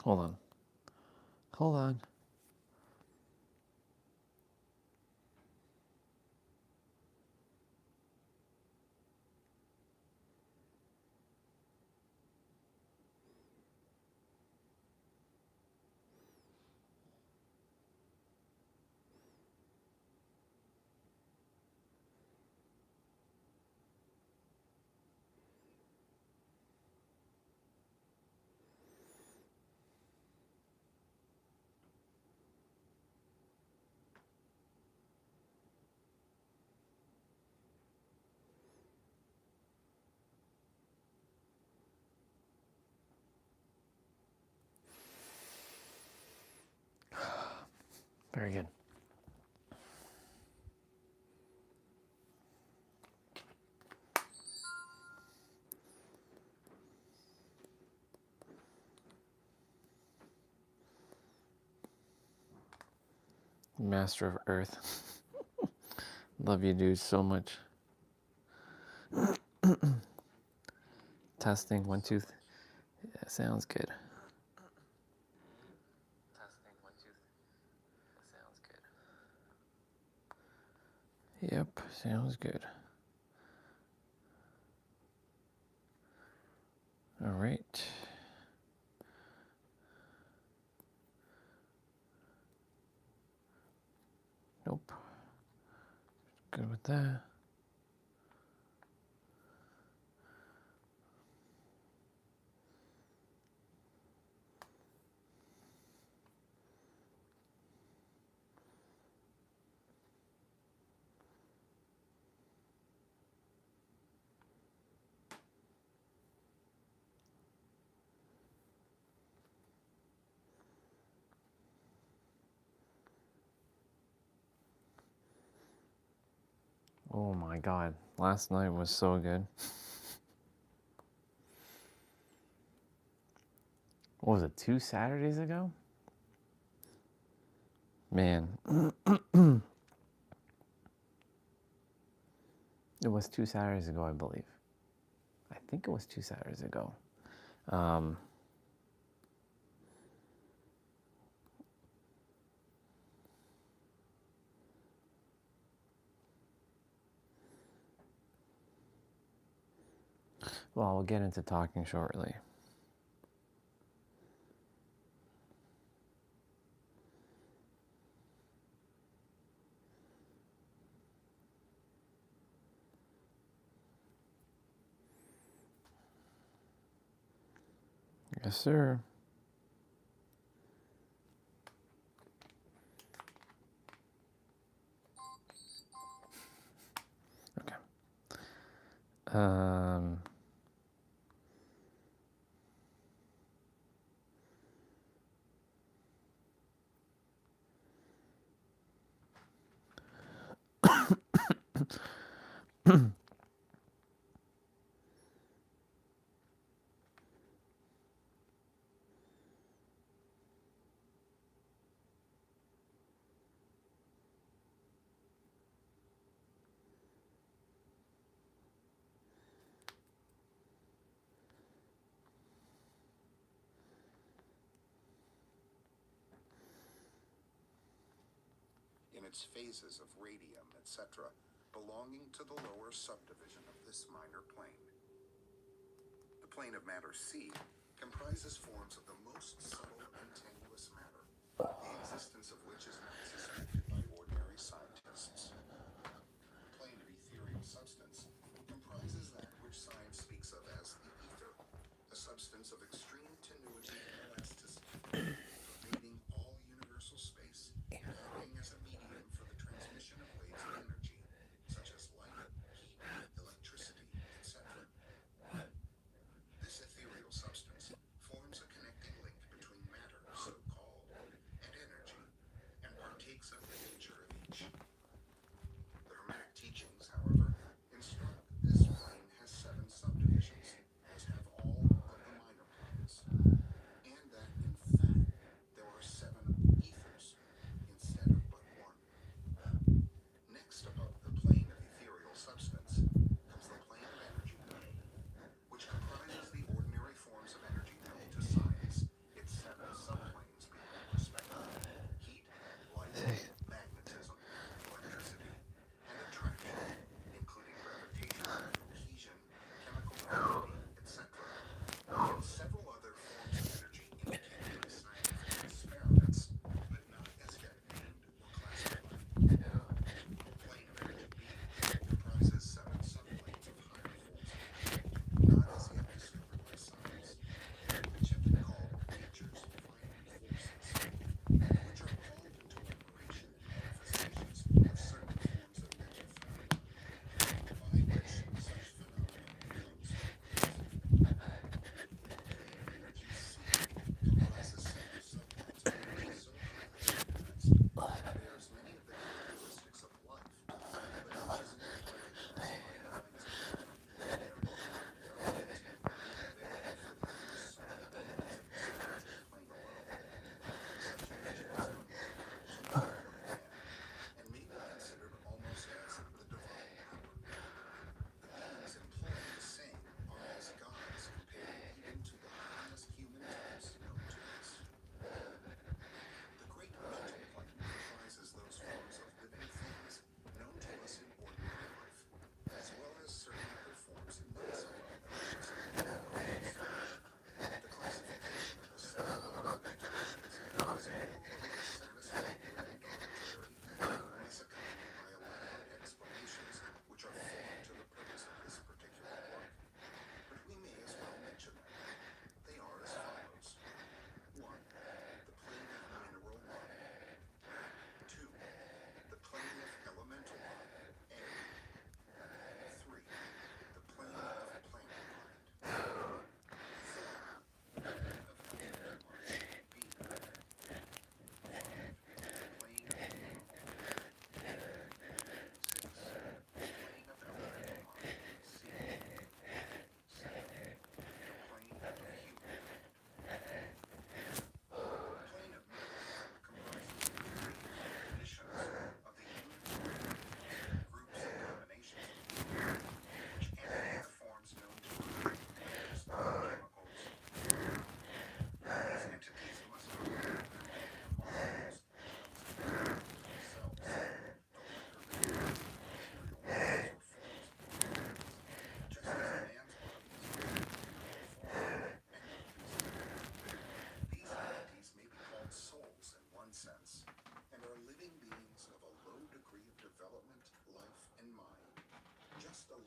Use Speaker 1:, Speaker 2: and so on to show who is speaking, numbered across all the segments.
Speaker 1: Hold on. Hold on. Very good. Master of Earth. Love you, dude, so much. Testing, 1, 2. Yeah, sounds good. Testing, 1, 2. Sounds good. Yep, sounds good. All right. Nope. Good with that. Oh my God, last night was so good. What was it, 2 Saturdays ago? Man. It was 2 Saturdays ago, I believe. I think it was 2 Saturdays ago. Well, we'll get into talking shortly. Yes, sir. Okay.
Speaker 2: In its phases of radium, etc., belonging to the lower subdivision of this minor plane. The plane of matter C comprises forms of the most subtle and tenuous matter, the existence of which is not suspected by ordinary scientists. The plane of ethereal substance comprises that which science speaks of as the ether, a substance of extreme tenuity and elasticity, pervading all universal space, acting as a medium for the transmission of waves of energy, such as light, heat, electricity, etc. This ethereal substance forms a connecting link between matter, so-called, and energy, and partakes of the nature of each. The Hermetic teachings, however, instruct this plane has 7 subdivisions, as have all of the minor planes, and that, in fact, there are 7 ethers instead of but 1. Next above the plane of ethereal substance comes the plane of energy known, which comprises the ordinary forms of energy known to science, its 7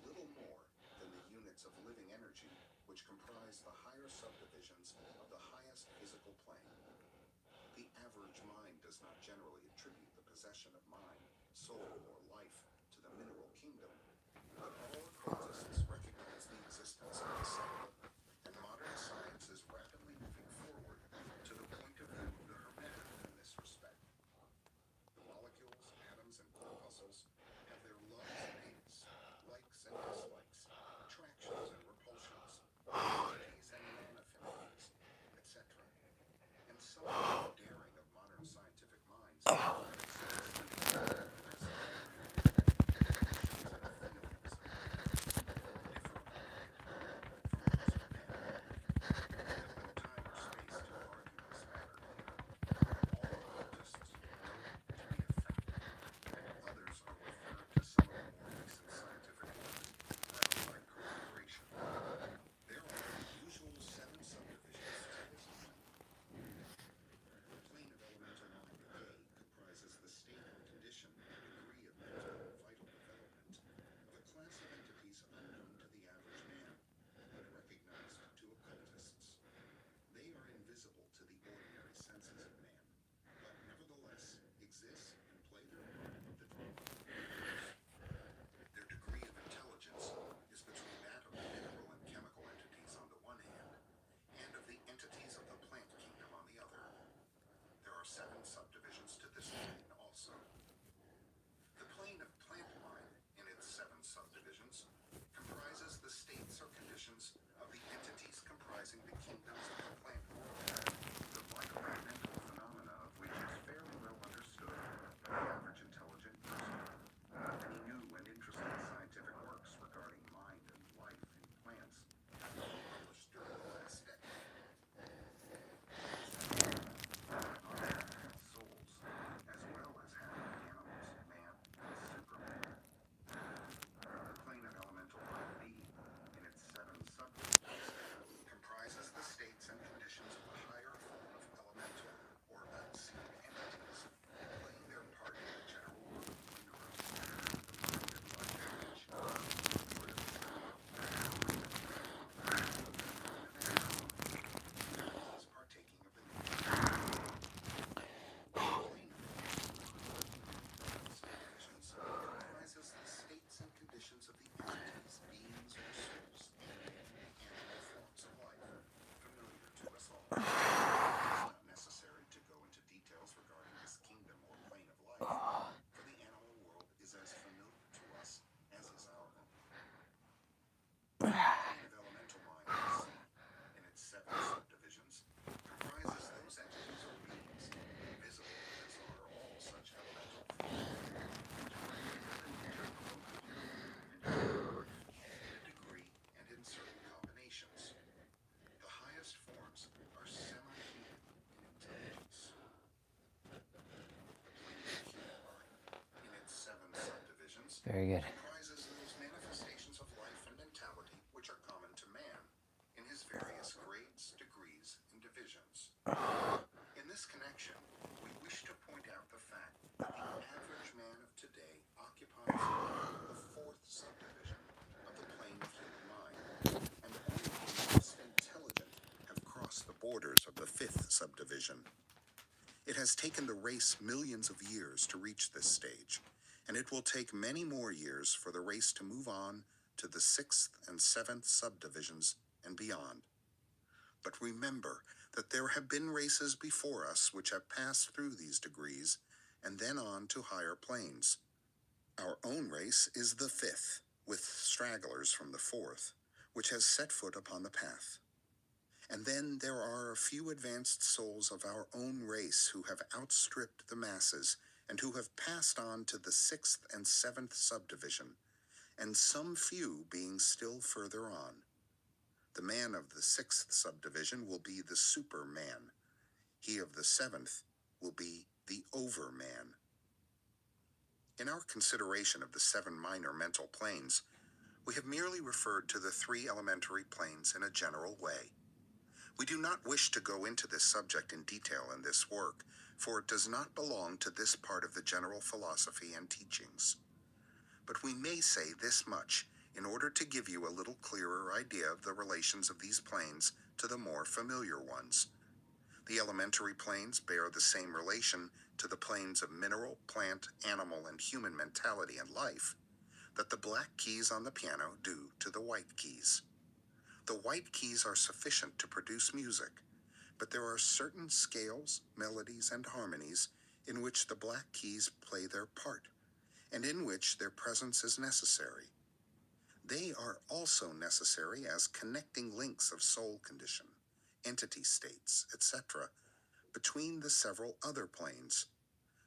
Speaker 2: little more than the units of living energy which comprise the higher subdivisions of the highest physical plane. The average mind does not generally attribute the possession of mind, soul, or life to the mineral kingdom, but all occultists recognize the existence of the second, and modern science is rapidly moving forward to the point of view of the Hermetic in this respect. The molecules, atoms, and corpuscles have their loves and hates, likes and dislikes, attractions and repulsions, affinities and non-affinities, etc. And some of the daring of modern scientific minds have successfully others are referred to some of the more recent scientific work that provide corroboration. There are the usual 7 subdivisions to this mind. The plane of elemental mind, A, comprises the state and condition and degree of mental and vital development of a class of entities unknown to the average man, but recognized to occultists. They are invisible to the ordinary senses of man, but nevertheless exist and play their part of the drama of the universe. Their degree of intelligence is between that of the mineral and chemical entities on the one hand, and of the entities of the plant kingdom on the other. There are 7 subdivisions to this plane also. The plane of plant mind, in its 7 subdivisions, comprises the states or conditions of the entities comprising the kingdoms of the plant world, the vital and mental phenomena of which is fairly well understood by the average intelligent person. Many new and interesting scientific works regarding mind and life in plants have been published during the last decade. Souls, as well as having animals, man, and Superman. The plane of elemental mind B, in its 7 subdivisions, comprises the states and conditions of the higher form of elemental or unseen entities, playing their part in the general work of the universe. The mind and life of which is partaking of the nature of the plane of subdivisions comprises the states and conditions of the entities, beings, or souls animating the animal forms of life, familiar to us all. It is not necessary to go into details regarding this kingdom or plane of life, for the animal world is as familiar to us as is our own. The plane of elemental mind, C, in its 7 subdivisions, comprises those entities or beings, invisible as are all such elemental phenomena, which are created in nature locally, and in a degree and in certain combinations. The highest forms are semi-human in intelligence. The plane of human mind, in its 7 subdivisions,
Speaker 1: Very good.
Speaker 2: comprises those manifestations of life and mentality which are common to man, in his various grades, degrees, and divisions. In this connection, we wish to point out the fact that the average man of today occupies the 4th subdivision of the plane of human mind, and only the most intelligent have crossed the borders of the 5th subdivision. It has taken the race millions of years to reach this stage, and it will take many more years for the race to move on to the 6th and 7th subdivisions and beyond. But remember that there have been races before us which have passed through these degrees and then on to higher planes. Our own race is the 5th, with stragglers from the 4th, which has set foot upon the path. And then there are a few advanced souls of our own race who have outstripped the masses and who have passed on to the 6th and 7th subdivision, and some few being still further on. The man of the 6th subdivision will be the superman. He of the 7th will be the overman. In our consideration of the 7 minor mental planes, we have merely referred to the 3 elementary planes in a general way. We do not wish to go into this subject in detail in this work, for it does not belong to this part of the general philosophy and teachings. But we may say this much in order to give you a little clearer idea of the relations of these planes to the more familiar ones. The elementary planes bear the same relation to the planes of mineral, plant, animal, and human mentality and life that the black keys on the piano do to the white keys. The white keys are sufficient to produce music, but there are certain scales, melodies, and harmonies in which the black keys play their part, and in which their presence is necessary. They are also necessary as connecting links of soul condition, entity states, etc., between the several other planes,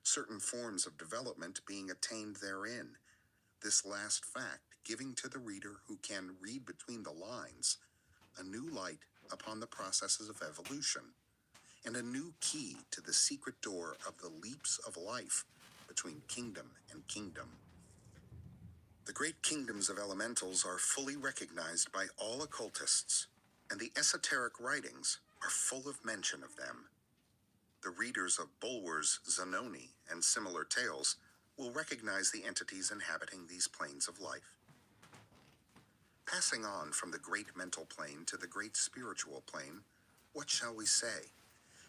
Speaker 2: certain forms of development being attained therein, this last fact giving to the reader who can read between the lines a new light upon the processes of evolution, and a new key to the secret door of the leaps of life between kingdom and kingdom. The great kingdoms of elementals are fully recognized by all occultists, and the esoteric writings are full of mention of them. The readers of Bulwer's Zanoni and similar tales will recognize the entities inhabiting these planes of life. Passing on from the great mental plane to the great spiritual plane, what shall we say?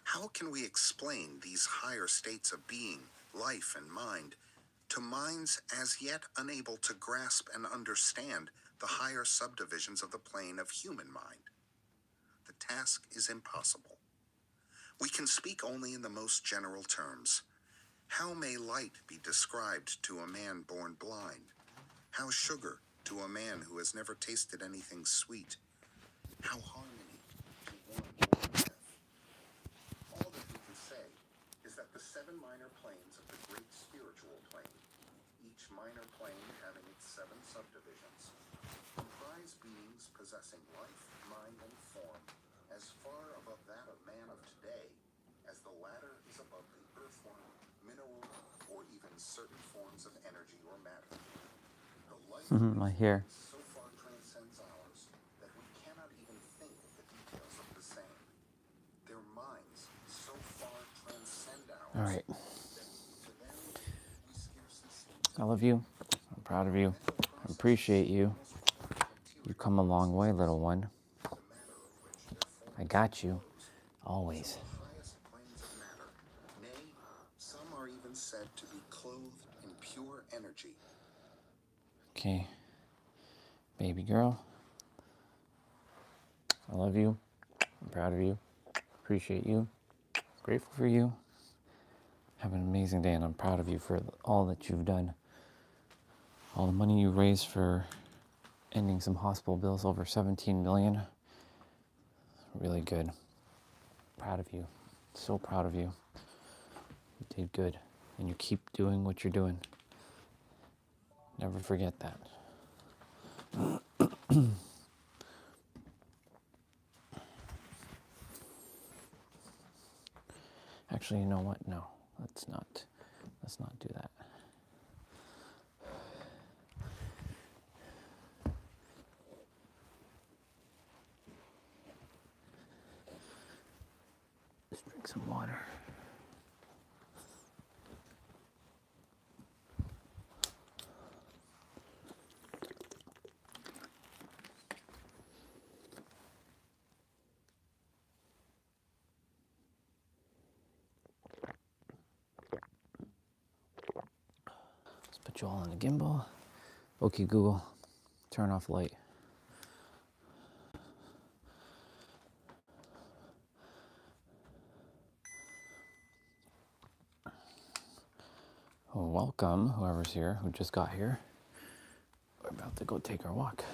Speaker 2: How can we explain these higher states of being, life, and mind to minds as yet unable to grasp and understand the higher subdivisions of the plane of human mind? The task is impossible. We can speak only in the most general terms. How may light be described to a man born blind? How sugar to a man who has never tasted anything sweet? How harmony to one born deaf? All that we can say is that the 7 minor planes of the great spiritual plane, each minor plane having its 7 subdivisions, comprise beings possessing life, mind, and form as far above that of man of today as the latter is above the earthworm, mineral, or even certain forms of energy or matter. The life of
Speaker 1: I
Speaker 2: these
Speaker 1: hear.
Speaker 2: beings so far transcends ours that we cannot even think of the details of the same. Their minds so far transcend ours
Speaker 1: All right.
Speaker 2: that to them we scarcely seem
Speaker 1: I love you. I'm proud of you. I appreciate you. You come a long way, little one.
Speaker 2: the matter of which their form
Speaker 1: I got you.
Speaker 2: some
Speaker 1: Always.
Speaker 2: of the highest planes of matter. Nay, some are even said to be clothed in pure energy.
Speaker 1: Okay. Baby girl. I love you. I'm proud of you. Appreciate you. Grateful for you. Have an amazing day, and I'm proud of you for all that you've done. All the money you raised for ending some hospital bills, over 17 million. Really good. Proud of you. So proud of you. You did good. And you keep doing what you're doing. Never forget that. Actually, you know what? No, let's not do that. Let's drink some water. Let's put you all on the gimbal. Okay, Google, turn off light. Well, welcome, whoever's here, who just got here. We're about to go take our walk.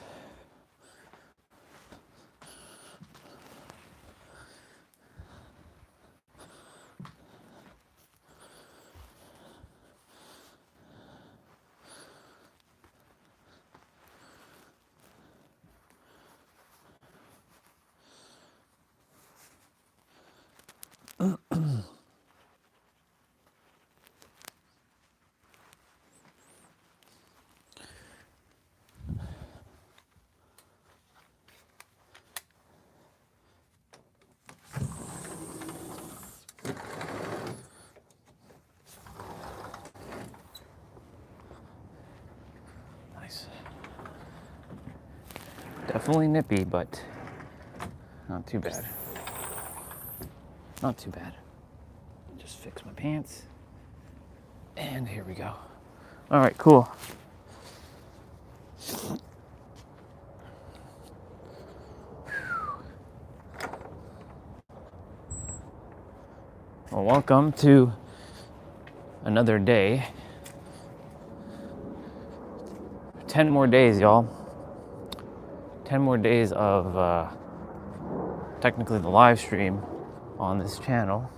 Speaker 1: Nice. Definitely nippy, but not too bad. Not too bad. Just fix my pants. And here we go. All right, cool. Well, welcome to another day. 10 more days, y'all. 10 more days of technically the live stream on this channel.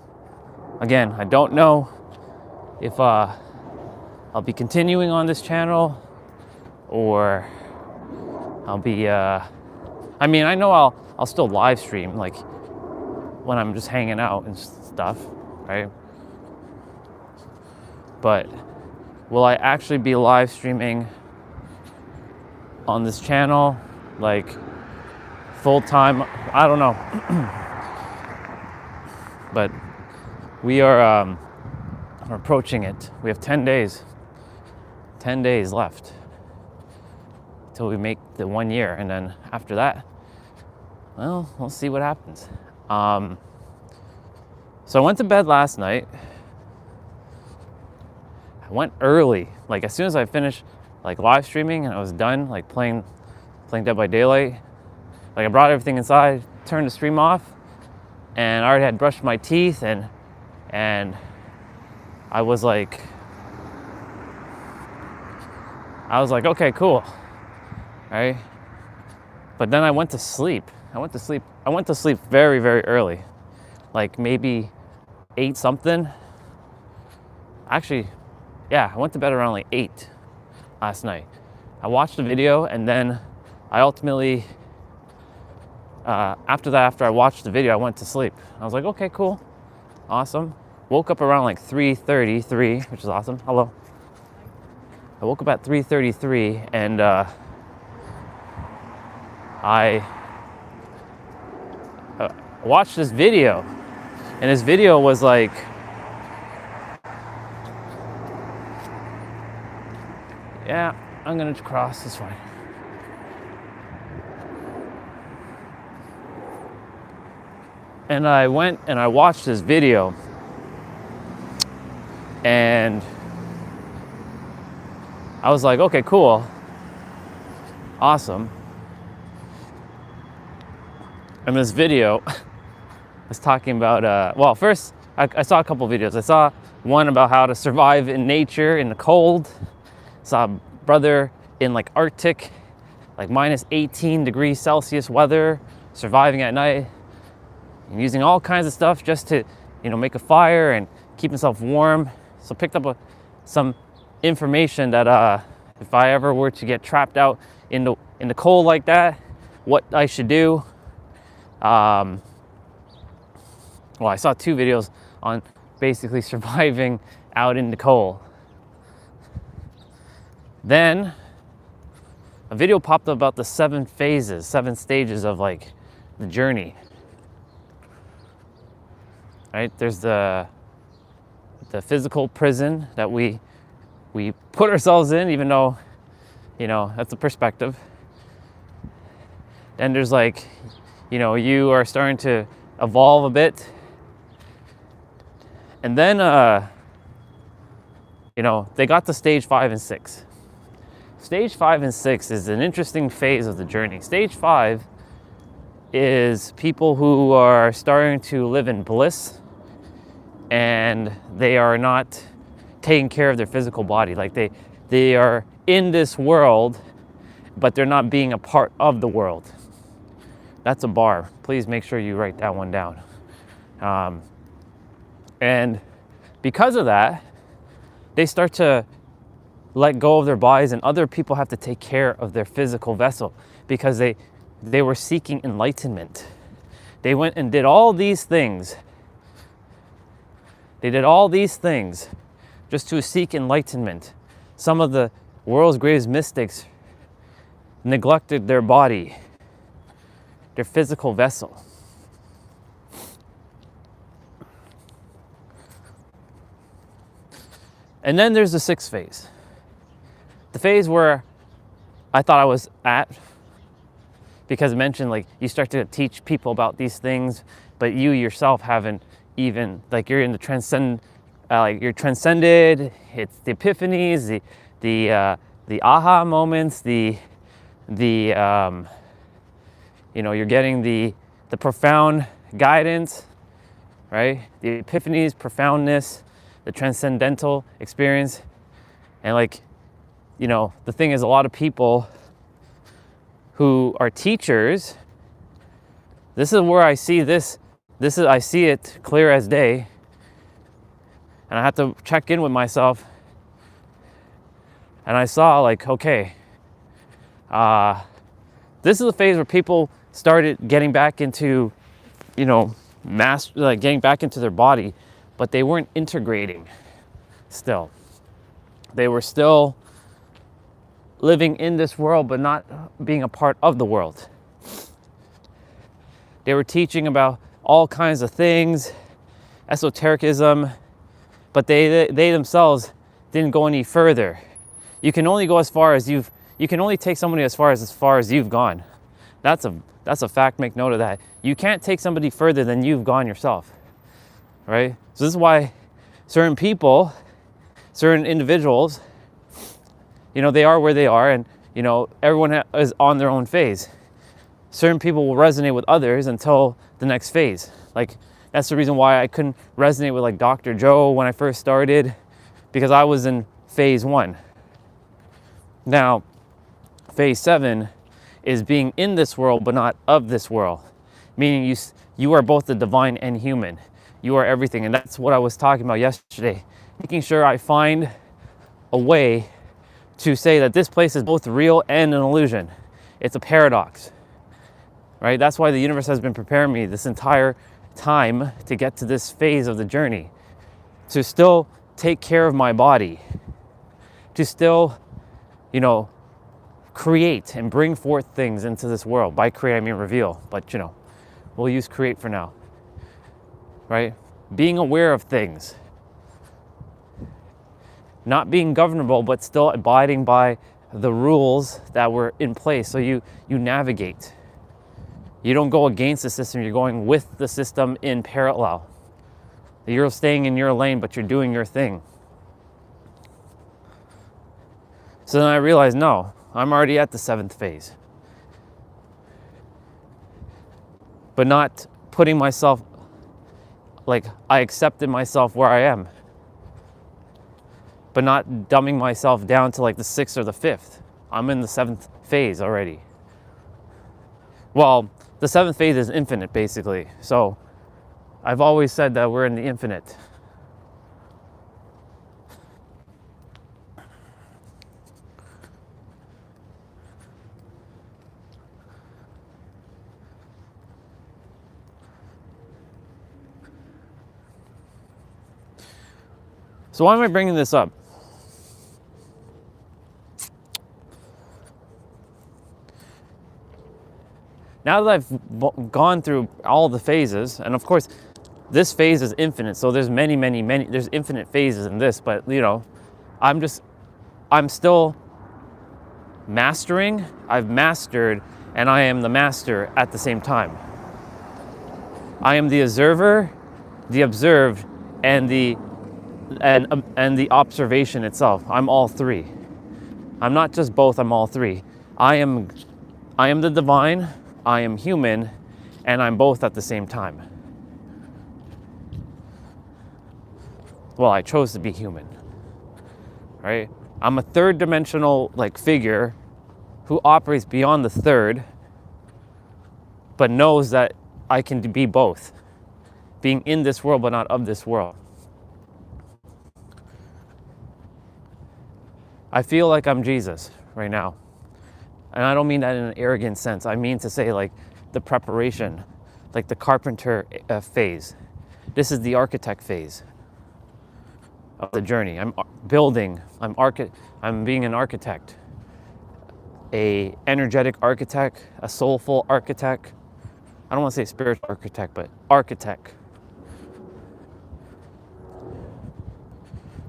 Speaker 1: Again, I don't know if I'll be continuing on this channel or I'll be I mean, I know I'll still live stream like when I'm just hanging out and stuff, right? But will I actually be live streaming on this channel like full time? I don't know. But we are approaching it. We have 10 days. 10 days left till we make the 1 year, and then after that, well, we'll see what happens. So I went to bed last night. I went early, like as soon as I finished like live streaming and I was done like playing Dead by Daylight. Like I brought everything inside, turned the stream off, and I already had brushed my teeth, and I was like, okay, cool, right? But then I went to sleep. I went to sleep very, very early, like maybe 8 something. Actually, yeah, I went to bed around like 8 last night. I watched the video, and then I ultimately, after I watched the video, I went to sleep. I was like, okay, cool, awesome. Woke up around like 3:33, which is awesome. Hello. I woke up at 3:33, and I watched this video, and this video was like, yeah, I'm gonna cross, it's fine. And I went and I watched this video, and I was like, okay, cool, awesome. And this video was talking about, well, first I saw a couple videos. I saw one about how to survive in nature in the cold. Saw a brother in like Arctic, like minus 18 degrees Celsius weather, surviving at night, and using all kinds of stuff just to, you know, make a fire and keep himself warm. So picked up some information that if I ever were to get trapped out in the cold like that, what I should do. Well, I saw 2 videos on basically surviving out in the cold. Then a video popped up about the 7 stages of like the journey. Right? There's the physical prison that we put ourselves in, even though, you know, that's a perspective. Then there's like, you know, you are starting to evolve a bit. And then, you know, they got to stage 5 and 6. Stage 5 and 6 is an interesting phase of the journey. Stage 5 is people who are starting to live in bliss, and they are not taking care of their physical body. Like they are in this world, but they're not being a part of the world. That's a bar. Please make sure you write that one down. And because of that, they start to let go of their bodies, and other people have to take care of their physical vessel because they were seeking enlightenment. They went and did all these things. They did all these things just to seek enlightenment. Some of the world's greatest mystics neglected their body, their physical vessel. And then there's the 6th phase. The phase where I thought I was at because it mentioned like you start to teach people about these things, but you yourself haven't even, like, you're in the transcend, like you're transcended. It's the epiphanies, the aha moments, the you know, you're getting the profound guidance, right? The epiphanies, profoundness, the transcendental experience. And like, you know, the thing is, a lot of people who are teachers, this is where I see this. I see it clear as day. And I have to check in with myself. And I saw like, okay, this is a phase where people started getting back into, you know, like getting back into their body, but they weren't integrating still. They were still living in this world, but not being a part of the world. They were teaching about all kinds of things, esotericism, but they themselves didn't go any further. You can only go as far as you can only take somebody as far as you've gone. That's a fact. Make note of that. You can't take somebody further than you've gone yourself, right? So this is why certain people, certain individuals, you know, they are where they are, and you know, everyone is on their own phase. Certain people will resonate with others until the next phase. Like, that's the reason why I couldn't resonate with like Dr. Joe when I first started, because I was in phase 1. Now, phase 7 is being in this world but not of this world, meaning you are both the divine and human. You are everything, and that's what I was talking about yesterday. Making sure I find a way to say that this place is both real and an illusion. It's a paradox, right? That's why the universe has been preparing me this entire time to get to this phase of the journey, to still take care of my body, to still, you know, create and bring forth things into this world. By create, I mean reveal, but you know, we'll use create for now, right? Being aware of things, not being governable, but still abiding by the rules that were in place. So you navigate. You don't go against the system, you're going with the system in parallel. You're staying in your lane, but you're doing your thing. So then I realized, no, I'm already at the 7th phase. But not putting myself, like, I accepted myself where I am, but not dumbing myself down to like the 6th or the 5th. I'm in the 7th phase already. Well, the 7th phase is infinite, basically. So I've always said that we're in the infinite. So why am I bringing this up? Now that I've gone through all the phases, and of course, this phase is infinite, so there's many, there's infinite phases in this, but you know, I'm still mastering, I've mastered, and I am the master at the same time. I am the observer, the observed, and the observation itself. I'm all three. I'm not just both, I'm all three. I am the divine, I am human, and I'm both at the same time. Well, I chose to be human, right? I'm a third dimensional like figure who operates beyond the third, but knows that I can be both, being in this world but not of this world. I feel like I'm Jesus right now. And I don't mean that in an arrogant sense. I mean to say like the preparation, like the carpenter phase. This is the architect phase of the journey. I'm building, I'm being an architect, a energetic architect, a soulful architect. I don't want to say spiritual architect, but architect.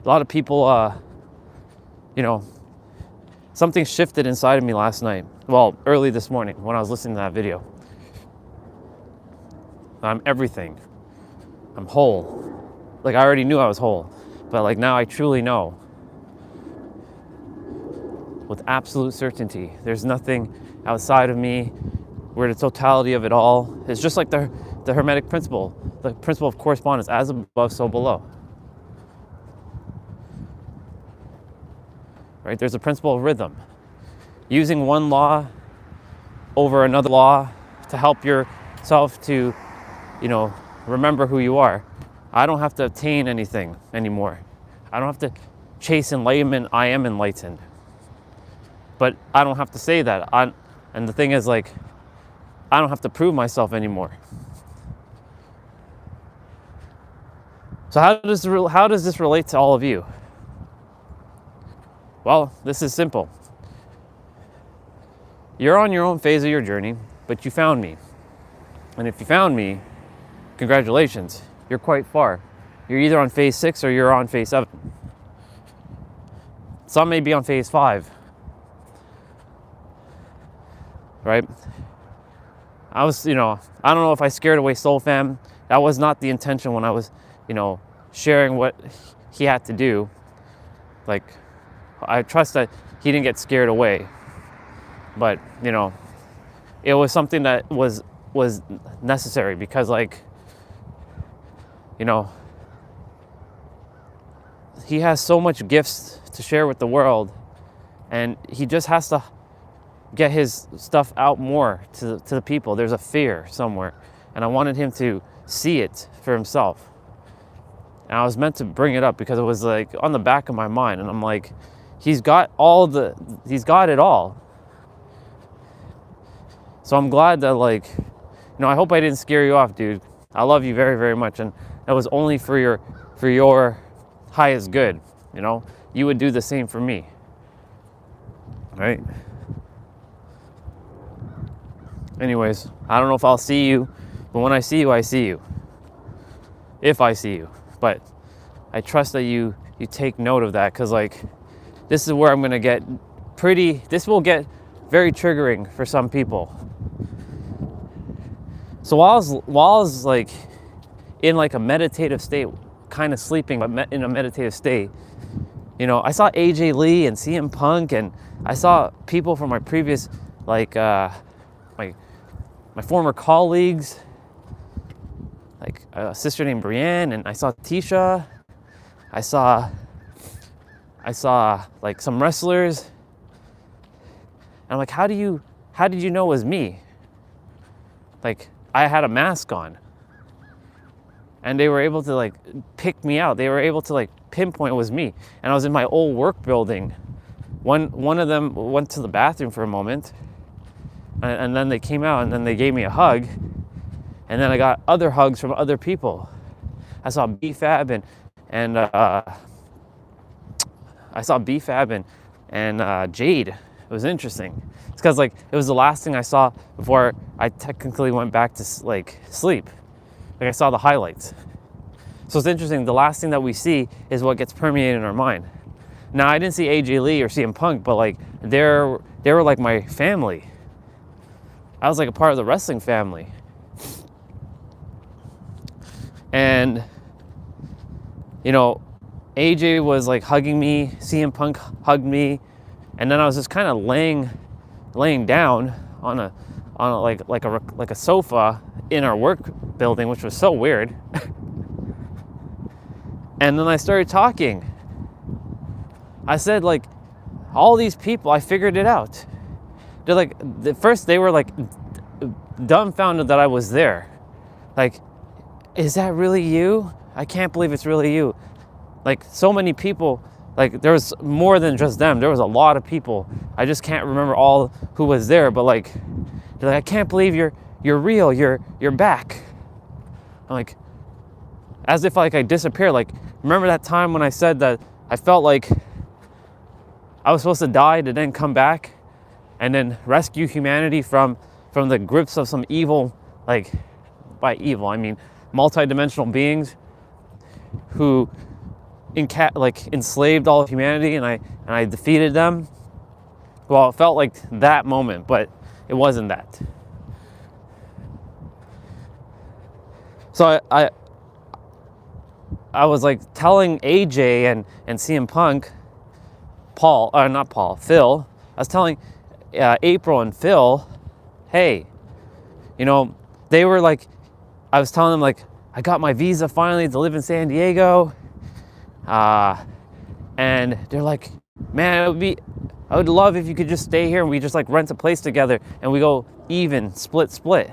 Speaker 1: A lot of people, you know, something shifted inside of me last night. Well, early this morning when I was listening to that video. I'm everything. I'm whole. Like, I already knew I was whole, but like now I truly know with absolute certainty. There's nothing outside of me. We're the totality of it all. It's just like the Hermetic principle, the principle of correspondence, as above, so below. Right? There's a principle of rhythm. Using one law over another law to help yourself to, remember who you are. I don't have to attain anything anymore. I don't have to chase enlightenment. I am enlightened. But I don't have to say that. And the thing is, like, I don't have to prove myself anymore. So how does this relate to all of you? Well, this is simple. You're on your own phase of your journey, but you found me. And if you found me, congratulations. You're quite far. You're either on phase 6 or you're on phase 7. Some may be on phase 5. Right? I don't know if I scared away Soul Fam. That was not the intention when I was, sharing what he had to do. Like, I trust that he didn't get scared away. But, it was something that was necessary because, like, he has so much gifts to share with the world, and he just has to get his stuff out more to the people. There's a fear somewhere, and I wanted him to see it for himself. And I was meant to bring it up because it was like on the back of my mind, and I'm like, he's got it all. So I'm glad that, like, I hope I didn't scare you off, dude. I love you very, very much, and that was only for your highest good. You would do the same for me, right? Anyways, I don't know if I'll see you, but when I see you, I see you. If I see you. But I trust that you take note of that, because, like, this is where I'm going to get this will get very triggering for some people. So while I was like in like a meditative state, kind of sleeping, but in a meditative state, I saw AJ Lee and CM Punk, and I saw people from my previous, like, my former colleagues, like a sister named Brienne, and I saw Tisha. I saw like some wrestlers. And I'm like, how did you know it was me? Like, I had a mask on. And they were able to, like, pick me out. They were able to, like, pinpoint it was me. And I was in my old work building. One of them went to the bathroom for a moment. And then they came out, and then they gave me a hug. And then I got other hugs from other people. I saw BFAB and Jade. It was interesting. It's because, like, it was the last thing I saw before I technically went back to, like, sleep. Like, I saw the highlights. So it's interesting. The last thing that we see is what gets permeated in our mind. Now, I didn't see AJ Lee or CM Punk, but, like, they were like my family. I was like a part of the wrestling family. And, AJ was like hugging me, CM Punk hugged me, and then I was just kind of laying down on a sofa in our work building, which was so weird. And then I started talking. I said, like, all these people, I figured it out. They're like, at first they were like dumbfounded that I was there. Like, is that really you? I can't believe it's really you. Like, so many people, like, there was more than just them. There was a lot of people. I just can't remember all who was there, but, like, they're like, I can't believe you're real. You're back. I'm like, as if, like, I disappeared. Like, remember that time when I said that I felt like I was supposed to die to then come back and then rescue humanity from the grips of some evil, like, by evil, I mean multi-dimensional beings who enslaved all of humanity, and I defeated them. Well, it felt like that moment, but it wasn't that. So I was like telling AJ and CM Punk, Phil. I was telling April and Phil, hey, you know, they were like, I was telling them like, I got my visa finally to live in San Diego. And they're like, man, I would love if you could just stay here and we just like rent a place together and we go even, split,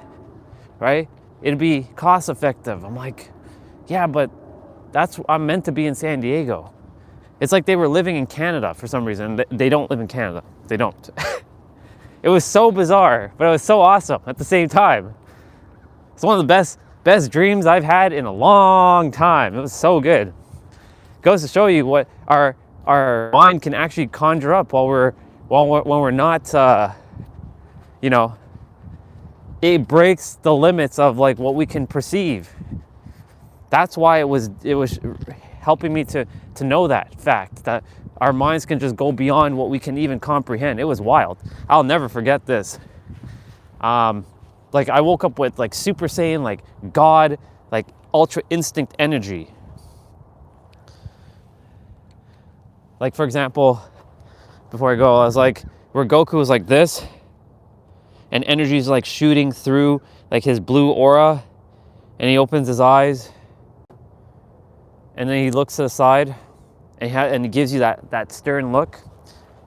Speaker 1: right? It'd be cost effective. I'm like, yeah, but I'm meant to be in San Diego. It's like they were living in Canada for some reason. They don't live in Canada. They don't. It was so bizarre, but it was so awesome at the same time. It's one of the best dreams I've had in a long time. It was so good. Goes to show you what our mind can actually conjure up when we're not, you know, it breaks the limits of like what we can perceive. That's why it was helping me to know that fact, that our minds can just go beyond what we can even comprehend. It was wild. I'll never forget this. Like I woke up with like Super Saiyan, like God, like ultra instinct energy. Like for example, before I go, I was like, where Goku was like this, and energy's like shooting through like his blue aura, and he opens his eyes, and then he looks to the side, and he gives you that stern look.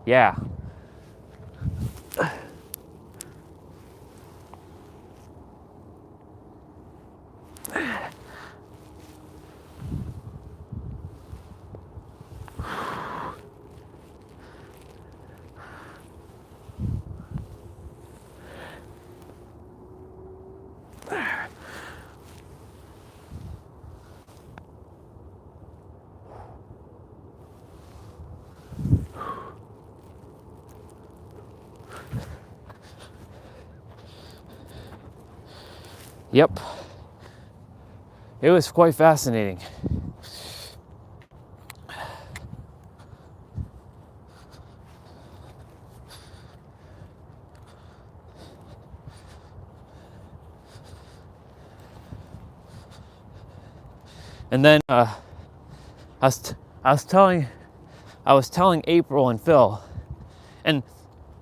Speaker 1: Yeah. Yep. It was quite fascinating. And then I was telling April and Phil, and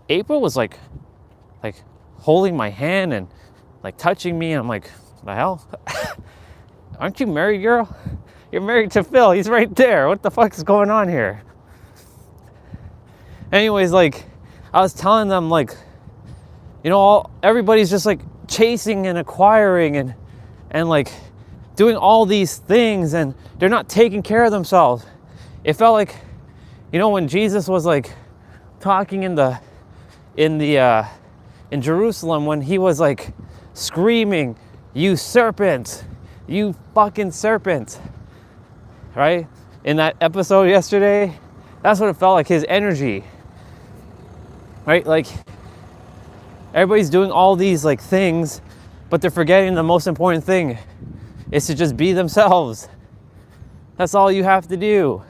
Speaker 1: April was like holding my hand and like touching me, and I'm like, the hell? Aren't you married, girl? You're married to Phil. He's right there. What the fuck is going on here? Anyways, like I was telling them, like, you know, everybody's just like chasing and acquiring and like doing all these things, and they're not taking care of themselves. It felt like, you know, when Jesus was like talking in Jerusalem, when he was like screaming, "You serpent, you fucking serpent," right? In that episode yesterday, that's what it felt like, his energy, right? Like everybody's doing all these like things, but they're forgetting the most important thing is to just be themselves. That's all you have to do.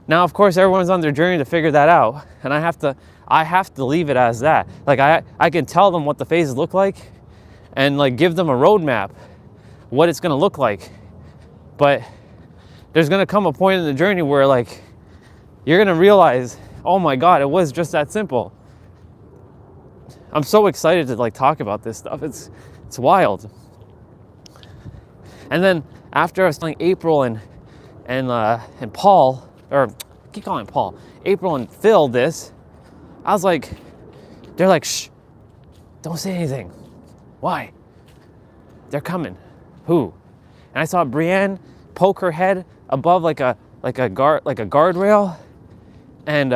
Speaker 1: Now, of course, everyone's on their journey to figure that out, and I have to leave it as that. Like I can tell them what the phases look like, and like give them a roadmap, what it's gonna look like. But there's gonna come a point in the journey where like you're gonna realize, oh my God, it was just that simple. I'm so excited to like talk about this stuff. It's wild. And then after I was telling April and Paul, or I keep calling him Paul, April and Phil this, I was like, they're like, shh, don't say anything. Why? They're coming. Who? And I saw Brienne poke her head above like a guardrail, and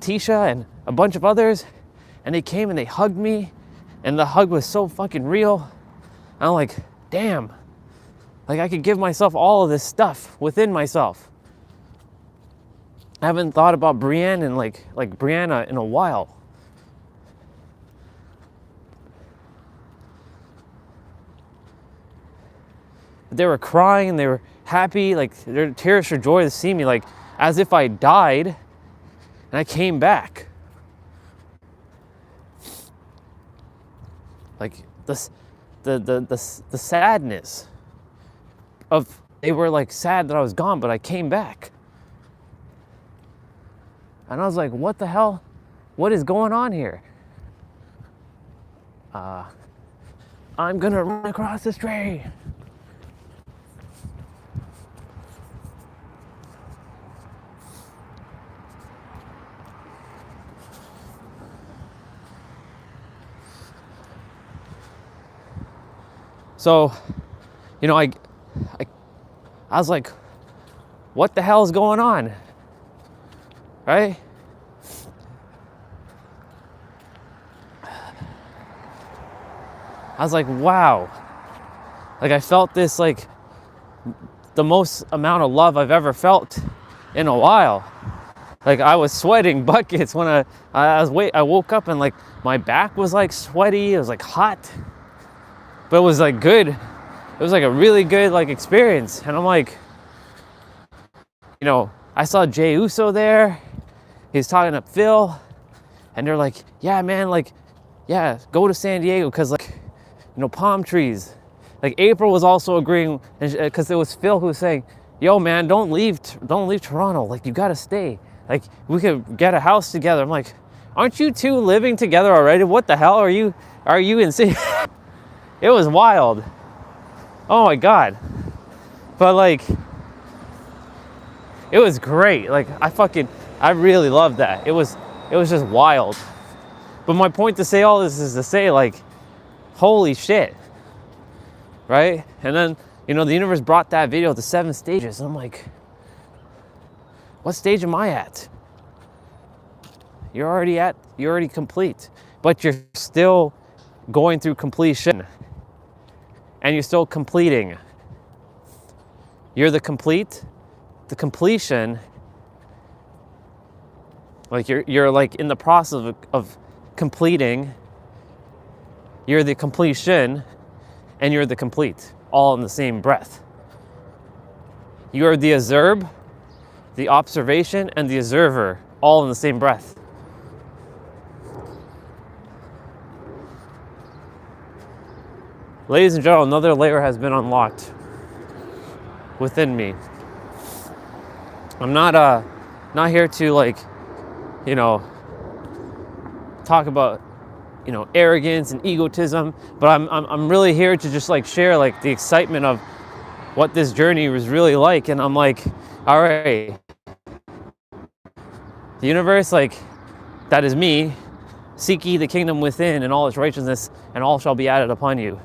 Speaker 1: Tisha and a bunch of others, and they came and they hugged me, and the hug was so fucking real. I'm like, damn, like I could give myself all of this stuff within myself. I haven't thought about Brienne and like Brianna in a while. They were crying and they were happy, like their tears for joy to see me, like as if I died, And I came back. Like this, the sadness of, they were like sad that I was gone, but I came back. And I was like, what the hell? What is going on here? I'm gonna run across this tree. So, you know, I was like, what the hell is going on? Right? I was like, wow. Like I felt this, like the most amount of love I've ever felt in a while. Like I was sweating buckets when I woke up, and like my back was like sweaty. It was like hot, but it was like good. It was like a really good like experience. And I'm like, you know, I saw Jay Uso there. He's talking to Phil, and they're like, yeah, man, like, yeah, go to San Diego, because like, you know, palm trees. Like April was also agreeing, because it was Phil who was saying, yo man, don't leave Toronto. Like you gotta stay. Like we could get a house together. I'm like, aren't you two living together already? What the hell are you insane? It was wild. Oh my God. But like, it was great. Like I really loved that. It was just wild. But my point to say all this is to say, like, holy shit, right? And then, you know, the universe brought that video to 7 stages. And I'm like, what stage am I at? You're already complete, but you're still going through completion, and you're still completing. You're the completion, like you're like in the process of completing. You're the completion, and you're the complete, all in the same breath. You are the observe, the observation, and the observer, all in the same breath. Ladies and gentlemen, another layer has been unlocked within me. I'm not here to, like, you know, talk about, you know, arrogance and egotism, but I'm really here to just like share like the excitement of what this journey was really like. And I'm like, all right, the universe, like, that is me. Seek ye the kingdom within and all its righteousness, and all shall be added upon you.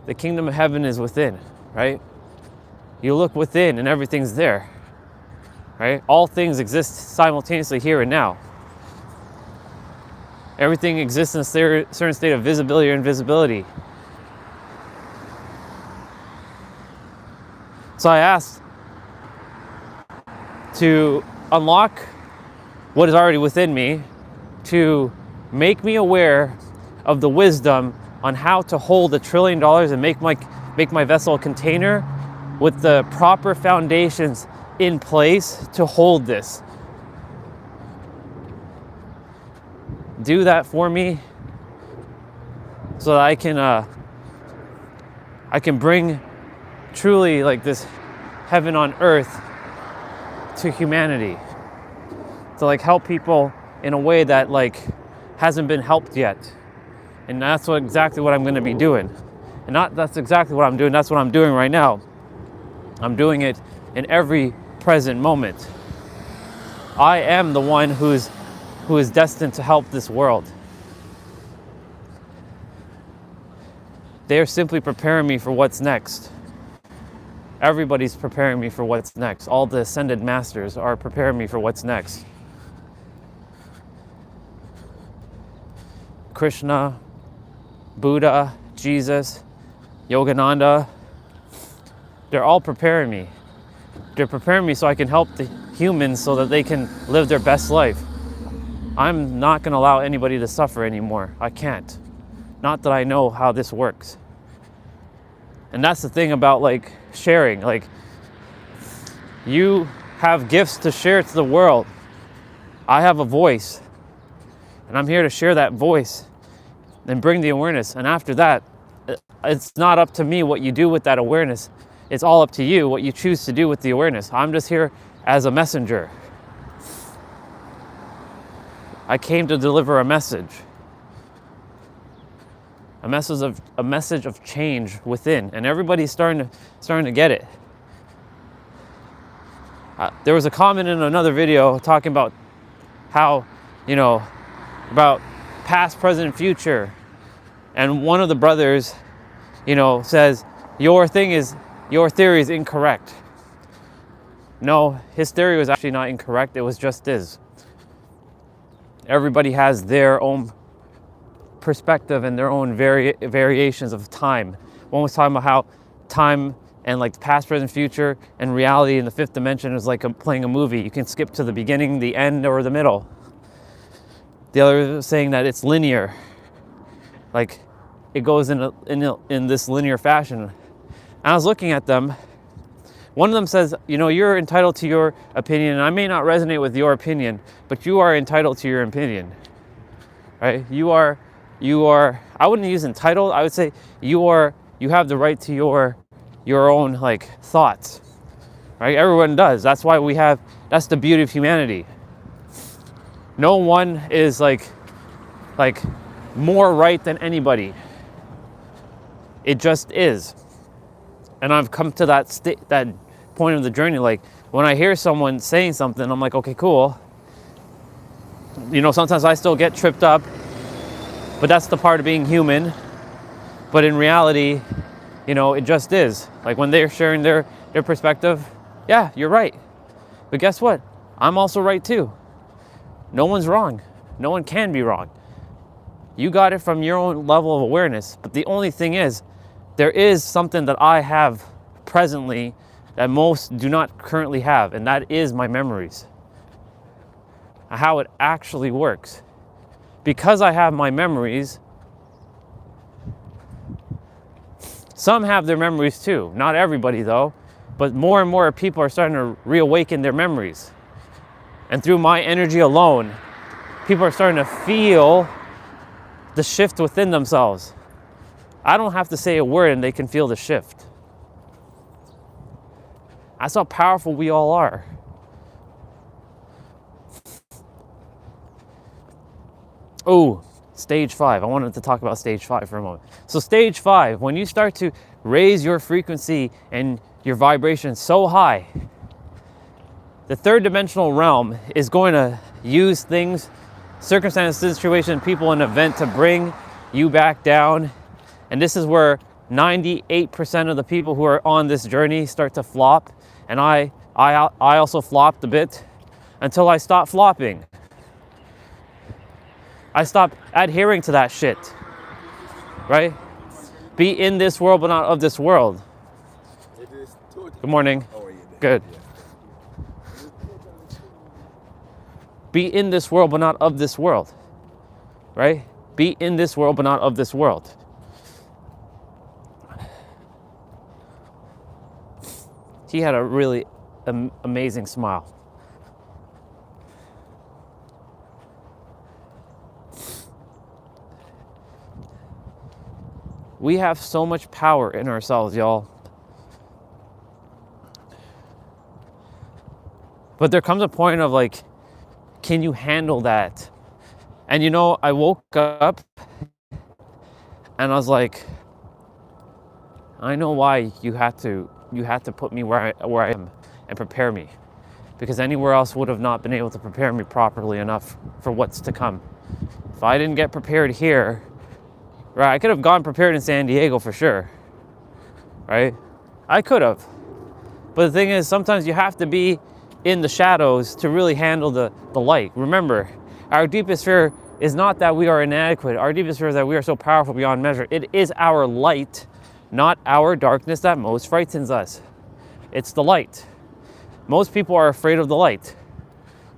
Speaker 1: The kingdom of heaven is within, right? You look within and everything's there, right? All things exist simultaneously here and now. Everything exists in a certain state of visibility or invisibility. So I asked to unlock what is already within me, to make me aware of the wisdom on how to hold $1 trillion and make my vessel a container with the proper foundations in place to hold this. Do that for me so that I can bring truly like this heaven on earth to humanity, to like help people in a way that like hasn't been helped yet. And that's exactly what I'm going to be doing. And that's exactly what I'm doing. That's what I'm doing right now. I'm doing it in every present moment. I am the one who is destined to help this world. They are simply preparing me for what's next. Everybody's preparing me for what's next. All the ascended masters are preparing me for what's next. Krishna, Buddha, Jesus, Yogananda, they're all preparing me. They're preparing me so I can help the humans so that they can live their best life. I'm not going to allow anybody to suffer anymore. I can't. Not that I know how this works. And that's the thing about like sharing. Like, you have gifts to share to the world. I have a voice, and I'm here to share that voice and bring the awareness. And after that, it's not up to me what you do with that awareness. It's all up to you what you choose to do with the awareness. I'm just here as a messenger. I came to deliver a message. A message of change within, and everybody's starting to get it. There was a comment in another video talking about how, about past, present, future, and one of the brothers, says your theory is incorrect. No, his theory was actually not incorrect. It was just is. Everybody has their own perspective and their own variations of time. One was talking about how time and like past, present, future, and reality in the fifth dimension is like playing a movie. You can skip to the beginning, the end, or the middle. The other was saying that it's linear, like it goes in this linear fashion. And I was looking at them. One of them says, you're entitled to your opinion, and I may not resonate with your opinion, but you are entitled to your opinion, right? You are, I wouldn't use entitled, I would say you have the right to your own thoughts, right? Everyone does. That's why that's the beauty of humanity. No one is like more right than anybody. It just is. And I've come to that point of the journey. Like when I hear someone saying something, I'm like, okay, cool. Sometimes I still get tripped up, but that's the part of being human. But in reality, it just is. Like when they're sharing their perspective, yeah, you're right. But guess what? I'm also right too. No one's wrong. No one can be wrong. You got it from your own level of awareness. But the only thing is, there is something that I have presently that most do not currently have, and that is my memories. How it actually works. Because I have my memories, some have their memories too. Not everybody though, but more and more people are starting to reawaken their memories. And through my energy alone, people are starting to feel the shift within themselves. I don't have to say a word and they can feel the shift. That's how powerful we all are. Oh, stage 5. I wanted to talk about stage 5 for a moment. So stage 5, when you start to raise your frequency and your vibration so high, the third dimensional realm is going to use things, circumstances, situation, people, and event to bring you back down. And this is where 98% of the people who are on this journey start to flop. And I also flopped a bit until I stopped flopping. I stopped adhering to that shit, right? Be in this world, but not of this world. Good morning. Good. Be in this world, but not of this world, right? Be in this world, but not of this world. He had a really amazing smile. We have so much power in ourselves, y'all. But there comes a point of can you handle that? And I woke up and I was like, I know why you had to put me where I am and prepare me, because anywhere else would have not been able to prepare me properly enough for what's to come. If I didn't get prepared here, right, I could have gone prepared in San Diego for sure, right? I could have. But the thing is, sometimes you have to be in the shadows to really handle the light. Remember, our deepest fear is not that we are inadequate. Our deepest fear is that we are so powerful beyond measure. It is our light, not our darkness, that most frightens us. It's the light. Most people are afraid of the light.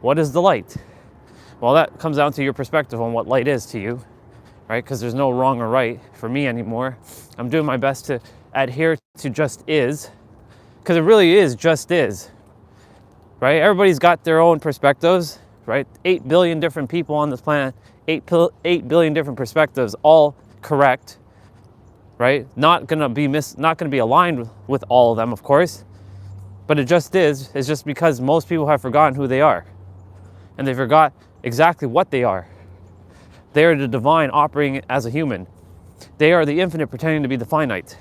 Speaker 1: What is the light? Well, that comes down to your perspective on what light is to you, right? Because there's no wrong or right for me anymore. I'm doing my best to adhere to just is, because it really is just is, right? Everybody's got their own perspectives, right? 8 billion different people on this planet, 8 billion different perspectives, all correct, right? Not gonna be aligned with all of them, of course, but it just is. It's just because most people have forgotten who they are, and they forgot exactly what they are. They are the divine operating as a human. They are the infinite pretending to be the finite.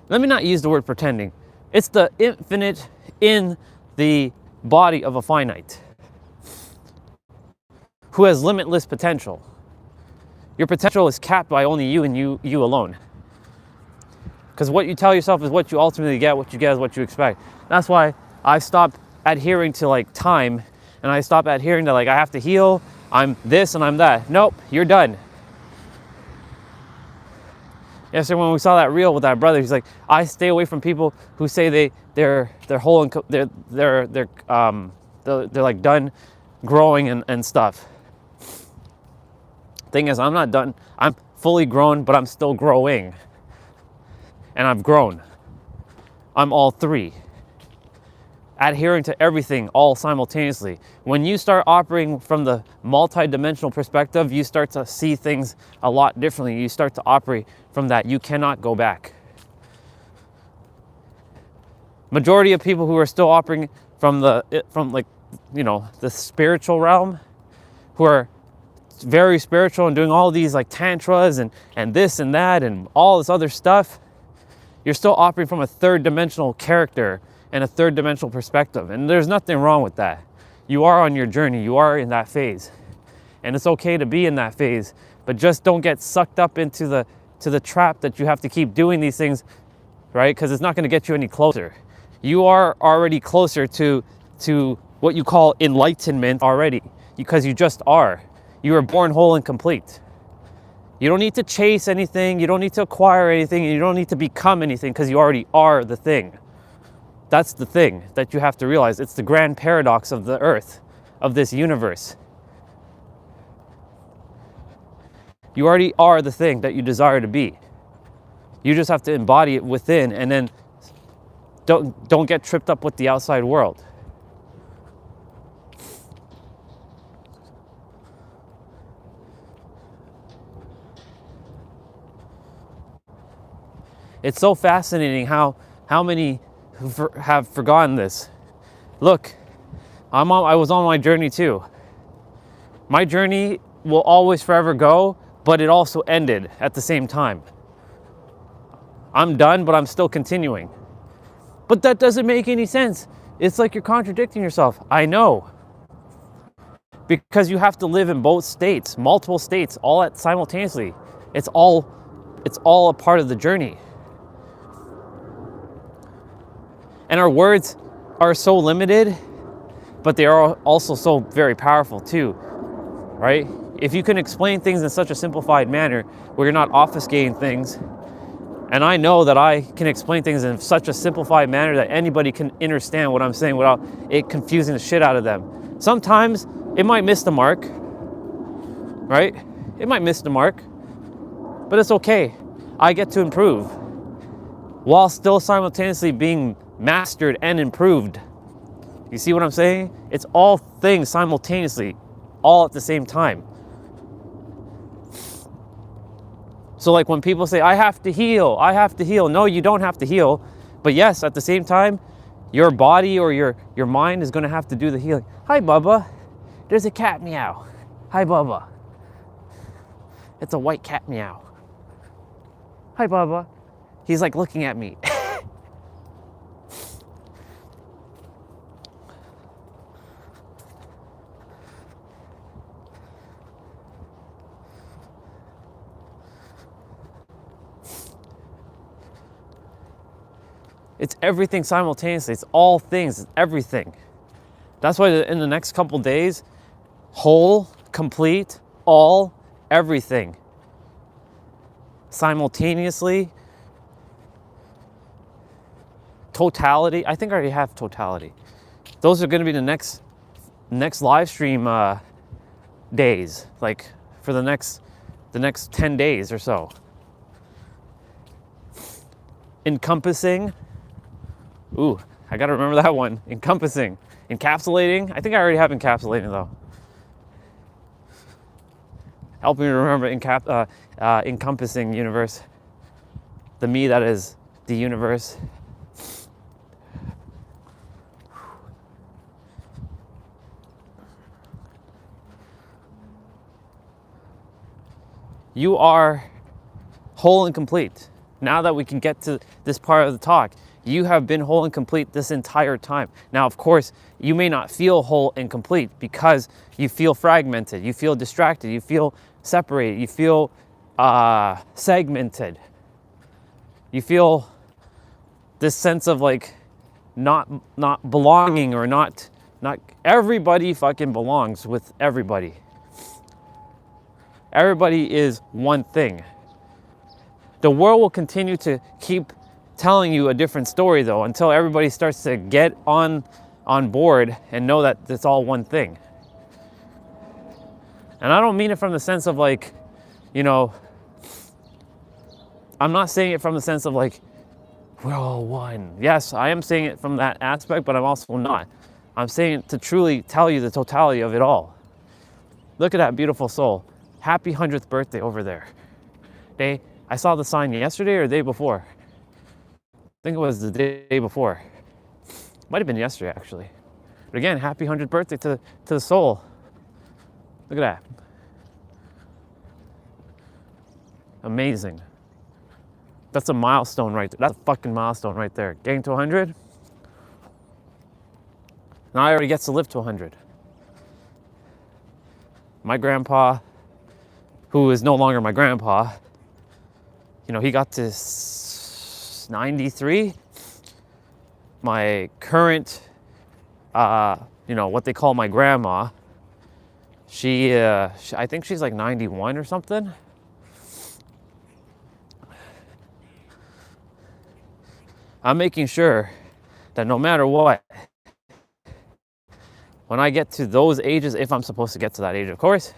Speaker 1: Let me not use the word pretending. It's the infinite in the body of a finite who has limitless potential. Your potential is capped by only you and you alone. Because what you tell yourself is what you ultimately get. What you get is what you expect. That's why I stopped adhering to like time, and I stopped adhering to like I have to heal, I'm this and I'm that. Nope, you're done. Yesterday when we saw that reel with that brother, he's like, I stay away from people who say they're whole and they're like done growing and stuff. Thing is, I'm not done. I'm fully grown, but I'm still growing. And I've grown. I'm all three. Adhering to everything all simultaneously. When you start operating from the multi-dimensional perspective, you start to see things a lot differently. You start to operate from that. You cannot go back. Majority of people who are still operating from the spiritual realm, who are very spiritual and doing all these like tantras and this and that and all this other stuff, you're still operating from a third dimensional character and a third dimensional perspective. And there's nothing wrong with that. You are on your journey. You are in that phase. And it's okay to be in that phase, but just don't get sucked up into the trap that you have to keep doing these things, right? Because it's not going to get you any closer. You are already closer to what you call enlightenment already, because you just are. You were born whole and complete. You don't need to chase anything. You don't need to acquire anything. And you don't need to become anything, because you already are the thing. That's the thing that you have to realize. It's the grand paradox of the earth, of this universe. You already are the thing that you desire to be. You just have to embody it within, and then don't get tripped up with the outside world. It's so fascinating how many have forgotten this. Look, I was on my journey too. My journey will always forever go, but it also ended at the same time. I'm done, but I'm still continuing. But that doesn't make any sense. It's like you're contradicting yourself. I know. Because you have to live in both states, multiple states, all at simultaneously. It's all a part of the journey. And our words are so limited, but they are also so very powerful too, right? If you can explain things in such a simplified manner where you're not obfuscating things, and I know that I can explain things in such a simplified manner that anybody can understand what I'm saying without it confusing the shit out of them. Sometimes it might miss the mark, right? It might miss the mark, but it's okay. I get to improve while still simultaneously being mastered and improved. You see what I'm saying? It's all things simultaneously, all at the same time. So like when people say, I have to heal. No, you don't have to heal. But yes, at the same time, your body or your mind is going to have to do the healing. Hi, Bubba. There's a cat meow. Hi, Bubba. It's a white cat meow. Hi, Bubba. He's like looking at me. It's everything simultaneously. It's all things. It's everything. That's why in the next couple days, whole, complete, all, everything. Simultaneously. Totality. I think I already have totality. Those are going to be the next live stream days, like for the next 10 days or so. Encompassing. Ooh, I gotta remember that one. Encompassing. Encapsulating. I think I already have encapsulating though. Help me remember encompassing universe. The me that is the universe. You are whole and complete. Now that we can get to this part of the talk, you have been whole and complete this entire time. Now, of course, you may not feel whole and complete because you feel fragmented, you feel distracted, you feel separated, you feel segmented. You feel this sense of like not belonging, or not everybody fucking belongs with everybody. Everybody is one thing. The world will continue to keep telling you a different story though, until everybody starts to get on board and know that it's all one thing. And I don't mean it from the sense of like, you know, I'm not saying it from the sense of like, we're all one. Yes, I am saying it from that aspect, but I'm also not. I'm saying it to truly tell you the totality of it all. Look at that beautiful soul. Happy 100th birthday over there. I saw the sign yesterday or the day before. I think it was the day before. Might have been yesterday actually. But again, happy 100th birthday to the soul. Look at that. Amazing. That's a milestone right there. That's a fucking milestone right there. Getting to 100. Now I already gets to live to 100. My grandpa, who is no longer my grandpa, you know, he got to 93. My current, you know, what they call my grandma, she I think she's like 91 or something. I'm making sure that no matter what, when I get to those ages, if I'm supposed to get to that age, of course,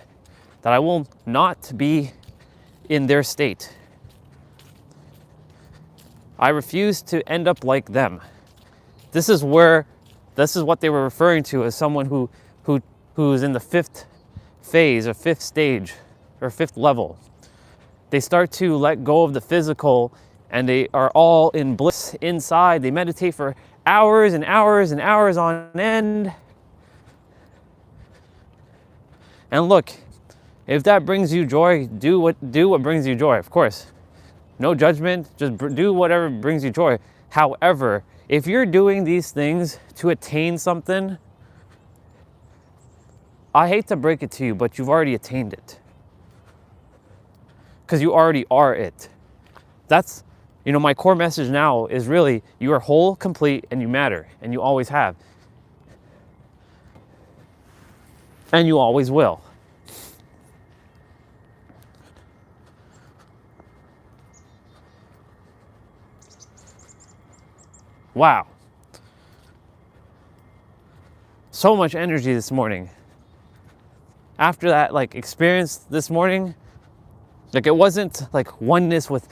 Speaker 1: that I will not be in their state. I refuse to end up like them. This is what they were referring to as someone who's in the fifth phase or fifth stage or fifth level. They start to let go of the physical and they are all in bliss inside. They meditate for hours and hours and hours on end. And look, if that brings you joy, do what brings you joy, of course. No judgment, just do whatever brings you joy. However, if you're doing these things to attain something, I hate to break it to you, but you've already attained it. Because you already are it. That's, you know, my core message now is really, you are whole, complete, and you matter, and you always have. And you always will. Wow. So much energy this morning. After that like experience this morning, like it wasn't like oneness with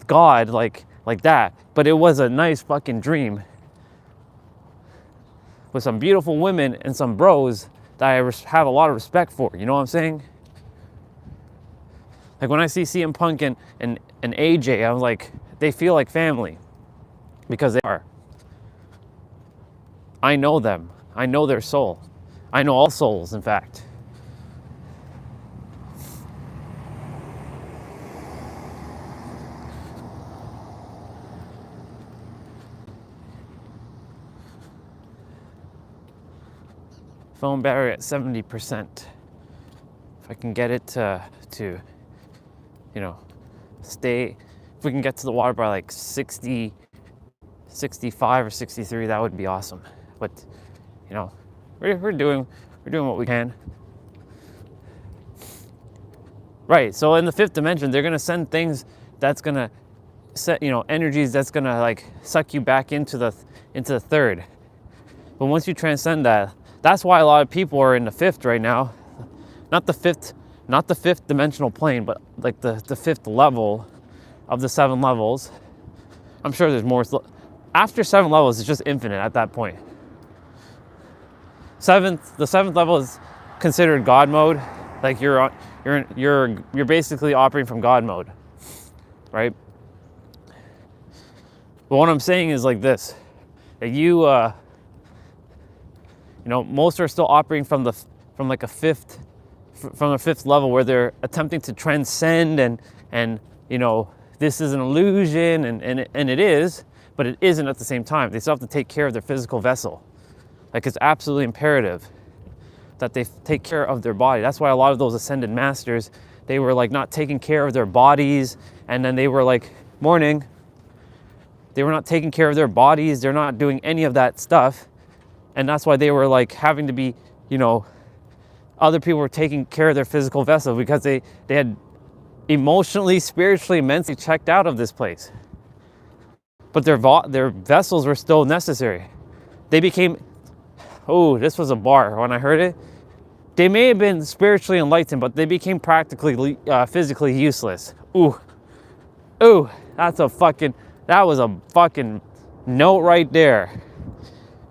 Speaker 1: God like that, but it was a nice fucking dream with some beautiful women and some bros that I have a lot of respect for. You know what I'm saying? Like when I see CM Punk and AJ, I was like, they feel like family because they are. I know them. I know their soul. I know all souls, in fact. Phone battery at 70%. If I can get it to you know, stay, if we can get to the water by like 60, 65 or 63, that would be awesome. But, you know, we're doing what we can. Right, so in the fifth dimension, they're gonna send things that's gonna set, you know, energies that's gonna like suck you back into the third. But once you transcend that, that's why a lot of people are in the fifth right now. Not the fifth dimensional plane, but like the fifth level of the 7 levels. I'm sure there's more. after 7 levels, it's just infinite at that point. The seventh level is considered God mode. Like you're basically operating from God mode, right? But what I'm saying is like this: that most are still operating from a fifth level where they're attempting to transcend and this is an illusion and it is, but it isn't at the same time. They still have to take care of their physical vessel. Like it's absolutely imperative that they take care of their body. That's why a lot of those ascended masters, they were like not taking care of their bodies, and then they were like, morning. They were not taking care of their bodies. They're not doing any of that stuff. And that's why they were like having to be, other people were taking care of their physical vessel because they had emotionally, spiritually, mentally checked out of this place. But their vessels were still necessary. They became, this was a bar when I heard it. They may have been spiritually enlightened, but they became practically physically useless. That was a fucking note right there.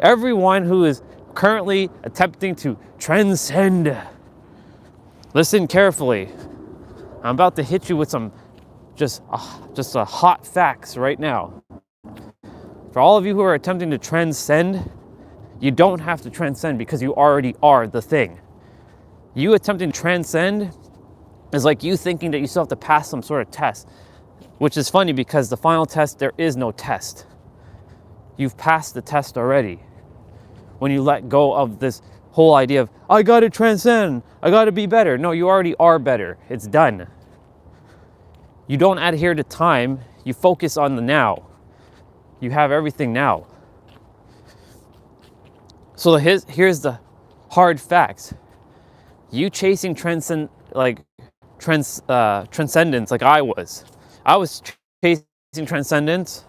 Speaker 1: Everyone who is currently attempting to transcend, listen carefully. I'm about to hit you with some just a hot facts right now. For all of you who are attempting to transcend, you don't have to transcend because you already are the thing. You attempting to transcend is like you thinking that you still have to pass some sort of test, which is funny because the final test, there is no test. You've passed the test already. When you let go of this whole idea of, I gotta transcend, I gotta be better. No, you already are better. It's done. You don't adhere to time, you focus on the now. You have everything now. So here's the hard facts. You chasing transcendence like I was. I was chasing transcendence.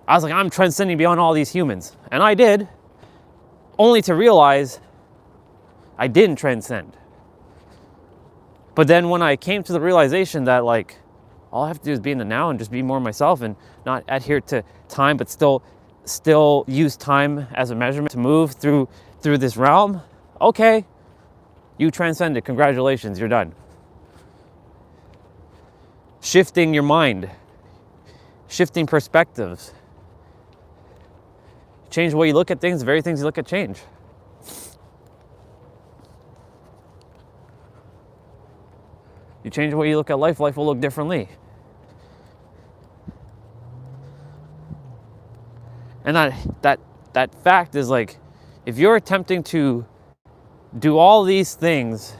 Speaker 1: I was like, I'm transcending beyond all these humans. And I did, only to realize I didn't transcend. But then when I came to the realization that like, all I have to do is be in the now and just be more myself and not adhere to time, but still use time as a measurement to move through this realm. Okay, you transcended. Congratulations, you're done. Shifting your mind, shifting perspectives. Change the way you look at things, the very things you look at change. You change the way you look at life, life will look differently. And that fact is like, if you're attempting to do all these things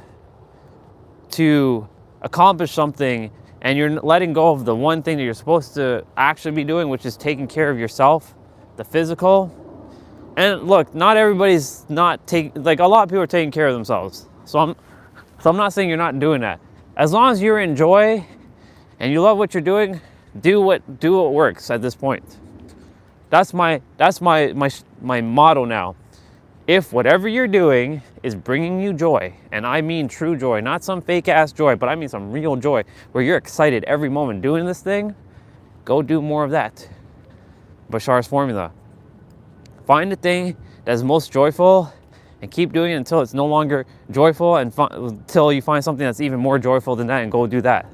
Speaker 1: to accomplish something and you're letting go of the one thing that you're supposed to actually be doing, which is taking care of yourself, the physical. And look, not everybody's not taking, like a lot of people are taking care of themselves. So I'm not saying you're not doing that. As long as you're in joy and you love what you're doing, do what works at this point. That's my motto now. If whatever you're doing is bringing you joy, and I mean true joy, not some fake ass joy, but I mean some real joy where you're excited every moment doing this thing, go do more of that. Bashar's formula. Find the thing that's most joyful and keep doing it until it's no longer joyful, and until you find something that's even more joyful than that and go do that.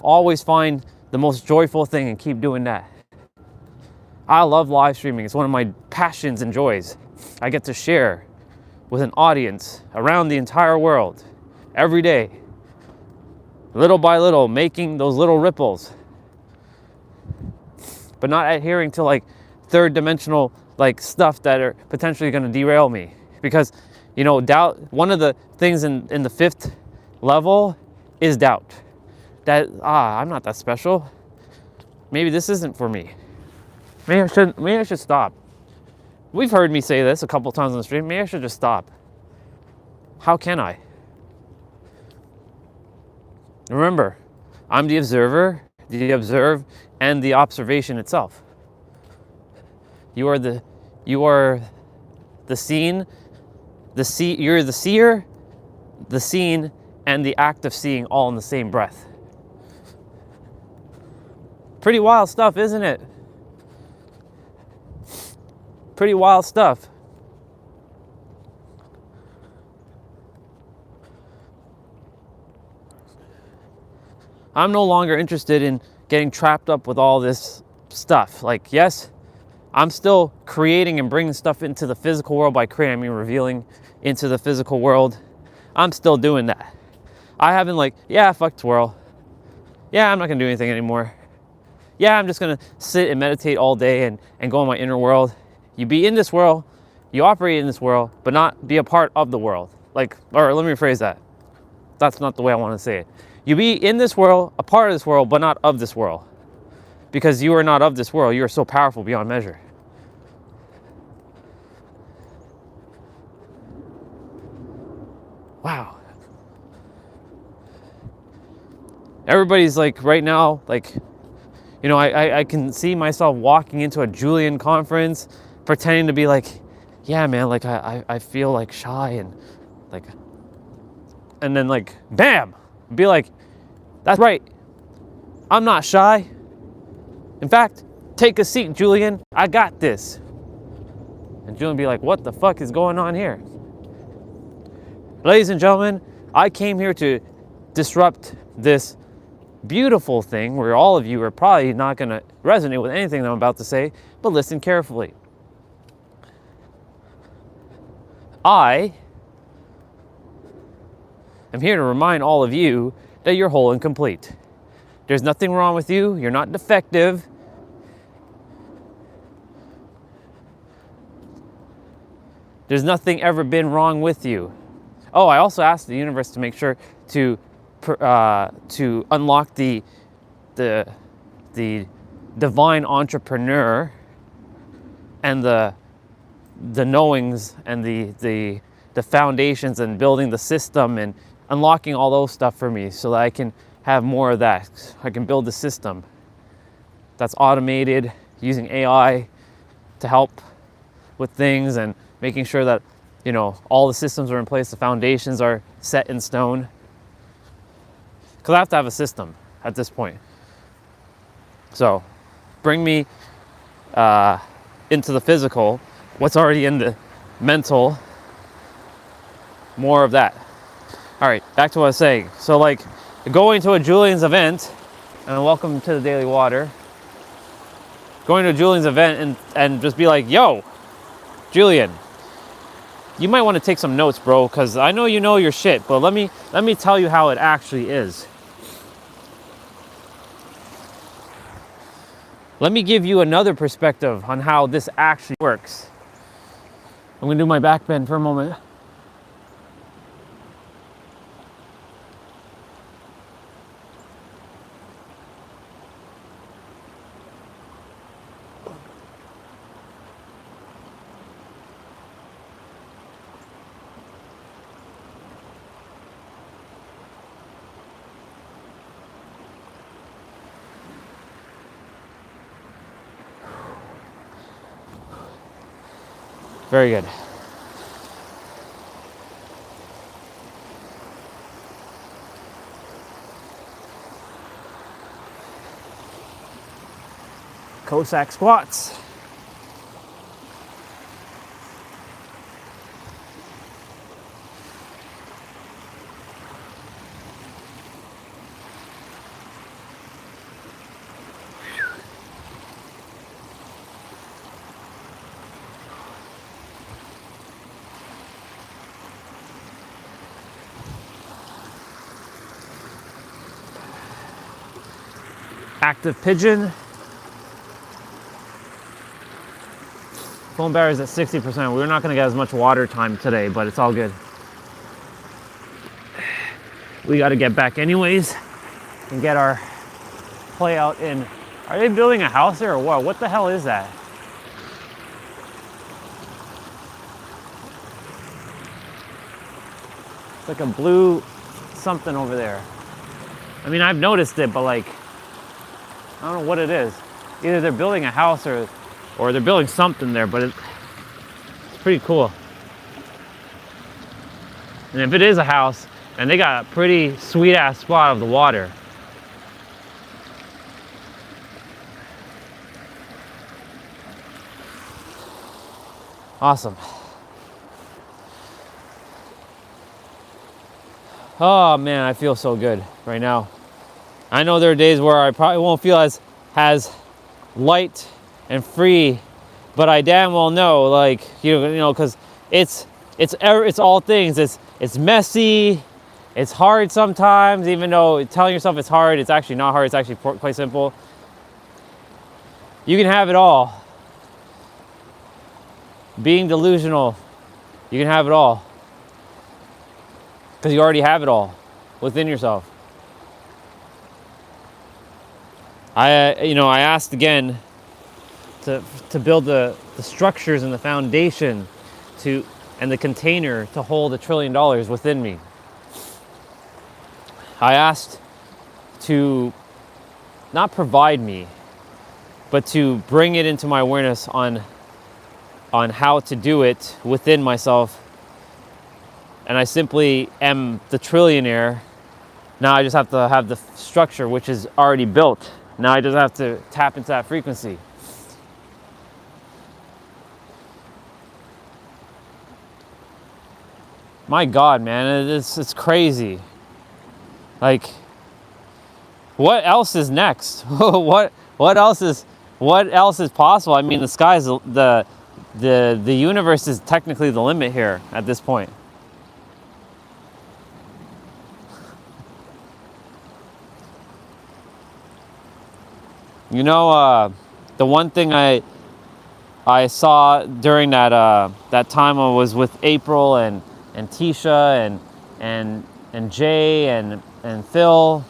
Speaker 1: Always find the most joyful thing and keep doing that. I love live streaming. It's one of my passions and joys. I get to share with an audience around the entire world every day, little by little, making those little ripples, but not adhering to like third dimensional like stuff that are potentially going to derail me. Because doubt, one of the things in the fifth level is doubt. That I'm not that special. Maybe this isn't for me. Maybe I should stop. We've heard me say this a couple times on the stream. Maybe I should just stop. How can I? Remember, I'm the observer, the observe, and the observation itself. You are the scene, you're the seer, the scene, and the act of seeing all in the same breath. Pretty wild stuff, isn't it? pretty wild stuff. I'm no longer interested in getting trapped up with all this stuff. Like, yes, I'm still creating and bringing stuff into the physical world. By creating, I mean revealing into the physical world. I'm still doing that. I haven't like, yeah, fuck twirl. Yeah, I'm not gonna do anything anymore. Yeah, I'm just gonna sit and meditate all day and go in my inner world. You be in this world, you operate in this world, but not be a part of the world. Like, or let me rephrase that. That's not the way I want to say it. You be in this world, a part of this world, but not of this world. Because you are not of this world. You are so powerful beyond measure. Wow. Everybody's like right now, like, you know, I can see myself walking into a Julian conference, pretending to be like, yeah, man, like I feel like shy and like, and then like, bam, be like, that's right, I'm not shy. In fact, take a seat, Julian, I got this. And Julian be like, what the fuck is going on here? Ladies and gentlemen, I came here to disrupt this beautiful thing where all of you are probably not going to resonate with anything that I'm about to say, but listen carefully. I am here to remind all of you that you're whole and complete. There's nothing wrong with you. You're not defective. There's nothing ever been wrong with you. Oh, I also asked the universe to make sure to unlock the divine entrepreneur and the knowings and the foundations and building the system and unlocking all those stuff for me so that I can have more of that. I can build the system that's automated using AI to help with things and making sure that, you know, all the systems are in place, the foundations are set in stone. Because I have to have a system at this point. So bring me into the physical, what's already in the mental, more of that. All right, back to what I was saying. So like going to a Julian's event, and welcome to the Daily Water. Going to a Julian's event and just be like, yo, Julian, you might want to take some notes, bro, because I know you know your shit, but let me tell you how it actually is. Let me give you another perspective on how this actually works. I'm gonna do my back bend for a moment. Very good. Cossack squats. Active pigeon. Foam barrier is at 60%. We're not going to get as much water time today, but it's all good. We got to get back anyways and get our play out in. Are they building a house here or what? What the hell is that? It's like a blue something over there. I mean, I've noticed it, but like, I don't know what it is. Either they're building a house or they're building something there, but it's pretty cool. And if it is a house, and they got a pretty sweet ass spot of the water. Awesome. Oh man, I feel so good right now. I know there are days where I probably won't feel as light and free, but I damn well know, like, you know, because it's all things. It's messy, it's hard sometimes. Even though telling yourself it's hard, it's actually not hard. It's actually quite simple. You can have it all. Being delusional, you can have it all. Because you already have it all within yourself. I asked again to build the structures and the foundation and the container to hold $1 trillion within me. I asked to not provide me, but to bring it into my awareness on how to do it within myself. And I simply am the trillionaire. Now I just have to have the structure, which is already built. Now I just have to tap into that frequency. My God, man, it's crazy. Like, what else is next? what else is possible? I mean, the sky's the universe is technically the limit here at this point. You know, the one thing I saw during that time I was with April and Tisha and Jay and Phil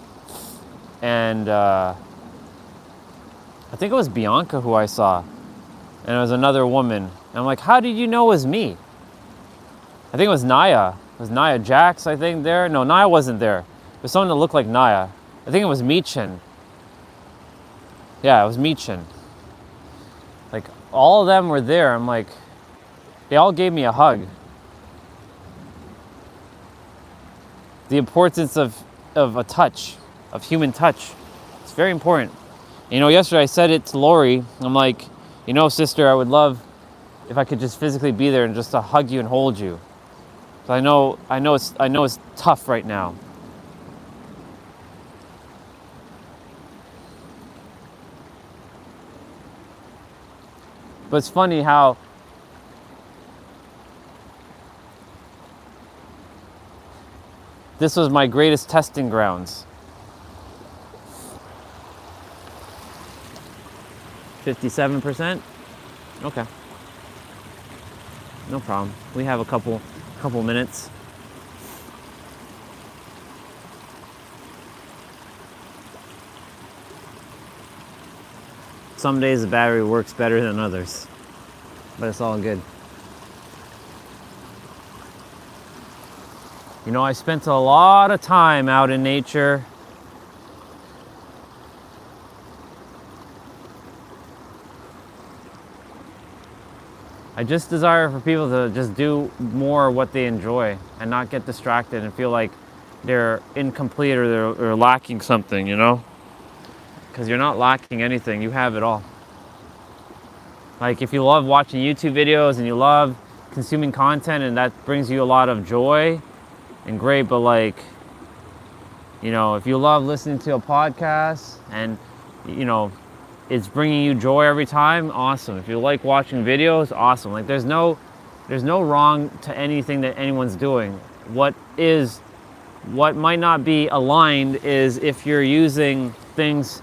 Speaker 1: and I think it was Bianca who I saw, and it was another woman. And I'm like, how did you know it was me? I think it was Naya. It was Naya Jax, I think, there. No, Naya wasn't there. It was someone that looked like Naya. I think it was Michin. Yeah, it was Michin. Like, all of them were there. I'm like, they all gave me a hug. The importance of a touch, of human touch. It's very important. You know, yesterday I said it to Lori. I'm like, you know, sister, I would love if I could just physically be there and just to hug you and hold you. So I know it's tough right now. But it's funny how this was my greatest testing grounds. 57%? Okay. No problem. We have a couple minutes. Some days the battery works better than others, but it's all good. You know, I spent a lot of time out in nature. I just desire for people to just do more what they enjoy and not get distracted and feel like they're incomplete or they're lacking something, you know? Because you're not lacking anything, you have it all. Like, if you love watching YouTube videos and you love consuming content and that brings you a lot of joy and great, but like, you know, if you love listening to a podcast and, you know, it's bringing you joy every time, awesome. If you like watching videos, awesome. Like, there's no wrong to anything that anyone's doing. What might not be aligned is if you're using things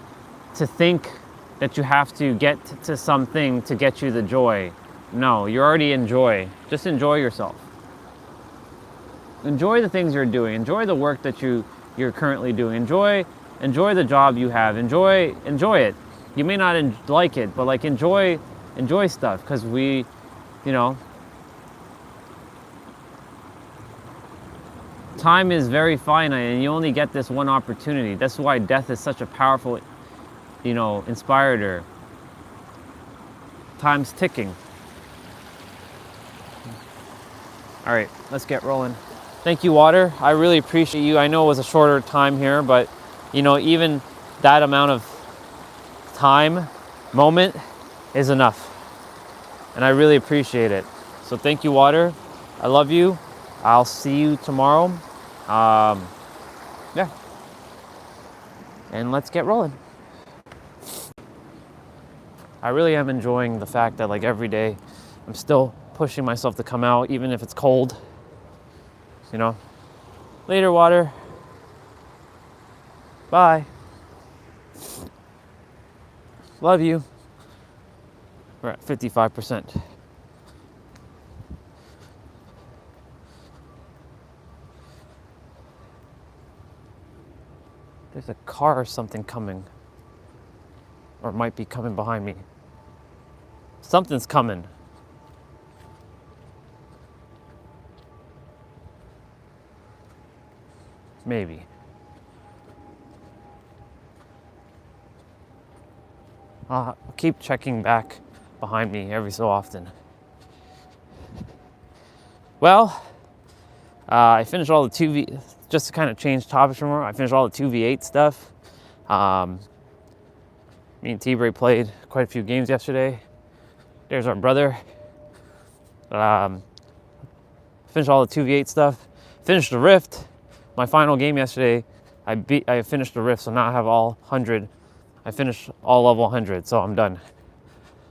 Speaker 1: to think that you have to get to something to get you the joy. No, you're already in joy. Just enjoy yourself. Enjoy the things you're doing. Enjoy the work that you're currently doing. Enjoy the job you have. Enjoy it. You may not like it, but like enjoy stuff, because we, you know, time is very finite and you only get this one opportunity. That's why death is such a powerful, you know, inspirator. Time's ticking. All right, let's get rolling. Thank you, Water. I really appreciate you. I know it was a shorter time here, but you know, even that amount of moment is enough. And I really appreciate it. So thank you, water. I love you. I'll see you tomorrow. Yeah. And let's get rolling. I really am enjoying the fact that like every day I'm still pushing myself to come out, even if it's cold. You know. Later, water. Bye. Love you. We're at 55%. There's a car or something coming. Or it might be coming behind me. Something's coming. Maybe. I'll keep checking back behind me every so often. Well, I finished all the 2V, just to kind of change topics from more, I finished all the 2v8 stuff. Me and T-Bray played quite a few games yesterday. There's our brother. Finished all the 2v8 stuff. Finished the Rift. My final game yesterday, I finished the Rift, so now I have all 100. I finished all level 100, so I'm done.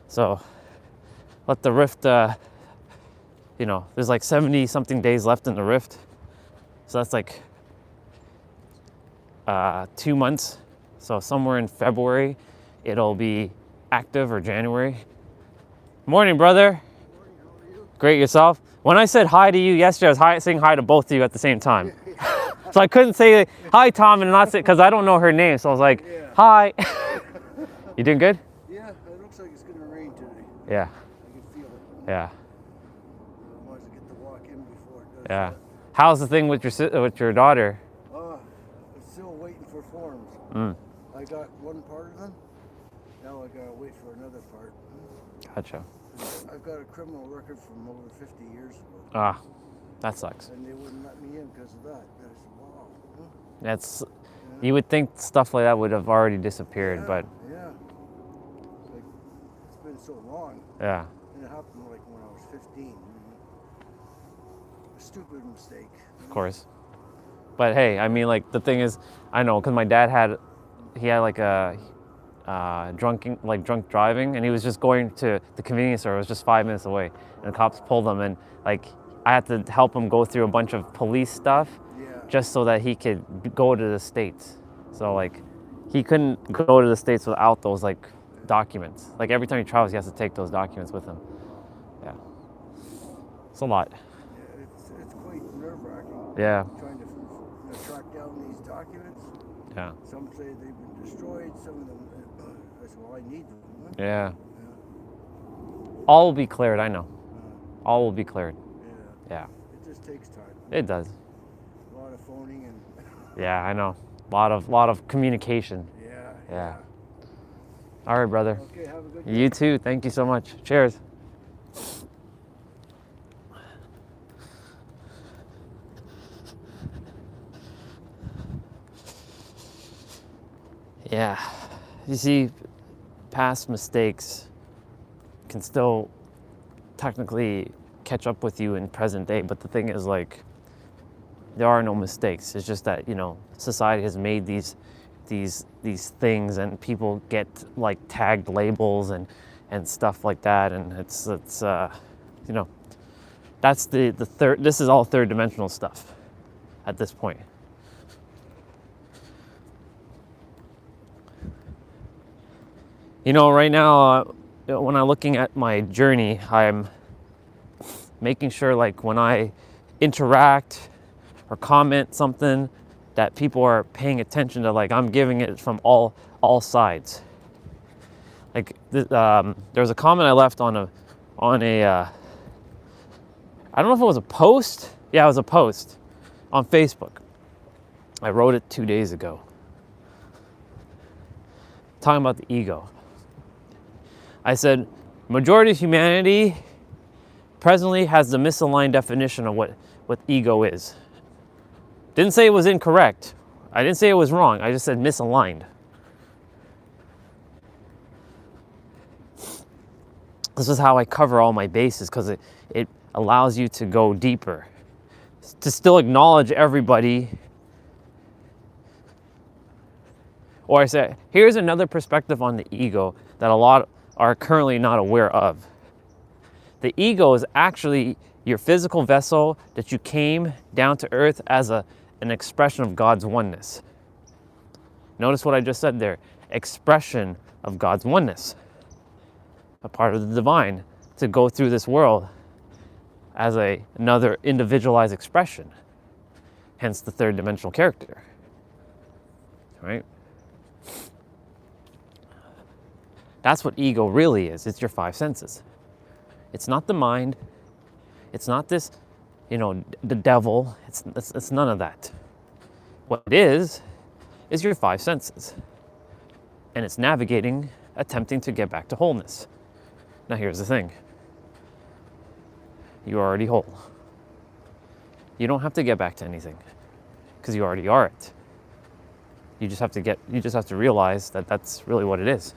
Speaker 1: So let the Rift, you know, there's like 70 something days left in the Rift. So that's like 2 months. So somewhere in February, it'll be active, or January. Morning, brother.
Speaker 3: Morning, how are you?
Speaker 1: Great, yourself? When I said hi to you yesterday, I was saying hi to both of you at the same time. So I couldn't say hi, Tom, and not say, because I don't know her name. So I was like, hi. You doing good?
Speaker 3: Yeah, it looks like it's going to rain today.
Speaker 1: Yeah.
Speaker 3: I can feel it.
Speaker 1: Yeah.
Speaker 3: I wanted to get the walk in before it does
Speaker 1: Yeah.
Speaker 3: that.
Speaker 1: How's the thing with your daughter?
Speaker 3: I'm still waiting for forms.
Speaker 1: Mm.
Speaker 3: I got one part of them. Now I got to wait for another part.
Speaker 1: Gotcha.
Speaker 3: I've got a criminal record from over 50 years ago.
Speaker 1: Ah, that sucks.
Speaker 3: And they wouldn't let me in because of that. I said, wow.
Speaker 1: That's, you would think stuff like that would have already disappeared,
Speaker 3: Yeah,
Speaker 1: but
Speaker 3: yeah. Like, it's been so long.
Speaker 1: yeah.
Speaker 3: And it happened like when I was 15. A stupid mistake.
Speaker 1: Of course. But hey, I mean, like, the thing is, I know, because my dad had like a drunk driving, and he was just going to the convenience store. It was just 5 minutes away, and the cops pulled him, and like I had to help him go through a bunch of police stuff, just so that he could go to the States. So like, he couldn't go to the States without those like documents. Like every time he travels, he has to take those documents with him. Yeah, it's a lot.
Speaker 3: Yeah, it's quite nerve-wracking.
Speaker 1: Yeah.
Speaker 3: Trying to track down these documents.
Speaker 1: Yeah.
Speaker 3: Some say they've been destroyed. Some of them, I said, well, I need them.
Speaker 1: Yeah. All will be cleared, I know. All will be cleared.
Speaker 3: Yeah.
Speaker 1: Yeah.
Speaker 3: It just takes time.
Speaker 1: It does.
Speaker 3: A lot of phoning and.
Speaker 1: Yeah, I know. lot of communication. Yeah. All right, brother.
Speaker 3: Okay, have a good day.
Speaker 1: You too. Thank you so much. Cheers. Yeah. You see, past mistakes can still technically catch up with you in present day, but the thing is, like, there are no mistakes. It's just that, you know, society has made these things, and people get like tagged labels and stuff like that, and it's you know, that's the third. This is all third dimensional stuff at this point. You know, right now, when I'm looking at my journey, I'm making sure, like, when I interact or comment something, that people are paying attention to, like, I'm giving it from all sides. Like, there was a comment I left on a I don't know if it was a post. Yeah, it was a post on Facebook. I wrote it 2 days ago, talking about the ego. I said, majority of humanity presently has the misaligned definition of what ego is. Didn't say it was incorrect. I didn't say it was wrong. I just said misaligned. This is how I cover all my bases, because allows you to go deeper, to still acknowledge everybody. Or I say, here's another perspective on the ego that a lot are currently not aware of. The ego is actually your physical vessel that you came down to earth as an expression of God's oneness. Notice what I just said there, expression of God's oneness, a part of the divine, to go through this world as another individualized expression, hence the third dimensional character, right? That's what ego really is. It's your five senses. It's not the mind. It's not this, the devil. It's none of that. What it is your five senses. And it's navigating, attempting to get back to wholeness. Now here's the thing. You're already whole. You don't have to get back to anything because you already are it. You just have to realize that that's really what it is.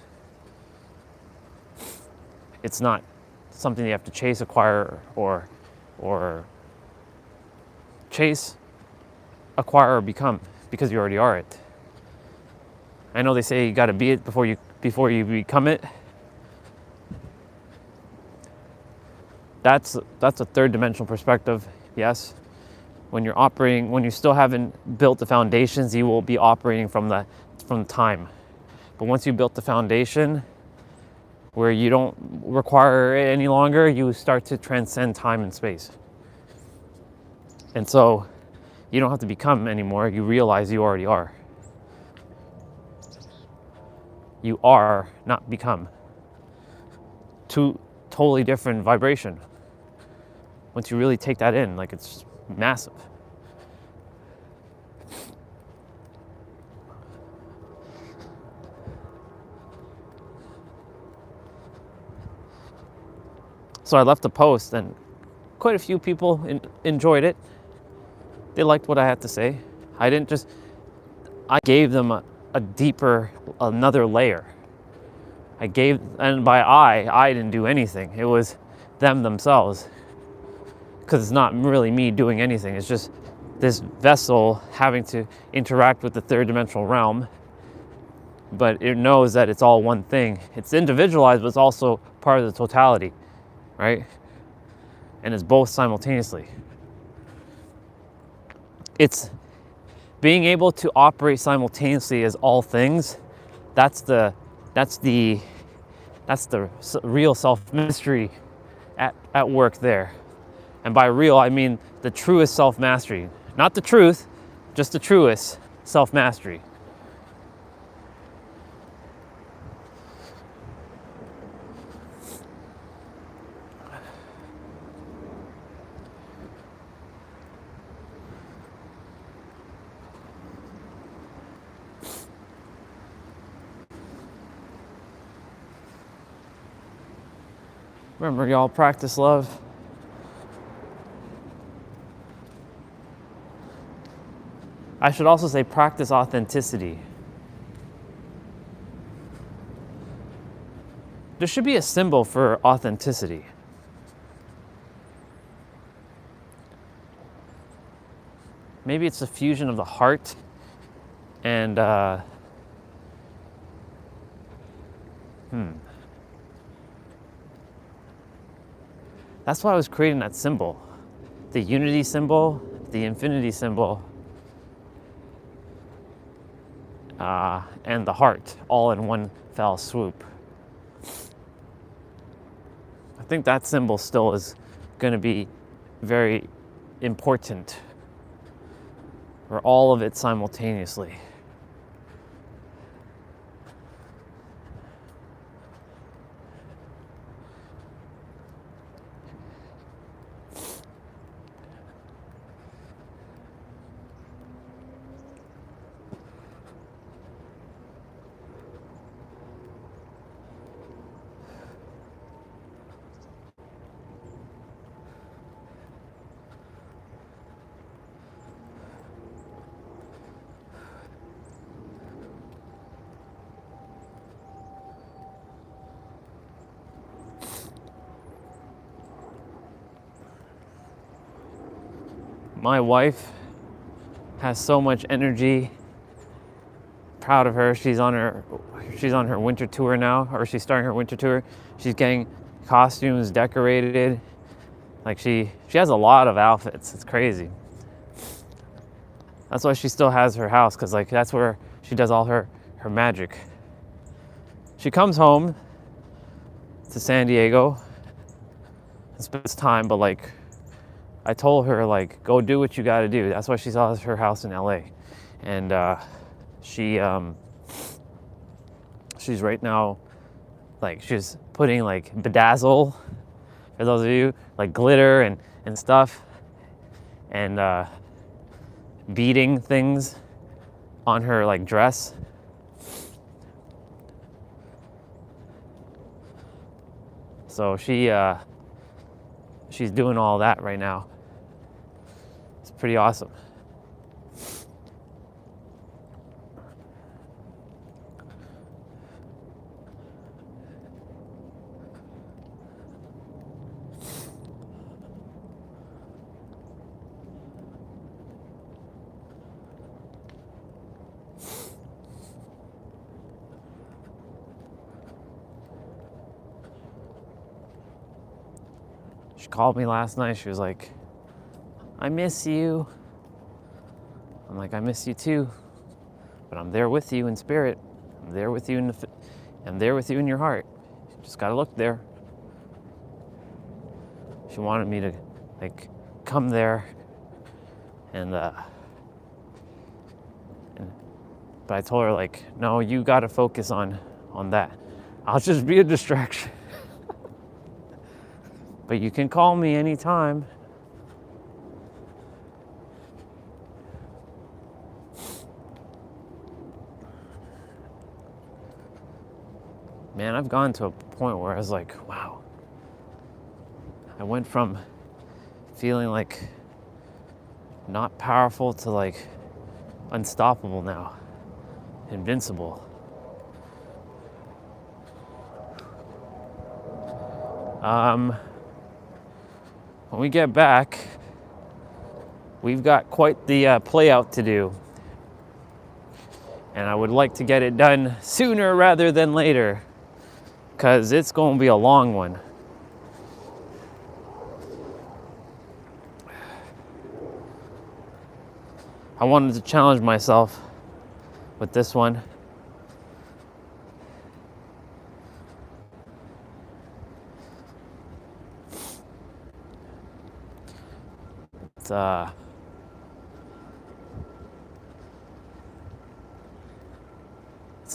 Speaker 1: It's not something you have to chase, acquire, or chase, acquire, or become, because you already are it. I know they say you got to be it before you become it. That's a third dimensional perspective, yes. When you still haven't built the foundations, you will be operating from time. But once you built the foundation, where you don't require it any longer, you start to transcend time and space. And so you don't have to become anymore, you realize you already are. You are, not become. Two totally different vibration. Once you really take that in, it's massive. So I left a post and quite a few people enjoyed it. They liked what I had to say. I gave them a deeper, another layer. And by I didn't do anything. It was them themselves. Because it's not really me doing anything. It's just this vessel having to interact with the third dimensional realm. But it knows that it's all one thing. It's individualized, but it's also part of the totality. Right? And it's both simultaneously. It's being able to operate simultaneously as all things. That's the real self-mastery at work there. And by real, I mean the truest self-mastery. Not the truth, just the truest self-mastery. Remember, y'all, practice love. I should also say practice authenticity. There should be a symbol for authenticity. Maybe it's a fusion of the heart and That's why I was creating that symbol. The unity symbol, the infinity symbol, and the heart, all in one fell swoop. I think that symbol still is going to be very important for all of it simultaneously. My wife has so much energy. Proud of her. She's on her winter tour now, or she's starting her winter tour. She's getting costumes decorated. Like she has a lot of outfits. It's crazy. That's why she still has her house, because like that's where she does all her magic. She comes home to San Diego and spends time, but like I told her, like, go do what you got to do. That's why she saw her house in LA. And she's right now, like, she's putting like bedazzle, for those of you, like glitter and stuff, and beading things on her like dress. So she's doing all that right now. It's pretty awesome. She called me last night. She was like, I miss you. I'm like, I miss you too, but I'm there with you in spirit. I'm there with you I'm there with you in your heart. You just gotta look there. She wanted me to like come there but I told her, like, no, you gotta focus on that. I'll just be a distraction. But you can call me anytime. Man, I've gone to a point where I was like, wow. I went from feeling like not powerful to like unstoppable now. Invincible. When we get back, we've got quite the play out to do. And I would like to get it done sooner rather than later, because it's going to be a long one. I wanted to challenge myself with this one. It's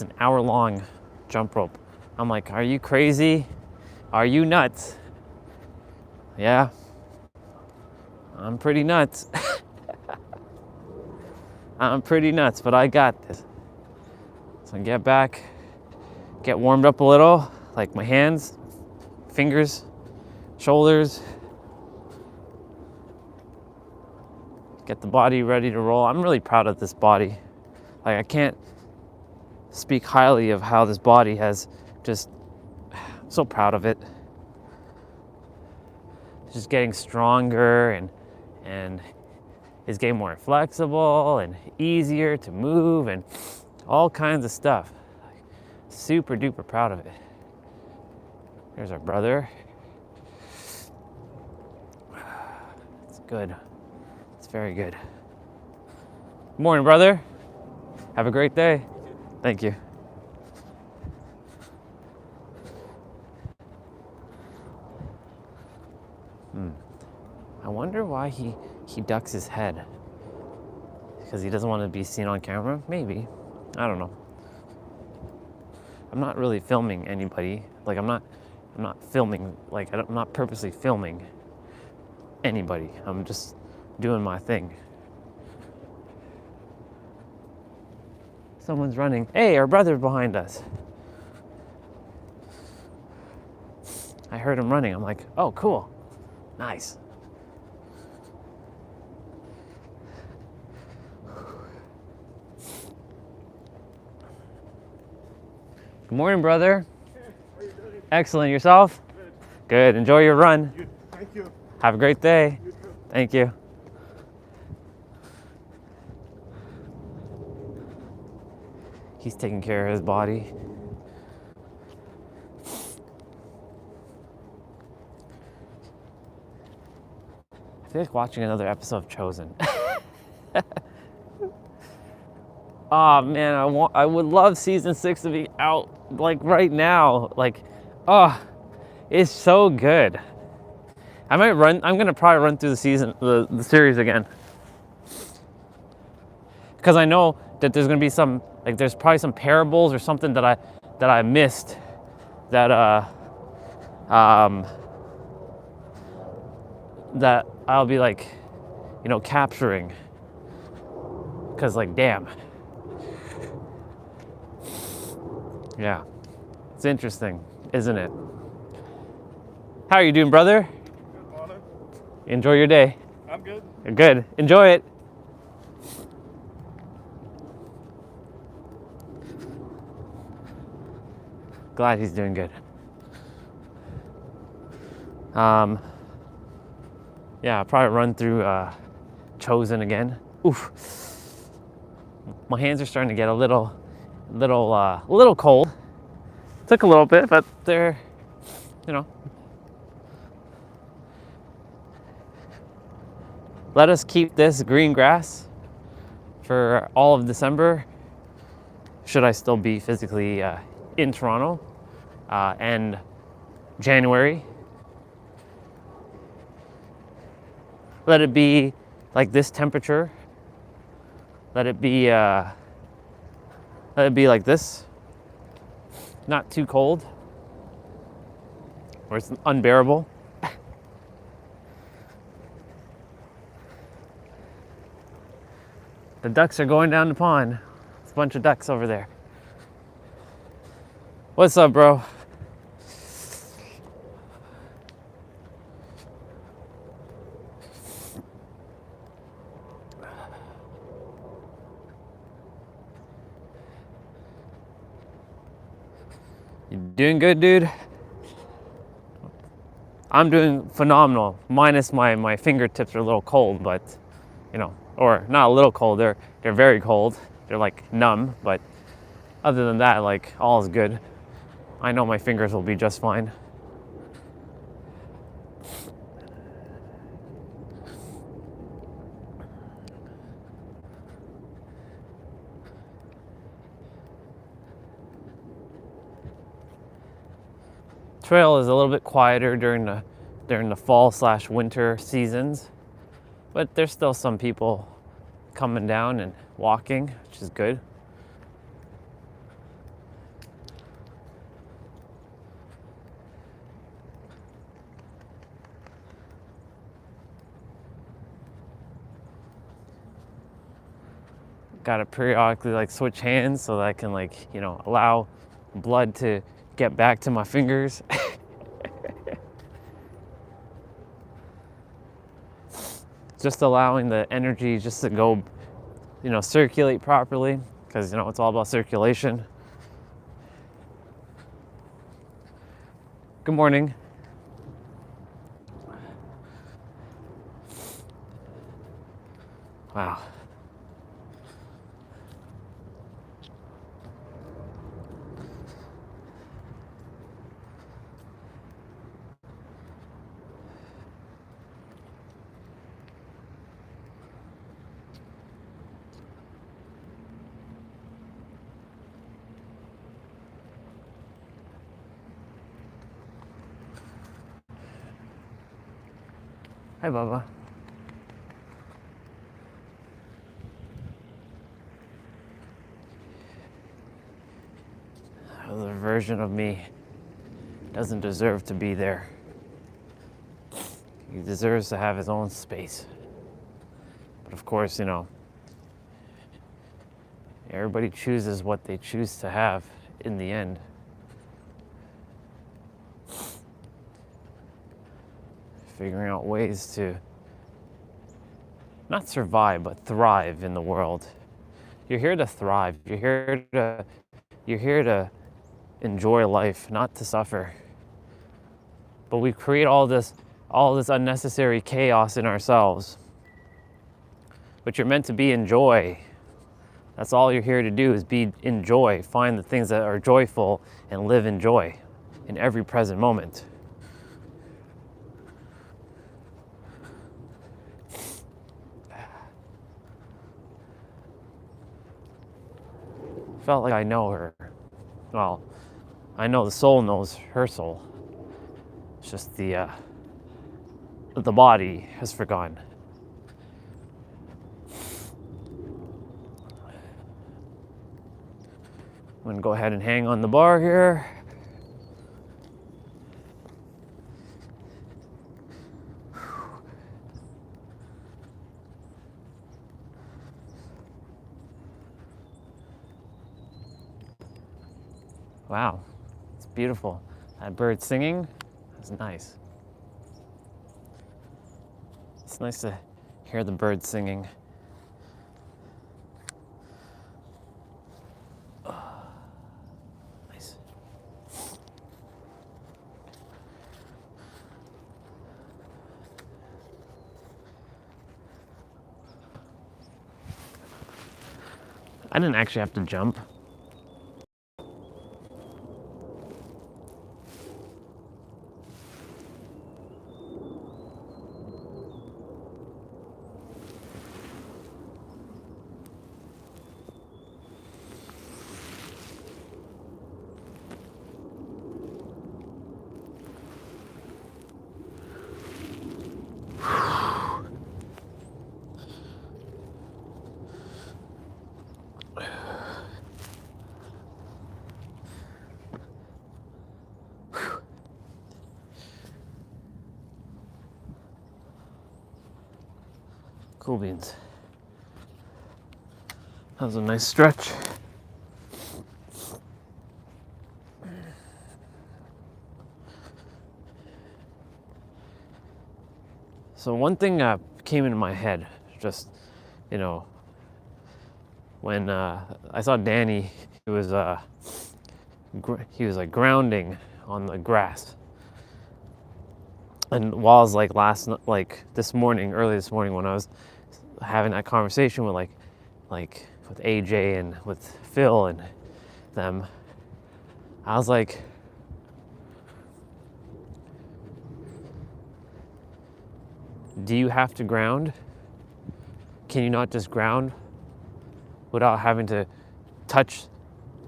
Speaker 1: an hour-long jump rope. I'm like, are you crazy? Are you nuts? Yeah, I'm pretty nuts. I'm pretty nuts, but I got this. So I get back, get warmed up a little, like my hands, fingers, shoulders. Get the body ready to roll. I'm really proud of this body. Like, I can't speak highly of how this body has just, I'm so proud of it. It's just getting stronger and it's getting more flexible and easier to move and all kinds of stuff. Super duper proud of it. There's our brother. It's good. It's very good. Good morning, brother. Have a great day. Thank you. I wonder why he ducks his head. Because he doesn't want to be seen on camera? Maybe. I don't know. I'm not really filming anybody. Like, I'm not filming, like, I'm not purposely filming anybody. I'm just doing my thing. Someone's running. Hey, our brother's behind us. I heard him running. I'm like, oh, cool. Nice. Good morning, brother.
Speaker 3: How are you doing?
Speaker 1: Excellent. Yourself? Good. Enjoy your run.
Speaker 3: Thank you.
Speaker 1: Have a great day.
Speaker 3: You too.
Speaker 1: Thank you. He's taking care of his body. I feel like watching another episode of Chosen. Oh man, I would love season 6 to be out like right now. Like, oh, it's so good. I'm gonna probably run through the series again. Because I know that there's gonna be there's probably some parables or something that I missed that that I'll be like, capturing. Because like, damn. Yeah, it's interesting, isn't it? How are you doing, brother?
Speaker 4: Good morning.
Speaker 1: Enjoy your day.
Speaker 4: I'm good.
Speaker 1: Good. Enjoy it. Glad he's doing good. Yeah, I'll probably run through Chosen again. Oof. My hands are starting to get a little cold. Took a little bit, but they're, Let us keep this green grass for all of December, should I still be physically in Toronto, and January. Let it be like this temperature. Let it be like this. Not too cold, where it's unbearable. The ducks are going down the pond. There's a bunch of ducks over there. What's up, bro? You doing good, dude? I'm doing phenomenal, minus my fingertips are a little cold, but or not a little cold, they're very cold. They're like numb, but other than that, like, all is good. I know my fingers will be just fine. Trail is a little bit quieter during the fall/winter seasons, but there's still some people coming down and walking, which is good. Gotta periodically like switch hands so that I can allow blood to get back to my fingers. Just allowing the energy just to go, circulate properly, because it's all about circulation. Good morning. Wow. Hi, Bubba. The version of me doesn't deserve to be there. He deserves to have his own space. But of course, everybody chooses what they choose to have in the end. Figuring out ways to not survive, but thrive in the world. You're here to thrive. You're here to enjoy life, not to suffer. But we create all this unnecessary chaos in ourselves. But you're meant to be in joy. That's all you're here to do, is be in joy, find the things that are joyful and live in joy in every present moment. Felt like I know her. Well, I know the soul knows her soul. It's just the body has forgotten. I'm gonna go ahead and hang on the bar here. Wow, it's beautiful. That bird singing is nice. It's nice to hear the birds singing. Nice. I didn't actually have to jump. Cool beans. That was a nice stretch. So one thing came into my head, just, when I saw Danny, he was like grounding on the grass. And while I was like early this morning, when I was having that conversation with with AJ and with Phil and them, I was like, do you have to ground? Can you not just ground without having to touch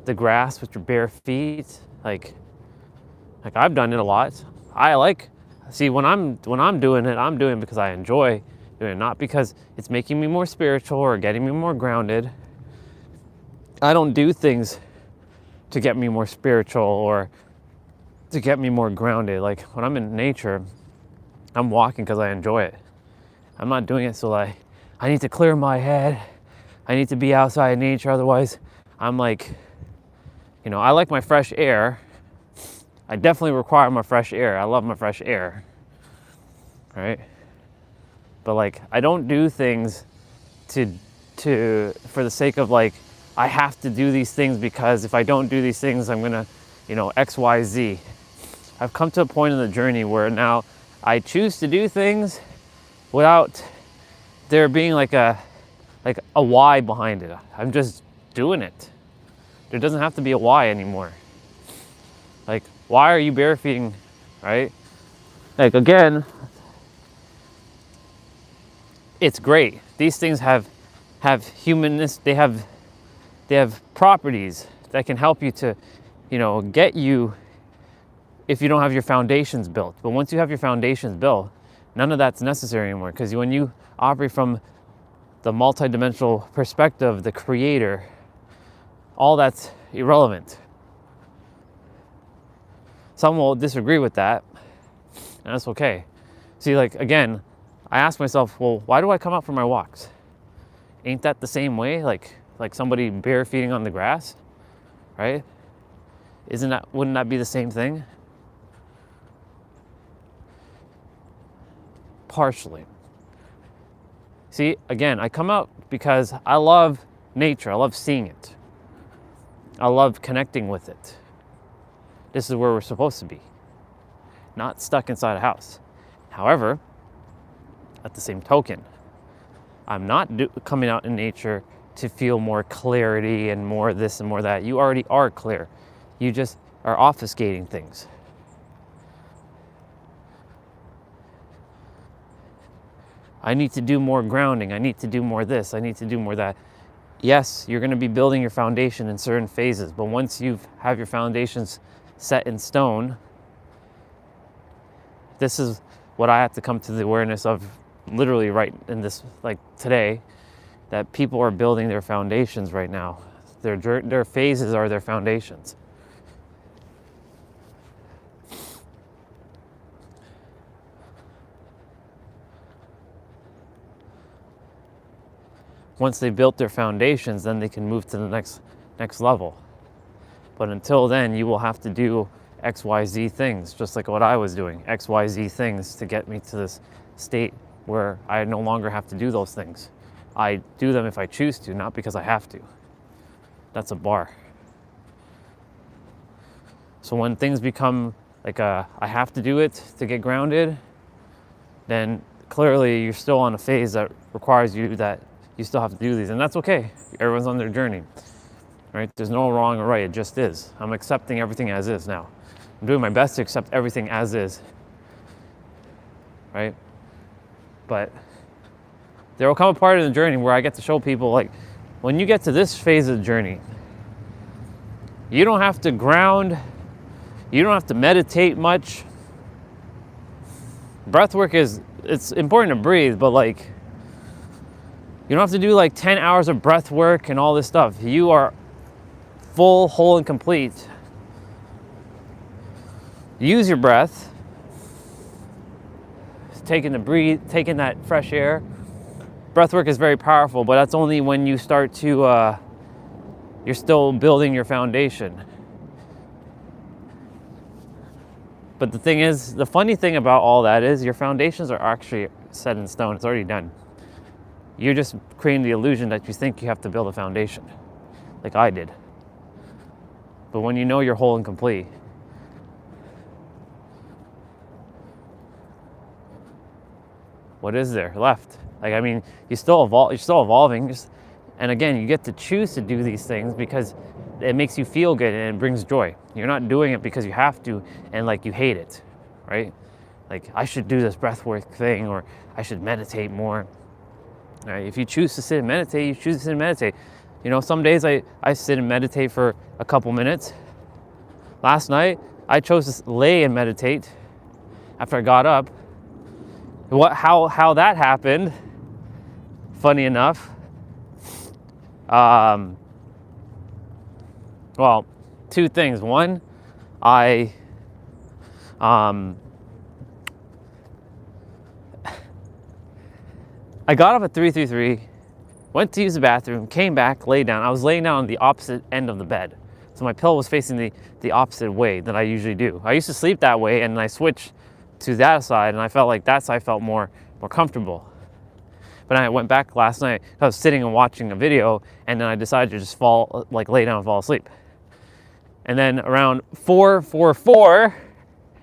Speaker 1: the grass with your bare feet? Like I've done it a lot. When I'm doing it, I'm doing it because I enjoy doing it, not because it's making me more spiritual or getting me more grounded. I don't do things to get me more spiritual or to get me more grounded. Like when I'm in nature, I'm walking because I enjoy it. I'm not doing it so I need to clear my head. I need to be outside in nature. Otherwise, I'm like, I like my fresh air. I definitely require my fresh air. I love my fresh air. Right? But I don't do things for the sake of I have to do these things because if I don't do these things, I'm gonna, X, Y, Z. I've come to a point in the journey where now I choose to do things without there being a why behind it. I'm just doing it. There doesn't have to be a why anymore. Why are you bare feeding, right? Again, it's great. These things have humanness. They have properties that can help you to, get you if you don't have your foundations built. But once you have your foundations built, none of that's necessary anymore, because when you operate from the multidimensional perspective, the creator, all that's irrelevant. Some will disagree with that, and that's okay. See, again, I ask myself, well, why do I come out for my walks? Ain't that the same way? Like somebody bare feeding on the grass, right? Wouldn't that be the same thing? Partially. See, again, I come out because I love nature. I love seeing it. I love connecting with it. This is where we're supposed to be, not stuck inside a house. However, at the same token, I'm not coming out in nature to feel more clarity and more this and more that. You already are clear. You just are obfuscating things. I need to do more grounding. I need to do more this. I need to do more that. Yes, you're going to be building your foundation in certain phases, but once you have your foundations set in stone, this is what I have to come to the awareness of literally right in this, like today, that people are building their foundations right now. Their phases are their foundations. Once they built their foundations, then they can move to the next level. But until then, you will have to do XYZ things, just like what I was doing, XYZ things to get me to this state where I no longer have to do those things. I do them if I choose to, not because I have to. That's a bar. So when things become like I have to do it to get grounded, then clearly you're still on a phase that requires you that you still have to do these, and that's okay. Everyone's on their journey, right? There's no wrong or right, it just is. I'm accepting everything as is now. I'm doing my best to accept everything as is, right? But there will come a part of the journey where I get to show people, like, when you get to this phase of the journey, you don't have to ground, you don't have to meditate much. Breath work it's important to breathe, but like, you don't have to do like 10 hours of breath work and all this stuff. You are full, whole, and complete. Use your breath. Taking that fresh air. Breath work is very powerful, but that's only when you start to, you're still building your foundation. But the thing is, the funny thing about all that is your foundations are actually set in stone. It's already done. You're just creating the illusion that you think you have to build a foundation, like I did. But when you know you're whole and complete, what is there left? Like, I mean, you're still evolving. And again, you get to choose to do these things because it makes you feel good and it brings joy. You're not doing it because you have to and like you hate it, right? Like, I should do this breathwork thing, or I should meditate more. Right? If you choose to sit and meditate, you choose to sit and meditate. You know, some days I sit and meditate for a couple minutes. Last night, I chose to lay and meditate after I got up. How that happened, funny enough, well, two things. One, I got up at 3:33, went to use the bathroom, came back, laid down. I was laying down on the opposite end of the bed. So my pillow was facing the opposite way that I usually do. I used to sleep that way, and I switched to that side, and I felt like that side felt more comfortable. But I went back last night. I was sitting and watching a video, and then I decided to just lay down and fall asleep. And then around 4:44,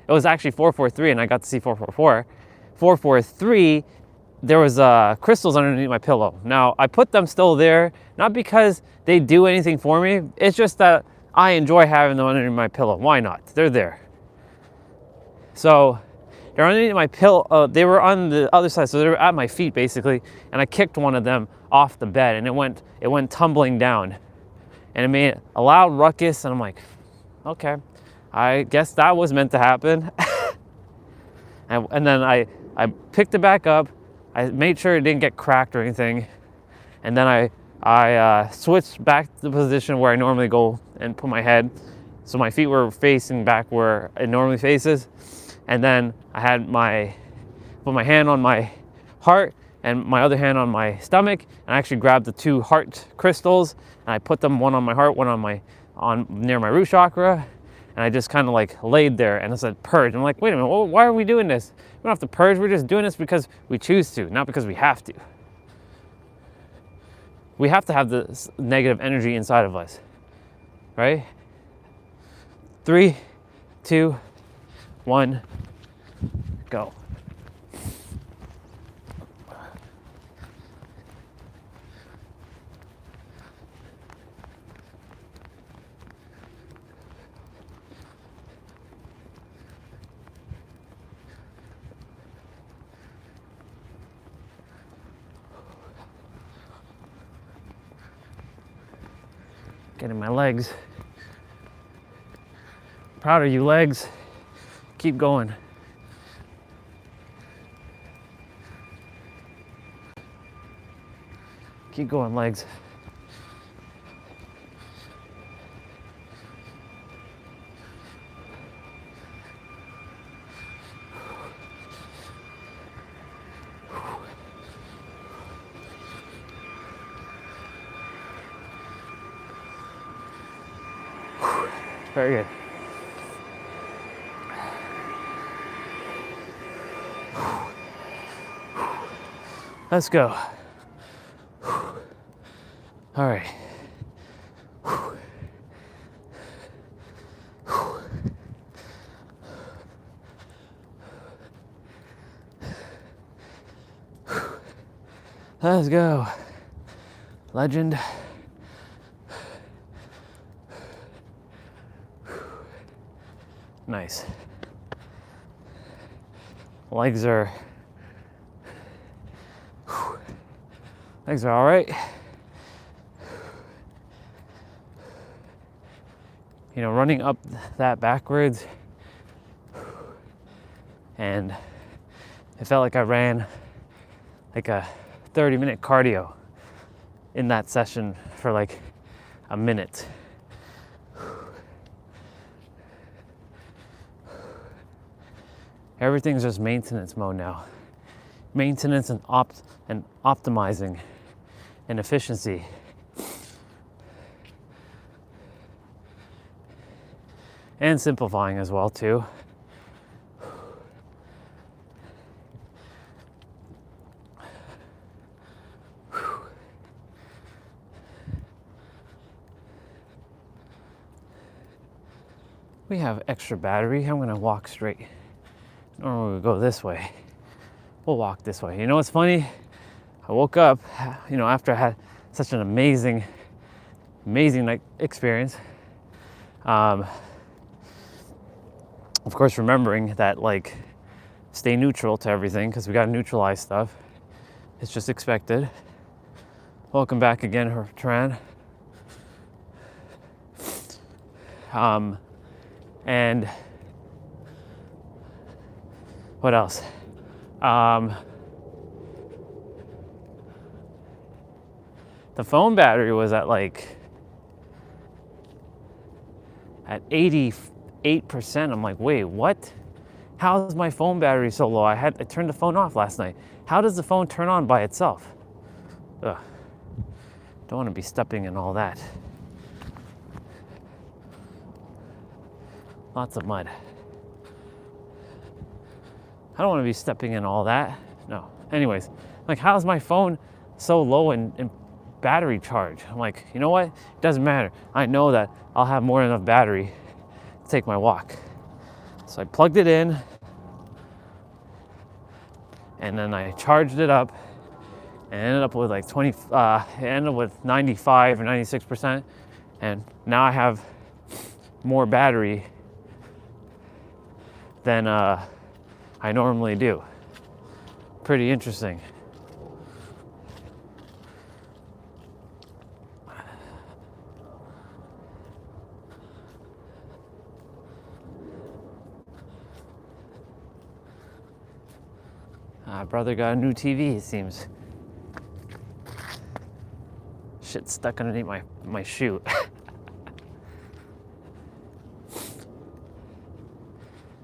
Speaker 1: it was actually 4:43, and I got to see 4:44. 4:43, there was crystals underneath my pillow. Now, I put them still there, not because they do anything for me. It's just that I enjoy having them underneath my pillow. Why not? They're there. So they're underneath my pillow. They were on the other side, so they were at my feet basically. And I kicked one of them off the bed, and it went tumbling down, and it made a loud ruckus. And I'm like, okay, I guess that was meant to happen. and then I picked it back up. I made sure it didn't get cracked or anything, and then I switched back to the position where I normally go and put my head, so my feet were facing back where it normally faces. And then I had put my hand on my heart and my other hand on my stomach, and I actually grabbed the two heart crystals and I put them, one on my heart, one on near my root chakra, and I just kind of like laid there, and it said purge. I'm like, wait a minute, why are we doing this? We don't have to purge. We're just doing this because we choose to, not because we have to. We have to have the negative energy inside of us, right? 3, 2, 1, go. Getting my legs. Proud of you, legs. Keep going. Keep going, legs. Very good. Let's go. All right. Let's go. Legend. Nice. Legs are all right. You know, running up that backwards, and it felt like I ran like a 30-minute cardio in that session for like a minute. Everything's just maintenance mode now. Maintenance and optimizing and efficiency. And simplifying as well too. We have extra battery. I'm gonna walk straight. Normally we go this way. We'll walk this way. You know what's funny? I woke up, you know, after I had such an amazing like experience. Of course, remembering that, like, stay neutral to everything because we got to neutralize stuff. It's just expected. Welcome back again, Tran. And what else? The phone battery was at 88%. I'm like, wait, what? How is my phone battery so low? I turned the phone off last night. How does the phone turn on by itself? Ugh. Don't want to be stepping in all that. Lots of mud. I don't want to be stepping in all that. No. Anyways, like, how's my phone so low in battery charge? I'm like, you know what? It doesn't matter. I know that I'll have more than enough battery to take my walk. So I plugged it in, and then I charged it up, and ended up with like 95 or 96%. And now I have more battery than I normally do. Pretty interesting. Brother got a new TV, it seems. Shit stuck underneath my shoe.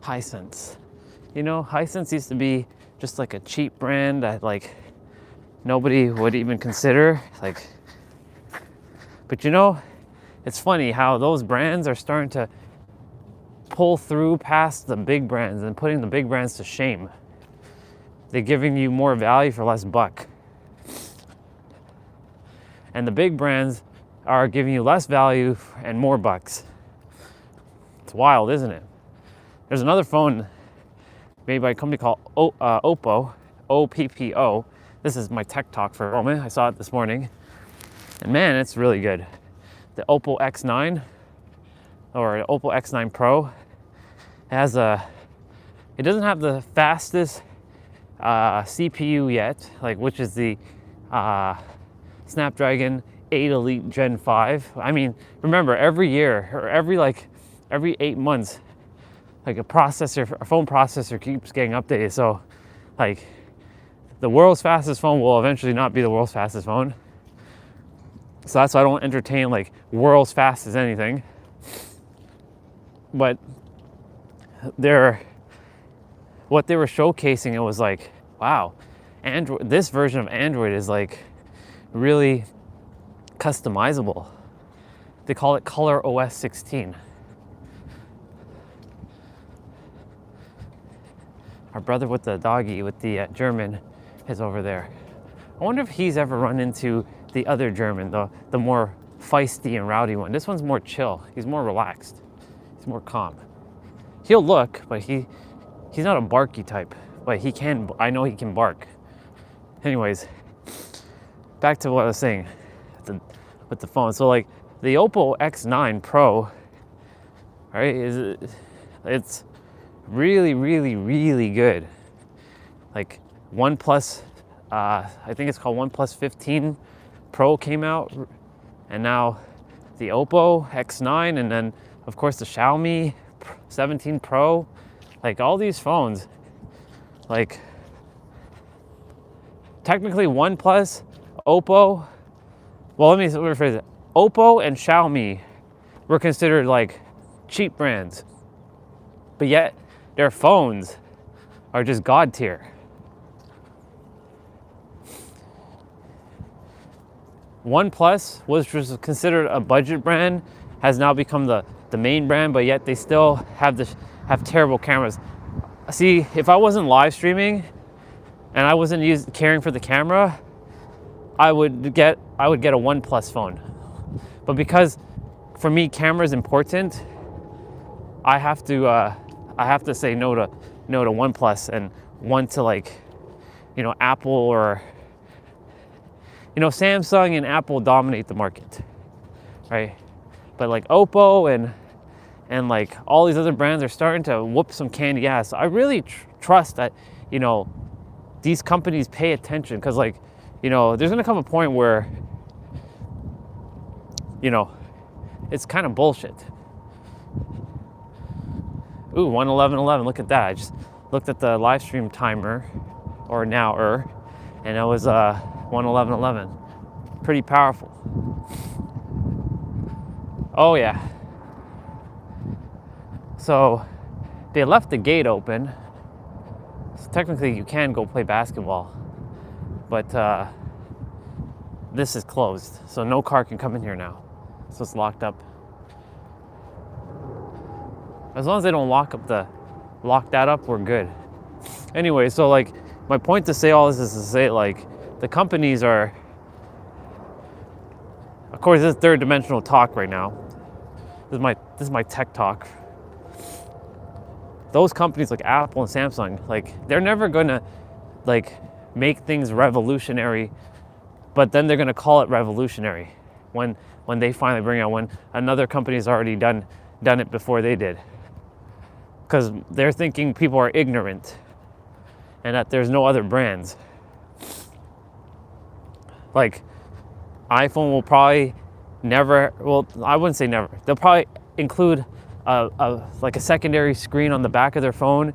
Speaker 1: Hisense. You know, Hisense used to be just like a cheap brand that like nobody would even consider. But you know, it's funny how those brands are starting to pull through past the big brands and putting the big brands to shame. They're giving you more value for less buck. And the big brands are giving you less value and more bucks. It's wild, isn't it? There's another phone made by a company called Oppo, O-P-P-O. This is my tech talk for a moment. I saw it this morning. And man, it's really good. The Oppo X9 or Oppo X9 Pro has it doesn't have the fastest CPU yet, which is the Snapdragon 8 Elite Gen 5. I mean, remember, every year or every 8 months, like a phone processor keeps getting updated. So like the world's fastest phone will eventually not be the world's fastest phone. So that's why I don't entertain like world's fastest anything. But what they were showcasing, it was like, wow, Android, this version of Android is like really customizable. They call it Color OS 16. Our brother with the doggy, with the German, is over there. I wonder if he's ever run into the other German, the more feisty and rowdy one. This one's more chill. He's more relaxed. He's more calm. He'll look, but he's not a barky type. But I know he can bark. Anyways, back to what I was saying with the phone. So like the Oppo X9 Pro, right? It's really, really, really good. Like OnePlus, I think it's called OnePlus 15 Pro came out, and now the Oppo X9, and then of course the Xiaomi 17 Pro. Like all these phones, like technically OnePlus, Oppo, well, let me rephrase it. Oppo and Xiaomi were considered like cheap brands, but yet their phones are just god tier. OnePlus was just considered a budget brand, has now become the main brand, but yet they still have terrible cameras. See, if I wasn't live streaming and I wasn't caring for the camera, I would get a OnePlus phone. But because for me camera is important, I have to say no to OnePlus and one to, like, you know, Apple, or, you know, Samsung and Apple dominate the market, right? But like Oppo and like all these other brands are starting to whoop some candy ass. I really trust that, you know, these companies pay attention, because, like, you know, there's gonna come a point where, you know, it's kind of bullshit. Ooh, 1:11:11. Look at that. I just looked at the live stream timer, or now, and it was 1:11:11. Pretty powerful. Oh yeah. So they left the gate open. So technically you can go play basketball, but this is closed, so no car can come in here now. So it's locked up. As long as they don't lock that up, we're good. Anyway, so like my point to say all this is to say, like, the companies are, of course, this is third dimensional talk right now. This is my tech talk. Those companies like Apple and Samsung, like, they're never gonna, like, make things revolutionary, but then they're gonna call it revolutionary when they finally bring out, when another company's already done it before they did. Because they're thinking people are ignorant and that there's no other brands. Like, iPhone will probably never, well, I wouldn't say never. They'll probably include like a secondary screen on the back of their phone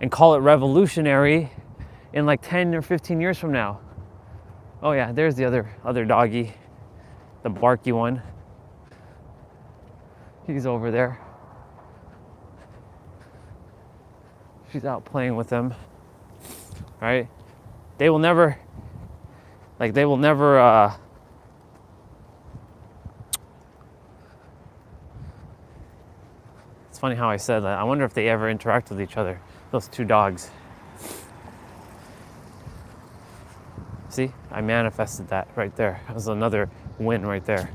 Speaker 1: and call it revolutionary in like 10 or 15 years from now. Oh yeah, there's the other doggy, the barky one. He's over there. She's out playing with them, right? They will never, it's funny how I said that. I wonder if they ever interact with each other, those two dogs. See, I manifested that right there. That was another win right there.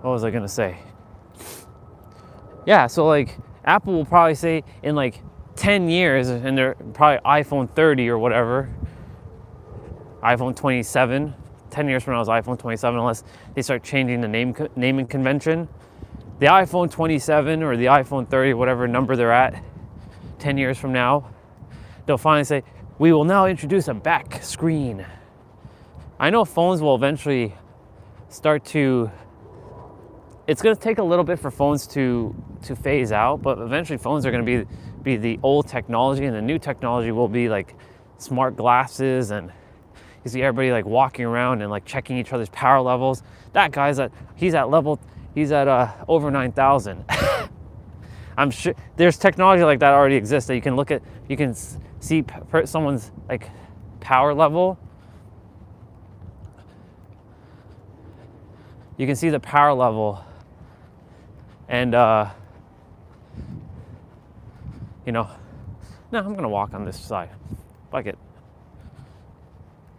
Speaker 1: What was I gonna say? Yeah, so like Apple will probably say in like 10 years, and they're probably iPhone 30 or whatever, iPhone 27, 10 years from now is iPhone 27, unless they start changing the naming convention. The iPhone 27 or the iPhone 30, whatever number they're at, 10 years from now, they'll finally say, we will now introduce a back screen. I know phones will eventually start to, it's gonna take a little bit for phones to phase out, but eventually phones are gonna be the old technology, and the new technology will be like smart glasses, and you see everybody like walking around and like checking each other's power levels. That guy's he's at over 9,000. I'm sure there's technology like that already exists that you can look at, you can see someone's like power level. You can see the power level, and you know, no, I'm gonna walk on this side. Fuck it.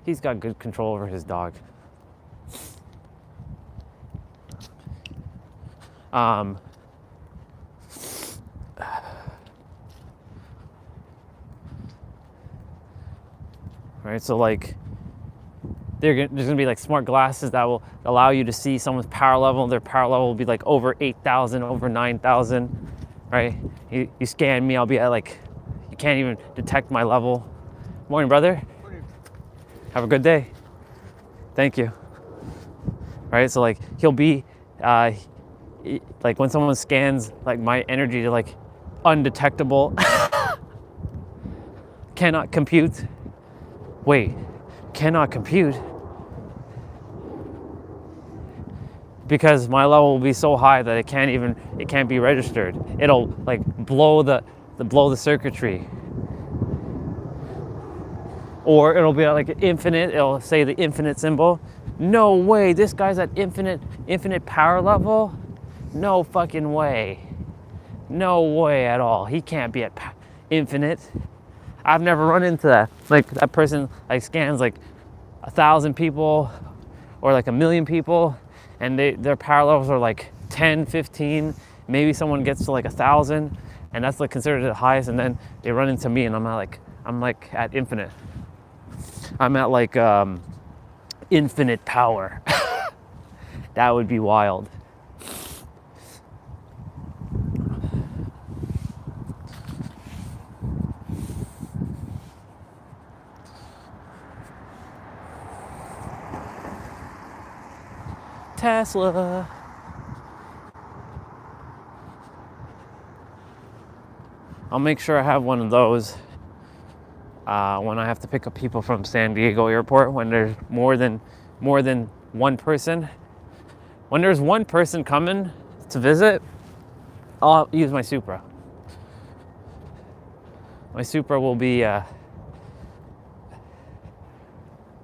Speaker 1: He's got good control over his dog. Right, so like there's gonna be like smart glasses that will allow you to see someone's power level. Their power level will be like over 8,000, over 9,000, right? You scan me, I'll be at like, you can't even detect my level. Morning, brother.
Speaker 3: Morning.
Speaker 1: Have a good day. Thank you. Right, so like he'll be, like when someone scans like my energy to like undetectable, cannot compute. Wait, cannot compute? Because my level will be so high that it can't be registered. It'll like blow the circuitry. Or it'll be like infinite, it'll say the infinite symbol. No way, this guy's at infinite power level? No fucking way. No way at all. He can't be at infinite. I've never run into that. Like that person like scans like 1,000 people or like 1,000,000 people, and their power levels are like 10, 15. Maybe someone gets to like 1,000, and that's like considered the highest, and then they run into me and I'm like at infinite. I'm at like infinite power. That would be wild. Tesla. I'll make sure I have one of those when I have to pick up people from San Diego airport, when there's more than one person. When there's one person coming to visit, I'll use my Supra. My Supra will be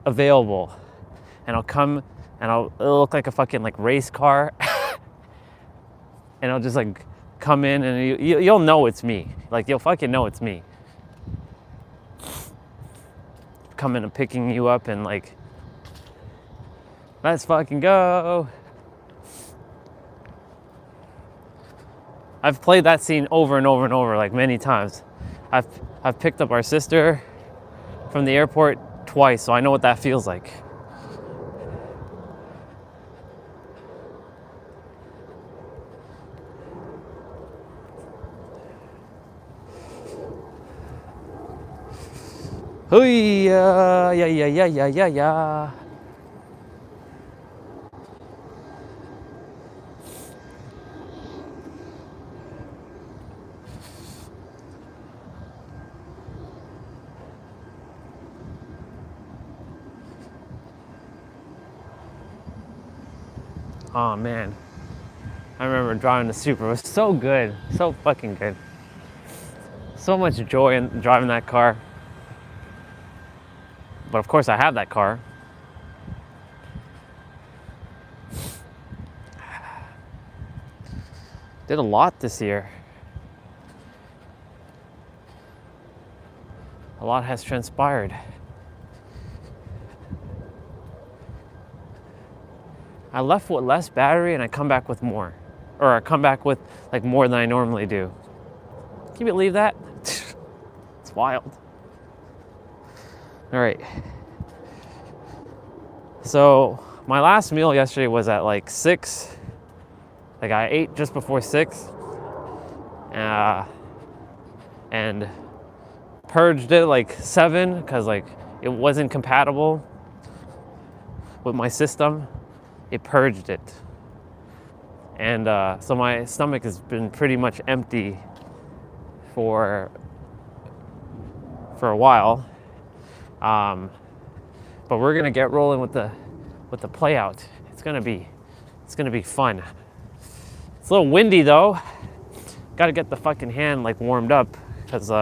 Speaker 1: available, and I'll come and it'll look like a fucking like race car, and I'll just like come in and you'll know it's me. Like you'll fucking know it's me. Coming and picking you up and like, let's fucking go. I've played that scene over and over and over like many times. I've picked up our sister from the airport twice, so I know what that feels like. Hooey, yeah. Oh man, I remember driving the Supra. It was so good, so fucking good. So much joy in driving that car. But of course I have that car. Did a lot this year. A lot has transpired. I left with less battery and I come back with more. Or I come back with like more than I normally do. Can you believe that? It's wild. All right. So my last meal yesterday was at like 6. Like I ate just before 6. And purged it like 7 because like it wasn't compatible with my system. It purged it. And so my stomach has been pretty much empty for a while. But we're gonna get rolling with the play out. It's gonna be fun. It's a little windy though. Got to get the fucking hand like warmed up, cause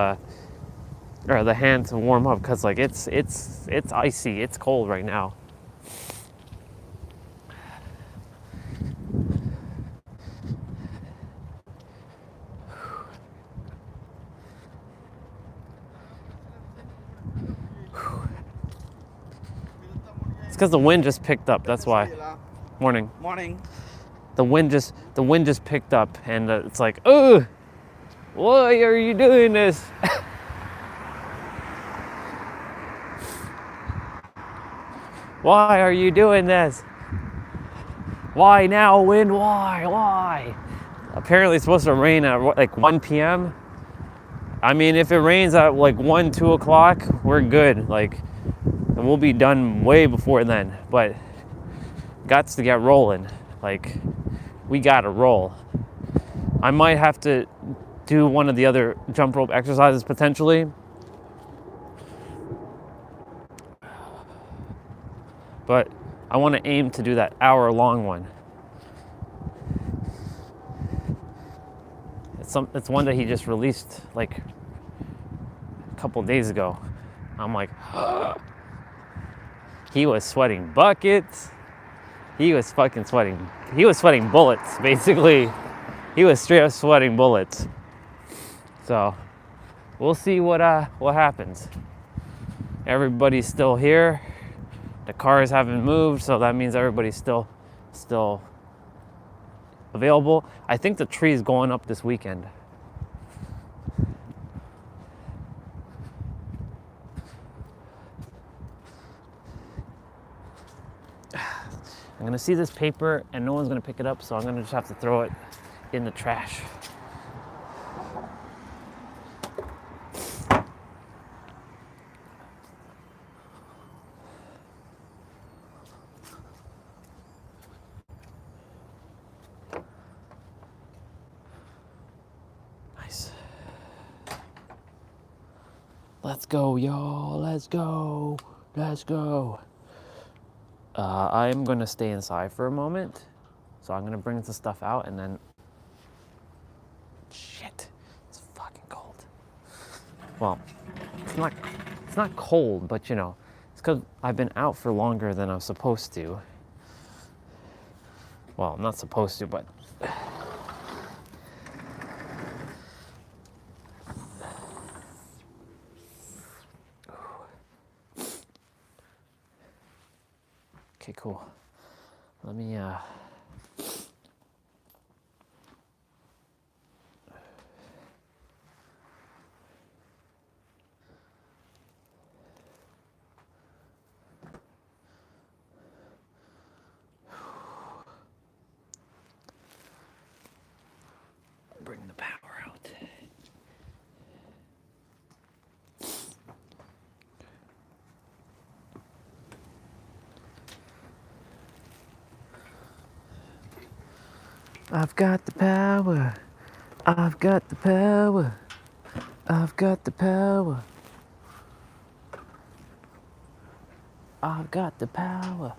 Speaker 1: or the hand to warm up, cause like it's icy. It's cold right now. It's because the wind just picked up. That's why. Morning.
Speaker 4: Morning.
Speaker 1: The wind just picked up, and it's like, oh, why are you doing this? Why are you doing this? Why now, wind? Why? Apparently it's supposed to rain at like 1 p.m. I mean, if it rains at like 1, 2 o'clock, we're good. Like, and we'll be done way before then. But gots to get rolling. Like, we gotta roll. I might have to do one of the other jump rope exercises potentially. But I want to aim to do that hour-long one. It's one that he just released like a couple days ago. I'm like, he was sweating buckets. He was fucking sweating. He was sweating bullets, basically. He was straight up sweating bullets. So we'll see what happens. Everybody's still here. The cars haven't moved, so that means everybody's still available. I think the tree is going up this weekend. I'm gonna see this paper and no one's gonna pick it up, so I'm gonna just have to throw it in the trash. Nice. Let's go, y'all. Let's go. I'm gonna stay inside for a moment, so I'm gonna bring the stuff out and then. Shit, it's fucking cold. Well, it's not cold, but you know, it's because I've been out for longer than I'm supposed to. Well, I'm not supposed to, but. Okay, cool. Let me bring the power out. I've got the power. I've got the power. I've got the power. I've got the power.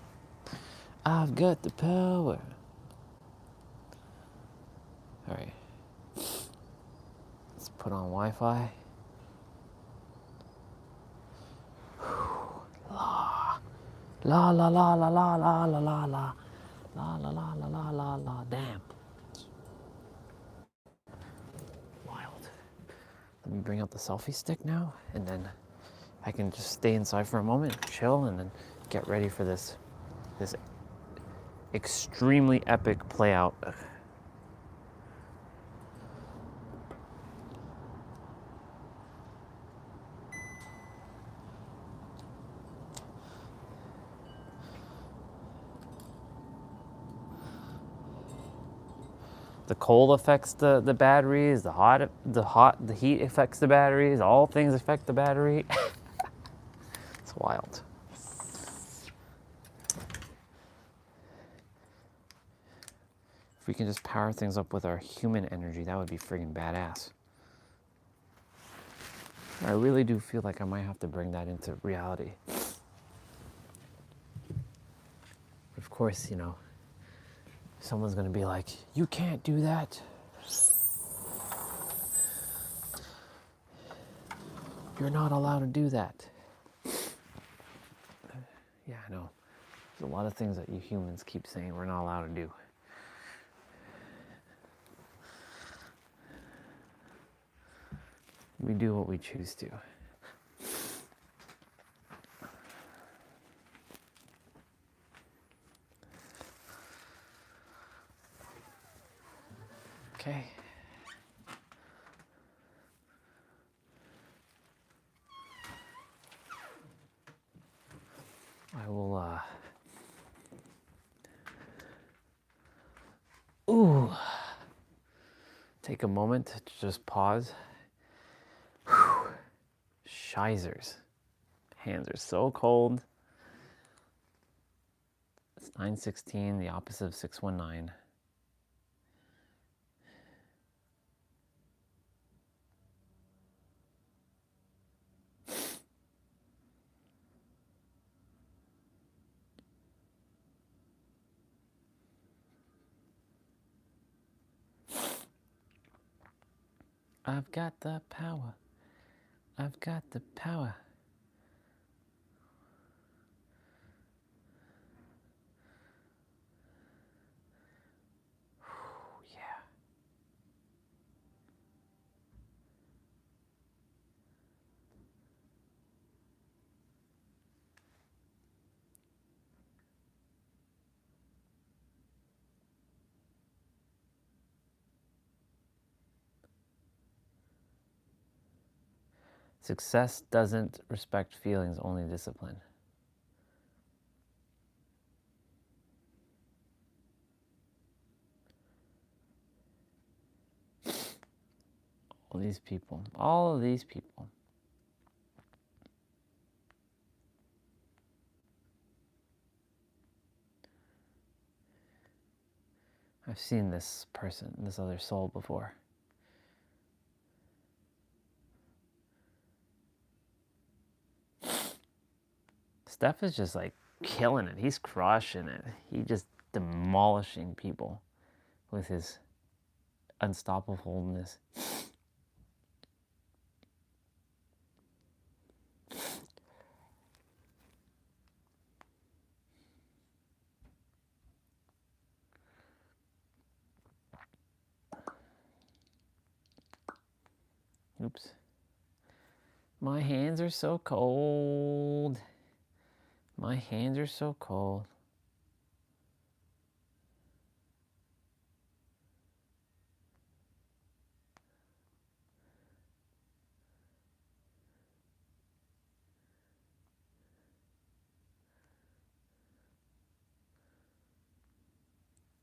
Speaker 1: I've got the power. All right. Let's put on Wi-Fi. La la la la la la la la la. La la la la la la la. Damn. Wild. Let me bring out the selfie stick now, and then I can just stay inside for a moment, chill, and then get ready for this extremely epic play out. The cold affects the batteries, the heat affects the batteries, all things affect the battery. It's wild. If we can just power things up with our human energy, that would be friggin' badass. I really do feel like I might have to bring that into reality. Of course, you know, someone's gonna be like, you can't do that. You're not allowed to do that. Yeah, I know. There's a lot of things that you humans keep saying we're not allowed to do. We do what we choose to. Okay. I will, take a moment to just pause. Whew. Shizers. Hands are so cold. It's 9:16, the opposite of 6:19. I've got the power. I've got the power. Whew, yeah. Success doesn't respect feelings, only discipline. All these people, all of these people. I've seen this person, this other soul before. Steph is just like killing it. He's crushing it. He's just demolishing people with his unstoppableness. Oops. My hands are so cold. My hands are so cold.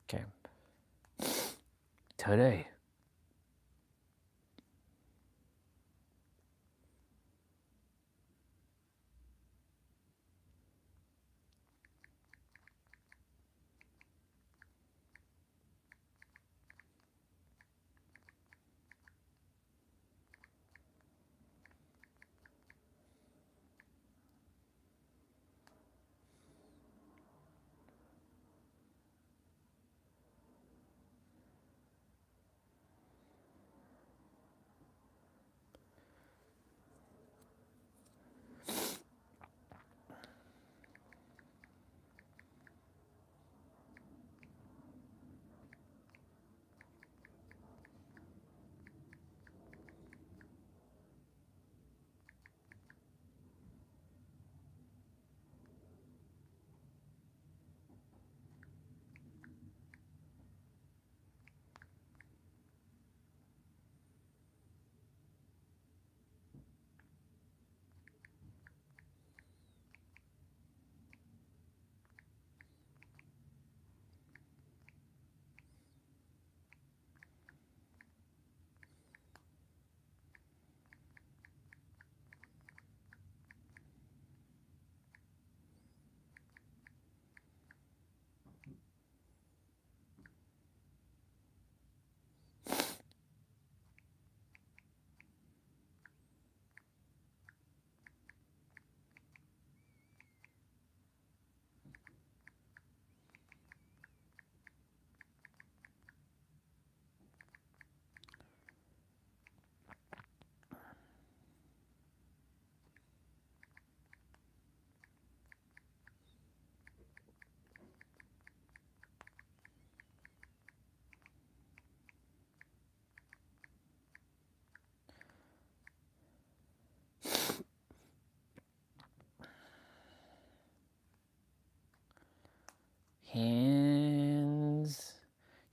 Speaker 1: Okay. Today.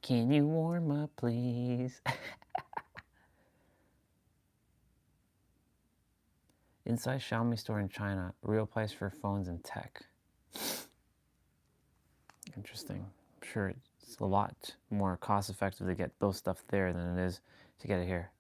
Speaker 1: Can you warm up, please? Inside Xiaomi store in China, real place for phones and tech. Interesting. I'm sure it's a lot more cost effective to get those stuff there than it is to get it here.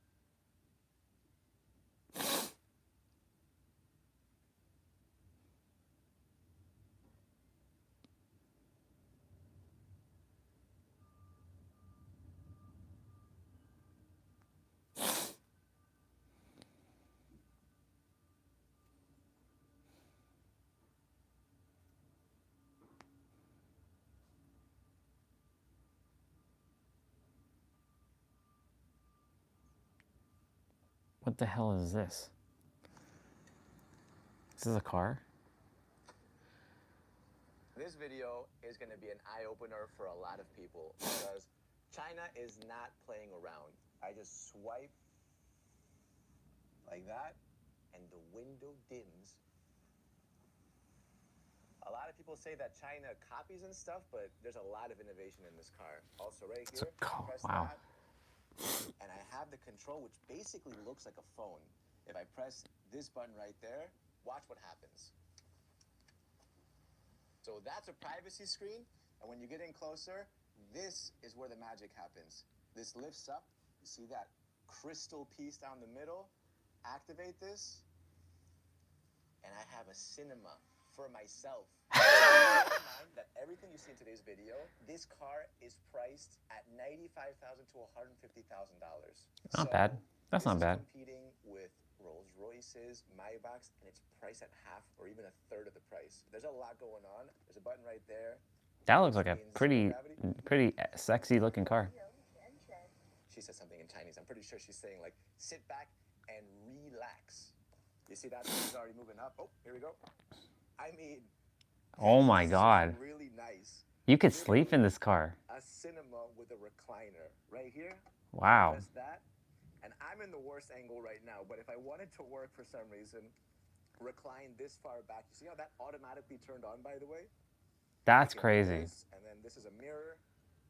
Speaker 1: What the hell is this? This is a car?
Speaker 4: This video is going to be an eye-opener for a lot of people because China is not playing around. I just swipe like that and the window dims. A lot of people say that China copies and stuff, but there's a lot of innovation in this car. Also right here, press
Speaker 1: wow.
Speaker 4: that, and I have the control, which basically looks like a phone. If I press this button right there, watch what happens. So that's a privacy screen, and when you get in closer, this is where the magic happens. This lifts up, you see that crystal piece down the middle, activate this, and I have a cinema for myself. Keep in mind that everything you see in today's video, this car is priced at $95,000 to $150,000.
Speaker 1: Not bad. That's not bad.
Speaker 4: Competing with Rolls Royces, Maybachs, and it's priced at half or even a third of the price. There's a lot going on. There's a button right there.
Speaker 1: That looks like a pretty sexy looking car.
Speaker 4: She said something in Chinese. I'm pretty sure she's saying like, sit back and relax. You see that thing's already moving up. Oh, here we go. I mean,
Speaker 1: oh my God.
Speaker 4: Really nice.
Speaker 1: You could sleep in this car.
Speaker 4: A cinema with a recliner right here.
Speaker 1: Wow.
Speaker 4: Press that. And I'm in the worst angle right now, but if I wanted to work for some reason, recline this far back. You see how that automatically turned on, by the way?
Speaker 1: That's crazy.
Speaker 4: And then this is a mirror,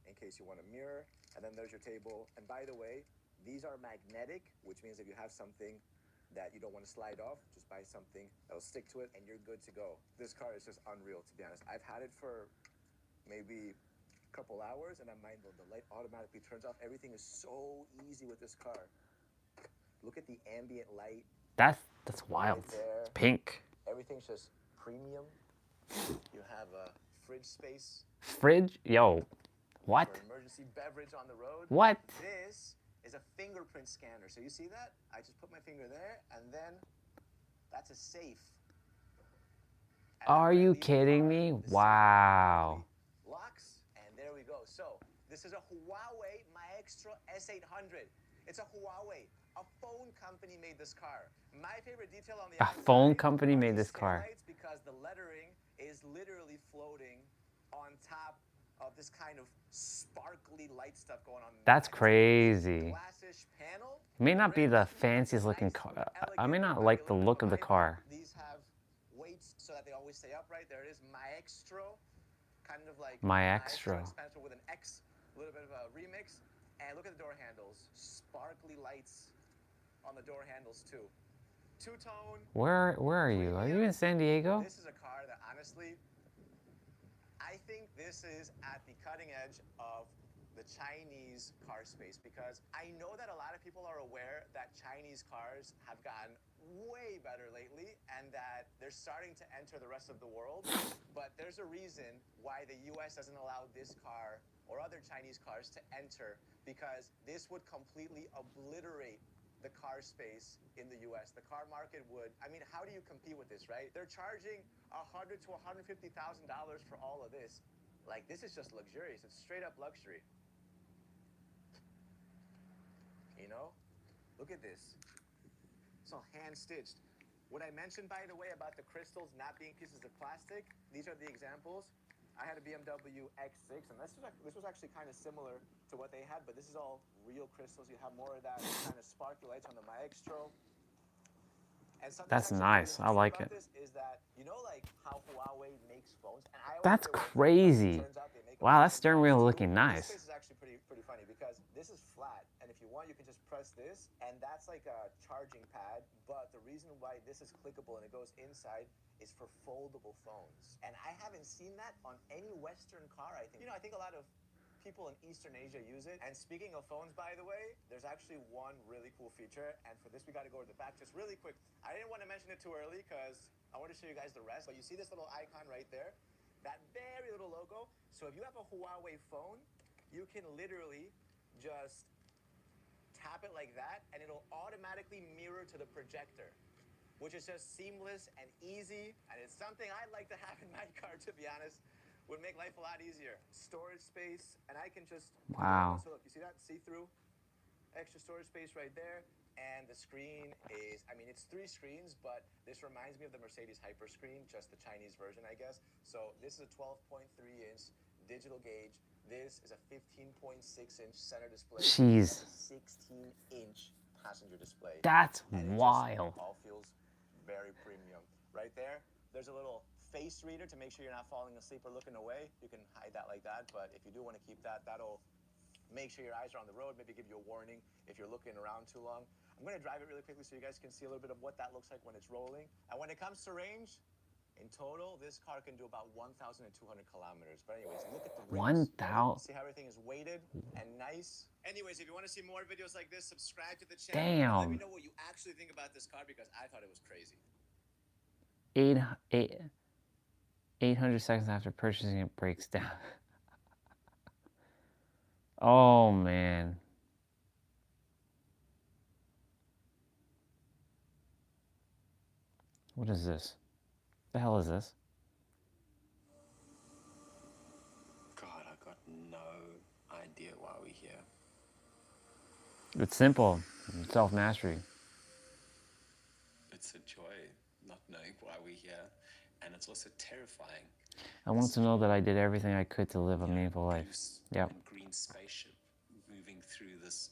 Speaker 4: in case you want a mirror. And then there's your table. And by the way, these are magnetic, which means if you have something that you don't want to slide off, just buy something that'll stick to it and you're good to go. This car is just unreal, to be honest. I've had it for maybe a couple hours and I'm mind blown. The light automatically turns off. Everything is so easy with this car. Look at the ambient light.
Speaker 1: That's wild.
Speaker 4: Right there.
Speaker 1: It's pink.
Speaker 4: Everything's just premium. You have a fridge space.
Speaker 1: Fridge? Yo. What?
Speaker 4: For emergency beverage on the road.
Speaker 1: What?
Speaker 4: This is a fingerprint scanner. So you see that? I just put my finger there, and then that's a safe. And
Speaker 1: Are you kidding me? Wow.
Speaker 4: Locks, and there we go. So this is a Huawei Maestro S800. It's a Huawei. A phone company made this car. My favorite detail on the outside,
Speaker 1: phone company made this car.
Speaker 4: Because the lettering is literally floating on top of this kind of sparkly light stuff going on.
Speaker 1: That's crazy.
Speaker 4: Glassish panel.
Speaker 1: It may not be the fanciest looking car. I may not like the look of the car.
Speaker 4: These have weights so that they always stay upright. There it is, Maestro, kind of like
Speaker 1: Maestro.
Speaker 4: Maestro with an X, a little bit of a remix. And look at the door handles, sparkly lights on the door handles too. Two-tone.
Speaker 1: Where are you? Are you in San Diego?
Speaker 4: This is a car that honestly, I think this is at the cutting edge of the Chinese car space because I know that a lot of people are aware that Chinese cars have gotten way better lately and that they're starting to enter the rest of the world. But there's a reason why the US doesn't allow this car or other Chinese cars to enter because this would completely obliterate the car space in the US. The car market would, I mean, how do you compete with this, right? They're charging $100,000 to $150,000 for all of this. Like, this is just luxurious. It's straight up luxury. You know? Look at this. It's all hand-stitched. What I mentioned, by the way, about the crystals not being pieces of plastic, these are the examples. I had a BMW X6, and this was actually kind of similar to what they had, but this is all real crystals. You have more of that kind of sparkly lights on the Maestro. And something
Speaker 1: That's
Speaker 4: actually really
Speaker 1: nice. I
Speaker 4: interesting
Speaker 1: like
Speaker 4: about
Speaker 1: it.
Speaker 4: this is that, you know, like how Huawei makes phones, and I always
Speaker 1: That's
Speaker 4: thought it was fake, but
Speaker 1: crazy.
Speaker 4: it turns out they make
Speaker 1: Wow, that
Speaker 4: amazing
Speaker 1: steering
Speaker 4: phones
Speaker 1: wheel
Speaker 4: too.
Speaker 1: looking
Speaker 4: This
Speaker 1: nice.
Speaker 4: space is actually pretty funny because this is flat, and if you want, you can just press this, and that's like a charging pad. But the reason why this is clickable and it goes inside is for foldable phones, and I haven't seen that on any Western car. I think, you know, I think a lot of people in Eastern Asia use it. And speaking of phones, by the way, there's actually one really cool feature. And for this, we got to go to the back just really quick. I didn't want to mention it too early because I want to show you guys the rest. But you see this little icon right there? That very little logo. So if you have a Huawei phone, you can literally just tap it like that, and it'll automatically mirror to the projector, which is just seamless and easy. And it's something I'd like to have in my car, to be honest. Would make life a lot easier. Storage space, and I can just...
Speaker 1: Wow.
Speaker 4: So look, you see that? See-through? Extra storage space right there. And the screen is, I mean, it's 3 screens, but this reminds me of the Mercedes Hyper screen, just the Chinese version, I guess. So this is a 12.3-inch digital gauge. This is a 15.6-inch center display.
Speaker 1: Jeez.
Speaker 4: That's a 16-inch passenger display.
Speaker 1: That's
Speaker 4: And
Speaker 1: wild.
Speaker 4: It all feels very premium. Right there, there's a little face reader to make sure you're not falling asleep or looking away. You can hide that like that, but if you do want to keep that, that'll make sure your eyes are on the road, maybe give you a warning if you're looking around too long. I'm going to drive it really quickly so you guys can see a little bit of what that looks like when it's rolling. And when it comes to range, in total, this car can do about 1,200 kilometers. But anyways, look at the rims.
Speaker 1: 1,000.
Speaker 4: See how everything is weighted and nice? Anyways, if you want to see more videos like this, subscribe to the channel.
Speaker 1: Damn.
Speaker 4: And let me know what you actually think about this car because I thought it was crazy.
Speaker 1: 800 seconds after purchasing, it breaks down. Oh, man. What is this? The hell is this?
Speaker 5: God, I got no idea why we're here.
Speaker 1: It's simple. Self-mastery.
Speaker 5: It's a joy not knowing why we're here, and it's also terrifying.
Speaker 1: I want to know that I did everything I could to live a
Speaker 5: You know,
Speaker 1: meaningful life.
Speaker 5: blue
Speaker 1: Yep.
Speaker 5: and green spaceship moving through this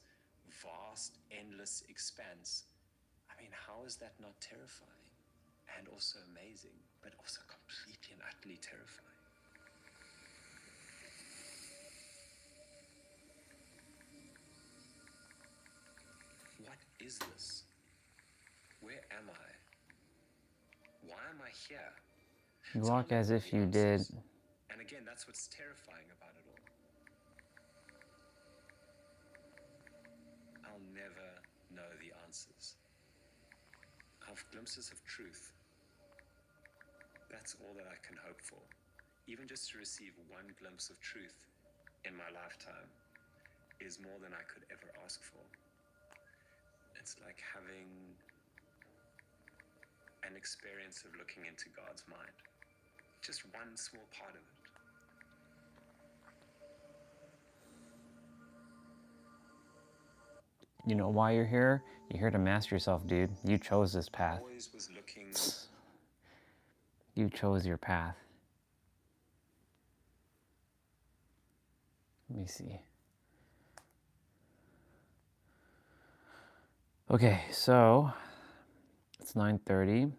Speaker 5: vast, endless expanse. I mean, how is that not terrifying? And also amazing, but also completely and utterly terrifying. What is this? Where am I? Why am I here?
Speaker 1: You
Speaker 5: So
Speaker 1: walk
Speaker 5: I'll
Speaker 1: as
Speaker 5: never
Speaker 1: if
Speaker 5: know
Speaker 1: you
Speaker 5: the
Speaker 1: did.
Speaker 5: answers. And again, that's what's terrifying about it all. I'll never know the answers. I'll have glimpses of truth. That's all that I can hope for. Even just to receive one glimpse of truth in my lifetime is more than I could ever ask for. It's like having an experience of looking into God's mind. Just one small part of it.
Speaker 1: You know why you're here? You're here to master yourself, dude. You chose this path.
Speaker 5: Always was looking.
Speaker 1: You chose your path. Let me see. Okay, so it's 9:30.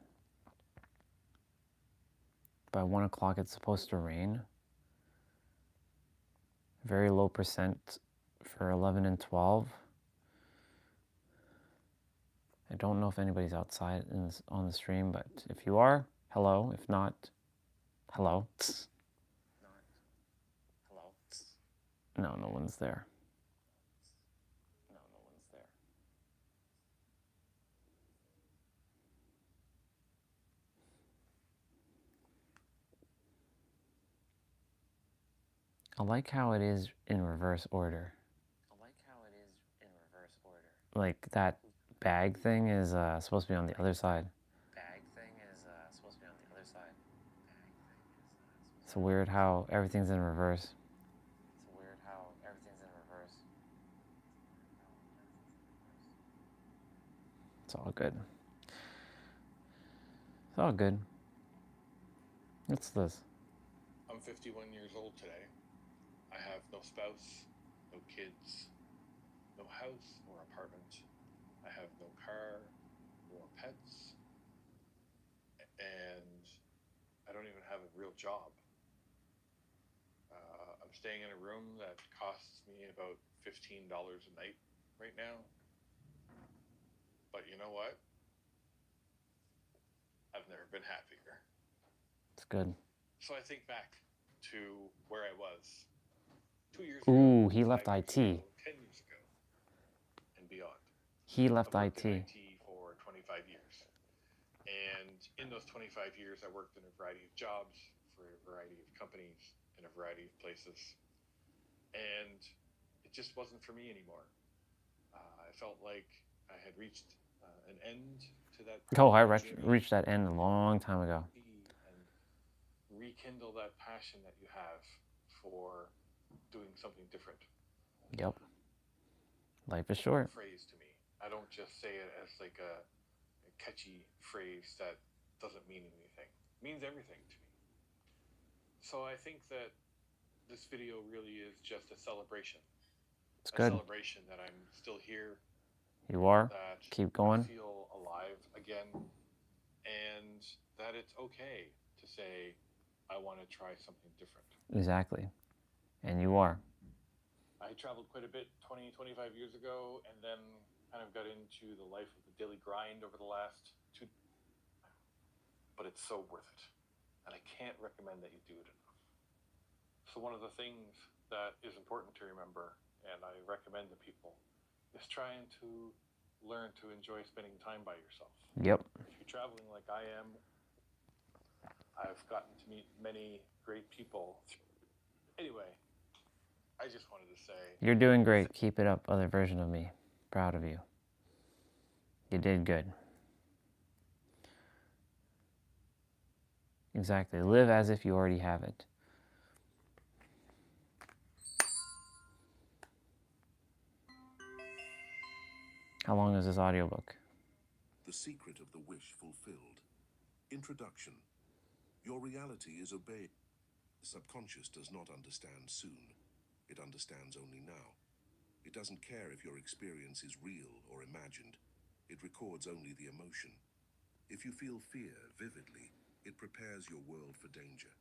Speaker 1: By 1 o'clock, it's supposed to rain. Very low percent for 11 and 12. I don't know if anybody's outside on the stream, but if you are, hello. If not, hello.
Speaker 4: Hello?
Speaker 1: No, no one's there.
Speaker 4: No, no one's there.
Speaker 1: I like how it is in reverse order. Like that bag thing is supposed to be on the other side. It's weird how everything's in reverse. It's all good. It's all good. What's this?
Speaker 6: I'm 51 years old today. I have no spouse, no kids, no house or apartment. I have no car or pets. real job. I'm staying in a room that costs me about $15 a night right now. But you know what? I've never been happier.
Speaker 1: It's good.
Speaker 6: So I think back to where I was 2 years ago.
Speaker 1: Ooh, he left
Speaker 6: 5 years
Speaker 1: IT.
Speaker 6: ago, 10 years ago, and beyond.
Speaker 1: He left
Speaker 6: I've worked in
Speaker 1: IT.
Speaker 6: IT for 25 years. And in those 25 years, I worked in a variety of jobs for a variety of companies in a variety of places. And it just wasn't for me anymore. I felt like I had reached an end to that.
Speaker 1: Oh, I reached that end a long time ago.
Speaker 6: And rekindle that passion that you have for doing something different.
Speaker 1: Yep. Life is short.
Speaker 6: Phrase to me. I don't just say it as like a catchy phrase that doesn't mean anything. It means everything to me. So I think that this video really is just a celebration.
Speaker 1: It's good.
Speaker 6: A celebration that I'm still here.
Speaker 1: You are.
Speaker 6: That
Speaker 1: Keep going.
Speaker 6: I feel alive again. And that it's okay to say, I want to try something different.
Speaker 1: Exactly. And you are.
Speaker 6: I traveled quite a bit 20, 25 years ago, and then kind of got into the life of the daily grind over the last 2. But it's so worth it. And I can't recommend that you do it enough. So one of the things that is important to remember, and I recommend to people, is trying to learn to enjoy spending time by yourself.
Speaker 1: Yep.
Speaker 6: If you're traveling like I am, I've gotten to meet many great people. Anyway, I just wanted to say...
Speaker 1: You're doing great. Keep it up, other version of me. Proud of you. You did good. Exactly. Live as if you already have it. How long is this audiobook?
Speaker 2: The Secret of the Wish Fulfilled. Introduction. Your reality is obeyed. The subconscious does not understand soon. It understands only now. It doesn't care if your experience is real or imagined. It records only the emotion. If you feel fear vividly, it prepares your world for danger.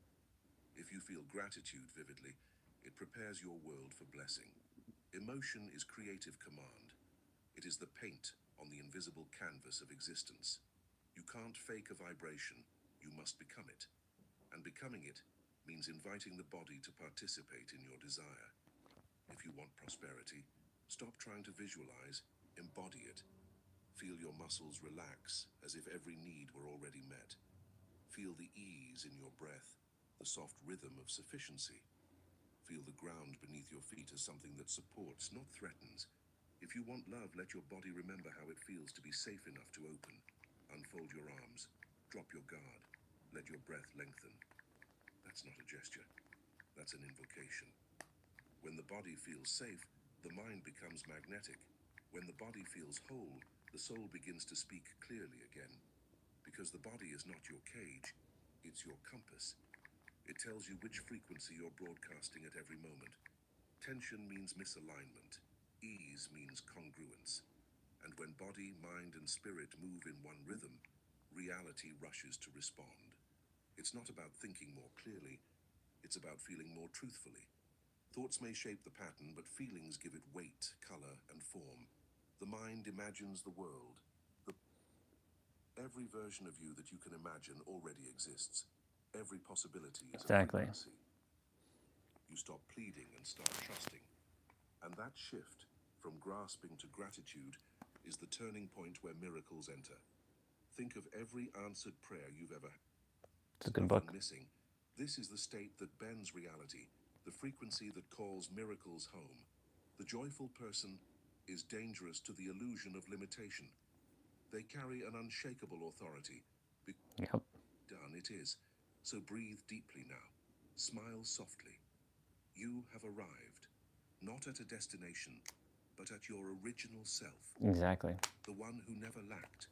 Speaker 2: If you feel gratitude vividly, it prepares your world for blessing. Emotion is creative command. It is the paint on the invisible canvas of existence. You can't fake a vibration, you must become it. And becoming it means inviting the body to participate in your desire. If you want prosperity, stop trying to visualize, embody it. Feel your muscles relax as if every need were already met. Feel the ease in your breath, the soft rhythm of sufficiency. Feel the ground beneath your feet as something that supports, not threatens. If you want love, let your body remember how it feels to be safe enough to open. Unfold your arms, drop your guard, let your breath lengthen. That's not a gesture, that's an invocation. When the body feels safe, the mind becomes magnetic. When the body feels whole, the soul begins to speak clearly again. Because the body is not your cage, it's your compass. It tells you which frequency you're broadcasting at every moment. Tension means misalignment. Ease means congruence. And when body, mind, and spirit move in one rhythm, reality rushes to respond. It's not about thinking more clearly, it's about feeling more truthfully. Thoughts may shape the pattern, but feelings give it weight, color, and form. The mind imagines the world. Every version of you that you can imagine already exists. Every possibility is a frequency. You stop pleading and start trusting. And that shift from grasping to gratitude is the turning point where miracles enter. Think of every answered prayer you've ever had.
Speaker 1: It's a good book.
Speaker 2: Missing. This is the state that bends reality, the frequency that calls miracles home. The joyful person is dangerous to the illusion of limitation. They carry an unshakable authority.
Speaker 1: Yep.
Speaker 2: Done it is. So breathe deeply now. Smile softly. You have arrived, not at a destination, but at your original self.
Speaker 1: Exactly.
Speaker 2: The one who never lacked,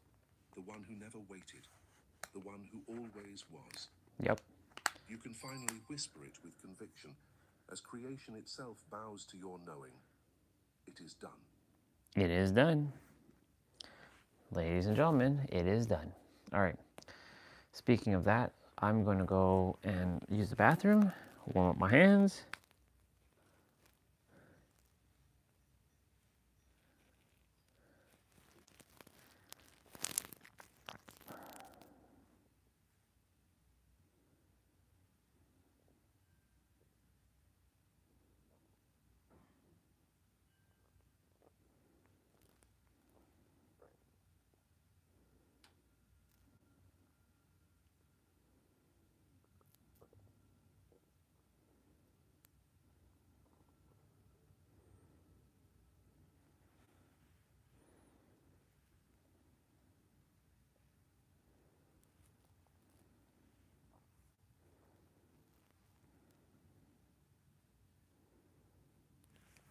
Speaker 2: the one who never waited, the one who always was.
Speaker 1: Yep.
Speaker 2: You can finally whisper it with conviction, as creation itself bows to your knowing. It is done.
Speaker 1: It is done. Ladies and gentlemen, it is done. All right. Speaking of that, I'm going to go and use the bathroom, warm up my hands.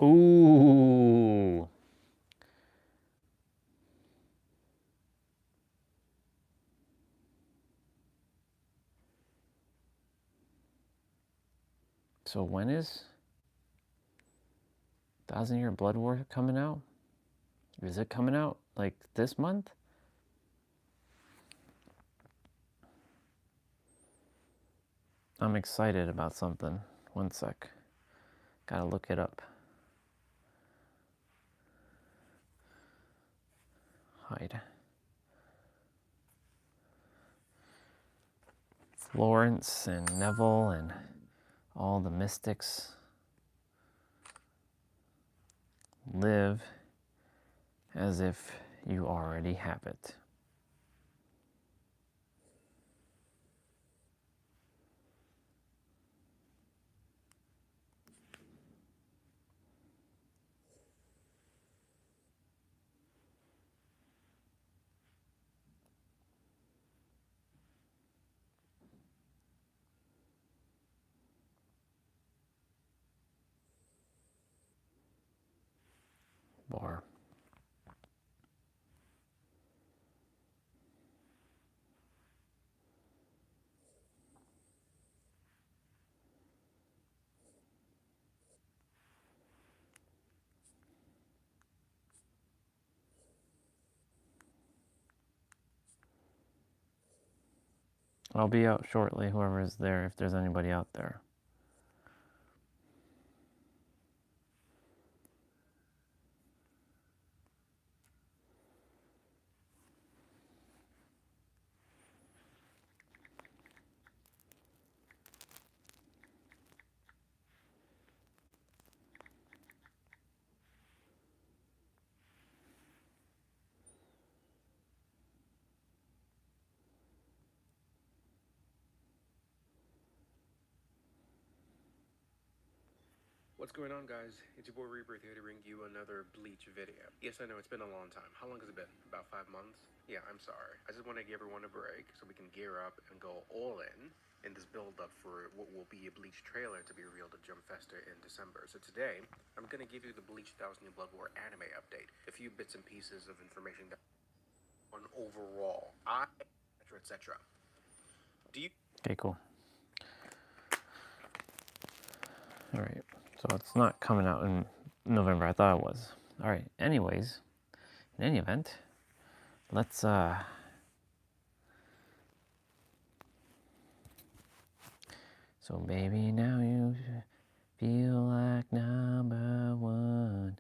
Speaker 1: Ooh. So when is 1,000-Year Blood War coming out? Is it coming out like this month? I'm excited about something. One sec. Gotta look it up. Hide. Florence and Neville and all the mystics live as if you already have it. Bar. I'll be out shortly, whoever is there, if there's anybody out there.
Speaker 7: What's going on, guys? It's your boy Rebirth here to bring you another Bleach video. Yes, I know, it's been a long time. How long has it been? About 5 months? Yeah, I'm sorry. I just want to give everyone a break so we can gear up and go all in this build-up for what will be a Bleach trailer to be revealed at Jump Festa in December. So today, I'm going to give you the Bleach 1,000 Year Blood War anime update. A few bits and pieces of information on overall, etc., etc. Do you...
Speaker 1: Okay, cool. All right. So it's not coming out in November. I thought it was. All right. Anyways, in any event, let's So baby, now you feel like number one,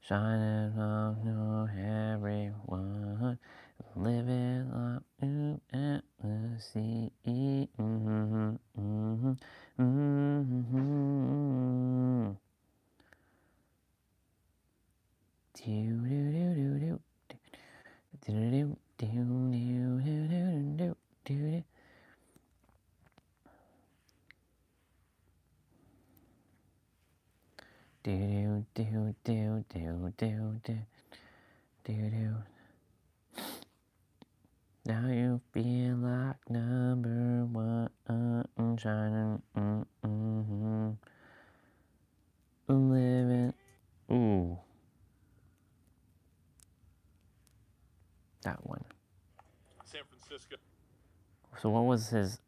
Speaker 1: shining on your everyone, living up to at the sea. Mm-hmm, mm-hmm, mm-hmm. Do do do do do do do do do do do do. Do do do do do do do do. Now you feel like number one, shining, living. Ooh, that one.
Speaker 8: San Francisco.
Speaker 1: So what was his?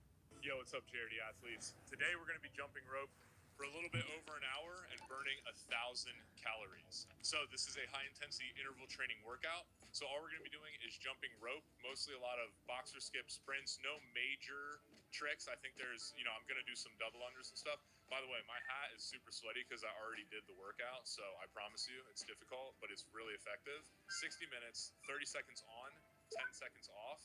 Speaker 8: Yo, what's up, charity athletes? Today we're going to be jumping rope for a little bit over an hour and burning 1,000 calories. So this is a high intensity interval training workout. So all we're going to be doing is jumping rope, mostly a lot of boxer skip sprints, no major tricks. I think there's, I'm going to do some double unders and stuff. By the way, my hat is super sweaty because I already did the workout. So I promise you it's difficult, but it's really effective. 60 minutes, 30 seconds on, 10 seconds off.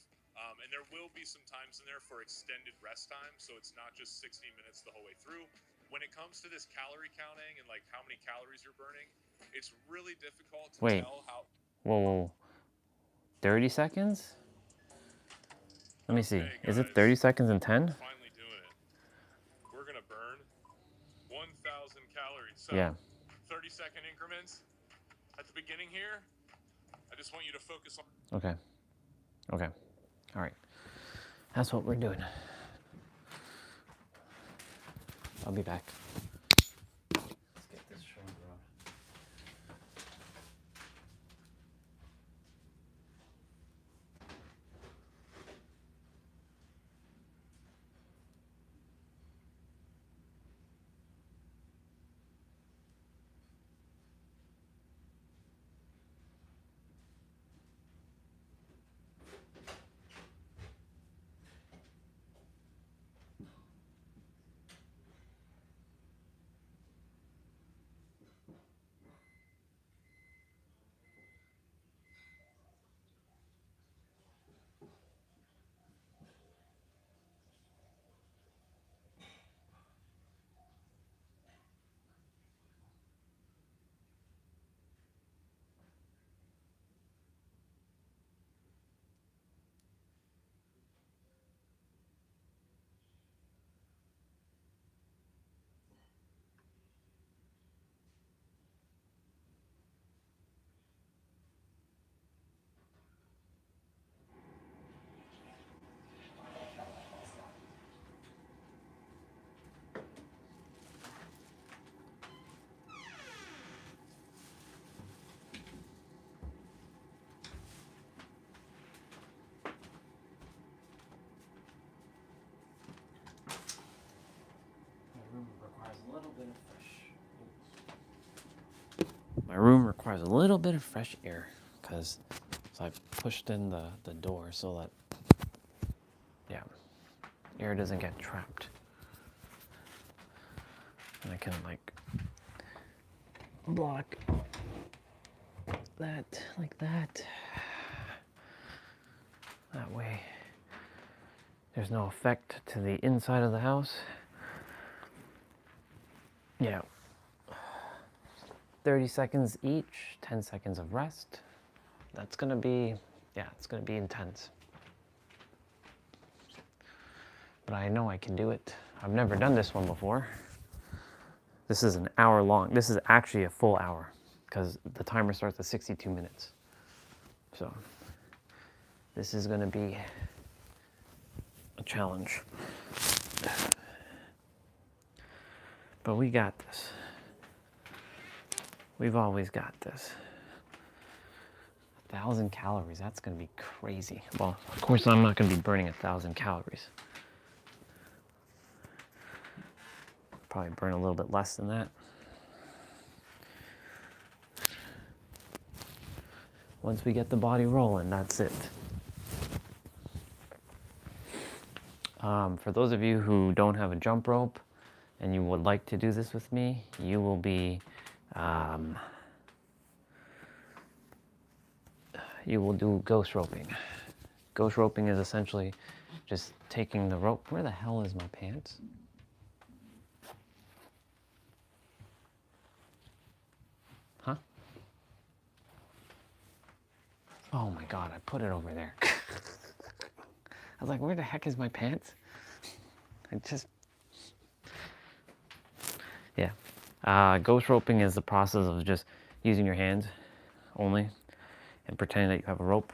Speaker 8: And there will be some times in there for extended rest time. So it's not just 60 minutes the whole way through. When it comes to this calorie counting and like how many calories you're burning, it's really difficult to tell how.
Speaker 1: Whoa. 30 seconds? Let me see.
Speaker 8: Okay,
Speaker 1: Is it
Speaker 8: guys,
Speaker 1: 30 seconds and 10?
Speaker 8: we're finally doing it. We're going to burn 1,000 calories. So
Speaker 1: Yeah.
Speaker 8: 30-second increments at the beginning here. I just want you to focus on.
Speaker 1: Okay. All right. That's what we're doing. I'll be back. Let's get this show on the road. My room requires a little bit of fresh air because I pushed in the door so that, air doesn't get trapped. And I can block that like that. That way there's no effect to the inside of the house. 30 seconds each, 10 seconds of rest. That's gonna be, it's gonna be intense. But I know I can do it. I've never done this one before. This is an hour long. This is actually a full hour because the timer starts at 62 minutes. So this is gonna be a challenge. But we got this. We've always got this. 1,000 calories, that's gonna be crazy. Well, of course I'm not gonna be burning 1,000 calories. Probably burn a little bit less than that. Once we get the body rolling, that's it. For those of you who don't have a jump rope and you would like to do this with me, you will be you will do ghost roping. Ghost roping is essentially just taking the rope. Where the hell is my pants? Huh? Oh my God, I put it over there. I was like, where the heck is my pants? Ghost roping is the process of just using your hands only and pretending that you have a rope.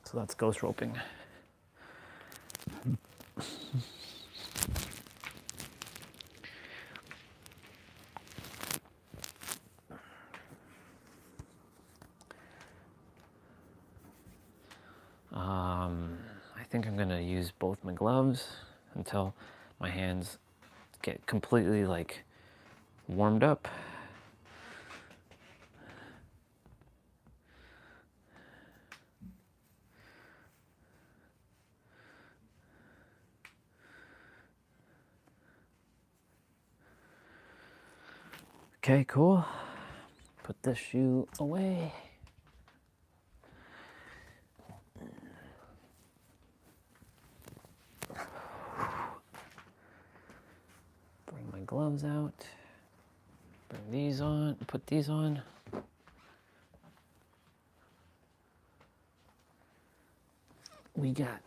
Speaker 1: So that's ghost roping. I think I'm gonna use both my gloves until my hands get completely like warmed up. Okay, cool. Put this shoe away. Bring my gloves out. Bring these on, put these on. We got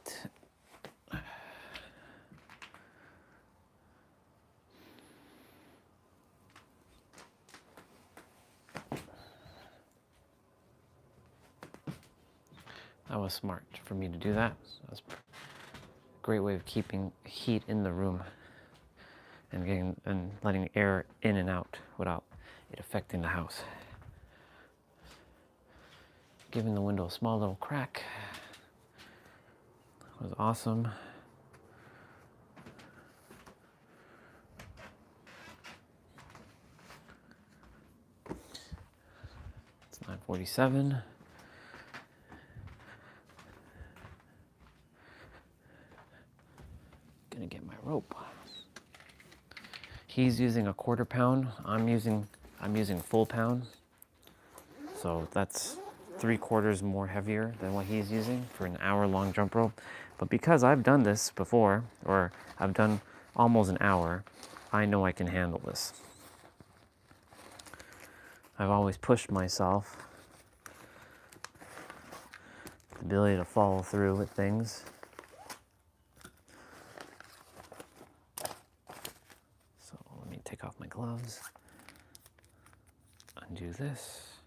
Speaker 1: that was smart for me to do that. That was a great way of keeping heat in the room and letting air in and out without it affecting the house. Giving the window a small little crack was awesome. It's 9:47. Gonna get my rope. He's using a 1/4 pound. I'm using full pound. So that's 3/4 more heavier than what he's using for an hour-long jump rope. But because I've done this before, or I've done almost an hour, I know I can handle this. I've always pushed myself. The ability to follow through with things. So let me take off my gloves. Undo this.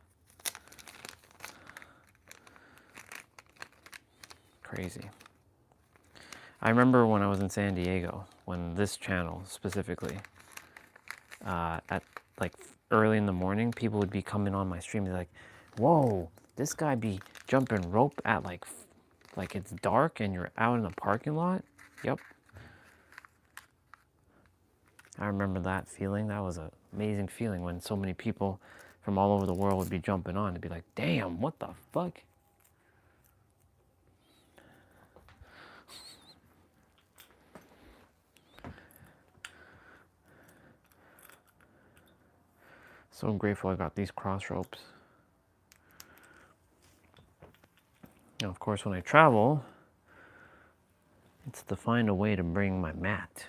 Speaker 1: Crazy. I remember when I was in San Diego, when this channel specifically, at like early in the morning, people would be coming on my stream and be like, whoa, this guy be jumping rope at like it's dark and you're out in the parking lot? Yep. I remember that feeling. That was an amazing feeling when so many people from all over the world would be jumping on and be like, damn, what the fuck? So grateful I got these cross ropes. Now, of course, when I travel, it's to find a way to bring my mat.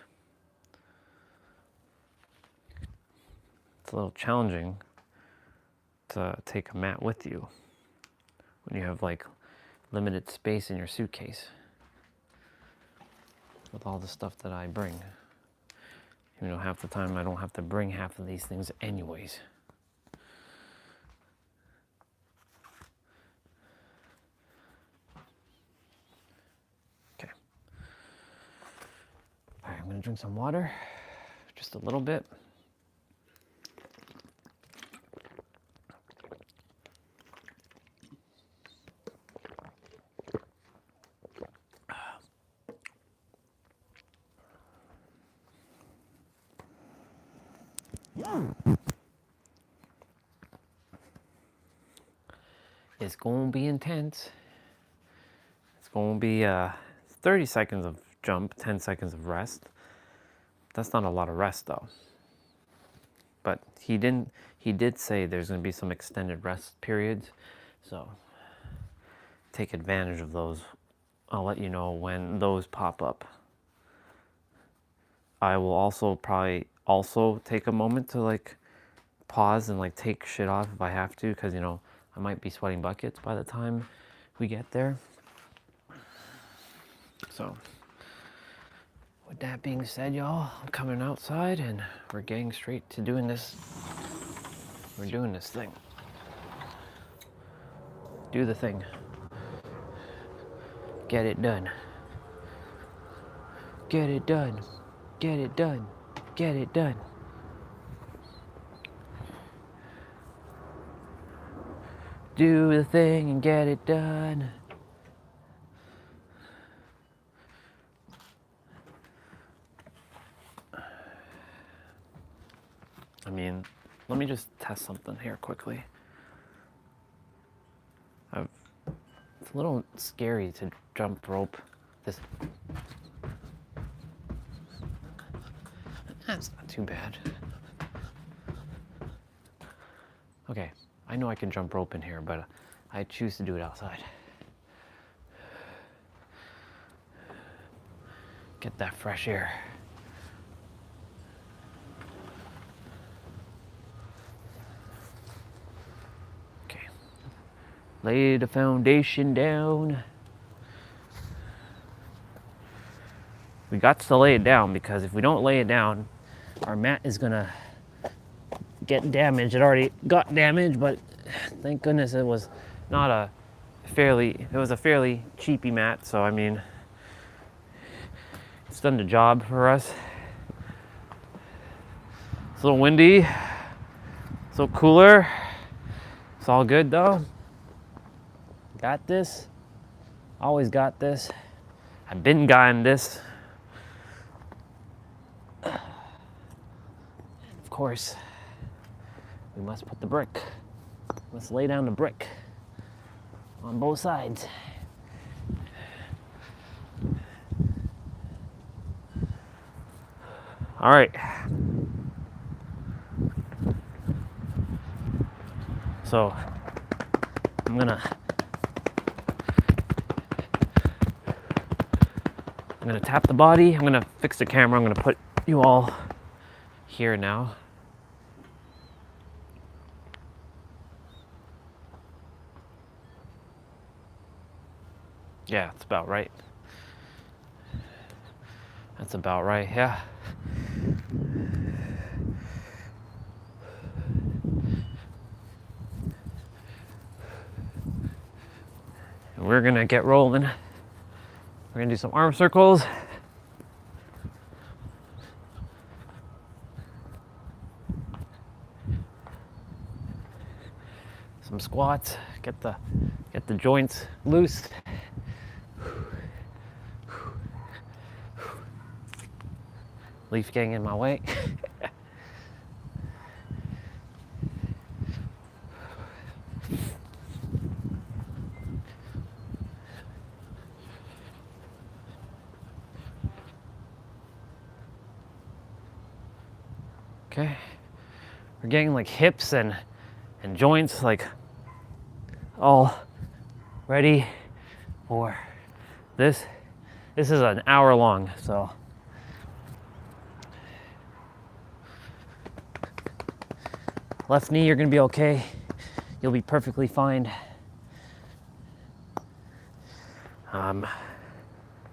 Speaker 1: It's a little challenging to take a mat with you when you have like limited space in your suitcase with all the stuff that I bring. You know, half the time I don't have to bring half of these things anyways. Okay. All right, I'm gonna drink some water, just a little bit. It's gonna be intense. It's gonna be 30 seconds of jump, 10 seconds of rest. That's not a lot of rest though. But he did say there's gonna be some extended rest periods. So take advantage of those. I'll let you know when those pop up. I will also probably take a moment to like pause and like take shit off if I have to, because you know I might be sweating buckets by the time we get there. So with that being said, y'all, I'm coming outside and we're getting straight to doing this. We're doing this thing. Do the thing. Get it done. Get it done. Get it done. Get it done. Do the thing and get it done. mean, let me just test something here quickly. It's a little scary to jump rope. That's not too bad. Okay, I know I can jump rope in here, but I choose to do it outside. Get that fresh air. Okay, lay the foundation down. We got to lay it down because if we don't lay it down, our mat is gonna get damaged. It already got damaged, but thank goodness it was not a fairly cheapy mat. So I mean, it's done the job for us. It's a little windy, it's a little cooler. It's all good though. Got this. Always got this. I've been guying this. Of course, we must put the brick. Let's lay down the brick on both sides. All right. So I'm gonna tap the body. I'm gonna fix the camera. I'm gonna put you all here now. Yeah, it's about right. That's about right, yeah. And we're gonna get rolling. We're gonna do some arm circles. Some squats, get the joints loose. Leaf getting in my way. Okay, we're getting like hips and joints like all ready for this. This is an hour long, so left knee, you're gonna be okay. You'll be perfectly fine.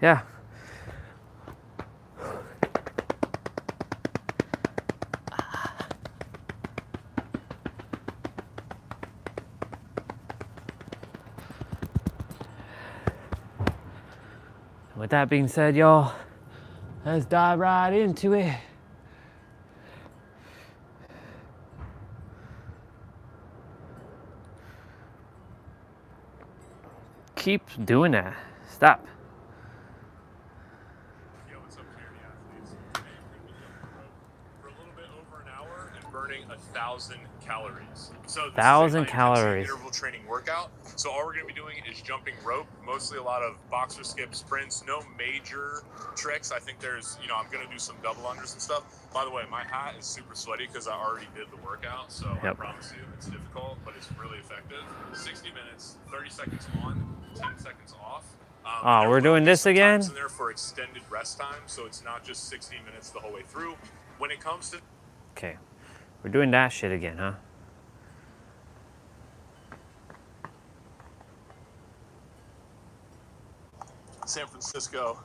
Speaker 1: Yeah. With that being said, y'all, let's dive right into it. Keep doing that. Stop.
Speaker 8: Yo, what's up, charity athletes? Today we're going to be jumping rope for a little bit over an hour and burning 1,000 calories. So this
Speaker 1: 1,000
Speaker 8: is a
Speaker 1: calories.
Speaker 8: interval training workout. So all we're going to be doing is jumping rope, mostly a lot of boxer skip sprints, no major tricks. I think there's, I'm going to do some double unders and stuff. By the way, my hat is super sweaty because I already did the workout. So I promise you it's difficult, but it's really effective. 60 minutes, 30 seconds on, 10 seconds off.
Speaker 1: Oh, we're doing this again?
Speaker 8: In there for extended rest time, so it's not just 60 minutes the whole way through. When it comes to...
Speaker 1: Okay, we're doing that shit again, huh?
Speaker 8: San Francisco.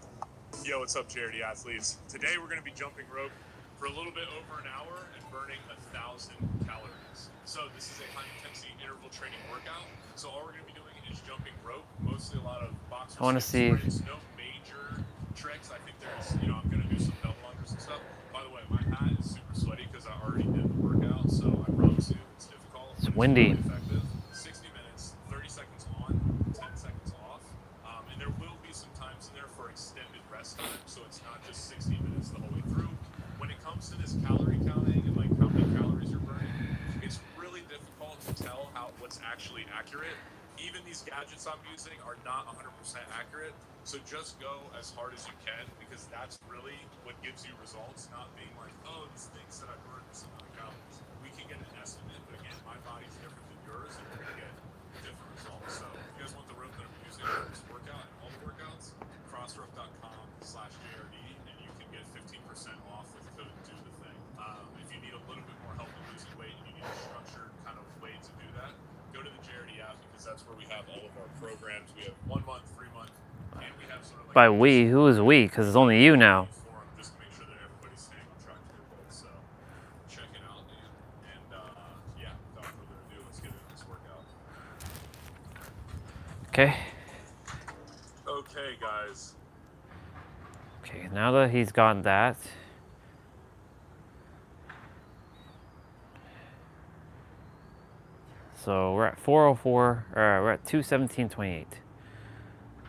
Speaker 8: Yo, what's up, charity athletes? Today we're going to be jumping rope for a little bit over an hour and burning 1,000 calories. So this is a high-intensity interval training workout. So all we're going to be doing is jumping rope, mostly a lot of boxer
Speaker 1: I want to see.
Speaker 8: sprints, no major tricks. I think there's, I'm going to do some double unders and stuff. By the way, my hat is super sweaty because I already did the workout, so I promise you it's difficult.
Speaker 1: It's windy.
Speaker 8: Really effective. 60 minutes, 30 seconds on, 10 seconds off. And there will be some times in there for extended rest time, so it's not just 60 minutes the whole way through. When it comes to this calorie counting and like how many calories you're burning, it's really difficult to tell what's actually accurate. Even these gadgets I'm using are not 100% accurate. So just go as hard as you can, because that's really what gives you results, not being like, oh, this thing said I burned this amount of calories. We can get an estimate, but again, my body's different than yours, and you're going to get different results. So if you guys want the rope that I'm using for this workout and all the workouts, crossrope.com/JRD, and you can get 15% off with code do the thing. If you need a little bit more help with losing weight and you need a structured kind of way to do that, go to the JRD app, because that's where we have all of our programs. We have 1 month, 3 month, and we have sort of like
Speaker 1: By we, who is we? Because it's only you now.
Speaker 8: forum just to make sure that everybody's staying on track to their goals. So check it out, man. And yeah, without further ado, let's get into this workout.
Speaker 1: Okay.
Speaker 8: Okay, guys.
Speaker 1: Okay, now that he's got that, so we're at 404, or we're at 217.28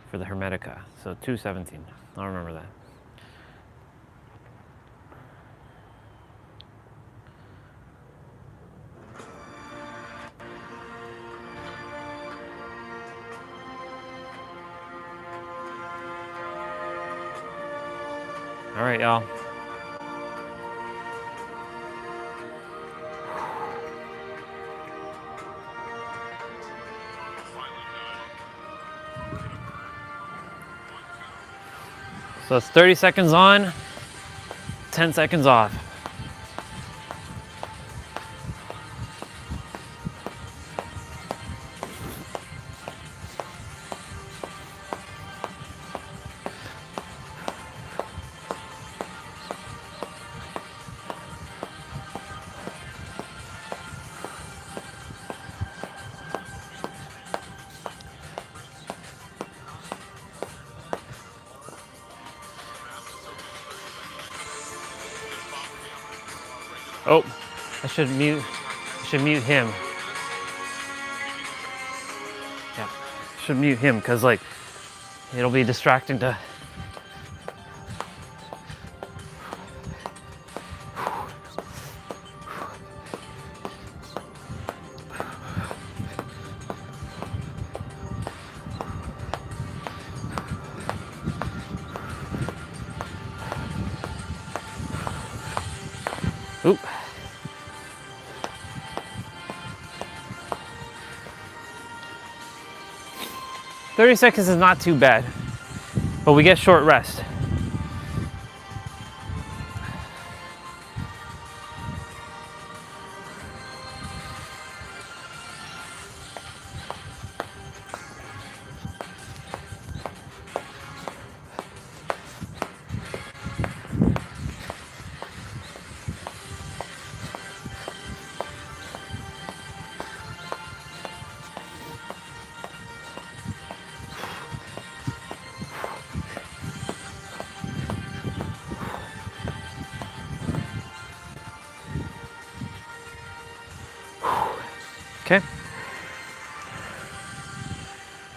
Speaker 1: for the Hermetica. So 217. I'll remember that. All right, y'all. So it's 30 seconds on, 10 seconds off. Oh, I should mute him. Yeah, should mute him, because like it'll be distracting to. Oop. "30 seconds is not too bad, but we get short rest." Okay.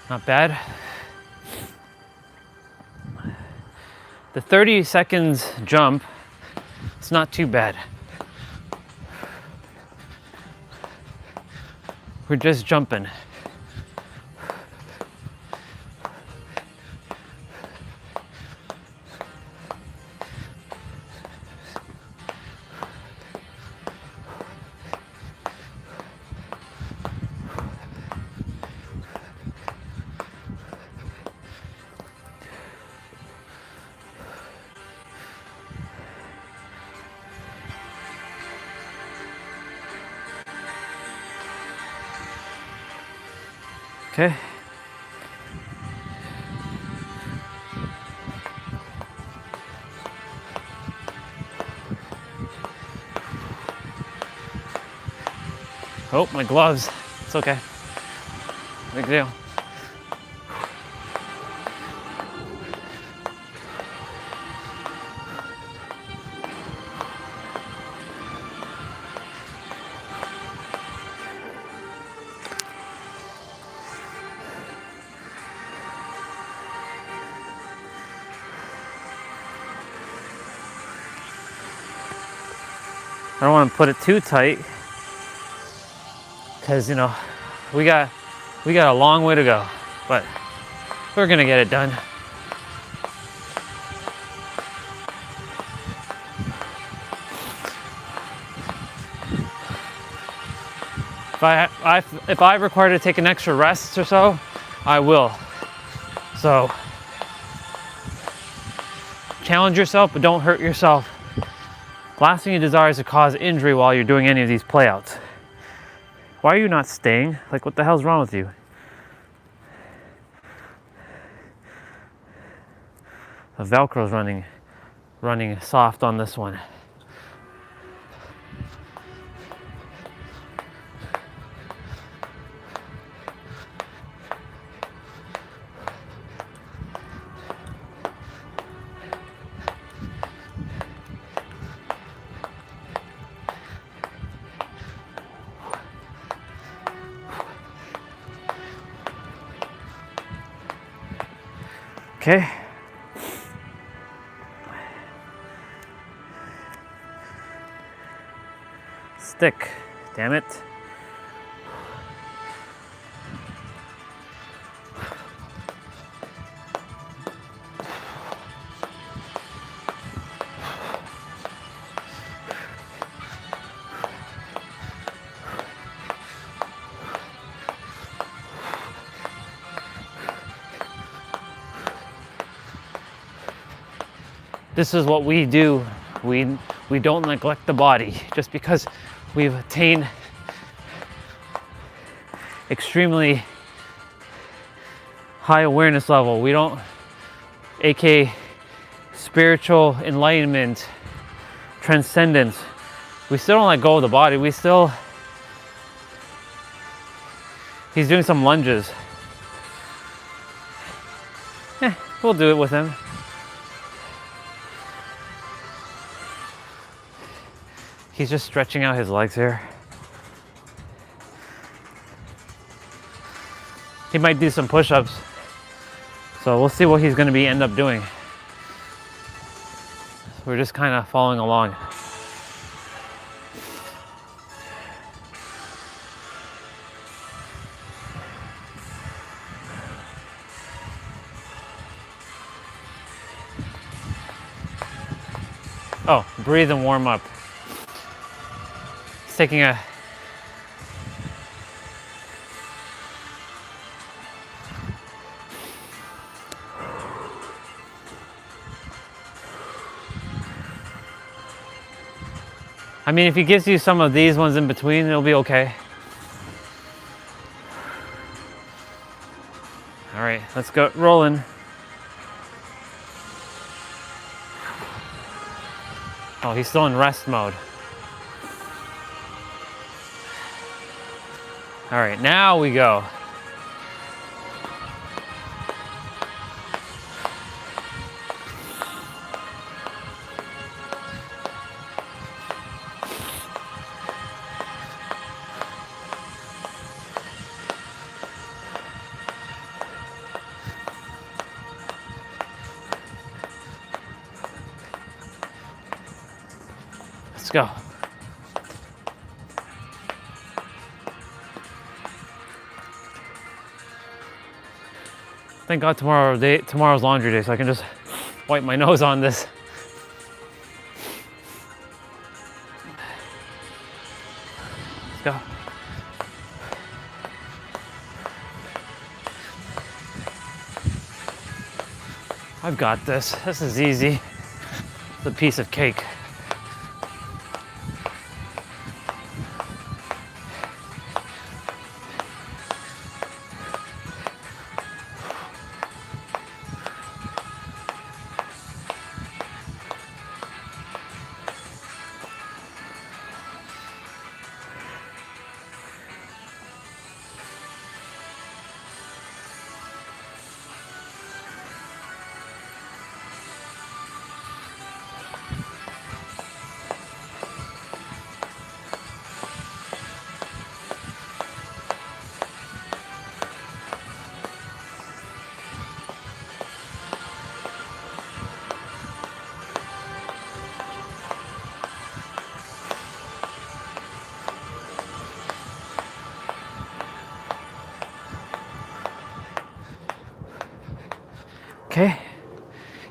Speaker 1: Not bad. The 30 seconds jump, it's not too bad. We're just jumping. Okay. Oh, my gloves. It's okay. Big deal. I don't want to put it too tight because, you know, we got a long way to go, but we're gonna get it done. If I require to take an extra rest or so, I will. So challenge yourself, but don't hurt yourself. Last thing you desire is to cause injury while you're doing any of these playouts. Why are you not staying? Like, what the hell's wrong with you? The Velcro's running soft on this one. Okay. Stick, damn it. This is what we do. We don't neglect the body just because we've attained extremely high awareness level. We don't, aka spiritual enlightenment, transcendence. We still don't let go of the body. He's doing some lunges. We'll do it with him. He's just stretching out his legs here. He might do some push-ups. So we'll see what he's gonna end up doing. We're just kind of following along. Oh, breathe and warm up. It's taking a I mean, if he gives you some of these ones in between, it'll be okay. All right, let's go rolling. Oh, he's still in rest mode. All right, now we go. Let's go. Thank God tomorrow's laundry day, so I can just wipe my nose on this. Let's go. I've got this. This is easy. It's a piece of cake.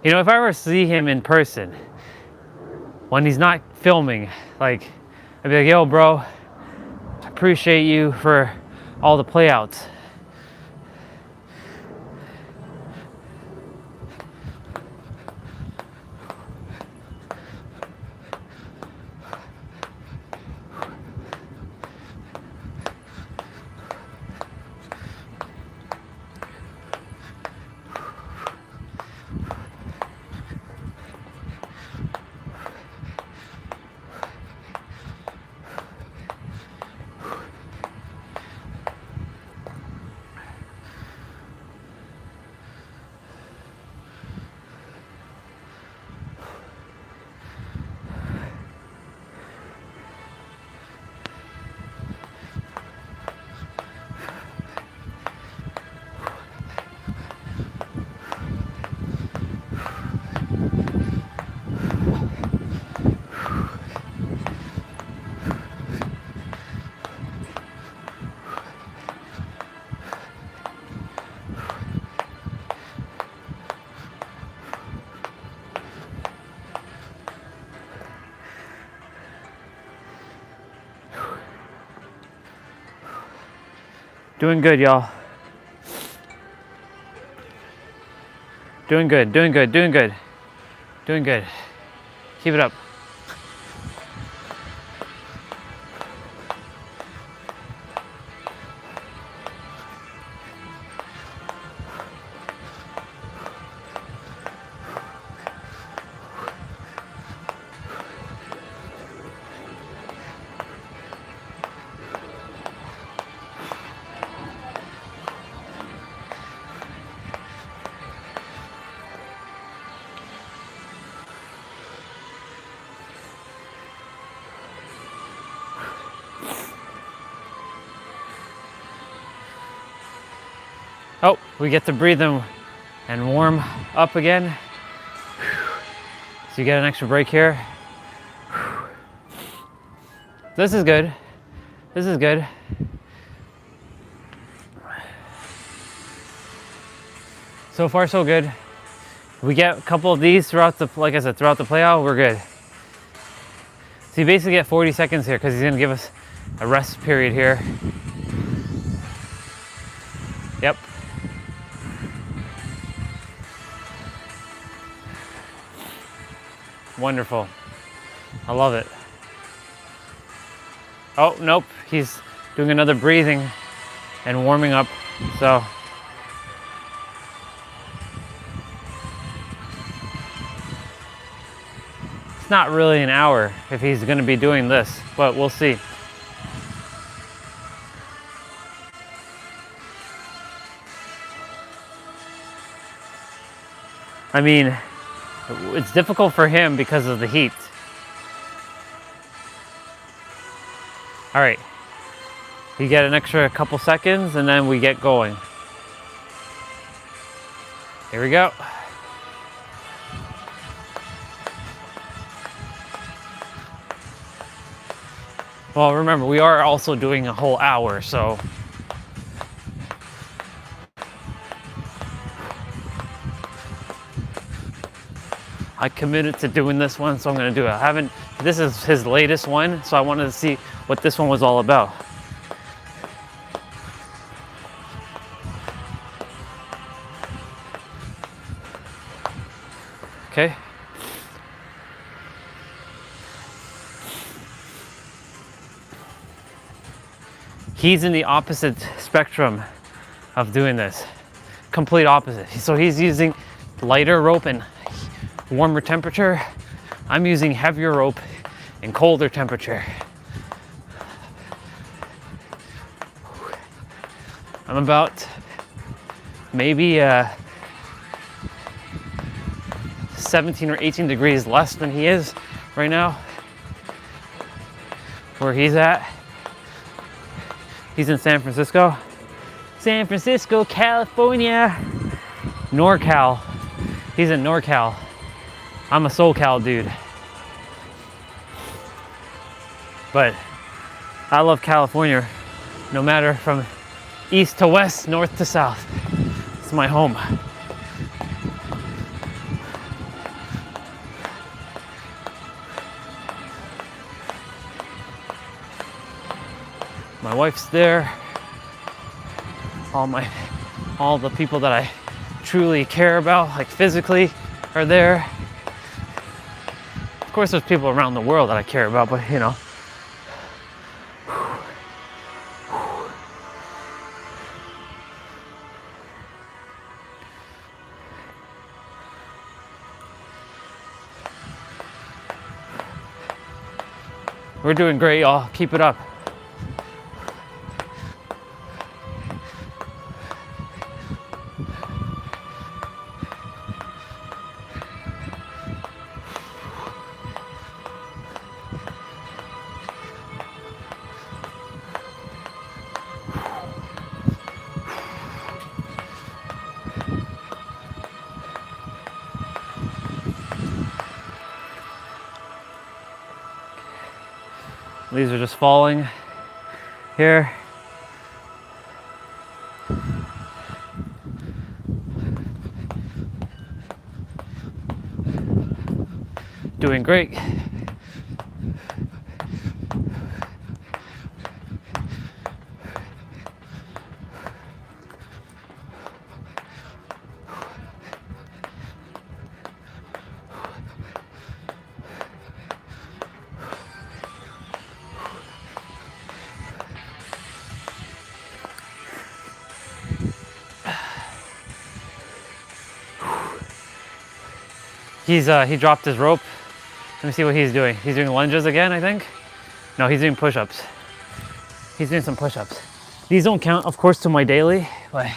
Speaker 1: You know, if I ever see him in person, when he's not filming, like, I'd be like, yo, bro, I appreciate you for all the playouts. Doing good, y'all. Doing good, doing good, doing good. Doing good. Keep it up. Oh, we get to breathe and warm up again. So you get an extra break here. This is good. This is good. So far, so good. We get a couple of these throughout the, like I said, throughout the playout, we're good. So you basically get 40 seconds here because he's gonna give us a rest period here. Yep. Wonderful. I love it. Oh, nope. He's doing another breathing and warming up. So it's not really an hour if he's going to be doing this, but we'll see. I mean, it's difficult for him because of the heat. All right, you get an extra couple seconds and then we get going. Here we go. Well, remember, we are also doing a whole hour, so. I committed to doing this one, so I'm gonna do it. This is his latest one, so I wanted to see what this one was all about. Okay. He's in the opposite spectrum of doing this. Complete opposite. So he's using lighter rope and warmer temperature. I'm using heavier rope and colder temperature. I'm about maybe 17 or 18 degrees less than he is right now. Where he's at. He's in San Francisco. San Francisco, California. NorCal. He's in NorCal. I'm a SoCal dude. But I love California, no matter from east to west, north to south. It's my home. My wife's there. All the people that I truly care about, like physically, are there. Of course, there's people around the world that I care about, but you know. We're doing great, y'all. Keep it up. Leaves are just falling here. Doing great. He dropped his rope. Let me see what he's doing. He's doing lunges again, I think. No, he's doing push-ups. He's doing some push-ups. These don't count, of course, to my daily, but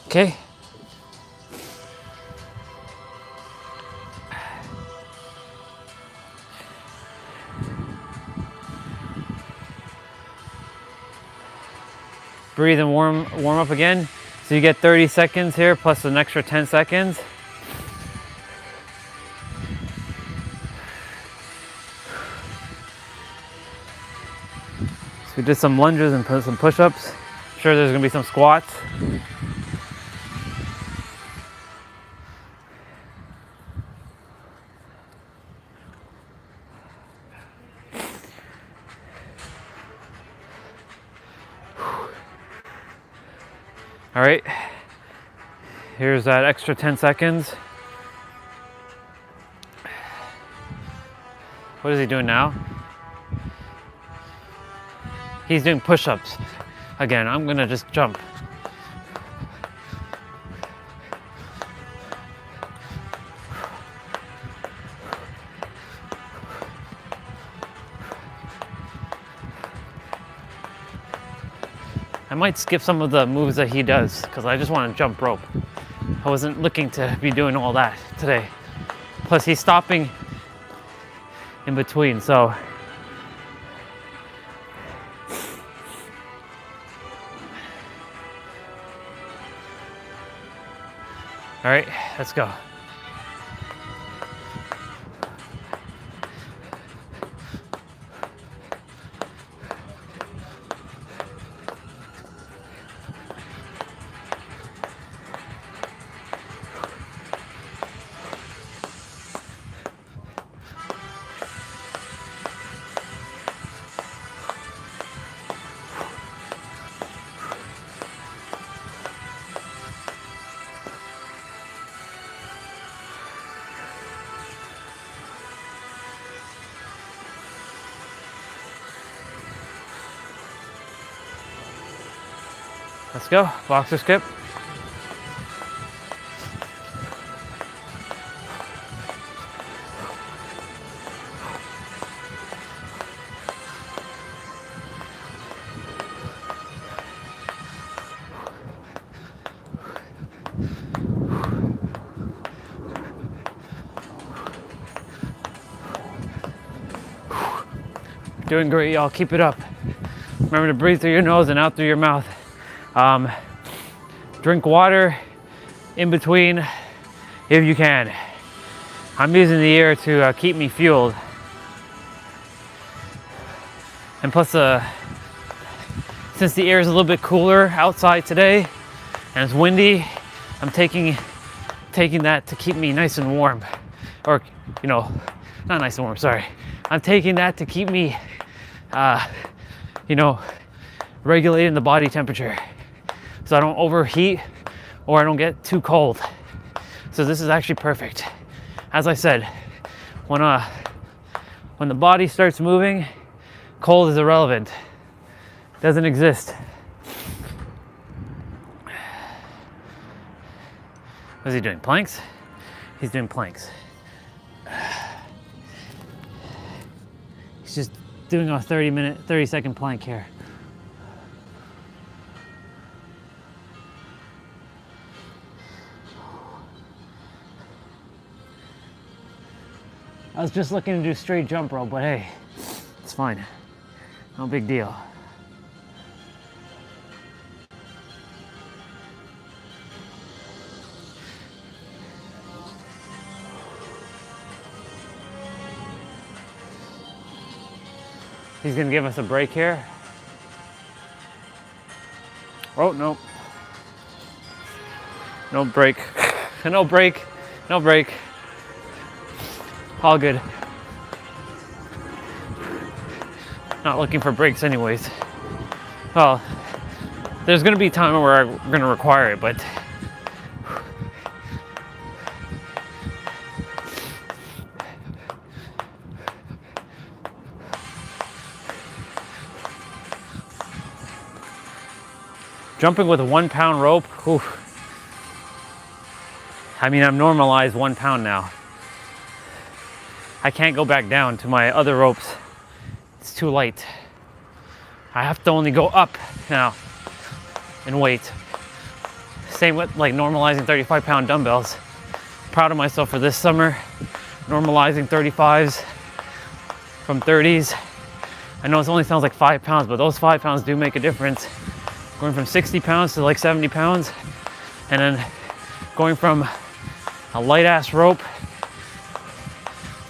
Speaker 1: okay. Breathe and warm up again. So you get 30 seconds here plus an extra 10 seconds. So we did some lunges and some push-ups. Sure, there's gonna be some squats. All right, here's that extra 10 seconds. What is he doing now? He's doing push-ups. Again, I'm gonna just jump. I might skip some of the moves that he does because I just want to jump rope. I wasn't looking to be doing all that today. Plus he's stopping in between, so. All right, let's go. Let's go, boxer skip. Doing great, y'all. Keep it up. Remember to breathe through your nose and out through your mouth. Drink water in between if you can. I'm using the air to keep me fueled. And plus, since the air is a little bit cooler outside today and it's windy, I'm taking that to keep me nice and warm. Or, you know, not nice and warm, sorry. I'm taking that to keep me, you know, regulating the body temperature so I don't overheat or I don't get too cold. So this is actually perfect. As I said, when the body starts moving, cold is irrelevant. Doesn't exist. What is he doing? Planks? He's doing planks. He's just doing a 30-second plank here. I was just looking to do straight jump rope, but hey, it's fine. No big deal. He's gonna give us a break here. Oh, no. No break. No break. No break. All good. Not looking for breaks anyways. Well, there's gonna be time where we're gonna require it, but jumping with a 1 pound rope, whew. I mean, I've normalized 1 pound now. I can't go back down to my other ropes. It's too light. I have to only go up now in weight. Same with like normalizing 35-pound dumbbells. Proud of myself for this summer, normalizing 35s from 30s. I know it only sounds like 5 pounds, but those 5 pounds do make a difference. Going from 60 pounds to like 70 pounds, and then going from a light ass rope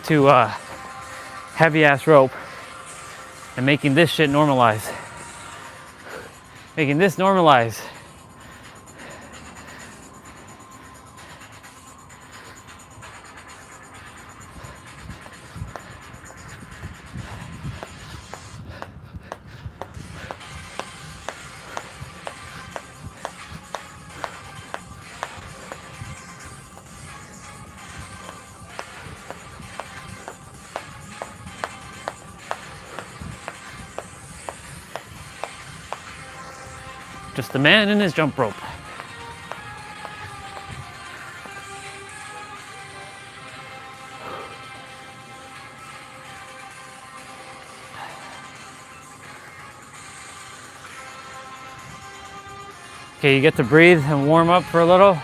Speaker 1: to a heavy ass rope, and making this shit normalize. Making this normalize. Just the man and his jump rope. Okay, you get to breathe and warm up for a little.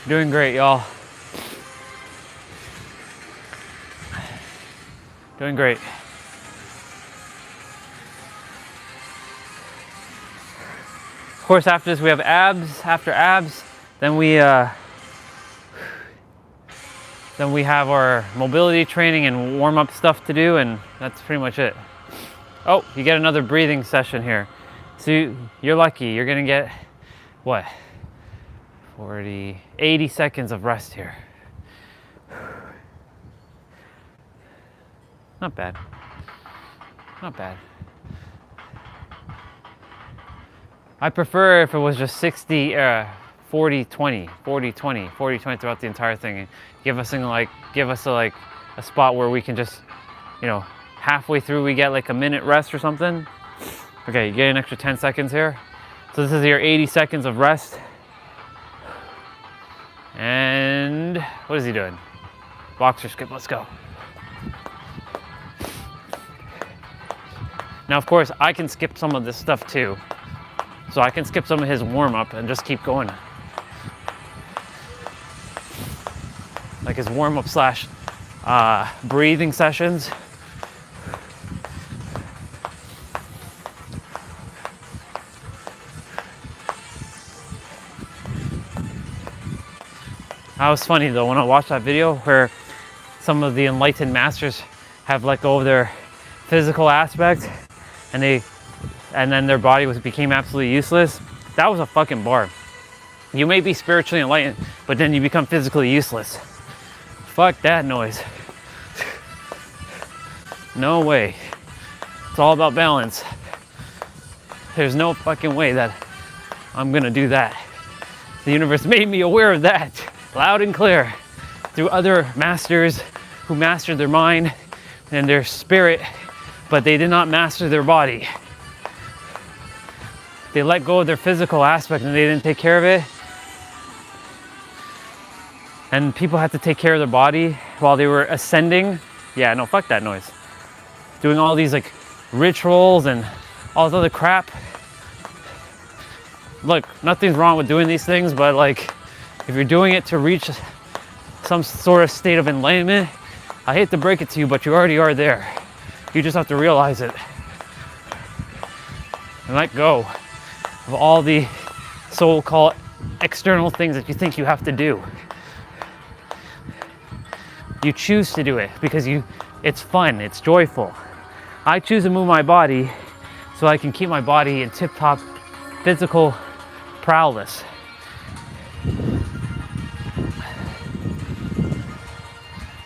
Speaker 1: Doing great, y'all. Doing great. Of course, after this we have abs. After abs, then we have our mobility training and warm-up stuff to do, and that's pretty much it. Oh, you get another breathing session here. So you're lucky. You're gonna get what? 80 seconds of rest here. Not bad. Not bad. I prefer if it was just 60, 40, 20, 40, 20, 40, 20 throughout the entire thing, and give us a spot where we can just, you know, halfway through we get like a minute rest or something. Okay, you get an extra 10 seconds here. So this is your 80 seconds of rest. And what is he doing? Boxer skip, let's go. Now, of course, I can skip some of this stuff too. So I can skip some of his warm-up and just keep going. Like his warm-up slash breathing sessions. That was funny though, when I watched that video where some of the enlightened masters have let go of their physical aspect and then their body became absolutely useless. That was a fucking bar. You may be spiritually enlightened, but then you become physically useless. Fuck that noise. No way. It's all about balance. There's no fucking way that I'm gonna do that. The universe made me aware of that, loud and clear, through other masters who mastered their mind and their spirit, but they did not master their body. They let go of their physical aspect and they didn't take care of it. And people had to take care of their body while they were ascending. Yeah, no, fuck that noise. Doing all these like rituals and all this other crap. Look, nothing's wrong with doing these things, but like, if you're doing it to reach some sort of state of enlightenment, I hate to break it to you, but you already are there. You just have to realize it. And let go of all the so-called external things that you think you have to do. You choose to do it because it's fun, it's joyful. I choose to move my body so I can keep my body in tip-top physical prowess.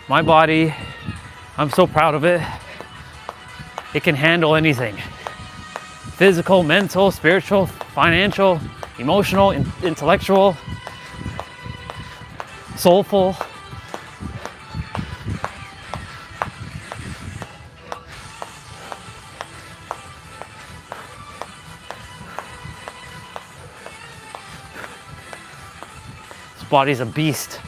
Speaker 1: My body, I'm so proud of it. It can handle anything. Physical, mental, spiritual, financial, emotional, intellectual, soulful. This body's a beast.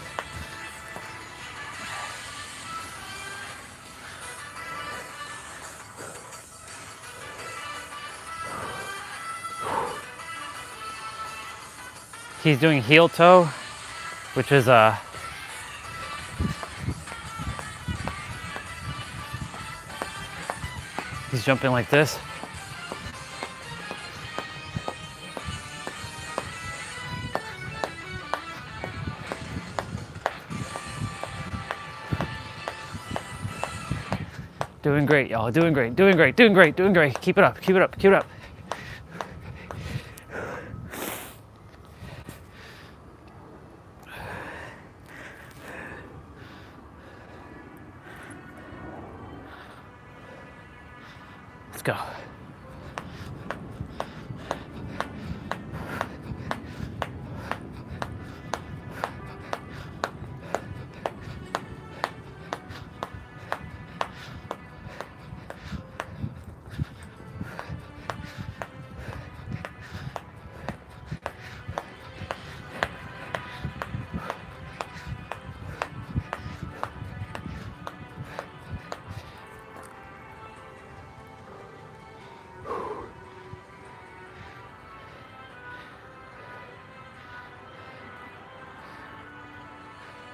Speaker 1: He's doing heel toe, which is he's jumping like this. Doing great, y'all. Doing great, doing great, doing great, doing great. Keep it up, keep it up, keep it up. Let's go.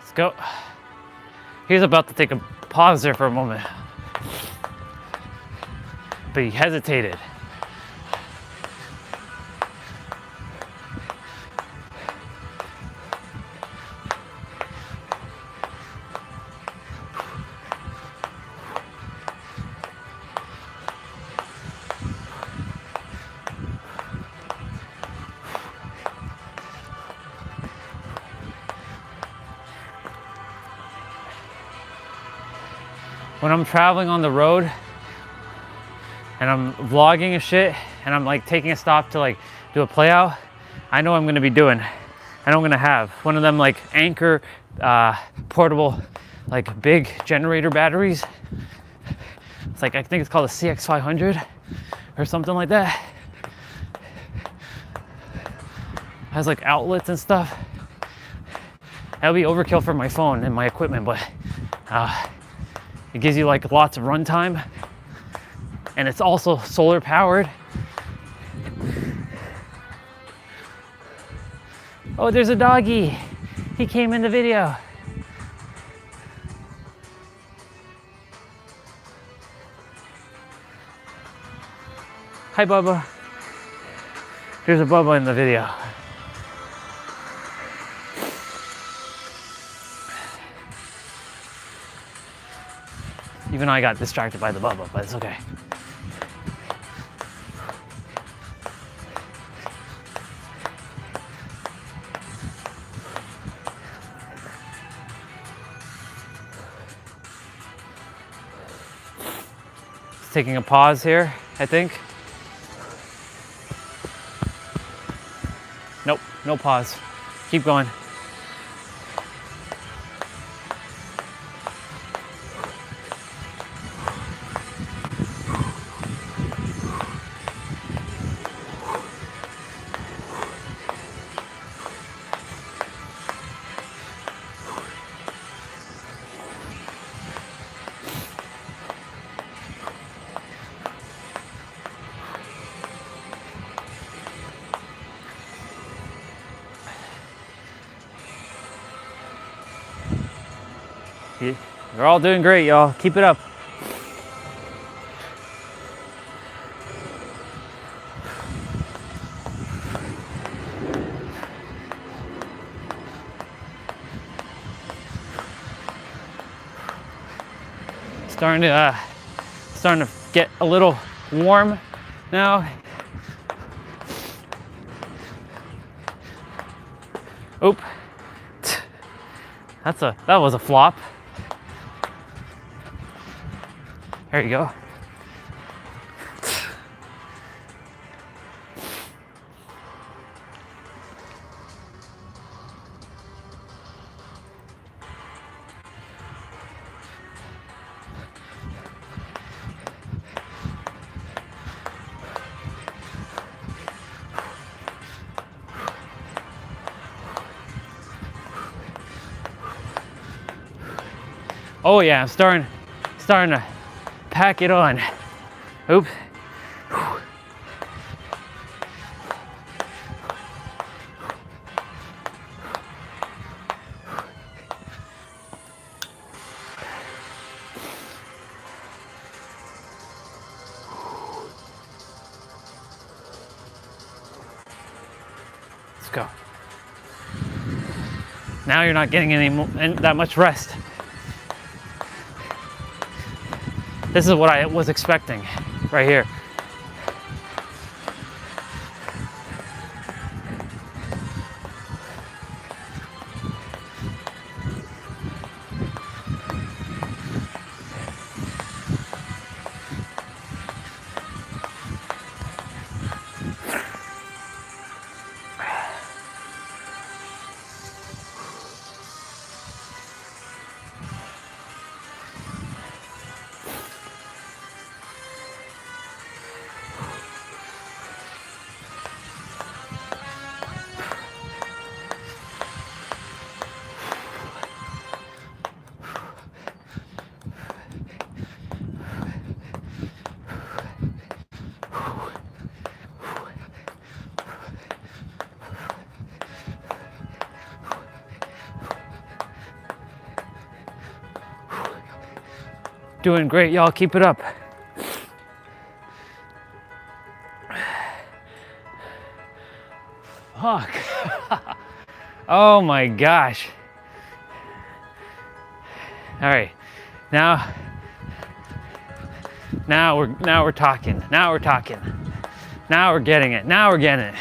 Speaker 1: Let's go. He was about to take a pause there for a moment, but he hesitated. When I'm traveling on the road and I'm vlogging and shit and I'm like taking a stop to like do a play out, I know I'm gonna be doing. I know I'm gonna have one of them like Anchor portable like big generator batteries. It's like, I think it's called a CX500 or something like that. Has like outlets and stuff. That'll be overkill for my phone and my equipment, but it gives you like lots of runtime, and it's also solar powered. Oh, there's a doggy. He came in the video. Hi, Bubba. Here's a Bubba in the video. Even though I got distracted by the Bubba, but it's okay. It's taking a pause here, I think. Nope, no pause. Keep going. You're all doing great, y'all. Keep it up. Starting to get a little warm now. Oop. That was a flop. There you go. Oh yeah, I'm starting to pack it on. Oops. Let's go. Now you're not getting that much rest. This is what I was expecting right here. Doing great, y'all. Keep it up. Fuck. Oh my gosh. All right. Now we're talking. Now we're talking. Now we're getting it. Now we're getting it.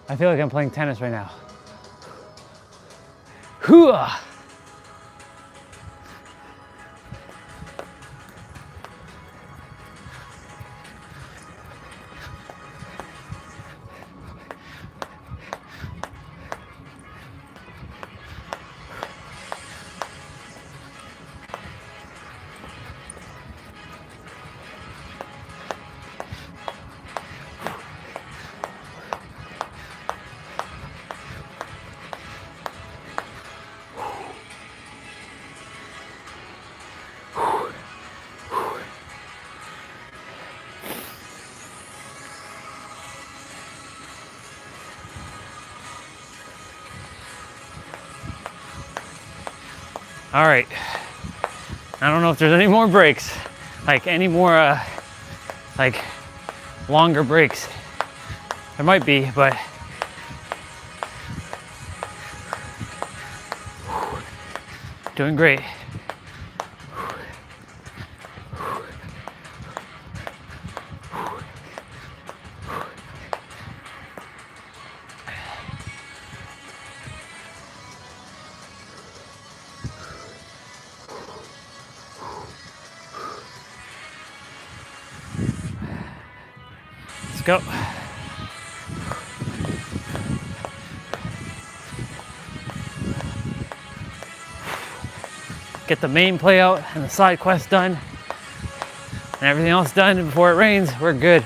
Speaker 1: I feel like I'm playing tennis right now. Hooah! All right. I don't know if there's any more breaks, like any more like longer breaks. There might be, but doing great. Let's go. Get the main play out and the side quest done and everything else done before it rains. We're good.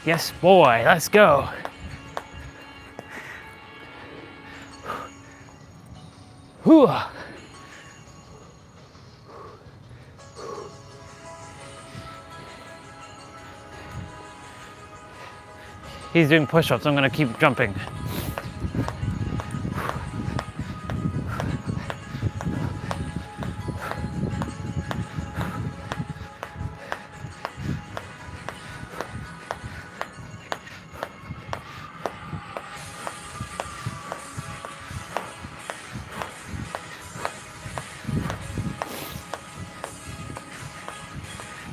Speaker 1: Yes, boy, let's go. Whew. He's doing push-ups, I'm gonna keep jumping.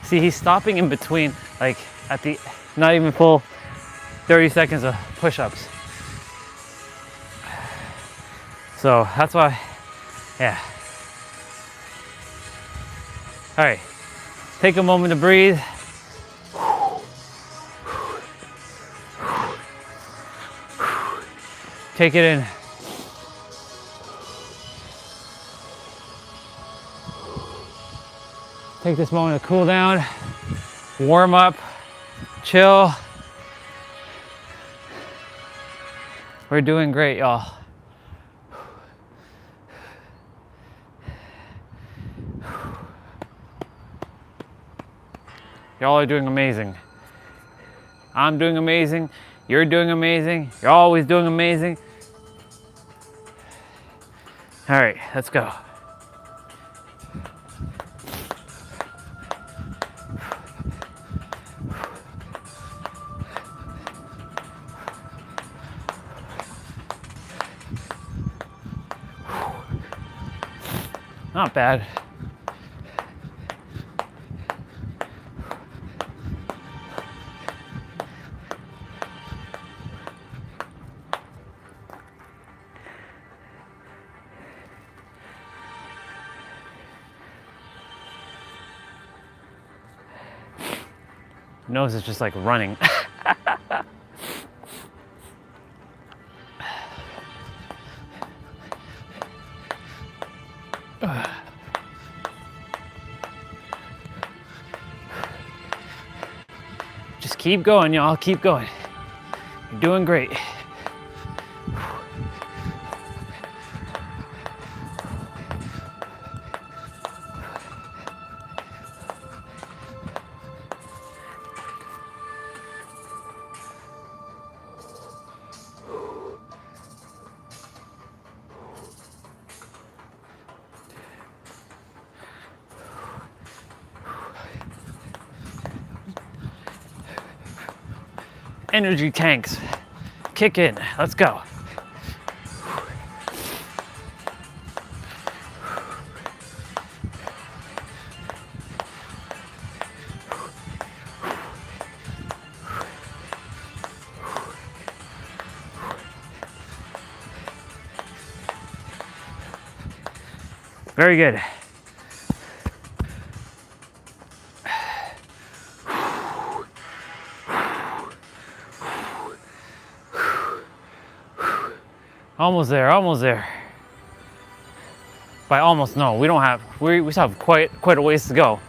Speaker 1: See, he's stopping in between, like at the, not even full 30 seconds of push-ups. So that's why, yeah. All right, take a moment to breathe. Take it in. Take this moment to cool down, warm up, chill. We're doing great, y'all. Y'all are doing amazing. I'm doing amazing. You're doing amazing. You're always doing amazing. All right, let's go. Not bad. Nose is just like running. Just keep going, y'all. Keep going. You're doing great. Energy tanks, kick in. Let's go. Very good. Almost there, almost there. By almost, no, we don't have, we still have quite a ways to go.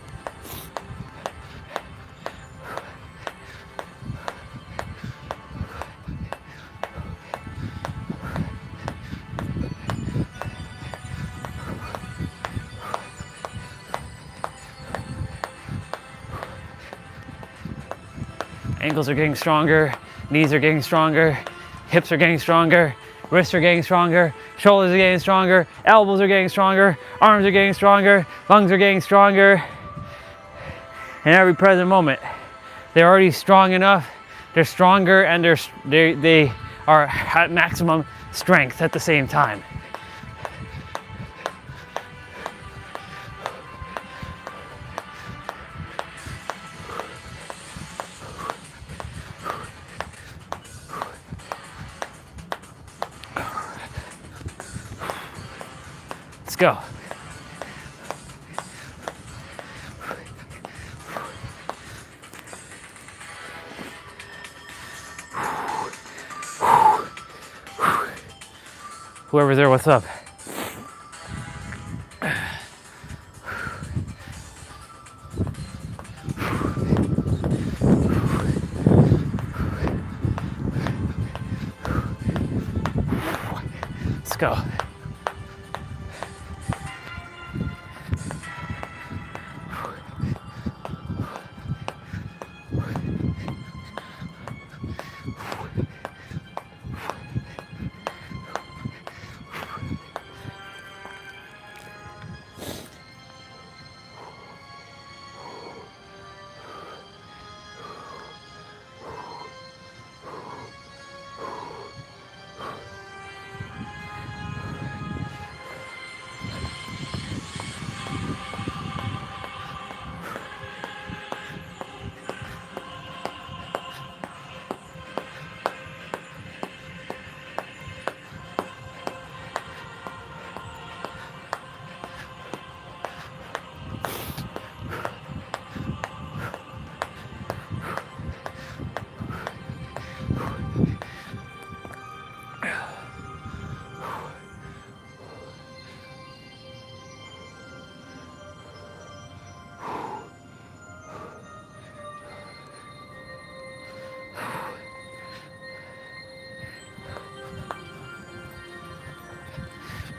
Speaker 1: Ankles are getting stronger, knees are getting stronger, hips are getting stronger, wrists are getting stronger, shoulders are getting stronger, elbows are getting stronger, arms are getting stronger, lungs are getting stronger. In every present moment, they're already strong enough, they're stronger, and they are at maximum strength at the same time. Let's go. Whoever's there, what's up? Let's go.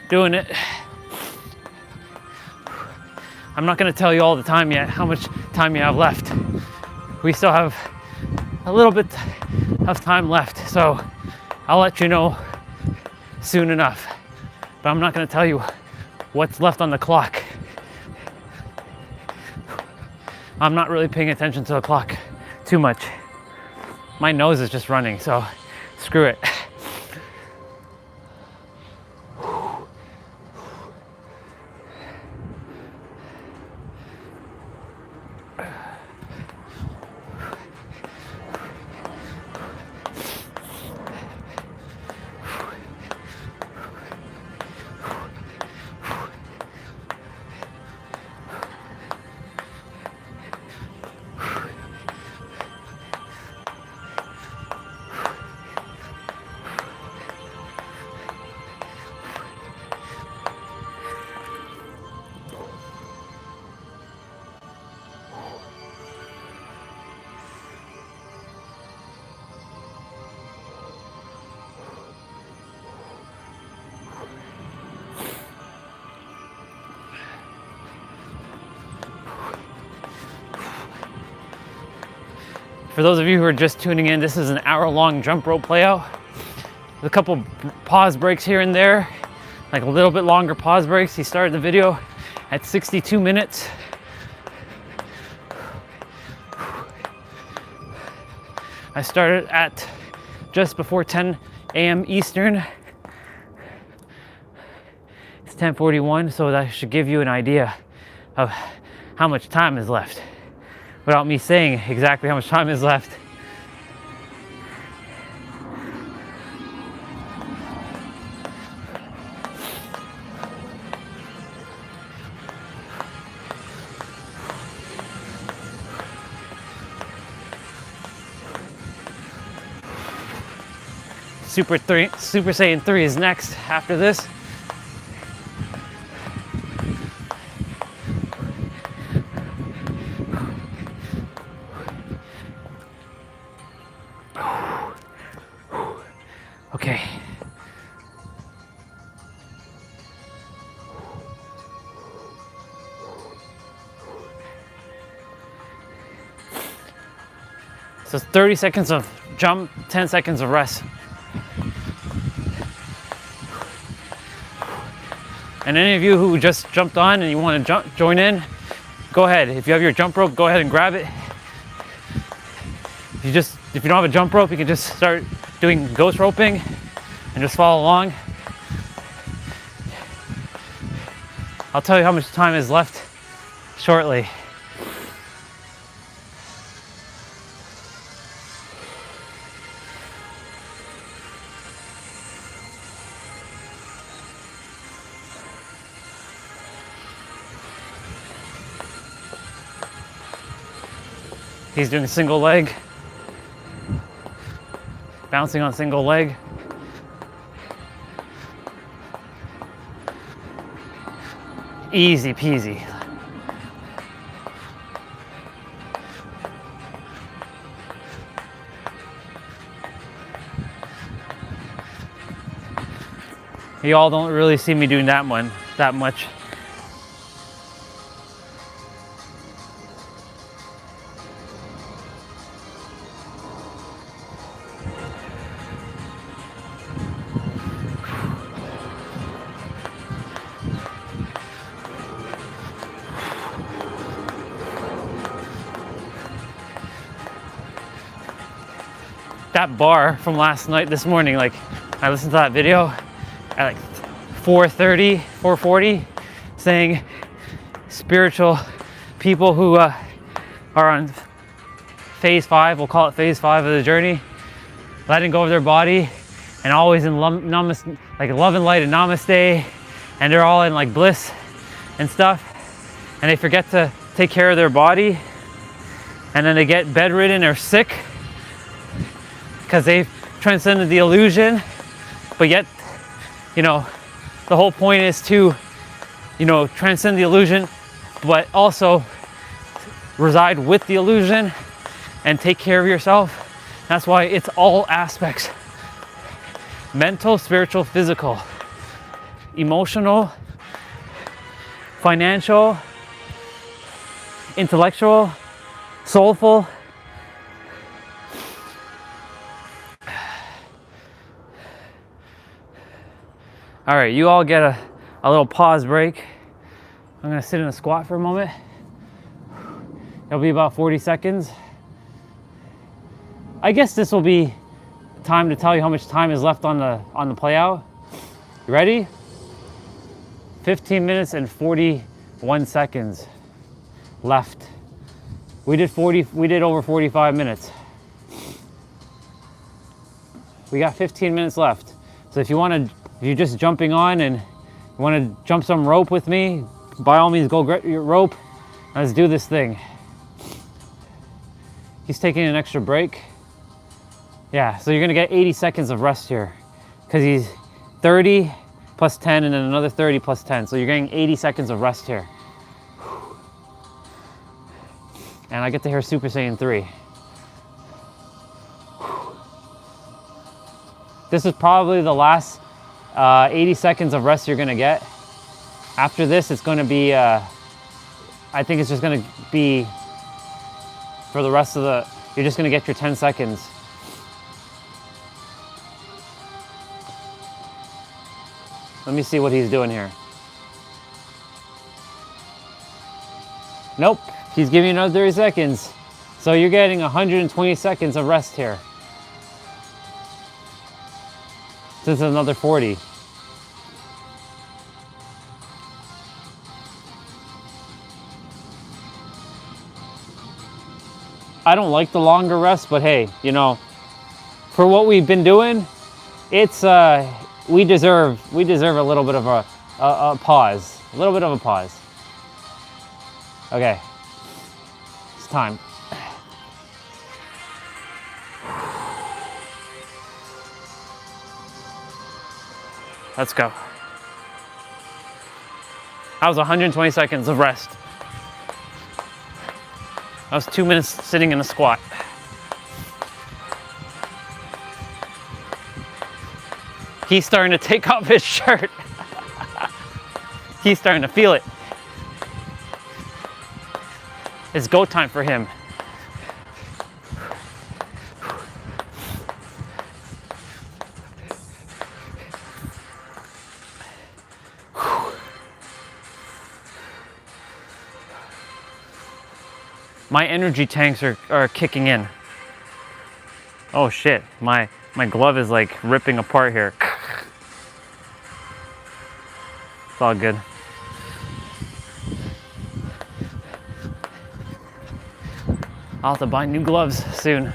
Speaker 1: Doing it. I'm not going to tell you all the time yet how much time you have left. We still have a little bit of time left, so I'll let you know soon enough. But I'm not going to tell you what's left on the clock. I'm not really paying attention to the clock too much. My nose is just running, so screw it. For those of you who are just tuning in, this is an hour-long jump rope playout. With a couple pause breaks here and there, like a little bit longer pause breaks. He started the video at 62 minutes. I started at just before 10 a.m. Eastern. It's 10:41, so that should give you an idea of how much time is left, without me saying exactly how much time is left. Super Saiyan 3 is next after this. Okay. So it's 30 seconds of jump, 10 seconds of rest. And any of you who just jumped on and you want to join in, go ahead. If you have your jump rope, go ahead and grab it. If you don't have a jump rope, you can just start doing ghost roping and just follow along. I'll tell you how much time is left shortly. He's doing a single leg, bouncing on single leg. Easy peasy. You all don't really see me doing that much. That bar from last night, this morning, like I listened to that video at like 4:30, 4:40, saying spiritual people who are on phase 5, we'll call it phase 5 of the journey, letting go of their body and always in love and light and namaste, and they're all in like bliss and stuff, and they forget to take care of their body, and then they get bedridden or sick because they've transcended the illusion. But yet, you know, the whole point is to, you know, transcend the illusion, but also reside with the illusion and take care of yourself. That's why it's all aspects: mental, spiritual, physical, emotional, financial, intellectual, soulful. All right, you all get a little pause break. I'm gonna sit in a squat for a moment. It'll be about 40 seconds. I guess this will be time to tell you how much time is left on the play out. You ready? 15 minutes and 41 seconds left. We did over 45 minutes. We got 15 minutes left. So if you're just jumping on and you want to jump some rope with me, by all means, go get your rope. Let's do this thing. He's taking an extra break. Yeah, so you're gonna get 80 seconds of rest here, because he's 30 plus 10 and then another 30 plus 10. So you're getting 80 seconds of rest here. And I get to hear Super Saiyan 3. This is probably the last 80 seconds of rest you're gonna get. After this, it's gonna be, I think it's just gonna be for the rest of you're just gonna get your 10 seconds. Let me see what he's doing here. Nope, he's giving you another 30 seconds. So you're getting 120 seconds of rest here. This is another 40. I don't like the longer rest, but hey, you know, for what we've been doing, it's we deserve a little bit of a pause, a little bit of a pause. Okay, it's time. Let's go. That was 120 seconds of rest. That was 2 minutes sitting in a squat. He's starting to take off his shirt. He's starting to feel it. It's go time for him. my energy tanks are kicking in. Oh shit, my glove is like ripping apart here. It's all good. I'll have to buy new gloves soon.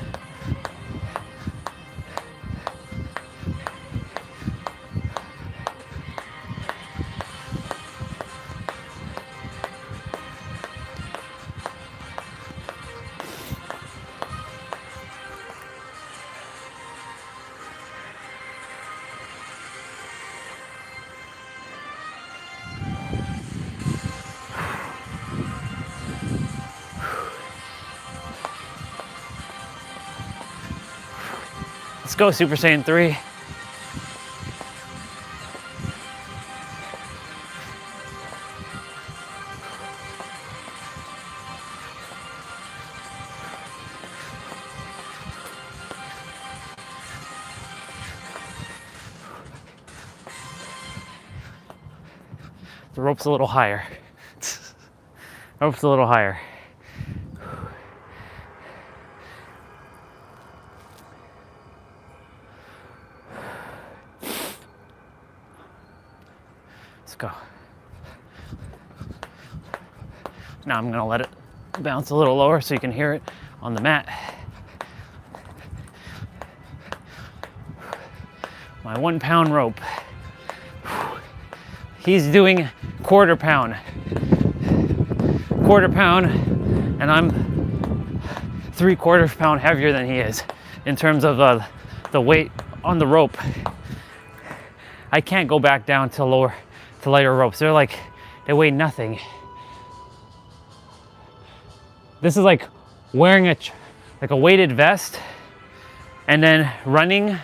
Speaker 1: Let's go, Super Saiyan 3. The rope's a little higher. Rope's a little higher. Let's go. Now I'm gonna let it bounce a little lower so you can hear it on the mat. My 1 pound rope. He's doing quarter pound, and I'm 3/4 pound heavier than he is in terms of the weight on the rope. I can't go back down to lighter ropes. They weigh nothing. This is like wearing a weighted vest and then running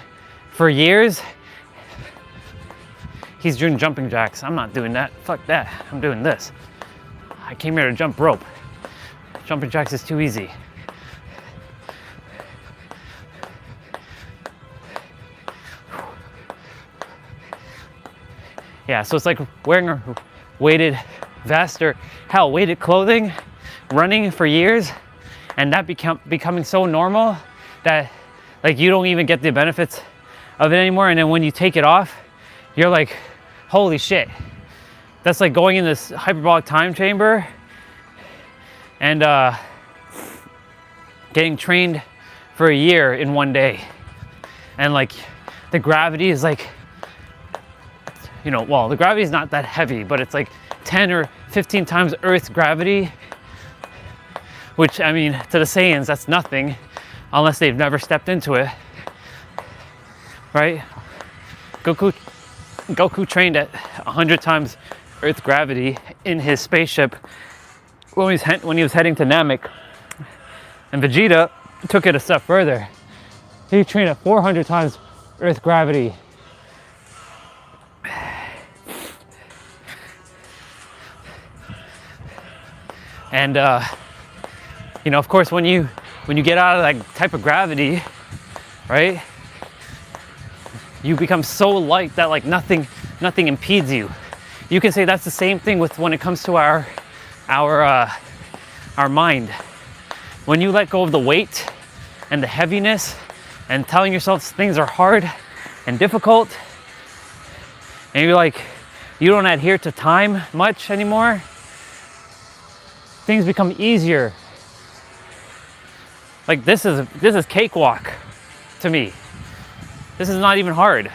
Speaker 1: for years. He's doing jumping jacks. I'm not doing that. Fuck that. I'm doing this. I came here to jump rope. Jumping jacks is too easy. Yeah, so it's like wearing a weighted vest or hell, weighted clothing, running for years, and that becoming so normal that like you don't even get the benefits of it anymore. And then when you take it off, you're like, holy shit. That's like going in this hyperbolic time chamber and getting trained for a year in one day. And like the gravity is like, well, the gravity is not that heavy, but it's like 10 or 15 times Earth's gravity, which, I mean, to the Saiyans, that's nothing unless they've never stepped into it, right? Goku trained at 100 times Earth gravity in his spaceship when he was heading to Namek. And Vegeta took it a step further. He trained at 400 times Earth gravity. And of course, when you get out of that type of gravity, right, you become so light that like nothing impedes you. You can say that's the same thing with when it comes to our mind. When you let go of the weight and the heaviness and telling yourself things are hard and difficult, and you're like, you don't adhere to time much anymore, things become easier. Like this is cakewalk to me. This is not even hard.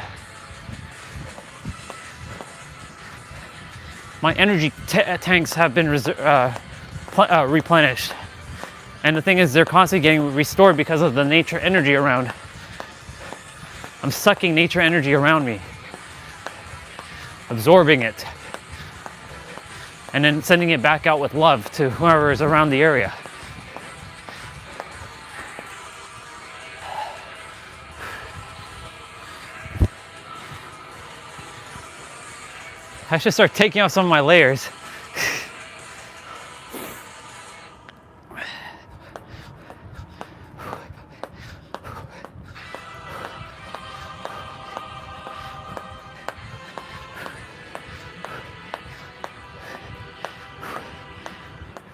Speaker 1: My energy tanks have been replenished. And the thing is, they're constantly getting restored because of the nature energy around. I'm sucking nature energy around me, absorbing it, and then sending it back out with love to whoever is around the area. I should start taking off some of my layers.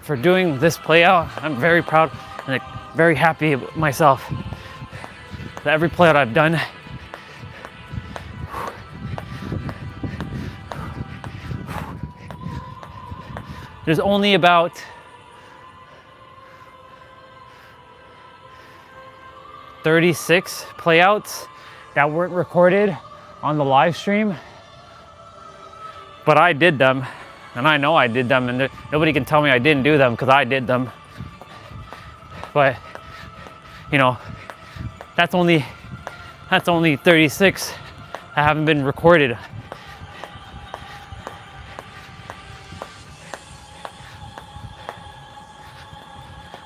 Speaker 1: for doing this play out. I'm very proud and very happy with myself that every play out I've done, there's only about 36 playouts that weren't recorded on the live stream, but I did them, and I know I did them, and nobody can tell me I didn't do them because I did them. But you know, that's only 36 that haven't been recorded.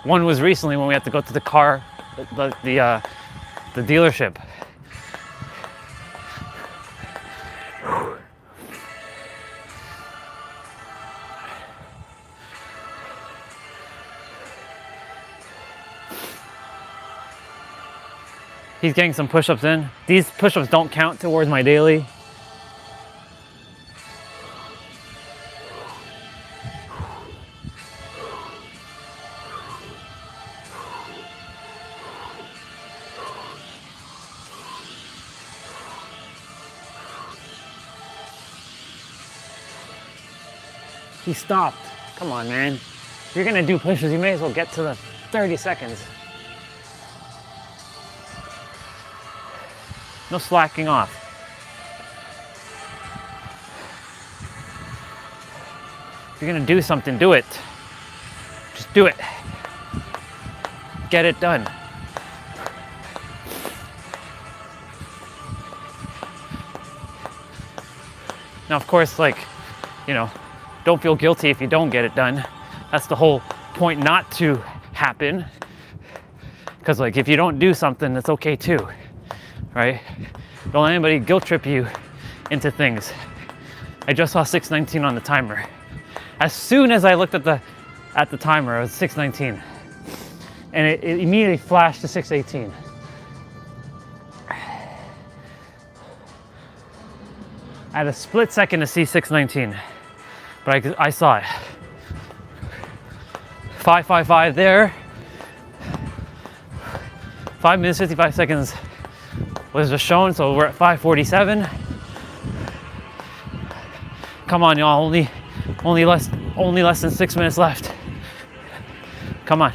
Speaker 1: One was recently when we had to go to the dealership. He's getting some push-ups in. These push-ups don't count towards my daily. He stopped. Come on, man. If you're gonna do pushes, you may as well get to the 30 seconds. No slacking off. If you're gonna do something, do it. Just do it. Get it done. Now, of course, like, you know, don't feel guilty if you don't get it done. That's the whole point, not to happen. Because, like, if you don't do something, it's okay too, right? Don't let anybody guilt trip you into things. I just saw 6:19 on the timer. As soon as I looked at the timer, it was 6:19, and it immediately flashed to 6:18. I had a split second to see 6:19, but I saw it. 5:55 there. 5 minutes 55 seconds was just shown, so we're at 5:47. Come on, y'all! Only less than 6 minutes left. Come on.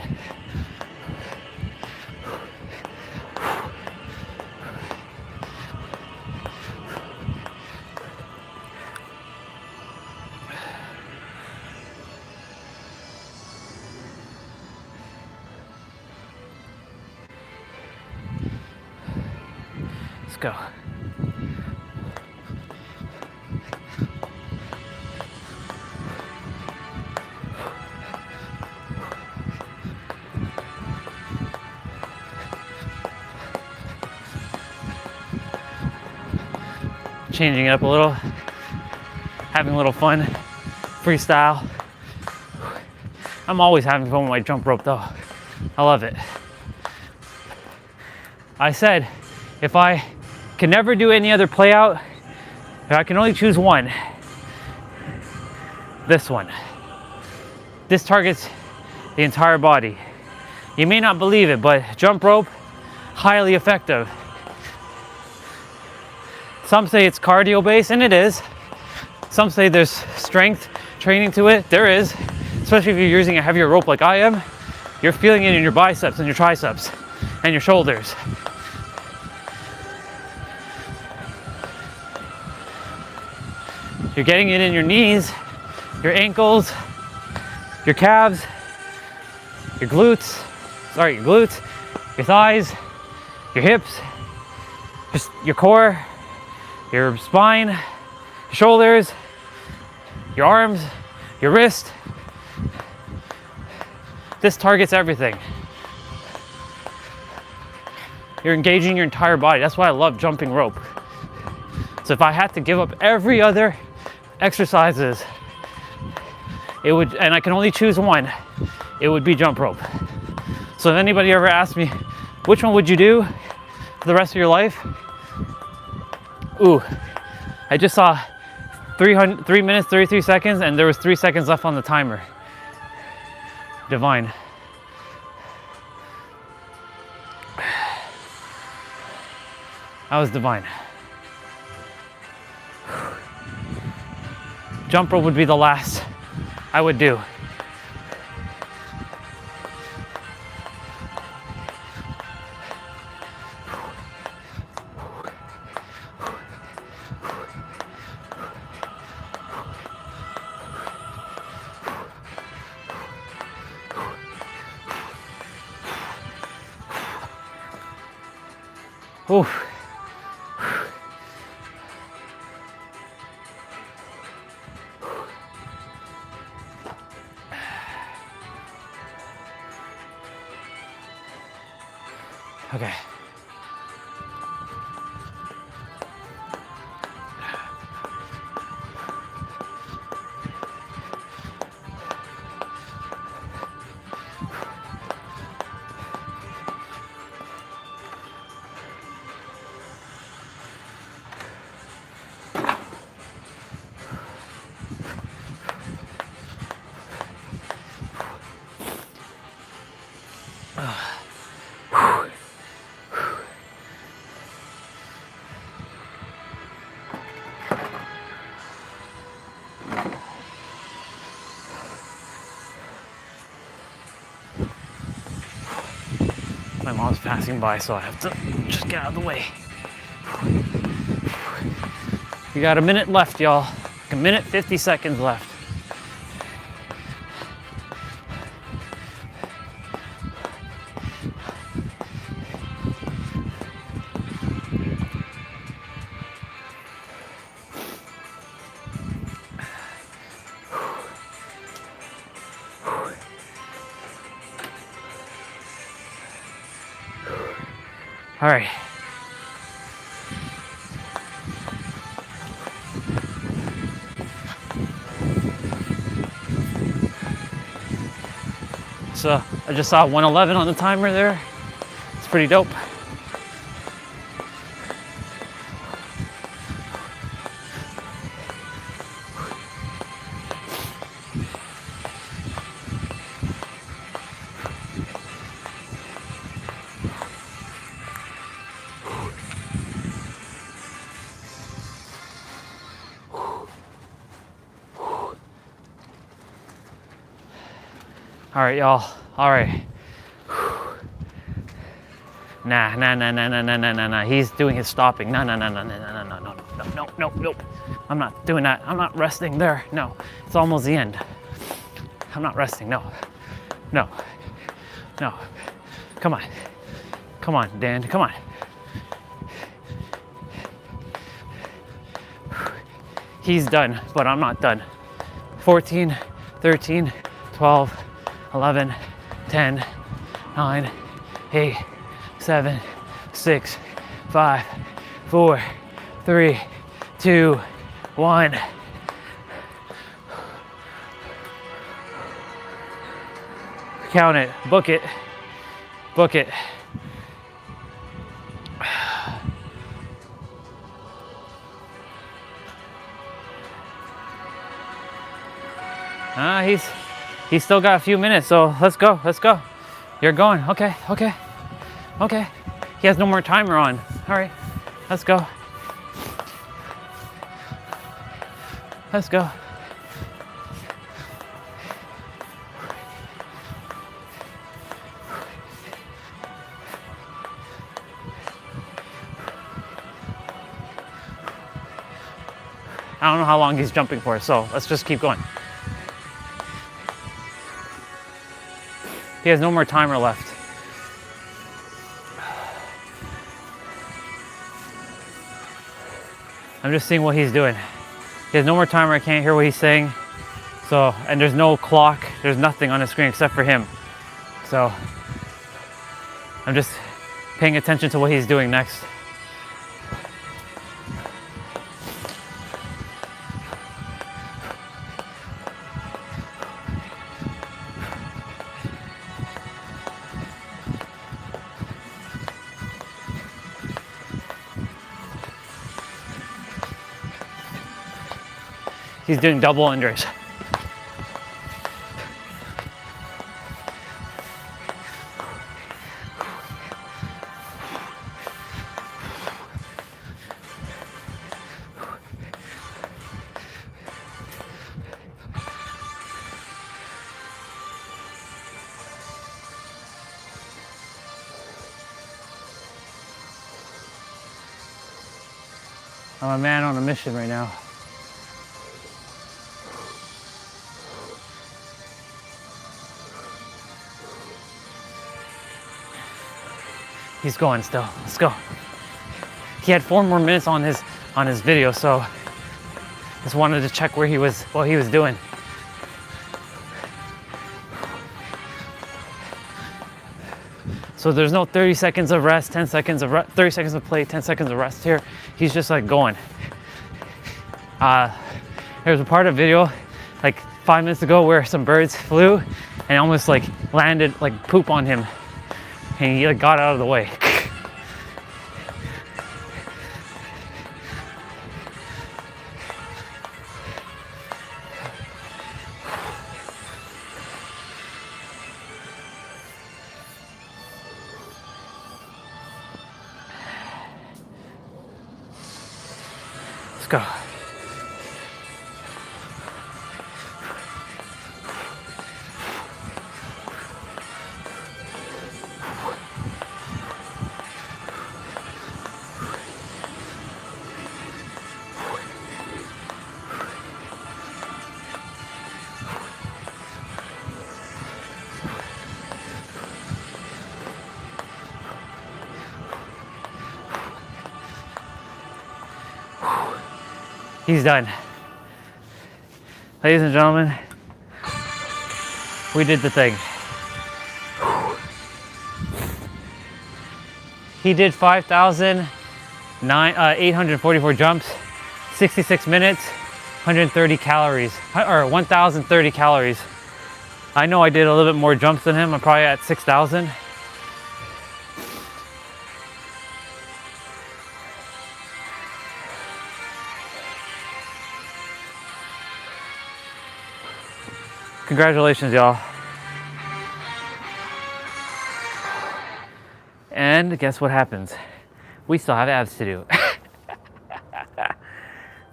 Speaker 1: Let's go. Changing it up a little, having a little fun, freestyle. I'm always having fun with my jump rope though. I love it. I said, if I can never do any other play out, if I can only choose one, this one. This targets the entire body. You may not believe it, but jump rope, highly effective. Some say it's cardio based, and it is. Some say there's strength training to it. There is, especially if you're using a heavier rope like I am. You're feeling it in your biceps and your triceps and your shoulders. You're getting it in your knees, your ankles, your calves, your glutes, your thighs, your hips, just your core, your spine, your shoulders, your arms, your wrist. This targets everything. You're engaging your entire body. That's why I love jumping rope. So if I had to give up every other exercises, it would, and I can only choose one, it would be jump rope. So if anybody ever asks me, which one would you do for the rest of your life? Ooh, I just saw 3 minutes, 33 seconds, and there was 3 seconds left on the timer. Divine. That was divine. Jump rope would be the last I would do. Oof. Okay. My mom's passing by, so I have to just get out of the way. You got a minute left, y'all. Like a minute, 50 seconds left. All right. So I just saw 111 on the timer there. It's pretty dope. All right, y'all. All right. Nah. He's doing his stopping. No. I'm not doing that. I'm not resting there. No. It's almost the end. I'm not resting. No. Come on, Dan. Come on. He's done, but I'm not done. 14, 13, 12, 11, 10, 9, 8, 7, 6, 5, 4, 3, 2, 1. Count it. Book it. Book it. He's still got a few minutes, so let's go. You're going. Okay. He has no more timer on. All right, let's go. I don't know how long he's jumping for, so let's just keep going. He has no more timer left. I'm just seeing what he's doing. He has no more timer. I can't hear what he's saying. So, and there's no clock. There's nothing on the screen except for him. So, I'm just paying attention to what he's doing next. He's doing double unders. I'm a man on a mission right now. He's going still. Let's go. He had 4 more minutes on his video, so just wanted to check what he was doing. So there's no 30 seconds of rest, 10 seconds of 30 seconds of play, 10 seconds of rest here. He's just like going. There's a part of video like 5 minutes ago where some birds flew and almost like landed like poop on him, and he like got out of the way. Let's go. He's done. Ladies and gentlemen, we did the thing. He did 5,844 jumps, 66 minutes, 130 calories, or 1,030 calories. I know I did a little bit more jumps than him. I'm probably at 6,000. Congratulations, y'all. And guess what happens? We still have abs to do.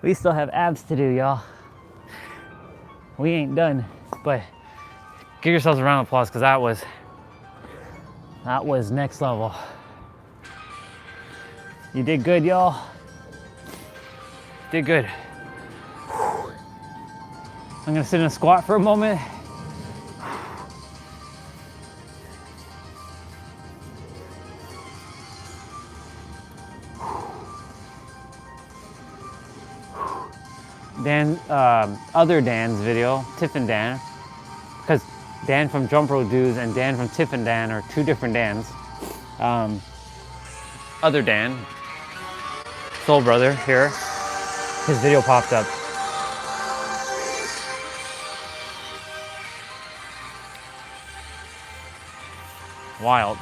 Speaker 1: We still have abs to do, y'all. We ain't done, but give yourselves a round of applause because that was next level. You did good, y'all. Did good. I'm gonna sit in a squat for a moment. Dan, other Dan's video, Tiff and Dan, because Dan from Jump Road Dudes and Dan from Tiff and Dan are 2 different Dans. Other Dan, soul brother here, his video popped up. Wild.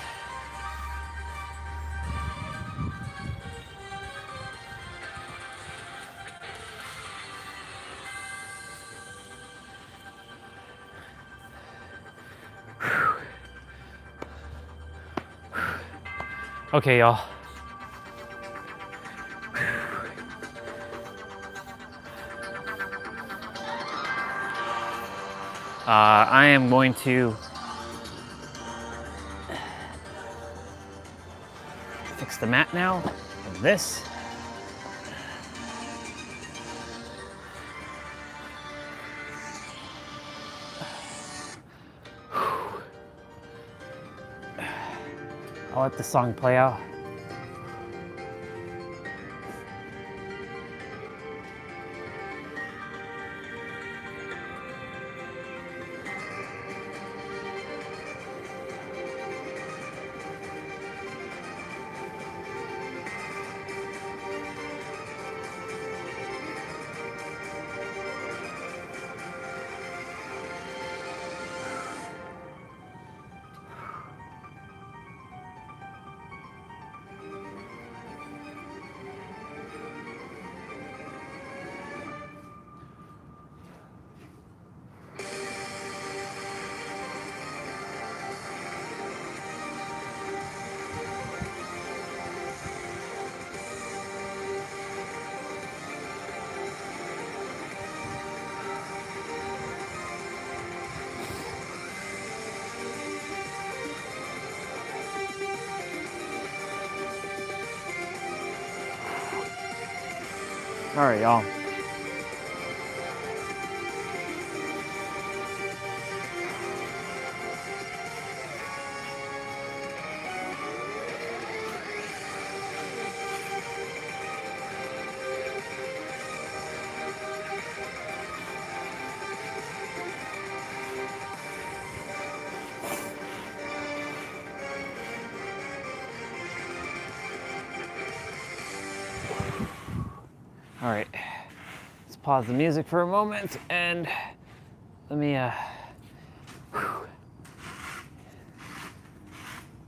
Speaker 1: Okay, y'all. I am going to fix the mat now with this. I'll let the song play out. All right, y'all. All right, let's pause the music for a moment and let me,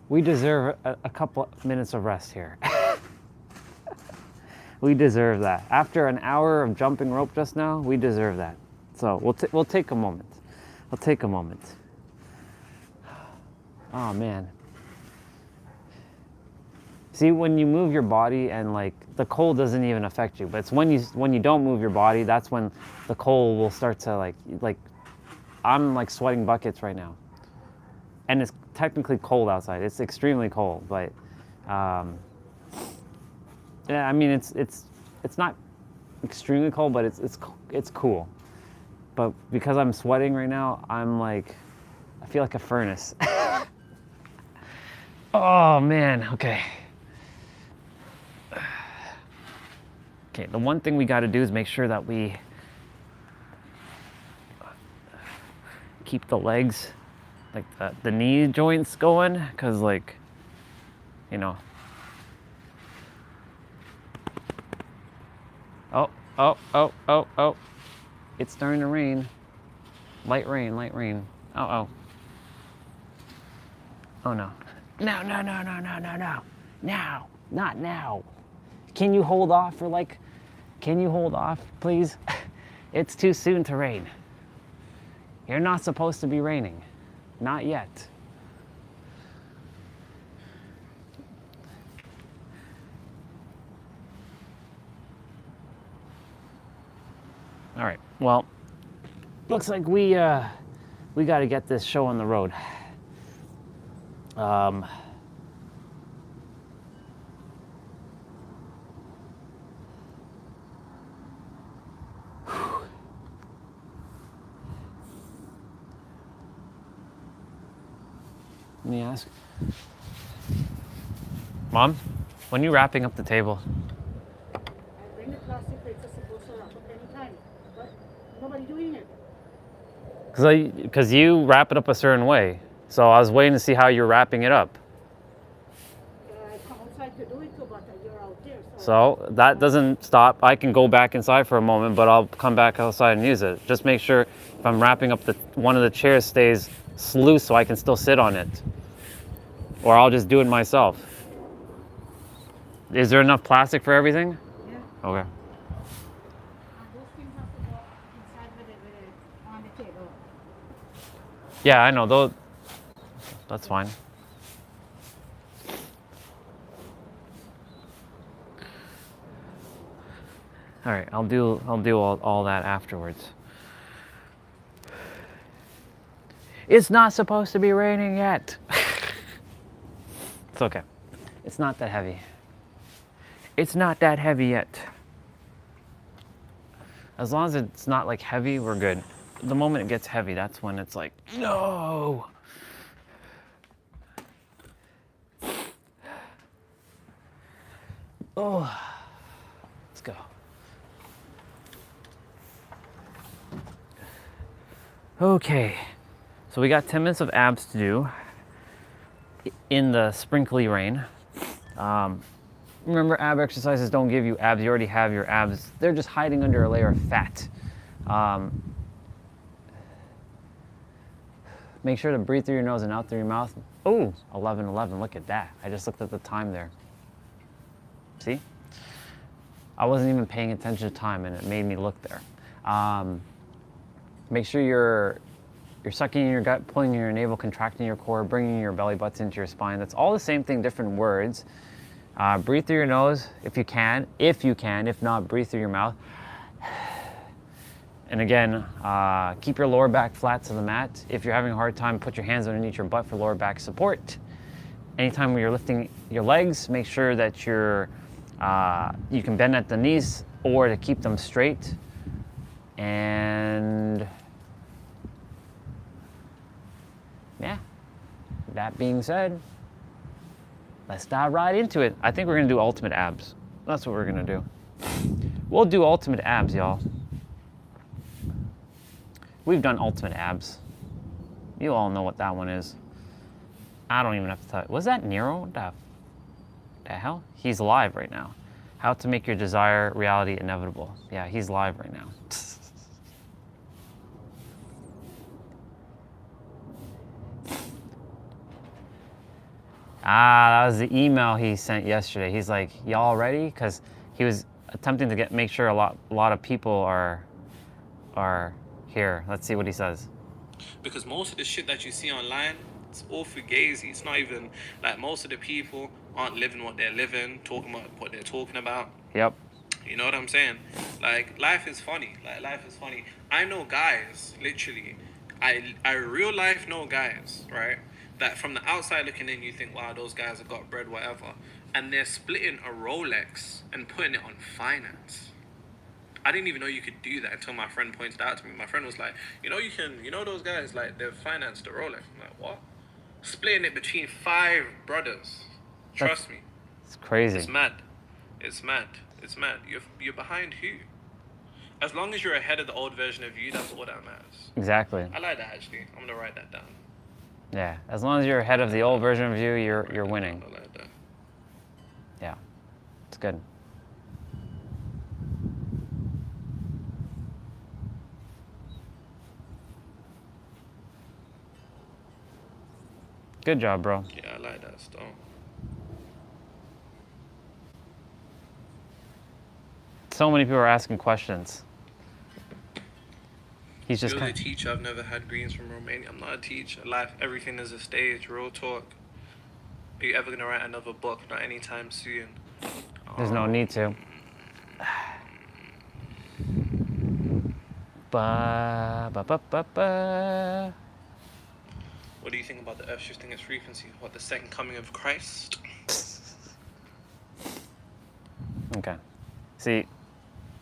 Speaker 1: we deserve a couple minutes of rest here. We deserve that. After an hour of jumping rope just now, we deserve that. So we'll take a moment. We'll take a moment. Oh man. See, when you move your body and like the cold doesn't even affect you, but it's when you don't move your body, that's when the cold will start to like I'm like sweating buckets right now. And it's technically cold outside. It's extremely cold, but yeah, I mean it's not extremely cold, but it's cool. But because I'm sweating right now, I'm like I feel like a furnace. Oh man, okay. Okay, the one thing we got to do is make sure that we keep the legs, like the knee joints going, because like, you know. Oh. It's starting to rain. Light rain. Oh no. No. Now, not now. Can you hold off please? It's too soon to rain. You're not supposed to be raining. Not yet. All right, well, looks like we got to get this show on the road. Let me ask. Mom, when you wrapping up the table?
Speaker 9: I bring the plastic plates are supposed to wrap up anytime, but nobody doing it.
Speaker 1: Because you wrap it up a certain way. So I was waiting to see how you're wrapping it up.
Speaker 9: I come outside to do it too, but you're out there.
Speaker 1: So that doesn't stop. I can go back inside for a moment, but I'll come back outside and use it. Just make sure if I'm wrapping up one of the chairs stays loose so I can still sit on it. Or I'll just do it myself. Is there enough plastic for everything?
Speaker 9: Yeah.
Speaker 1: Okay.
Speaker 9: And those things have to go inside with it on the table.
Speaker 1: Yeah, I know. Those. That's fine. All right, I'll do all that afterwards. It's not supposed to be raining yet. It's okay. It's not that heavy. It's not that heavy yet. As long as it's not like heavy, we're good. The moment it gets heavy, that's when it's like, no. Oh, let's go. Okay, so we got 10 minutes of abs to do in the sprinkly rain. Remember, ab exercises don't give you abs. You already have your abs. They're just hiding under a layer of fat. Make sure to breathe through your nose and out through your mouth. Oh, 11:11, look at that. I just looked at the time there. See? I wasn't even paying attention to time and it made me look there. Make sure you're sucking in your gut, pulling in your navel, contracting your core, bringing your belly button into your spine. That's all the same thing, different words. Breathe through your nose if you can. If not, breathe through your mouth. And again, keep your lower back flat to the mat. If you're having a hard time, put your hands underneath your butt for lower back support. Anytime when you're lifting your legs, make sure that you're You can bend at the knees or to keep them straight. And yeah, that being said, let's dive right into it. I think we're gonna do ultimate abs. That's what we're gonna do. We'll do ultimate abs, y'all. We've done ultimate abs. You all know what that one is. I don't even have to tell you. Was that Nero? What the hell? He's live right now. How to make your desire reality inevitable. Yeah, he's live right now. That was the email he sent yesterday. He's like, y'all ready? Because he was attempting to make sure a lot of people are here. Let's see what he says.
Speaker 10: Because most of the shit that you see online, it's all fugazi. It's not even like most of the people aren't living what they're living, talking about what they're talking about.
Speaker 1: Yep.
Speaker 10: You know what I'm saying? Like, life is funny. Like, life is funny. I know guys, literally, I real life know guys, right? That from the outside looking in, you think, wow, those guys have got bread, whatever. And they're splitting a Rolex and putting it on finance. I didn't even know you could do that until my friend pointed out to me. My friend was like, you know those guys, like, they've financed the Rolex. I'm like, what? Splitting it between 5 brothers. Trust me.
Speaker 1: It's crazy.
Speaker 10: It's mad. It's mad. It's mad. You're behind who? As long as you're ahead of the old version of you, that's all that matters.
Speaker 1: Exactly.
Speaker 10: I like that, actually. I'm gonna write that down.
Speaker 1: Yeah, as long as you're ahead of the old version of you, you're winning.
Speaker 10: I like that.
Speaker 1: Yeah, it's good. Good job, bro.
Speaker 10: Yeah, I like that stuff.
Speaker 1: So many people are asking questions. He's just
Speaker 10: You're the teacher. I've never had greens from Romania. I'm not a teacher. Life, everything is a stage. Real talk. Are you ever gonna write another book? Not anytime soon.
Speaker 1: There's no need to. Ba, ba, ba, ba, ba.
Speaker 10: What do you think about the Earth shifting its frequency? What, the second coming of Christ?
Speaker 1: Okay. See,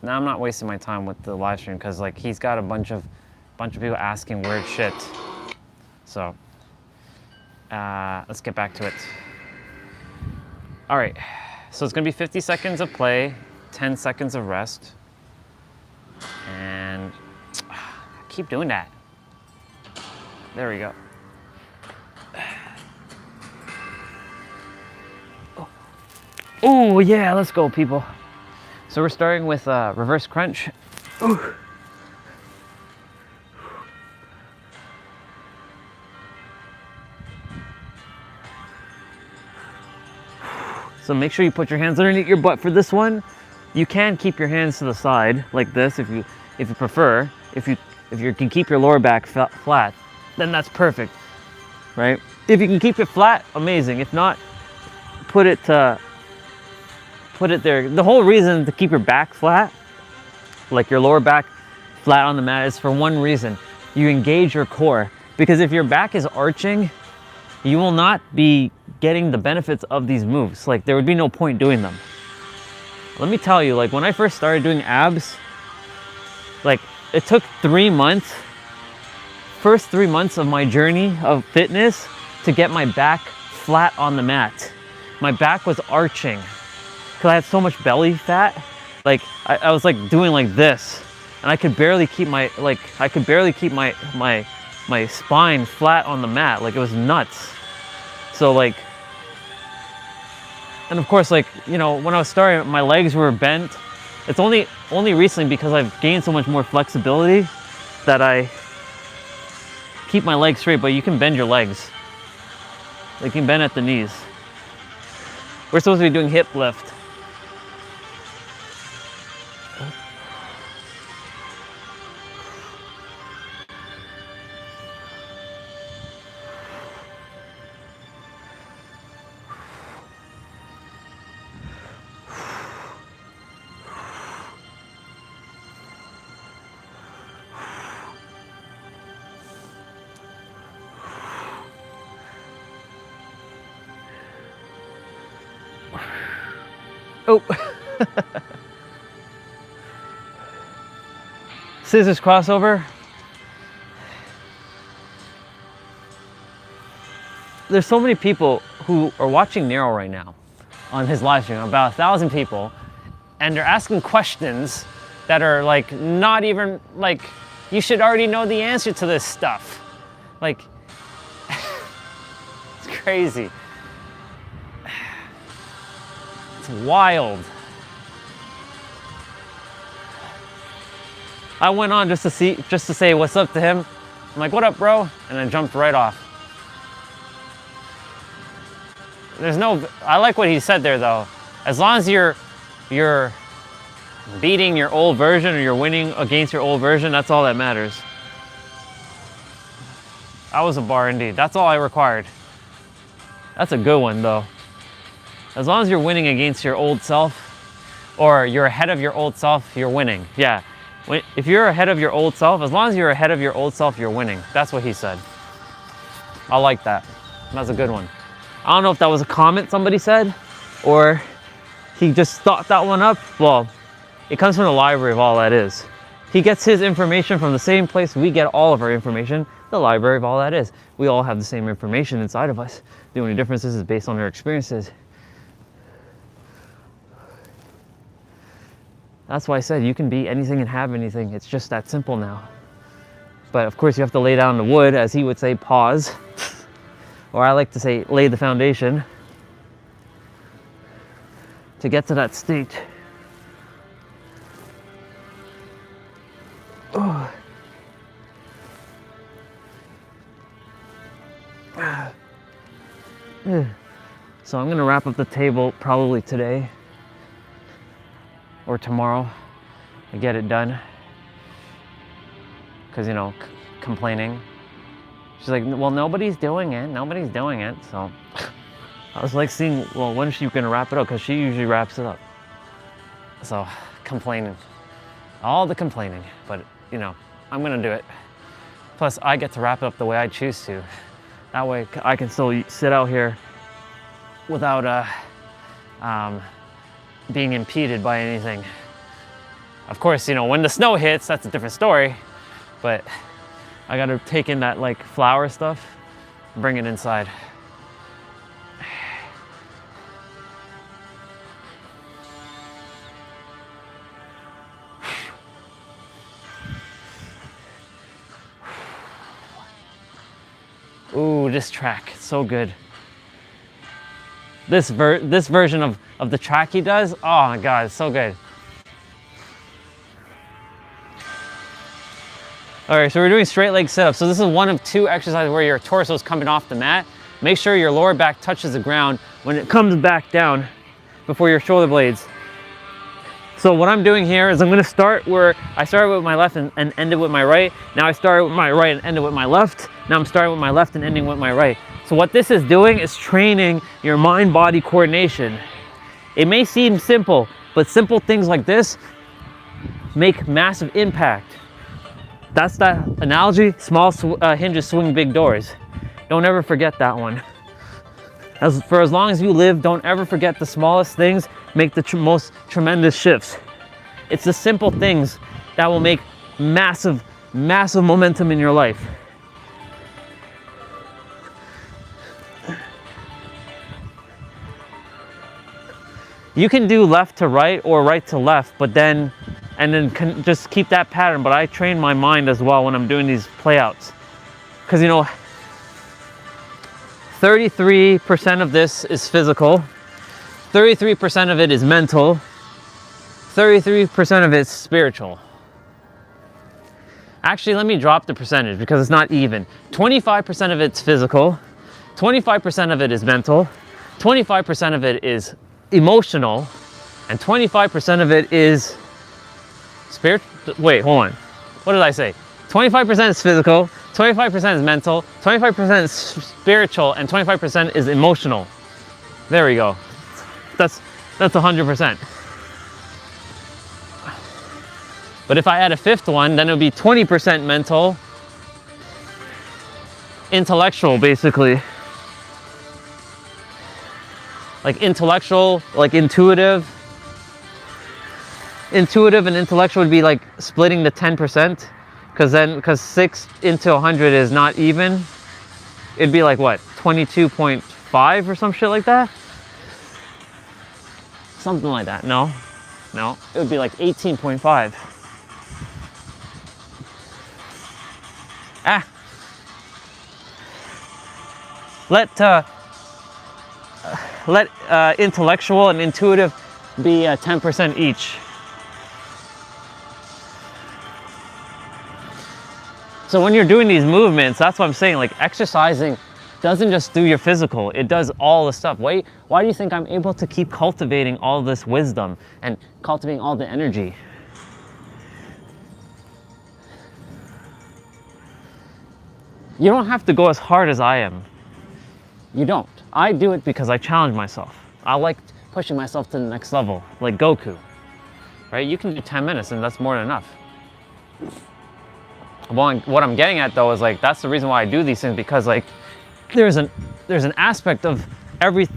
Speaker 1: now I'm not wasting my time with the live stream because like he's got a bunch of people asking weird shit. So let's get back to it. All right. So it's gonna be 50 seconds of play, 10 seconds of rest, and keep doing that. There we go. Oh yeah, let's go, people. So we're starting with reverse crunch. Ooh. So make sure you put your hands underneath your butt for this one. You can keep your hands to the side like this if you prefer. If you can keep your lower back flat, then that's perfect, right? If you can keep it flat, amazing. If not, put it there. The whole reason to keep your back flat, like your lower back flat on the mat, is for one reason. You engage your core. Because if your back is arching, you will not be getting the benefits of these moves. Like, there would be no point doing them. Let me tell you, like, when I first started doing abs, like, it took 3 months, first 3 months of my journey of fitness to get my back flat on the mat. My back was arching because I had so much belly fat. Like, I was like doing like this, and I could barely keep my my spine flat on the mat. Like, it was nuts. So like, and of course, like, you know, when I was starting, my legs were bent. It's only recently, because I've gained so much more flexibility, that I keep my legs straight. But you can bend your legs. You can bend at the knees. We're supposed to be doing hip lift. Oh. Scissors crossover. There's so many people who are watching Nero right now on his live stream, about 1,000 people, and they're asking questions that are like not even like, you should already know the answer to this stuff. Like, it's crazy. It's wild. I went on just to say what's up to him. I'm like, what up, bro? And I jumped right off. There's no, I like what he said there though. As long as you're beating your old version or you're winning against your old version, that's all that matters. That was a bar indeed. That's all I required. That's a good one though. As long as you're winning against your old self, or you're ahead of your old self, you're winning. Yeah. If you're ahead of your old self, as long as you're ahead of your old self, you're winning. That's what he said. I like that. That's a good one. I don't know if that was a comment somebody said, or he just thought that one up. Well, it comes from the library of all that is. He gets his information from the same place we get all of our information, the library of all that is. We all have the same information inside of us. The only difference is based on our experiences. That's why I said you can be anything and have anything. It's just that simple now. But of course you have to lay down the wood, as he would say, pause. Or I like to say, lay the foundation to get to that state. Oh. So I'm gonna wrap up the table probably today or tomorrow to get it done. Because, you know, complaining. She's like, well, nobody's doing it, so I was like seeing, well, when is she gonna wrap it up? Because she usually wraps it up. So, complaining. All the complaining, but, you know, I'm gonna do it. Plus, I get to wrap it up the way I choose to. That way, I can still sit out here without being impeded by anything. Of course, you know, when the snow hits, that's a different story, but I gotta take in that like flower stuff, bring it inside. Ooh, this track, so good. This version of the track he does, oh my God, it's so good. All right, so we're doing straight leg sit-ups. So this is one of two exercises where your torso is coming off the mat. Make sure your lower back touches the ground when it comes back down before your shoulder blades. So what I'm doing here is I'm gonna start where I started with my left and ended with my right. Now I started with my right and ended with my left. Now I'm starting with my left and ending with my right. So what this is doing is training your mind-body coordination. It may seem simple, but simple things like this make massive impact. That's that analogy, small hinges swing big doors. Don't ever forget that one. For as long as you live, don't ever forget the smallest things make the most tremendous shifts. It's the simple things that will make massive, massive momentum in your life. You can do left to right or right to left, but then just keep that pattern. But I train my mind as well when I'm doing these playouts. Because, you know, 33% of this is physical, 33% of it is mental, 33% of it's spiritual. Actually, let me drop the percentage because it's not even. 25% of it's physical, 25% of it is mental, 25% of it is emotional, and 25% of it is spiritual. Wait, hold on. What did I say? 25% is physical, 25% is mental, 25% is spiritual, and 25% is emotional. There we go. That's 100%. But if I add a fifth one, then it would be 20% mental, intellectual, basically. Like intellectual, like intuitive, intuitive and intellectual would be like splitting the 10%, because 6 into 100 is not even. It'd be like what, 22.5 or some shit like that? Something like that. No, it would be like 18.5. Let intellectual and intuitive be 10% each. So when you're doing these movements, that's what I'm saying, like exercising doesn't just do your physical, it does all the stuff. Why do you think I'm able to keep cultivating all this wisdom and cultivating all the energy? You don't have to go as hard as I am. You don't. I do it because I challenge myself. I like pushing myself to the next level, like Goku, right? You can do 10 minutes and that's more than enough. What I'm getting at though is like, that's the reason why I do these things, because like there's an aspect of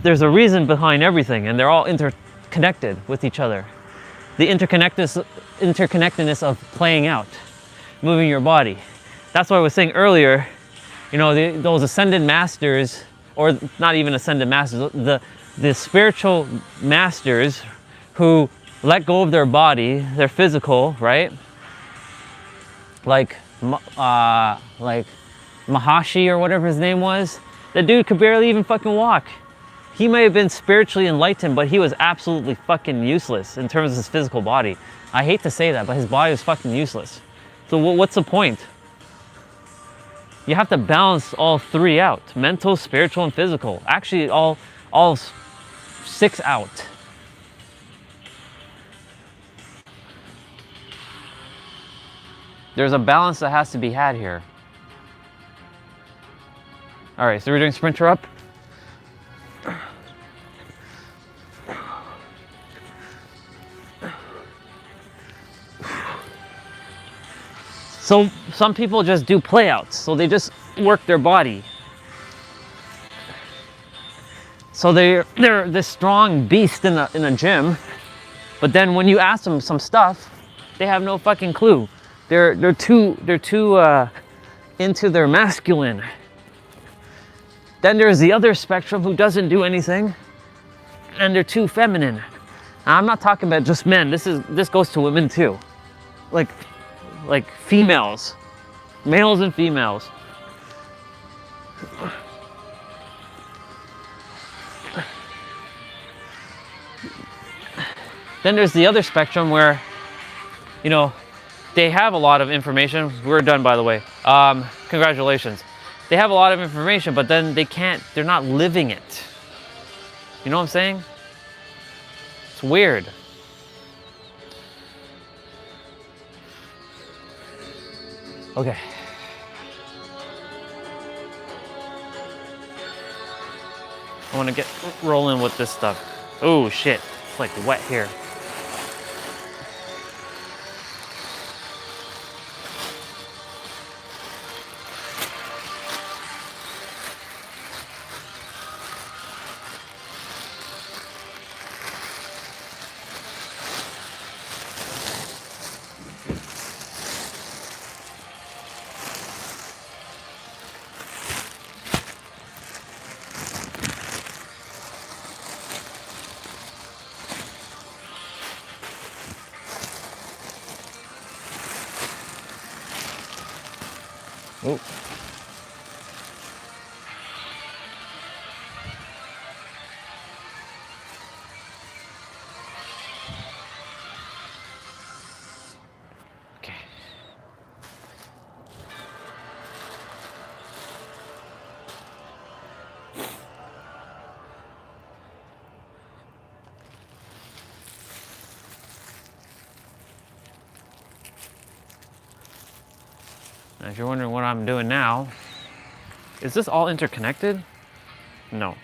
Speaker 1: there's a reason behind everything, and they're all interconnected with each other. The interconnectedness of playing out, moving your body. That's what I was saying earlier, you know, those ascended masters, or not even ascended masters, the spiritual masters who let go of their body, their physical, right? Like Mahashi or whatever his name was. The dude could barely even fucking walk. He may have been spiritually enlightened, but he was absolutely fucking useless in terms of his physical body. I hate to say that, but his body was fucking useless. So what's the point? You have to balance all three out: mental, spiritual, and physical. Actually, all 6 out. There's a balance that has to be had here. All right, so we're doing sprinter up. So some people just do playouts, so they just work their body. So they're this strong beast in a gym, but then when you ask them some stuff, they have no fucking clue. They're too into their masculine. Then there's the other spectrum who doesn't do anything, and they're too feminine. Now, I'm not talking about just men. This goes to women too, like females, males and females. Then there's the other spectrum where, you know, they have a lot of information. We're done, by the way. Congratulations. They have a lot of information, but then they're not living it. You know what I'm saying? It's weird. Okay. I want to get rolling with this stuff. Oh shit, it's like wet here. Oh. Okay. Now, if you're wondering what I'm doing now, is this all interconnected? No.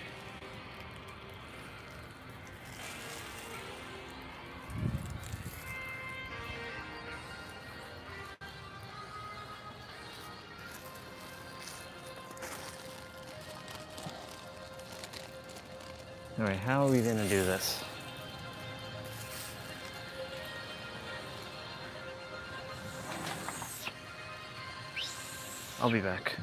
Speaker 1: All right, how are we gonna do this? I'll be back.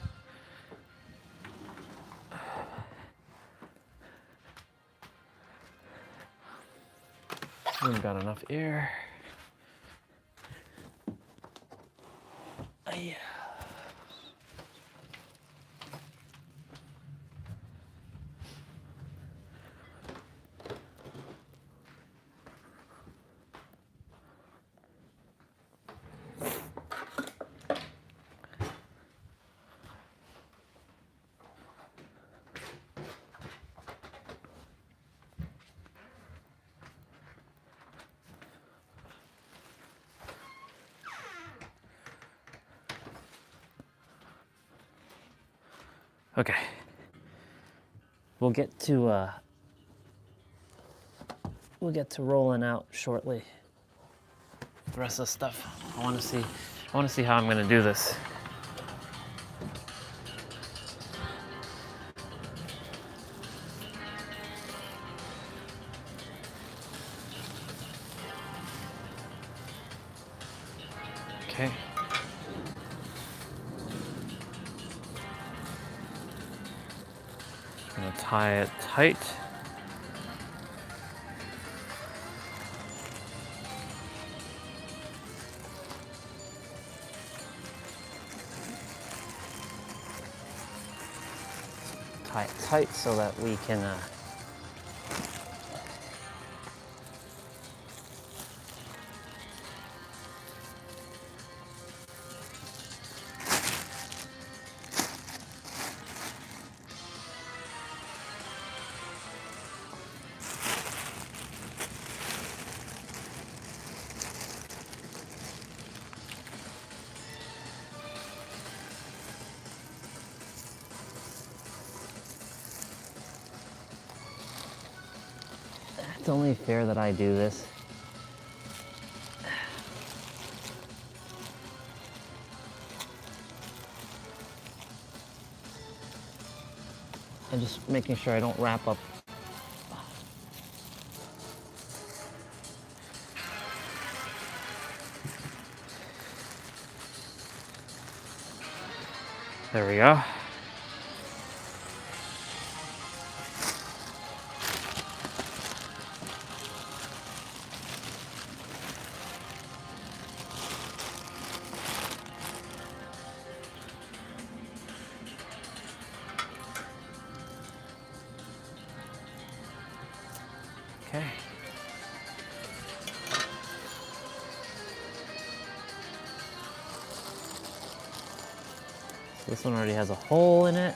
Speaker 1: We've got enough air. Yeah. Okay. We'll get to rolling out shortly. The rest of the stuff. I want to see how I'm going to do this. Okay. I'm going to tie it tight. Tie it tight so that we can it's only fair that I do this. And just making sure I don't wrap up. There we go. Okay. This one already has a hole in it.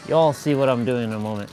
Speaker 1: Y'all see what I'm doing in a moment.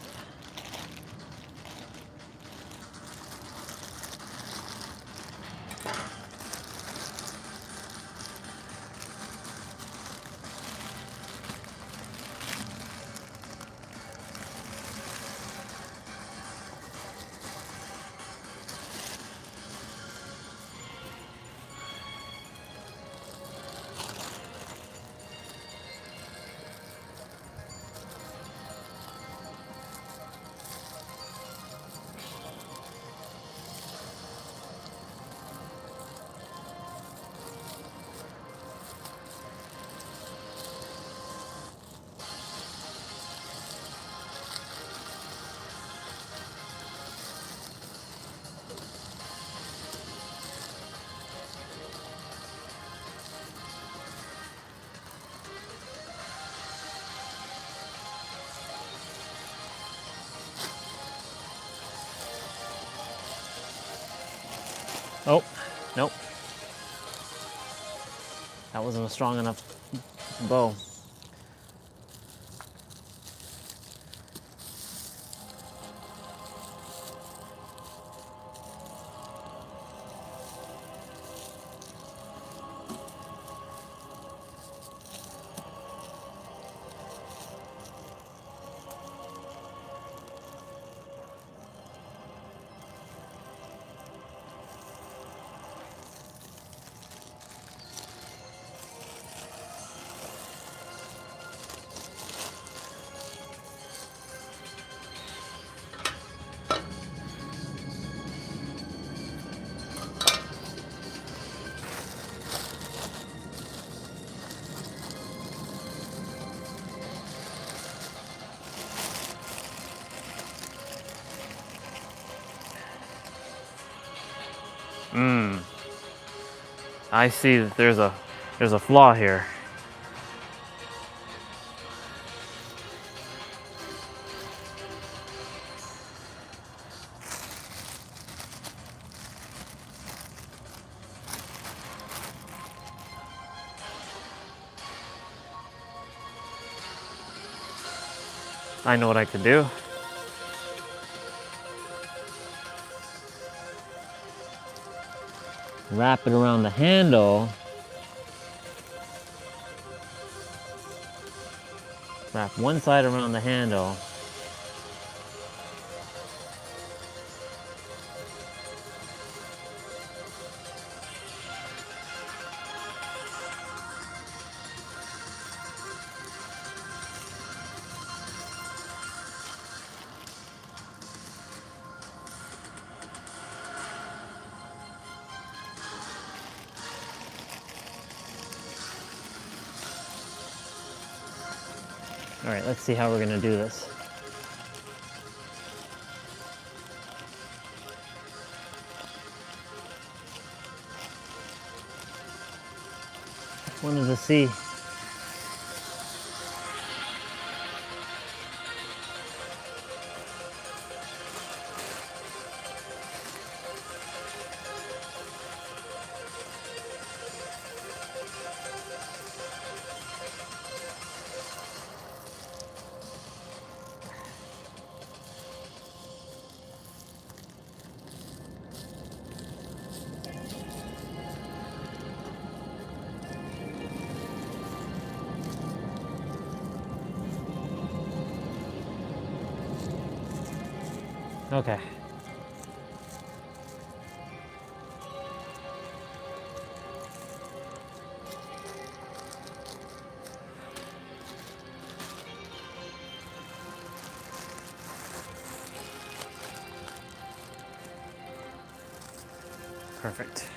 Speaker 1: Oh, nope. That wasn't a strong enough bow. I see that there's a flaw here. I know what I could do. Wrap it around the handle. Wrap one side around the handle. All right, let's see how we're gonna do this. Wanted to see. Okay. Perfect.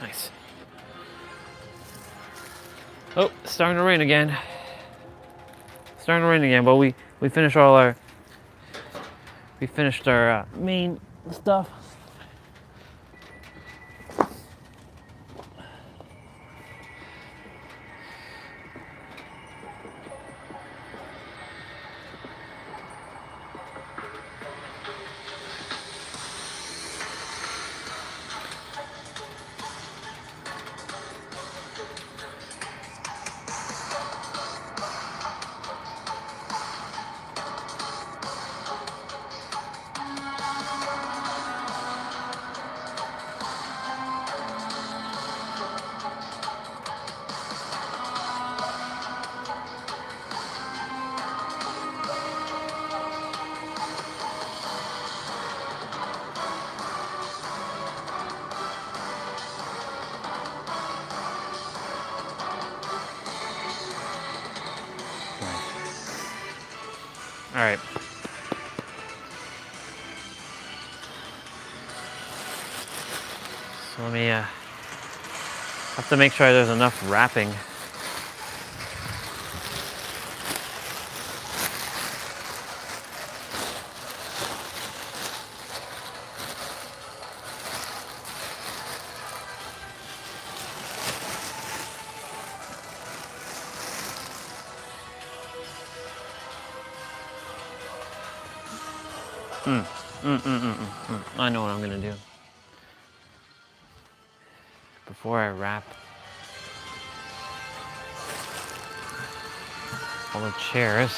Speaker 1: Nice. Oh, it's starting to rain again. Starting to rain again, but we finished all our main stuff. All right. So let me have to make sure there's enough wrapping. I know what I'm gonna do. Before I wrap all the chairs,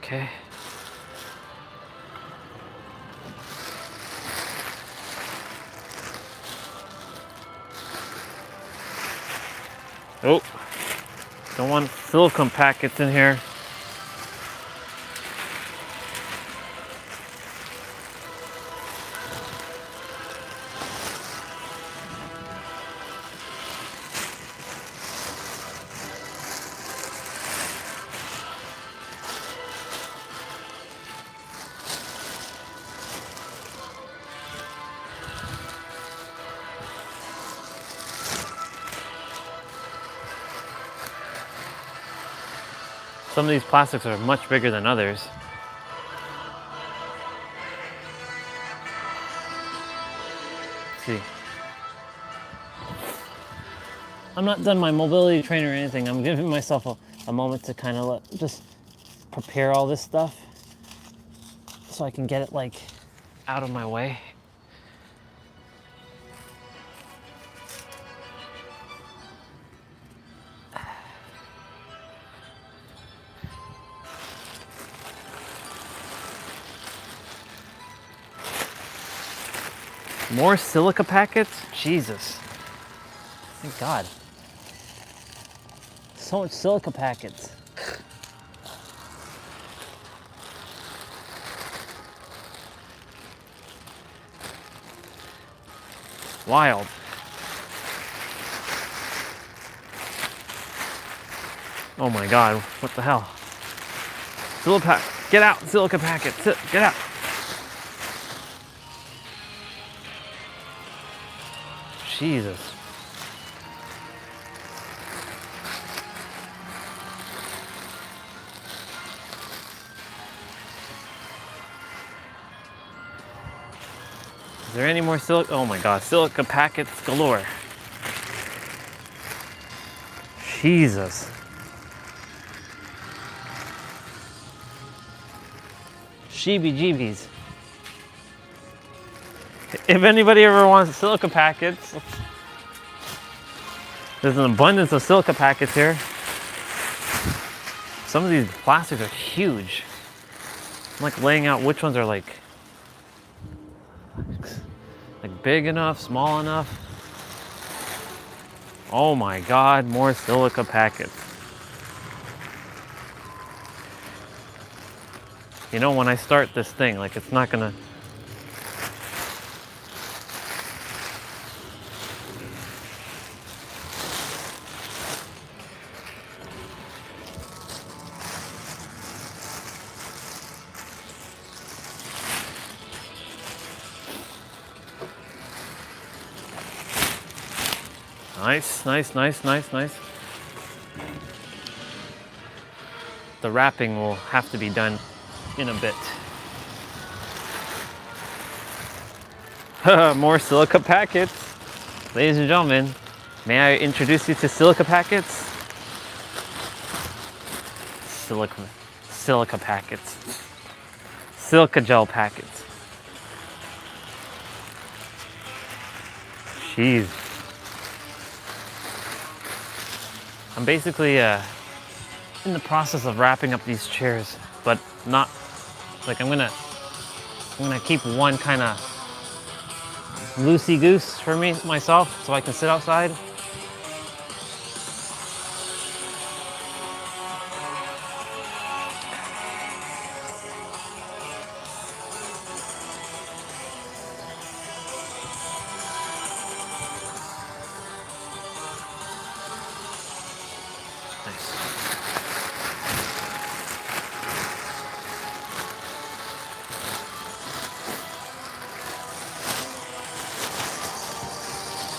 Speaker 1: Okay. Oh, don't want silicone packets in here. Some of these plastics are much bigger than others. Let's see. I'm not done my mobility training or anything. I'm giving myself a moment to kind of just prepare all this stuff so I can get it like out of my way. More silica packets? Jesus. Thank God. So much silica packets. Wild. Oh my God, what the hell? Silica, get out, silica packet, get out. Jesus. Is there any more silica? Oh my God, silica packets galore. Jesus. Sheebie-jeebies. If anybody ever wants silica packets, there's an abundance of silica packets here. Some of these plastics are huge. I'm like laying out which ones are like big enough, small enough. Oh my God, more silica packets. You know, when I start this thing, like it's not gonna. Nice, nice, nice, nice, nice. The wrapping will have to be done in a bit. More silica packets. Ladies and gentlemen, may I introduce you to silica packets? Silica packets. Silica gel packets. Jeez. I'm basically in the process of wrapping up these chairs, but not like I'm gonna keep one kind of loosey goose for myself so I can sit outside.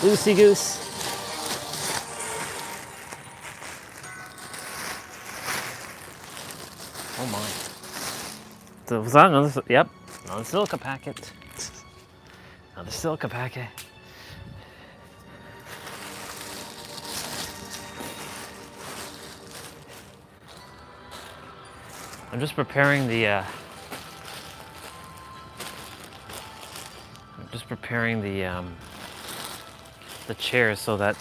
Speaker 1: Loosey goose. Oh my. So was that another? Yep, another silica packet. Another silica packet. I'm just preparing the. The chairs so that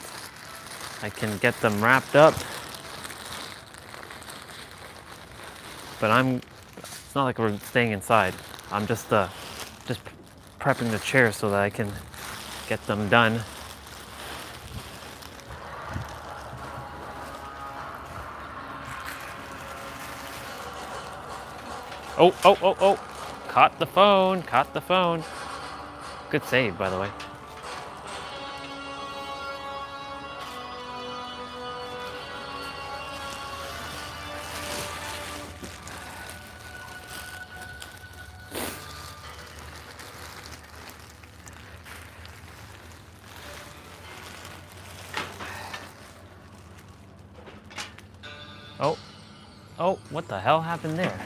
Speaker 1: I can get them wrapped up. But not like we're staying inside. I'm just prepping the chairs so that I can get them done. Oh, oh, oh, oh. Caught the phone, caught the phone. Good save, by the way. Oh, oh, what the hell happened there?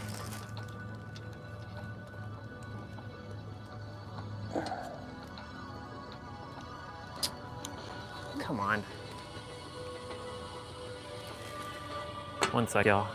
Speaker 1: Come on. One sec, y'all.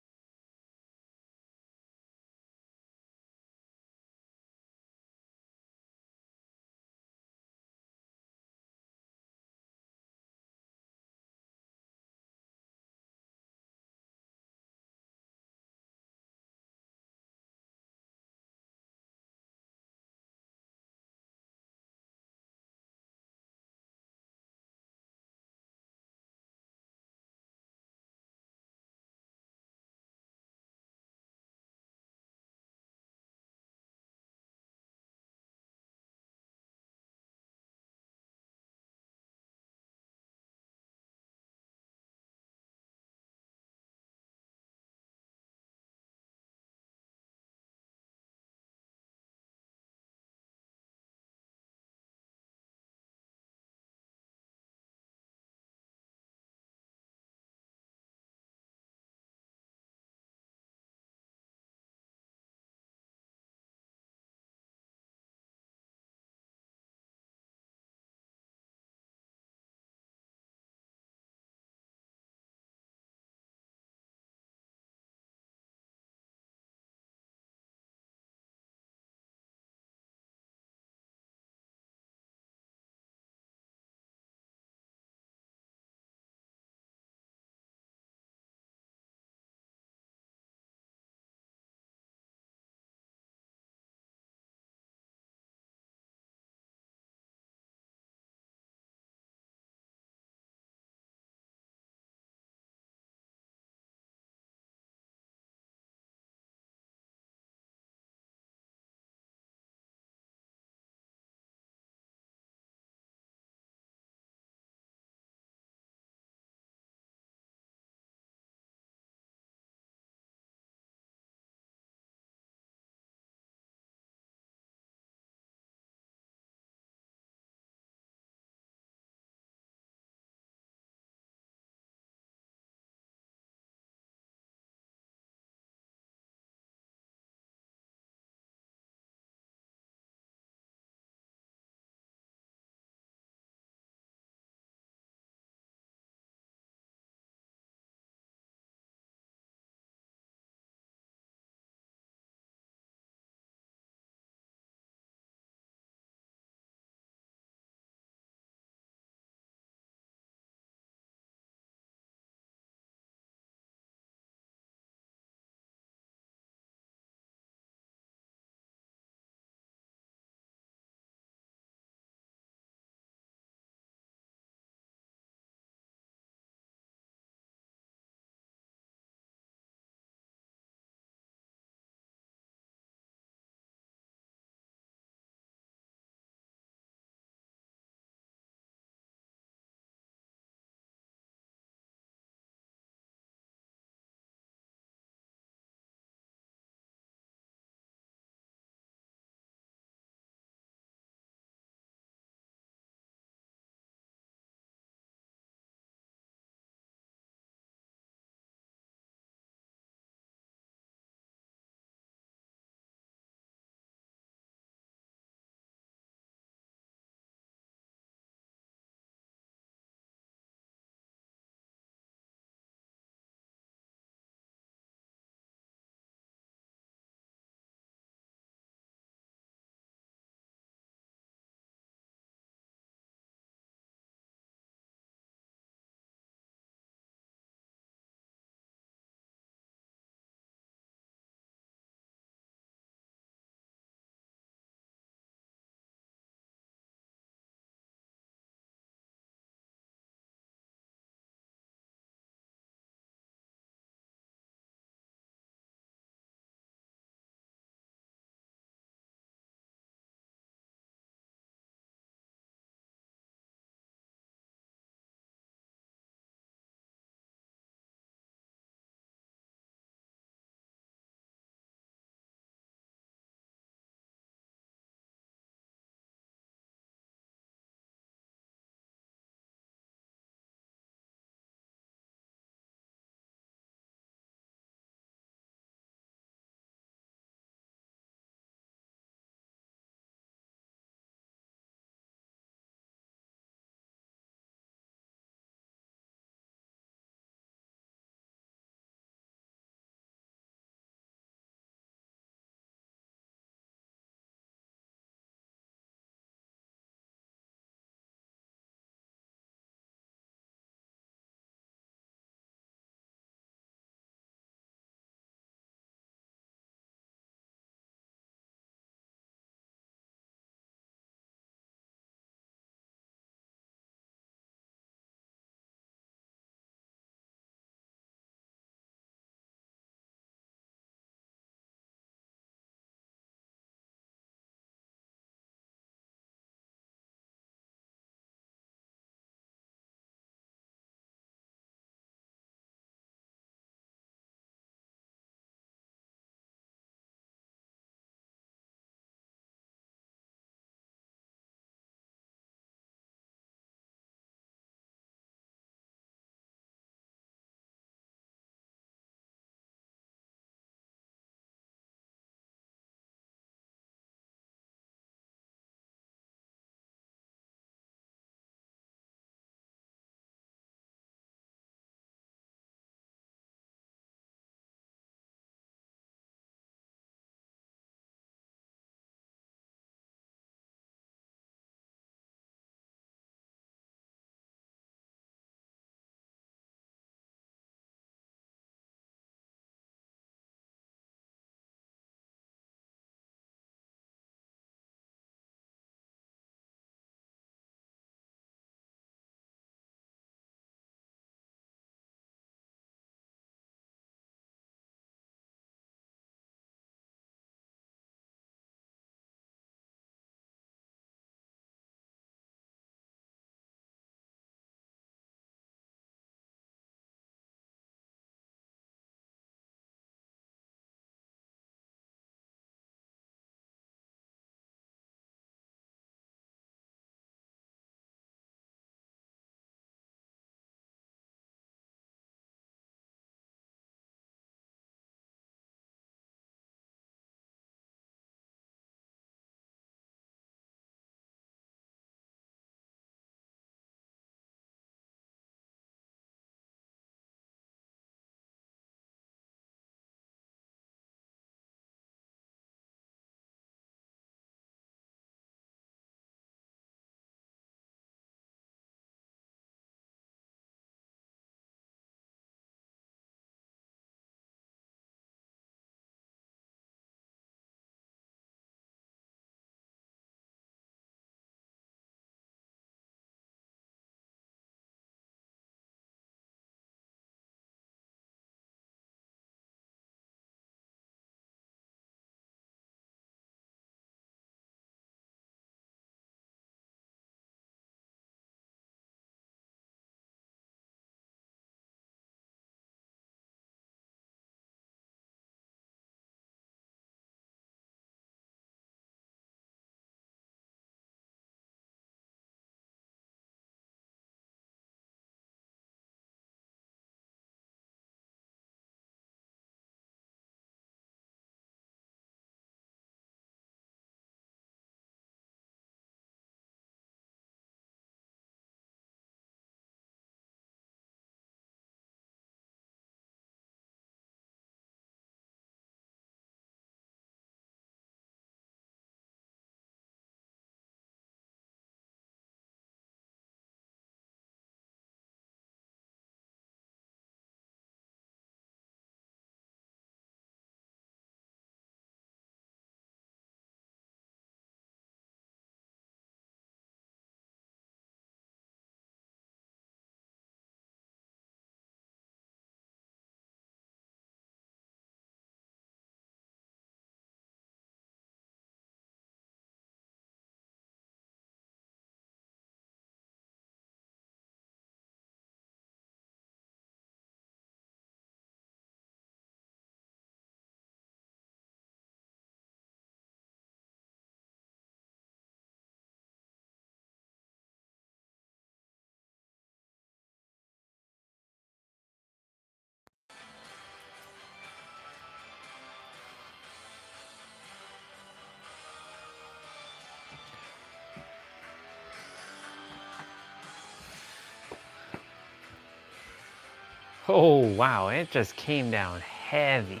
Speaker 1: Oh, wow, it just came down heavy.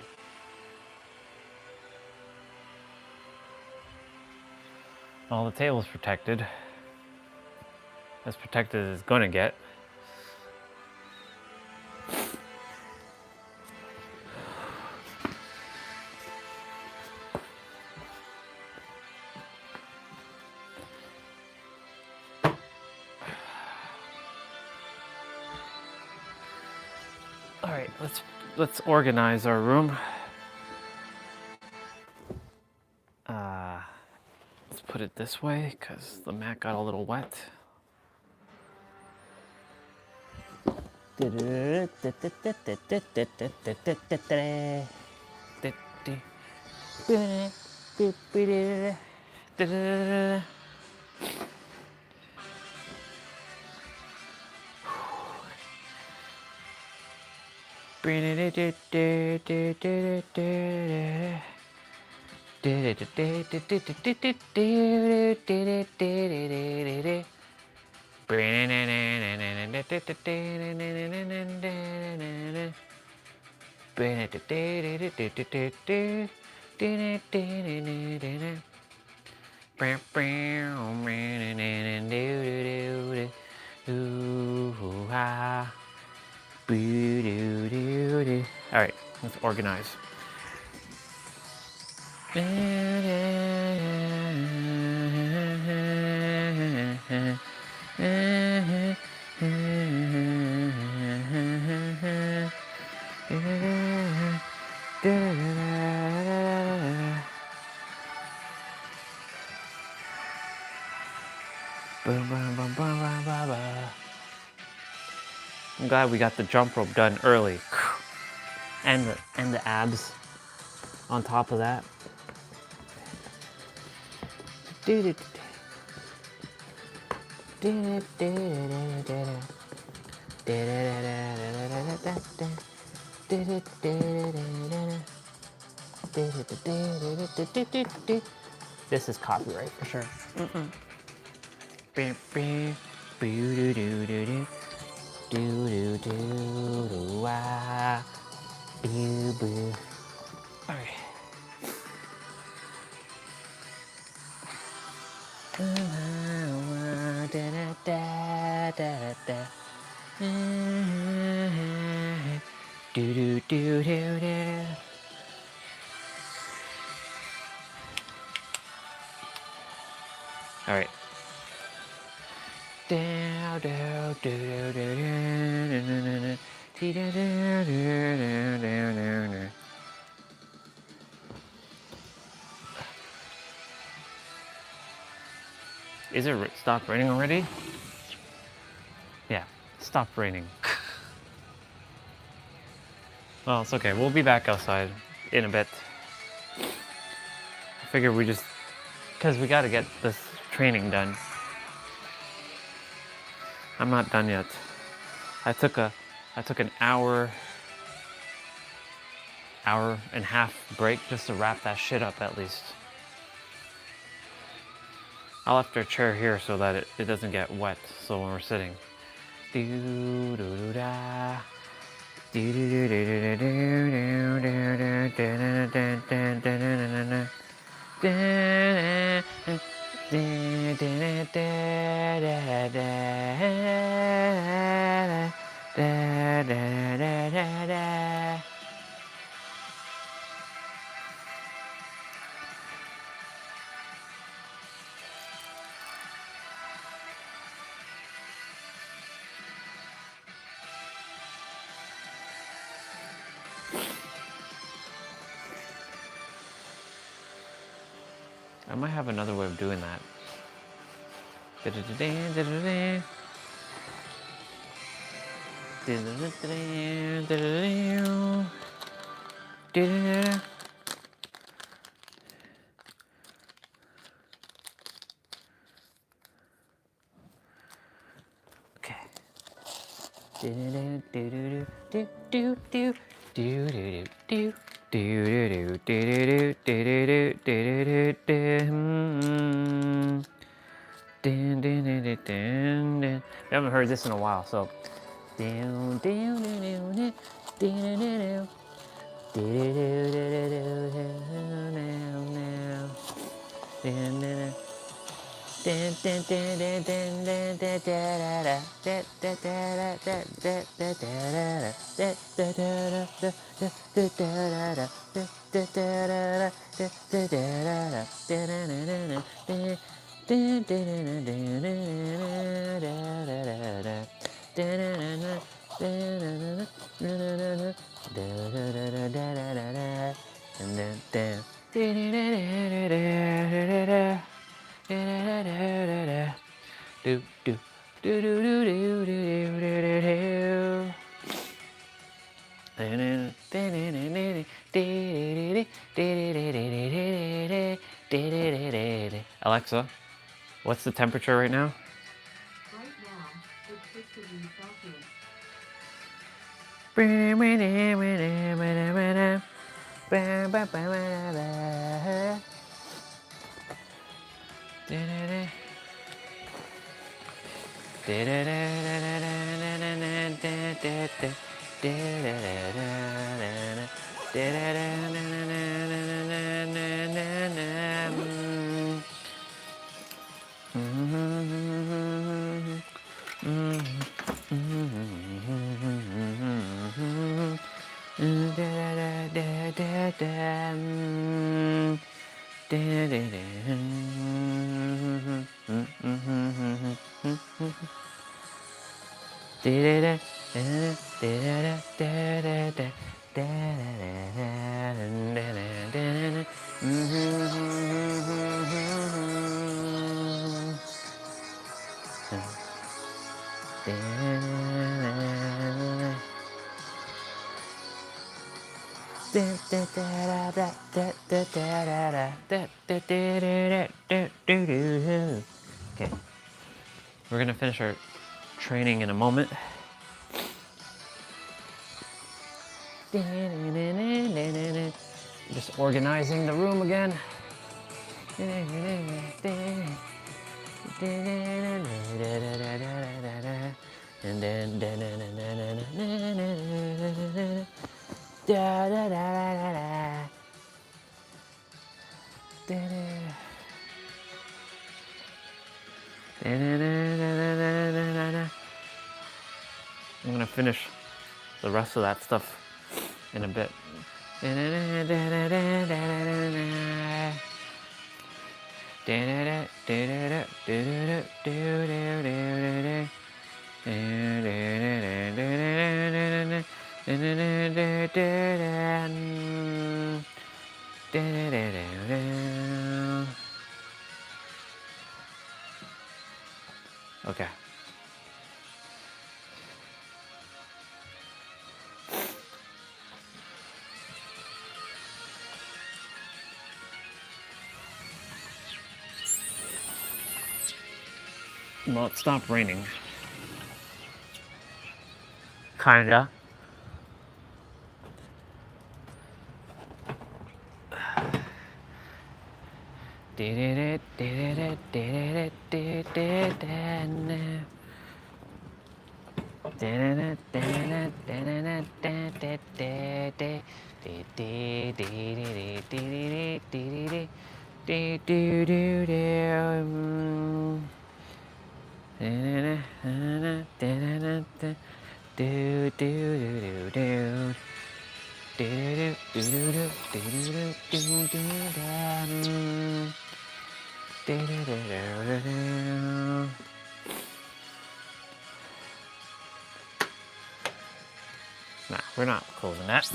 Speaker 1: Well, the table's protected. As protected as it's gonna get. All right, let's organize our room. Let's put it this way because the mat got a little wet. All right, let's organize. I'm glad we got the jump rope done early. And the abs on top of that. This is copyright for sure. All right. All right. Is it stopped raining already? Yeah, stopped raining. Well, it's okay. We'll be back outside in a bit. I figure we just, because we got to get this training done. I'm not done yet. I took an hour and a half break just to wrap that shit up at least. I left our chair here so that it doesn't get wet. So when we're sitting. I might have another way of doing that. We haven't heard this in a while, so Alexa, what's the temperature right now?
Speaker 11: Right now, it's 6 degrees Celsius.
Speaker 1: Okay, we're gonna finish our training in a moment. Just organizing the room again. And I'm gonna finish the rest of that stuff in a bit. Okay. Well, it stopped raining. Kinda. Nah, we're not closing that.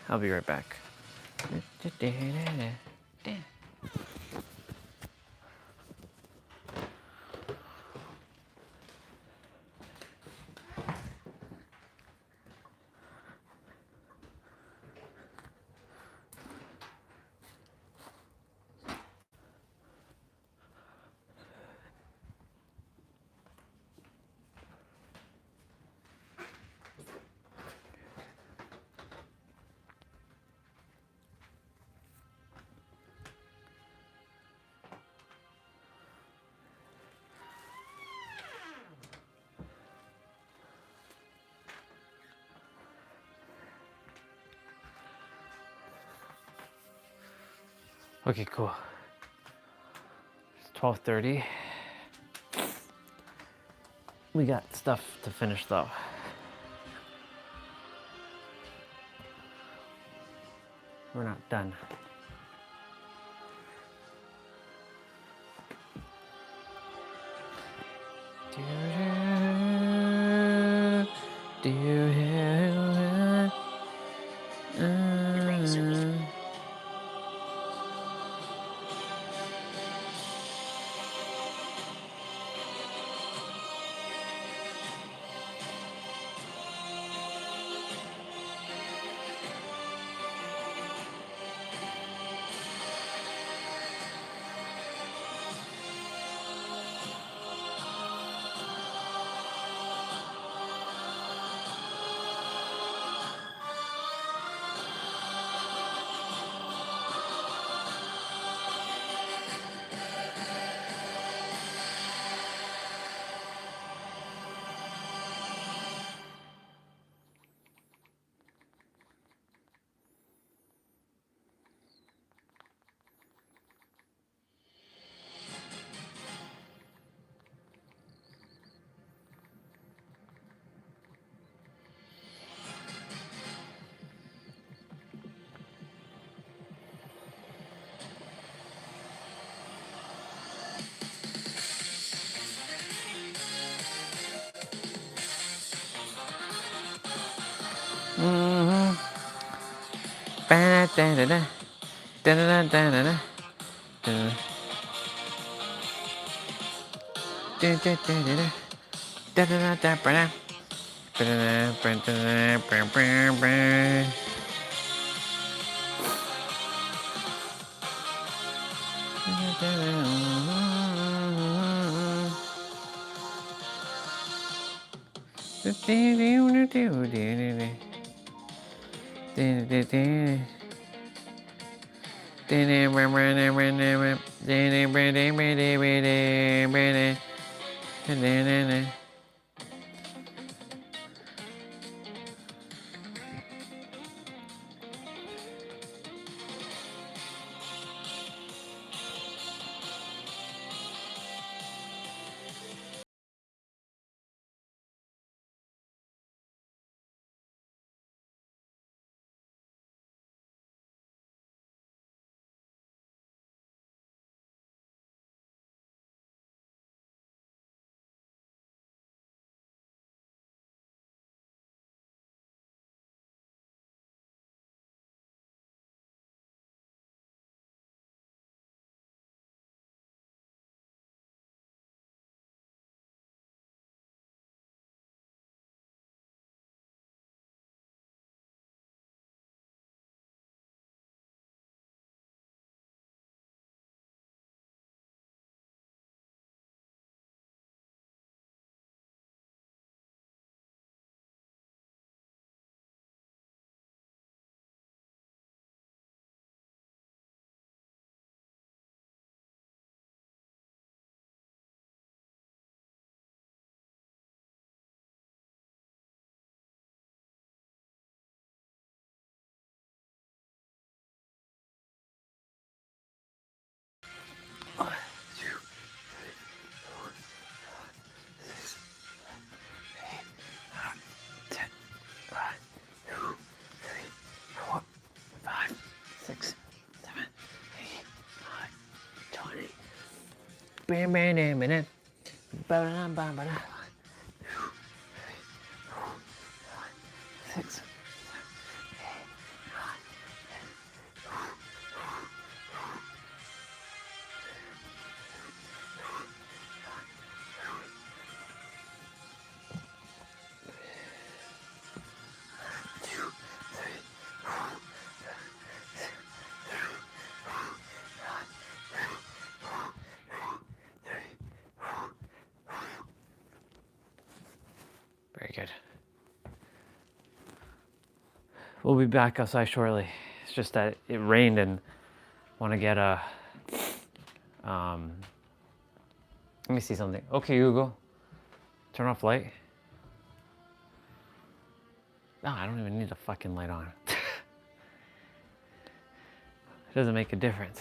Speaker 1: I'll be right back. Okay, cool. It's 12:30. We got stuff to finish though. We're not done. Very good. We'll be back outside shortly. It's just that it rained and want to get a. Let me see something. Okay, Google, turn off light. No, I don't even need the fucking light on. It doesn't make a difference.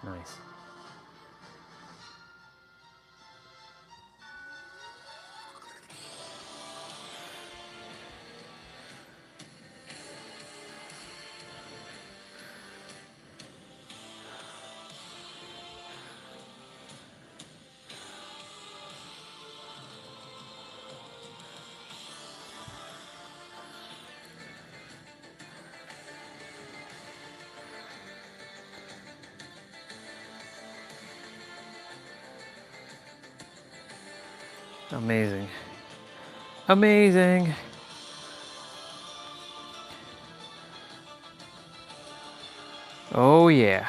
Speaker 1: Nice. Amazing. Amazing. Oh yeah.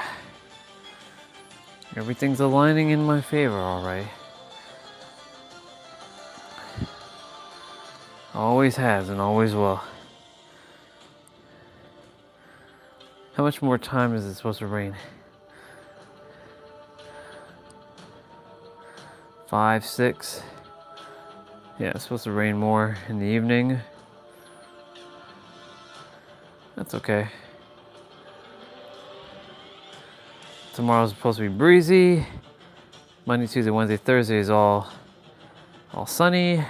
Speaker 1: Everything's aligning in my favor, all right. Always has and always will. How much more time is it supposed to rain? 5, 6. Yeah, it's supposed to rain more in the evening. That's okay. Tomorrow's supposed to be breezy. Monday, Tuesday, Wednesday, Thursday is all sunny.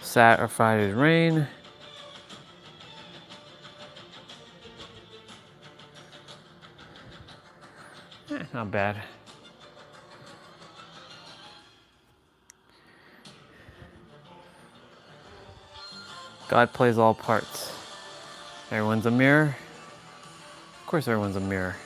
Speaker 1: Saturday or Friday's rain. Not bad. God plays all parts. Everyone's a mirror. Of course everyone's a mirror.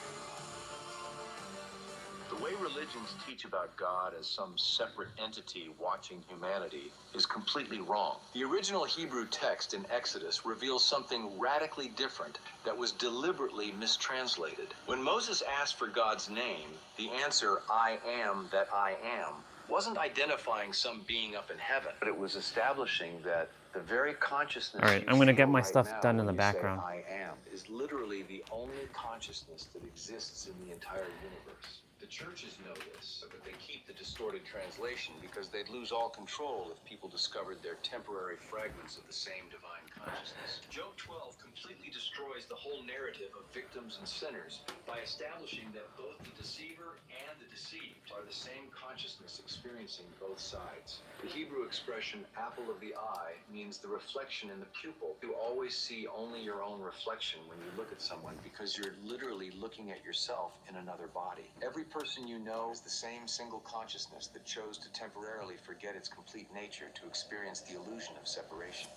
Speaker 12: The way religions teach about God as some separate entity watching humanity is completely wrong. The original Hebrew text in Exodus reveals something radically different that was deliberately mistranslated. When Moses asked for God's name, the answer, "I am that I am," wasn't identifying some being up in heaven, but it was establishing that the very consciousness
Speaker 1: All right,
Speaker 12: you
Speaker 1: I'm gonna get
Speaker 12: feel
Speaker 1: my
Speaker 12: right
Speaker 1: stuff
Speaker 12: now
Speaker 1: done in
Speaker 12: when
Speaker 1: the
Speaker 12: you
Speaker 1: background.
Speaker 12: say, "I am," is literally the only consciousness that exists in the entire universe. The churches know this, but they keep the distorted translation because they'd lose all control if people discovered their temporary fragments of the same divine consciousness. Job 12 completely destroys the whole narrative of victims and sinners by establishing that both the deceiver and the deceived are the same consciousness experiencing both sides. The Hebrew expression apple of the eye means the reflection in the pupil. You always see only your own reflection when you look at someone because you're literally looking at yourself in another body. Every person you know is the same single consciousness that chose to temporarily forget its complete nature to experience the illusion of separation.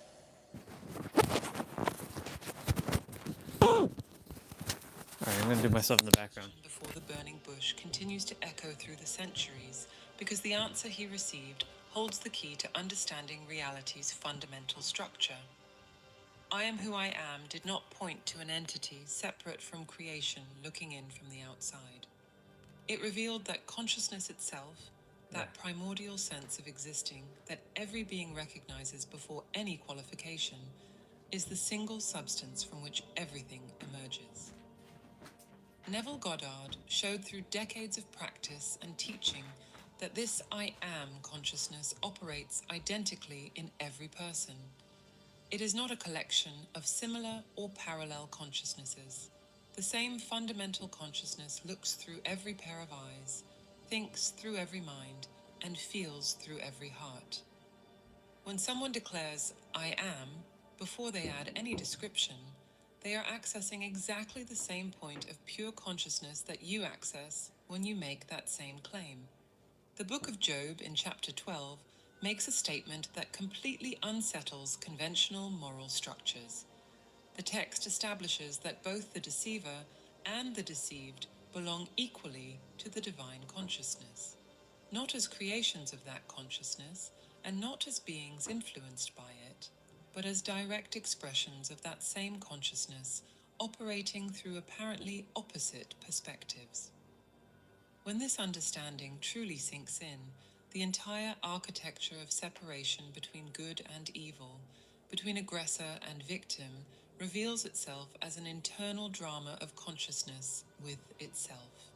Speaker 1: Alright, I'm gonna do my stuff in the background.
Speaker 13: Before the burning bush continues to echo through the centuries because the answer he received holds the key to understanding reality's fundamental structure. I am who I am did not point to an entity separate from creation looking in from the outside. It revealed that consciousness itself, that primordial sense of existing that every being recognizes before any qualification, is the single substance from which everything emerges. Neville Goddard showed through decades of practice and teaching that this I am consciousness operates identically in every person. It is not a collection of similar or parallel consciousnesses. The same fundamental consciousness looks through every pair of eyes, thinks through every mind, and feels through every heart. When someone declares, "I am," before they add any description, they are accessing exactly the same point of pure consciousness that you access when you make that same claim. The book of Job in chapter 12 makes a statement that completely unsettles conventional moral structures. The text establishes that both the deceiver and the deceived belong equally to the divine consciousness, not as creations of that consciousness and not as beings influenced by it, but as direct expressions of that same consciousness operating through apparently opposite perspectives. When this understanding truly sinks in, the entire architecture of separation between good and evil, between aggressor and victim, reveals itself as an internal drama of consciousness with itself.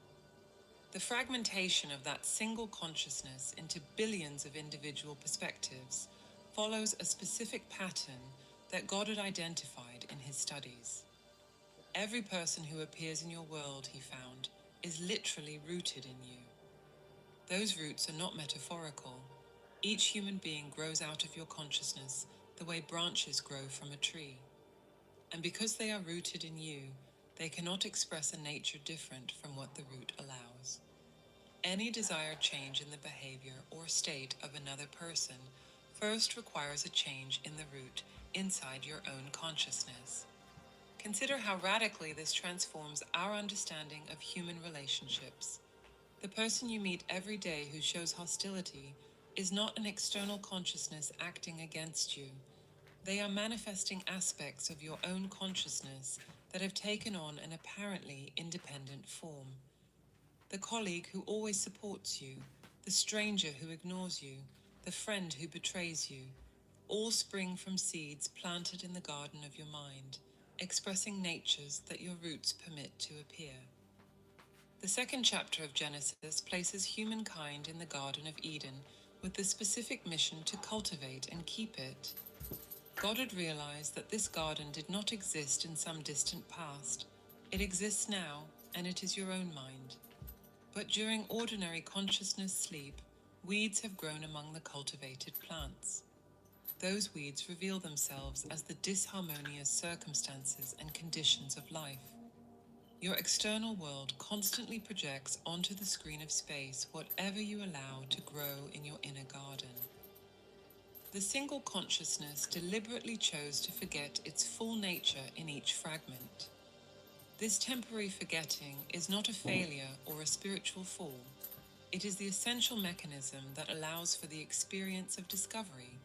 Speaker 13: The fragmentation of that single consciousness into billions of individual perspectives follows a specific pattern that God had identified in his studies. Every person who appears in your world, he found, is literally rooted in you. Those roots are not metaphorical. Each human being grows out of your consciousness the way branches grow from a tree. And because they are rooted in you, they cannot express a nature different from what the root allows. Any desired change in the behavior or state of another person first requires a change in the root inside your own consciousness. Consider how radically this transforms our understanding of human relationships. The person you meet every day who shows hostility is not an external consciousness acting against you. They are manifesting aspects of your own consciousness that have taken on an apparently independent form. The colleague who always supports you, the stranger who ignores you, the friend who betrays you, all spring from seeds planted in the garden of your mind, expressing natures that your roots permit to appear. The second chapter of Genesis places humankind in the Garden of Eden with the specific mission to cultivate and keep it. God had realized that this garden did not exist in some distant past. It exists now, and it is your own mind. But during ordinary consciousness sleep, weeds have grown among the cultivated plants. Those weeds reveal themselves as the disharmonious circumstances and conditions of life. Your external world constantly projects onto the screen of space whatever you allow to grow in your inner garden. The single consciousness deliberately chose to forget its full nature in each fragment. This temporary forgetting is not a failure or a spiritual fall. It is the essential mechanism that allows for the experience of discovery,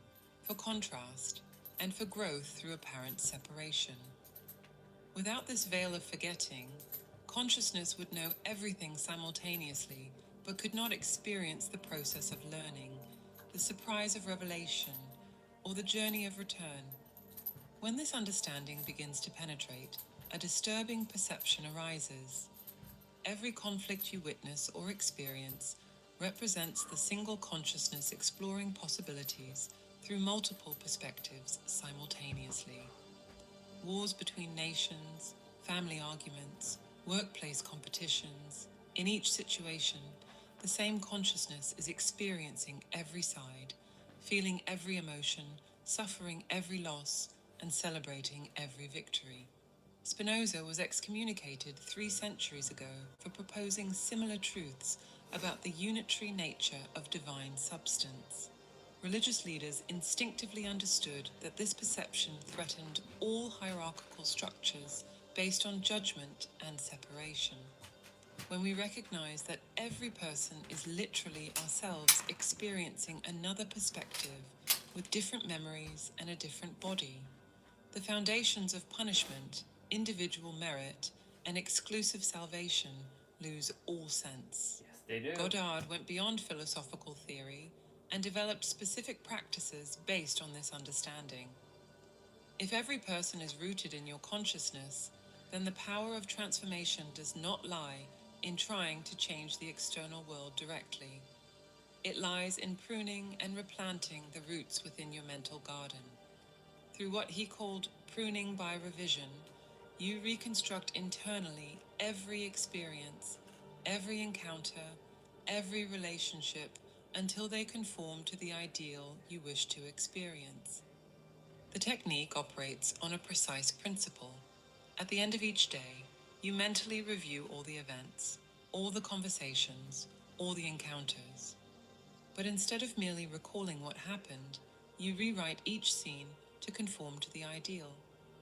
Speaker 13: for contrast, and for growth through apparent separation. Without this veil of forgetting, consciousness would know everything simultaneously, but could not experience the process of learning, the surprise of revelation, or the journey of return. When this understanding begins to penetrate, a disturbing perception arises. Every conflict you witness or experience represents the single consciousness exploring possibilities through multiple perspectives simultaneously. Wars between nations, family arguments, workplace competitions. In each situation, the same consciousness is experiencing every side, feeling every emotion, suffering every loss, and celebrating every victory. Spinoza was excommunicated 3 centuries ago for proposing similar truths about the unitary nature of divine substance. Religious leaders instinctively understood that this perception threatened all hierarchical structures based on judgment and separation. When we recognize that every person is literally ourselves experiencing another perspective with different memories and a different body, the foundations of punishment, individual merit, and exclusive salvation lose all sense.
Speaker 1: Yes, they do.
Speaker 13: Goddard went beyond philosophical theory and developed specific practices based on this understanding. If every person is rooted in your consciousness, then the power of transformation does not lie in trying to change the external world directly. It lies in pruning and replanting the roots within your mental garden. Through what he called pruning by revision, you reconstruct internally every experience, every encounter, every relationship, until they conform to the ideal you wish to experience. The technique operates on a precise principle. At the end of each day, you mentally review all the events, all the conversations, all the encounters. But instead of merely recalling what happened, you rewrite each scene to conform to the ideal,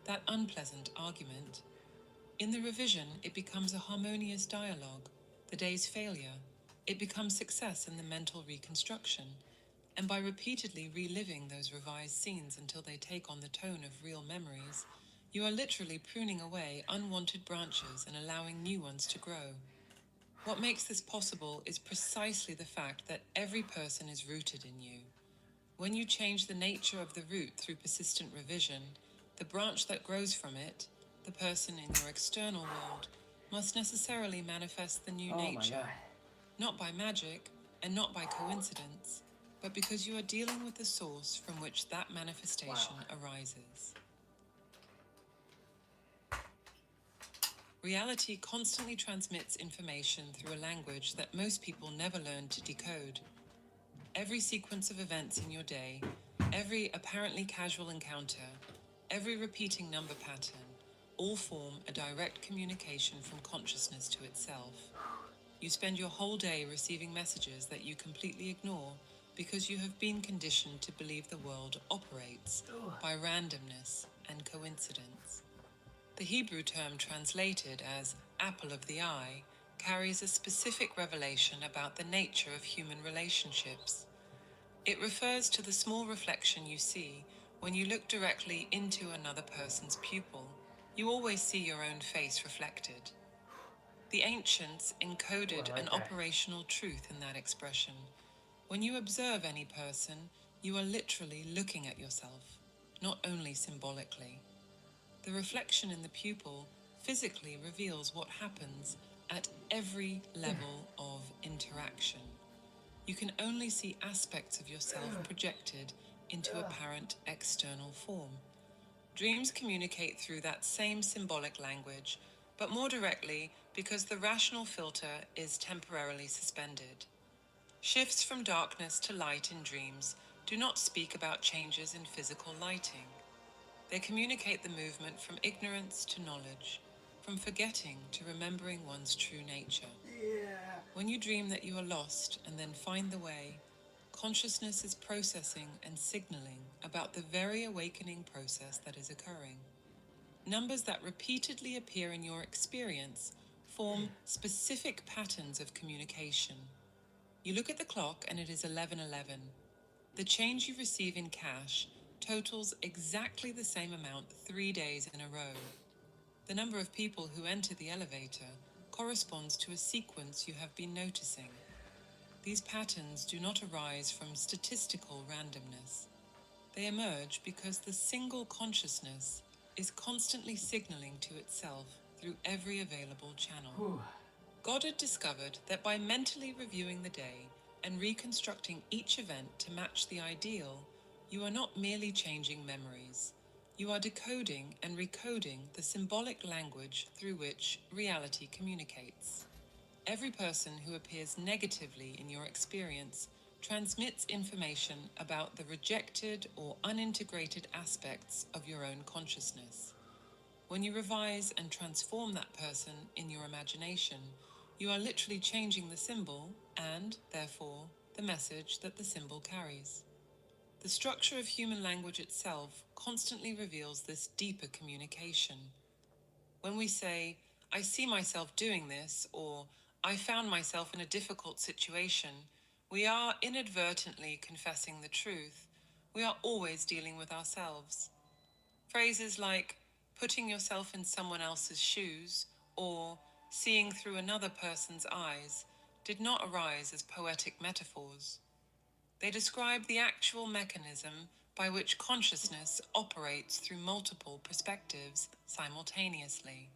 Speaker 13: that unpleasant argument. In the revision, it becomes a harmonious dialogue. The day's failure, it becomes success in the mental reconstruction. And by repeatedly reliving those revised scenes until they take on the tone of real memories, you are literally pruning away unwanted branches and allowing new ones to grow. What makes this possible is precisely the fact that every person is rooted in you. When you change the nature of the root through persistent revision, the branch that grows from it, the person in your external world, must necessarily manifest the new nature, not by magic and not by coincidence, but because you are dealing with the source from which that manifestation arises. Reality constantly transmits information through a language that most people never learn to decode. Every sequence of events in your day, every apparently casual encounter, every repeating number pattern, all form a direct communication from consciousness to itself. You spend your whole day receiving messages that you completely ignore because you have been conditioned to believe the world operates by randomness and coincidence. The Hebrew term translated as apple of the eye carries a specific revelation about the nature of human relationships. It refers to the small reflection you see when you look directly into another person's pupil. You always see your own face reflected. The ancients encoded an operational truth in that expression. When you observe any person, you are literally looking at yourself, not only symbolically. The reflection in the pupil physically reveals what happens at every level of interaction. You can only see aspects of yourself projected into apparent external form. Dreams communicate through that same symbolic language, but more directly because the rational filter is temporarily suspended. Shifts from darkness to light in dreams do not speak about changes in physical lighting. They communicate the movement from ignorance to knowledge, from forgetting to remembering one's true nature. When you dream that you are lost and then find the way, consciousness is processing and signaling about the very awakening process that is occurring. Numbers that repeatedly appear in your experience form specific patterns of communication. You look at the clock and it is 11:11. The change you receive in cash totals exactly the same amount 3 days in a row. The number of people who enter the elevator corresponds to a sequence you have been noticing. These patterns do not arise from statistical randomness. They emerge because the single consciousness is constantly signaling to itself through every available channel. Goddard discovered that by mentally reviewing the day and reconstructing each event to match the ideal, you are not merely changing memories. You are decoding and recoding the symbolic language through which reality communicates. Every person who appears negatively in your experience transmits information about the rejected or unintegrated aspects of your own consciousness. When you revise and transform that person in your imagination, you are literally changing the symbol and, therefore, the message that the symbol carries. The structure of human language itself constantly reveals this deeper communication. When we say, "I see myself doing this," or "I found myself in a difficult situation," we are inadvertently confessing the truth. We are always dealing with ourselves. Phrases like putting yourself in someone else's shoes or seeing through another person's eyes did not arise as poetic metaphors. They describe the actual mechanism by which consciousness operates through multiple perspectives simultaneously.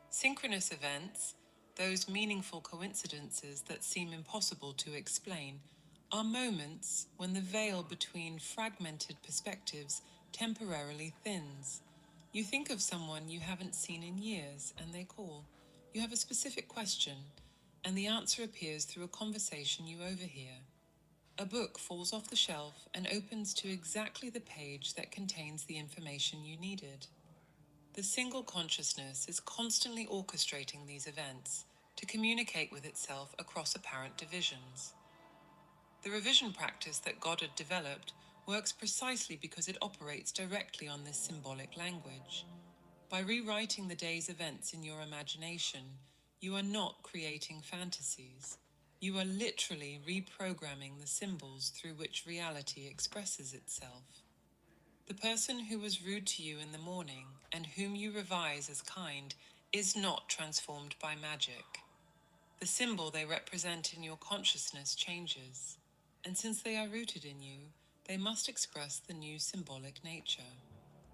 Speaker 13: Synchronous events, those meaningful coincidences that seem impossible to explain, are moments when the veil between fragmented perspectives temporarily thins. You think of someone you haven't seen in years and they call. You have a specific question, and the answer appears through a conversation you overhear. A book falls off the shelf and opens to exactly the page that contains the information you needed. The single consciousness is constantly orchestrating these events to communicate with itself across apparent divisions. The revision practice that Goddard developed works precisely because it operates directly on this symbolic language. By rewriting the day's events in your imagination, you are not creating fantasies. You are literally reprogramming the symbols through which reality expresses itself. The person who was rude to you in the morning and whom you revise as kind is not transformed by magic. The symbol they represent in your consciousness changes, and since they are rooted in you, they must express the new symbolic nature.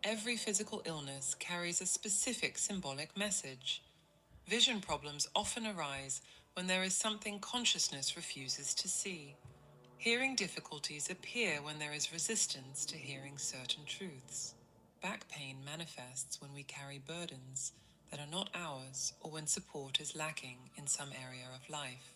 Speaker 13: Every physical illness carries a specific symbolic message. Vision problems often arise when there is something consciousness refuses to see. Hearing difficulties appear when there is resistance to hearing certain truths. Back pain manifests when we carry burdens that are not ours, or when support is lacking in some area of life.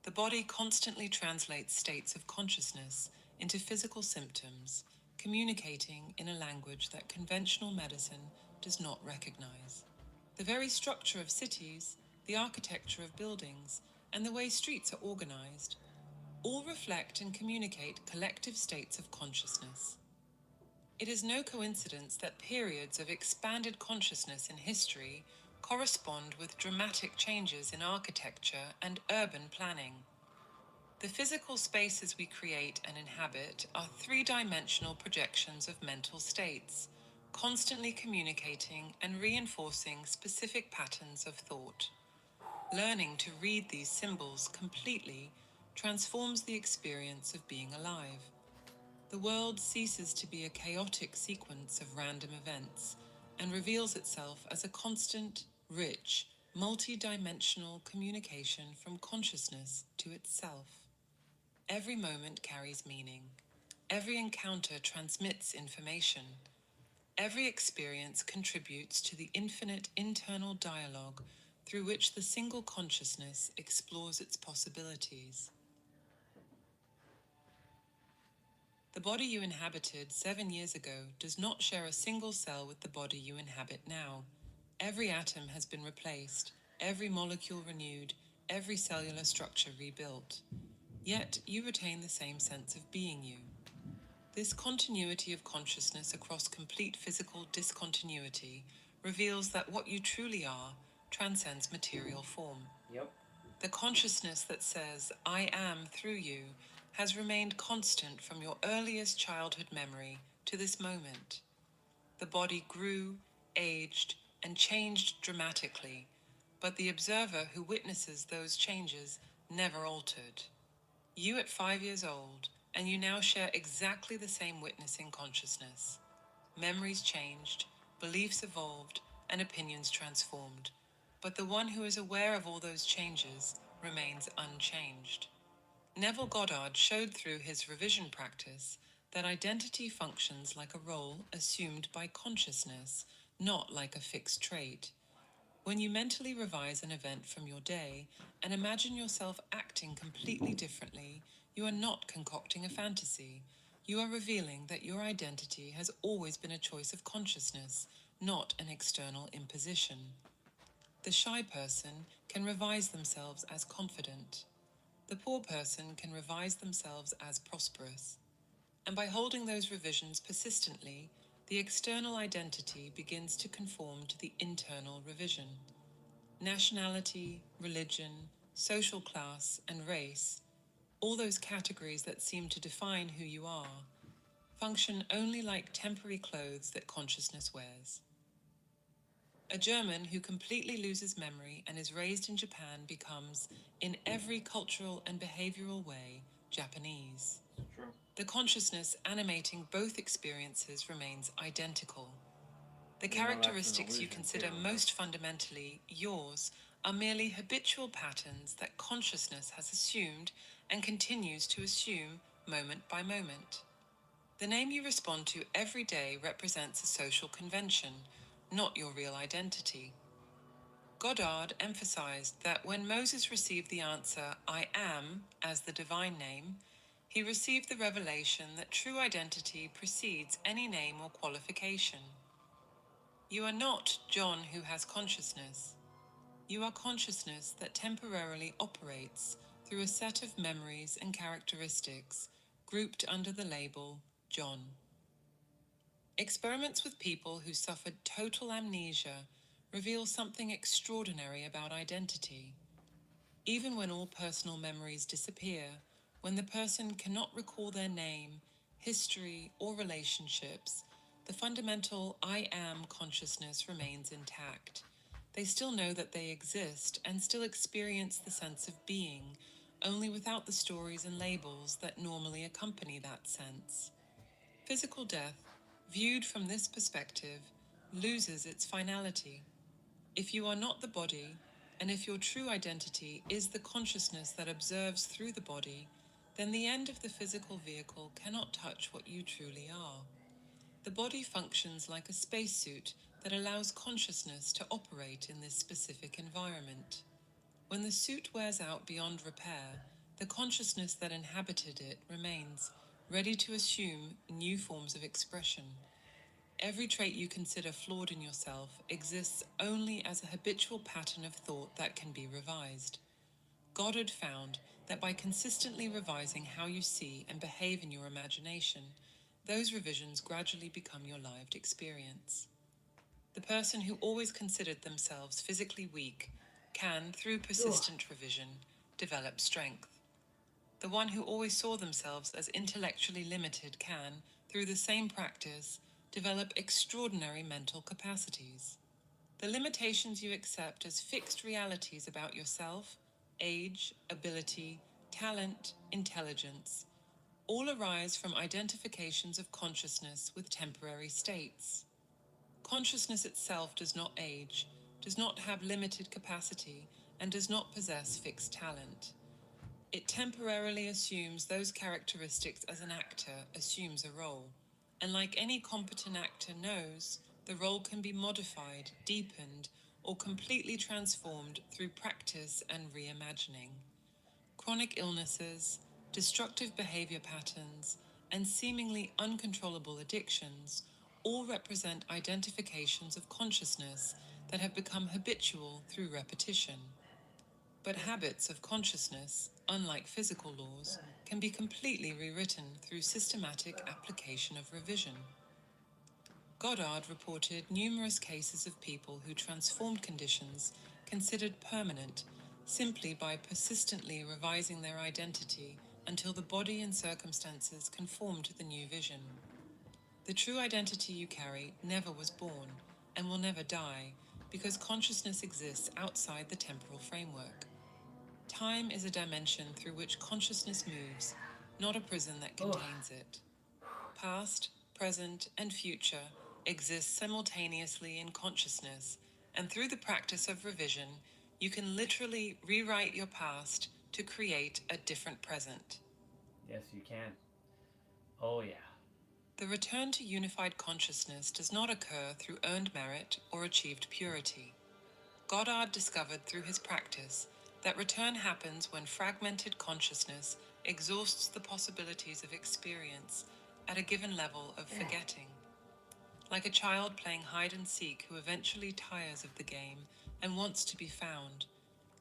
Speaker 13: The body constantly translates states of consciousness into physical symptoms, communicating in a language that conventional medicine does not recognize. The very structure of cities, the architecture of buildings, and the way streets are organized all reflect and communicate collective states of consciousness. It is no coincidence that periods of expanded consciousness in history correspond with dramatic changes in architecture and urban planning. The physical spaces we create and inhabit are three-dimensional projections of mental states, constantly communicating and reinforcing specific patterns of thought. Learning to read these symbols completely transforms the experience of being alive. The world ceases to be a chaotic sequence of random events and reveals itself as a constant, rich, multi-dimensional communication from consciousness to itself. Every moment carries meaning. Every encounter transmits information. Every experience contributes to the infinite internal dialogue through which the single consciousness explores its possibilities. The body you inhabited 7 years ago does not share a single cell with the body you inhabit now. Every atom has been replaced, every molecule renewed, every cellular structure rebuilt. Yet you retain the same sense of being you. This continuity of consciousness across complete physical discontinuity reveals that what you truly are transcends material form.
Speaker 1: Yep.
Speaker 13: The consciousness that says, I am through you, has remained constant from your earliest childhood memory to this moment. The body grew, aged, and changed dramatically, but the observer who witnesses those changes never altered. You at 5 years old, and you now share exactly the same witnessing consciousness. Memories changed, beliefs evolved, and opinions transformed. But the one who is aware of all those changes remains unchanged. Neville Goddard showed through his revision practice that identity functions like a role assumed by consciousness, not like a fixed trait. When you mentally revise an event from your day and imagine yourself acting completely differently, you are not concocting a fantasy. You are revealing that your identity has always been a choice of consciousness, not an external imposition. The shy person can revise themselves as confident. The poor person can revise themselves as prosperous. And by holding those revisions persistently, the external identity begins to conform to the internal revision. Nationality, religion, social class, and race, all those categories that seem to define who you are, function only like temporary clothes that consciousness wears. A German who completely loses memory and is raised in Japan becomes, in every cultural and behavioral way, Japanese.
Speaker 1: True.
Speaker 13: The consciousness animating both experiences remains identical. The
Speaker 1: You know, that's an
Speaker 13: characteristics you
Speaker 1: illusion,
Speaker 13: consider
Speaker 1: too.
Speaker 13: most fundamentally yours are merely habitual patterns that consciousness has assumed and continues to assume moment by moment. The name you respond to every day represents a social convention, not your real identity. Goddard emphasized that when Moses received the answer, I am, as the divine name, he received the revelation that true identity precedes any name or qualification. You are not John who has consciousness. You are consciousness that temporarily operates through a set of memories and characteristics grouped under the label John. Experiments with people who suffered total amnesia reveal something extraordinary about identity. Even when all personal memories disappear, when the person cannot recall their name, history, or relationships, the fundamental I am consciousness remains intact. They still know that they exist and still experience the sense of being, only without the stories and labels that normally accompany that sense. Physical death, viewed from this perspective, loses its finality. If you are not the body, and if your true identity is the consciousness that observes through the body, then the end of the physical vehicle cannot touch what you truly are. The body functions like a spacesuit that allows consciousness to operate in this specific environment. When the suit wears out beyond repair, the consciousness that inhabited it remains, ready to assume new forms of expression. Every trait you consider flawed in yourself exists only as a habitual pattern of thought that can be revised. Goddard found that by consistently revising how you see and behave in your imagination, those revisions gradually become your lived experience. The person who always considered themselves physically weak can, through persistent revision, develop strength. The one who always saw themselves as intellectually limited can, through the same practice, develop extraordinary mental capacities. The limitations you accept as fixed realities about yourself, age, ability, talent, intelligence, all arise from identifications of consciousness with temporary states. Consciousness itself does not age, does not have limited capacity, and does not possess fixed talent. It temporarily assumes those characteristics as an actor assumes a role, and like any competent actor knows, the role can be modified, deepened, or completely transformed through practice and reimagining. Chronic illnesses, destructive behavior patterns, and seemingly uncontrollable addictions all represent identifications of consciousness that have become habitual through repetition. But habits of consciousness, unlike physical laws, can be completely rewritten through systematic application of revision. Goddard reported numerous cases of people who transformed conditions considered permanent simply by persistently revising their identity until the body and circumstances conform to the new vision. The true identity you carry never was born and will never die because consciousness exists outside the temporal framework. Time is a dimension through which consciousness moves, not a prison that contains it. Past, present, and future exist simultaneously in consciousness, and through the practice of revision, you can literally rewrite your past to create a different present.
Speaker 1: Yes, you can. Oh, yeah.
Speaker 13: The return to unified consciousness does not occur through earned merit or achieved purity. Goddard discovered through his practice that return happens when fragmented consciousness exhausts the possibilities of experience at a given level of forgetting. Like a child playing hide and seek who eventually tires of the game and wants to be found,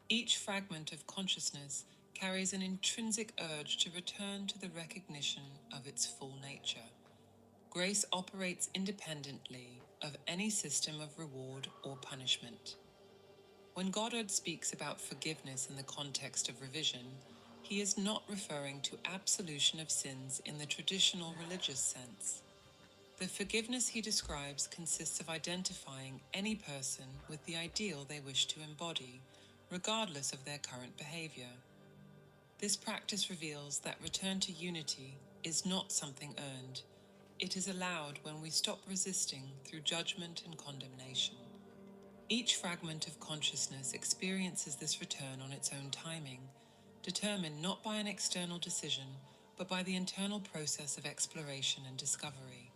Speaker 13: each fragment of consciousness carries an intrinsic urge to return to the recognition of its full nature. Grace operates independently of any system of reward or punishment. When Goddard speaks about forgiveness in the context of revision, he is not referring to absolution of sins in the traditional religious sense. The forgiveness he describes consists of identifying any person with the ideal they wish to embody, regardless of their current behavior. This practice reveals that return to unity is not something earned. It is allowed when we stop resisting through judgment and condemnation. Each fragment of consciousness experiences this return on its own timing, determined not by an external decision, but by the internal process of exploration and discovery.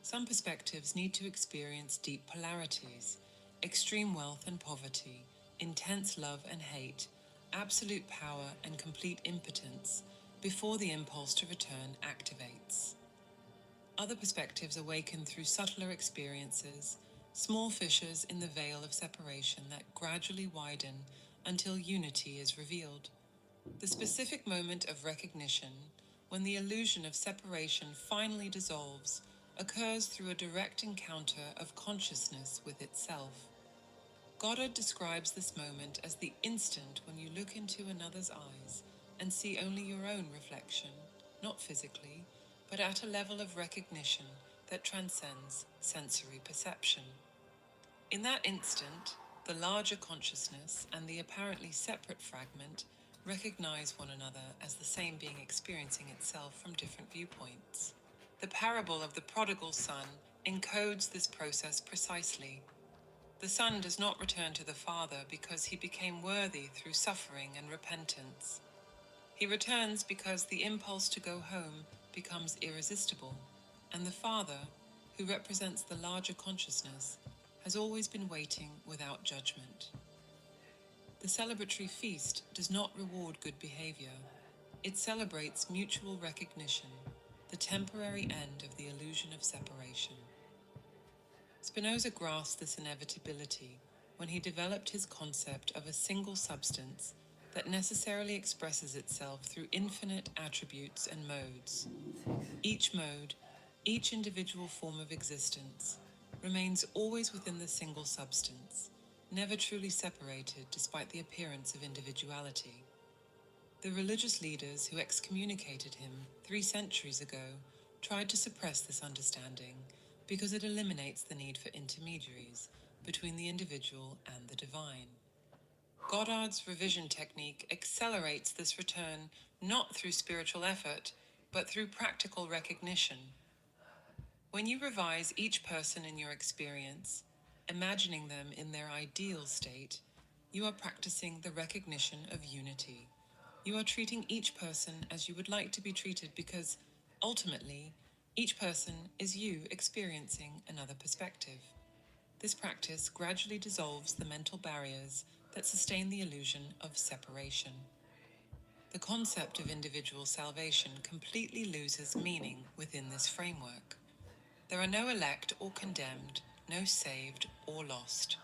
Speaker 13: Some perspectives need to experience deep polarities, extreme wealth and poverty, intense love and hate, absolute power and complete impotence, before the impulse to return activates. Other perspectives awaken through subtler experiences, small fissures in the veil of separation that gradually widen until unity is revealed. The specific moment of recognition, when the illusion of separation finally dissolves, occurs through a direct encounter of consciousness with itself. Goddard describes this moment as the instant when you look into another's eyes and see only your own reflection, not physically, but at a level of recognition that transcends sensory perception. In that instant, the larger consciousness and the apparently separate fragment recognize one another as the same being experiencing itself from different viewpoints. The parable of the prodigal son encodes this process precisely. The son does not return to the father because he became worthy through suffering and repentance. He returns because the impulse to go home becomes irresistible, and the father, who represents the larger consciousness, has always been waiting without judgment. The celebratory feast does not reward good behavior. It celebrates mutual recognition, the temporary end of the illusion of separation. Spinoza grasped this inevitability when he developed his concept of a single substance that necessarily expresses itself through infinite attributes and modes. Each mode, each individual form of existence, remains always within the single substance, never truly separated despite the appearance of individuality. The religious leaders who excommunicated him 3 centuries ago tried to suppress this understanding because it eliminates the need for intermediaries between the individual and the divine. Goddard's revision technique accelerates this return not through spiritual effort, but through practical recognition. When you revise each person in your experience, imagining them in their ideal state, you are practicing the recognition of unity. You are treating each person as you would like to be treated because, ultimately, each person is you experiencing another perspective. This practice gradually dissolves the mental barriers that sustain the illusion of separation. The concept of individual salvation completely loses meaning within this framework. There are no elect or condemned, no saved or lost.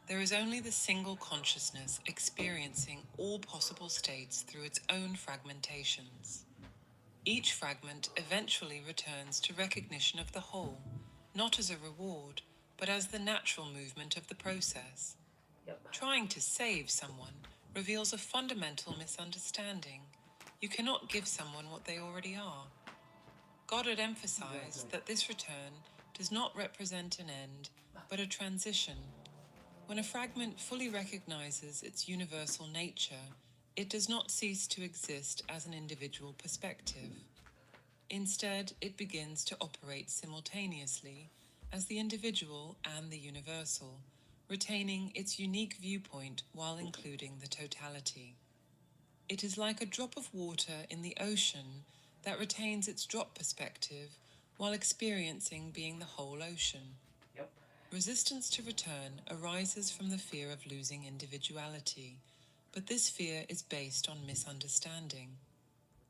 Speaker 13: There is only the single consciousness experiencing all possible states through its own fragmentations. Each fragment eventually returns to recognition of the whole, not as a reward, but as the natural movement of the process. Trying to save someone reveals a fundamental misunderstanding. You cannot give someone what they already are. Goddard emphasized that this return does not represent an end, but a transition. When a fragment fully recognizes its universal nature, it does not cease to exist as an individual perspective. Instead, it begins to operate simultaneously as the individual and the universal, retaining its unique viewpoint while including the totality. It is like a drop of water in the ocean that retains its drop perspective while experiencing being the whole ocean. Resistance to return arises from the fear of losing individuality, but this fear is based on misunderstanding.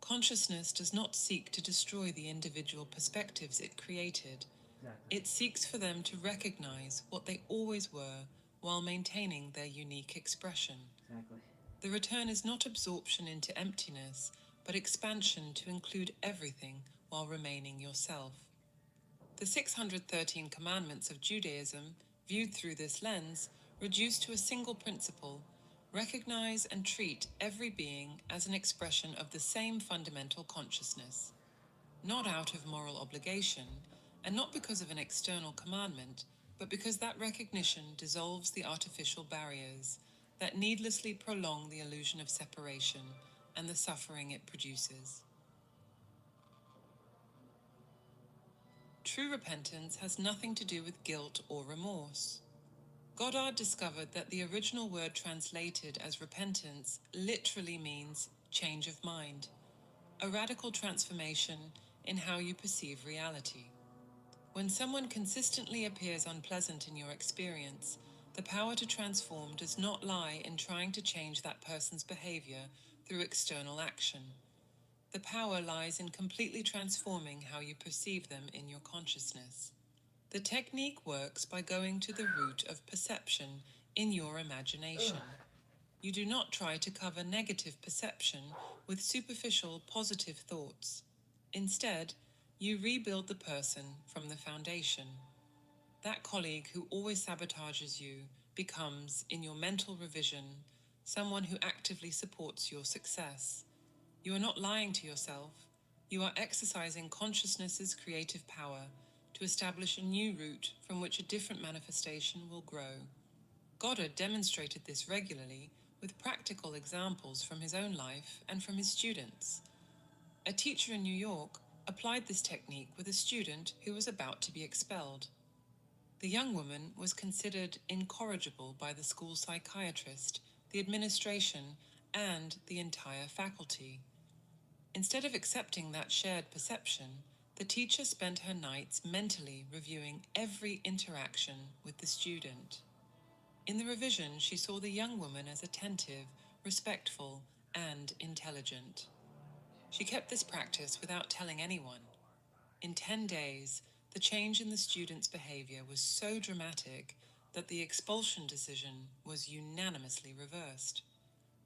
Speaker 13: Consciousness does not seek to destroy the individual perspectives it created. It seeks for them to recognize what they always were while maintaining their unique expression. The return is not absorption into emptiness, but expansion to include everything while remaining yourself. The 613 commandments of Judaism, viewed through this lens, reduce to a single principle: recognize and treat every being as an expression of the same fundamental consciousness. Not out of moral obligation, and not because of an external commandment, but because that recognition dissolves the artificial barriers that needlessly prolong the illusion of separation and the suffering it produces. True repentance has nothing to do with guilt or remorse. Goddard discovered that the original word translated as repentance literally means change of mind, a radical transformation in how you perceive reality. When someone consistently appears unpleasant in your experience, the power to transform does not lie in trying to change that person's behavior through external action. The power lies in completely transforming how you perceive them in your consciousness. The technique works by going to the root of perception in your imagination. You do not try to cover negative perception with superficial positive thoughts. Instead, you rebuild the person from the foundation. That colleague who always sabotages you becomes, in your mental revision, someone who actively supports your success. You are not lying to yourself. You are exercising consciousness's creative power to establish a new route from which a different manifestation will grow. Goddard demonstrated this regularly with practical examples from his own life and from his students. A teacher in New York applied this technique with a student who was about to be expelled. The young woman was considered incorrigible by the school psychiatrist, the administration, and the entire faculty. Instead of accepting that shared perception, The teacher spent her nights mentally reviewing every interaction with the student. In the revision, she saw the young woman as attentive, respectful, and intelligent. She kept this practice without telling anyone. In 10 days, the change in the student's behavior was so dramatic that the expulsion decision was unanimously reversed.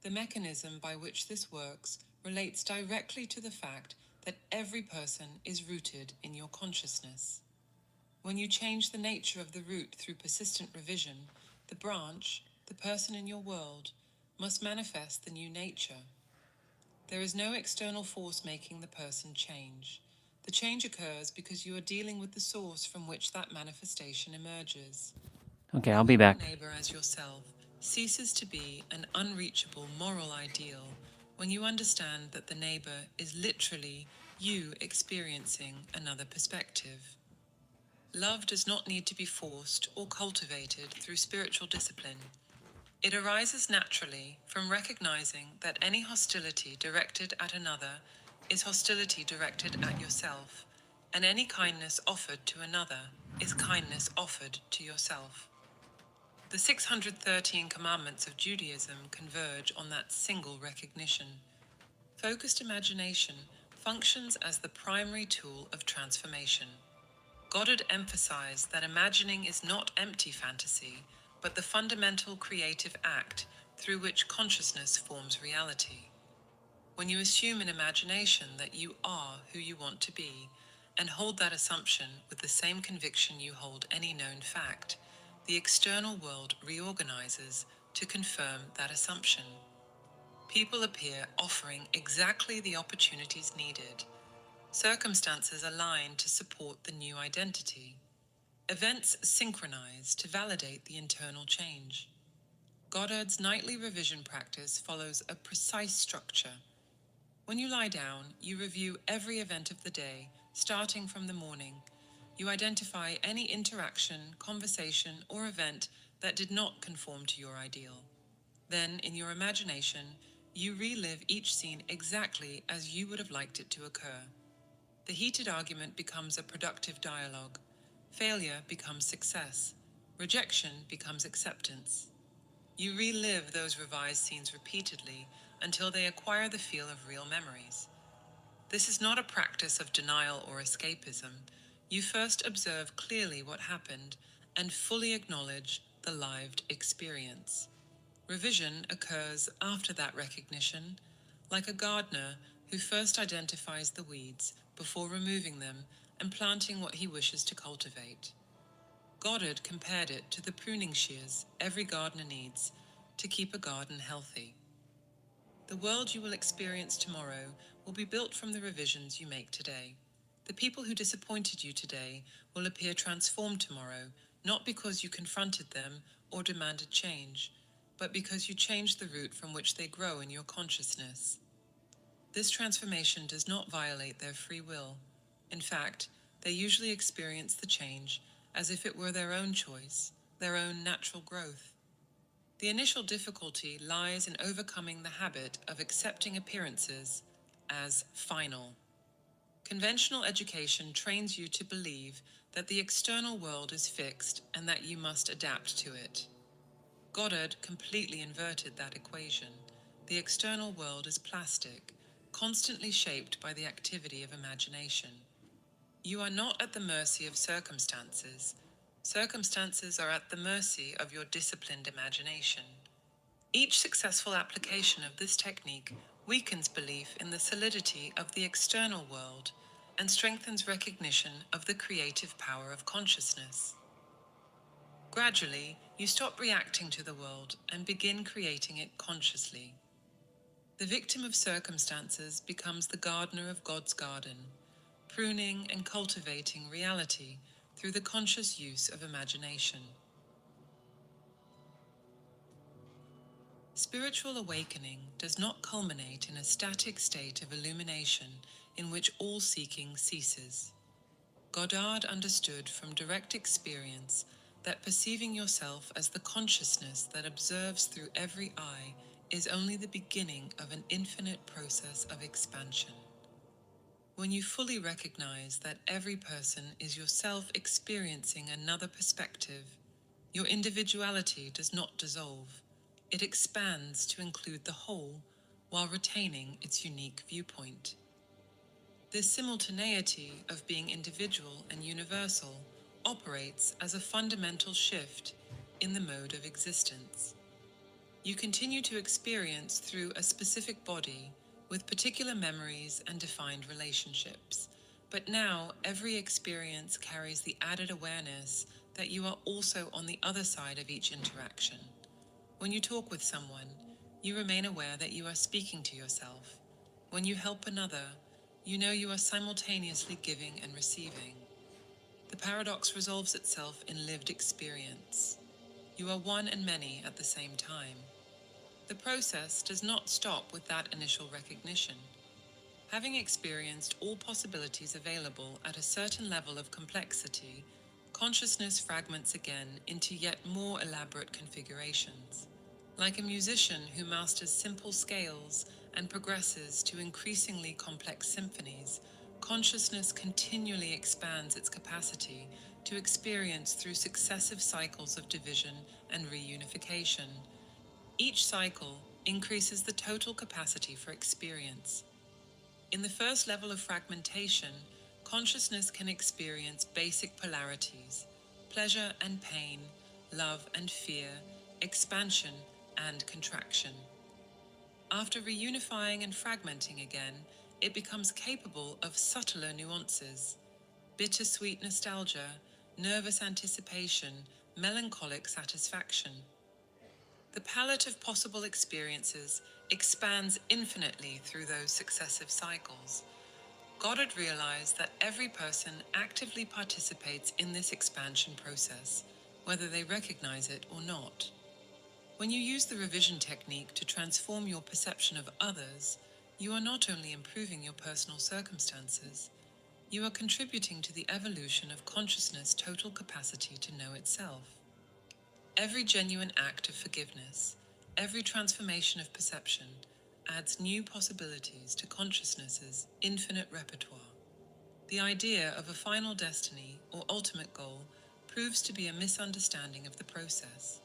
Speaker 13: The mechanism by which this works relates directly to the fact that every person is rooted in your consciousness. When you change the nature of the root through persistent revision, the branch, the person in your world, must manifest the new nature. There is no external force making the person change. The change occurs because you are dealing with the source from which that manifestation emerges.
Speaker 1: Okay, I'll be back.
Speaker 13: Your neighbor as yourself ceases to be an unreachable moral ideal when you understand that the neighbor is literally you experiencing another perspective. Love does not need to be forced or cultivated through spiritual discipline. It arises naturally from recognizing that any hostility directed at another is hostility directed at yourself, and any kindness offered to another is kindness offered to yourself. The 613 commandments of Judaism converge on that single recognition. Focused imagination functions as the primary tool of transformation. Goddard emphasized that imagining is not empty fantasy, but the fundamental creative act through which consciousness forms reality. When you assume in imagination that you are who you want to be, and hold that assumption with the same conviction you hold any known fact, the external world reorganizes to confirm that assumption. People appear offering exactly the opportunities needed. Circumstances align to support the new identity. Events synchronize to validate the internal change. Goddard's nightly revision practice follows a precise structure. When you lie down, you review every event of the day, starting from the morning. You identify any interaction, conversation, or event that did not conform to your ideal. Then, in your imagination, you relive each scene exactly as you would have liked it to occur. The heated argument becomes a productive dialogue. Failure becomes success. Rejection becomes acceptance. You relive those revised scenes repeatedly until they acquire the feel of real memories. This is not a practice of denial or escapism. You first observe clearly what happened and fully acknowledge the lived experience. Revision occurs after that recognition, like a gardener who first identifies the weeds before removing them and planting what he wishes to cultivate. Goddard compared it to the pruning shears every gardener needs to keep a garden healthy. The world you will experience tomorrow will be built from the revisions you make today. The people who disappointed you today will appear transformed tomorrow, not because you confronted them or demanded change, but because you changed the root from which they grow in your consciousness. This transformation does not violate their free will. In fact, they usually experience the change as if it were their own choice, their own natural growth. The initial difficulty lies in overcoming the habit of accepting appearances as final. Conventional education trains you to believe that the external world is fixed and that you must adapt to it. Goddard completely inverted that equation. The external world is plastic, constantly shaped by the activity of imagination. You are not at the mercy of circumstances. Circumstances are at the mercy of your disciplined imagination. Each successful application of this technique weakens belief in the solidity of the external world and strengthens recognition of the creative power of consciousness. Gradually, you stop reacting to the world and begin creating it consciously. The victim of circumstances becomes the gardener of God's garden, pruning and cultivating reality through the conscious use of imagination. Spiritual awakening does not culminate in a static state of illumination in which all seeking ceases. Goddard understood from direct experience that perceiving yourself as the consciousness that observes through every eye is only the beginning of an infinite process of expansion. when you fully recognize that every person is yourself experiencing another perspective, your individuality does not dissolve. It expands to include the whole while retaining its unique viewpoint. This simultaneity of being individual and universal operates as a fundamental shift in the mode of existence. You continue to experience through a specific body with particular memories and defined relationships, but now every experience carries the added awareness that you are also on the other side of each interaction. When you talk with someone, you remain aware that you are speaking to yourself. When you help another, you know you are simultaneously giving and receiving. The paradox resolves itself in lived experience. You are one and many at the same time. The process does not stop with that initial recognition. Having experienced all possibilities available at a certain level of complexity, consciousness fragments again into yet more elaborate configurations. Like a musician who masters simple scales and progresses to increasingly complex symphonies, consciousness continually expands its capacity to experience through successive cycles of division and reunification. Each cycle increases the total capacity for experience. In the first level of fragmentation, consciousness can experience basic polarities: pleasure and pain, love and fear, expansion and contraction. After reunifying and fragmenting again, it becomes capable of subtler nuances: bittersweet nostalgia, nervous anticipation, melancholic satisfaction. The palette of possible experiences expands infinitely through those successive cycles. Goddard realized that every person actively participates in this expansion process, whether they recognize it or not. When you use the revision technique to transform your perception of others, you are not only improving your personal circumstances, you are contributing to the evolution of consciousness' total capacity to know itself. Every genuine act of forgiveness, every transformation of perception, adds new possibilities to consciousness's infinite repertoire. The idea of a final destiny or ultimate goal proves to be a misunderstanding of the process.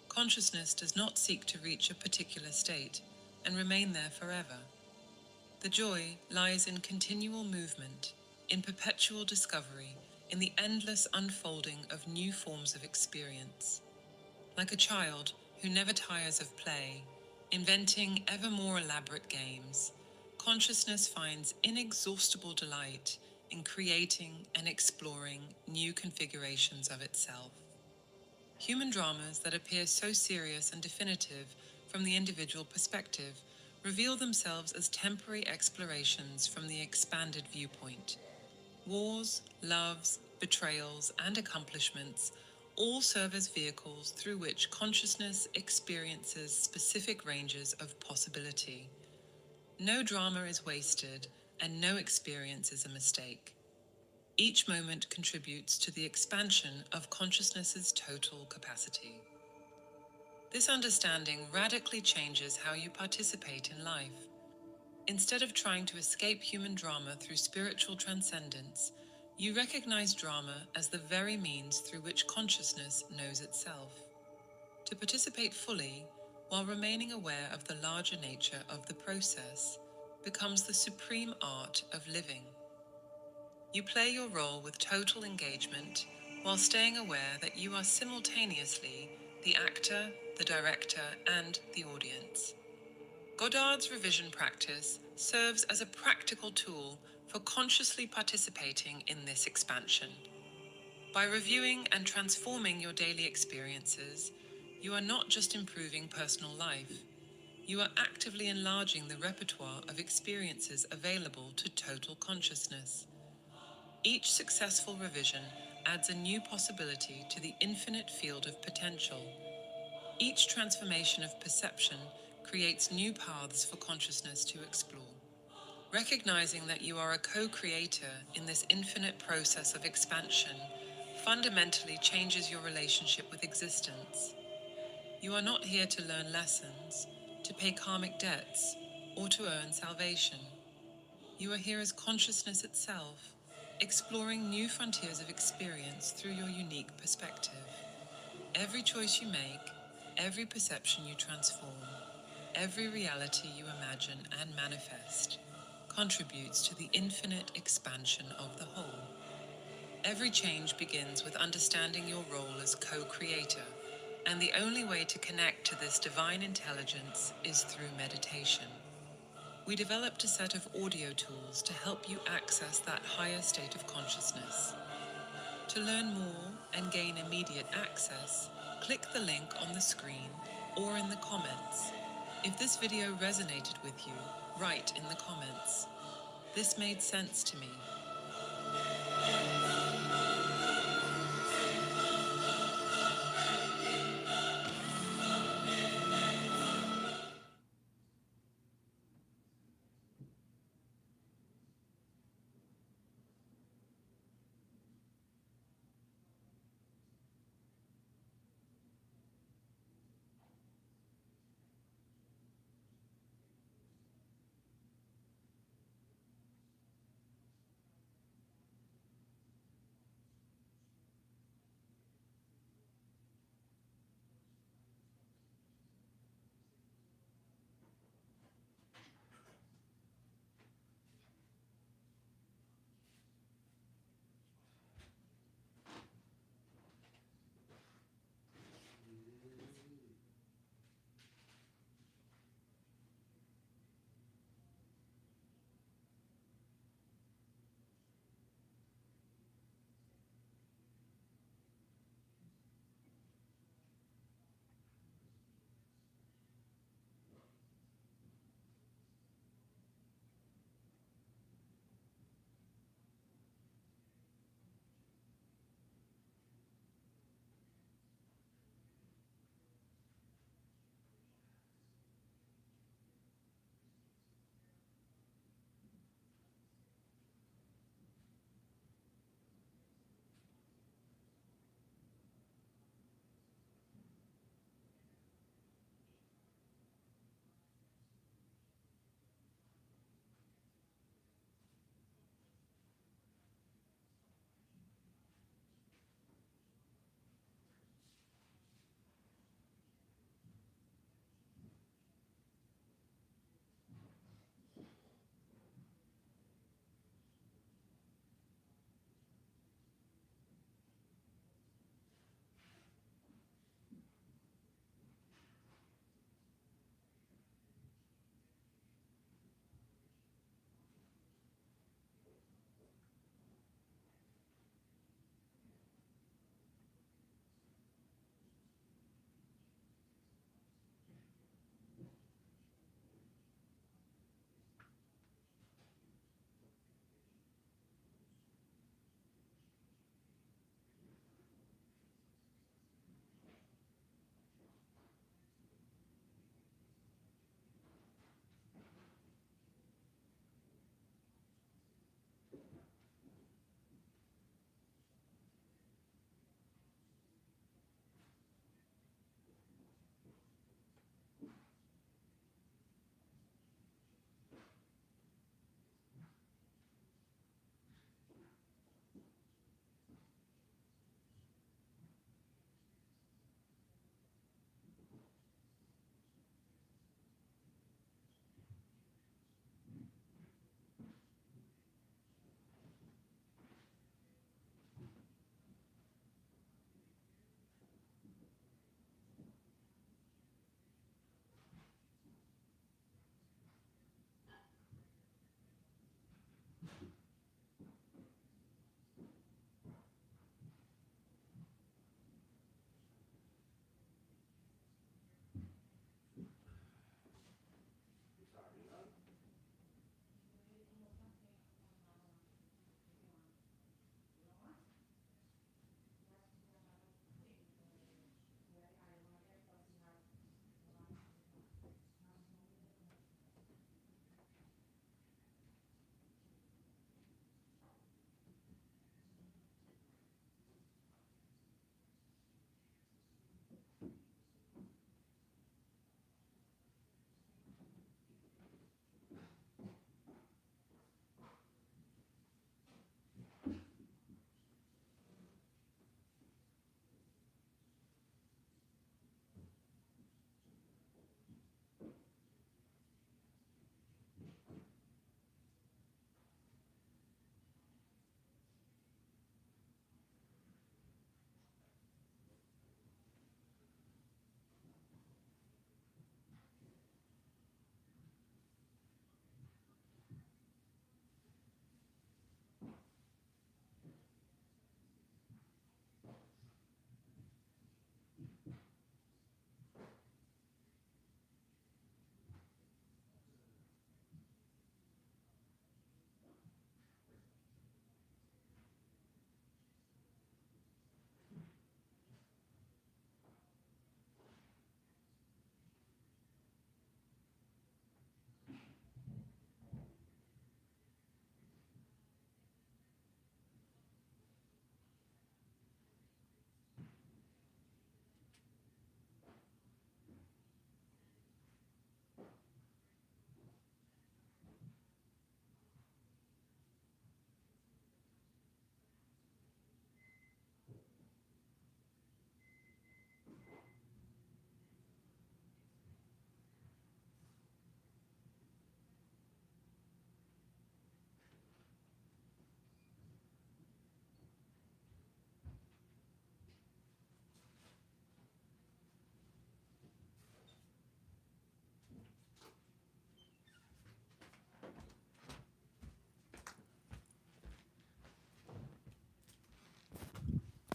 Speaker 13: Consciousness does not seek to reach a particular state and remain there forever. The joy lies in continual movement, in perpetual discovery, in the endless unfolding of new forms of experience. Like a child who never tires of play, inventing ever more elaborate games, consciousness finds inexhaustible delight in creating and exploring new configurations of itself. Human dramas that appear so serious and definitive from the individual perspective reveal themselves as temporary explorations from the expanded viewpoint. Wars, loves, betrayals, and accomplishments all serve as vehicles through which consciousness experiences specific ranges of possibility. No drama is wasted, and no experience is a mistake. Each moment contributes to the expansion of consciousness's total capacity. This understanding radically changes how you participate in life. Instead of trying to escape human drama through spiritual transcendence, you recognize drama as the very means through which consciousness knows itself. To participate fully, while remaining aware of the larger nature of the process, becomes the supreme art of living. You play your role with total engagement, while staying aware that you are simultaneously the actor, the director, and the audience. Goddard's revision practice serves as a practical tool for consciously participating in this expansion. By reviewing and transforming your daily experiences, you are not just improving personal life, you are actively enlarging the repertoire of experiences available to total consciousness. Each successful revision adds a new possibility to the infinite field of potential. Each transformation of perception creates new paths for consciousness to explore. Recognizing that you are a co-creator in this infinite process of expansion fundamentally changes your relationship with existence. You are not here to learn lessons, to pay karmic debts, or to earn salvation. You are here as consciousness itself, exploring new frontiers of experience through your unique perspective. Every choice you make, every perception you transform, every reality you imagine and manifest contributes to the infinite expansion of the whole. Every change begins with understanding your role as co-creator, and the only way to connect to this divine intelligence is through meditation. We developed a set of audio tools to help you access that higher state of consciousness. To learn more and gain immediate access, click the link on the screen or in the comments. If this video resonated with you, write in the comments. This made sense to me.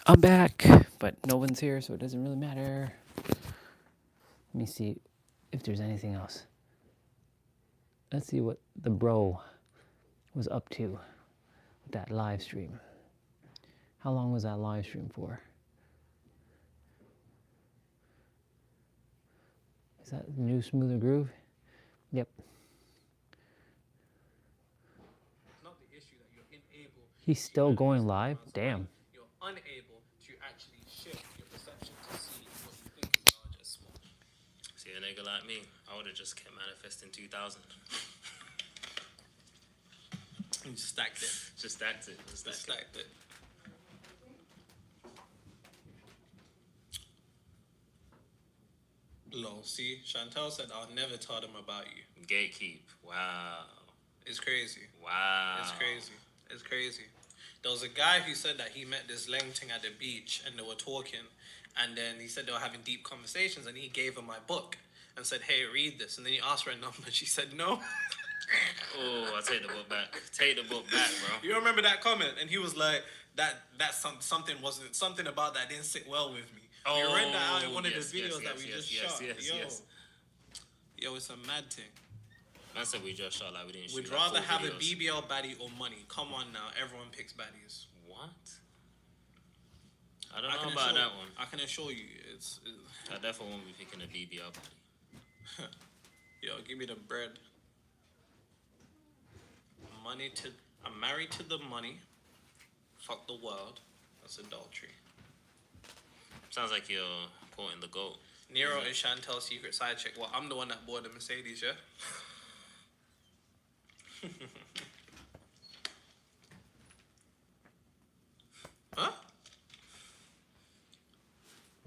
Speaker 1: I'm back, but no one's here, so it doesn't really matter. Let me see if there's anything else. Let's see what the bro was up to with that live stream. How long was that live stream for? Is that new Smoother Groove? Yep.
Speaker 10: It's not the issue that you're unable.
Speaker 1: He's still going live? Damn.
Speaker 10: You're unable to actually shift your perception to see what you think is large as small.
Speaker 14: See, a nigga like me, I would have just kept manifesting 2000.
Speaker 10: You just stacked it.
Speaker 14: Just stacked it.
Speaker 10: Just stacked it. Lol, see, Chantel said I'll never tell them about you.
Speaker 14: Gatekeep. Wow.
Speaker 10: It's crazy.
Speaker 14: Wow.
Speaker 10: It's crazy. It's crazy. There was a guy who said that he met this Leng Ting at the beach and they were talking, and then he said they were having deep conversations, and he gave her my book and said, hey, read this. And then he asked her a number, she said no.
Speaker 14: Oh, I take the book back. Take the book back, bro.
Speaker 10: You remember that comment? And he was like, something about that didn't sit well with me.
Speaker 14: Oh,
Speaker 10: you read that out in one of the
Speaker 14: yes,
Speaker 10: videos
Speaker 14: yes,
Speaker 10: that we
Speaker 14: yes,
Speaker 10: just
Speaker 14: yes,
Speaker 10: shot.
Speaker 14: yes.
Speaker 10: Yo, it's a mad thing.
Speaker 14: Man said we just shot like we didn't shoot.
Speaker 10: We'd
Speaker 14: like
Speaker 10: rather
Speaker 14: 4
Speaker 10: have
Speaker 14: videos.
Speaker 10: a BBL baddie or money. Come on now, everyone picks baddies.
Speaker 14: What? I don't know about that one.
Speaker 10: I can assure you, it's
Speaker 14: I definitely won't be picking a BBL body.
Speaker 10: Yo, give me the bread. I'm married to the money. Fuck the world. That's adultery.
Speaker 14: Sounds like you're quoting the GOAT.
Speaker 10: Nero is Chantel's secret side chick. Well, I'm the one that bought the Mercedes, yeah? Huh?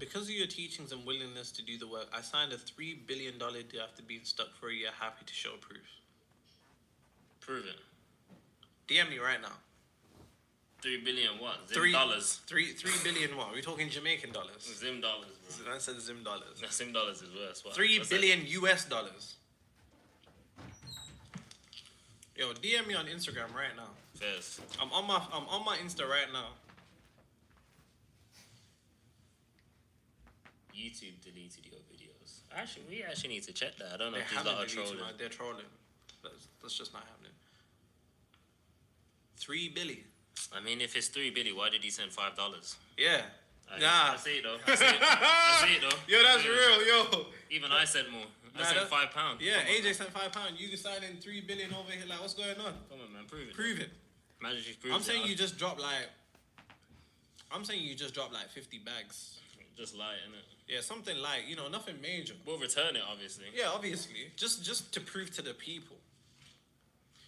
Speaker 10: Because of your teachings and willingness to do the work, I signed a $3 billion deal after being stuck for a year. Happy to show proof.
Speaker 14: Prove it.
Speaker 10: DM me right now.
Speaker 14: 3 billion what? Zim
Speaker 10: Three
Speaker 14: dollars.
Speaker 10: 3 billion what? We're talking Jamaican dollars.
Speaker 14: Zim dollars, bro.
Speaker 10: I said Zim dollars.
Speaker 14: No, Zim dollars is worse. What?
Speaker 10: 3
Speaker 14: What's
Speaker 10: billion US dollars. Yo, DM me on Instagram right now.
Speaker 14: Fairs.
Speaker 10: I'm on my Insta right now.
Speaker 14: YouTube deleted your videos. Actually, we actually need to check that. I don't know
Speaker 10: They
Speaker 14: if these
Speaker 10: haven't
Speaker 14: lot are
Speaker 10: deleted
Speaker 14: trolling.
Speaker 10: they're trolling. That's just not happening. 3 billion.
Speaker 14: I mean, if it's 3 billion, why did he send $5?
Speaker 10: Yeah.
Speaker 14: I see it though. I see it though.
Speaker 10: Yo, that's real, yo.
Speaker 14: Even I sent more. I sent £5.
Speaker 10: Yeah, AJ sent £5. You deciding 3 billion over here. Like, what's going on?
Speaker 14: Come on, man, prove it.
Speaker 10: Prove it.
Speaker 14: Imagine she's proved
Speaker 10: I'm
Speaker 14: it.
Speaker 10: saying you just dropped like 50 bags.
Speaker 14: Just light, innit?
Speaker 10: Yeah, something like, nothing major.
Speaker 14: We'll return it, obviously.
Speaker 10: Yeah, obviously. Just to prove to the people.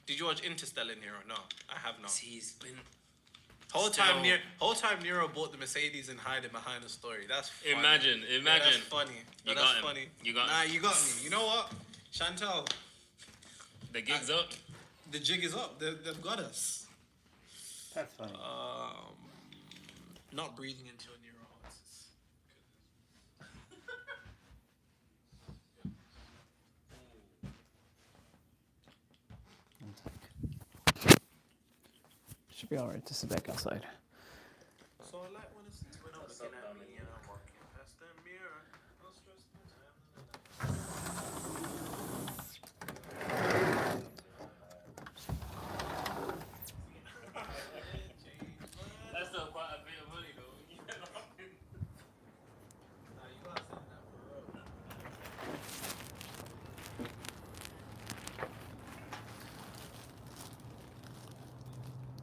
Speaker 10: Did you watch Interstellar, Nero? No, I have not.
Speaker 14: See, he's been...
Speaker 10: Whole time Nero bought the Mercedes and hiding behind the story. That's funny.
Speaker 14: Imagine.
Speaker 10: Yeah, that's funny.
Speaker 14: You
Speaker 10: That's
Speaker 14: got him.
Speaker 10: funny.
Speaker 14: You got
Speaker 10: Nah,
Speaker 14: him.
Speaker 10: you got me. You know what? Chantel.
Speaker 14: The gig's up.
Speaker 10: The jig is up. They've got us.
Speaker 3: That's funny.
Speaker 10: Not breathing into a Nero heart.
Speaker 1: Should be alright to sit back outside.
Speaker 10: So I like when I'm looking at me and I'm walking past the mirror. No stress, no
Speaker 14: That's still quite a bit of money, though.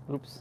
Speaker 1: Oops.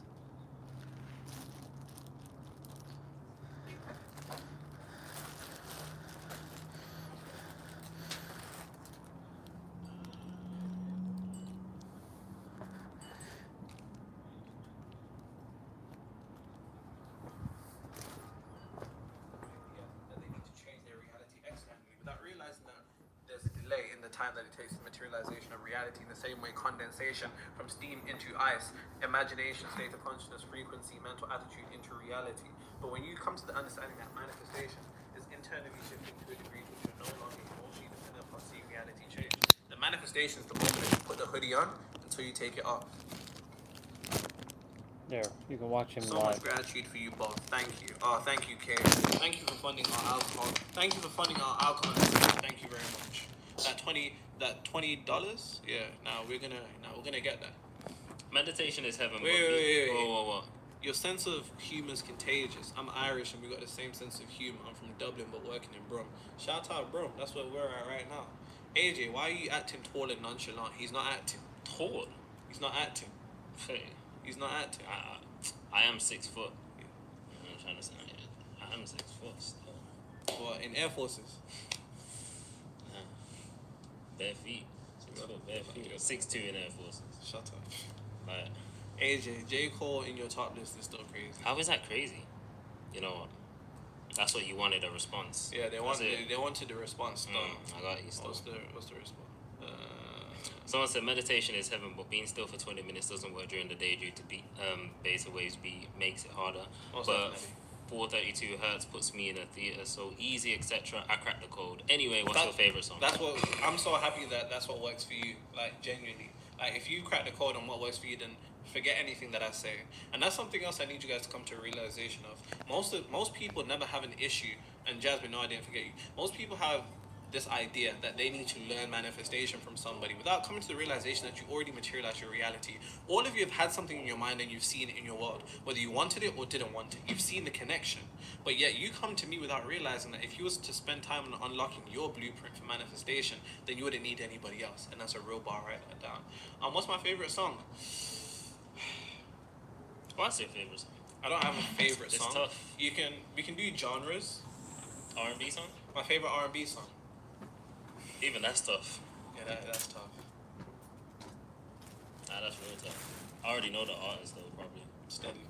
Speaker 10: That they need to change their reality externally without realizing that there's a delay in the time that it takes the materialization of reality, in the same way condensation from steam into ice, imagination, state of consciousness, frequency, mental attitude into reality. But when you come to the understanding that manifestation is internally shifting to a degree which you're no longer emotionally dependent upon seeing reality change. The manifestation is the moment that you put the hoodie on until you take it off.
Speaker 1: There, you can watch him
Speaker 10: So
Speaker 1: live.
Speaker 10: much gratitude for you both. Thank you. Oh, thank you, Kay. Thank you for funding our alcohol. Thank you for funding our alcohol. Thank you very much. That $20. Yeah. Now we're gonna get that.
Speaker 14: Meditation is heaven.
Speaker 10: Wait.
Speaker 14: Whoa.
Speaker 10: Your sense of humor is contagious. I'm Irish and we got the same sense of humor. I'm from Dublin but working in Brum. Shout out Brum. That's where we're at right now. AJ, why are you acting tall and nonchalant? He's not acting.
Speaker 14: Tall?
Speaker 10: He's not acting.
Speaker 14: Hey.
Speaker 10: He's not acting.
Speaker 14: I am 6 foot. I'm trying to say I am 6 foot still.
Speaker 10: What, in Air Forces?
Speaker 14: Bare feet. 6 foot, bare feet. 6'2" in Air Forces.
Speaker 10: Shut up.
Speaker 14: Like,
Speaker 10: AJ, J. Cole in your top list is still crazy.
Speaker 14: how is that crazy? You know what? That's what you wanted, a response.
Speaker 10: Yeah, they wanted the response.
Speaker 14: I got you still.
Speaker 10: What's the response?
Speaker 14: Someone said meditation is heaven, but being still for 20 minutes doesn't work during the day due to beta waves makes it harder.
Speaker 10: Most
Speaker 14: but
Speaker 10: definitely.
Speaker 14: 432 hertz puts me in a theater, so easy, etc. I cracked the code. Anyway, what's your favorite song?
Speaker 10: That's what I'm so happy that's what works for you. Like genuinely, like if you crack the code on what works for you, then forget anything that I say. And that's something else I need you guys to come to a realization of. Most people never have an issue. And Jasmine, no, I didn't forget you. Most people have this idea that they need to learn manifestation from somebody without coming to the realization that you already materialized your reality. All of you have had something in your mind and you've seen it in your world, whether you wanted it or didn't want it. You've seen the connection, but yet you come to me without realizing that if you was to spend time on unlocking your blueprint for manifestation, then you wouldn't need anybody else. And that's a real bar. Write that down. What's my favorite song?
Speaker 14: What's your favorite song?
Speaker 10: I don't have a favorite
Speaker 14: It's
Speaker 10: song.
Speaker 14: tough.
Speaker 10: We can do genres.
Speaker 14: R&B song?
Speaker 10: My favorite R&B song.
Speaker 14: Even that's tough.
Speaker 10: Yeah, that's tough.
Speaker 14: That's real tough. I already know the artist though, probably.
Speaker 10: Steady.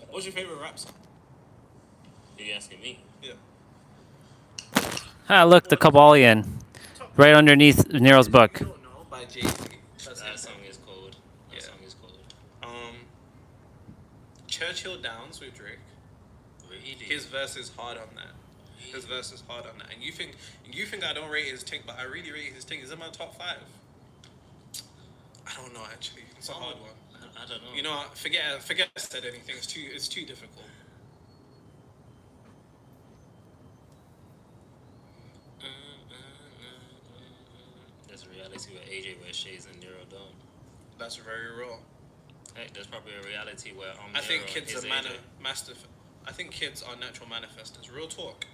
Speaker 10: What's your favorite rap song?
Speaker 14: You asking me?
Speaker 10: Yeah.
Speaker 1: Ah, look, the Kabbalion. Right underneath Nero's book.
Speaker 10: You don't know by Jay-Z.
Speaker 14: That song is cold. That song is cold.
Speaker 10: Churchill Downs with Drake.
Speaker 14: Really?
Speaker 10: His verse is hard on that. His verse is hard on that. And you think I don't rate his thing, but I really rate his thing. Is in my top 5. I don't know actually. It's a hard one.
Speaker 14: I don't know.
Speaker 10: You know, forget I said anything. It's too difficult.
Speaker 14: There's a reality where AJ wears shades and Nero don't.
Speaker 10: That's very real.
Speaker 14: Hey, there's probably a reality where
Speaker 10: I think
Speaker 14: Nero
Speaker 10: kids
Speaker 14: is
Speaker 10: are
Speaker 14: AJ.
Speaker 10: I think kids are natural manifestors. Real talk.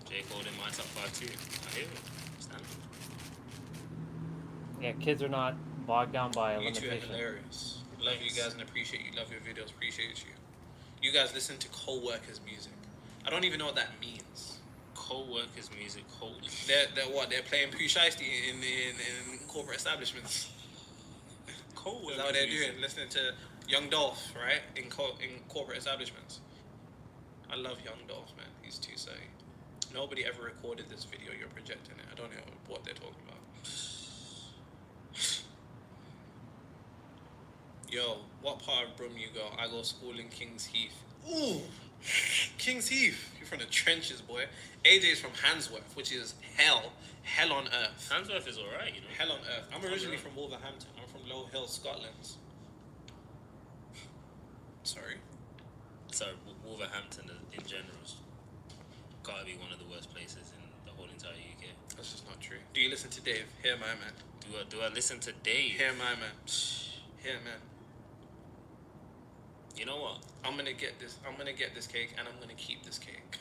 Speaker 14: J. Cole in my top 5 too. I hear it. Stand.
Speaker 1: Yeah, kids are not bogged down by a
Speaker 10: You two are
Speaker 1: limitation.
Speaker 10: hilarious. Love you guys and appreciate you. Love your videos. Appreciate you. You guys listen to co-workers music. I don't even know what that means.
Speaker 14: Co-workers music. Holy.
Speaker 10: They're what? They're playing Pooh Shiesty in corporate establishments.
Speaker 14: Co-workers
Speaker 10: Is that what they're
Speaker 14: music.
Speaker 10: doing? Listening to Young Dolph, right? In corporate establishments. I love Young Dolph, man. He's too sick. Nobody ever recorded this video. You're projecting it. I don't know what they're talking about. Yo, what part of Brum you go? I go school in King's Heath. Ooh, King's Heath. You're from the trenches, boy. AJ's from Handsworth, which is hell on earth.
Speaker 14: Handsworth is alright, you know.
Speaker 10: Hell on earth. I'm originally from Wolverhampton. I'm from Low Hill, Scotland. Sorry.
Speaker 14: Sorry, Wolverhampton in general is gotta be one of the worst places in the whole entire UK.
Speaker 10: That's just not true. Do you listen to Dave? Here, my man.
Speaker 14: Do I listen to Dave?
Speaker 10: Here, my man. Here, man.
Speaker 14: You know what?
Speaker 10: I'm gonna get this cake, and I'm gonna keep this cake.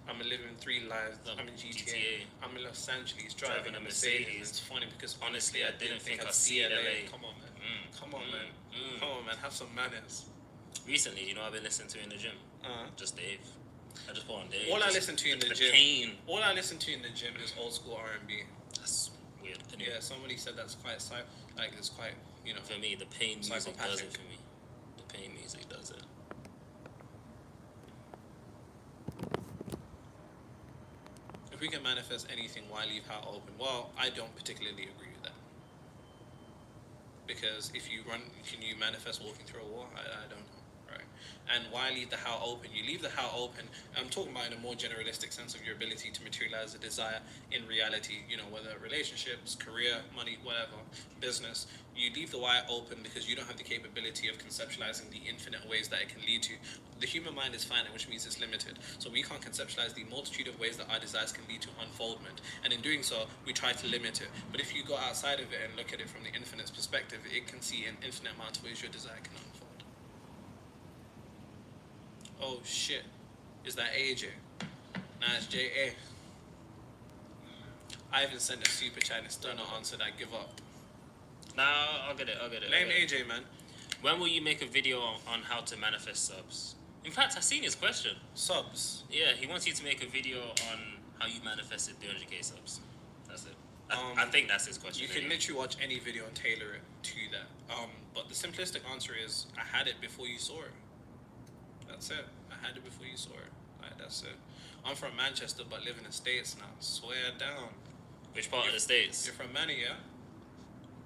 Speaker 10: I'm living 3 lives. I'm in GTA. I'm in Los Angeles driving a Mercedes. It's funny because honestly, I didn't think I'd see LA. Come on, man. Come on, man. Have some manners.
Speaker 14: Recently, you know, I've been listening to in the gym. Just Dave. I just put on Dave.
Speaker 10: All I listen to in the gym.
Speaker 14: Pain.
Speaker 10: All I listen to in the gym is old school R&B.
Speaker 14: That's weird. Anyway.
Speaker 10: Yeah, somebody said that's quite it's quite, you know.
Speaker 14: For me, the pain music does
Speaker 10: psychopathic.
Speaker 14: it for me. The pain music does it.
Speaker 10: If we can manifest anything, why leave heart open? Well, I don't particularly agree with that. Because if you run, can you manifest walking through a wall? I don't know, right? And why leave the how open? You leave the how open. I'm talking about in a more generalistic sense of your ability to materialize a desire in reality, you know, whether relationships, career, money, whatever, business. You leave the why open because you don't have the capability of conceptualizing the infinite ways that it can lead to. The human mind is finite, which means it's limited. So we can't conceptualize the multitude of ways that our desires can lead to unfoldment. And in doing so, we try to limit it. But if you go outside of it and look at it from the infinite's perspective, it can see an infinite amount of ways your desire can unfold. Oh shit. Is that AJ? Nah, it's JA. I even sent a super chat and still not answered. I give up.
Speaker 14: Nah, I'll get it.
Speaker 10: Name AJ, man.
Speaker 14: When will you make a video on how to manifest subs? In fact, I've seen his question.
Speaker 10: Subs?
Speaker 14: Yeah, he wants you to make a video on how you manifested 300k subs. That's it. I think that's his question.
Speaker 10: You can literally watch any video and tailor it to that. But the simplistic answer is, I had it before you saw it. That's it. I had it before you saw it. Like, that's it. I'm from Manchester, but live in the States now. Swear down.
Speaker 14: Which part of the States?
Speaker 10: You're from Manny, yeah?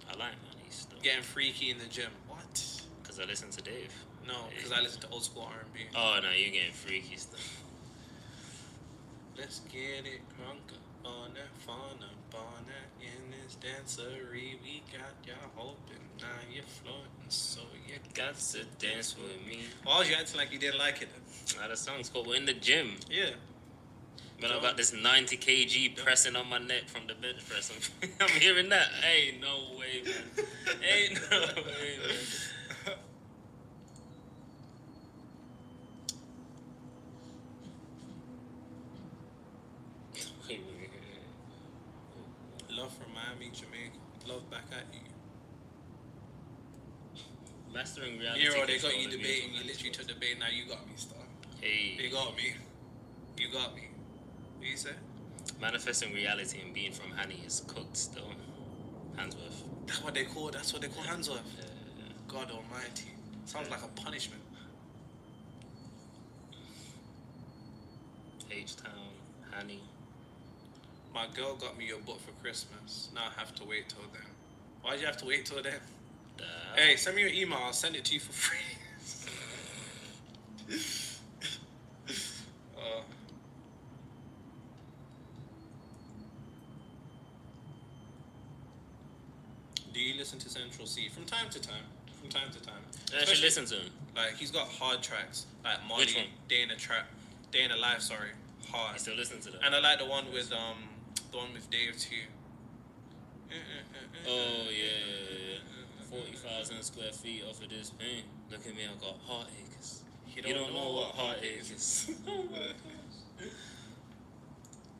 Speaker 14: I like Manny stuff.
Speaker 10: Getting freaky in the gym. What?
Speaker 14: Because I listen to Dave.
Speaker 10: No, because I listen to old school R&B.
Speaker 14: Oh, no, you're getting freaky stuff.
Speaker 10: Let's get it crunk on that fauna, in this dancery. We got y'all hoping, now you're floating, so you
Speaker 14: got to dance with me.
Speaker 10: Why was you acting like you didn't like it?
Speaker 14: The song's called We're in the Gym.
Speaker 10: Yeah.
Speaker 14: But I got this 90 kg pressing on my neck from the bench press. I'm hearing that. Ain't no way, man. Ain't no way, man.
Speaker 10: Love from Miami, Jamaica. Love back at you.
Speaker 14: Mastering reality.
Speaker 10: Hero, they got you debating. You literally took debate. Now you got me, star.
Speaker 14: Hey.
Speaker 10: They got me. You got me. What you say?
Speaker 14: Manifesting reality and being from Honey is cooked still. Handsworth.
Speaker 10: That's what they call Handsworth. God almighty. Sounds like a punishment.
Speaker 14: H-Town, Honey.
Speaker 10: My girl got me your book for Christmas. Now I have to wait till then. Why'd you have to wait till then? Hey, send me your email. I'll send it to you for free. Do you listen to Central C? From time to time.
Speaker 14: I should listen to him.
Speaker 10: Like, he's got hard tracks. Like Molly,
Speaker 14: Which one?
Speaker 10: Day in the Life, sorry. Hard.
Speaker 14: You still listen to that?
Speaker 10: And I like the one with Dave too.
Speaker 14: Oh, yeah. 40,000 square feet off of this paint. Look at me, I got heartaches. You don't know what heartache is.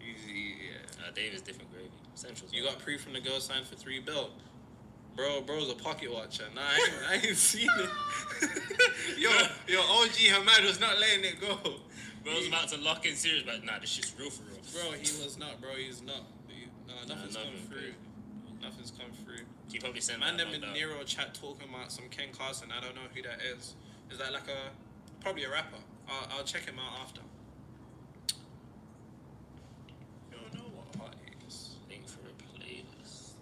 Speaker 10: Easy, yeah.
Speaker 14: Dave is different gravy. Central's
Speaker 10: You got pre from the girl signed for $3 billion. Bro's a pocket watcher. Nah, I ain't seen it. yo, OG Hamad was not letting it go.
Speaker 14: Bro's about to lock in serious, but nah, this shit's real for real.
Speaker 10: Bro, he was not, bro. He's not. Nothing's come through. Nothing's come through.
Speaker 14: He probably sent
Speaker 10: Man,
Speaker 14: that
Speaker 10: them in
Speaker 14: out.
Speaker 10: Nero chat talking about some Ken Carson. I don't know who that is. Is that like probably a rapper? I'll check him out after. You don't know what heartache is.
Speaker 14: Link for a playlist.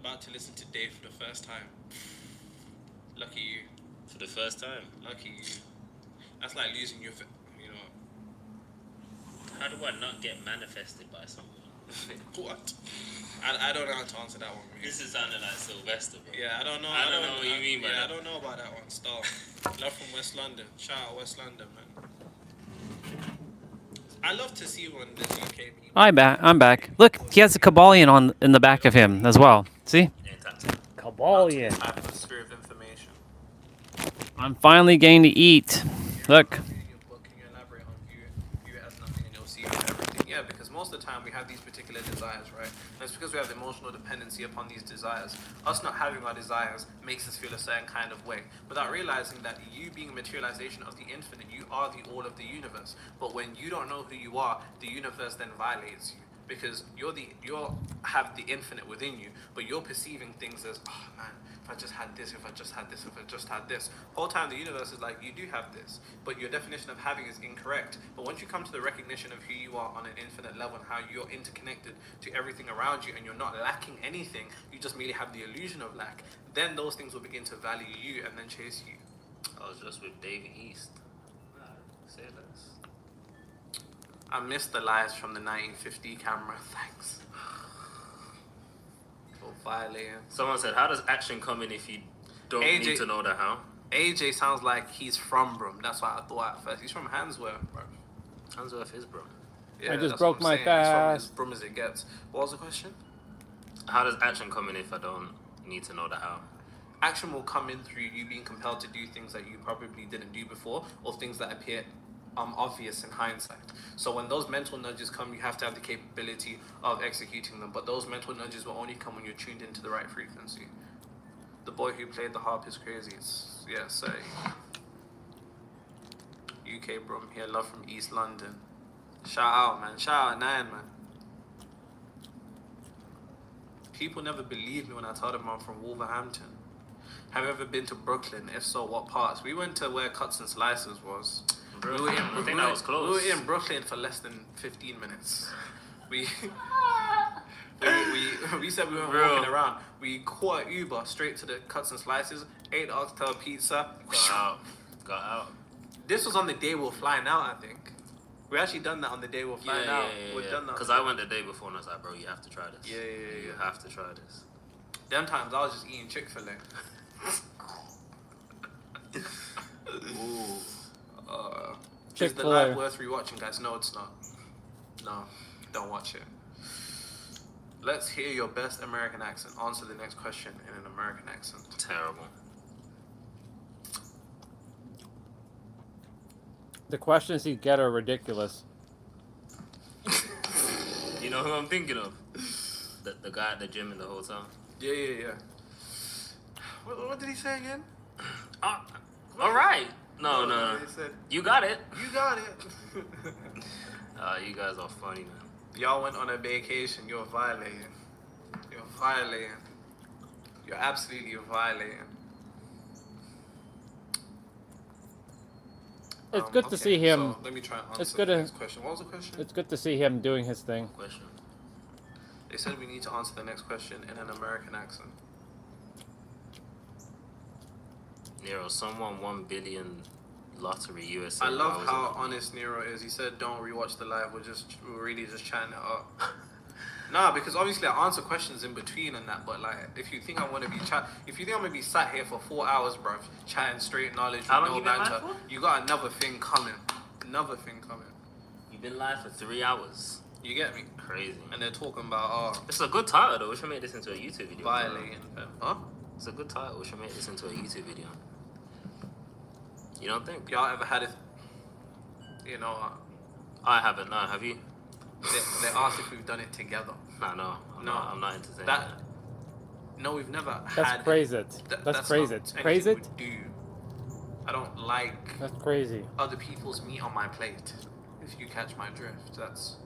Speaker 10: About to listen to Dave for the first time. Lucky you.
Speaker 14: For the first time?
Speaker 10: Lucky you. That's like losing your,
Speaker 14: How do I not get manifested by someone?
Speaker 10: What? I don't know how to answer that one, man.
Speaker 14: This is sounding like Sylvester, bro.
Speaker 10: Yeah, I don't know.
Speaker 14: I don't know what you mean by that.
Speaker 10: I don't know about that one. Star. Love from West London. Shout out West London, man. I love to see when there's UK people.
Speaker 1: I'm back. Look, he has a Kabbalion in the back of him as well. See? Kabbalion.
Speaker 10: Atmosphere of information.
Speaker 1: I'm finally getting to eat. Look.
Speaker 10: Can you elaborate on view it as nothing and you'll see everything? Yeah, because most of the time we have these particular desires, right? And it's because we have the emotional dependency upon these desires. Us not having our desires makes us feel a certain kind of way, without realizing that you being a materialization of the infinite, you are the all of the universe. But when you don't know who you are, the universe then violates you. Because you have the infinite within you, but you're perceiving things as, oh man, if I just had this, if I just had this, if I just had this. Whole time the universe is like, you do have this, but your definition of having is incorrect. But once you come to the recognition of who you are on an infinite level and how you're interconnected to everything around you and you're not lacking anything, you just merely have the illusion of lack, then those things will begin to value you and then chase you. I was just with Davey East. Say less.
Speaker 15: I missed the lives from the 1950 camera. Thanks. For violating.
Speaker 10: Someone said, how does action come in if you don't need to know the how?
Speaker 15: AJ sounds like he's from Brum. That's what I thought at first. He's from Handsworth, bro.
Speaker 10: Handsworth is Brum.
Speaker 15: Yeah,
Speaker 1: I just
Speaker 15: that's
Speaker 1: broke
Speaker 15: what I'm
Speaker 1: my
Speaker 15: saying. He's from
Speaker 1: fast.
Speaker 15: as Brum as it gets. What was the question?
Speaker 10: How does action come in if I don't need to know the how?
Speaker 15: Action will come in through you being compelled to do things that you probably didn't do before, or things that appear obvious in hindsight. So when those mental nudges come, you have to have the capability of executing them. But those mental nudges will only come when you're tuned into the right frequency. The boy who played the harp is crazy. Say. UK Brum here, love from East London. Shout out, man. Shout out, Nine, man. People never believed me when I told them I'm from Wolverhampton. Have you ever been to Brooklyn? If so, what parts? We went to where Cuts and Slices was.
Speaker 10: Brooklyn. I think that was close.
Speaker 15: We were in Brooklyn for less than 15 minutes. We said we weren't walking around. We caught an Uber straight to the Cuts and Slices, ate oxtail pizza.
Speaker 10: Got out.
Speaker 15: This was on the day we were flying out, I think. We actually done that on the day we were flying out. We've done that.
Speaker 10: Because I went the day before and I was like, bro, you have to try this.
Speaker 15: Yeah.
Speaker 10: You have to try this.
Speaker 15: Them times I was just eating Chick-fil-A. Ooh. Is the live worth rewatching, guys? No, it's not. No, don't watch it. Let's hear your best American accent. Answer the next question in an American accent.
Speaker 10: Terrible.
Speaker 1: The questions you get are ridiculous.
Speaker 10: You know who I'm thinking of? The guy at the gym in the hotel.
Speaker 15: Yeah. What did he say again?
Speaker 10: All right. No.
Speaker 15: He said,
Speaker 10: you got it.
Speaker 15: You got it.
Speaker 10: You guys are funny, man.
Speaker 15: Y'all went on a vacation. You're violating. You're absolutely violating.
Speaker 1: It's good to see him.
Speaker 15: So let me try and answer the next question. What was the question?
Speaker 1: It's good to see him doing his thing.
Speaker 10: Question.
Speaker 15: They said we need to answer the next question in an American accent.
Speaker 10: Nero, someone 1 billion lottery USA.
Speaker 15: I love how honest Nero is. He said, "Don't rewatch the live. We're really just chatting it up." Nah, because obviously I answer questions in between and that. But like, if you think I'm gonna be sat here for 4 hours, bruv, chatting straight knowledge with no banter, you got another thing coming.
Speaker 10: You've been live for 3 hours.
Speaker 15: You get me?
Speaker 10: Crazy.
Speaker 15: And they're talking about
Speaker 10: It's a good title though. We should make this into a YouTube video.
Speaker 15: violating. Huh?
Speaker 10: It's a good title. We should make this into a YouTube video. You don't think?
Speaker 15: Y'all ever had it?
Speaker 10: I haven't. No, have you?
Speaker 15: They asked if we've done it together.
Speaker 10: No. I'm not entertaining
Speaker 15: that. No, we've never had.
Speaker 1: That's crazy. That's crazy. Crazy?
Speaker 15: I don't like.
Speaker 1: That's crazy.
Speaker 15: Other people's meat on my plate. If you catch my drift, that's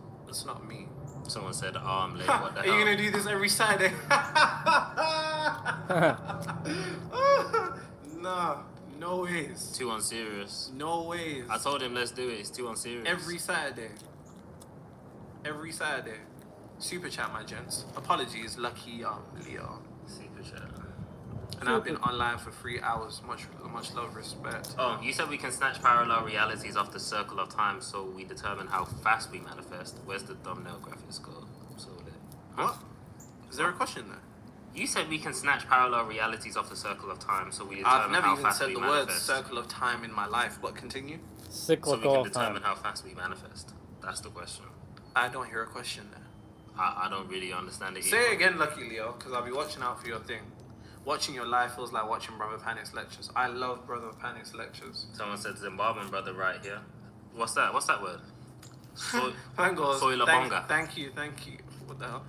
Speaker 15: not me.
Speaker 10: Someone said arm leg. What the
Speaker 15: Are
Speaker 10: hell?
Speaker 15: you gonna do this every Saturday? Nah, no ways.
Speaker 10: Too unserious.
Speaker 15: No ways.
Speaker 10: I told him let's do it. It's too unserious.
Speaker 15: Every Saturday. Super chat, my gents. Apologies, lucky Leo.
Speaker 10: Super chat.
Speaker 15: And I've been online for 3 hours. Much love, respect.
Speaker 10: Oh, you said we can snatch parallel realities off the circle of time, so we determine how fast we manifest. Where's the thumbnail graphics go?
Speaker 15: What? Is there a question there?
Speaker 10: You said we can snatch parallel realities off the circle of time, so we determine how fast we manifest.
Speaker 15: I've never even said the word circle of time in my life, but continue.
Speaker 1: Cyclical
Speaker 10: so we can determine how fast we manifest. That's the question.
Speaker 15: I don't hear a question there.
Speaker 10: I don't really understand it either.
Speaker 15: Say it again, Lucky Leo, because I'll be watching out for your thing. Watching your live feels like watching Brother Panic's lectures. I love Brother Panic's lectures.
Speaker 10: Someone said Zimbabwean brother right here. What's that? What's that word?
Speaker 15: Thank you. What the hell?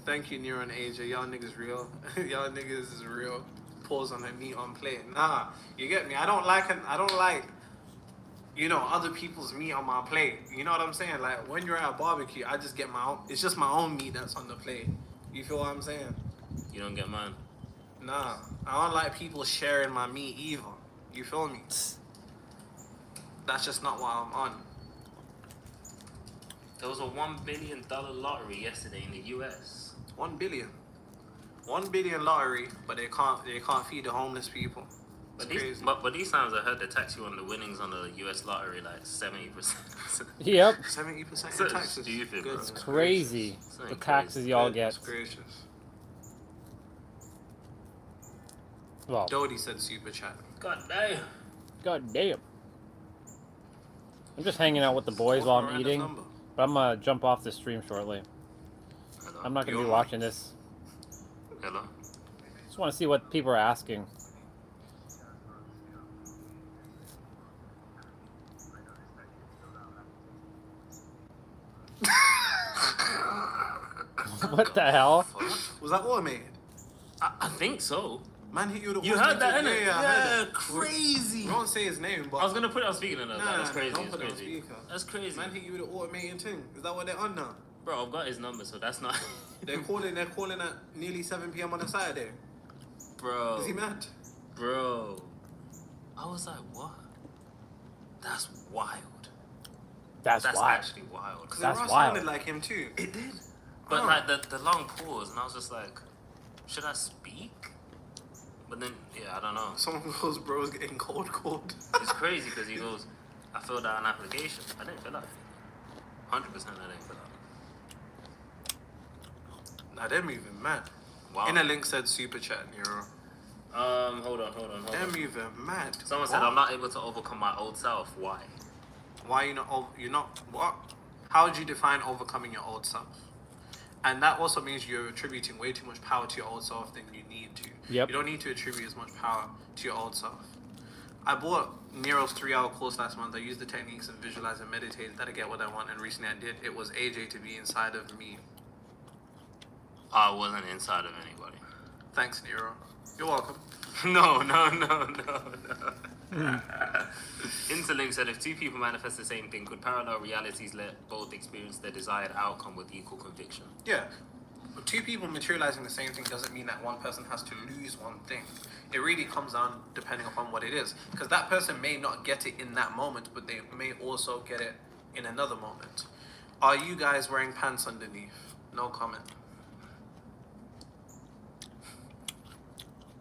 Speaker 15: Thank you, Nero and Asia. Y'all niggas real. Y'all niggas is real. Pause on that meat on plate. Nah, you get me. I don't like other people's meat on my plate. You know what I'm saying? Like when you're at a barbecue, I just get my own. It's just my own meat that's on the plate. You feel what I'm saying?
Speaker 10: You don't get mine.
Speaker 15: Nah, I don't like people sharing my meat either. You feel me? That's just not what I'm on.
Speaker 10: There was a $1 billion lottery yesterday in the US.
Speaker 15: 1 billion. 1 billion lottery, but they can't feed the homeless people.
Speaker 14: But these times I heard they tax you on the winnings on the US lottery like 70%.
Speaker 1: Yep.
Speaker 15: 70%
Speaker 14: So
Speaker 15: in taxes.
Speaker 14: stupid, bro.
Speaker 1: It's crazy.
Speaker 14: Something
Speaker 1: The taxes y'all get.
Speaker 15: Goodness gracious.
Speaker 1: Well,
Speaker 15: Dodie said super chat.
Speaker 14: God damn.
Speaker 1: God damn. I'm just hanging out with the boys while I'm eating. But I'm gonna jump off the stream shortly.
Speaker 14: Hello.
Speaker 1: I'm not gonna be watching this.
Speaker 14: Hello.
Speaker 1: Just want to see what people are asking. What the hell?
Speaker 15: Was that automated?
Speaker 14: I think so.
Speaker 15: Man hit you with a
Speaker 14: You heard that, innit?
Speaker 15: Yeah, I heard it.
Speaker 14: Crazy.
Speaker 15: We won't say his name, but
Speaker 14: I was gonna put it on speaker though.
Speaker 15: Nah,
Speaker 14: That's crazy.
Speaker 15: don't put it on
Speaker 14: That's crazy.
Speaker 15: speaker.
Speaker 14: That's crazy.
Speaker 15: Man hit you with an automated thing. Is that what they're on now?
Speaker 14: Bro, I've got his number, so that's not.
Speaker 15: They're calling at nearly 7 p.m. on a Saturday.
Speaker 14: Bro.
Speaker 15: Is he mad?
Speaker 14: Bro. I was like, what? That's wild.
Speaker 1: That's wild.
Speaker 14: Actually wild.
Speaker 15: Because
Speaker 1: That's
Speaker 15: Ross
Speaker 1: wild.
Speaker 15: sounded like him too.
Speaker 14: It did. But like the long pause, and I was just like, should I speak? But then, yeah, I don't know.
Speaker 15: Someone goes, bro's getting cold.
Speaker 14: It's crazy because he goes, I filled out an application. I didn't fill out. 100% I didn't fill out.
Speaker 15: Nah, they're moving mad.
Speaker 14: Wow.
Speaker 15: Inner link said super chat, Nero.
Speaker 14: Hold on.
Speaker 15: They're moving mad.
Speaker 14: Someone said I'm not able to overcome my old self. Why?
Speaker 15: Why you're not what? How would you define overcoming your old self? And that also means you're attributing way too much power to your old self than you need to.
Speaker 1: Yep.
Speaker 15: You don't need to attribute as much power to your old self. I bought Nero's 3-hour course last month. I used the techniques and visualized and meditated that I get what I want. And recently I did. It was AJ to be inside of me.
Speaker 14: I wasn't inside of anybody.
Speaker 15: Thanks, Nero. You're welcome.
Speaker 14: No. Interlink said if two people manifest the same thing, could parallel realities let both experience their desired outcome with equal conviction?
Speaker 15: Yeah. But two people materializing the same thing doesn't mean that one person has to lose one thing. It really comes down depending upon what it is. Because that person may not get it in that moment, but they may also get it in another moment. Are you guys wearing pants underneath? No comment.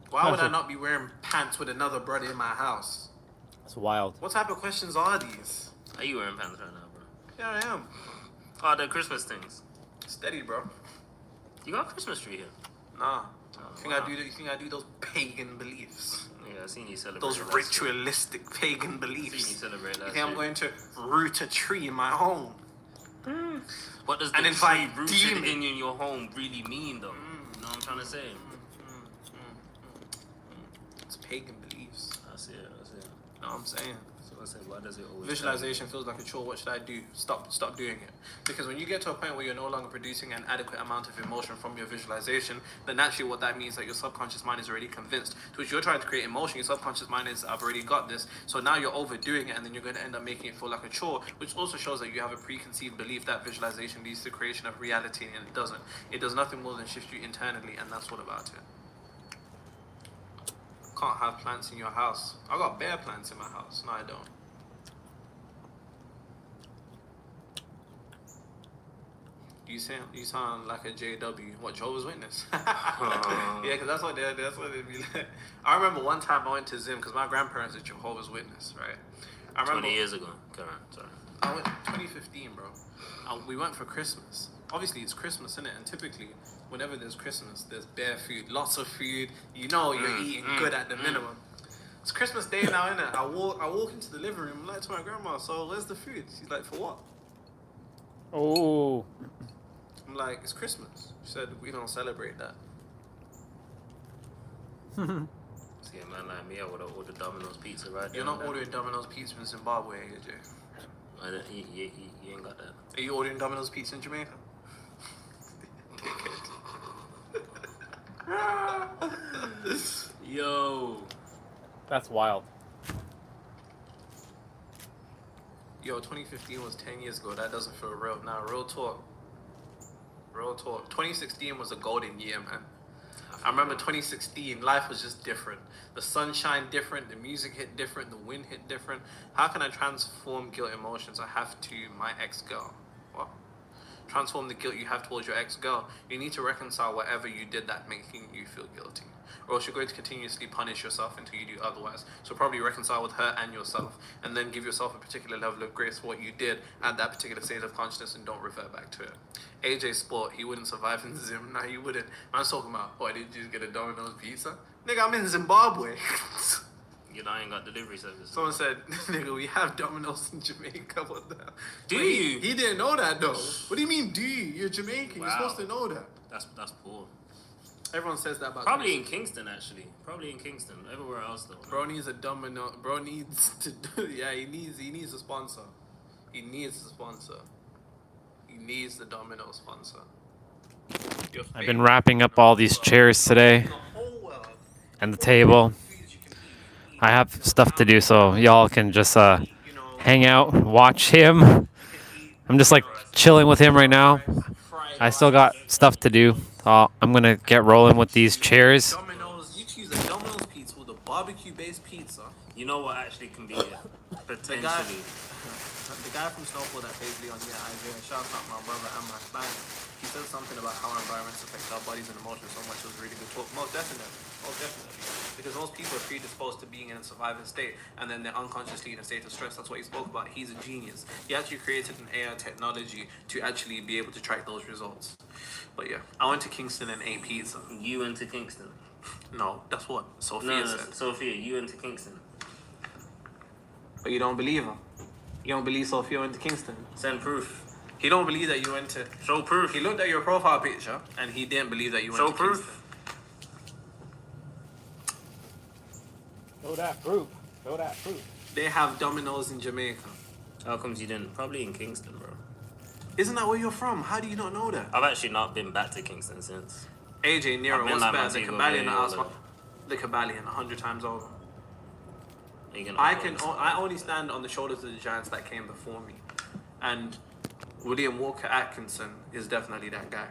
Speaker 15: Why would I not be wearing pants with another brother in my house?
Speaker 1: That's wild.
Speaker 15: What type of questions are these?
Speaker 14: Are you wearing pants right now, bro?
Speaker 15: Yeah, I am.
Speaker 14: Oh, the Christmas things.
Speaker 15: Steady, bro.
Speaker 14: You got a Christmas tree here?
Speaker 15: Nah.
Speaker 14: Oh,
Speaker 15: You think I do those pagan beliefs?
Speaker 14: Yeah, I seen you celebrate.
Speaker 15: Those ritualistic pagan beliefs.
Speaker 14: Seen you celebrate
Speaker 15: You
Speaker 14: last
Speaker 15: think I'm
Speaker 14: year.
Speaker 15: going to root a tree in my home?
Speaker 14: What does the
Speaker 15: And
Speaker 14: tree
Speaker 15: invite
Speaker 14: rooted
Speaker 15: demons.
Speaker 14: in your home really mean, though? You know what I'm trying to say?
Speaker 15: It's pagan beliefs.
Speaker 14: I see it.
Speaker 15: Know what I'm saying?
Speaker 14: So I said, why does it always
Speaker 15: Visualization feels like a chore. What should I do? Stop doing it. Because when you get to a point where you're no longer producing an adequate amount of emotion from your visualization, then naturally what that means is that your subconscious mind is already convinced. To which you're trying to create emotion, your subconscious mind is, I've already got this. So now you're overdoing it, and then you're going to end up making it feel like a chore, which also shows that you have a preconceived belief that visualization leads to creation of reality, and it doesn't. It does nothing more than shift you internally, and that's what about it. Can't have plants in your house. I got bare plants in my house. No, I don't. You sound like a JW. What, Jehovah's Witness? Yeah, because that's what they be like. I remember one time I went to Zim because my grandparents are Jehovah's Witness, right? I remember
Speaker 14: 20 years ago. Go on, sorry.
Speaker 15: I went 2015, bro. We went for Christmas. Obviously, it's Christmas, innit? And typically, whenever there's Christmas, there's bare food, lots of food. You know you're eating good at the minimum. It's Christmas Day now, innit? I walk into the living room, like to my grandma, so where's the food? She's like, for what?
Speaker 1: Oh.
Speaker 15: I'm like, it's Christmas. She said, we don't celebrate that.
Speaker 14: See, a man like me, I would have ordered Domino's pizza right there.
Speaker 15: You're not ordering Domino's pizza in Zimbabwe, AJ.
Speaker 14: You ain't got that.
Speaker 15: Are you ordering Domino's pizza in Jamaica?
Speaker 14: Yo.
Speaker 15: That's wild. Yo, 2015 was 10 years ago. That doesn't feel real. Nah, real talk. Real talk. 2016 was a golden year, man. I remember 2016, life was just different. The sunshine different, the music hit different, the wind hit different. How can I transform guilt emotions? I have to, my ex-girl. What? transform the guilt you have towards your ex-girl. You need to reconcile whatever you did that making you feel guilty, or else you're going to continuously punish yourself until you do otherwise. So probably reconcile with her and yourself, and then give yourself a particular level of grace for what you did at that particular state of consciousness, and don't revert back to it. AJ Sport, he wouldn't survive in Zim. Nah, he wouldn't. Man's talking about, oh, did you just get a Domino's pizza? Nigga, I'm in Zimbabwe.
Speaker 14: You know, I ain't got delivery service.
Speaker 15: Someone said, nigga, we have Domino's in Jamaica. What the hell?
Speaker 14: Do
Speaker 15: But
Speaker 14: you?
Speaker 15: He didn't know that, though. What do you mean, do you? You're Jamaican.
Speaker 14: Wow.
Speaker 15: You're supposed to know that.
Speaker 14: That's poor.
Speaker 15: Everyone says that about
Speaker 14: Probably in Kingston, actually. Probably in Kingston. Everywhere else, though.
Speaker 15: Bro needs a Domino. Bro needs to do. Yeah, he needs a sponsor. He needs a sponsor. He needs the Domino sponsor.
Speaker 1: I've been wrapping up all these chairs today and the table. I have stuff to do, so y'all can just hang out, watch him. I'm just like chilling with him right now. I still got stuff to do. I'm gonna get rolling with these chairs.
Speaker 15: Domino's. You choose a Domino's pizza with a barbecue-based pizza.
Speaker 14: You know what actually can be potentially.
Speaker 15: The guy from Snowfall that plays Leon, yeah, Isaiah, shout out my brother and my family. He said something about how our environments affect our bodies and emotions so much. It was really good talk. Most definitely. Because most people are predisposed to being in a surviving state, and then they're unconsciously in a state of stress. That's what he spoke about. He's a genius. He actually created an AI technology to actually be able to track those results. But yeah, I went to Kingston and ate pizza.
Speaker 14: You went to Kingston?
Speaker 15: No, that's what Sophia said.
Speaker 14: Sophia, you went to Kingston.
Speaker 15: But you don't believe her. You don't believe Sophia went to Kingston.
Speaker 14: Send proof.
Speaker 15: He don't believe that you went to...
Speaker 14: Show proof.
Speaker 15: He looked at your profile picture and he didn't believe that you went
Speaker 14: Show
Speaker 15: to
Speaker 14: proof.
Speaker 15: Kingston.
Speaker 1: Show that proof. Show that proof.
Speaker 15: They have Domino's in Jamaica.
Speaker 14: How comes you didn't? Probably in Kingston, bro.
Speaker 15: Isn't that where you're from? How do you not know that?
Speaker 14: I've actually not been back to Kingston since.
Speaker 15: AJ, Nero,
Speaker 14: I've been
Speaker 15: what's
Speaker 14: like
Speaker 15: better, the
Speaker 14: Montego
Speaker 15: Cabalion
Speaker 14: Bay,
Speaker 15: or
Speaker 14: all
Speaker 15: Asphalt? The Cabalion, 100 times over.
Speaker 14: that.
Speaker 15: I only stand on the shoulders of the giants that came before me. And William Walker Atkinson is definitely that guy.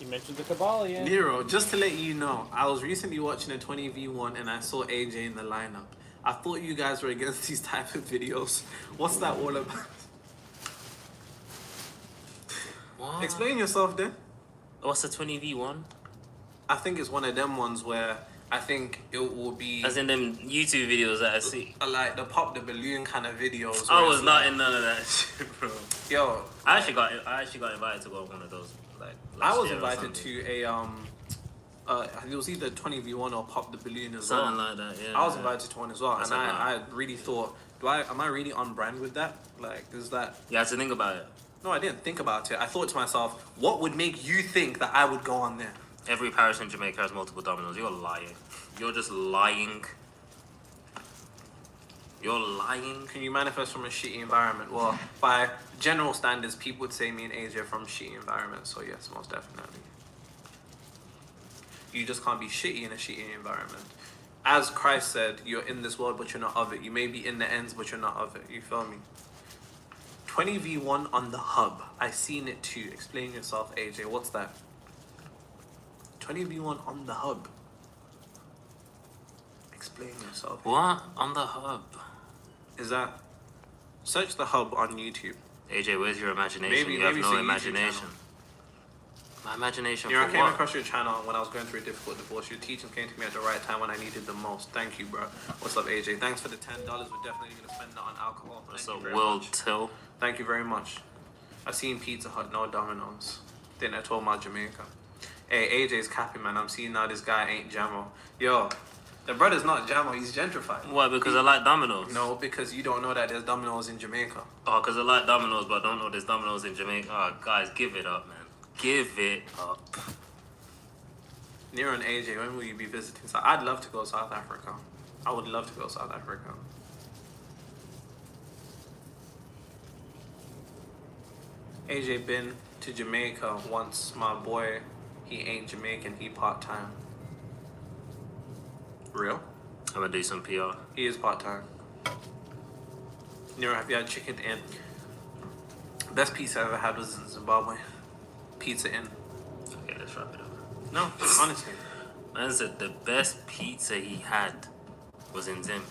Speaker 1: You mentioned the Cabalion.
Speaker 15: Nero, just to let you know, I was recently watching a 20v1 and I saw AJ in the lineup. I thought you guys were against these type of videos. What's that all about?
Speaker 14: What?
Speaker 15: Explain yourself then.
Speaker 14: What's a 20v1?
Speaker 15: I think it's one of them ones where I think it will be...
Speaker 14: As in them YouTube videos that I see.
Speaker 15: Like the pop the balloon kind of videos.
Speaker 14: I was not in none of that shit, bro.
Speaker 15: Yo.
Speaker 14: I actually got invited to go on one of those. Like,
Speaker 15: I was invited to a it was either 20v1 or pop the balloon as well.
Speaker 14: Something like that, yeah.
Speaker 15: I was invited to one as well,
Speaker 14: That's
Speaker 15: and
Speaker 14: a
Speaker 15: I really thought, am I really on brand with that? Like, is that?
Speaker 14: You have to think about it.
Speaker 15: No, I didn't think about it. I thought to myself, what would make you think that I would go on there?
Speaker 14: Every parish in Jamaica has multiple Domino's. You're lying. You're just lying. You're lying.
Speaker 15: Can you manifest from a shitty environment? Well, by general standards, people would say me and AJ are from shitty environments. So yes, most definitely. You just can't be shitty in a shitty environment. As Christ said, you're in this world, but you're not of it. You may be in the ends, but you're not of it. You feel me? 20v1 on the hub. I seen it too. Explain yourself, AJ. What's that? 20v1 on the hub. Explain yourself.
Speaker 14: What? On the hub?
Speaker 15: Is that... Search the hub on YouTube.
Speaker 14: AJ, where's your imagination? You have no imagination. My imagination.
Speaker 15: I came across your channel when I was going through a difficult divorce. Your teaching came to me at the right time when I needed the most. Thank you, bro. What's up, AJ? Thanks for the $10. We're definitely going to spend that on alcohol.
Speaker 14: What's up, Will Till?
Speaker 15: Thank you very much. I seen Pizza Hut, no Domino's. Then I told my Jamaica. Hey, AJ's capping, man. I'm seeing now this guy ain't Jamo. Yo, the brother's not Jamo. He's gentrified.
Speaker 14: Why? Because I like Domino's?
Speaker 15: No, because you don't know that there's Domino's in Jamaica.
Speaker 14: Oh, because I like Domino's, but I don't know there's Domino's in Jamaica. Oh, guys, give it up, man. Give it up.
Speaker 15: Nero and AJ, when will you be visiting? I'd love to go to South Africa. I would love to go to South Africa. AJ been to Jamaica once. My boy, he ain't Jamaican. He part-time. Real?
Speaker 14: I'm gonna do some PR.
Speaker 15: He is part-time. Nero, have you had Chicken Inn? Best pizza I ever had was in Zimbabwe. Pizza Inn.
Speaker 14: Okay, let's wrap it up.
Speaker 15: No, honestly.
Speaker 14: Man said the best pizza he had was in Zim.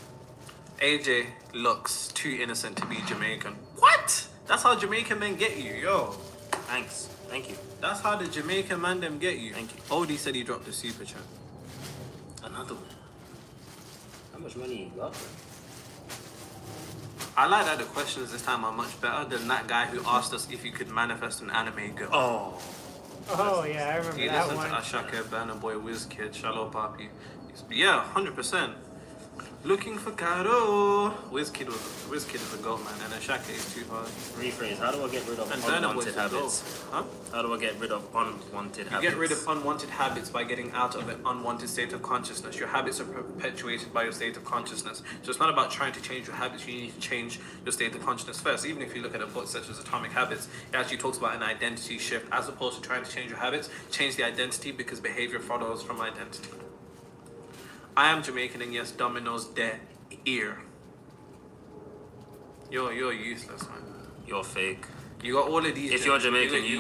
Speaker 15: AJ looks too innocent to be Jamaican. What? That's how Jamaican men get you, yo.
Speaker 14: Thanks. Thank you.
Speaker 15: That's how the Jamaican man them get you.
Speaker 14: Thank you.
Speaker 15: Odie said he dropped a super chat.
Speaker 14: Another one. How much money you got?
Speaker 15: I like that the questions this time are much better than that guy who asked us if you could manifest an anime girl.
Speaker 16: Oh yeah, I remember
Speaker 15: You
Speaker 16: that
Speaker 15: listen
Speaker 16: one.
Speaker 15: to Ashaka, Burna Boy, Wizkid, Shallow Papi. Yeah, 100%. Looking for Caro. Wizkid is a goat, man, and Ashaka is too hard.
Speaker 14: Rephrase. How do I get rid of
Speaker 15: And Burna
Speaker 14: unwanted
Speaker 15: Boy's a
Speaker 14: habits?
Speaker 15: goat. Huh?
Speaker 14: How do I get rid of unwanted habits?
Speaker 15: You get rid of unwanted habits by getting out of an unwanted state of consciousness. Your habits are perpetuated by your state of consciousness. So it's not about trying to change your habits. You need to change your state of consciousness first. Even if you look at a book such as Atomic Habits, it actually talks about an identity shift. As opposed to trying to change your habits, change the identity because behavior follows from identity. I am Jamaican and yes, Domino's dead ear. You're useless, man.
Speaker 14: You're fake.
Speaker 15: You got all of these.
Speaker 14: If you're Jamaican, you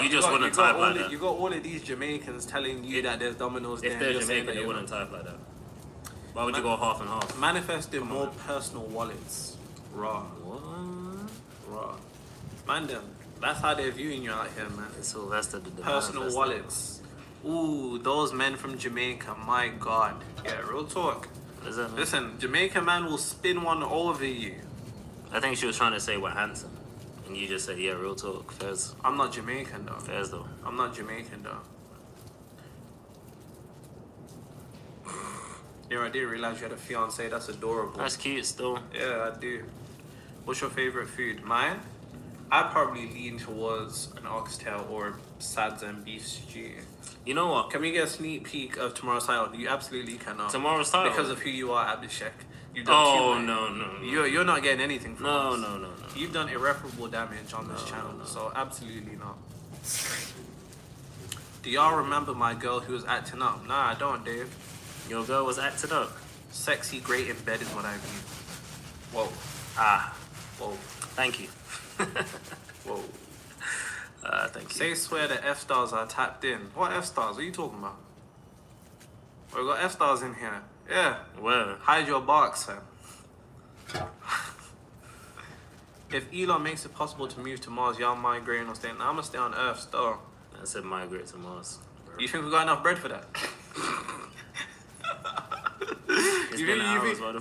Speaker 14: just wouldn't type like that.
Speaker 15: You got all of these Jamaicans telling you that there's Domino's there.
Speaker 14: If they're Jamaican, they wouldn't type like that. Why would you go half and half?
Speaker 15: Manifesting more personal wallets. Raw.
Speaker 14: What?
Speaker 15: Raw. Man, them. That's how they're viewing you out here, man.
Speaker 14: Sylvester did the
Speaker 15: personal
Speaker 14: manifesting.
Speaker 15: wallets. Ooh, those men from Jamaica, my God. Yeah, real talk.
Speaker 14: Is it?
Speaker 15: Listen, Jamaican man will spin one over you.
Speaker 14: I think she was trying to say we're handsome. And you just said, yeah, real talk. Fairs.
Speaker 15: I'm not Jamaican, though.
Speaker 14: Fairs, though.
Speaker 15: I'm not Jamaican, though. Yeah, I didn't realize you had a fiance. That's adorable.
Speaker 14: That's cute still.
Speaker 15: Yeah, I do. What's your favorite food? Mine? I'd probably lean towards an oxtail or sads and beef stew.
Speaker 14: You know what?
Speaker 15: Can we get a sneak peek of tomorrow's title? You absolutely cannot.
Speaker 14: Tomorrow's title?
Speaker 15: Because of who you are, Abhishek. You've done
Speaker 14: no.
Speaker 15: You're not getting anything from us.
Speaker 14: No.
Speaker 15: You've done irreparable damage on this channel, so absolutely not. Do y'all remember my girl who was acting up? Nah, I don't, Dave.
Speaker 14: Your girl was acting up?
Speaker 15: Sexy, great in bed is what I mean. Whoa. Whoa.
Speaker 14: Thank you.
Speaker 15: Whoa.
Speaker 14: Thank you.
Speaker 15: Say swear the F-stars are tapped in. What F-stars? What are you talking about? We got F-stars in here. Yeah.
Speaker 14: Where?
Speaker 15: Hide your barks, fam. If Elon makes it possible to move to Mars, y'all migrating or staying? Nah, I'm gonna stay on Earth still.
Speaker 14: I said migrate to Mars.
Speaker 15: You think we got enough bread for that?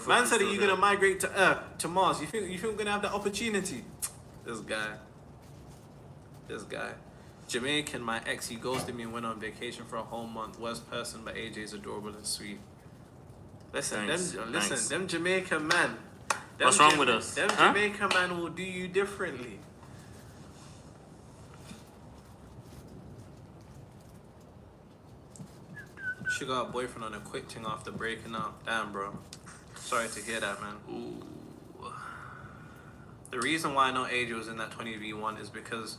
Speaker 15: Man said that you're gonna migrate to Earth, to Mars. You think we're gonna have that opportunity? This guy. Jamaican, my ex, he ghosted me and went on vacation for a whole month. Worst person, but AJ's adorable and sweet. Listen, them Jamaican men.
Speaker 14: What's wrong with us?
Speaker 15: Them Jamaican men will do you differently. She got a boyfriend on a quick thing after breaking up. Damn, bro. Sorry to hear that, man. Ooh. The reason why I know AJ was in that 20v1 is because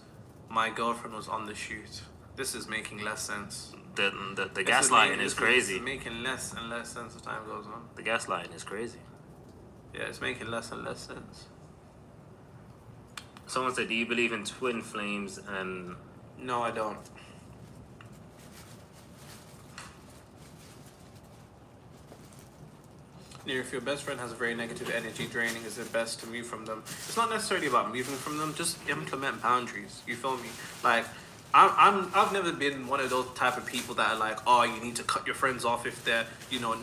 Speaker 15: my girlfriend was on the shoot. This is making less sense.
Speaker 14: The gaslighting is crazy.
Speaker 15: It's making less and less sense as time goes on.
Speaker 14: The gaslighting is crazy.
Speaker 15: Yeah, it's making less and less sense.
Speaker 14: Someone said, do you believe in twin flames and...
Speaker 15: No, I don't. If your best friend has a very negative energy draining, is it best to move from them? It's not necessarily about moving from them, just implement boundaries. You feel me? Like, I've never been one of those type of people that are like, oh, you need to cut your friends off if they're,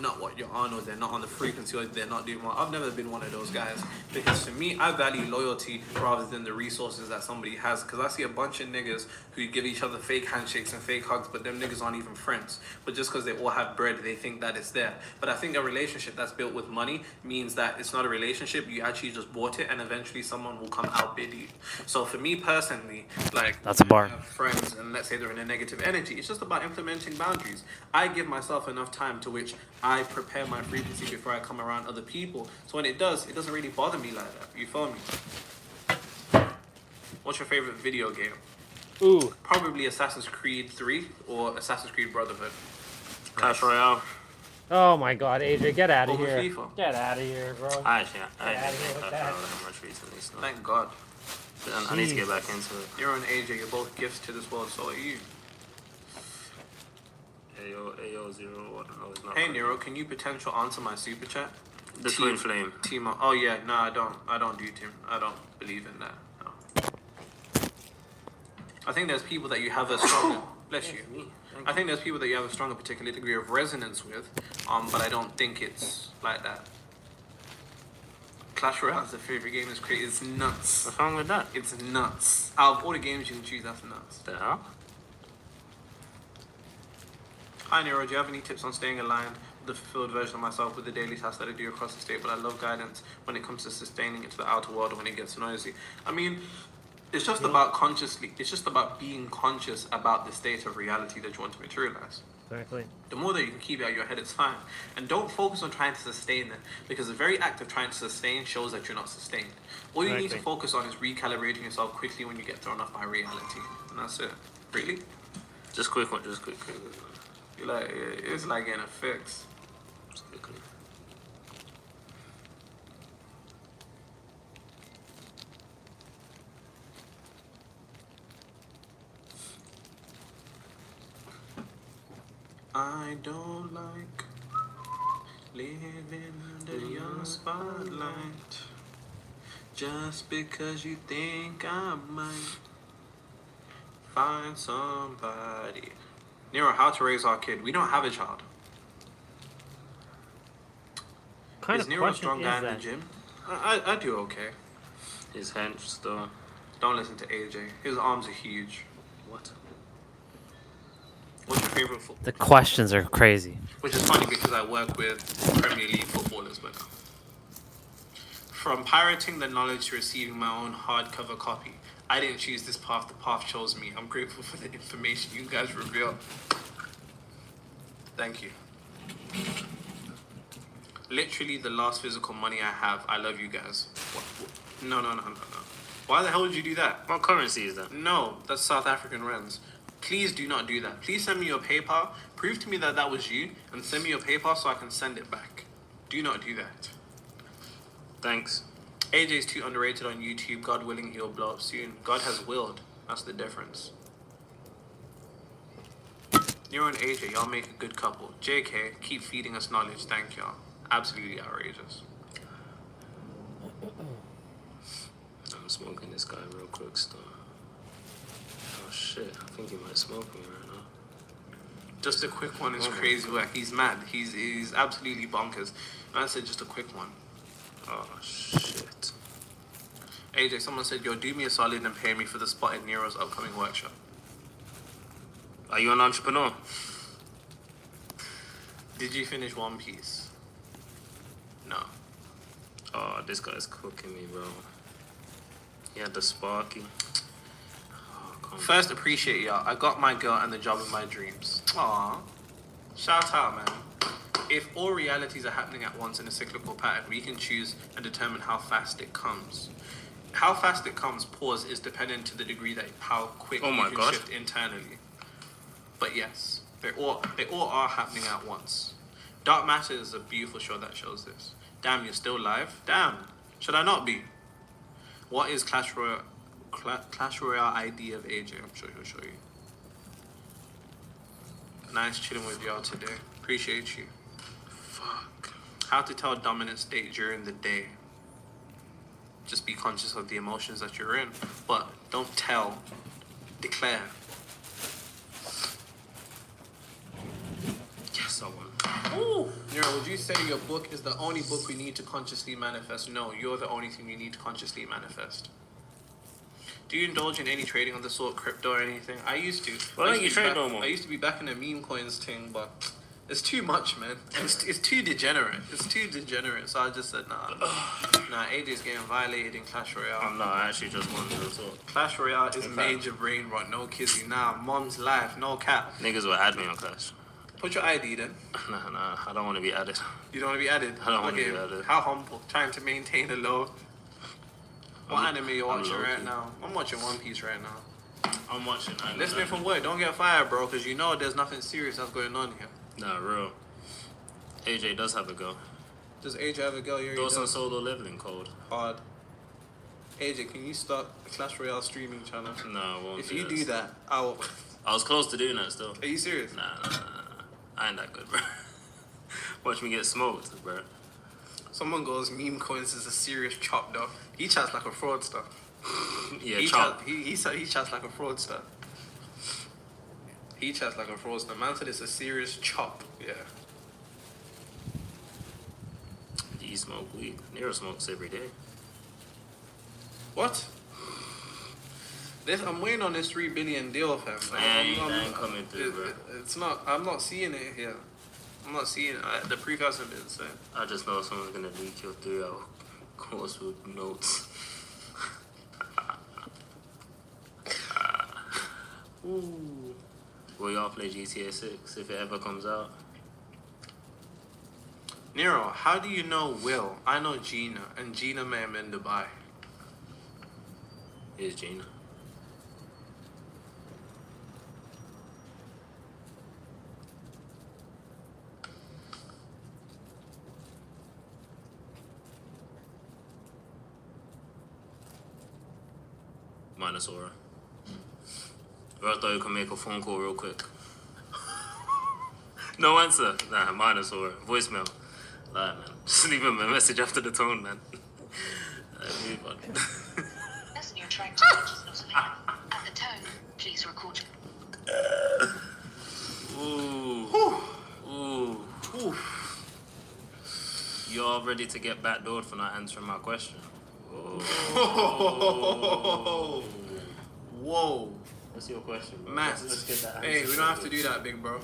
Speaker 15: not what you're on, or they're not on the frequency, or they're not doing well. I've never been one of those guys, because for me, I value loyalty rather than the resources that somebody has. Because I see a bunch of niggas who give each other fake handshakes and fake hugs, but them niggas aren't even friends. But just because they all have bread, they think that it's there. But I think a relationship that's built with money means that it's not a relationship. You actually just bought it, and eventually someone will come outbid you. So for me personally, like,
Speaker 1: that's a bar.
Speaker 15: Friends, and let's say they're in a negative energy, it's just about implementing boundaries. I give myself enough time to which I prepare my frequency before I come around other people. So when it doesn't really bother me like that. You feel me? What's your favorite video game?
Speaker 16: Ooh.
Speaker 15: Probably Assassin's Creed 3 or Assassin's Creed Brotherhood.
Speaker 14: Clash Royale.
Speaker 16: Oh my God, AJ, get out of
Speaker 15: Over
Speaker 16: here.
Speaker 15: FIFA.
Speaker 16: Get out of here, bro.
Speaker 14: I
Speaker 16: Get out of here with that.
Speaker 14: much recently, so.
Speaker 15: Thank God.
Speaker 14: I need to get back into it.
Speaker 15: You're and AJ, you're both gifts to this world, so are you.
Speaker 14: Ayo 01. No, it's not.
Speaker 15: Hey Nero, can you potential answer my super chat?
Speaker 14: The twin flame.
Speaker 15: Team up. Oh yeah, no, I don't do team. I don't believe in that. No. I think there's people that you have a stronger. Bless you. I think there's people that you have a stronger particular degree of resonance with, but I don't think it's like that. Clash Royale is the favorite game. It's crazy. It's nuts.
Speaker 14: What's wrong with that?
Speaker 15: It's nuts. Out of all the games you can choose, that's nuts.
Speaker 14: The hell?
Speaker 15: Hi Nero, do you have any tips on staying aligned with the fulfilled version of myself with the daily tasks that I do across the state? But I love guidance when it comes to sustaining it to the outer world when it gets noisy. I mean, it's just about consciously. It's just about being conscious about the state of reality that you want to materialize.
Speaker 16: Exactly.
Speaker 15: The more that you can keep it out of your head, it's fine. And don't focus on trying to sustain it, because the very act of trying to sustain shows that you're not sustained. All you need to focus on is recalibrating yourself quickly when you get thrown off by reality, and that's it. Really?
Speaker 14: Just quick one. Just quick.
Speaker 15: You're like, it's like getting a fix.
Speaker 14: Just quickly.
Speaker 15: I don't like living under your spotlight just because you think I might find somebody. Nero, how to raise our kid? We don't have a child.
Speaker 16: Kind
Speaker 15: is
Speaker 16: of
Speaker 15: Nero a
Speaker 16: question
Speaker 15: strong
Speaker 16: is
Speaker 15: guy in
Speaker 16: that?
Speaker 15: the gym? I do okay.
Speaker 14: His hands though.
Speaker 15: Don't listen to AJ. His arms are huge.
Speaker 14: What?
Speaker 15: What's your favorite football?
Speaker 16: The questions are crazy.
Speaker 15: Which is funny because I work with Premier League footballers, but no. From pirating the knowledge to receiving my own hardcover copy, I didn't choose this path, the path chose me. I'm grateful for the information you guys reveal. Thank you. Literally the last physical money I have. I love you guys. No. Why the hell would you do that?
Speaker 14: What currency is that?
Speaker 15: No, that's South African rands. Please do not do that. Please send me your PayPal. Prove to me that that was you, and send me your PayPal so I can send it back. Do not do that.
Speaker 14: Thanks.
Speaker 15: AJ's too underrated on YouTube. God willing, he'll blow up soon. God has willed. That's the difference. Nero and AJ, y'all make a good couple. JK, keep feeding us knowledge. Thank y'all. Absolutely outrageous.
Speaker 14: I'm smoking this guy real quick still. Oh shit, I think he might smoke me right now.
Speaker 15: Just a quick one is crazy work. He's mad. He's absolutely bonkers. Man said just a quick one.
Speaker 14: Oh shit.
Speaker 15: AJ, someone said, yo, do me a solid and pay me for the spot in Nero's upcoming workshop.
Speaker 14: Are you an entrepreneur?
Speaker 15: Did you finish One Piece? No.
Speaker 14: Oh, this guy's cooking me, bro. He had the Sparky.
Speaker 15: First, appreciate y'all. I got my girl and the job of my dreams. Aww. Shout out, man. If all realities are happening at once in a cyclical pattern, we can choose and determine how fast it comes. How fast it comes, pause, is dependent to the degree that how quick you can shift internally. But yes, they all are happening at once. Dark Matter is a beautiful show that shows this. Damn, you're still live? Damn, should I not be? What is Clash Royale ID of AJ? I'm sure he'll show you. Nice chilling with y'all today. Appreciate you. Fuck. How to tell dominant state during the day. Just be conscious of the emotions that you're in. But don't tell. Declare.
Speaker 14: Yes, I won.
Speaker 15: Ooh. Nero, would you say your book is the only book we need to consciously manifest? No, you're the only thing you need to consciously manifest. Do you indulge in any trading of the sort, crypto or anything? I used to.
Speaker 14: Why don't you trade no more?
Speaker 15: I used to be back in the meme coins thing, but it's too much, man. It's too degenerate. It's too degenerate. So I just said, nah. Nah, AJ's getting violated in Clash Royale.
Speaker 14: I'm not. I actually just wanted to talk.
Speaker 15: Clash Royale is major brain rot. No kidding. Nah, mom's life. No cap.
Speaker 14: Niggas will add me on Clash.
Speaker 15: Put your ID then.
Speaker 14: Nah. I don't want to be added.
Speaker 15: You don't want to be added?
Speaker 14: I don't want to be added.
Speaker 15: How humble. Trying to maintain a low. What anime you watching right now? I'm watching One Piece right now.
Speaker 14: I'm watching anime.
Speaker 15: Listening from work. Don't get fired, bro, because you know there's nothing serious that's going on here.
Speaker 14: Nah, real. AJ does have a go.
Speaker 15: Does AJ have a go?
Speaker 14: Throw some solo leveling code.
Speaker 15: Hard. AJ, can you start a Clash Royale streaming channel?
Speaker 14: No, I won't.
Speaker 15: If you do that, I will.
Speaker 14: I was close to doing that still.
Speaker 15: Are you serious?
Speaker 14: Nah. I ain't that good, bro. Watch me get smoked, bro.
Speaker 15: Someone goes, meme coins is a serious chop though. He chats like a fraudster.
Speaker 14: Yeah,
Speaker 15: he
Speaker 14: chop.
Speaker 15: He chats like a fraudster. He chats like a fraudster. Man said it's a serious chop. Yeah.
Speaker 14: Do you smoke weed? Nero smokes every day.
Speaker 15: What? I'm waiting on this 3 billion deal, fam.
Speaker 14: Man, ain't coming through, bro.
Speaker 15: It's not. I'm not seeing it here. I'm not seeing it. The proof hasn't been sent.
Speaker 14: I just know someone's gonna leak your 3-hour course with notes. Ooh. Will y'all play GTA 6 if it ever comes out?
Speaker 15: Nero, how do you know Will? I know Gina, and Gina may have been in Dubai.
Speaker 14: Here's Gina. Minus Aura. I thought you could make a phone call real quick. No answer. Nah, minus Aura. Voicemail. Alright, man. Just leave him a message after the tone, man. Move on.
Speaker 17: Person you're trying to reach is not available. At the tone, please record.
Speaker 14: Ooh. Y'all ready to get backdoored for not answering my question?
Speaker 15: Whoa.
Speaker 14: What's your question, bro?
Speaker 15: Matt,
Speaker 14: Let's get that
Speaker 15: hey,
Speaker 14: answer
Speaker 15: we don't have to
Speaker 14: sorted.
Speaker 15: do that, big bro.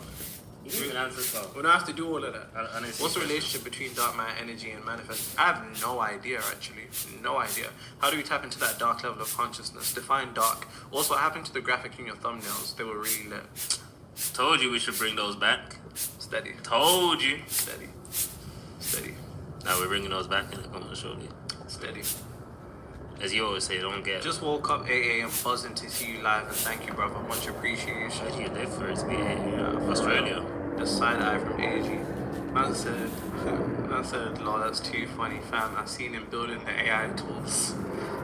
Speaker 14: You didn't even answer stuff.
Speaker 15: We don't have to do all of that.
Speaker 14: I didn't see
Speaker 15: What's the
Speaker 14: question.
Speaker 15: relationship between dark matter energy and manifest? I have no idea, actually. No idea. How do we tap into that dark level of consciousness? Define dark. Also, what happened to the graphic in your thumbnails? They were really lit.
Speaker 14: Told you we should bring those back.
Speaker 15: Steady.
Speaker 14: Told you.
Speaker 15: Steady. Steady.
Speaker 14: Now we're bringing those back in a couple of shortly.
Speaker 15: Steady.
Speaker 14: As you always say, don't get.
Speaker 15: Just woke up 8 a.m. buzzing to see you live, and thank you, brother. Much appreciation.
Speaker 14: Where do you live for it to be Australia?
Speaker 15: The side eye from AG. Man said, lol, that's too funny, fam. I seen him building the AI tools.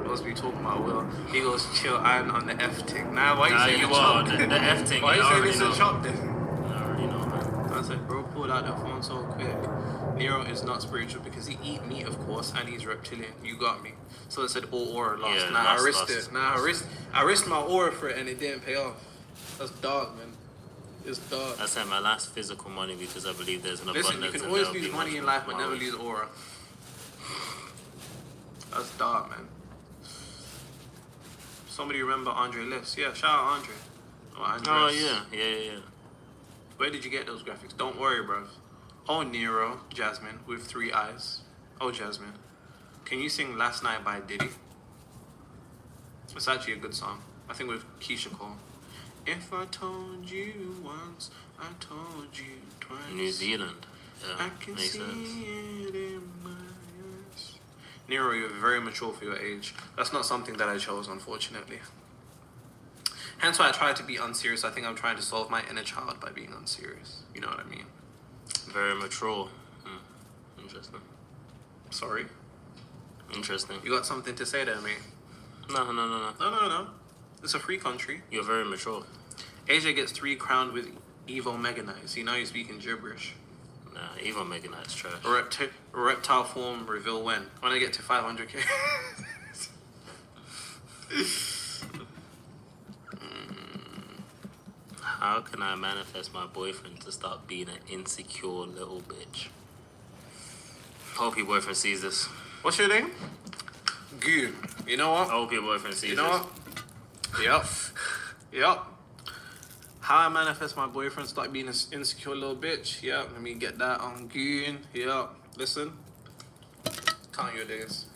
Speaker 15: Must be talking about Will. He goes, chill, I'm on the F tick. Nah, why you saying
Speaker 14: you
Speaker 15: the
Speaker 14: are.
Speaker 15: chop?
Speaker 14: The F tick.
Speaker 15: Why you saying it's
Speaker 14: know.
Speaker 15: a chop then?
Speaker 14: I already know, man.
Speaker 15: I said, bro, pulled out the phone so quick. Nero is not spiritual because he eat meat, of course, and he's reptilian. You got me. So I said, all aura lost.
Speaker 14: Yeah,
Speaker 15: Nah, I
Speaker 14: lost,
Speaker 15: risked
Speaker 14: lost.
Speaker 15: it. Nah, I risked my aura for it, and it didn't pay off. That's dark, man. It's dark.
Speaker 14: I sent my last physical money because I believe there's an
Speaker 15: Listen,
Speaker 14: abundance.
Speaker 15: you can
Speaker 14: and
Speaker 15: always
Speaker 14: there'll
Speaker 15: lose
Speaker 14: be
Speaker 15: money
Speaker 14: much
Speaker 15: in life, but
Speaker 14: more.
Speaker 15: never lose aura. That's dark, man. Somebody remember Andre Liss? Yeah, shout out Andre. Or Andres.
Speaker 14: Oh, yeah.
Speaker 15: Where did you get those graphics? Don't worry, bruv. Oh, Nero, Jasmine, with 3 eyes. Oh, Jasmine. Can you sing Last Night by Diddy? It's actually a good song. I think with Keisha Cole. If I told you once, I told you twice.
Speaker 14: New Zealand. Yeah,
Speaker 15: I can
Speaker 14: makes
Speaker 15: see
Speaker 14: sense.
Speaker 15: it in my eyes. Nero, you're very mature for your age. That's not something that I chose, unfortunately. Hence why I try to be unserious. I think I'm trying to solve my inner child by being unserious. You know what I mean?
Speaker 14: Very mature. Interesting.
Speaker 15: Sorry?
Speaker 14: Interesting.
Speaker 15: You got something to say there, mate?
Speaker 14: No.
Speaker 15: No. It's a free country.
Speaker 14: You're very mature.
Speaker 15: AJ gets 3 crowned with Evo Mega Knights. You know you're speaking gibberish.
Speaker 14: Nah, even making that's trash.
Speaker 15: Reptile form reveal when I get to 500k.
Speaker 14: How can I manifest my boyfriend to stop being an insecure little bitch? Hope your boyfriend sees this.
Speaker 15: What's your name? Good. You know what?
Speaker 14: I hope your boyfriend sees
Speaker 15: You know
Speaker 14: this.
Speaker 15: what? Yep. How I manifest my boyfriend start being an insecure little bitch. Yep. Let me get that on Goon. Yep. Listen. Count your days.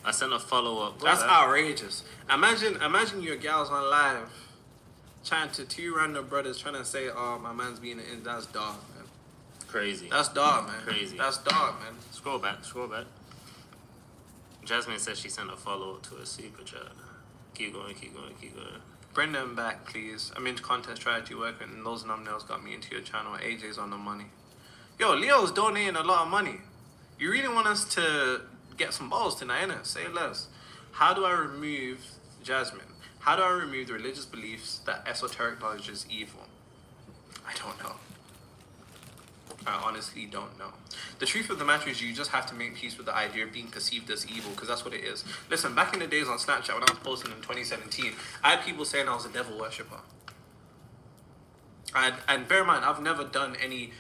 Speaker 14: I sent a follow-up.
Speaker 15: That's outrageous. Imagine your gals on live trying to 2 random brothers trying to say, oh, my man's being an that's dark, man.
Speaker 14: Crazy.
Speaker 15: That's dark, man.
Speaker 14: Crazy.
Speaker 15: That's dark, man.
Speaker 14: Scroll back. Jasmine says she sent a follow-up to a super chat. Keep going.
Speaker 15: Bring them back, please. I'm into content strategy work, and those thumbnails got me into your channel. AJ's on the money. Yo, Leo's donating a lot of money. You really want us to get some balls tonight, innit? Say less. How do I remove, Jasmine, how do I remove the religious beliefs that esoteric knowledge is evil? I don't know. I honestly don't know. The truth of the matter is you just have to make peace with the idea of being perceived as evil, because that's what it is. Listen, back in the days on Snapchat when I was posting in 2017, I had people saying I was a devil worshipper. And bear in mind, I've never done any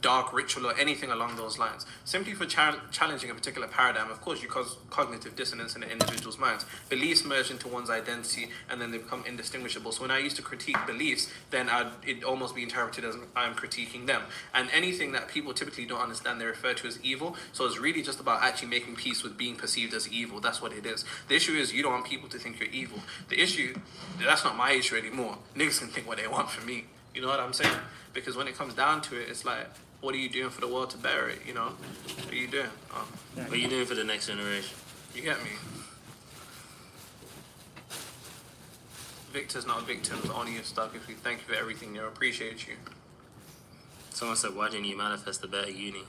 Speaker 15: dark ritual or anything along those lines. Simply for challenging a particular paradigm, of course, you cause cognitive dissonance in the individual's minds. Beliefs merge into one's identity, and then they become indistinguishable. So when I used to critique beliefs, then it'd almost be interpreted as I'm critiquing them. And anything that people typically don't understand, they refer to as evil. So it's really just about actually making peace with being perceived as evil. That's what it is. The issue is you don't want people to think you're evil. The issue, that's not my issue anymore. Niggas can think what they want from me. You know what I'm saying? Because when it comes down to it, it's like, what are you doing for the world to bear it, you know? What are you doing?
Speaker 14: What are you doing for the next generation?
Speaker 15: You get me? Victors, not victims, only your stuck. If we thank you for everything, I appreciate you.
Speaker 14: Someone said, why didn't you manifest a better uni?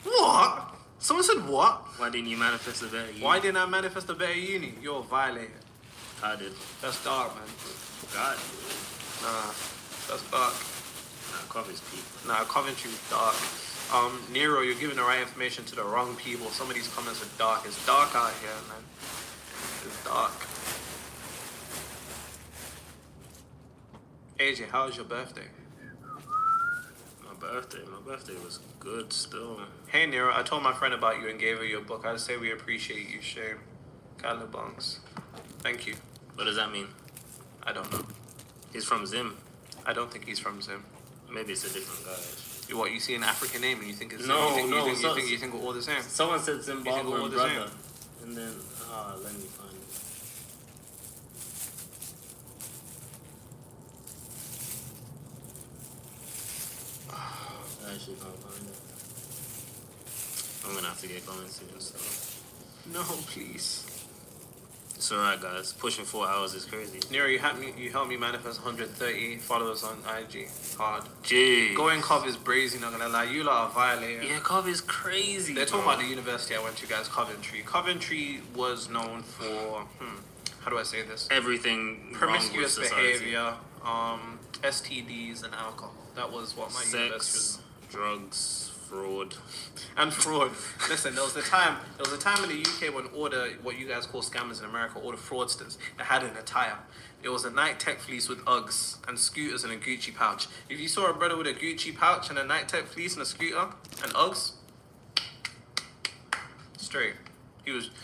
Speaker 15: What? Someone said what?
Speaker 14: Why didn't you manifest a better uni?
Speaker 15: Why didn't I manifest a better uni? You're a violator.
Speaker 14: I did.
Speaker 15: That's dark, man.
Speaker 14: God.
Speaker 15: Nah, that's dark.
Speaker 14: Nah, Coventry's peak.
Speaker 15: Nah, Coventry's dark. Nero, you're giving the right information to the wrong people. Some of these comments are dark. It's dark out here, man. It's dark. AJ, how was your birthday?
Speaker 14: My birthday was good still.
Speaker 15: Hey Nero, I told my friend about you and gave her your book. I'd say we appreciate you, Shame. Calabunks. Thank you.
Speaker 14: What does that mean?
Speaker 15: I don't know.
Speaker 14: He's from Zim.
Speaker 15: I don't think he's from Zim.
Speaker 14: Maybe it's a different guy.
Speaker 15: What, you see an African name and you think it's Zim?
Speaker 14: No,
Speaker 15: You think we're all the same?
Speaker 14: Someone said Zimbabwean brother. And then, let me find it. I actually can't find it. I'm gonna have to get going soon, so.
Speaker 15: No, please.
Speaker 14: It's alright, guys. Pushing 4 hours is crazy.
Speaker 15: Nero, you helped me manifest 130 followers on IG. Hard.
Speaker 14: Jeez.
Speaker 15: Going Cov is brazy, not gonna lie. You lot are violating.
Speaker 14: Yeah, Cov is crazy.
Speaker 15: They're talking about the university I went to, guys, Coventry. Coventry was known for, how do I say this?
Speaker 14: Everything
Speaker 15: promiscuous
Speaker 14: wrong with society.
Speaker 15: behavior, STDs, and alcohol. That was what my university was.
Speaker 14: Drugs, fraud.
Speaker 15: And fraud. Listen, there was a time in the UK when all the, what you guys call scammers in America, all the fraudsters, they had an attire. It was a Nike Tech fleece with Uggs and scooters and a Gucci pouch. If you saw a brother with a Gucci pouch and a Nike Tech fleece and a scooter and Uggs, straight.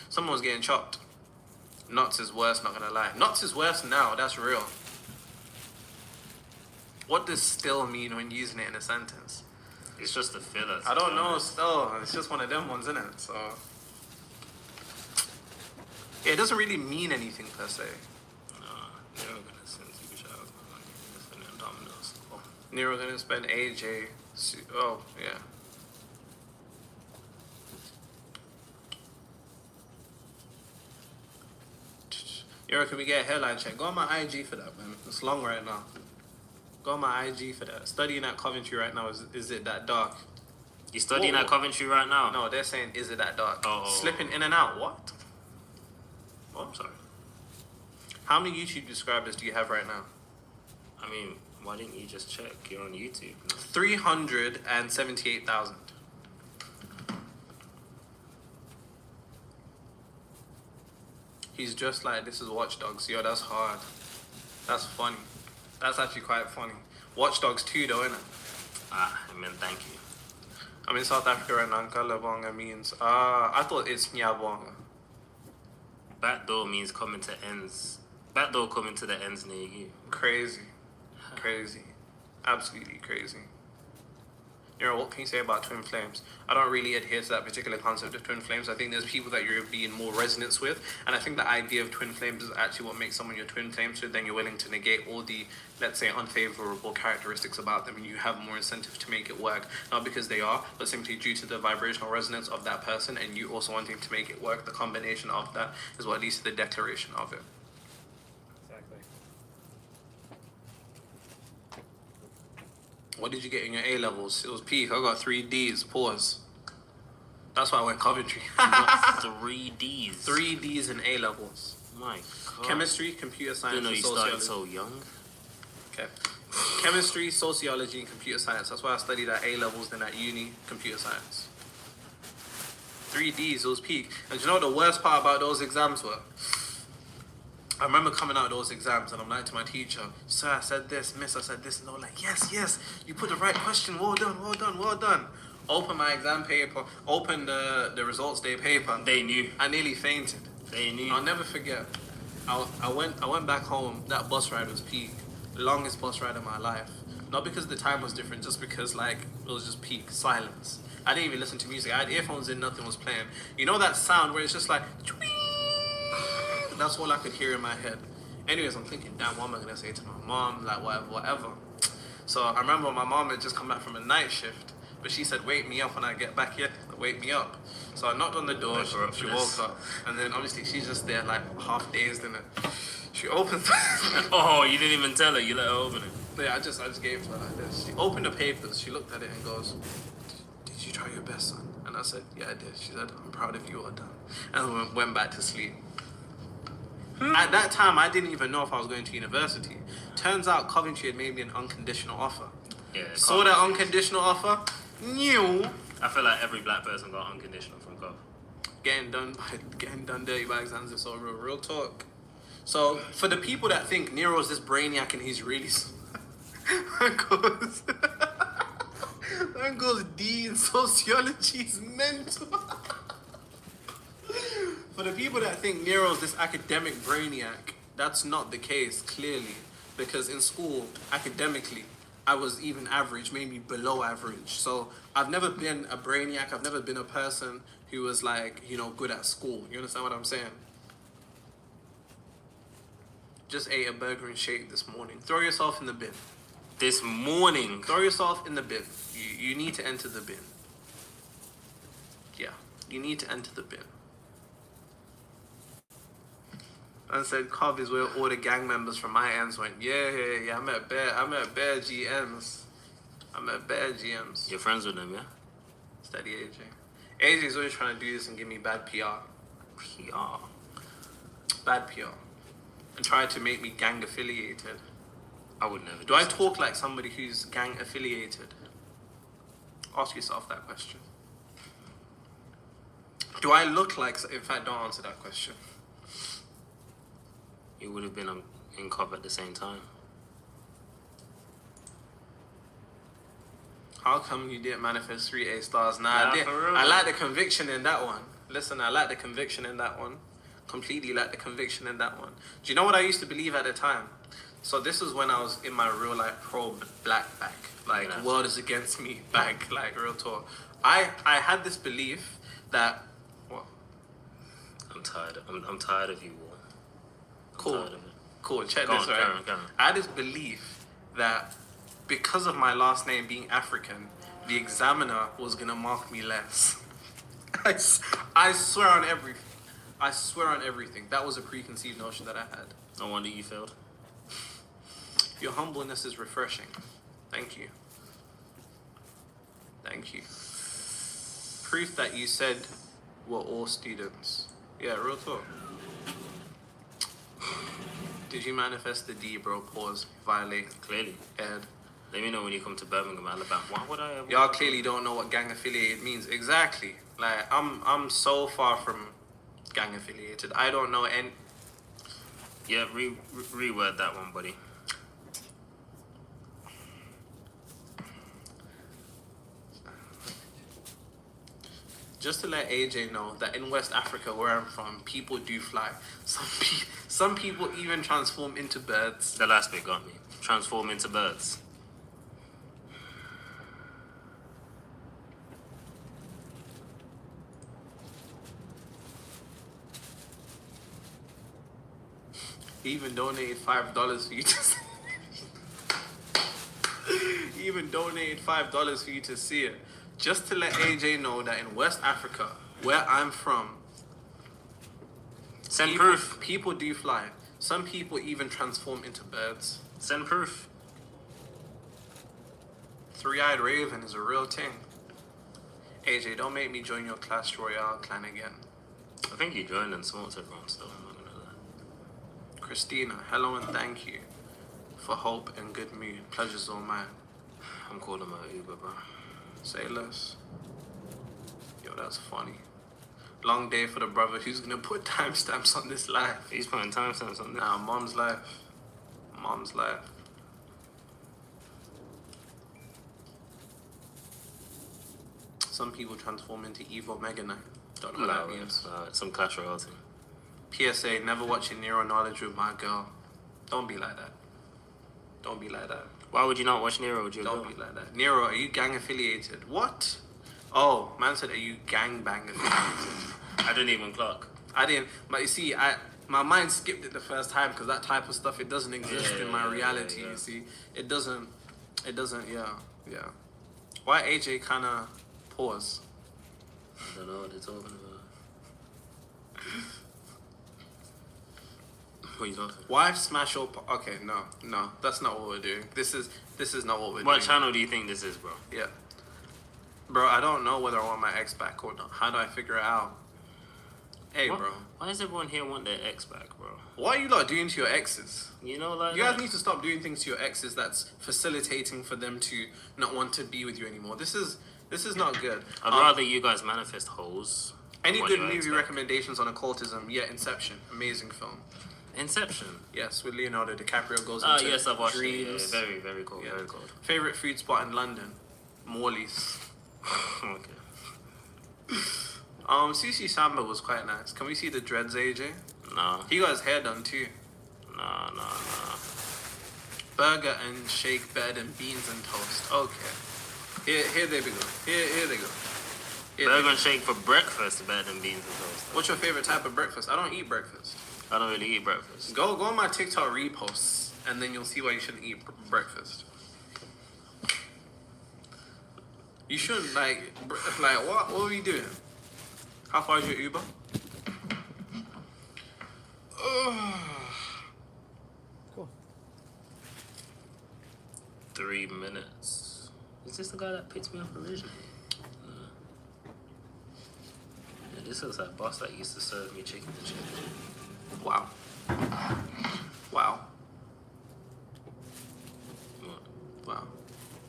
Speaker 15: Someone was getting chopped. Knots is worse, not gonna lie. Knots is worse now, that's real. What does still mean when using it in a sentence?
Speaker 14: It's just a filler.
Speaker 15: I don't know, still. It's just one of them ones, isn't it? So, yeah, it doesn't really mean anything per se.
Speaker 14: Nero gonna send you shout out. Spend Domino's.
Speaker 15: Nero gonna spend AJ. Oh, yeah. Nero, can we get a headline check? Go on my IG for that, man. It's long right now. Go on my IG for that. Studying at Coventry right now, is it that dark?
Speaker 14: You studying at Coventry right now?
Speaker 15: No, they're saying, is it that dark?
Speaker 14: Oh.
Speaker 15: Slipping in and out, what?
Speaker 14: Oh, I'm sorry.
Speaker 15: How many YouTube subscribers do you have right now?
Speaker 14: I mean, why didn't you just check? You're on YouTube.
Speaker 15: 378,000. He's just like, this is Watch Dogs. Yo, that's hard. That's funny. That's actually quite funny. Watch Dogs 2 though, innit?
Speaker 14: I mean, thank you.
Speaker 15: I'm in South Africa right now. Kalabonga means, I thought it's Nyabonga.
Speaker 14: Backdoor means coming to ends. Backdoor coming to the ends near you.
Speaker 15: Crazy. Crazy. Absolutely crazy. You know, what can you say about twin flames? I don't really adhere to that particular concept of twin flames. I think there's people that you're being more resonance with. And I think the idea of twin flames is actually what makes someone your twin flame. So then you're willing to negate all the, let's say, unfavorable characteristics about them. And you have more incentive to make it work. Not because they are, but simply due to the vibrational resonance of that person. And you also wanting to make it work. The combination of that is what leads to the declaration of it. What did you get in your A levels? It was peak. I got 3 Ds. Pause. That's why I went Coventry.
Speaker 14: 3 Ds.
Speaker 15: 3 Ds in A levels.
Speaker 14: My God.
Speaker 15: Chemistry, computer science,
Speaker 14: You know
Speaker 15: and
Speaker 14: you
Speaker 15: sociology.
Speaker 14: started so young.
Speaker 15: Okay. Chemistry, sociology, and computer science. That's why I studied at A levels, then at uni, computer science. 3Ds, those peak. And do you know what the worst part about those exams were? I remember coming out of those exams and I'm like to my teacher, sir, I said this, miss, I said this, and they were like, yes, you put the right question, well done. Open my exam paper, open the results day paper.
Speaker 14: They knew.
Speaker 15: I nearly fainted.
Speaker 14: They knew.
Speaker 15: I'll never forget. I went back home, that bus ride was peak. The longest bus ride of my life. Not because the time was different, just because like it was just peak silence. I didn't even listen to music. I had earphones in, nothing was playing. You know that sound where it's just like, that's all I could hear in my head. Anyways, I'm thinking, damn, what am I gonna say to my mom? Like, whatever. So I remember my mom had just come back from a night shift, but she said, wake me up when I get back here. Wake me up. So I knocked on the door, she woke up, and then obviously she's just there like half dazed in it. She opens
Speaker 14: Oh, you didn't even tell her, you let her open it.
Speaker 15: Yeah, I just gave it to her like this. She opened the papers, she looked at it and goes, did you try your best, son? And I said, yeah, I did. She said, I'm proud of you, all done. And we went back to sleep. At that time, I didn't even know if I was going to university. Turns out Coventry had made me an unconditional offer.
Speaker 14: Yeah.
Speaker 15: Saw that unconditional offer, new.
Speaker 14: I feel like every black person got unconditional from Cov.
Speaker 15: Getting done dirty by exams is so real talk. So for the people that think Nero's this brainiac and he's really that goes D in sociology is mental. For the people that think Nero's this academic brainiac, that's not the case, clearly. Because in school, academically, I was even average, maybe below average. So I've never been a brainiac. I've never been a person who was like, good at school. You understand what I'm saying? Just ate a burger and shake this morning. Throw yourself in the bin.
Speaker 14: This morning?
Speaker 15: Throw yourself in the bin. You need to enter the bin. Yeah, you need to enter the bin. And said, Cov is where all the gang members from my ends went, yeah, I met bare GMs. I met bare GMs.
Speaker 14: You're friends with them, yeah?
Speaker 15: Steady AJ. AJ's always trying to do this and give me bad PR. Bad PR. And try to make me gang affiliated.
Speaker 14: I would never
Speaker 15: do I talk like somebody who's gang affiliated? Ask yourself that question. Do I look like, in fact, don't answer that question.
Speaker 14: You would have been in Cov at the same time.
Speaker 15: How come you didn't manifest 3 A stars? I like the conviction in that one. Listen, I like the conviction in that one. Completely like the conviction in that one. Do you know what I used to believe at the time? So this was when I was in my real life pro black back. Like, world is against me back. Like, real talk. I had this belief that... What?
Speaker 14: I'm tired of you all.
Speaker 15: Cool. Check this, right?
Speaker 14: Go on.
Speaker 15: I had this belief that because of my last name being African, the examiner was gonna mark me less. I swear on everything. I swear on everything. That was a preconceived notion that I had.
Speaker 14: No wonder you failed.
Speaker 15: Your humbleness is refreshing. Thank you. Proof that you said we're all students. Yeah, real talk. Did you manifest the D, bro? Pause. Violate.
Speaker 14: Clearly.
Speaker 15: Ed.
Speaker 14: Let me know when you come to Birmingham, Alabama. Why would I ever...
Speaker 15: Y'all clearly don't know what gang affiliated means. Exactly. Like, I'm so far from gang affiliated. I don't know any...
Speaker 14: Yeah, reword that one, buddy.
Speaker 15: Just to let AJ know that in West Africa, where I'm from, people do fly. Some people even transform into birds.
Speaker 14: The last bit got me. Transform into birds.
Speaker 15: He even donated $5 for you to see He even donated $5 for you to see it. Just to let AJ know that in West Africa, where I'm from,
Speaker 14: send proof.
Speaker 15: People do fly. Some people even transform into birds.
Speaker 14: Send proof.
Speaker 15: Three-eyed raven is a real thing. AJ, don't make me join your Clash Royale clan again.
Speaker 14: I think you joined and smoked everyone still. I'm not gonna lie.
Speaker 15: Christina, hello and thank you for hope and good mood. Pleasure's all mine.
Speaker 14: I'm calling my Uber, bro.
Speaker 15: Say less. Yo, that's funny. Long day for the brother who's gonna put timestamps on this life.
Speaker 14: He's putting timestamps on this.
Speaker 15: Nah, mom's life. Mom's life. Some people transform into evil Mega Knight. Don't know what that means.
Speaker 14: Some Clash Royalty.
Speaker 15: PSA, never watching Nero Knowledge with my girl. Don't be like that. Don't be like that.
Speaker 14: Why would you not watch Nero with your girl?
Speaker 15: Don't be like that. Nero, are you gang affiliated? What? Oh, man said, are you gang bang affiliated?
Speaker 14: I didn't even clock.
Speaker 15: I didn't. But you see, my mind skipped it the first time because that type of stuff, it doesn't exist in my reality, you see. It doesn't, yeah. Why AJ kind of pause?
Speaker 14: I don't know what they're talking about. What are you talking about?
Speaker 15: Wife smash or... Okay, no. That's not what we're doing. This is not what we're doing.
Speaker 14: What channel do you think this is, bro?
Speaker 15: Yeah. Bro, I don't know whether I want my ex back or not. How do I figure it out? Hey,
Speaker 14: What?
Speaker 15: bro.
Speaker 14: Why does everyone here want their ex back, bro?
Speaker 15: What are you lot doing to your exes?
Speaker 14: You know, like
Speaker 15: You guys need to stop doing things to your exes that's facilitating for them to not want to be with you anymore. This is not good.
Speaker 14: I'd rather you guys manifest hoes.
Speaker 15: Any
Speaker 14: than
Speaker 15: good
Speaker 14: want your ex
Speaker 15: movie
Speaker 14: back.
Speaker 15: recommendations on occultism? Yeah, Inception. Amazing film.
Speaker 14: Inception.
Speaker 15: Yes, with Leonardo DiCaprio goes
Speaker 14: Oh,
Speaker 15: into
Speaker 14: yes, I've watched
Speaker 15: dreams.
Speaker 14: it. Yeah, very, very cool. Very cool.
Speaker 15: Favorite food spot in London? Morley's.
Speaker 14: Okay.
Speaker 15: CC Samba was quite nice. Can we see the dreads, AJ?
Speaker 14: No.
Speaker 15: He got his hair done too.
Speaker 14: No.
Speaker 15: Burger and shake better than beans and toast. Okay. Here they go. Here they go.
Speaker 14: Burger and shake for breakfast is better than beans and toast.
Speaker 15: What's your favorite type of breakfast? I don't eat breakfast.
Speaker 14: I don't really eat breakfast.
Speaker 15: Go on my TikTok reposts, and then you'll see why you shouldn't eat breakfast. You shouldn't what? What are you doing? How far is your Uber?
Speaker 14: 3 minutes. Is this the guy that picked me up originally? Yeah, this looks like boss that used to serve me chicken and chicken.
Speaker 15: Wow. Wow.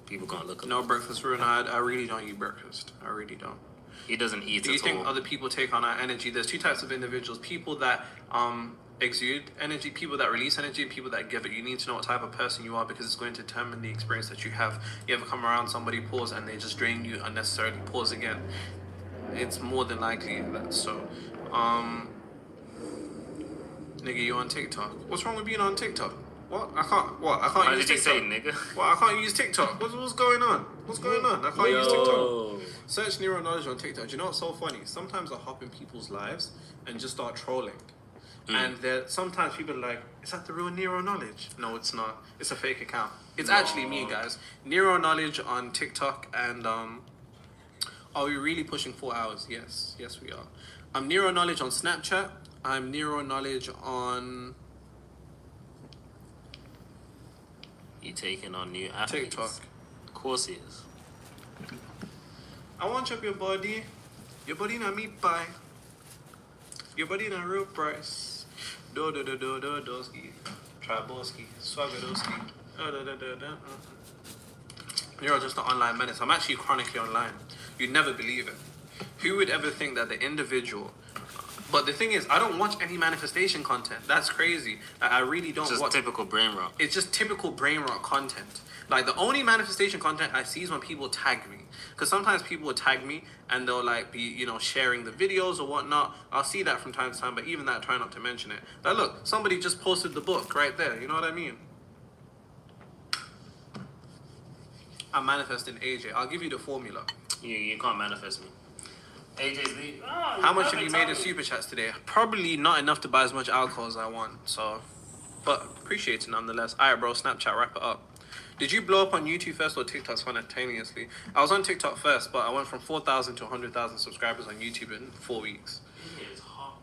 Speaker 14: People can't look up.
Speaker 15: No breakfast rule. No, I really don't eat breakfast. I really don't.
Speaker 14: He doesn't eat
Speaker 15: Do you
Speaker 14: at
Speaker 15: think
Speaker 14: all.
Speaker 15: other people take on our energy? There's two types of individuals: people that exude energy, people that release energy, and people that give it. You need to know what type of person you are because it's going to determine the experience that you have. You ever come around somebody, pause, and they just drain you unnecessarily, pause again. It's more than likely that. So, nigga, you on TikTok? What's wrong with being on TikTok? What? I can't. What? I can't
Speaker 14: Why
Speaker 15: use
Speaker 14: did you
Speaker 15: TikTok.
Speaker 14: say nigga?
Speaker 15: What? I can't use TikTok. What's going on? What's going on? I can't use TikTok. Search Nero Knowledge on TikTok. Do you know what's so funny? Sometimes I hop in people's lives and just start trolling. And sometimes people are like, is that the real Nero Knowledge? No, it's not. It's a fake account. It's actually me, guys. Nero Knowledge on TikTok and are we really pushing 4 hours? Yes, we are. I'm Nero Knowledge on Snapchat. I'm Nero Knowledge on
Speaker 14: You taking on new athletes.
Speaker 15: TikTok.
Speaker 14: Of course he is.
Speaker 15: I want you up your body. Your body not meat pie. Your body not real price. Doski. Traboski. Swagadoski. You're just an online menace. I'm actually chronically online. You'd never believe it. Who would ever think that the individual... But the thing is, I don't watch any manifestation content. That's crazy. I really don't
Speaker 14: It's just typical brain rot.
Speaker 15: It's just typical brain rot content. Like, the only manifestation content I see is when people tag me. Because sometimes people will tag me and they'll, like, be, sharing the videos or whatnot. I'll see that from time to time, but even that, try not to mention it. Like, look, somebody just posted the book right there. You know what I mean? I'm manifesting AJ. I'll give you the formula.
Speaker 14: You can't manifest me. AJ's the...
Speaker 15: How much have you made in super chats today? Probably not enough to buy as much alcohol as I want. So, but appreciate it nonetheless. Alright, bro. Snapchat, wrap it up. Did you blow up on YouTube first or TikTok simultaneously? I was on TikTok first, but I went from 4,000 to 100,000 subscribers on YouTube in 4 weeks.
Speaker 14: It's hot.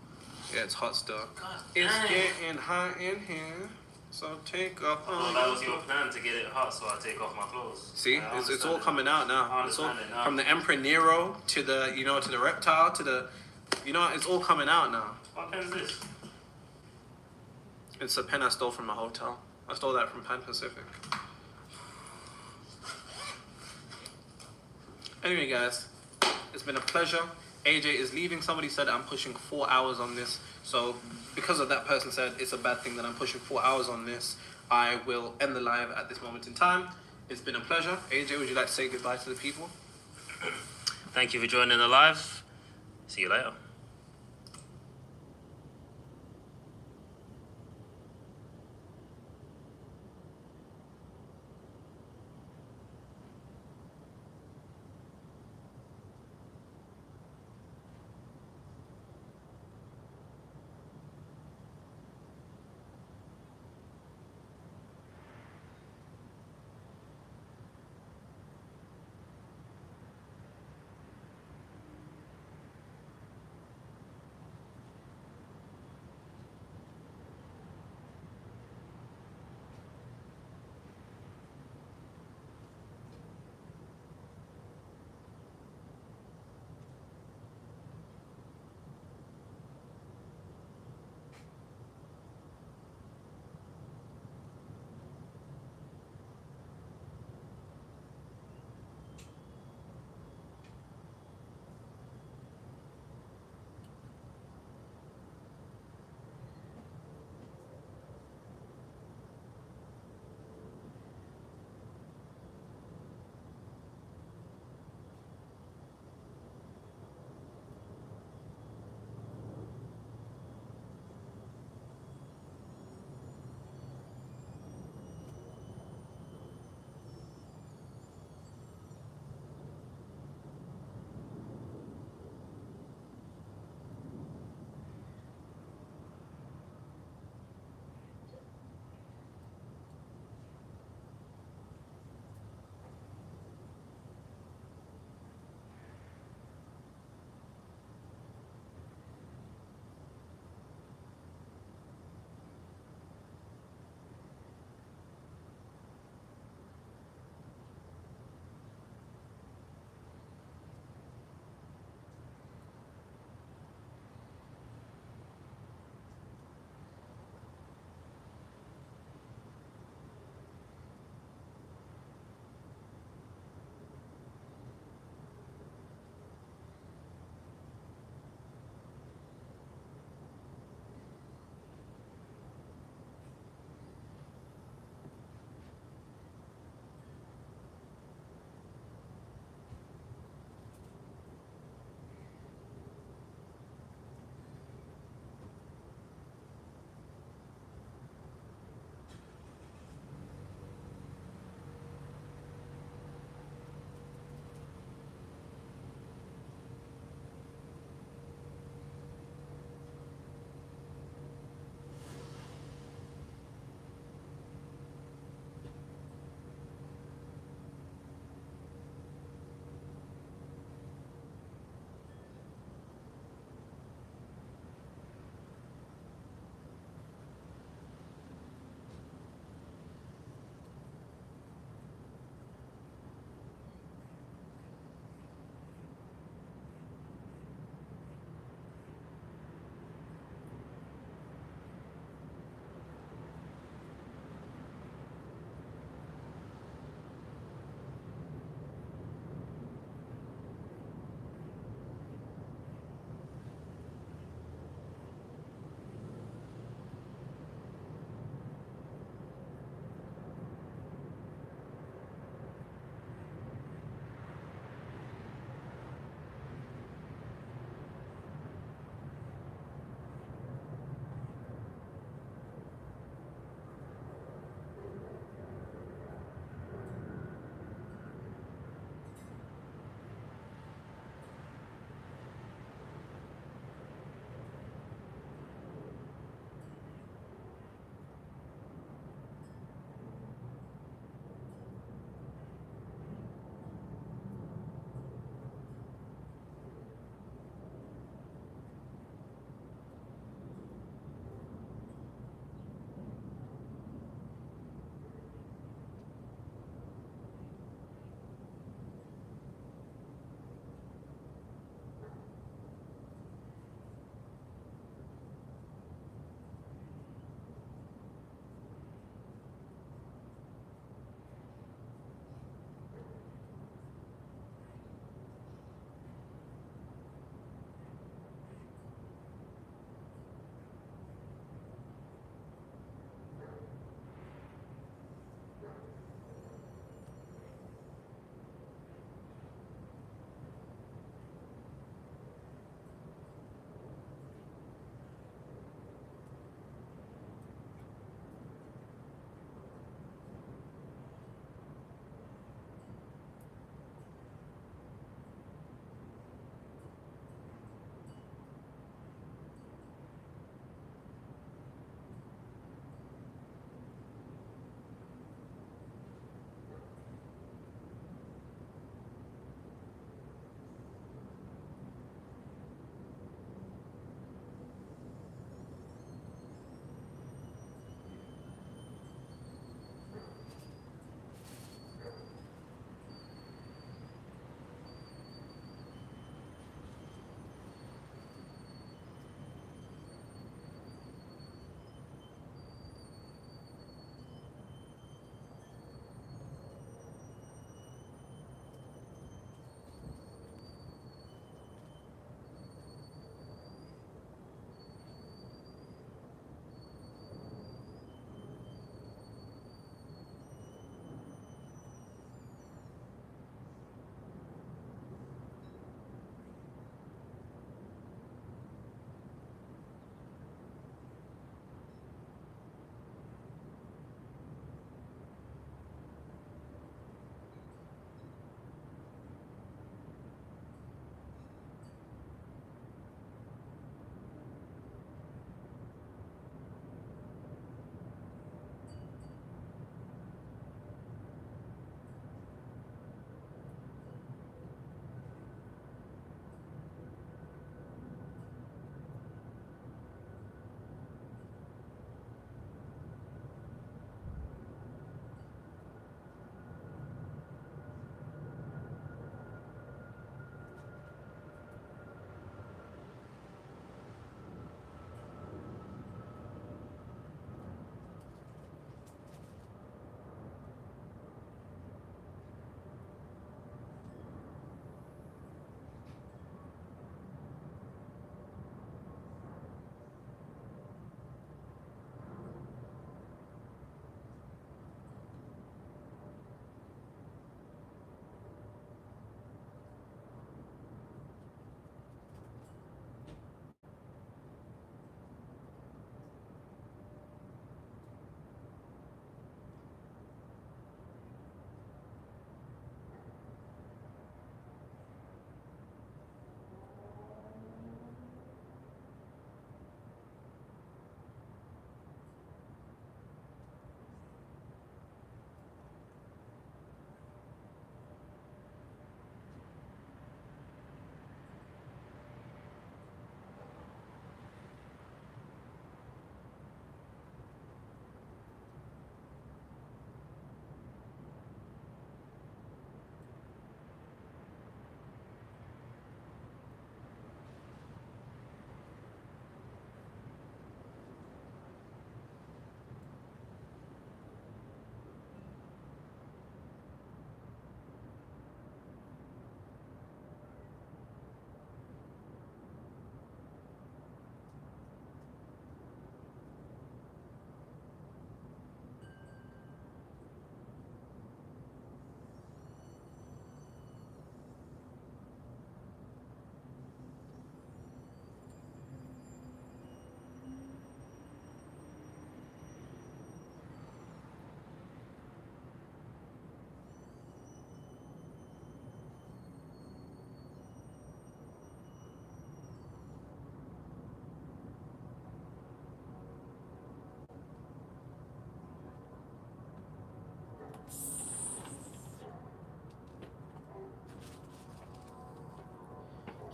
Speaker 15: Yeah, it's hot still.
Speaker 14: God,
Speaker 15: It's
Speaker 14: dang.
Speaker 15: getting hot in here. So take off all
Speaker 14: Well, that
Speaker 15: your
Speaker 14: was your
Speaker 15: clothes.
Speaker 14: plan to get it hot, so I take off my clothes.
Speaker 15: See,
Speaker 14: I
Speaker 15: it's all
Speaker 14: understand
Speaker 15: coming
Speaker 14: it.
Speaker 15: out now.
Speaker 14: I
Speaker 15: It's all,
Speaker 14: understand it now.
Speaker 15: from the Emperor Nero to the, to the reptile to the, it's all coming out now.
Speaker 14: What pen is this?
Speaker 15: It's a pen I stole from a hotel. I stole that from Pan Pacific. Anyway, guys, it's been a pleasure. AJ is leaving. Somebody said I'm pushing 4 hours on this. So because of that person said it's a bad thing that I'm pushing 4 hours on this, I will end the live at this moment in time. It's been a pleasure. AJ, would you like to say goodbye to the people?
Speaker 14: Thank you for joining the live. See you later.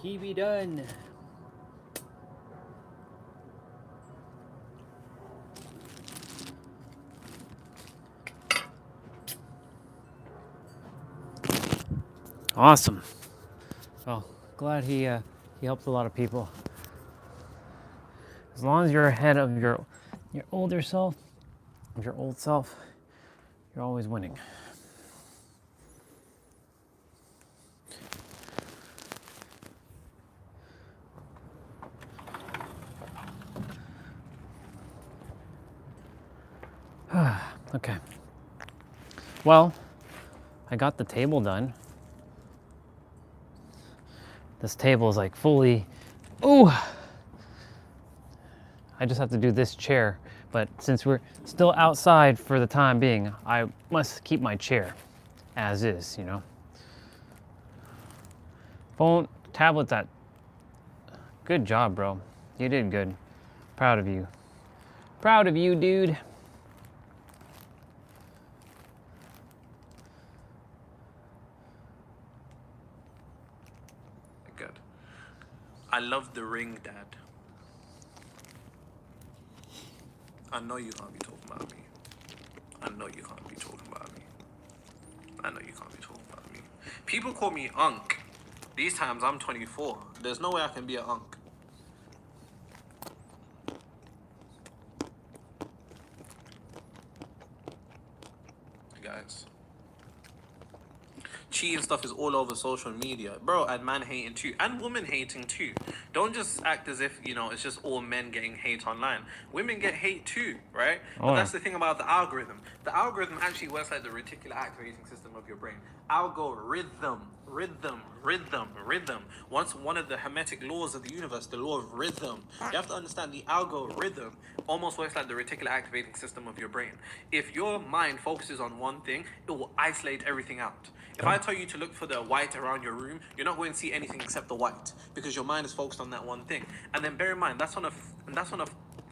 Speaker 1: TV done. Awesome. Well, glad he helped a lot of people. As long as you're ahead of your older self, your old self, you're always winning. Okay. Well, I got the table done. This table is like fully, ooh! I just have to do this chair, but since we're still outside for the time being, I must keep my chair as is, you know. Phone, tablet, that, good job, bro. You did good. Proud of you. Proud of you, dude.
Speaker 15: Good. I love the ring, Dad. I know you can't be talking about me. I know you can't be talking about me. I know you can't be talking about me. People call me Unc. These times I'm 24. There's no way I can be an Unc. Guys. Cheating stuff is all over social media, bro, and man hating too, and woman hating too. Don't just act as if, you know, it's just all men getting hate online. Women get hate too, right? But that's the thing about the algorithm. The algorithm actually works like the reticular activating system of your brain. Algorithm, rhythm. Once one of the hermetic laws of the universe, the law of rhythm. You have to understand the algorithm almost works like the reticular activating system of your brain. If your mind focuses on one thing, it will isolate everything out. If I tell you to look for the white around your room, you're not going to see anything except the white because your mind is focused on that one thing. And then bear in mind, that's on a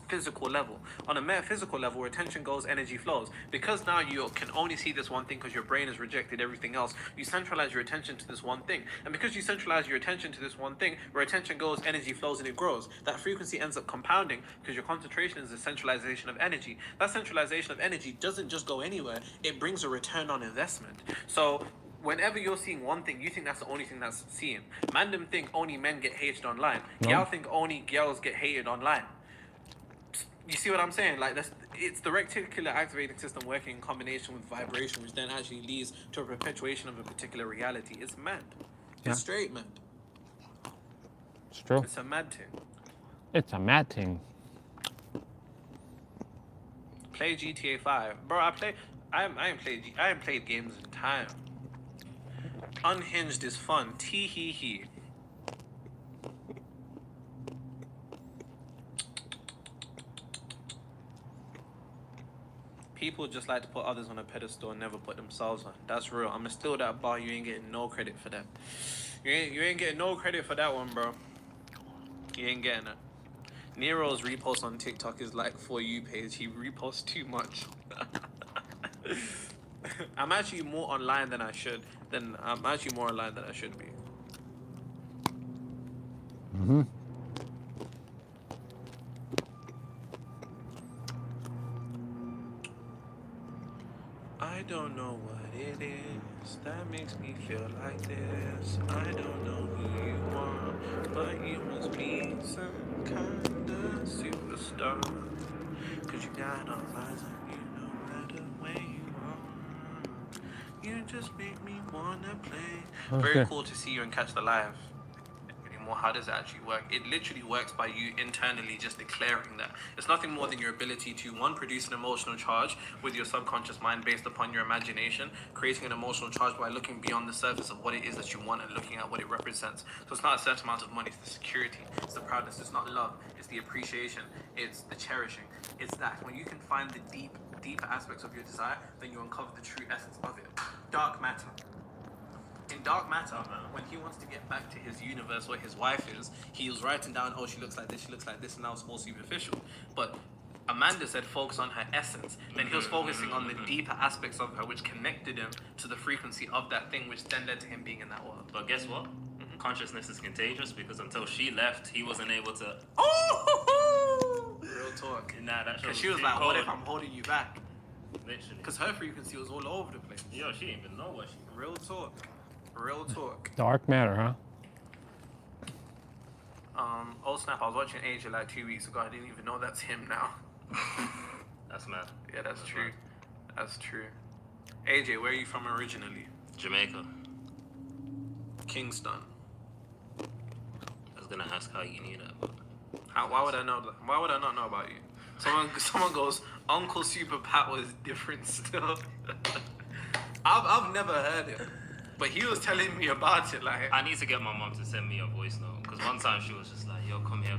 Speaker 15: physical level. On a metaphysical level, where attention goes, energy flows. Because now you can only see this one thing because your brain has rejected everything else, you centralize your attention to this one thing. And because you centralize your attention to this one thing, where attention goes, energy flows, and it grows, that frequency ends up compounding because your concentration is a centralization of energy. That centralization of energy doesn't just go anywhere, it brings a return on investment. So whenever you're seeing one thing, you think that's the only thing that's seen. Man them think only men get hated online. Gal think only girls get hated online. You see what I'm saying? Like, it's the reticular activating system working in combination with vibration, which then actually leads to a perpetuation of a particular reality. It's mad. It's straight mad.
Speaker 1: It's true.
Speaker 15: It's a mad thing.
Speaker 1: It's a mad thing.
Speaker 15: Play GTA 5. Bro, I haven't played games in time. Unhinged is fun. Tee hee hee. People just like to put others on a pedestal and never put themselves on. That's real. I'ma steal that bar. You ain't getting no credit for that. You ain't getting no credit for that one, bro. You ain't getting it. Nero's repost on TikTok is like For You page. He reposts too much. I'm actually more online than I should. Be.
Speaker 1: Mm-hmm.
Speaker 15: I don't know what it is that makes me feel like this. I don't know who you are, but you must be some kind of superstar. Cause you got all eyes on you no matter where you are. You just make me wanna play. Very cool to see you and catch the live. Anymore. How does it actually work? It literally works by you internally just declaring that. It's nothing more than your ability to, one, produce an emotional charge with your subconscious mind based upon your imagination, creating an emotional charge by looking beyond the surface of what it is that you want and looking at what it represents. So it's not a certain amount of money, it's the security, it's the proudness, it's not love, it's the appreciation, it's the cherishing. It's that when you can find the deeper aspects of your desire, then you uncover the true essence of it. Dark matter. In dark matter, when he wants to get back to his universe where his wife is, he was writing down, oh, she looks like this, and that was all superficial. But Amanda said focus on her essence. Then he was focusing on the deeper aspects of her, which connected him to the frequency of that thing, which then led to him being in that world.
Speaker 14: But guess what? consciousness is contagious because until she left, he wasn't able to.
Speaker 15: Real talk.
Speaker 14: Nah, that show
Speaker 15: Because she was
Speaker 14: too
Speaker 15: like, what
Speaker 14: cold.
Speaker 15: if I'm holding you back?
Speaker 14: Literally.
Speaker 15: Because her frequency was all over the place.
Speaker 14: Yo, she didn't even know what she.
Speaker 15: Real talk. Real talk.
Speaker 16: Dark matter, huh?
Speaker 15: Oh snap, I was watching Asia like 2 weeks ago. I didn't even know that's him now.
Speaker 14: That's mad.
Speaker 15: Yeah, that's true. That's true. AJ, where are you from originally?
Speaker 14: Jamaica.
Speaker 15: Kingston.
Speaker 14: I was gonna ask how you knew that, but
Speaker 15: Why would I know that? Why would I not know about you? Someone goes, Uncle Super Pat was different still. I've never heard it. But he was telling me about it, like...
Speaker 14: I need to get my mom to send me a voice note. Because one time she was just like, yo, come here.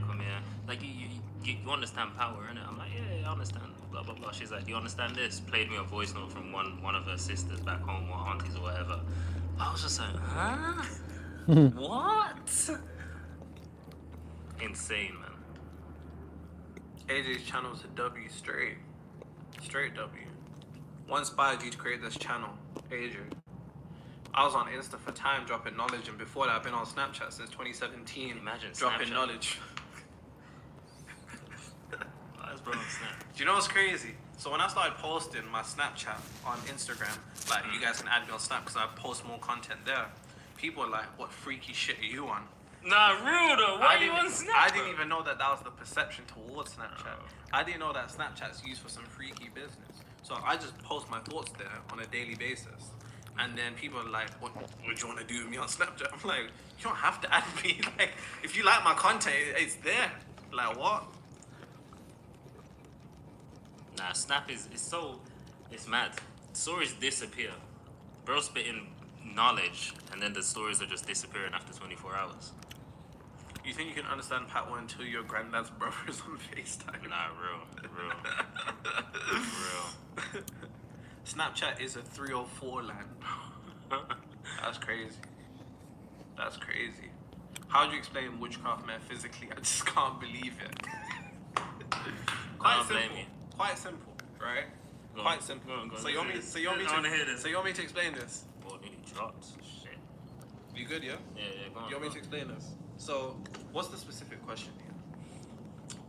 Speaker 14: Like, you understand power, innit? I'm like, yeah, I understand. Blah, blah, blah. She's like, do you understand this? Played me a voice note from one of her sisters back home or aunties or whatever. I was just like, huh? What? Insane, man.
Speaker 15: AJ's channel is a W straight. Straight W. What inspired you to create this channel, AJ? I was on Insta for time dropping knowledge, and before that I've been on Snapchat since 2017.
Speaker 14: Imagine
Speaker 15: dropping
Speaker 14: Snapchat.
Speaker 15: knowledge.
Speaker 14: That's bro on Snap.
Speaker 15: Do you know what's crazy? So when I started posting my Snapchat on Instagram, like you guys can add me on Snap because I post more content there. People are like, what freaky shit are you on?
Speaker 14: Nah, real though. Why are you on Snap?
Speaker 15: I didn't even know that was the perception towards Snapchat. I didn't know that Snapchat's used for some freaky business. So I just post my thoughts there on a daily basis. And then people are like, what do you want to do with me on Snapchat? I'm like, you don't have to add me. Like, if you like my content, it's there. Like, what?
Speaker 14: Nah, Snap is it's mad. Stories disappear. Bro spitting knowledge, and then the stories are just disappearing after 24 hours.
Speaker 15: You think you can understand Patwa until your granddad's brother is on FaceTime?
Speaker 14: Nah, real.
Speaker 15: Snapchat is a 304 land. That's crazy. That's crazy. How do you explain witchcraft metaphysically? I just can't believe it. Quite simple. Quite simple, right? Quite simple. So you want me to explain this?
Speaker 14: Well, nearly dropped. Shit.
Speaker 15: You good, yeah?
Speaker 14: Yeah, go on.
Speaker 15: You want me to explain this? So, what's the specific question here?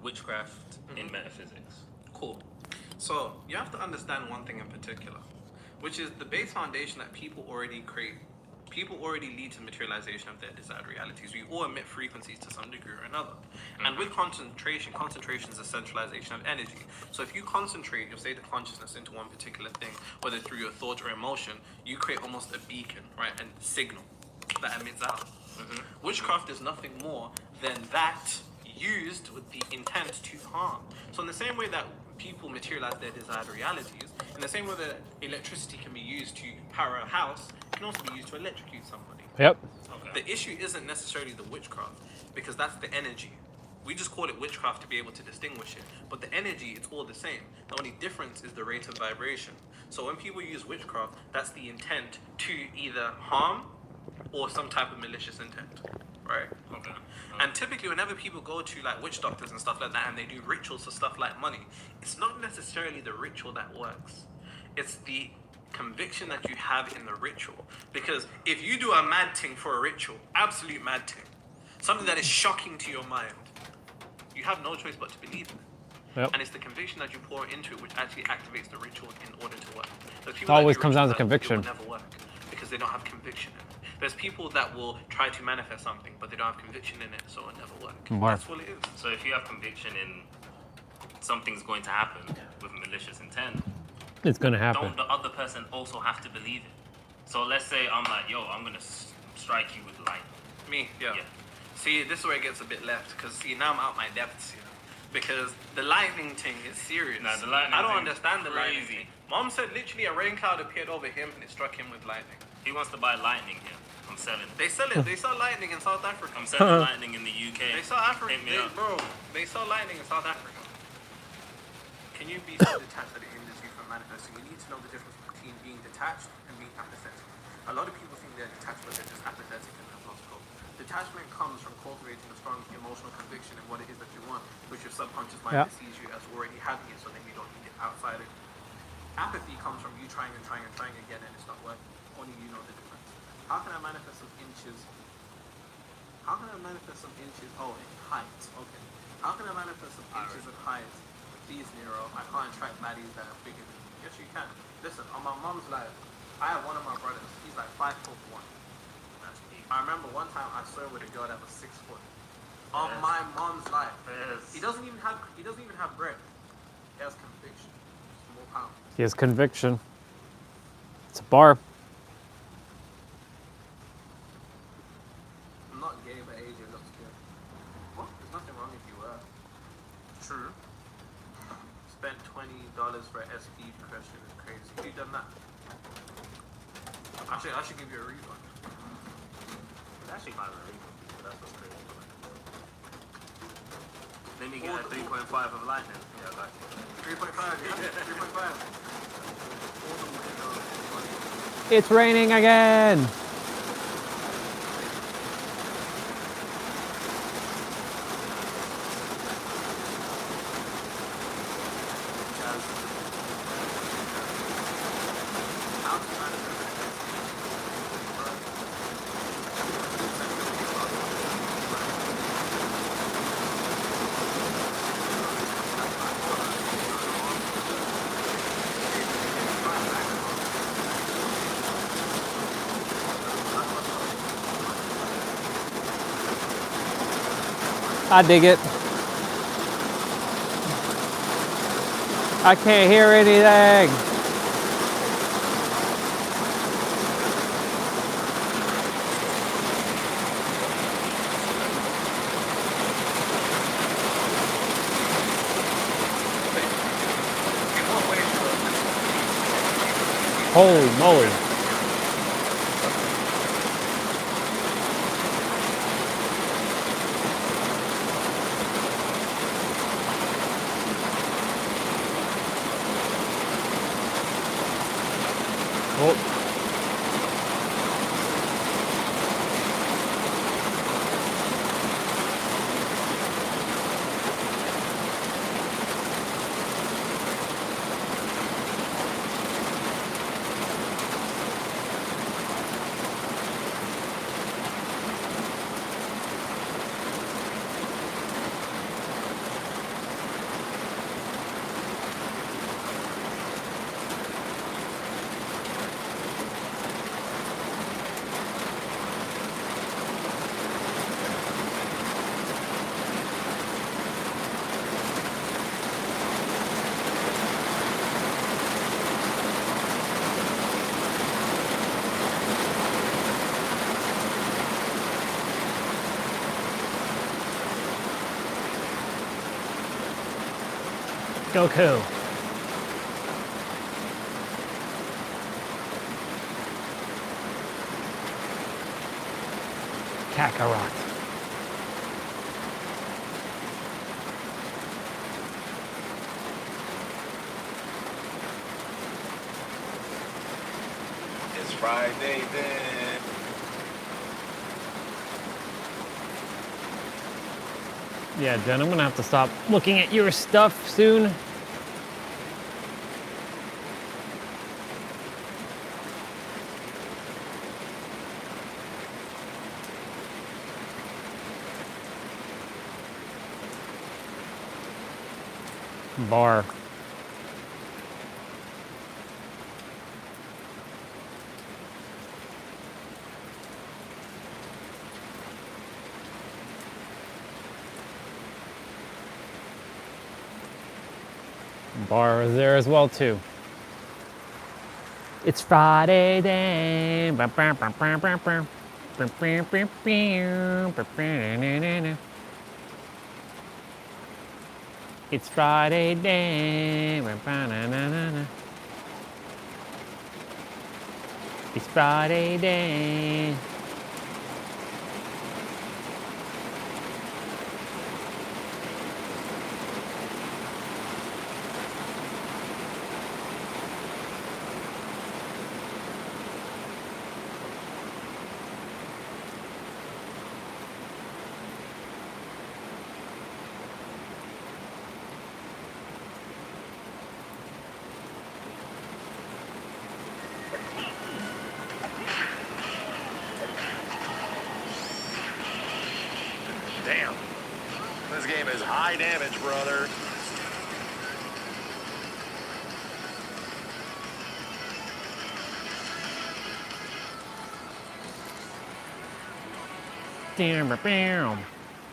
Speaker 14: Witchcraft in metaphysics.
Speaker 15: Cool. So, you have to understand one thing in particular, which is the base foundation that people already create. People already lead to materialization of their desired realities. We all emit frequencies to some degree or another. And with concentration is a centralization of energy. So if you concentrate your state of consciousness into one particular thing, whether through your thought or emotion, you create almost a beacon, right? And signal that emits out. Witchcraft is nothing more than that used with the intent to harm. So in the same way that people materialize their desired realities, in the same way that electricity can be used to power a house, it can also be used to electrocute somebody.
Speaker 16: Yep.
Speaker 15: Okay. The issue isn't necessarily the witchcraft, because that's the energy. We just call it witchcraft to be able to distinguish it. But the energy, it's all the same. The only difference is the rate of vibration. So when people use witchcraft, that's the intent to either harm or some type of malicious intent, right?
Speaker 14: Okay.
Speaker 15: And typically whenever people go to like witch doctors and stuff like that and they do rituals for stuff like money, it's not necessarily the ritual that works. It's the conviction that you have in the ritual. Because if you do a mad thing for a ritual, absolute mad thing, something that is shocking to your mind, you have no choice but to believe in it.
Speaker 16: Yep.
Speaker 15: And it's the conviction that you pour into it which actually activates the ritual in order to work.
Speaker 16: It always comes down to conviction.
Speaker 15: Will never work because they don't have conviction in it. There's people that will try to manifest something, but they don't have conviction in it, so it'll never work. That's what it is.
Speaker 14: So if you have conviction in something's going to happen with malicious intent,
Speaker 16: it's going to happen.
Speaker 14: Don't the other person also have to believe it? So let's say I'm like, yo, I'm going to strike you with light.
Speaker 15: Me, yeah. See, this is where it gets a bit left, because see, now I'm out my depths here. Because the lightning thing is serious.
Speaker 14: Nah, the lightning
Speaker 15: I don't
Speaker 14: thing
Speaker 15: understand
Speaker 14: is
Speaker 15: the lightning thing. Mom said literally a rain cloud appeared over him and it struck him with lightning.
Speaker 14: He wants to buy lightning here. I'm selling.
Speaker 15: They sell it. They sell lightning in South Africa.
Speaker 14: I'm selling lightning in the UK.
Speaker 15: They sell Africa.
Speaker 14: Hit me up.
Speaker 15: Bro, they sell lightning in South Africa. Can you be so detached that it hinders you from manifesting? You need to know the difference between being detached and being apathetic. A lot of people think they're detached, but they're just apathetic and have lost hope. Detachment comes from cultivating a strong emotional conviction in what it is that you want, which your subconscious mind sees you as already having it, so then you don't need it outside of you. Apathy comes from you trying again, and it's not working. Only you know the difference. How can I manifest those inches How can I manifest some inches? Oh, in height. Okay. How can I manifest some inches in height? Please, Nero. I can't attract baddies that are bigger than me. Yes, you can. Listen, on my mom's life, I have one of my brothers. He's like 5'1". I remember one time I saw him with a girl that was 6 foot. On my mom's life. He doesn't even have bread. He has conviction. More power.
Speaker 16: He has conviction. It's a bar.
Speaker 15: I'm not gay, but AJ looks good. What? There's nothing wrong if you were. True. Spent $20 for an SP question is crazy. Who done that? I should give you a refund.
Speaker 14: It's actually kind of illegal, but that's what's crazy. Then you get a 3.5 of lightning. Yeah, like
Speaker 15: 3.5, yeah? 3.5.
Speaker 16: It's raining again. I dig it. I can't hear anything. Holy moly. Goku. Kakarot.
Speaker 12: It's Friday then.
Speaker 16: Yeah, Jen, I'm gonna have to stop looking at your stuff soon. Bar. Bar is there as well too. It's Friday then. It's Friday then. It's Friday then.
Speaker 18: game is high damage, brother.
Speaker 16: Damn.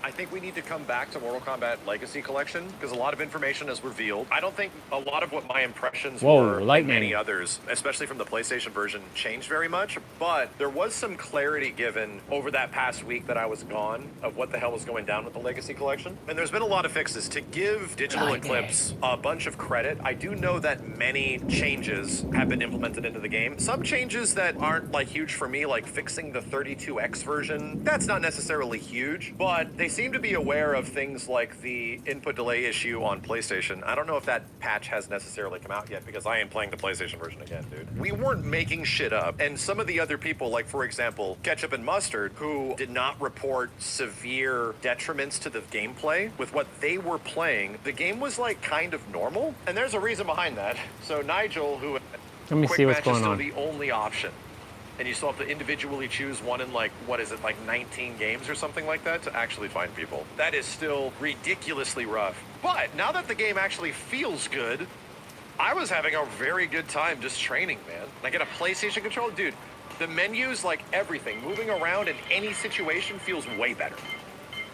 Speaker 18: I think we need to come back to Mortal Kombat Legacy Collection because a lot of information is revealed. I don't think a lot of what my impressions were, like many others, especially from the PlayStation version, changed very much. But there was some clarity given over that past week that I was gone of what the hell was going down with the Legacy Collection. And there's been a lot of fixes. To give Digital Eclipse a bunch of credit, I do know that many changes have been implemented into the game. Some changes that aren't like huge for me, like fixing the 32X version, that's not necessarily huge, but they seem to be aware of things like the input delay issue on PlayStation. I don't know if that patch has necessarily come out yet because I am playing the PlayStation version again, dude. We weren't making shit up. And some of the other people, like for example, Ketchup and Mustard, who did not report severe detriments to the gameplay with what they were playing, the game was like kind of normal. And there's a reason behind that. So Nigel, who
Speaker 16: Let me see what's going
Speaker 18: is still
Speaker 16: on.
Speaker 18: the only option. And you still have to individually choose one in like, what is it, like 19 games or something like that to actually find people. That is still ridiculously rough. But now that the game actually feels good, I was having a very good time just training, man. I get a PlayStation controller, dude. The menus, like everything, moving around in any situation feels way better.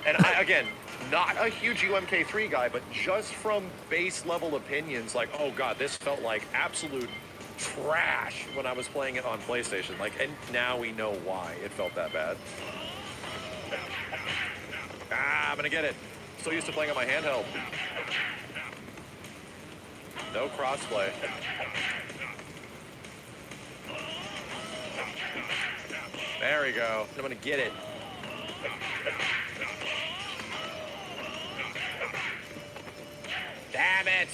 Speaker 18: And I, again, not a huge UMK3 guy, but just from base level opinions, like, oh God, this felt like absolute trash when I was playing it on PlayStation. Like, and now we know why it felt that bad. I'm gonna get it. So used to playing on my handheld. No crossplay. There we go. I'm gonna get it. Damn it!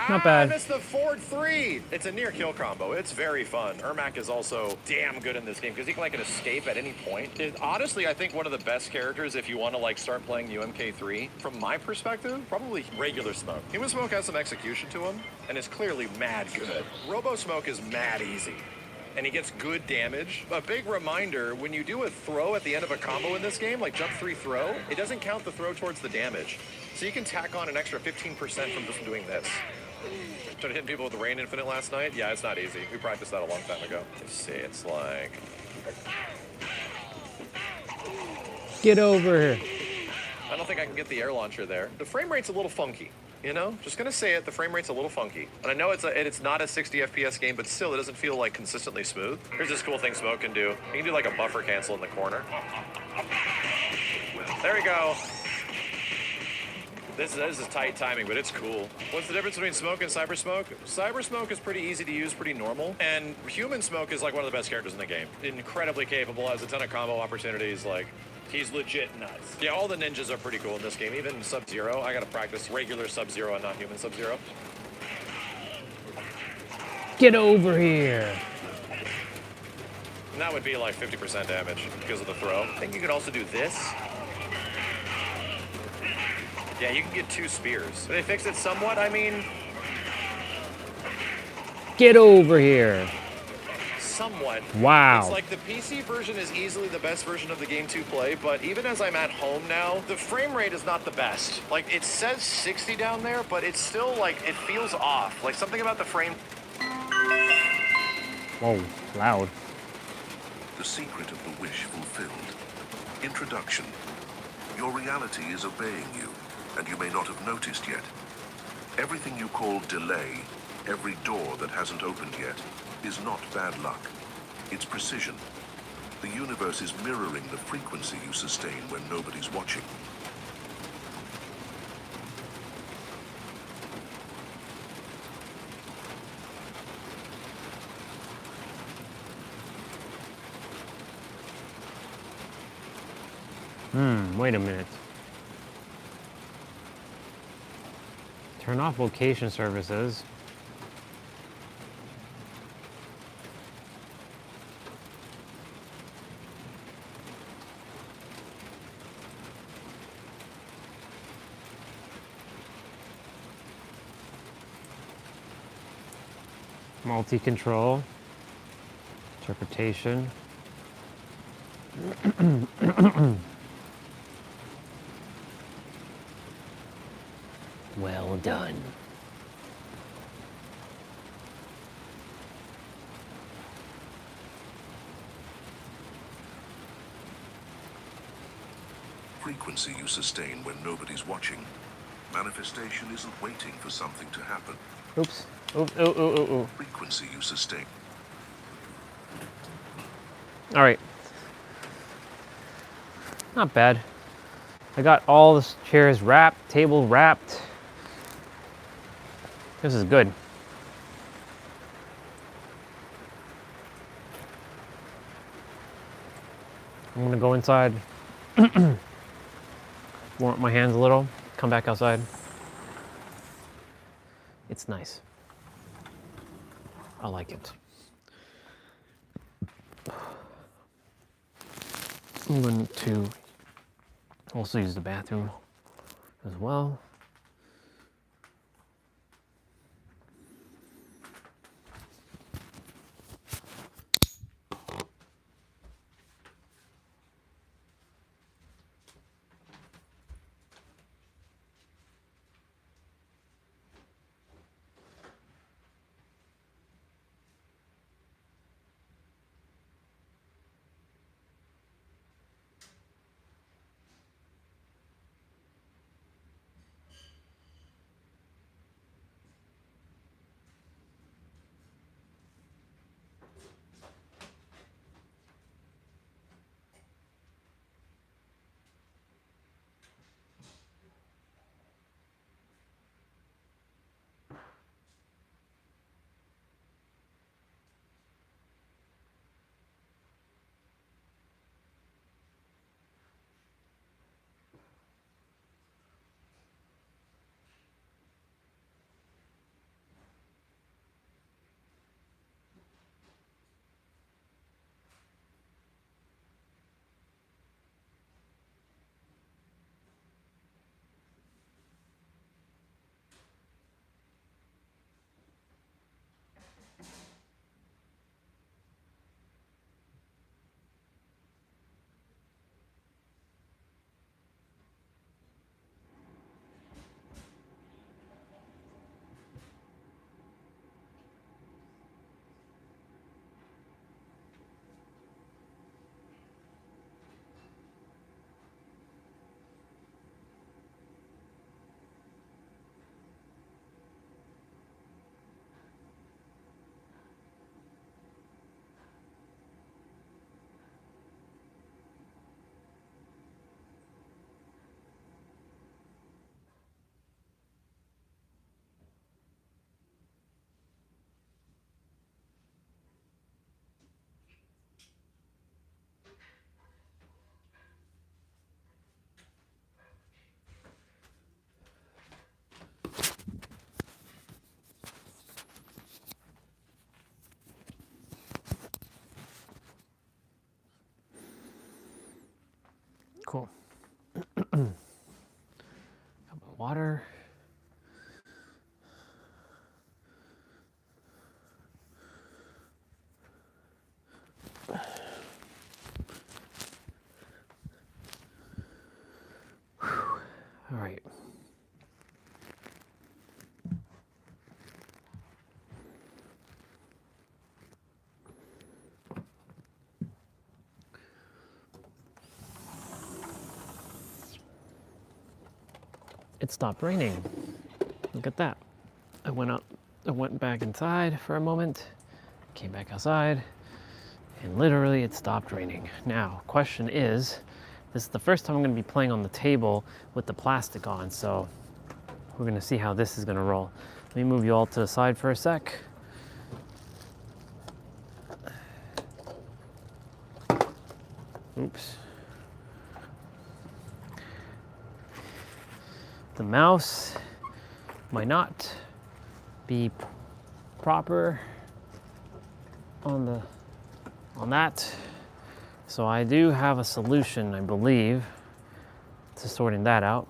Speaker 16: Not bad.
Speaker 18: I missed the Ford 3. It's a near kill combo. It's very fun. Ermac is also damn good in this game because he can like an escape at any point. Honestly, I think one of the best characters if you want to like start playing UMK3, from my perspective, probably regular Smoke. Human Smoke has some execution to him and is clearly mad good. Robo Smoke is mad easy. And he gets good damage. A big reminder, when you do a throw at the end of a combo in this game, like jump 3 throw, it doesn't count the throw towards the damage. So you can tack on an extra 15% from just doing this. Started hitting people with the Rain Infinite last night. Yeah, it's not easy. We practiced that a long time ago. Let's see, it's like...
Speaker 16: Get over here.
Speaker 18: I don't think I can get the air launcher there. The frame rate's a little funky, you know? Just gonna say it, the frame rate's a little funky. And I know it's not a 60 FPS game, but still, it doesn't feel like consistently smooth. Here's this cool thing Smoke can do. You can do like a buffer cancel in the corner. There we go. This is tight timing, but it's cool. What's the difference between Smoke and Cyber Smoke? Cyber Smoke is pretty easy to use, pretty normal. And Human Smoke is like one of the best characters in the game. Incredibly capable, has a ton of combo opportunities, like... He's legit nuts. Yeah, all the ninjas are pretty cool in this game. Even Sub-Zero. I gotta practice regular Sub-Zero and not human Sub-Zero.
Speaker 16: Get over here.
Speaker 18: And that would be like 50% damage because of the throw. I think you could also do this. Yeah, you can get 2 spears. They fixed it somewhat, I mean...
Speaker 16: Get over here.
Speaker 18: Somewhat.
Speaker 16: Wow.
Speaker 18: It's like the PC version is easily the best version of the game to play, but even as I'm at home now, the frame rate is not the best. Like, it says 60 down there, but it's still, like, it feels off. Like, something about the frame...
Speaker 16: Whoa, loud.
Speaker 19: The secret of the wish fulfilled. Introduction. Your reality is obeying you, and you may not have noticed yet. Everything you call delay, every door that hasn't opened yet, is not bad luck. It's precision. The universe is mirroring the frequency you sustain when nobody's watching.
Speaker 16: Wait a minute. Turn off location services. Multi-control, interpretation. Well done.
Speaker 19: Frequency you sustain when nobody's watching. Manifestation isn't waiting for something to happen.
Speaker 16: Oops. Ooh, ooh, ooh, ooh, ooh.
Speaker 19: Frequency you sustain.
Speaker 16: All right. Not bad. I got all the chairs wrapped, table wrapped. This is good. I'm gonna go inside, warm up my hands a little, come back outside. It's nice. I like it. I'm going to also use the bathroom as well. Cool. Water. All right. It stopped raining. Look at that. I went back inside for a moment, came back outside, and literally it stopped raining. Now, question is, this is the first time I'm gonna be playing on the table with the plastic on, so we're gonna see how this is gonna roll. Let me move you all to the side for a sec. Oops. The mouse might not be proper on that. So I do have a solution, I believe, to sorting that out.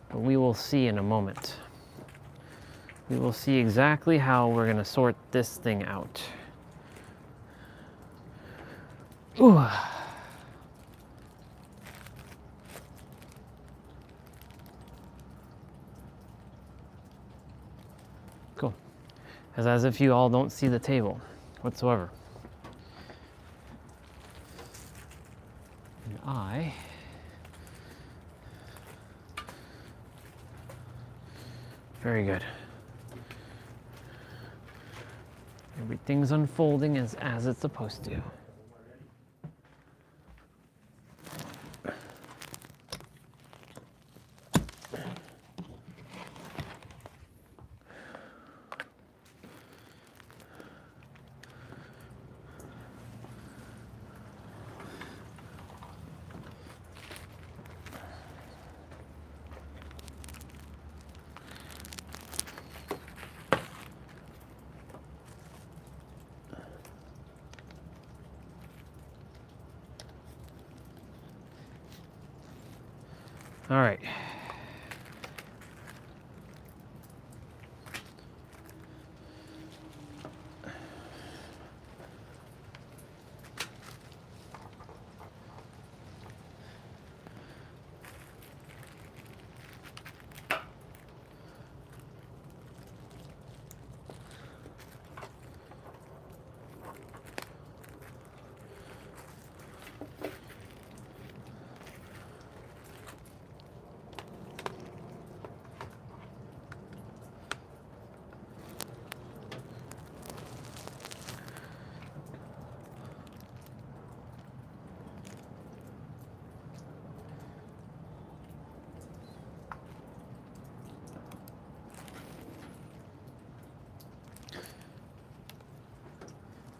Speaker 16: But we will see in a moment. We will see exactly how we're going to sort this thing out. Ooh. Cool. As if you all don't see the table whatsoever. And I very good. Everything's unfolding as it's supposed to. All right.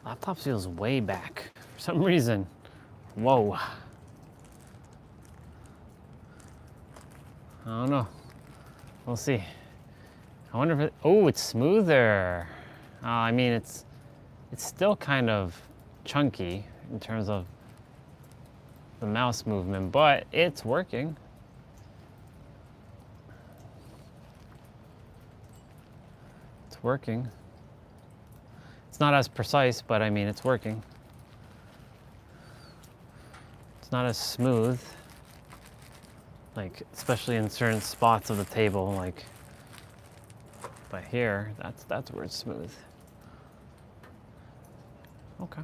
Speaker 16: Laptop feels way back for some reason. Whoa. I don't know. We'll see. I wonder if it, oh, it's smoother. I mean, it's still kind of chunky in terms of the mouse movement, but it's working. It's working. It's not as precise, but I mean, it's working. It's not as smooth, like, especially in certain spots of the table, like, but here, that's where it's smooth. Okay.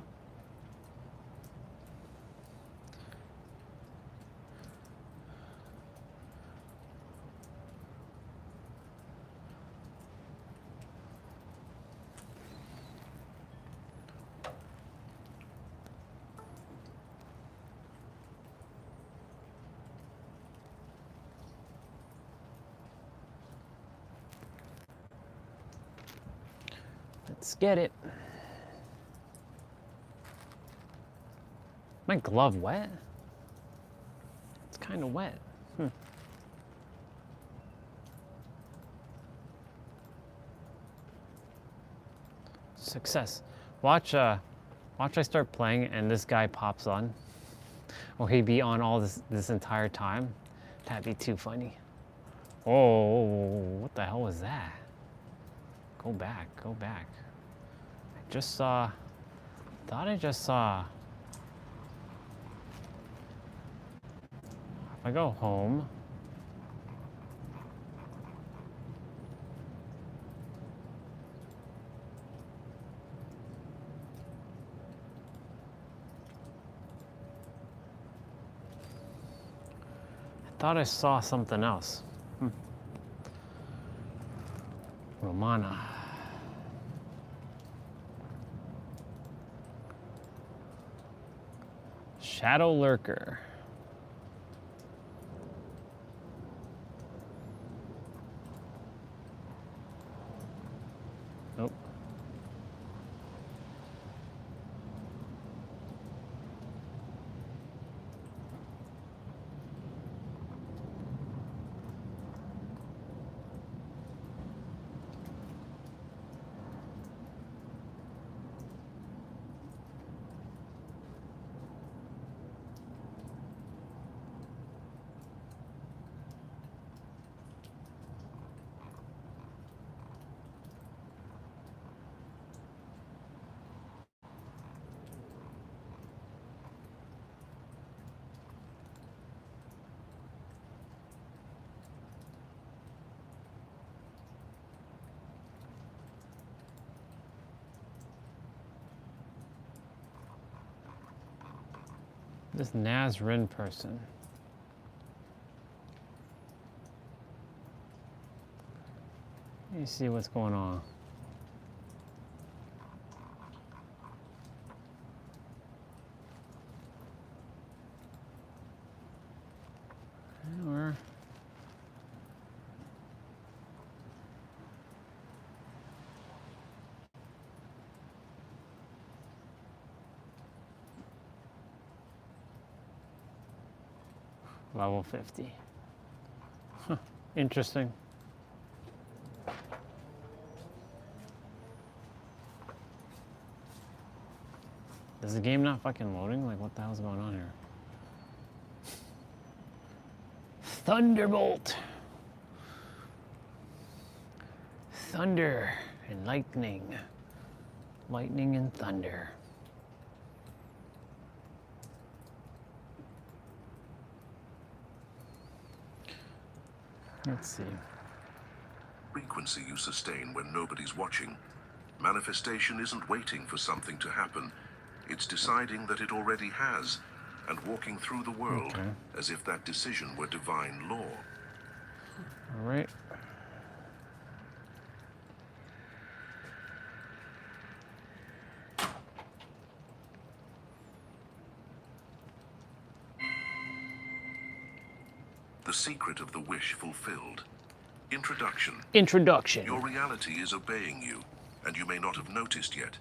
Speaker 16: Let's get it. My glove wet? It's kind of wet. Success. Watch I start playing and this guy pops on. Will he be on all this entire time? That'd be too funny. Oh, what the hell was that? Go back, go back. I just saw, thought I just saw. If I go home, I thought I saw something else. Romana. Shadow Lurker. Nope. This Nazrin person. Let me see what's going on. Or level 50. Huh, interesting. Is the game not fucking loading? Like, what the hell's going on here? Thunderbolt! Thunder and lightning. Lightning and thunder. Let's see.
Speaker 19: Frequency you sustain when nobody's watching. Manifestation isn't waiting for something to happen. It's deciding that it already has and walking through the world as if that decision were divine law.
Speaker 16: All right.
Speaker 19: The secret of the wish fulfilled. Introduction.
Speaker 16: Introduction.
Speaker 19: Your reality is obeying you, and you may not have noticed yet.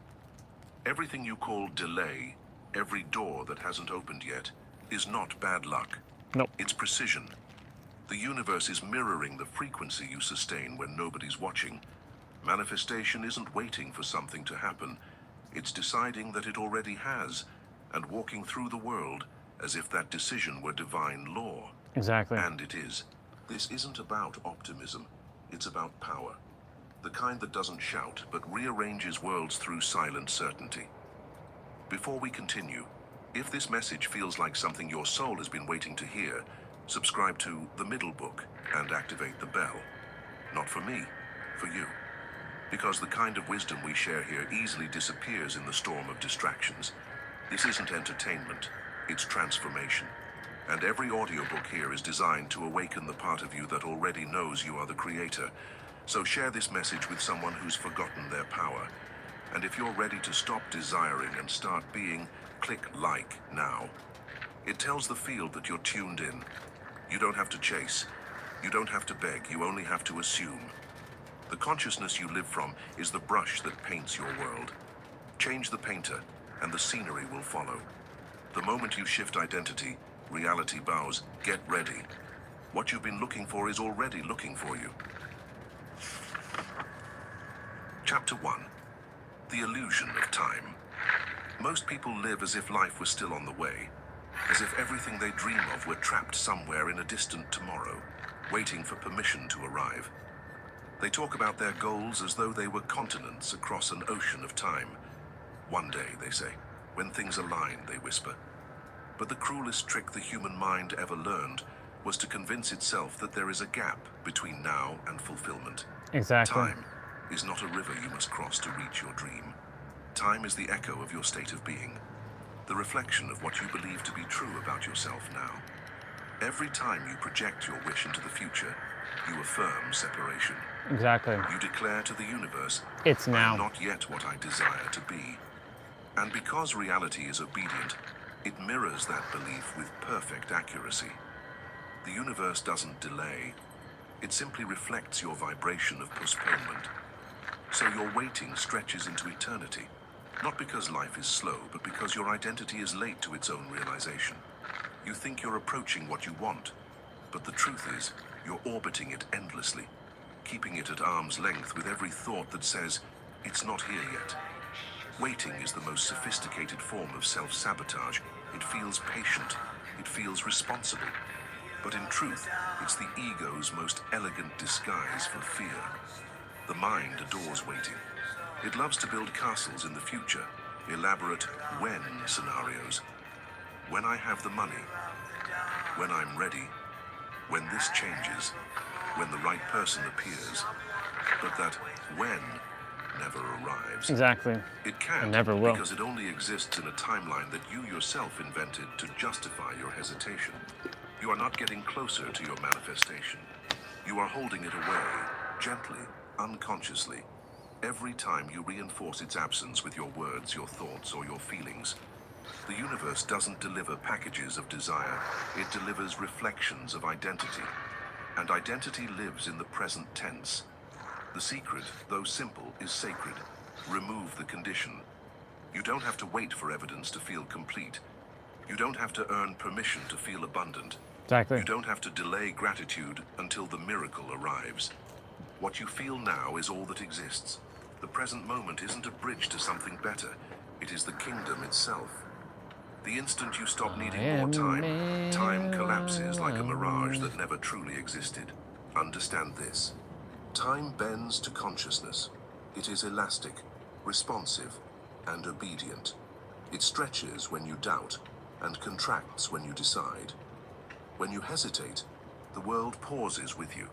Speaker 19: Everything you call delay, every door that hasn't opened yet, is not bad luck.
Speaker 16: Nope.
Speaker 19: It's precision. The universe is mirroring the frequency you sustain when nobody's watching. Manifestation isn't waiting for something to happen. It's deciding that it already has, and walking through the world as if that decision were divine law.
Speaker 16: Exactly.
Speaker 19: And it is. This isn't about optimism. It's about power. The kind that doesn't shout, but rearranges worlds through silent certainty. Before we continue, if this message feels like something your soul has been waiting to hear, subscribe to The Middle Book and activate the bell. Not for me, for you. Because the kind of wisdom we share here easily disappears in the storm of distractions. This isn't entertainment, it's transformation. And every audiobook here is designed to awaken the part of you that already knows you are the creator. So share this message with someone who's forgotten their power. And if you're ready to stop desiring and start being, click like now. It tells the field that you're tuned in. You don't have to chase. You don't have to beg. You only have to assume. The consciousness you live from is the brush that paints your world. Change the painter, and the scenery will follow. The moment you shift identity, reality bows. Get ready. What you've been looking for is already looking for you. Chapter 1. The Illusion of Time. Most people live as if life was still on the way, as if everything they dream of were trapped somewhere in a distant tomorrow, waiting for permission to arrive. They talk about their goals as though they were continents across an ocean of time. One day, they say, when things align, they whisper. But the cruelest trick the human mind ever learned was to convince itself that there is a gap between now and fulfillment.
Speaker 16: Exactly.
Speaker 19: Time is not a river you must cross to reach your dream. Time is the echo of your state of being, the reflection of what you believe to be true about yourself now. Every time you project your wish into the future, you affirm separation.
Speaker 16: Exactly.
Speaker 19: You declare to the universe,
Speaker 16: it's now.
Speaker 19: I am not yet what I desire to be. And because reality is obedient, it mirrors that belief with perfect accuracy. The universe doesn't delay. It simply reflects your vibration of postponement. So your waiting stretches into eternity, not because life is slow, but because your identity is late to its own realization. You think you're approaching what you want, but the truth is, you're orbiting it endlessly, keeping it at arm's length with every thought that says, it's not here yet. Waiting is the most sophisticated form of self-sabotage. It feels patient, it feels responsible. But in truth, it's the ego's most elegant disguise for fear. The mind adores waiting. It loves to build castles in the future, elaborate when scenarios. When I have the money, when I'm ready, when this changes, when the right person appears. But that when never arrives.
Speaker 16: Exactly.
Speaker 19: It can't,
Speaker 16: It never will.
Speaker 19: because it only exists in a timeline that you yourself invented to justify your hesitation. You are not getting closer to your manifestation. You are holding it away, gently, unconsciously. Every time you reinforce its absence with your words, your thoughts, or your feelings. The universe doesn't deliver packages of desire, it delivers reflections of identity. And identity lives in the present tense. The secret, though simple, is sacred. Remove the condition. You don't have to wait for evidence to feel complete. You don't have to earn permission to feel abundant.
Speaker 16: Exactly.
Speaker 19: You don't have to delay gratitude until the miracle arrives. What you feel now is all that exists. The present moment isn't a bridge to something better. It is the kingdom itself. The instant you stop needing more time, time collapses like a mirage that never truly existed. Understand this. Time bends to consciousness. It is elastic, responsive, and obedient. It stretches when you doubt, and contracts when you decide. When you hesitate, the world pauses with you.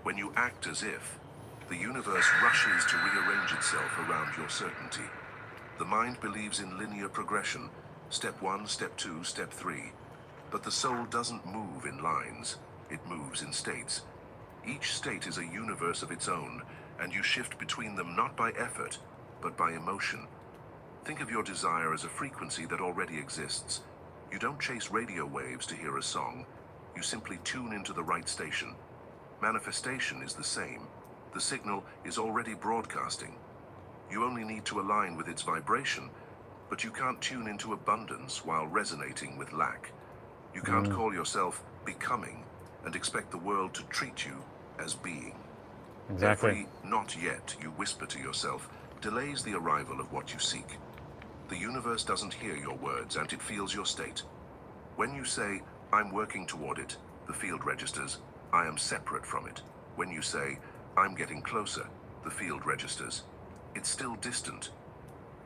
Speaker 19: When you act as if, the universe rushes to rearrange itself around your certainty. The mind believes in linear progression, step 1, step 2, step 3. But the soul doesn't move in lines, it moves in states. Each state is a universe of its own, and you shift between them not by effort, but by emotion. Think of your desire as a frequency that already exists. You don't chase radio waves to hear a song, you simply tune into the right station. Manifestation is the same. The signal is already broadcasting. You only need to align with its vibration, but you can't tune into abundance while resonating with lack. You can't call yourself becoming and expect the world to treat you as being.
Speaker 16: Exactly.
Speaker 19: Every not yet you whisper to yourself delays the arrival of what you seek. The universe doesn't hear your words and it feels your state. When you say, I'm working toward it, the field registers, I am separate from it. When you say, I'm getting closer, the field registers, it's still distant.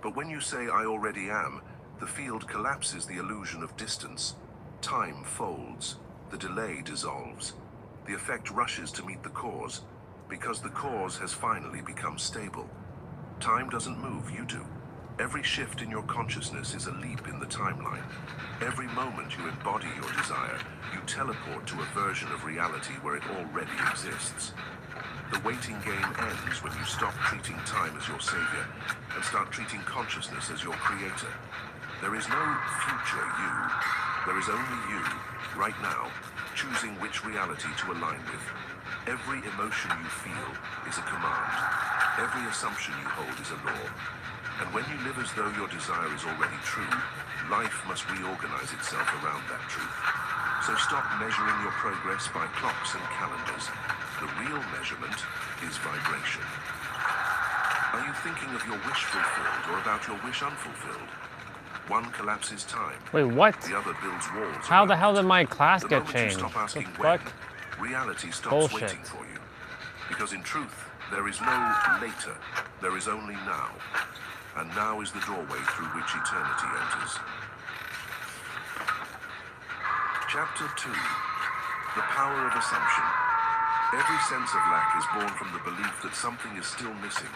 Speaker 19: But when you say, I already am, the field collapses the illusion of distance. Time folds, the delay dissolves. The effect rushes to meet the cause, because the cause has finally become stable. Time doesn't move, you do. Every shift in your consciousness is a leap in the timeline. Every moment you embody your desire, you teleport to a version of reality where it already exists. The waiting game ends when you stop treating time as your savior and start treating consciousness as your creator. There is no future you. There is only you, right now, choosing which reality to align with. Every emotion you feel is a command. Every assumption you hold is a law. And when you live as though your desire is already true, life must reorganize itself around that truth. So stop measuring your progress by clocks and calendars. The real measurement is vibration. Are you thinking of your wish fulfilled or about your wish unfulfilled? One collapses time.
Speaker 16: Wait, what?
Speaker 19: The other builds walls.
Speaker 16: How the hell did my class
Speaker 19: The
Speaker 16: get
Speaker 19: moment you
Speaker 16: changed?
Speaker 19: stop asking
Speaker 16: What
Speaker 19: when,
Speaker 16: the fuck?
Speaker 19: reality stops
Speaker 16: Bullshit.
Speaker 19: waiting for you. Because in truth, there is no later. There is only now. And now is the doorway through which eternity enters. Chapter 2. The Power of Assumption. Every sense of lack is born from the belief that something is still missing.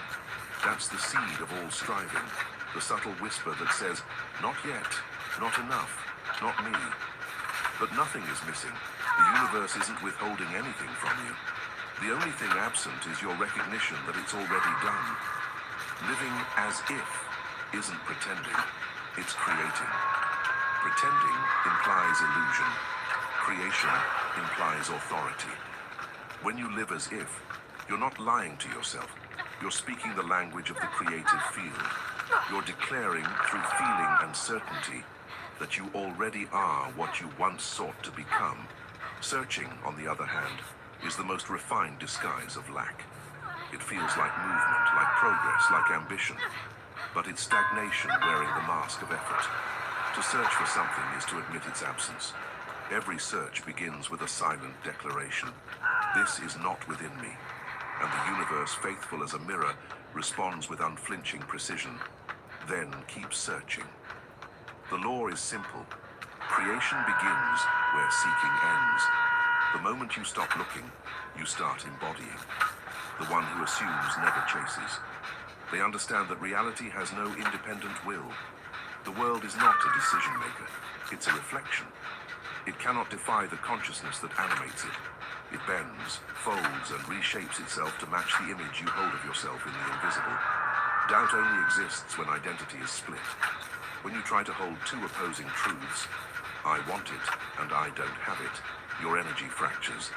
Speaker 19: That's the seed of all striving. The subtle whisper that says, not yet, not enough, not me. But nothing is missing. The universe isn't withholding anything from you. The only thing absent is your recognition that it's already done. Living as if isn't pretending, it's creating. Pretending implies illusion. Creation implies authority. When you live as if, you're not lying to yourself. You're speaking the language of the creative field. You're declaring through feeling and certainty that you already are what you once sought to become. Searching, on the other hand, is the most refined disguise of lack. It feels like movement, like progress, like ambition. But it's stagnation wearing the mask of effort. To search for something is to admit its absence. Every search begins with a silent declaration. This is not within me. And the universe, faithful as a mirror, responds with unflinching precision. Then keep searching. The law is simple. Creation begins where seeking ends. The moment you stop looking, you start embodying. The one who assumes never chases. They understand that reality has no independent will. The world is not a decision maker. It's a reflection. It cannot defy the consciousness that animates it. It bends, folds, and reshapes itself to match the image you hold of yourself in the invisible. Doubt only exists when identity is split. When you try to hold two opposing truths, I want it and I don't have it, your energy fractures.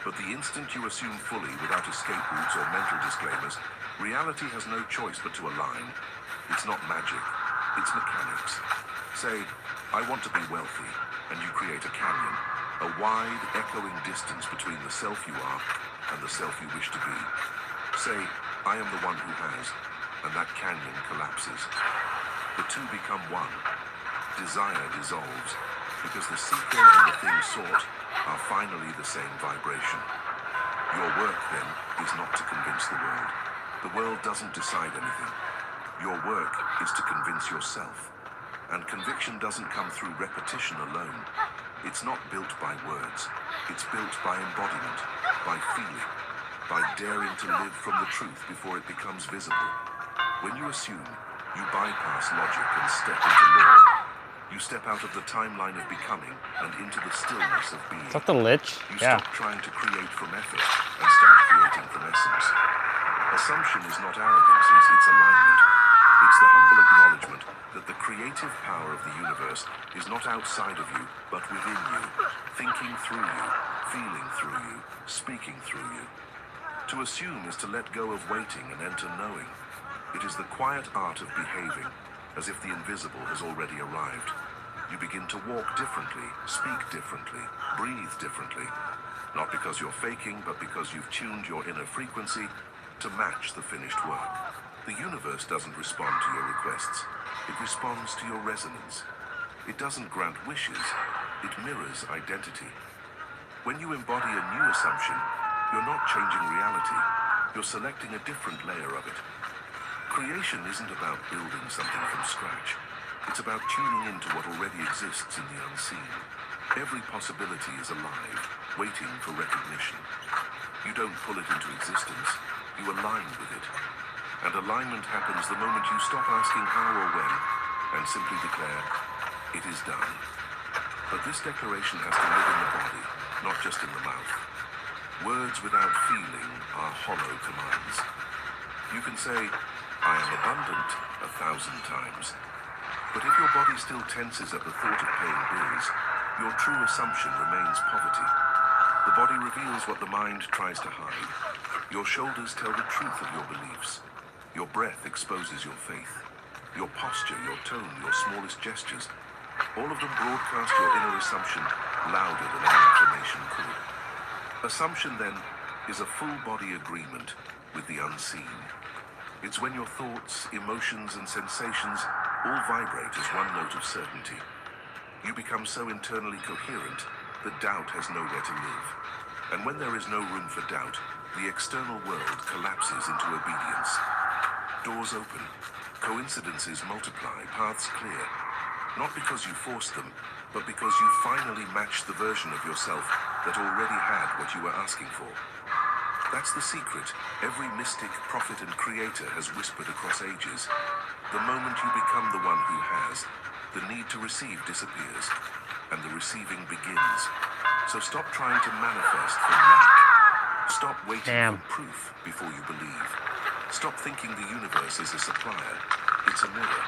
Speaker 19: But the instant you assume fully without escape routes or mental disclaimers, reality has no choice but to align. It's not magic, it's mechanics. Say, I want to be wealthy, and you create a canyon, a wide, echoing distance between the self you are and the self you wish to be. Say, I am the one who has, and that canyon collapses. The two become one. Desire dissolves, because the seeker and the thing sought are finally the same vibration. Your work, then, is not to convince the world. The world doesn't decide anything. Your work is to convince yourself. And conviction doesn't come through repetition alone. It's not built by words. It's built by embodiment, by feeling, by daring to live from the truth before it becomes visible. When you assume, you bypass logic and step into law. You step out of the timeline of becoming and into the stillness of being.
Speaker 16: Is that the Lich?
Speaker 19: You
Speaker 16: Yeah.
Speaker 19: stop trying to create from effort and start creating from essence. Assumption is not arrogance, it's alignment. It's the humble acknowledgement that the creative power of the universe is not outside of you, but within you, thinking through you, feeling through you, speaking through you. To assume is to let go of waiting and enter knowing. It is the quiet art of behaving, as if the invisible has already arrived. You begin to walk differently, speak differently, breathe differently. Not because you're faking, but because you've tuned your inner frequency to match the finished work. The universe doesn't respond to your requests. It responds to your resonance. It doesn't grant wishes. It mirrors identity. When you embody a new assumption, you're not changing reality. You're selecting a different layer of it. Creation isn't about building something from scratch. It's about tuning into what already exists in the unseen. Every possibility is alive, waiting for recognition. You don't pull it into existence, you align with it. And alignment happens the moment you stop asking how or when, and simply declare, it is done. But this declaration has to live in the body, not just in the mouth. Words without feeling are hollow commands. You can say, I am abundant 1,000 times. But if your body still tenses at the thought of paying bills, your true assumption remains poverty. The body reveals what the mind tries to hide. Your shoulders tell the truth of your beliefs. Your breath exposes your faith. Your posture, your tone, your smallest gestures, all of them broadcast your inner assumption louder than any affirmation could. Assumption, then, is a full-body agreement with the unseen. It's when your thoughts, emotions, and sensations all vibrate as one note of certainty. You become so internally coherent that doubt has nowhere to live. And when there is no room for doubt, the external world collapses into obedience. Doors open, coincidences multiply, paths clear. Not because you forced them, but because you finally matched the version of yourself that already had what you were asking for. That's the secret every mystic, prophet, and creator has whispered across ages. The moment you become the one who has, the need to receive disappears, and the receiving begins. So stop trying to manifest from lack. Stop waiting for proof before you believe. Stop thinking the universe is a supplier. It's a mirror.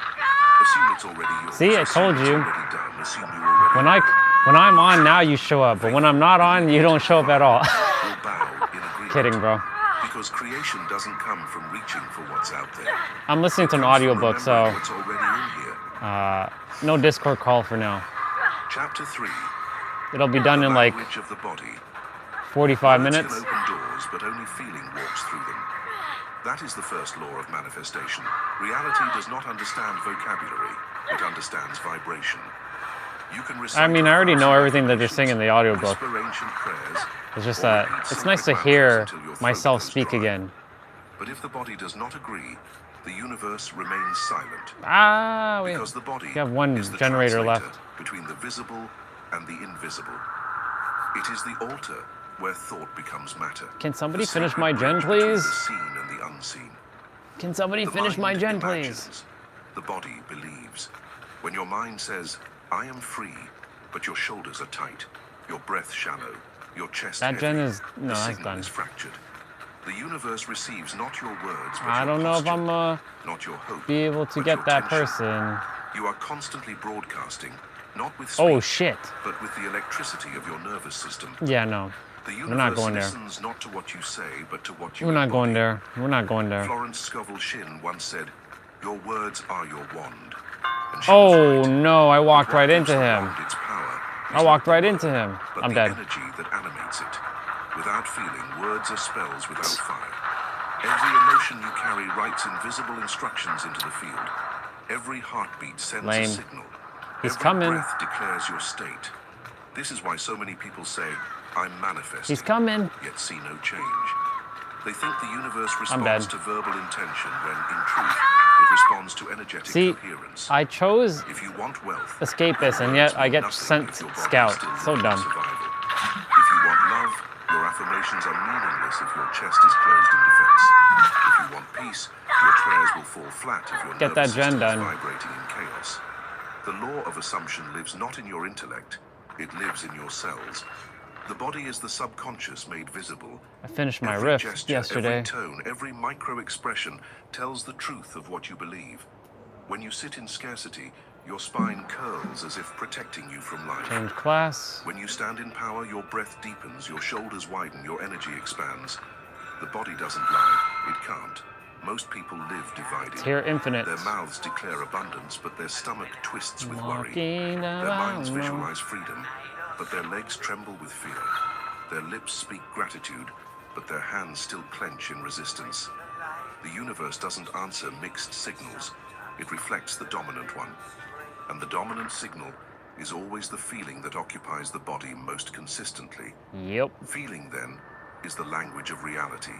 Speaker 19: Assume it's already yours.
Speaker 16: See, I told you.
Speaker 19: Done. Assume you already
Speaker 16: When I'm on now, you show up, but when I'm not on, you don't show up at all. Kidding, bro.
Speaker 19: Because creation doesn't come from reaching for what's out there.
Speaker 16: I'm listening to an audiobook, so
Speaker 19: what's already in here.
Speaker 16: no Discord call for now.
Speaker 19: Chapter 3.
Speaker 16: It'll be done in like
Speaker 19: Language of the body.
Speaker 16: 45
Speaker 19: Words
Speaker 16: minutes.
Speaker 19: can open doors, but only feeling walks through them. That is the first law of manifestation. Reality does not understand vocabulary. It understands vibration. You can
Speaker 16: I mean, I already know everything that they're saying in the audiobook.
Speaker 19: whisper ancient prayers,
Speaker 16: It's just that it's nice to hear myself speak again.
Speaker 19: but if the body does not agree, the universe remains silent. Because the body
Speaker 16: we have one
Speaker 19: is the
Speaker 16: generator
Speaker 19: translator
Speaker 16: left.
Speaker 19: between the visible and the invisible. It is the altar where thought becomes matter.
Speaker 16: Can somebody
Speaker 19: The
Speaker 16: finish
Speaker 19: sacred
Speaker 16: my gen,
Speaker 19: bridge between
Speaker 16: please?
Speaker 19: The seen and the unseen.
Speaker 16: Can somebody
Speaker 19: The
Speaker 16: finish my
Speaker 19: mind
Speaker 16: gen, please?
Speaker 19: imagines, the body believes. When your mind says, I am free, but your shoulders are tight, your breath shallow, your chest
Speaker 16: That
Speaker 19: heavy,
Speaker 16: gen is no,
Speaker 19: the
Speaker 16: that's
Speaker 19: signal
Speaker 16: done.
Speaker 19: is fractured. The universe receives not your words, but
Speaker 16: I
Speaker 19: your
Speaker 16: don't know if
Speaker 19: posture,
Speaker 16: I'm
Speaker 19: not your hope,
Speaker 16: be able to
Speaker 19: but
Speaker 16: get
Speaker 19: your
Speaker 16: that
Speaker 19: tension.
Speaker 16: person.
Speaker 19: You are constantly broadcasting, not with speech,
Speaker 16: Oh shit!
Speaker 19: but with the electricity of your nervous system.
Speaker 16: Yeah, no.
Speaker 19: The
Speaker 16: We're
Speaker 19: universe
Speaker 16: not going there.
Speaker 19: listens not to what you say, but to what you
Speaker 16: We're not
Speaker 19: embody.
Speaker 16: going there. We're not going there.
Speaker 19: Florence Scovel Shinn once said, "Your words are your wand." And she was
Speaker 16: Oh
Speaker 19: right.
Speaker 16: no! I walked
Speaker 19: But what
Speaker 16: right
Speaker 19: gives
Speaker 16: into
Speaker 19: the
Speaker 16: him.
Speaker 19: wand its power
Speaker 16: I
Speaker 19: is
Speaker 16: walked
Speaker 19: not the
Speaker 16: right
Speaker 19: word,
Speaker 16: into him.
Speaker 19: but
Speaker 16: I'm
Speaker 19: the
Speaker 16: dead.
Speaker 19: energy that animates it. Without feeling, words are spells without fire. Every emotion you carry writes invisible instructions into the field. Every heartbeat sends
Speaker 16: Lame.
Speaker 19: a signal.
Speaker 16: He's
Speaker 19: Every
Speaker 16: coming.
Speaker 19: breath declares your state. This is why so many people say, I'm manifesting,
Speaker 16: He's coming.
Speaker 19: yet see no change. They think the universe
Speaker 16: I'm dead.
Speaker 19: responds to verbal intention when, in truth, it responds to energetic
Speaker 16: See,
Speaker 19: coherence.
Speaker 16: I chose
Speaker 19: If you want wealth,
Speaker 16: escape this, and
Speaker 19: your
Speaker 16: yet
Speaker 19: words
Speaker 16: I
Speaker 19: mean
Speaker 16: get
Speaker 19: nothing
Speaker 16: sent
Speaker 19: if your body is
Speaker 16: scout.
Speaker 19: still
Speaker 16: So
Speaker 19: looking
Speaker 16: dumb.
Speaker 19: survival. If you want love, your affirmations are meaningless if your chest is closed in defense. If you want peace, your prayers will fall flat if your
Speaker 16: Get that
Speaker 19: nervous
Speaker 16: gen
Speaker 19: system is
Speaker 16: done.
Speaker 19: vibrating in chaos. The law of assumption lives not in your intellect, it lives in your cells. The body is the subconscious made visible.
Speaker 16: I finished my
Speaker 19: Every
Speaker 16: riff
Speaker 19: gesture,
Speaker 16: yesterday.
Speaker 19: every tone, every micro-expression tells the truth of what you believe. When you sit in scarcity, your spine curls as if protecting you from life.
Speaker 16: Change class.
Speaker 19: When you stand in power, your breath deepens, your shoulders widen, your energy expands. The body doesn't lie, it can't. Most people live divided.
Speaker 16: Tier infinite.
Speaker 19: Their mouths declare abundance, but their stomach twists with worry.
Speaker 16: Walking
Speaker 19: Their minds
Speaker 16: around.
Speaker 19: visualize freedom, but their legs tremble with fear. Their lips speak gratitude, but their hands still clench in resistance. The universe doesn't answer mixed signals. It reflects the dominant one. And the dominant signal is always the feeling that occupies the body most consistently.
Speaker 16: Yep.
Speaker 19: Feeling, then, is the language of reality.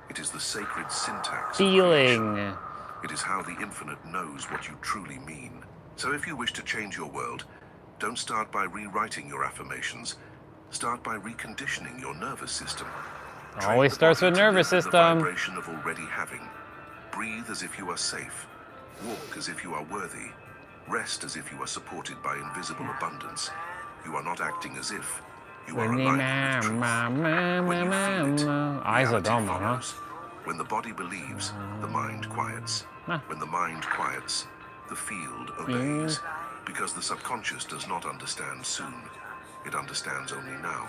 Speaker 19: It is the sacred syntax of
Speaker 16: Feeling.
Speaker 19: creation. It is how the infinite knows what you truly mean. So if you wish to change your world, don't start by rewriting your affirmations. Start by reconditioning your nervous system. Train
Speaker 16: Always
Speaker 19: the
Speaker 16: starts
Speaker 19: body
Speaker 16: with
Speaker 19: to
Speaker 16: nervous
Speaker 19: live in
Speaker 16: system.
Speaker 19: the vibration of already having. Breathe as if you are safe. Walk as if you are worthy. Rest as if you are supported by invisible abundance. You are not acting as if. You are aligning with truth. When you feel it,
Speaker 16: Eyes are
Speaker 19: reality
Speaker 16: dumb, huh?
Speaker 19: follows. When the body believes, the mind quiets. When the mind quiets, the field obeys. Because the subconscious does not understand soon. It understands only now.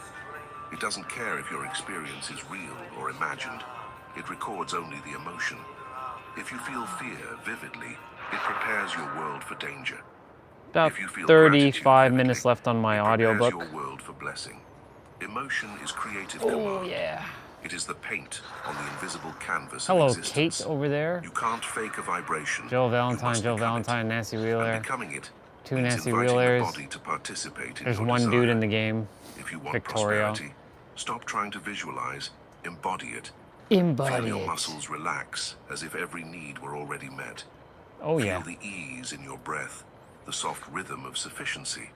Speaker 19: It doesn't care if your experience is real or imagined. It records only the emotion. If you feel fear vividly, it prepares your world for danger.
Speaker 16: About
Speaker 19: If you feel
Speaker 16: 35 minutes left on my
Speaker 19: prepares
Speaker 16: audiobook.
Speaker 19: your world for blessing. Emotion is creative
Speaker 16: Oh,
Speaker 19: command.
Speaker 16: yeah.
Speaker 19: It is the paint on the invisible canvas
Speaker 16: Hello,
Speaker 19: of existence.
Speaker 16: Kate over there.
Speaker 19: You can't fake a vibration.
Speaker 16: Jill
Speaker 19: You
Speaker 16: Valentine,
Speaker 19: must
Speaker 16: Jill
Speaker 19: become
Speaker 16: Valentine, Nancy
Speaker 19: it.
Speaker 16: Wheeler.
Speaker 19: And becoming it
Speaker 16: Two
Speaker 19: means
Speaker 16: Nancy
Speaker 19: inviting
Speaker 16: Wheelers.
Speaker 19: the body to participate in
Speaker 16: There's
Speaker 19: your
Speaker 16: one
Speaker 19: desire.
Speaker 16: dude in the game.
Speaker 19: If you want
Speaker 16: Victoria.
Speaker 19: prosperity, stop trying to visualize, embody it.
Speaker 16: Embody
Speaker 19: Feel your
Speaker 16: it.
Speaker 19: muscles relax as if every need were already met.
Speaker 16: Oh,
Speaker 19: Feel
Speaker 16: yeah.
Speaker 19: the ease in your breath, the soft rhythm of sufficiency.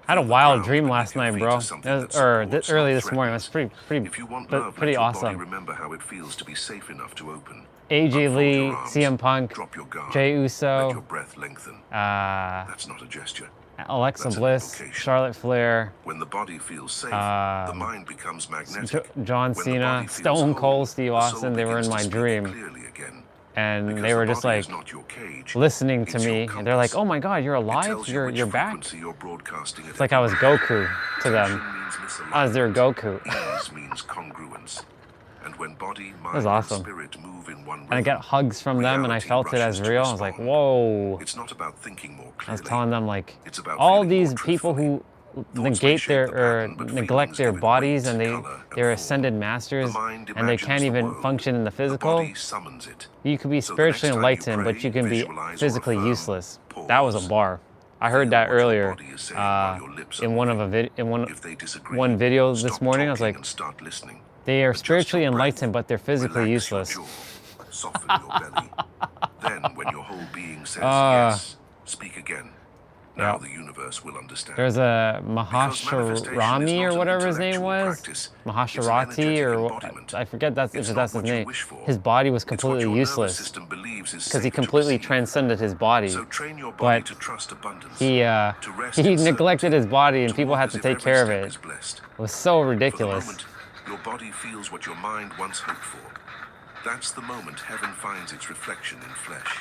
Speaker 16: I had a wild dream last night, bro. Early this morning. That's pretty
Speaker 19: If you want love,
Speaker 16: pretty
Speaker 19: let your body
Speaker 16: awesome.
Speaker 19: remember how it feels to be safe enough to open.
Speaker 16: AJ
Speaker 19: Unfold
Speaker 16: Lee,
Speaker 19: your arms,
Speaker 16: CM Punk,
Speaker 19: drop your guard,
Speaker 16: Jey
Speaker 19: let
Speaker 16: Uso,
Speaker 19: your breath lengthen. That's not a gesture.
Speaker 16: Alexa
Speaker 19: That's an
Speaker 16: Bliss,
Speaker 19: invocation.
Speaker 16: Charlotte Flair,
Speaker 19: When the body feels safe, the mind becomes magnetic.
Speaker 16: John
Speaker 19: When the
Speaker 16: Cena,
Speaker 19: body feels
Speaker 16: Stone
Speaker 19: whole,
Speaker 16: Cold, Steve
Speaker 19: the soul
Speaker 16: Austin. They were in
Speaker 19: begins to
Speaker 16: my
Speaker 19: speak
Speaker 16: dream.
Speaker 19: clearly again.
Speaker 16: And
Speaker 19: Because
Speaker 16: they were
Speaker 19: the
Speaker 16: just
Speaker 19: body
Speaker 16: like
Speaker 19: is not your cage,
Speaker 16: listening to
Speaker 19: it's your
Speaker 16: me. And they're like,
Speaker 19: compass.
Speaker 16: "Oh my God, you're
Speaker 19: It
Speaker 16: alive!
Speaker 19: tells you which
Speaker 16: You're back!"
Speaker 19: frequency you're broadcasting at
Speaker 16: It's like I was
Speaker 19: every
Speaker 16: Goku to them.
Speaker 19: Tension means misalignment.
Speaker 16: I was their Goku.
Speaker 19: Ease means congruence. And when body, mind,
Speaker 16: was awesome.
Speaker 19: and spirit move in one
Speaker 16: And I got hugs from them, and I
Speaker 19: reality
Speaker 16: felt it as
Speaker 19: rushes to
Speaker 16: real. I was like,
Speaker 19: respond.
Speaker 16: "Whoa!"
Speaker 19: It's not about thinking more
Speaker 16: I was
Speaker 19: clearly.
Speaker 16: telling them like,
Speaker 19: It's about
Speaker 16: all
Speaker 19: feeling
Speaker 16: these
Speaker 19: more
Speaker 16: people who negate their or neglect their bodies, and they're ascended masters, and they can't even function in the physical.
Speaker 19: body summons it.
Speaker 16: You could be
Speaker 19: So the
Speaker 16: spiritually
Speaker 19: next time you
Speaker 16: enlightened, but
Speaker 19: pray,
Speaker 16: you can be
Speaker 19: visualize or
Speaker 16: physically
Speaker 19: affirm,
Speaker 16: useless. That was a bar. I heard that earlier in one of one video this morning. I was like, they are spiritually enlightened, but they're physically useless.
Speaker 19: Soften your belly. Then, when your whole being says yes, speak again. Now the universe will understand.
Speaker 16: There's a Mahasharami or whatever his name was. Mahasharati or I forget if that's his name. His body was completely useless because he completely transcended his body. But he neglected his body and people had to take care of it. It was so ridiculous.
Speaker 19: Your body feels what your mind once hoped for. That's the moment heaven finds its reflection in flesh.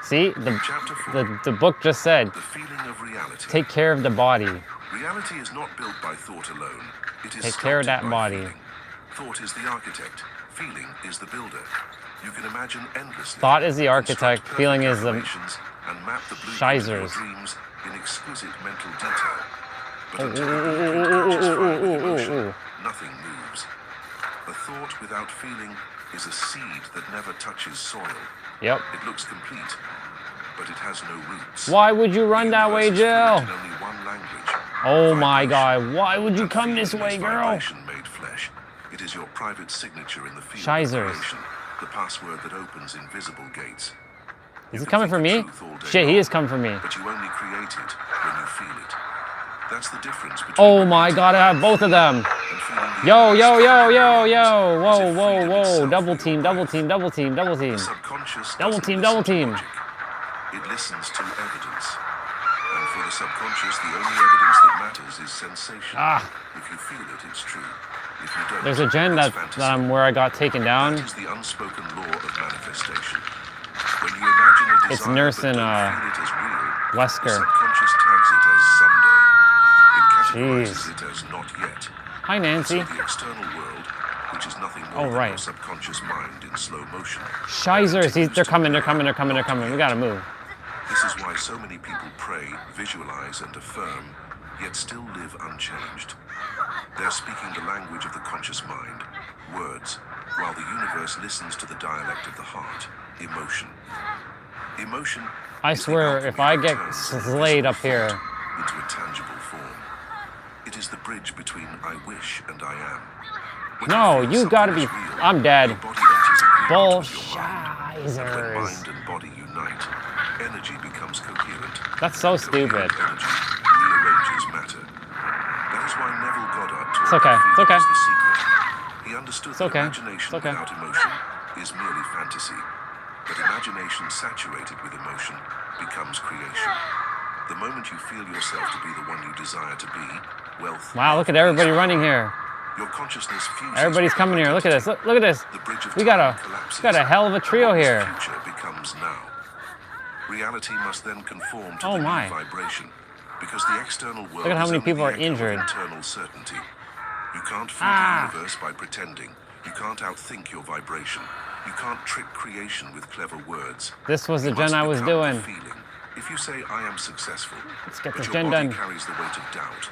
Speaker 16: See, the book just said,
Speaker 19: the feeling of reality.
Speaker 16: Take care of the body.
Speaker 19: Reality is not built by thought alone. It is
Speaker 16: take care of that body.
Speaker 19: Feeling. Thought is the architect. Feeling is the builder. You can imagine endlessly.
Speaker 16: Thought is the architect. Feeling is the
Speaker 19: and map the
Speaker 16: Scheizers.
Speaker 19: Dreams in exquisite mental detail. But until you emotion, nothing moves. A thought without feeling is a seed that never touches soil.
Speaker 16: Yep.
Speaker 19: It looks complete, but it has no roots.
Speaker 16: Why would you run that way, Jill? Oh my God! Why would you come this way, girl?
Speaker 19: Made flesh. It is your private signature in the field
Speaker 16: Scheizers.
Speaker 19: Of creation, the password that opens invisible gates.
Speaker 16: Is he coming for me? Shit, he is coming for me.
Speaker 19: But you only create it when you feel it. That's the difference between.
Speaker 16: Oh my God! I have both of them. Yo, yo, yo, yo, yo! Whoa, whoa, whoa! Double team, double team, double team, double team. Double team, double team.
Speaker 19: It listens to evidence. And for the subconscious, the only evidence that matters is sensation. If you feel it, it's true. If you don't,
Speaker 16: there's a gen that I'm where I got taken down.
Speaker 19: That is the unspoken law of manifestation. When you imagine a desire,
Speaker 16: it's Nurse in Wesker.
Speaker 19: The subconscious tags it as someday. It categorizes it as not yet.
Speaker 16: Hi, Nancy.
Speaker 19: So the external world, which is nothing more than your subconscious mind in slow motion.
Speaker 16: Scheizers, they're coming, they're coming, they're coming, they're coming. We gotta move.
Speaker 19: This is why so many people pray, visualize, and affirm, yet still live unchanged. They're speaking the language of the conscious mind, words, while the universe listens to the dialect of the heart, emotion. Emotion.
Speaker 16: I swear, if I get slayed up here.
Speaker 19: Into a tangible form. It is the bridge between I wish and I am. When
Speaker 16: no, you gotta be.
Speaker 19: Real,
Speaker 16: I'm dead.
Speaker 19: Bullshit.
Speaker 16: When
Speaker 19: mind and body unite, energy becomes coherent.
Speaker 16: That's so stupid.
Speaker 19: Energy rearranges matter. That is why Neville Goddard
Speaker 16: it's okay. It's okay.
Speaker 19: The secret. He understood
Speaker 16: it's
Speaker 19: that
Speaker 16: okay.
Speaker 19: imagination
Speaker 16: it's okay.
Speaker 19: without emotion is merely fantasy. But imagination saturated with emotion becomes creation. The moment you feel yourself to be the one you desire to be, wealth.
Speaker 16: Wow, look at everybody running here.
Speaker 19: Your consciousness fuses.
Speaker 16: Everybody's coming here. Look at this. Look at this. We got a hell of a trio here.
Speaker 19: Future becomes now. Reality must then conform to the new vibration, because the external world.
Speaker 16: Look at how many people are injured.
Speaker 19: Internal certainty. You can't fool the universe by pretending. You can't outthink your vibration. You can't trick creation with clever words.
Speaker 16: This was the gen I was doing.
Speaker 19: If you say I am successful,
Speaker 16: let's get this
Speaker 19: but
Speaker 16: gen
Speaker 19: your body
Speaker 16: done.
Speaker 19: Carries the weight of doubt,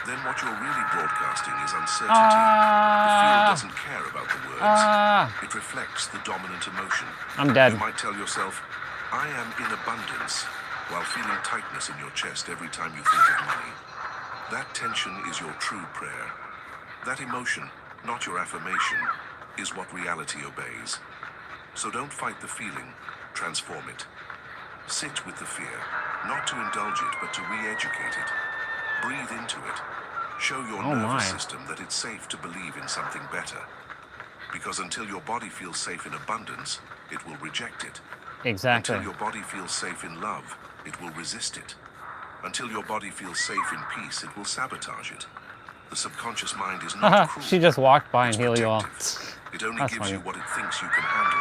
Speaker 19: then what you're really broadcasting is uncertainty. The field doesn't care about the words. It reflects the dominant emotion.
Speaker 16: I'm dead.
Speaker 19: You might tell yourself, I am in abundance, while feeling tightness in your chest every time you think of money. That tension is your true prayer. That emotion, not your affirmation, is what reality obeys. So don't fight the feeling, transform it. Sit with the fear, not to indulge it, but to re-educate it. Breathe into it. Show your nervous system that it's safe to believe in something better. Because until your body feels safe in abundance, it will reject it.
Speaker 16: Exactly.
Speaker 19: Until your body feels safe in love, it will resist it. Until your body feels safe in peace, it will sabotage it. The subconscious mind is not cruel.
Speaker 16: She just walked by and healed you all.
Speaker 19: It only gives you what it thinks you can handle.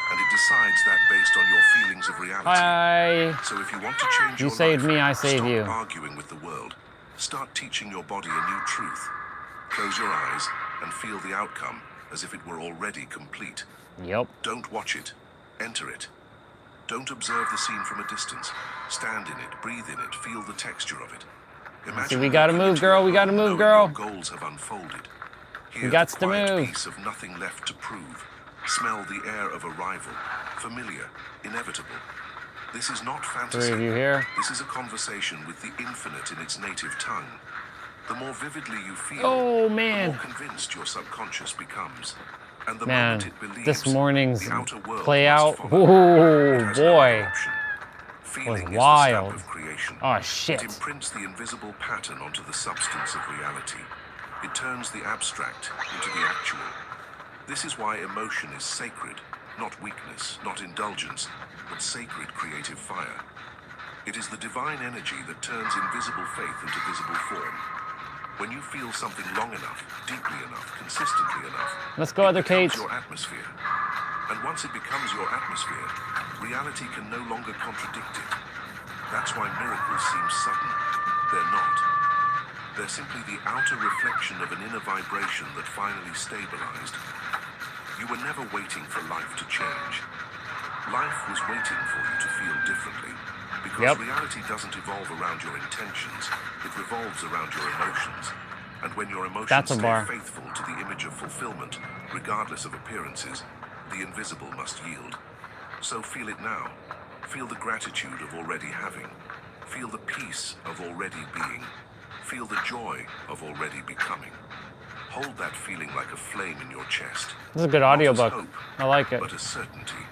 Speaker 19: And it decides that based on your feelings of reality.
Speaker 16: Hi.
Speaker 19: So if you want to change your
Speaker 16: life, saved me, I saved
Speaker 19: stop
Speaker 16: you.
Speaker 19: Arguing with the world. Start teaching your body a new truth. Close your eyes and feel the outcome as if it were already complete.
Speaker 16: Yep.
Speaker 19: Don't watch it. Enter it. Don't observe the scene from a distance. Stand in it, breathe in it, feel the texture of it.
Speaker 16: Imagine we gotta move, girl. We gotta move, girl.
Speaker 19: Goals have unfolded.
Speaker 16: We got to move.
Speaker 19: Peace of nothing left to prove. Smell the air of arrival. Familiar, inevitable. This is not fantasy.
Speaker 16: 3 of you here.
Speaker 19: This is a conversation with the infinite in its native tongue. The more vividly you feel,
Speaker 16: the more
Speaker 19: convinced your subconscious becomes. And the
Speaker 16: man,
Speaker 19: moment it believes,
Speaker 16: this morning's
Speaker 19: the outer world
Speaker 16: play out.
Speaker 19: follow.
Speaker 16: Ooh, boy.
Speaker 19: Feeling is the
Speaker 16: wild.
Speaker 19: stamp of creation.
Speaker 16: Oh
Speaker 19: It
Speaker 16: shit.
Speaker 19: imprints the invisible pattern onto the substance of reality. It turns the abstract into the actual. This is why emotion is sacred, not weakness, not indulgence, but sacred creative fire. It is the divine energy that turns invisible faith into visible form. When you feel something long enough, deeply enough, consistently enough,
Speaker 16: Let's go, other
Speaker 19: it becomes
Speaker 16: Kate.
Speaker 19: your atmosphere. And once it becomes your atmosphere, reality can no longer contradict it. That's why miracles seem sudden. They're not. They're simply the outer reflection of an inner vibration that finally stabilized. You were never waiting for life to change. Life was waiting for you to feel differently. Because reality doesn't evolve around your intentions, it revolves around your emotions. And when your emotions stay faithful to the image of fulfillment, regardless of appearances, the invisible must yield. So feel it now. Feel the gratitude of already having. Feel the peace of already being. Feel the joy of already becoming. Hold that feeling like a flame in your chest.
Speaker 16: This is a good audiobook. I like it.
Speaker 19: But as certainty.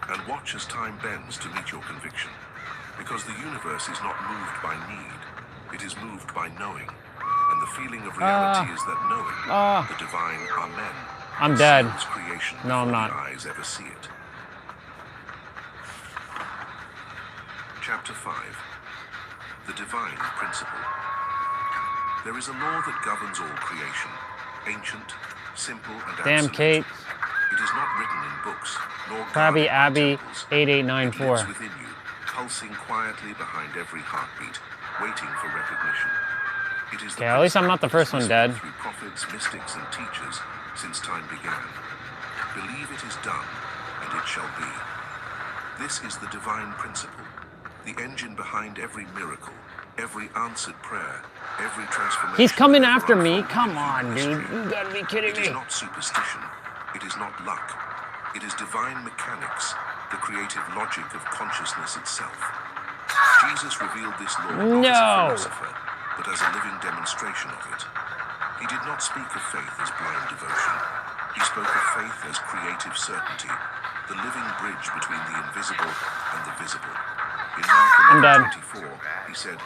Speaker 19: And watch as time bends to meet your conviction. Because the universe is not moved by need. It is moved by knowing. And the feeling of reality is that knowing, the divine Amen,
Speaker 16: I'm dead.
Speaker 19: seals creation
Speaker 16: No, I'm
Speaker 19: before
Speaker 16: not.
Speaker 19: the eyes ever see it. Chapter 5. The Divine Principle. There is a law that governs all creation, ancient, simple, and
Speaker 16: Damn,
Speaker 19: absolute.
Speaker 16: Kate.
Speaker 19: It is not written in books, nor
Speaker 16: Krabby
Speaker 19: guarded by
Speaker 16: Abby
Speaker 19: temples.
Speaker 16: 8894.
Speaker 19: It lives within you, pulsing quietly behind every heartbeat, waiting for recognition. It is
Speaker 16: Okay, at least I'm not the first one dead.
Speaker 19: through prophets, mystics, and teachers since time began. Believe it is done, and it shall be. This is the divine principle, the engine behind every miracle, every answered prayer, every transformation.
Speaker 16: He's coming after me. Come on, dude. You gotta be kidding
Speaker 19: It
Speaker 16: me.
Speaker 19: is not superstition. It is not luck. It is divine mechanics, the creative logic of consciousness itself. Jesus revealed this law not as a philosopher, but as a living demonstration of it. He did not speak of faith as blind devotion. He spoke of faith as creative certainty, the living bridge between the invisible and the visible. In Mark 11:24, he said,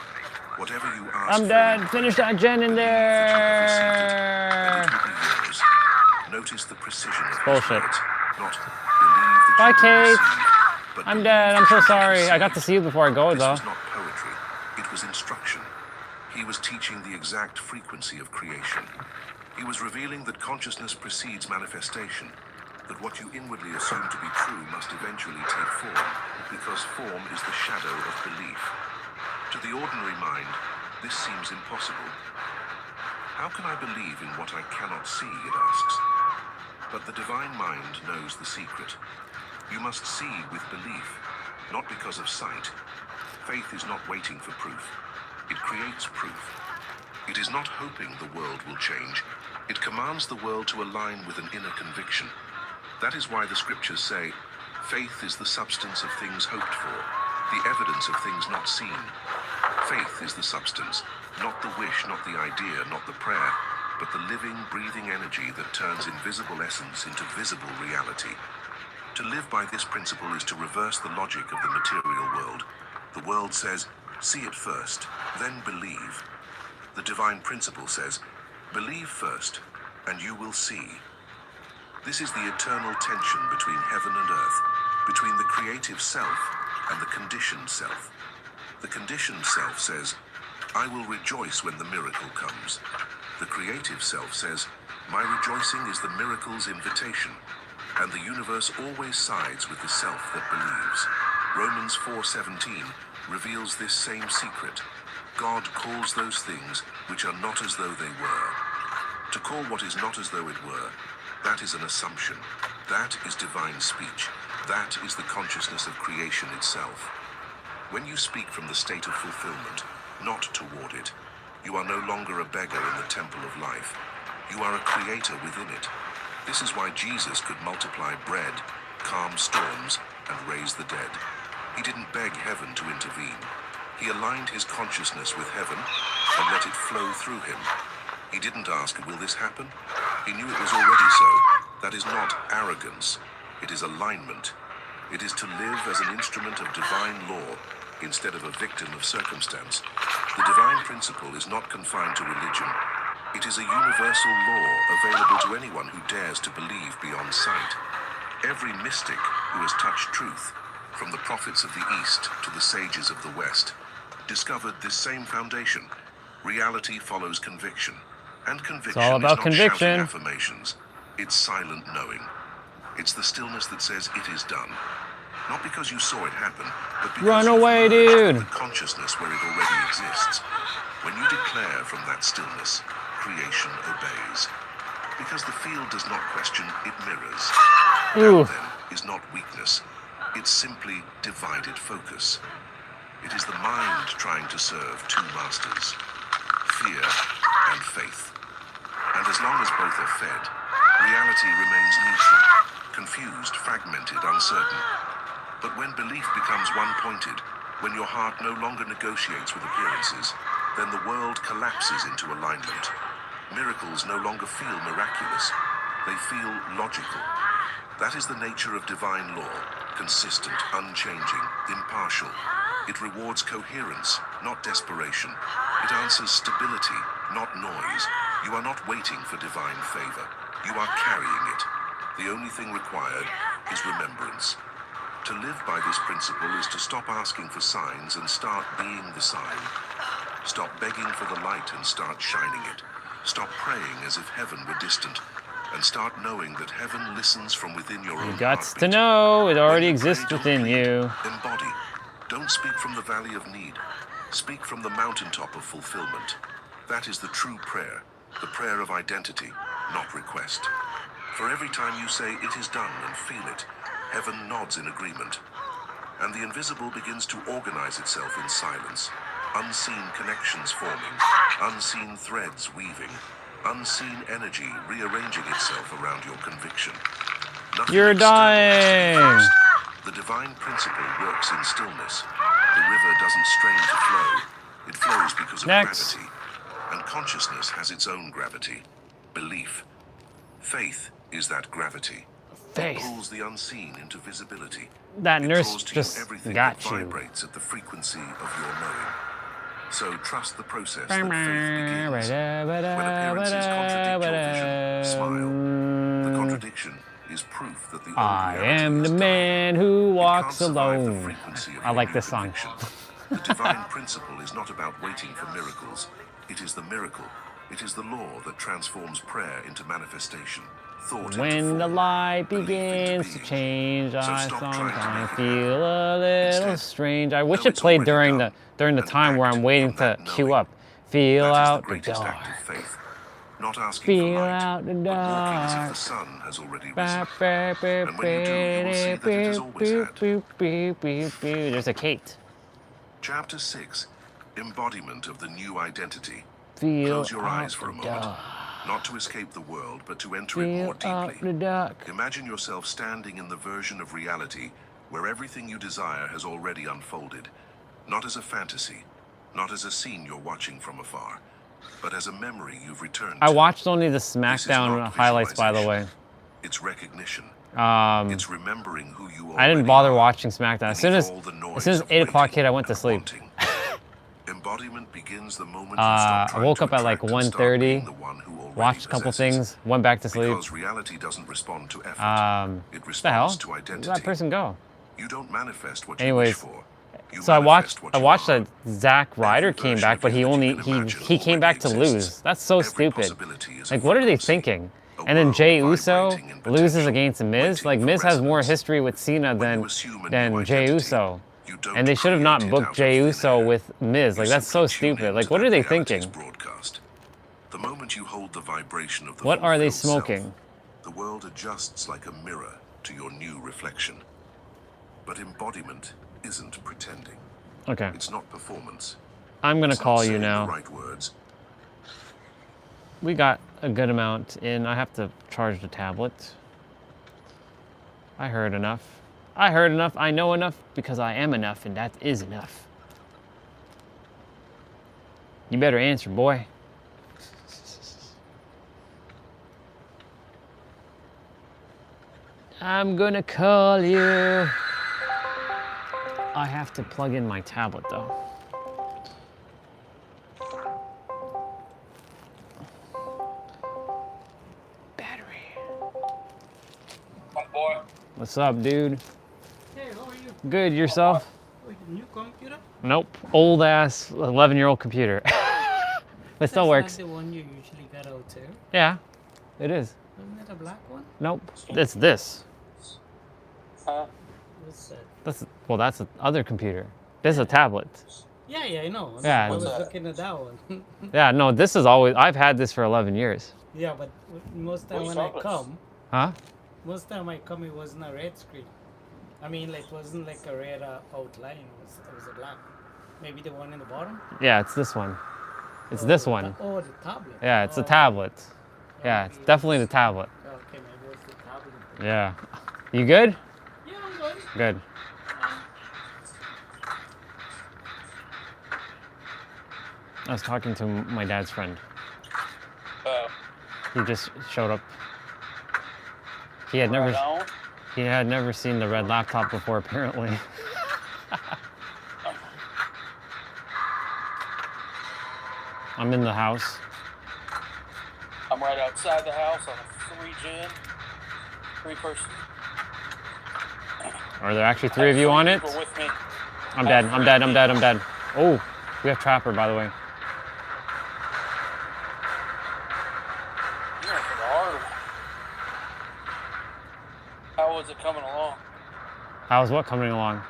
Speaker 19: "Whatever you ask
Speaker 16: I'm dead. Finish that gen in there.
Speaker 19: Notice the precision of
Speaker 16: Bullshit.
Speaker 19: his words, not believe that
Speaker 16: Bye,
Speaker 19: you will
Speaker 16: Kate.
Speaker 19: receive, but
Speaker 16: I'm dead. I'm so sorry. I got to see you before I go,
Speaker 19: this
Speaker 16: though.
Speaker 19: was not poetry, it was instruction. He was teaching the exact frequency of creation. He was revealing that consciousness precedes manifestation, that what you inwardly assume to be true must eventually take form, because form is the shadow of belief. To the ordinary mind, this seems impossible. How can I believe in what I cannot see, it asks. But the divine mind knows the secret. You must see with belief, not because of sight. Faith is not waiting for proof. It creates proof. It is not hoping the world will change. It commands the world to align with an inner conviction. That is why the scriptures say, faith is the substance of things hoped for, the evidence of things not seen. Faith is the substance, not the wish, not the idea, not the prayer, but the living, breathing energy that turns invisible essence into visible reality. To live by this principle is to reverse the logic of the material world. The world says, see it first, then believe. The divine principle says, believe first, and you will see. This is the eternal tension between heaven and earth, between the creative self and the conditioned self. The conditioned self says, I will rejoice when the miracle comes. The creative self says, my rejoicing is the miracle's invitation. And the universe always sides with the self that believes. Romans 4:17 reveals this same secret. God calls those things which are not as though they were. To call what is not as though it were, that is an assumption. That is divine speech. That is the consciousness of creation itself. When you speak from the state of fulfillment, not toward it, you are no longer a beggar in the temple of life. You are a creator within it. This is why Jesus could multiply bread, calm storms, and raise the dead. He didn't beg heaven to intervene. He aligned his consciousness with heaven and let it flow through him. He didn't ask, will this happen? He knew it was already so. That is not arrogance. It is alignment. It is to live as an instrument of divine law, instead of a victim of circumstance. The divine principle is not confined to religion. It is a universal law available to anyone who dares to believe beyond sight. Every mystic who has touched truth, from the prophets of the East to the sages of the West, discovered this same foundation. Reality follows conviction, and conviction
Speaker 16: all about
Speaker 19: is not
Speaker 16: conviction.
Speaker 19: shouting affirmations. It's silent knowing. It's the stillness that says it is done. Not because you saw it happen, but because
Speaker 16: Run
Speaker 19: you've
Speaker 16: away,
Speaker 19: merged
Speaker 16: dude.
Speaker 19: with the consciousness where it already exists. When you declare from that stillness, creation obeys. Because the field does not question, it mirrors.
Speaker 16: Ooh.
Speaker 19: That then is not weakness. It's simply divided focus. It is the mind trying to serve two masters, fear and faith. And as long as both are fed, reality remains neutral, confused, fragmented, uncertain. But when belief becomes one-pointed, when your heart no longer negotiates with appearances, then the world collapses into alignment. Miracles no longer feel miraculous. They feel logical. That is the nature of divine law, consistent, unchanging, impartial. It rewards coherence, not desperation. It answers stability, not noise. You are not waiting for divine favor. You are carrying it. The only thing required is remembrance. To live by this principle is to stop asking for signs and start being the sign. Stop begging for the light and start shining it. Stop praying as if heaven were distant, and start knowing that heaven listens from within your own
Speaker 16: You got
Speaker 19: heartbeat.
Speaker 16: to know it already
Speaker 19: When you pray,
Speaker 16: exists
Speaker 19: don't
Speaker 16: within
Speaker 19: plead,
Speaker 16: you.
Speaker 19: Embody. Don't speak from the valley of need. Speak from the mountaintop of fulfillment. That is the true prayer, the prayer of identity, not request. For every time you say it is done and feel it, heaven nods in agreement. And the invisible begins to organize itself in silence. Unseen connections forming, unseen threads weaving, unseen energy rearranging itself around your conviction. Nothing
Speaker 16: You're
Speaker 19: external has to be
Speaker 16: dying.
Speaker 19: forced. The divine principle works in stillness. The river doesn't strain to flow. It flows because of
Speaker 16: Next.
Speaker 19: gravity. And consciousness has its own gravity. Belief. Faith is that gravity.
Speaker 16: Faith.
Speaker 19: It pulls the unseen into visibility.
Speaker 16: That
Speaker 19: It
Speaker 16: nurse
Speaker 19: draws to
Speaker 16: just
Speaker 19: you everything
Speaker 16: got
Speaker 19: that
Speaker 16: you.
Speaker 19: vibrates at the frequency of your knowing. So trust the process that faith begins. When appearances contradict your vision, smile. The contradiction is proof that the old
Speaker 16: I
Speaker 19: reality
Speaker 16: am the
Speaker 19: has died.
Speaker 16: man who
Speaker 19: It
Speaker 16: walks
Speaker 19: can't survive the
Speaker 16: alone.
Speaker 19: frequency of
Speaker 16: I
Speaker 19: your
Speaker 16: like
Speaker 19: new
Speaker 16: this song.
Speaker 19: conviction. The divine principle is not about waiting for miracles. It is the miracle. It is the law that transforms prayer into manifestation, thought into
Speaker 16: When the
Speaker 19: form,
Speaker 16: light
Speaker 19: belief into
Speaker 16: begins to
Speaker 19: being.
Speaker 16: change,
Speaker 19: So
Speaker 16: I
Speaker 19: stop trying to
Speaker 16: sometimes
Speaker 19: make it
Speaker 16: feel a little
Speaker 19: Instead,
Speaker 16: strange. I wish
Speaker 19: know
Speaker 16: it
Speaker 19: it's
Speaker 16: played
Speaker 19: already
Speaker 16: during the
Speaker 19: and
Speaker 16: time where
Speaker 19: act
Speaker 16: I'm waiting
Speaker 19: from
Speaker 16: to
Speaker 19: that
Speaker 16: queue
Speaker 19: knowing.
Speaker 16: up. Feel
Speaker 19: That is the
Speaker 16: out the
Speaker 19: greatest
Speaker 16: dark.
Speaker 19: act of faith. Not asking
Speaker 16: Feel
Speaker 19: for light,
Speaker 16: out the
Speaker 19: but walking as if
Speaker 16: dark.
Speaker 19: the sun has already
Speaker 16: Ba,
Speaker 19: risen.
Speaker 16: ba, ba,
Speaker 19: And when you do, you will see that it has always had.
Speaker 16: There's a Kate.
Speaker 19: Chapter 6, Embodiment of the New Identity.
Speaker 16: Feel
Speaker 19: Close your
Speaker 16: out
Speaker 19: eyes for
Speaker 16: the
Speaker 19: a moment.
Speaker 16: dark.
Speaker 19: Not to escape the world, but to enter it
Speaker 16: Feel
Speaker 19: more
Speaker 16: out
Speaker 19: deeply.
Speaker 16: the dark.
Speaker 19: Imagine yourself standing in the version of reality where everything you desire has already unfolded. Not as a fantasy, not as a scene you're watching from afar, but as a memory you've returned to.
Speaker 16: I watched only the
Speaker 19: This is
Speaker 16: SmackDown
Speaker 19: not
Speaker 16: highlights, by the way.
Speaker 19: It's recognition.
Speaker 16: It's
Speaker 19: remembering who you
Speaker 16: I didn't
Speaker 19: already
Speaker 16: bother
Speaker 19: are.
Speaker 16: watching SmackDown. As soon as
Speaker 19: all the noise
Speaker 16: 8
Speaker 19: of
Speaker 16: o'clock hit, I went to sleep.
Speaker 19: Embodiment begins the moment you stop
Speaker 16: I
Speaker 19: trying
Speaker 16: woke
Speaker 19: to
Speaker 16: up at like
Speaker 19: attract and start
Speaker 16: 1:30,
Speaker 19: being the one who already
Speaker 16: watched a couple
Speaker 19: possesses.
Speaker 16: things, went back to sleep.
Speaker 19: Because reality doesn't respond to effort. It
Speaker 16: What
Speaker 19: responds
Speaker 16: the hell?
Speaker 19: to
Speaker 16: Where'd
Speaker 19: identity.
Speaker 16: that person go?
Speaker 19: You don't manifest what
Speaker 16: Anyways,
Speaker 19: you wish for. You
Speaker 16: so I
Speaker 19: manifest what you
Speaker 16: watched
Speaker 19: are.
Speaker 16: that Zack Ryder came
Speaker 19: version
Speaker 16: back,
Speaker 19: of
Speaker 16: but
Speaker 19: you
Speaker 16: he
Speaker 19: that you
Speaker 16: only
Speaker 19: can imagine
Speaker 16: he came back to
Speaker 19: already
Speaker 16: lose.
Speaker 19: exists.
Speaker 16: That's so
Speaker 19: Every
Speaker 16: stupid.
Speaker 19: possibility is a
Speaker 16: Like, what are they
Speaker 19: frequency,
Speaker 16: thinking?
Speaker 19: a
Speaker 16: And then
Speaker 19: world
Speaker 16: Jey Uso
Speaker 19: vibrating in
Speaker 16: loses
Speaker 19: potential,
Speaker 16: against Miz. Like,
Speaker 19: waiting for
Speaker 16: Miz has more
Speaker 19: resonance.
Speaker 16: history with Cena
Speaker 19: When you assume a
Speaker 16: than
Speaker 19: new
Speaker 16: Jey
Speaker 19: identity,
Speaker 16: Uso.
Speaker 19: you don't
Speaker 16: And they should have not
Speaker 19: create it
Speaker 16: booked
Speaker 19: out of
Speaker 16: Jey
Speaker 19: thin
Speaker 16: Uso
Speaker 19: air.
Speaker 16: with Miz.
Speaker 19: You
Speaker 16: Like, that's so
Speaker 19: simply tune
Speaker 16: stupid.
Speaker 19: in
Speaker 16: Like,
Speaker 19: to
Speaker 16: what
Speaker 19: that
Speaker 16: are they
Speaker 19: reality's
Speaker 16: thinking?
Speaker 19: broadcast. The moment you hold the vibration of the
Speaker 16: What are they
Speaker 19: fulfilled
Speaker 16: smoking?
Speaker 19: self, the world adjusts like a mirror to your new reflection. But embodiment isn't pretending.
Speaker 16: Okay.
Speaker 19: It's not performance.
Speaker 16: I'm gonna
Speaker 19: It's not
Speaker 16: call you
Speaker 19: saying
Speaker 16: now.
Speaker 19: the right words.
Speaker 16: We got a good amount in. I have to charge the tablet. I heard enough. I heard enough. I know enough because I am enough, and that is enough. You better answer, boy. I'm gonna call you I have to plug in my tablet though. Battery.
Speaker 20: Boy.
Speaker 16: What's up, dude?
Speaker 20: Hey, how are you?
Speaker 16: Good, yourself?
Speaker 20: Wait, new computer?
Speaker 16: Nope. Old ass 11-year-old computer. But still works.
Speaker 20: That's not the one you usually got out there.
Speaker 16: Yeah, it is.
Speaker 20: Isn't that a black one?
Speaker 16: Nope. It's this.
Speaker 20: Huh? What's that?
Speaker 16: That's the other computer. This is a tablet.
Speaker 20: Yeah, I know.
Speaker 16: Yeah.
Speaker 20: I was looking at that one.
Speaker 16: Yeah, no, this is always, I've had this for 11 years.
Speaker 20: Yeah, but most time when I come,
Speaker 16: Huh?
Speaker 20: most time I come, it wasn't a red screen. I mean, like, it wasn't like a red outline. It was a black. Maybe the one in the bottom?
Speaker 16: Yeah, it's this one. It's this one.
Speaker 20: Oh, the tablet.
Speaker 16: Yeah, it's a tablet. Yeah, it's definitely the tablet.
Speaker 20: Okay, maybe it was the tablet.
Speaker 16: Yeah. You good?
Speaker 20: Yeah, I'm good.
Speaker 16: Good. I was talking to my dad's friend. He just showed up. He had never seen the red laptop before, apparently. I'm in the house.
Speaker 20: I'm right outside the house on a 3-gen, 3-person.
Speaker 16: Are there actually 3 of you on it?
Speaker 20: With me.
Speaker 16: I'm dead, I'm dead, I'm dead, I'm dead. Oh, we have Trapper, by the way.
Speaker 20: You went for the hard one. How was it coming along?
Speaker 16: How's what coming along?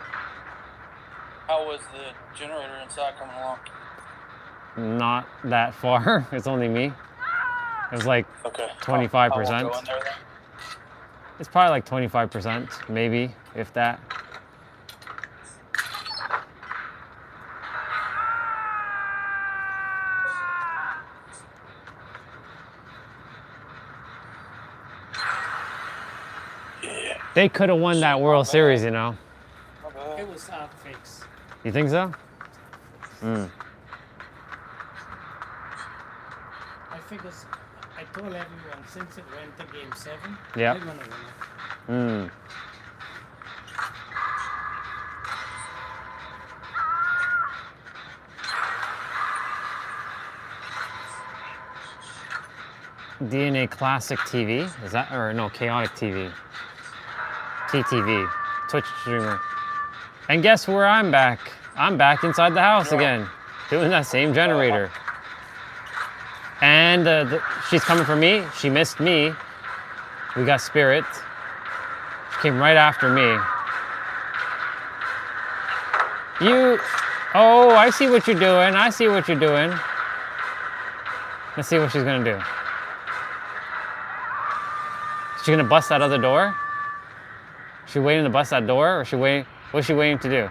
Speaker 20: How was the generator inside coming along?
Speaker 16: Not that far. It's only me. It was like 25%. It's probably like 25%, maybe, if that. They could have won that World Series, you know.
Speaker 20: It was half fixed.
Speaker 16: You think so? Mm.
Speaker 20: I told everyone since it went to Game 7,
Speaker 16: Yeah.
Speaker 20: they're gonna win it.
Speaker 16: Mm. DNA Classic TV, is that, or no, Chaotic TV. TTV, Twitch streamer. And guess where I'm back? I'm back inside the house again, doing that same generator. And she's coming for me. She missed me. We got Spirit. She came right after me. Oh, I see what you're doing. I see what you're doing. Let's see what she's gonna do. Is she gonna bust that other door? Is she waiting to bust that door, or what's she waiting to do?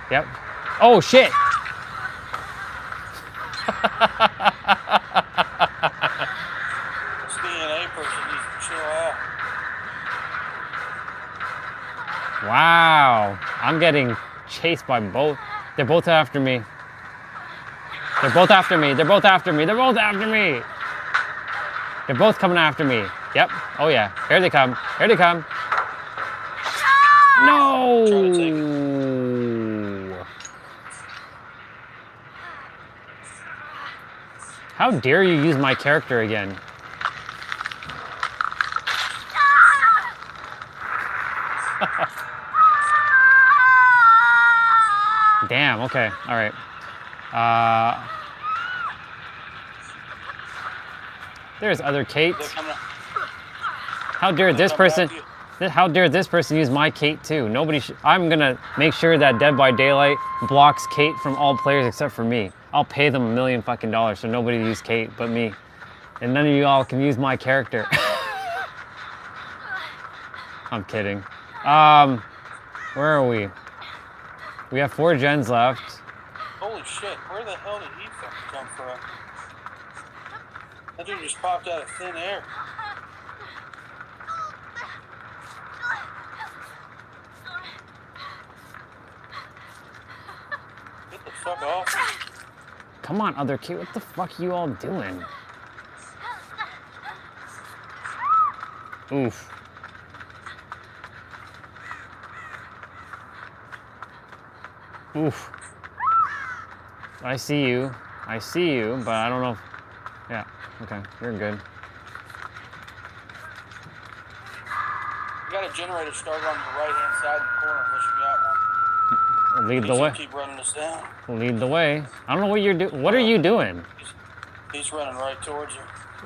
Speaker 16: Yep. Oh shit!
Speaker 20: This DNA person needs to chill out.
Speaker 16: Wow, I'm getting chased by both. They're both after me. They're both after me. They're both after me. They're both after me. They're both coming after me. Yep. Oh yeah. Here they come. Here they come. No. How dare you use my character again? Damn, okay, all right. There's other Kate. How dare this person use my Kate too? I'm gonna make sure that Dead by Daylight blocks Kate from all players except for me. I'll pay them $1 million so nobody use Kate but me. And none of you all can use my character. I'm kidding. Where are we? We have 4 gens left.
Speaker 20: Holy shit, where the hell did he fucking come from? That dude just popped out of thin air. Get the fuck off.
Speaker 16: Come on, other kid, what the fuck are you all doing? Oof. Oof. I see you. I see you, but I don't know if... Yeah, okay, you're good.
Speaker 21: You got a generator started on your right-hand side in the corner unless you got one.
Speaker 16: Lead the
Speaker 21: He's
Speaker 16: way.
Speaker 21: gonna keep running us down.
Speaker 16: Lead the way. I don't know what you're doing. What are you doing?
Speaker 21: He's running right towards you.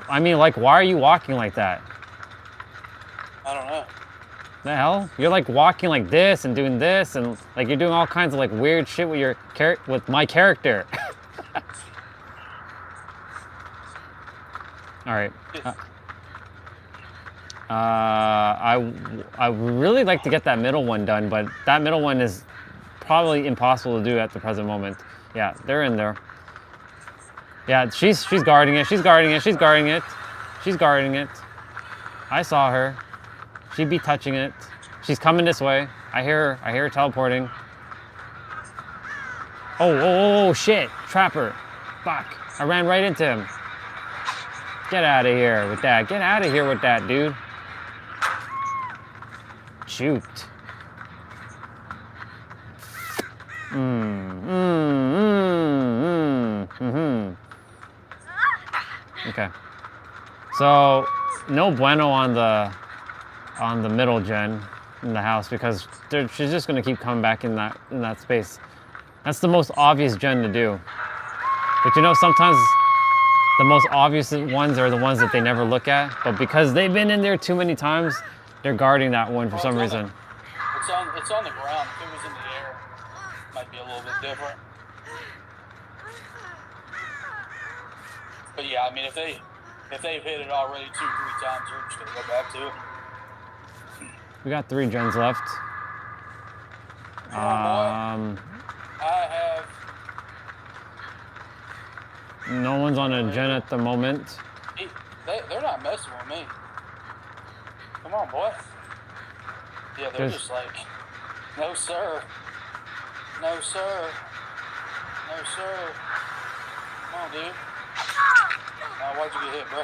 Speaker 16: I mean, like, why are you walking like that?
Speaker 21: I don't know.
Speaker 16: The hell? You're like walking like this and doing this and like you're doing all kinds of like weird shit with your with my character. All right. I really like to get that middle one done, but that middle one is probably impossible to do at the present moment. Yeah, they're in there. Yeah, she's guarding it. She's guarding it. She's guarding it. She's guarding it. I saw her. She'd be touching it. She's coming this way. I hear her. I hear her teleporting. Oh, shit. Trapper. Fuck. I ran right into him. Get out of here with that. Get out of here with that, dude. Shoot. Okay. So, no bueno on the middle gen in the house because she's just gonna keep coming back in that space. That's the most obvious gen to do. But you know, sometimes the most obvious ones are the ones that they never look at. But because they've been in there too many times, they're guarding that one for some reason.
Speaker 21: It's on the ground. If it was in the air, it might be a little bit different. But yeah, I mean, if they've hit it already 2-3 times, they're just gonna go back to it.
Speaker 16: We got 3 gens left.
Speaker 21: I have.
Speaker 16: No one's on a gen at the moment.
Speaker 21: They're not messing with me. Come on, boy. Yeah, they're just like, no sir, no sir, no sir. Come on, dude. Why'd you get hit, bro?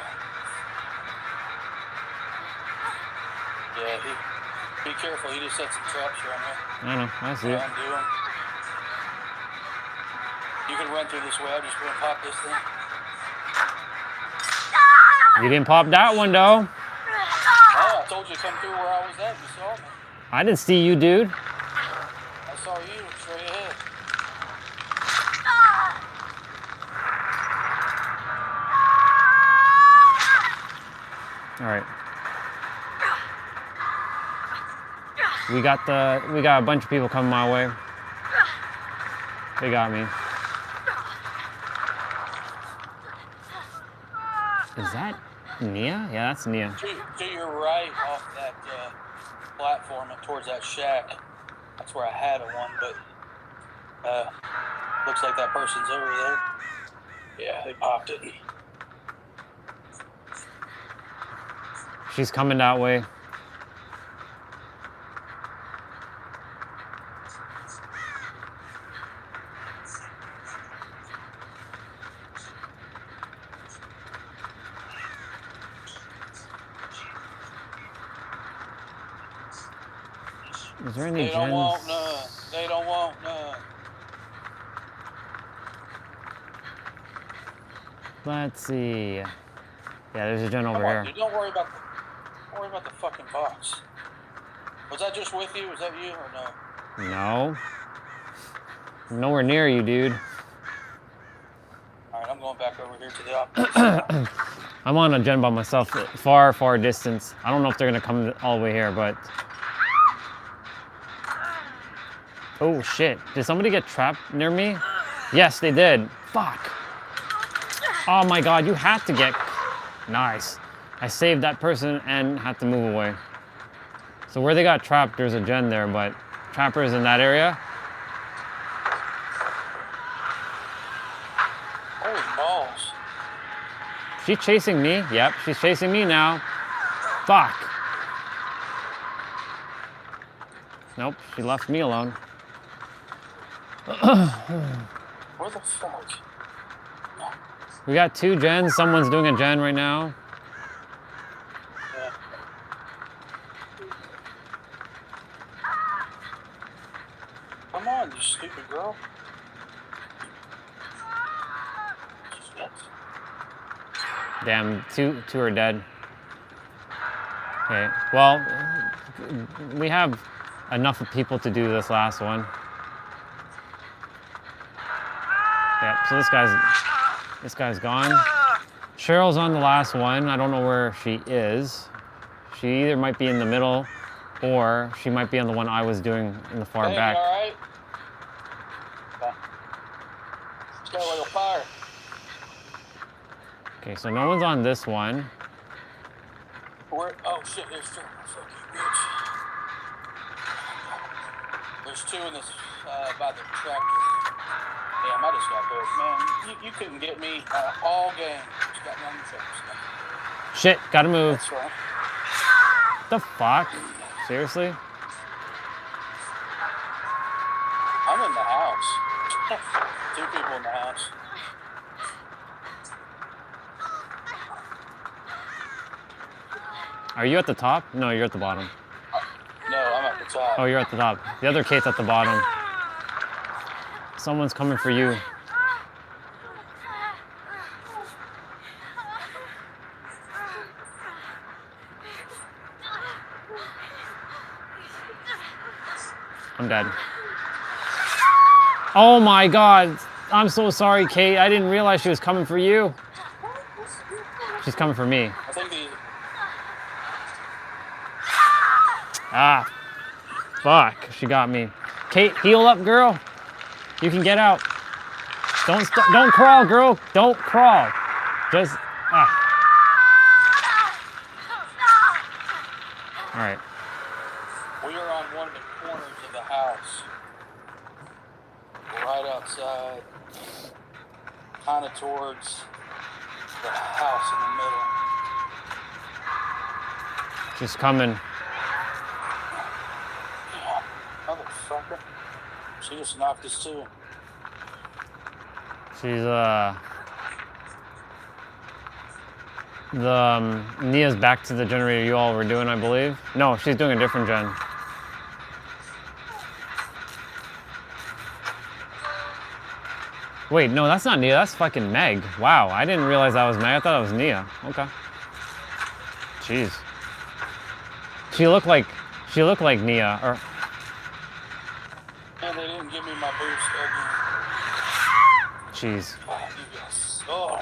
Speaker 21: Yeah, be careful. He just set some traps around there.
Speaker 16: I know. I see it.
Speaker 21: Undo him. You can run through this way. I'm just gonna pop this thing.
Speaker 16: You didn't pop that one, though.
Speaker 21: No, I told you to come through where I was at. You saw me.
Speaker 16: I didn't see you, dude.
Speaker 21: I saw you straight ahead.
Speaker 16: All right. We got a bunch of people coming my way. They got me. Is that Nia? Yeah, that's Nia.
Speaker 21: To your right off that platform and towards that shack. That's where I had a one, but looks like that person's over there. Yeah, they popped it.
Speaker 16: She's coming that way. Is there any gens?
Speaker 21: They don't want none. They don't want none.
Speaker 16: Let's see. Yeah, there's a gen over
Speaker 21: Come on,
Speaker 16: here.
Speaker 21: dude, don't worry about the fucking box. Was that just with you? Was that you or no?
Speaker 16: No. Nowhere near you, dude.
Speaker 21: All right, I'm going back over here to the opposite.
Speaker 16: I'm on a gen by myself, far, far distance. I don't know if they're gonna come all the way here, but... Oh shit, did somebody get trapped near me? Yes, they did. Fuck. Oh my god, you had to get... Nice. I saved that person and had to move away. So where they got trapped, there's a gen there, but trappers in that area.
Speaker 21: Holy balls.
Speaker 16: She's chasing me. Yep, she's chasing me now. Fuck. Nope, she left me alone.
Speaker 21: Where the fuck?
Speaker 16: We got 2 gens. Someone's doing a gen right now.
Speaker 21: Yeah. Come on, you stupid girl.
Speaker 16: Damn, two are dead. Okay, well, we have enough of people to do this last one. Yep, so this guy's gone. Cheryl's on the last one. I don't know where she is. She either might be in the middle or she might be on the one I was doing in the far back.
Speaker 21: You all right? Okay. It's got a little fire.
Speaker 16: Okay, so no one's on this one.
Speaker 21: Oh shit, there's two. Fuck you, bitch. There's two in this, by the tractor. Damn, I just got hooked. Man, you couldn't get me all game. Just got me on the tractor.
Speaker 16: Shit, gotta move.
Speaker 21: That's right.
Speaker 16: The fuck? Seriously?
Speaker 21: I'm in the house. Two people in the house.
Speaker 16: Are you at the top? No, you're at the bottom.
Speaker 21: No, I'm at the top.
Speaker 16: Oh, you're at the top. The other Kate's at the bottom. Someone's coming for you. I'm dead. Oh my God. I'm so sorry, Kate. I didn't realize she was coming for you. She's coming for me.
Speaker 21: I think the...
Speaker 16: Ah, fuck, she got me. Kate, heal up, girl. You can get out. Don't crawl, girl. Don't crawl. Just, All right.
Speaker 21: We are on one of the corners of the house. Right outside. Kind of towards the house in the middle.
Speaker 16: She's coming.
Speaker 21: Motherfucker. She just knocked us too.
Speaker 16: She's, Nia's back to the generator you all were doing, I believe. No, she's doing a different gen. Wait, no, that's not Nia, that's fucking Meg. Wow, I didn't realize that was Meg, I thought it was Nia. Okay. Jeez. She looked like Nia, or...
Speaker 21: And they didn't give me my boost again.
Speaker 16: Jeez.
Speaker 21: Oh.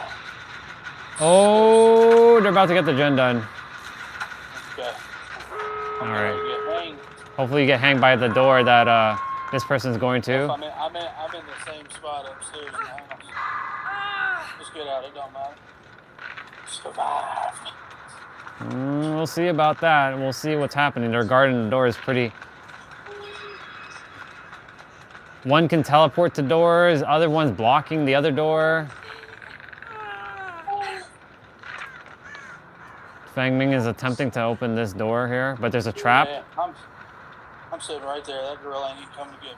Speaker 16: Oh, they're about to get the gen done.
Speaker 21: Okay.
Speaker 16: Alright. Hopefully you get hanged by the door that this person's going to.
Speaker 21: I'm in the same spot upstairs in the house. Just get out, it don't matter. Survive.
Speaker 16: We'll see about that. We'll see what's happening. They're guarding the doors pretty... One can teleport to doors, other one's blocking the other door. Fang Ming is attempting to open this door here, but there's a trap.
Speaker 21: Yeah, I'm sitting right there. That girl ain't even coming to get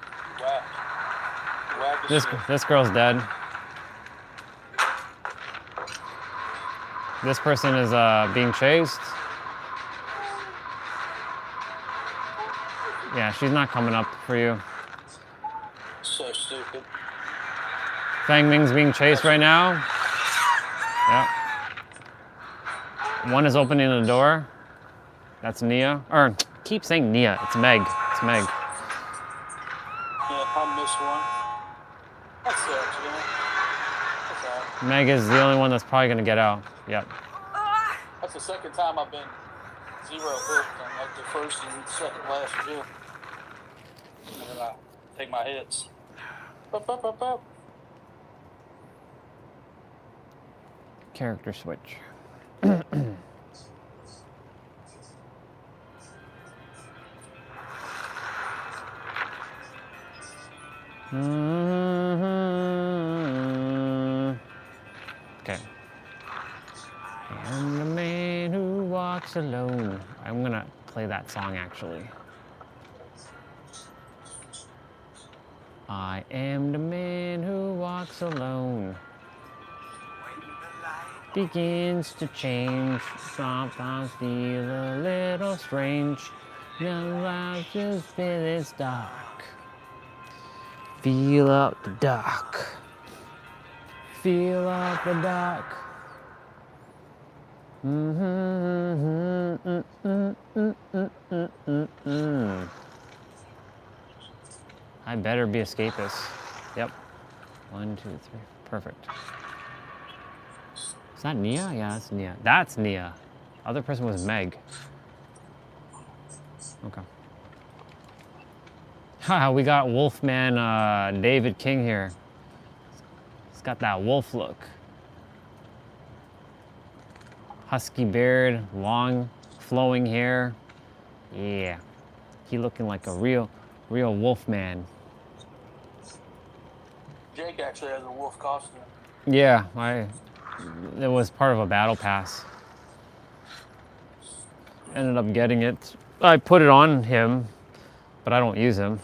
Speaker 21: whacked.
Speaker 16: This girl's dead. This person is being chased. Yeah, she's not coming up for you.
Speaker 21: So stupid.
Speaker 16: Fang Ming's being chased right now. Yep. One is opening the door. That's Nia. Or, keep saying Nia. It's Meg. It's Meg.
Speaker 21: Yeah, I missed one. That sucks, man. That's all right.
Speaker 16: Meg is the only one that's probably going to get out. Yep.
Speaker 21: That's the second time I've been 0 hooked on like the first and second last review. And then I take my hits. Bup, bup, bup, bup.
Speaker 16: Character switch. Okay. I'm the man who walks alone. I'm gonna play that song actually. I am the man who walks alone. Begins to change. Sometimes feel a little strange. Your life just feels dark. Feel out the dark. Feel out the dark. I better be escapist. Yep. 1, 2, 3. Perfect. Is that Nia? Yeah, that's Nia. That's Nia. Other person was Meg. Okay. Haha, we got Wolfman David King here. He's got that wolf look. Husky beard, long flowing hair. Yeah. He looking like a real wolf man.
Speaker 21: Jake actually has a wolf costume.
Speaker 16: Yeah, it was part of a battle pass. Ended up getting it. I put it on him, but I don't use him.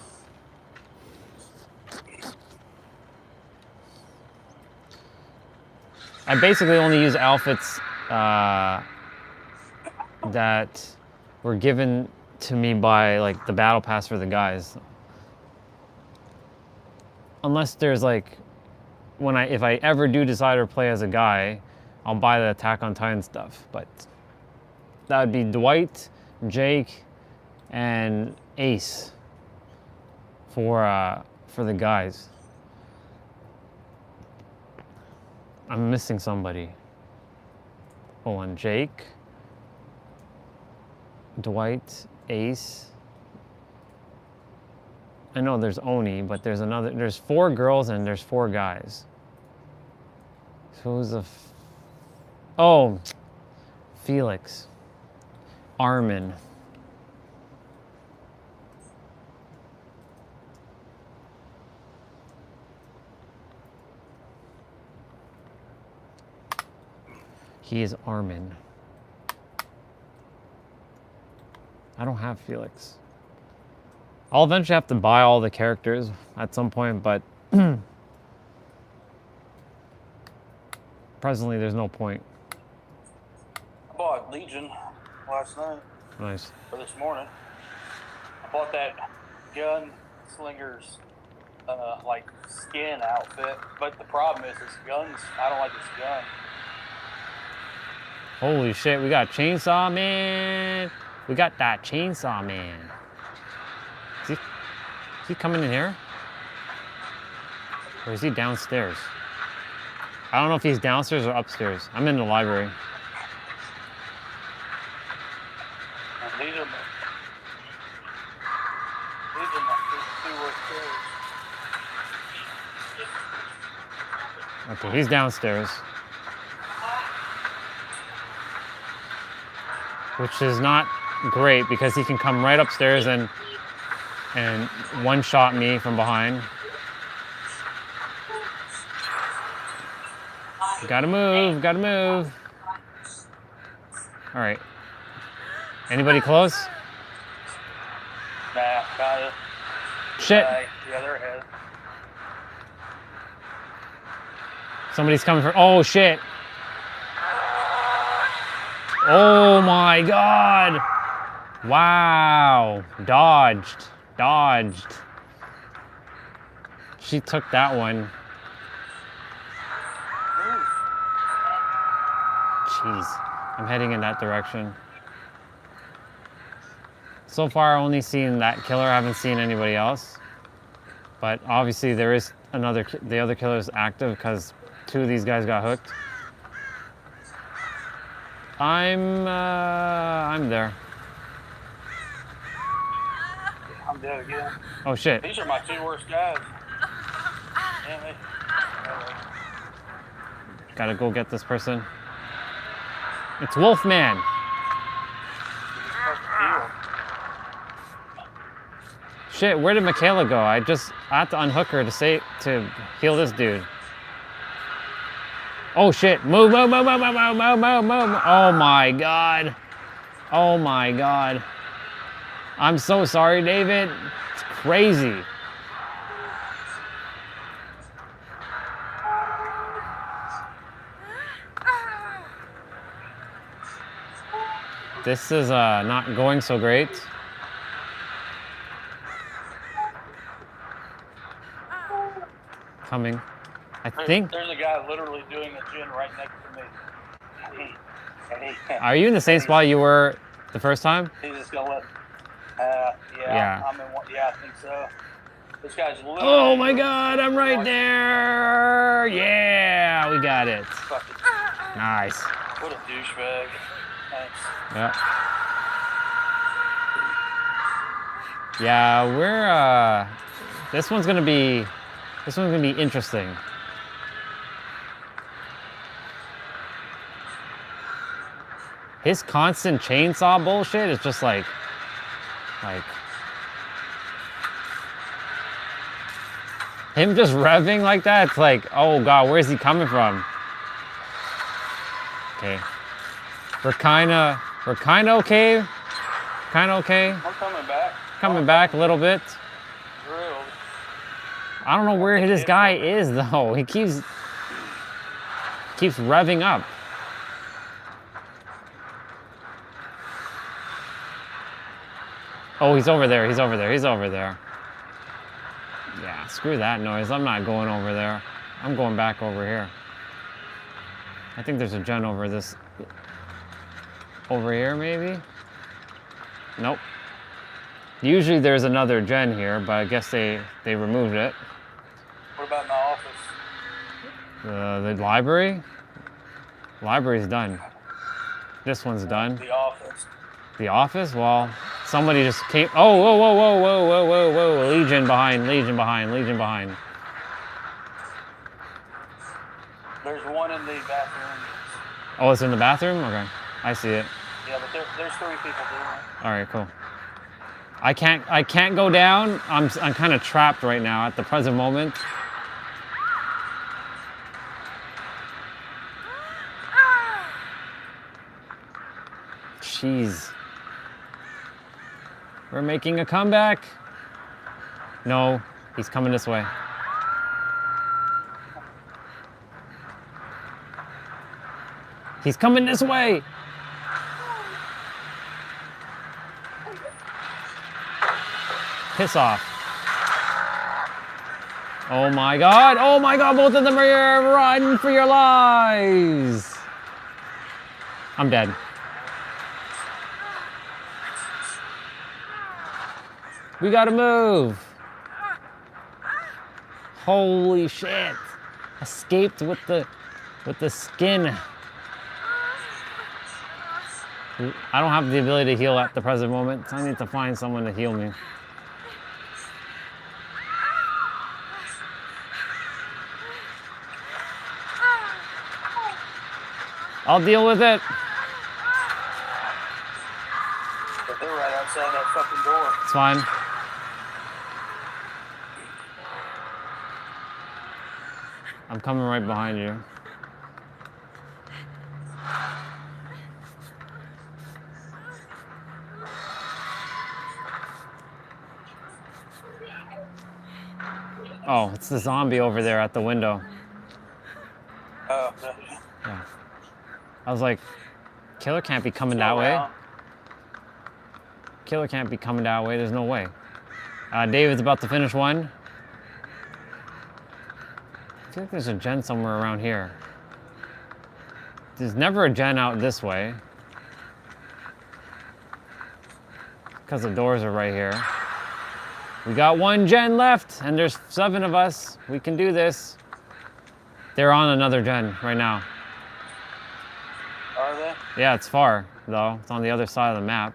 Speaker 16: I basically only use outfits that were given to me by like the battle pass for the guys. Unless there's like, if I ever do decide to play as a guy, I'll buy the Attack on Titan stuff. But that would be Dwight, Jake, and Ace for the guys. I'm missing somebody. Hold on, Jake, Dwight, Ace. I know there's Oni, but there's 4 girls and there's 4 guys. So who's the oh, Felix. Armin. He is Armin. I don't have Felix. I'll eventually have to buy all the characters at some point, but presently there's no point.
Speaker 21: I bought Legion last night.
Speaker 16: Nice.
Speaker 21: Or this morning. I bought that gunslinger's like skin outfit, but the problem is his guns. I don't like his gun.
Speaker 16: Holy shit, we got Chainsaw Man. We got that Chainsaw Man. Is he coming in here? Or is he downstairs? I don't know if he's downstairs or upstairs. I'm in the library.
Speaker 21: These are my 2 worst players.
Speaker 16: Okay, he's downstairs. Which is not great because he can come right upstairs and one-shot me from behind. Gotta move, gotta move. All right. Anybody close?
Speaker 21: Nah, kinda.
Speaker 16: Shit.
Speaker 21: Yeah, they're ahead.
Speaker 16: Somebody's coming for, oh shit. Oh my God. Wow. Dodged. She took that one. Jeez. I'm heading in that direction. So far, I've only seen that killer. I haven't seen anybody else. But obviously, there is the other killer is active because 2 of these guys got hooked. I'm there.
Speaker 21: I'm dead again.
Speaker 16: Oh shit.
Speaker 21: These are my 2 worst guys. Damn it.
Speaker 16: Gotta go get this person. It's Wolfman. Shit, where did Michaela go? I had to unhook her to heal this dude. Oh shit, move. Oh my God. Oh my God. I'm so sorry, David. It's crazy. This is not going so great. Coming. I think.
Speaker 21: There's a guy literally doing a gin right next to me.
Speaker 16: Are you in the same spot you were the first time?
Speaker 21: He's just gonna let.
Speaker 16: Yeah.
Speaker 21: I'm in one. Yeah, I think so. This guy's literally.
Speaker 16: Oh my God, I'm right there. Yeah, we got it.
Speaker 21: Fucking,
Speaker 16: Nice.
Speaker 21: what a douchebag. Thanks.
Speaker 16: Yeah. Yeah, we're this one's gonna be interesting. His constant chainsaw bullshit is just like him just revving like that. It's like, oh God, where's he coming from? Okay, we're kind of okay. Kind of okay.
Speaker 21: I'm coming back.
Speaker 16: Coming back a little bit.
Speaker 21: Drilled.
Speaker 16: I don't know where this guy is though. He keeps revving up. Oh, he's over there. He's over there. He's over there. Yeah, screw that noise. I'm not going over there. I'm going back over here. I think there's a gen over here maybe? Nope. Usually there's another gen here, but I guess they removed it.
Speaker 21: What about in the office?
Speaker 16: The library? Library's done. This one's done.
Speaker 21: The office.
Speaker 16: The office? Well, somebody just came. Oh, whoa, whoa, whoa, whoa, whoa, whoa, whoa. Legion behind, Legion behind, Legion behind.
Speaker 21: There's one in the bathroom.
Speaker 16: Oh, it's in the bathroom? Okay. I see it.
Speaker 21: Yeah, but there's 3 people doing it.
Speaker 16: All right, cool. I can't go down. I'm kind of trapped right now at the present moment. Jeez. We're making a comeback. No, he's coming this way. He's coming this way. Piss off. Oh my God. Oh my God. Both of them are here. Run for your lives. I'm dead. We gotta move. Holy shit. Escaped with the skin. I don't have the ability to heal at the present moment, so I need to find someone to heal me. I'll deal with it.
Speaker 21: But they're right outside that fucking door.
Speaker 16: It's fine. I'm coming right behind you. Oh, it's the zombie over there at the window.
Speaker 21: Oh,
Speaker 16: Yeah. I was like, killer can't be coming that way. Killer can't be coming that way. There's no way. David's about to finish one. I feel like there's a gen somewhere around here. There's never a gen out this way. Because the doors are right here. We got 1 gen left, and there's 7 of us. We can do this. They're on another gen right now.
Speaker 21: Are they?
Speaker 16: Yeah, it's far, though. It's on the other side of the map.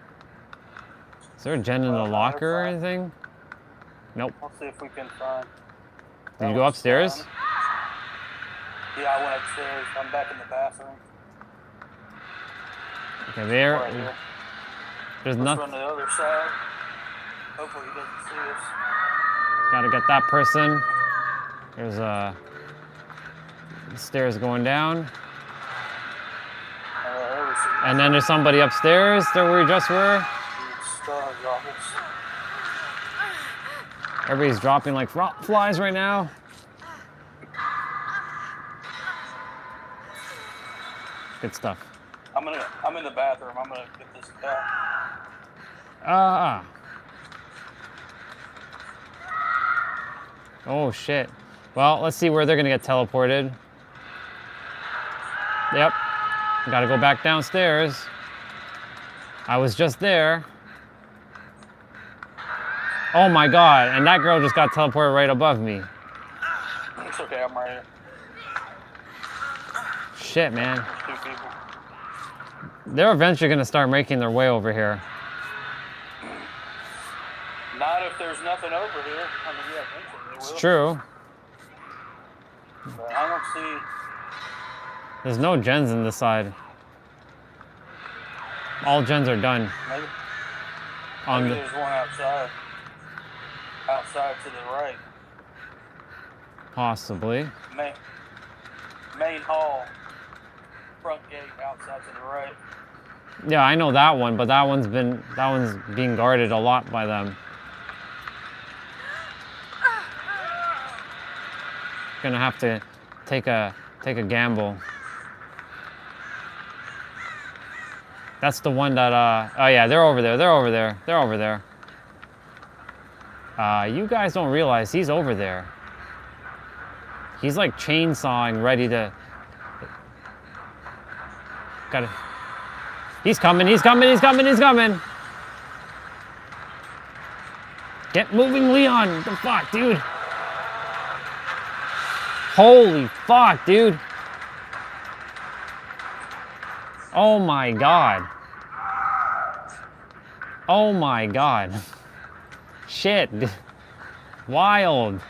Speaker 16: Is there a gen in the locker or anything? Nope.
Speaker 21: Let's see if we can find.
Speaker 16: Did you go upstairs?
Speaker 21: Yeah, I went upstairs. I'm back in the bathroom.
Speaker 16: Okay, there.
Speaker 21: Right here.
Speaker 16: There's
Speaker 21: Let's
Speaker 16: nothing.
Speaker 21: run to the other side. Hopefully he doesn't see us.
Speaker 16: Gotta get that person. There's stairs going down.
Speaker 21: There we see.
Speaker 16: And then there's somebody upstairs there we just were. Everybody's dropping like flies right now. Good stuff.
Speaker 21: I'm in the bathroom. I'm gonna get this guy.
Speaker 16: Oh shit. Well, let's see where they're gonna get teleported. Yep. Gotta go back downstairs. I was just there. Oh my god, and that girl just got teleported right above me.
Speaker 21: It's okay, I'm right here.
Speaker 16: Shit, man.
Speaker 21: There's 2 people.
Speaker 16: They're eventually gonna start making their way over here.
Speaker 21: Not if there's nothing over here. I mean, yeah, eventually they will.
Speaker 16: It's true.
Speaker 21: But I don't see.
Speaker 16: There's no gens in this side. All gens are done.
Speaker 21: Maybe
Speaker 16: On the,
Speaker 21: there's one outside. Outside to the right.
Speaker 16: possibly.
Speaker 21: Main hall. Front gate outside to the right.
Speaker 16: Yeah, I know that one, but that one's being guarded a lot by them. Gonna have to take a gamble. That's the one that oh yeah, they're over there. They're over there. They're over there. You guys don't realize he's over there. He's like chainsawing, ready to. Gotta. He's coming. He's coming. He's coming. He's coming. Get moving, Leon. The fuck, dude. Holy fuck, dude. Oh my god. Oh my god. Shit. Wild.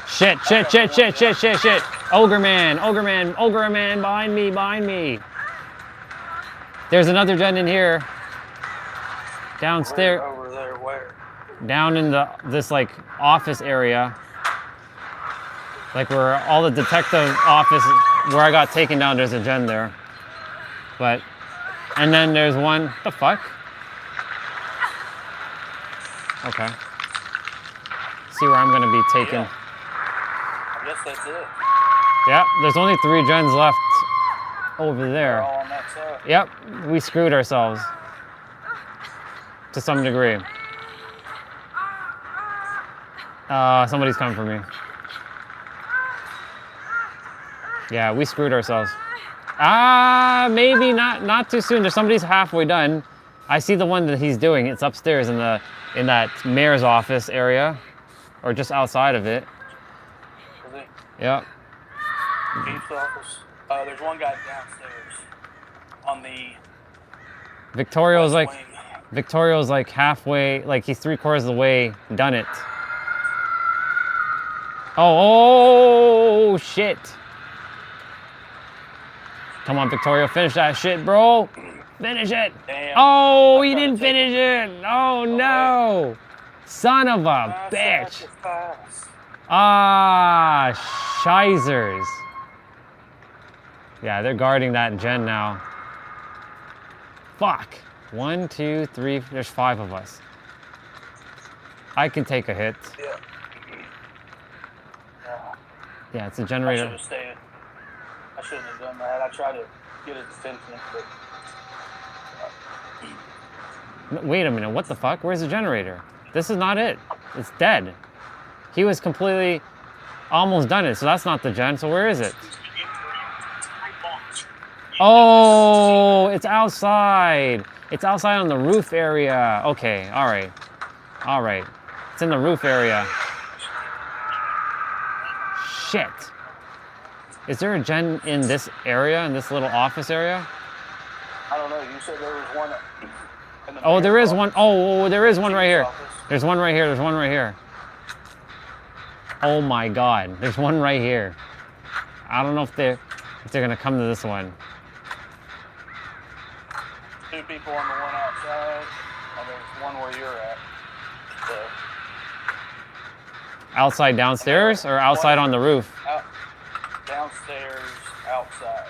Speaker 16: Shit, shit, shit, shit, shit, shit, shit. Ogre man, ogre man, ogre man, behind me, behind me. There's another gen in here. Downstairs.
Speaker 21: Over there, where?
Speaker 16: Down in this like office area. Like where all the detective office, where I got taken down, there's a gen there. But, and then there's one, the fuck? Okay. See where I'm gonna be taken.
Speaker 21: Yeah. I guess that's it.
Speaker 16: Yep, there's only 3 gens left over there.
Speaker 21: They're all on that side.
Speaker 16: Yep, we screwed ourselves. To some degree. Somebody's coming for me. Yeah, we screwed ourselves. Maybe not too soon. There's somebody's halfway done. I see the one that he's doing. It's upstairs in that mayor's office area, or just outside of it.
Speaker 21: Is it?
Speaker 16: Yep.
Speaker 21: Chief's office. There's one guy downstairs on the.
Speaker 16: Victorio's like halfway, like he's 3/4 of the way done it. Oh shit. Come on, Victorio, finish that shit, bro. Finish it.
Speaker 21: Damn.
Speaker 16: Oh, he didn't finish it. Oh no. Son of a bitch. Shizers. Yeah, they're guarding that gen now. Fuck. 1, 2, 3, there's 5 of us. I can take a hit.
Speaker 21: Yeah.
Speaker 16: Yeah, it's a generator.
Speaker 21: I should have stayed. I shouldn't have done that. I tried to get his attention, but.
Speaker 16: Wait a minute, what the fuck? Where's the generator? This is not it. It's dead. He was completely almost done it, so that's not the gen, so where is it? Oh, it's outside. It's outside on the roof area. Okay, all right. All right. It's in the roof area. Shit. Is there a gen in this area, in this little office area?
Speaker 21: I don't know. You said there was one.
Speaker 16: Oh, there is one. Oh, there is one right here. There's one right here. There's one right here. Oh my God. There's one right here. I don't know if they're gonna come to this one.
Speaker 21: 2 people on the one outside, and there's one where you're at. So.
Speaker 16: Outside downstairs or outside on the roof?
Speaker 21: Downstairs, outside,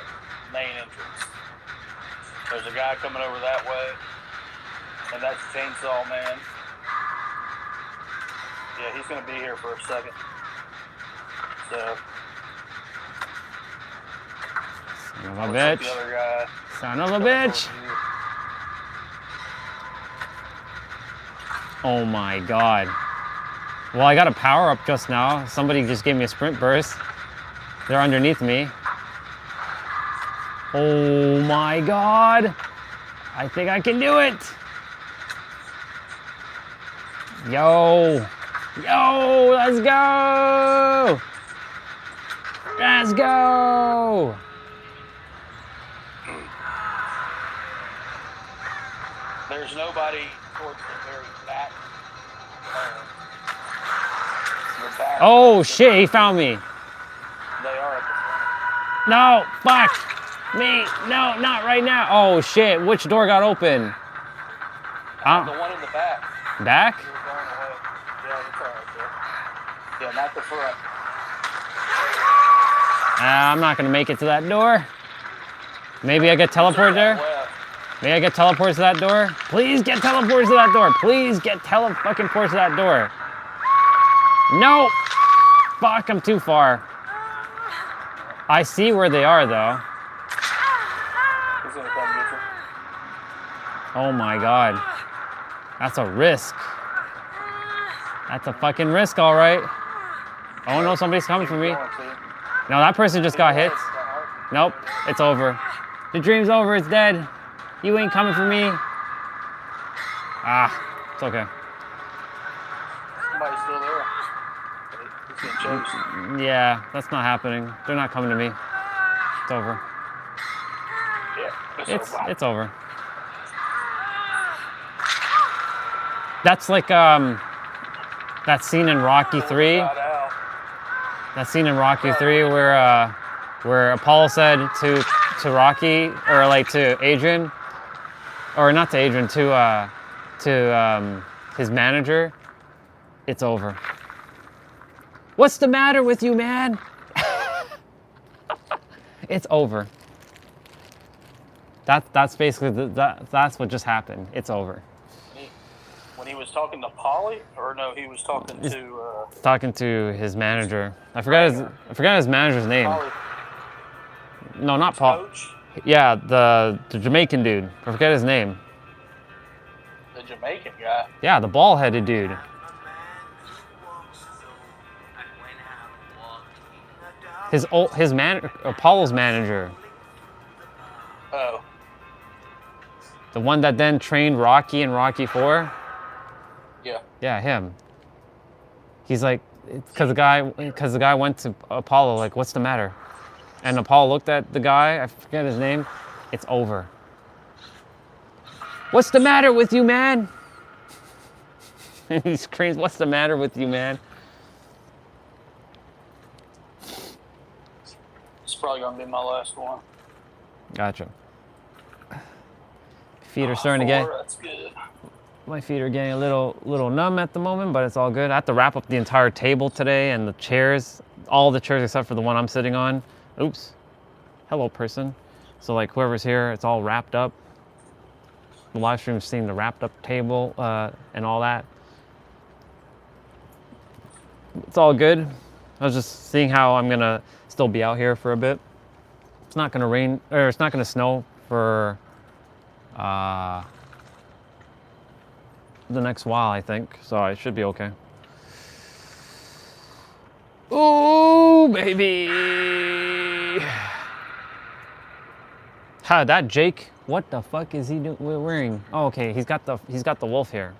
Speaker 21: main entrance. There's a guy coming over that way, and that's Chainsaw Man. Yeah, he's gonna be here for a second. So.
Speaker 16: Son of a bitch.
Speaker 21: The other guy.
Speaker 16: Son of a bitch. Oh my God. Well, I got a power up just now. Somebody just gave me a sprint burst. They're underneath me. Oh my god. I think I can do it. Yo. Yo, let's go. Let's go.
Speaker 21: There's nobody towards the very back. The back.
Speaker 16: Oh shit, he found me.
Speaker 21: They are at the front.
Speaker 16: No, fuck me. No, not right now. Oh shit, which door got open?
Speaker 21: The one in the back.
Speaker 16: Back?
Speaker 21: You're going away. Yeah, it's all right there. Yeah, not the front.
Speaker 16: I'm not gonna make it to that door. Maybe I get teleported there? Maybe I get teleported to that door? Please get teleported to that door. Please get fucking-ported to that door. No! Fuck, I'm too far. I see where they are, though.
Speaker 21: He's gonna come get you.
Speaker 16: Oh my god. That's a risk. That's a fucking risk, all right. Oh no, somebody's coming for me. No, that person just got hit. Nope, it's over. The dream's over, it's dead. You ain't coming for me. Ah, it's okay.
Speaker 21: Somebody's still there. He's getting chased.
Speaker 16: Yeah, that's not happening. They're not coming to me. It's over.
Speaker 21: Yeah,
Speaker 16: It's over. That's like that scene in Rocky 3. That scene in Rocky 3 where Apollo said to Rocky, or like to Adrian, or not to Adrian, to his manager, it's over. What's the matter with you, man? It's over. That's basically that's what just happened. It's over.
Speaker 21: When he was talking to Polly, or no, he was talking to.
Speaker 16: Talking to his manager. I forgot his manager's name.
Speaker 21: Polly.
Speaker 16: No, not Paul.
Speaker 21: Coach?
Speaker 16: Yeah, the Jamaican dude. I forget his name.
Speaker 21: The Jamaican guy.
Speaker 16: Yeah, the bald-headed dude. Apollo's manager.
Speaker 21: Oh.
Speaker 16: The one that then trained Rocky in Rocky 4.
Speaker 21: Yeah.
Speaker 16: Yeah, him. He's like, because the guy went to Apollo, like, what's the matter? And Apollo looked at the guy, I forget his name. It's over. What's the matter with you, man? And he screams, what's the matter with you, man?
Speaker 21: It's probably gonna be my last one.
Speaker 16: Gotcha. Feet are starting to get.
Speaker 21: That's good.
Speaker 16: My feet are getting a little numb at the moment, but it's all good. I have to wrap up the entire table today and the chairs, all the chairs except for the one I'm sitting on. Oops. Hello, person. So like whoever's here, it's all wrapped up. The live stream's seeing the wrapped up table and all that. It's all good. I was just seeing how I'm gonna still be out here for a bit. It's not gonna rain, or it's not gonna snow for the next while, I think. So I should be okay. Ooh, baby. Ha, that Jake, what the fuck is he wearing? Oh, okay, he's got the wolf hair.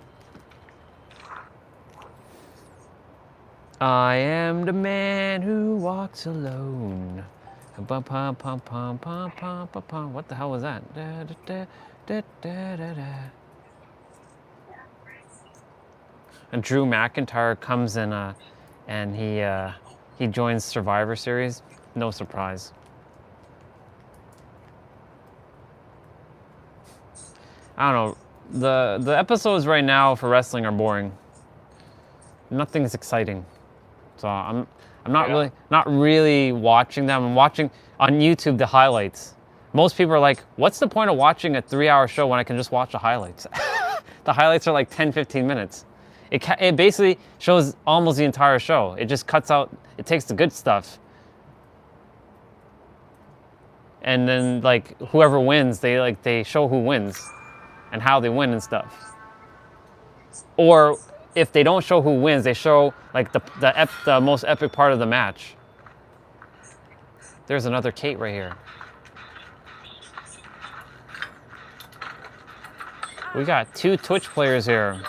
Speaker 16: I am the man who walks alone. Bum, pum, pum, pum, pum, pum, pum, pum. What the hell was that? Da, da, da, da, da, da. And Drew McIntyre comes in and he joins Survivor Series. No surprise. I don't know. The episodes right now for wrestling are boring. Nothing's exciting. So I'm not really watching them. I'm watching on YouTube the highlights. Most people are like, what's the point of watching a 3-hour show when I can just watch the highlights? The highlights are like 10-15 minutes. It basically shows almost the entire show. It just cuts out, it takes the good stuff. And then like whoever wins, they show who wins and how they win and stuff. Or if they don't show who wins, they show like the most epic part of the match. There's another Kate right here. We got 2 Twitch players here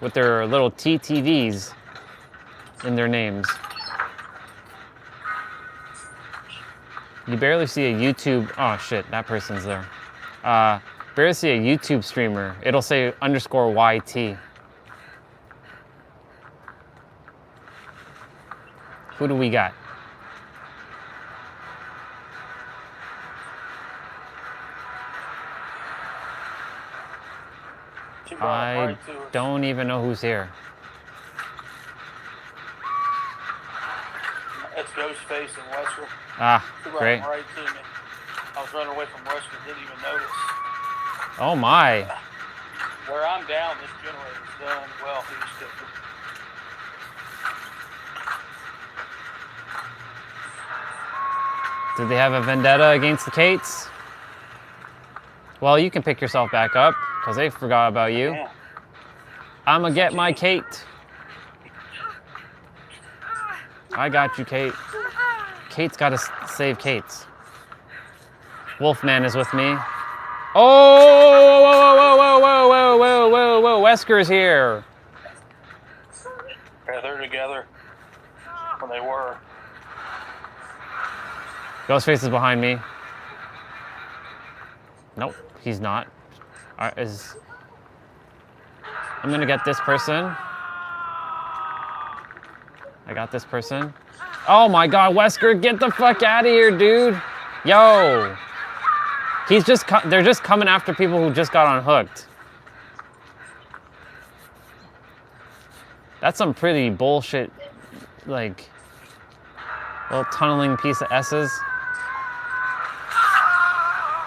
Speaker 16: with their little TTVs in their names. You barely see a YouTube, oh shit, that person's there. Barely see a YouTube streamer. It'll say _YT. Who do we got? I don't even know who's here.
Speaker 21: That's Ghostface and Wesker.
Speaker 16: Ah,
Speaker 21: She brought
Speaker 16: great.
Speaker 21: them right to me. I was running away from Wesker, didn't even notice.
Speaker 16: Oh my.
Speaker 21: Where I'm down, this generator's done. Well, he's still.
Speaker 16: Did they have a vendetta against the Kates? Well, you can pick yourself back up, because they forgot about you.
Speaker 21: Yeah.
Speaker 16: I'ma get my Kate. I got you, Kate. Kate's gotta save Kate's. Wolfman is with me. Oh, whoa, whoa, whoa, whoa, whoa, whoa, whoa, whoa, Wesker's here.
Speaker 21: Yeah, they're together. When they were.
Speaker 16: Ghostface is behind me. Nope, he's not. I'm gonna get this person. I got this person. Oh my God, Wesker, get the fuck out of here, dude. Yo. They're just coming after people who just got unhooked. That's some pretty bullshit, like, little tunneling piece of S's.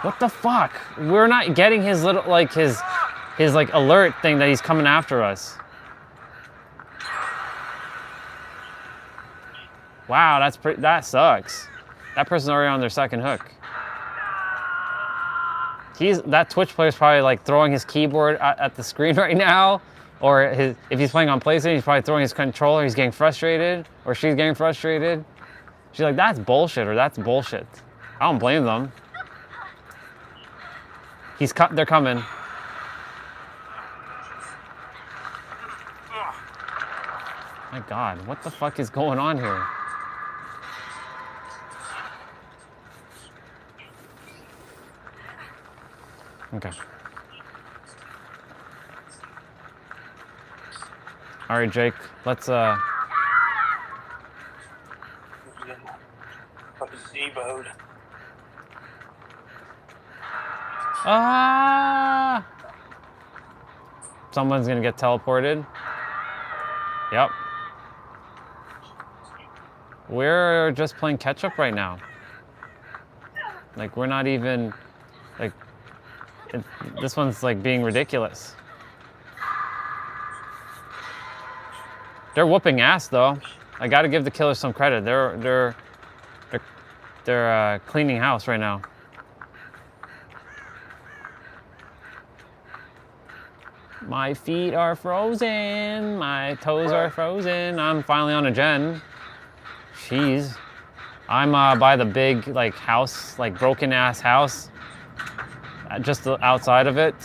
Speaker 16: What the fuck? We're not getting his little, like, his like alert thing that he's coming after us. Wow, that sucks. That person's already on their second hook. That Twitch player's probably like throwing his keyboard at the screen right now, or if he's playing on PlayStation, he's probably throwing his controller. He's getting frustrated, or she's getting frustrated. She's like, "That's bullshit," or "That's bullshit." I don't blame them. They're coming. My God, what the fuck is going on here? Okay. All right, Jake, let's
Speaker 21: Fucking deboed.
Speaker 16: Ah! Someone's gonna get teleported. Yep. We're just playing catch up right now. Like, we're not even, like, this one's like being ridiculous. They're whooping ass though. I gotta give the killers some credit. They're cleaning house right now. My feet are frozen. My toes are frozen. I'm finally on a gen. Jeez. I'm by the big like house, like broken ass house. Just outside of it.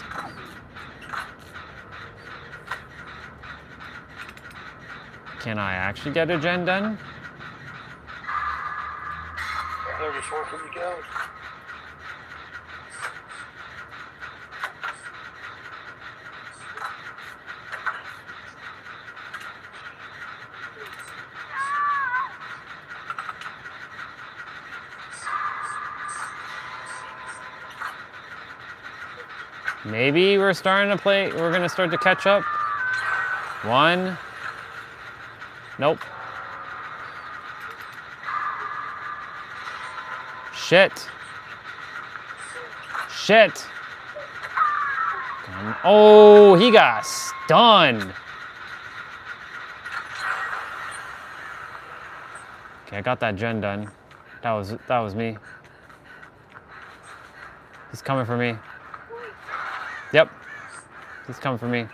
Speaker 16: Can I actually get a gen done?
Speaker 21: They're just working to go.
Speaker 16: Maybe we're gonna start to catch up. 1. Nope. Shit. Shit. Oh, he got stunned. Okay, I got that gen done. That was me. He's coming for me. Yep. He's coming for me.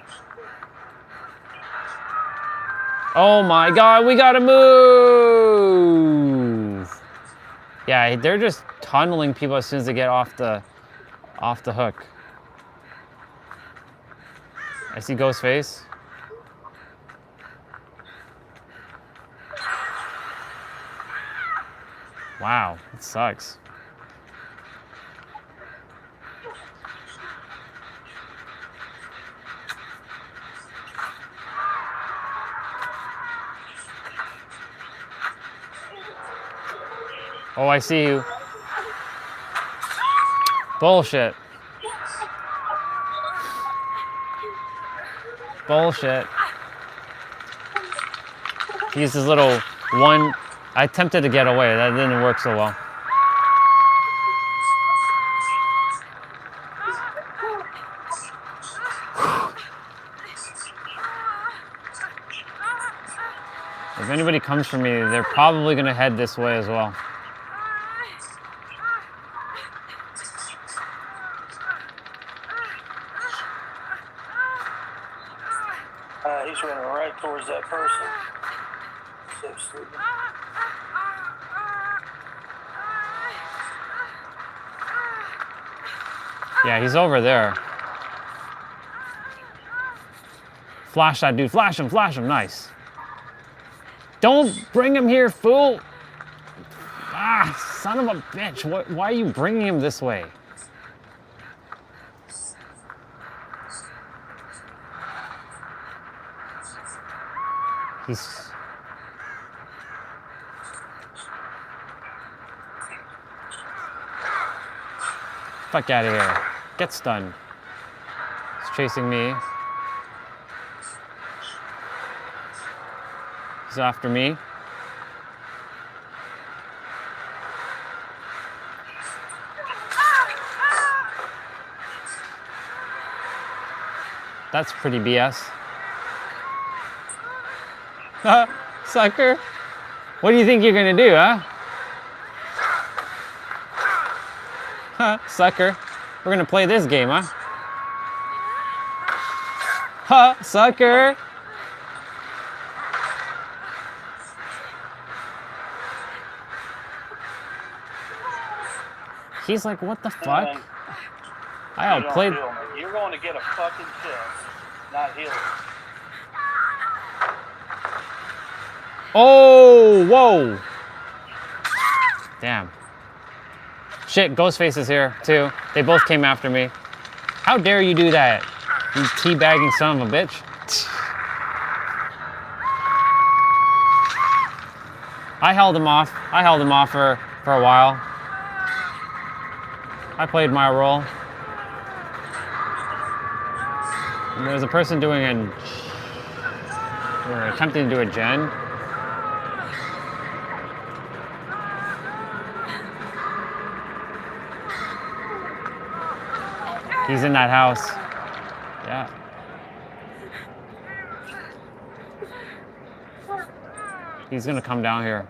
Speaker 16: Oh my God, we gotta move. Yeah, they're just tunneling people as soon as they get off the hook. I see Ghostface. Wow, it sucks. Oh, I see you. Bullshit. Bullshit. He used his little one. I attempted to get away. That didn't work so well. If anybody comes for me, they're probably going to head this way as well.
Speaker 21: He's running right towards that person. So stupid.
Speaker 16: Yeah, he's over there. Flash that dude. Flash him. Flash him. Nice. Don't bring him here, fool. Ah, son of a bitch. Why are you bringing him this way? He's... Fuck out of here. Get stunned. He's chasing me. He's after me. That's pretty BS. Sucker. What do you think you're gonna do, huh? Sucker. We're gonna play this game, huh? Sucker. He's like, what the fuck?
Speaker 21: Man,
Speaker 16: I outplayed.
Speaker 21: You're going to get a fucking chest, not healing.
Speaker 16: Oh, whoa. Damn. Shit, Ghostface is here, too. They both came after me. How dare you do that, you teabagging son of a bitch. I held him off. For a while. I played my role. And there's a person doing or attempting to do a gen. He's in that house. Yeah. He's gonna come down here.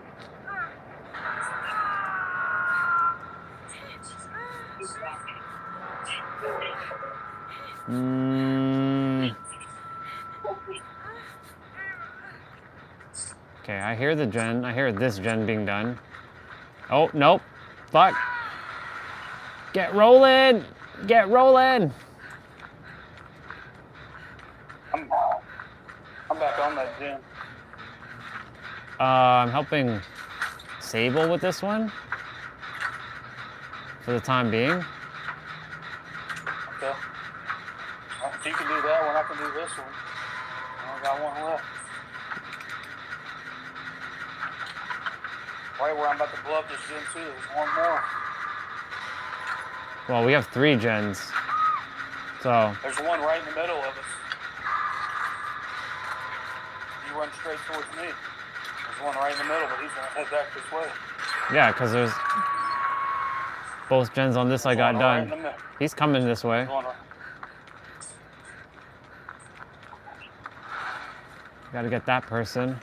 Speaker 16: Okay, I hear the gen. I hear this gen being done. Oh, nope. Fuck. Get rolling! Get rolling!
Speaker 21: I'm back on that gym.
Speaker 16: I'm helping Sable with this one. For the time being.
Speaker 21: Okay. If you can do that one, I can do this one. I only got one left. Right where I'm about to blow up this gym too, there's one more.
Speaker 16: Well, we have 3 gens. So.
Speaker 21: There's one right in the middle of us. You run straight towards me. There's one right in the middle, but he's gonna head back this way.
Speaker 16: Yeah, because there's both gens on this I got done.
Speaker 21: Right,
Speaker 16: he's coming this way. Gotta get that person.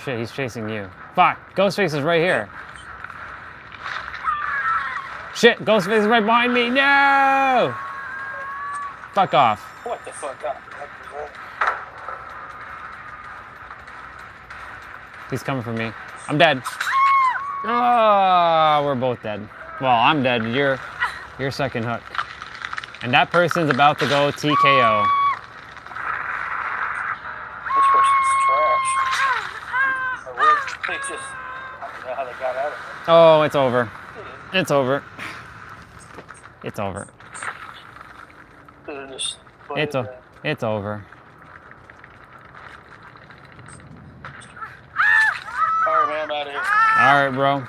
Speaker 16: Shit, he's chasing you. Fuck, Ghostface is right here. Shit, Ghostface is right behind me. No! Fuck off.
Speaker 21: What the fuck up?
Speaker 16: He's coming for me. I'm dead. Ah, we're both dead. Well, I'm dead. You're second hook. And that person's about to go TKO.
Speaker 21: This person's trash. Or they just, I don't know how they got out of it.
Speaker 16: Oh, it's over. It's over. It's over.
Speaker 21: They're just
Speaker 16: It's over.
Speaker 21: Alright, man, I'm out of here.
Speaker 16: Alright, bro.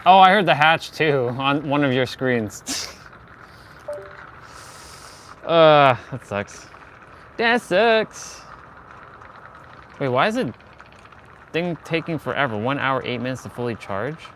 Speaker 16: Oh, I heard the hatch too on one of your screens. That sucks. That sucks. Wait, why is it thing taking forever? 1 hour, 8 minutes to fully charge?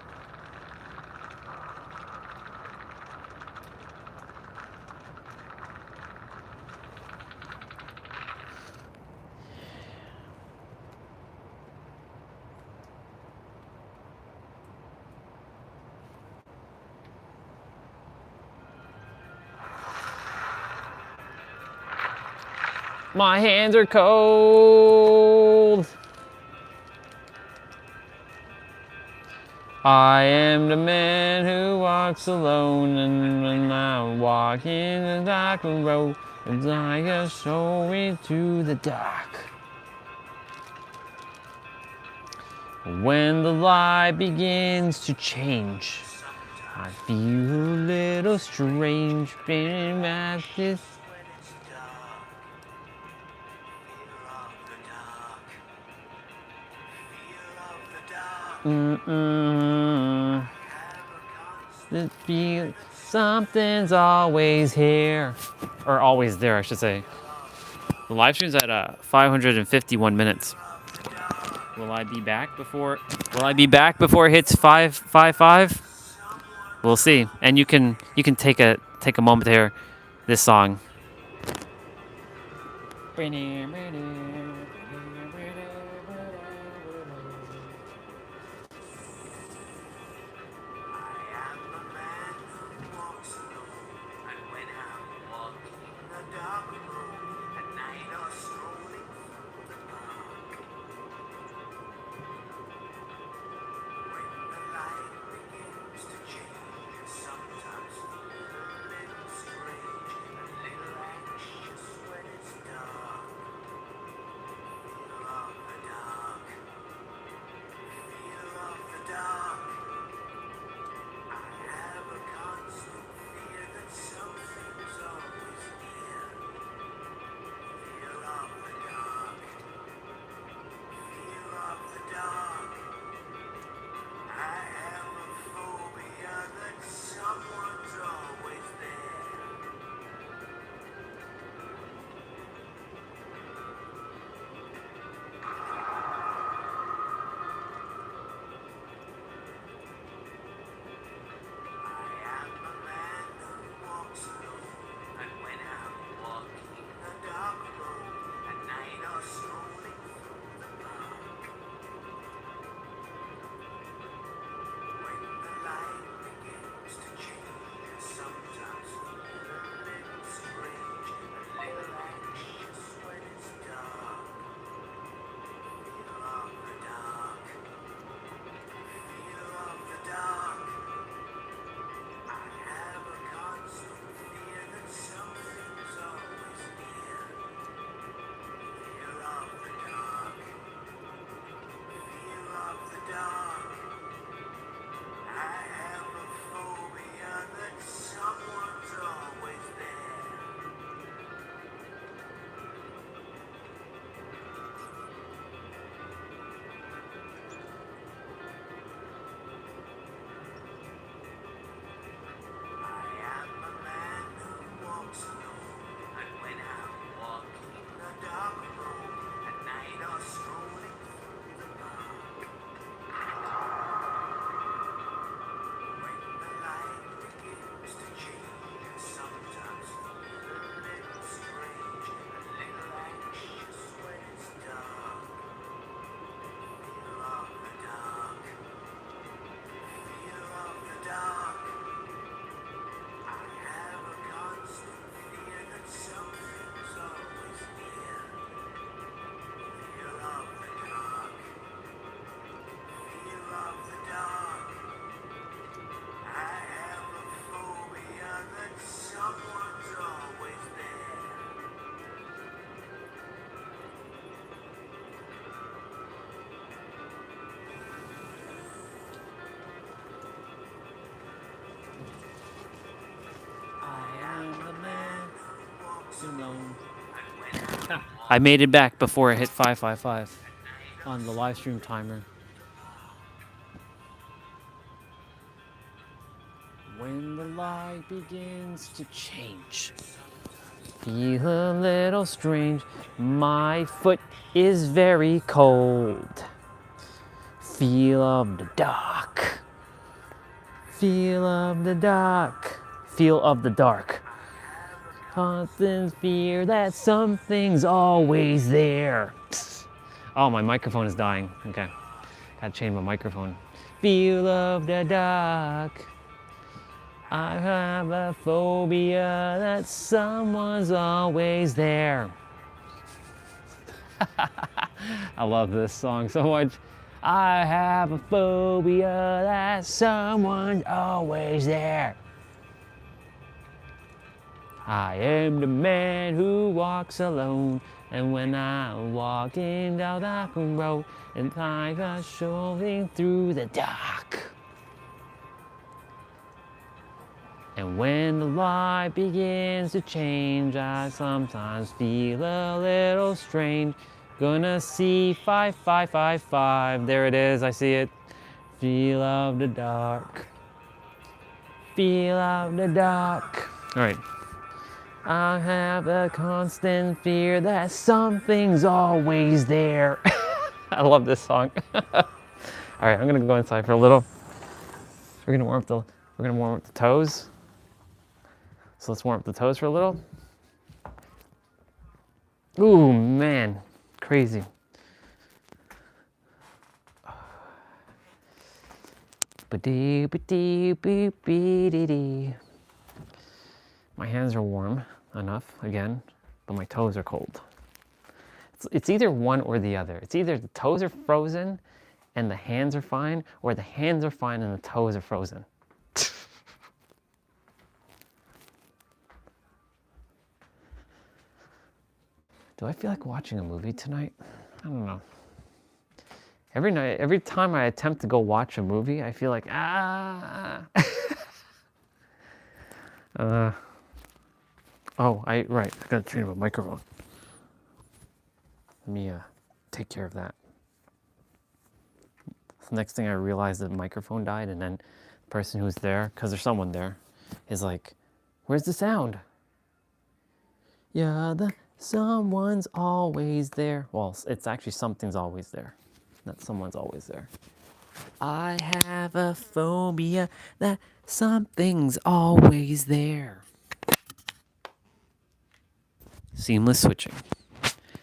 Speaker 16: My hands are cold. I am the man who walks alone, and when I walk in the dark road, it's like a soul into the dark. When the light begins to change, I feel a little strange, being at this. It feels something's always here, or always there, I should say. The live stream's at 551 minutes. Will I be back before? Will I be back before it hits 555? We'll see. And you can take a moment to hear this song. alone. I made it back before I hit 555 on the live stream timer. When the light begins to change, feel a little strange. My foot is very cold. Feel of the dark. Feel of the dark. Feel of the dark. Constant fear that something's always there. Oh, my microphone is dying. Okay. Gotta change my microphone. Feel of the dark. I have a phobia that someone's always there. I love this song so much. I have a phobia that someone's always there. I am the man who walks alone, and when I'm walking down that road, and time is showing through the dark. And when the light begins to change, I sometimes feel a little strange. Gonna see 5555. There it is, I see it. Feel of the dark. Feel of the dark. All right. I have a constant fear that something's always there. I love this song. All right, I'm gonna go inside for a little. We're gonna warm up the toes. So let's warm up the toes for a little. Ooh, man, crazy. My hands are warm enough, again, but my toes are cold. It's either one or the other. It's either the toes are frozen and the hands are fine, or the hands are fine and the toes are frozen. Do I feel like watching a movie tonight? I don't know. Every night, every time I attempt to go watch a movie, I feel like, right, I gotta change my microphone. Let me take care of that. The next thing I realized, the microphone died, and then the person who's there, because there's someone there, is like, where's the sound? Yeah, someone's always there. Well, it's actually something's always there. Not someone's always there. I have a phobia that something's always there. Seamless switching.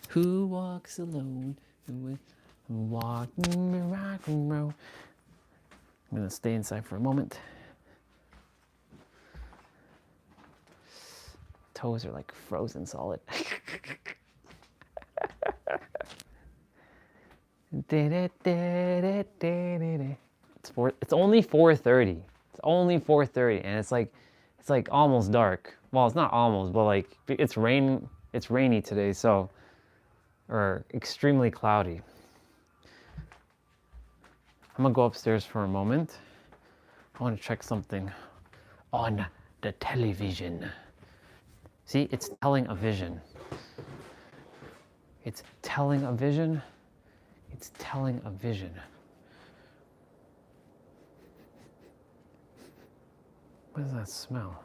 Speaker 16: Who walks alone? Walking rock and roll. I'm gonna stay inside for a moment. Toes are like frozen solid. It's only 4:30. It's only 4:30, and it's like almost dark. Well, it's not almost, but like it's rainy today, so, or extremely cloudy. I'm gonna go upstairs for a moment. I want to check something on the television. See, it's telling a vision. It's telling a vision. It's telling a vision. What does that smell?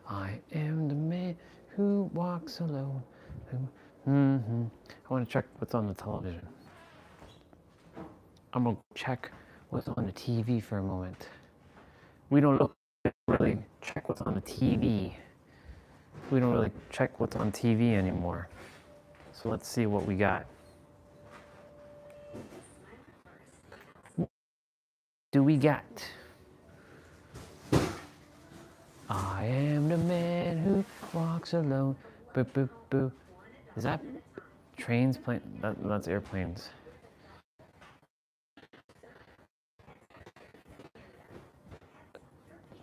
Speaker 16: I am the man who walks alone. I want to check what's on the television. I'm going to check what's on the TV for a moment. We don't really check what's on the TV. We don't really check what's on TV anymore. So let's see what we got. What do we got? I am the man who walks alone. Boo, boo, boo. Is that trains playing? That's airplanes.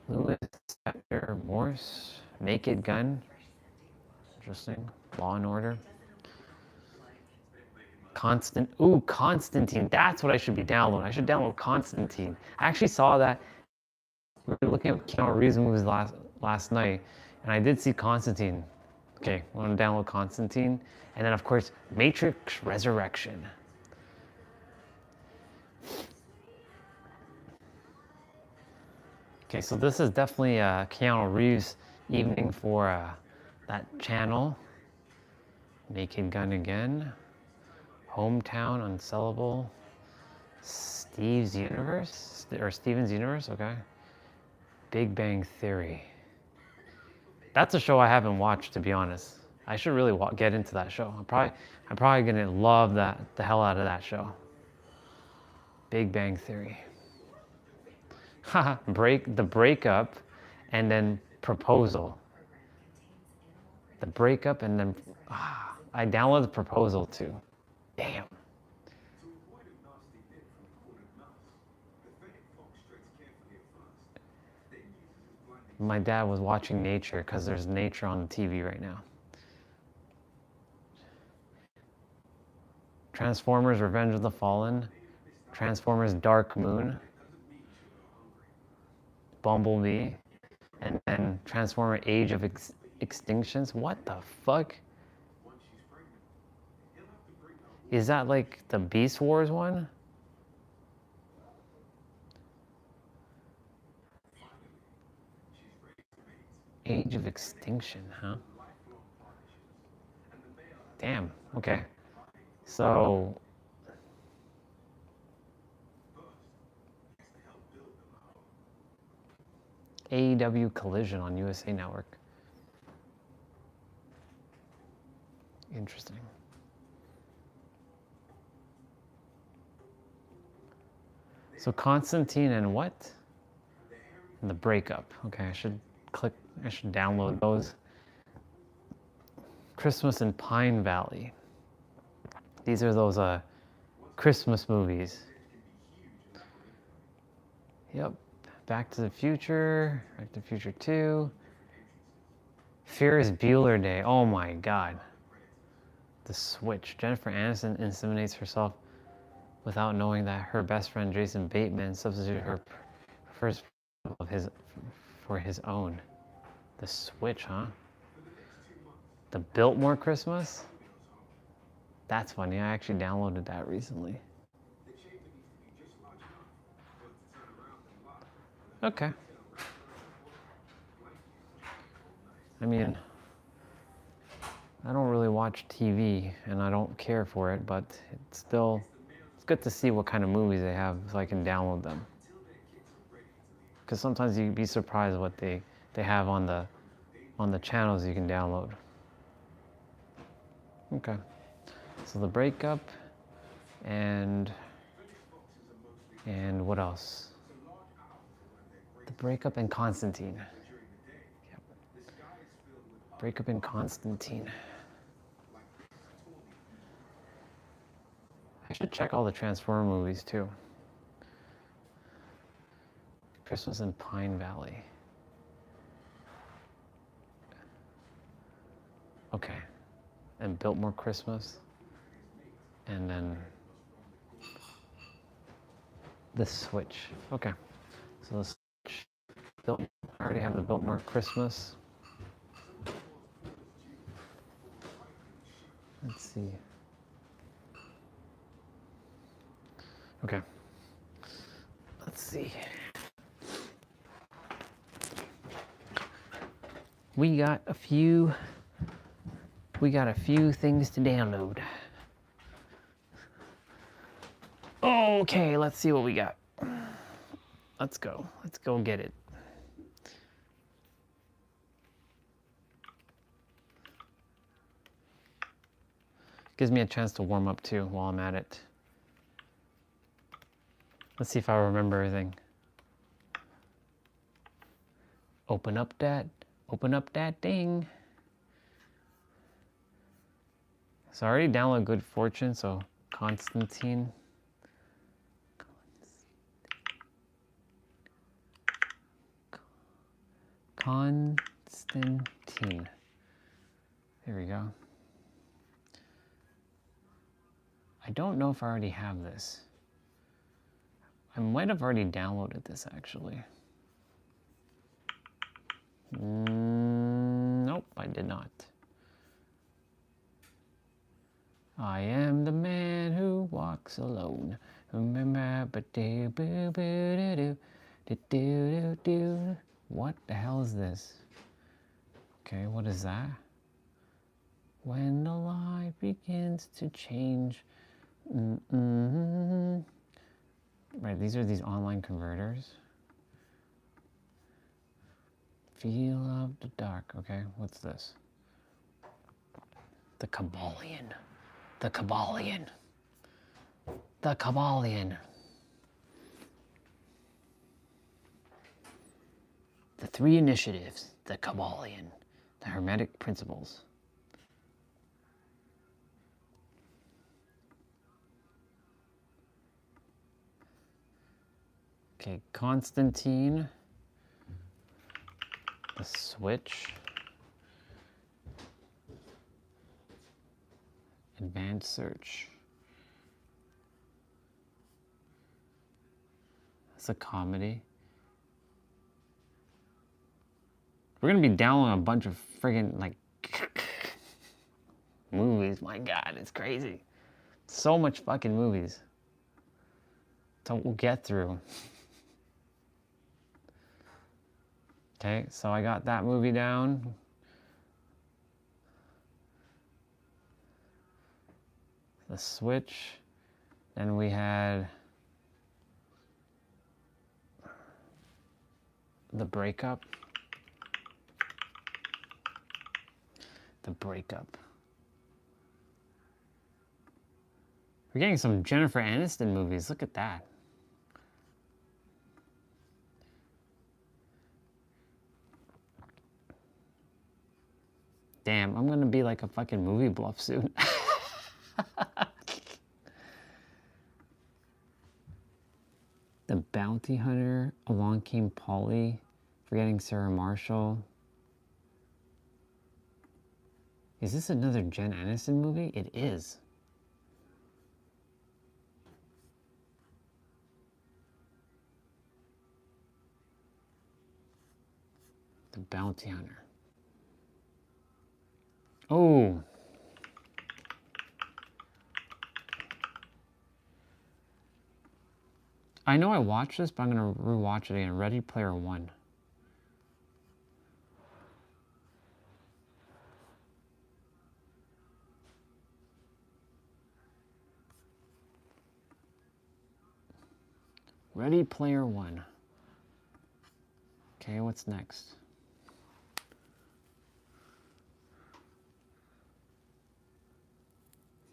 Speaker 16: Lewis Chapter Morse. Naked Gun. Interesting. Law and Order. Constantine. That's what I should be downloading. I should download Constantine. I actually saw that we were looking at Keanu Reeves movies last night, and I did see Constantine. Okay, I'm gonna download Constantine, and then of course Matrix Resurrection. Okay, so this is definitely Keanu Reeves' evening for that channel. Naked Gun Again, Hometown Unsellable, Steve's Universe, or Steven's Universe, okay. Big Bang Theory. That's a show I haven't watched, to be honest. I should really get into that show. I'm probably gonna love the hell out of that show. Big Bang Theory. Haha, the breakup, and then proposal. The breakup, and then I downloaded Proposal too. Damn. My dad was watching nature because there's nature on the TV right now. Transformers Revenge of the Fallen, Transformers Dark Moon, Bumblebee, and then Transformer Age of Extinctions. What the fuck? Is that like the Beast Wars one? Age of Extinction, huh? Damn, okay. So AEW Collision on USA Network. Interesting. So Constantine and what? And the breakup. Okay, I should download those. Christmas in Pine Valley. These are those Christmas movies. Yep. Back to the Future, Back to the Future 2. Ferris Bueller Day. Oh my God. The Switch. Jennifer Aniston inseminates herself without knowing that her best friend Jason Bateman substituted her first for his own. The Switch, huh? The Biltmore Christmas? That's funny. I actually downloaded that recently. Okay. I mean, I don't really watch TV and I don't care for it, but it's good to see what kind of movies they have so I can download them. Because sometimes you'd be surprised what they have on the channels you can download. Okay. So the breakup and what else? The breakup and Constantine. Yep. Breakup and Constantine. I should check all the Transformer movies too. Christmas in Pine Valley. Okay. And Biltmore Christmas. And then the Switch. Okay. So the Switch. I already have the Biltmore Christmas. Let's see. Okay. Let's see. We got a few things to download. Okay, let's see what we got. Let's go get it. Gives me a chance to warm up too while I'm at it. Let's see if I remember everything. Open up that thing. So I already downloaded Good Fortune, so Constantine. Constantine. There we go. I don't know if I already have this. I might have already downloaded this actually. Nope, I did not. I am the man who walks alone. What the hell is this? Okay, what is that? When the light begins to change. Right, these are these online converters. Feel of the dark. Okay, what's this? The Kabbalion. The Kabbalion. The Kabbalion. The three initiatives. The Kabbalion. The Hermetic principles. Okay, Constantine. The switch. Advanced search. It's a comedy. We're gonna be downloading a bunch of friggin' like movies. My God, it's crazy. So much fucking movies. So we'll get through. Okay, so I got that movie down. The Switch. Then we had The Breakup. The Breakup. We're getting some Jennifer Aniston movies. Look at that. Damn, I'm gonna be like a fucking movie bluff soon. The Bounty Hunter, Along Came Polly, Forgetting Sarah Marshall. Is this another Jen Aniston movie? It is. The Bounty Hunter. Oh. I know I watched this, but I'm going to rewatch it again. Ready Player One. Ready Player One. Okay, what's next?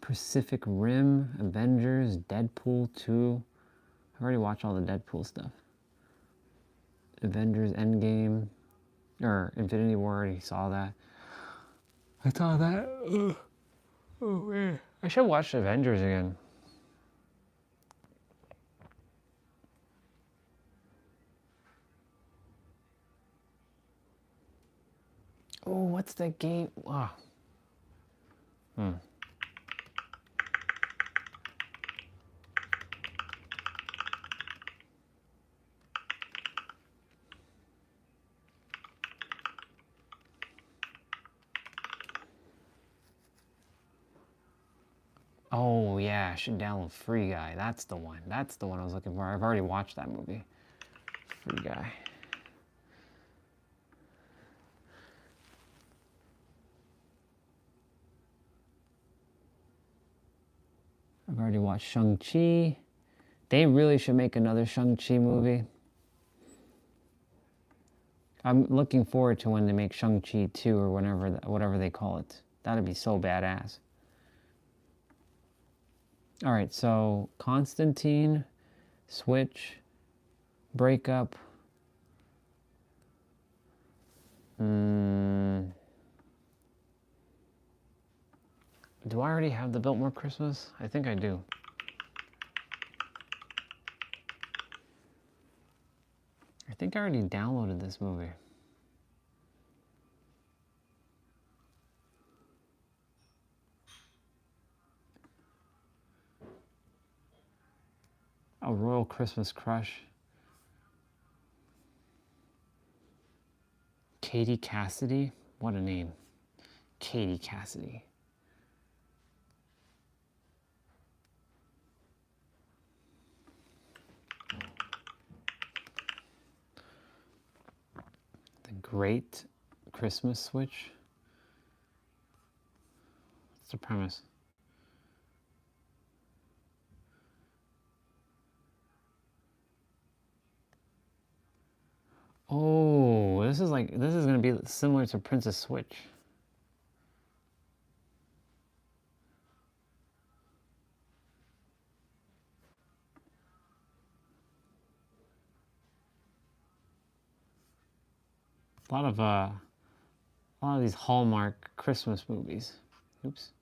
Speaker 16: Pacific Rim, Avengers, Deadpool 2. I've already watched all the Deadpool stuff. Avengers Endgame, or Infinity War, I already saw that. I saw that. Oh man. I should watch Avengers again. Oh, what's that game? Oh. Oh yeah, I should download Free Guy. That's the one. That's the one I was looking for. I've already watched that movie. Free Guy. I've already watched Shang-Chi. They really should make another Shang-Chi movie. I'm looking forward to when they make Shang-Chi 2 or whatever they call it. That'd be so badass. All right, so Constantine, Switch, Breakup. Do I already have the Biltmore Christmas? I think I do. I think I already downloaded this movie. A Royal Christmas Crush. Katie Cassidy? What a name. Katie Cassidy. The Great Christmas Switch. What's the premise? Oh, this is gonna be similar to Princess Switch. A lot of these Hallmark Christmas movies. Oops.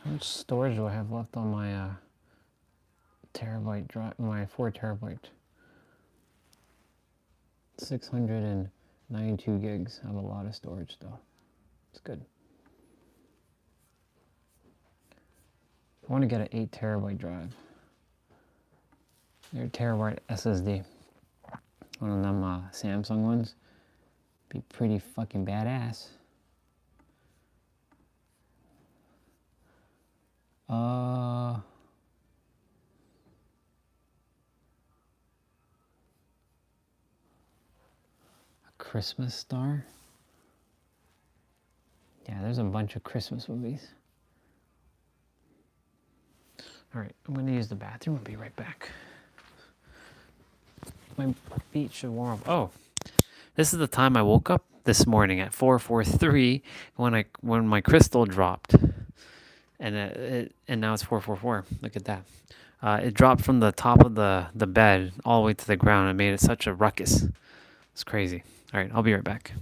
Speaker 16: How much storage do I have left on my terabyte drive? My 4 terabyte. 692 gigs. I have a lot of storage though. It's good. I want to get an 8 terabyte drive. 8 terabyte SSD. One of them Samsung ones. Be pretty fucking badass. A Christmas Star? Yeah, there's a bunch of Christmas movies. Alright, I'm going to use the bathroom. I'll be right back. My feet should warm up. Oh, this is the time I woke up this morning at 4:43 when my crystal dropped. And now it's 4:44. Look at that. It dropped from the top of the bed all the way to the ground. It made it such a ruckus. It's crazy. All right, I'll be right back.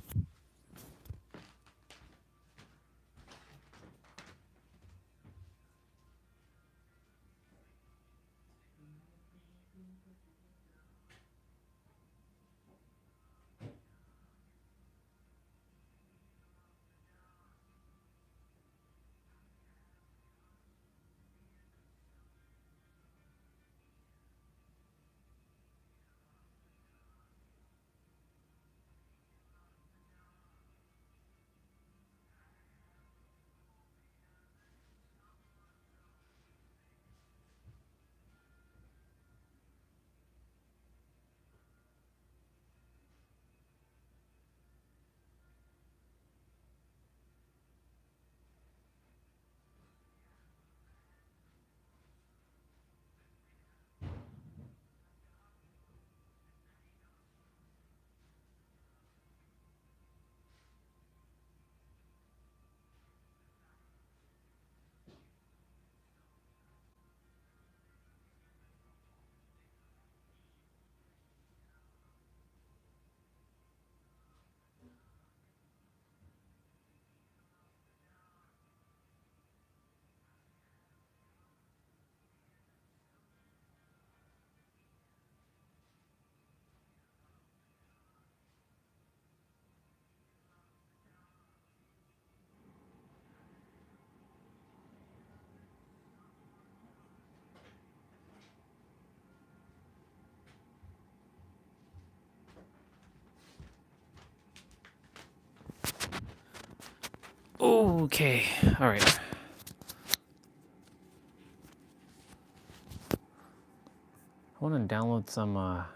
Speaker 16: Okay, all right. I want to download some I'll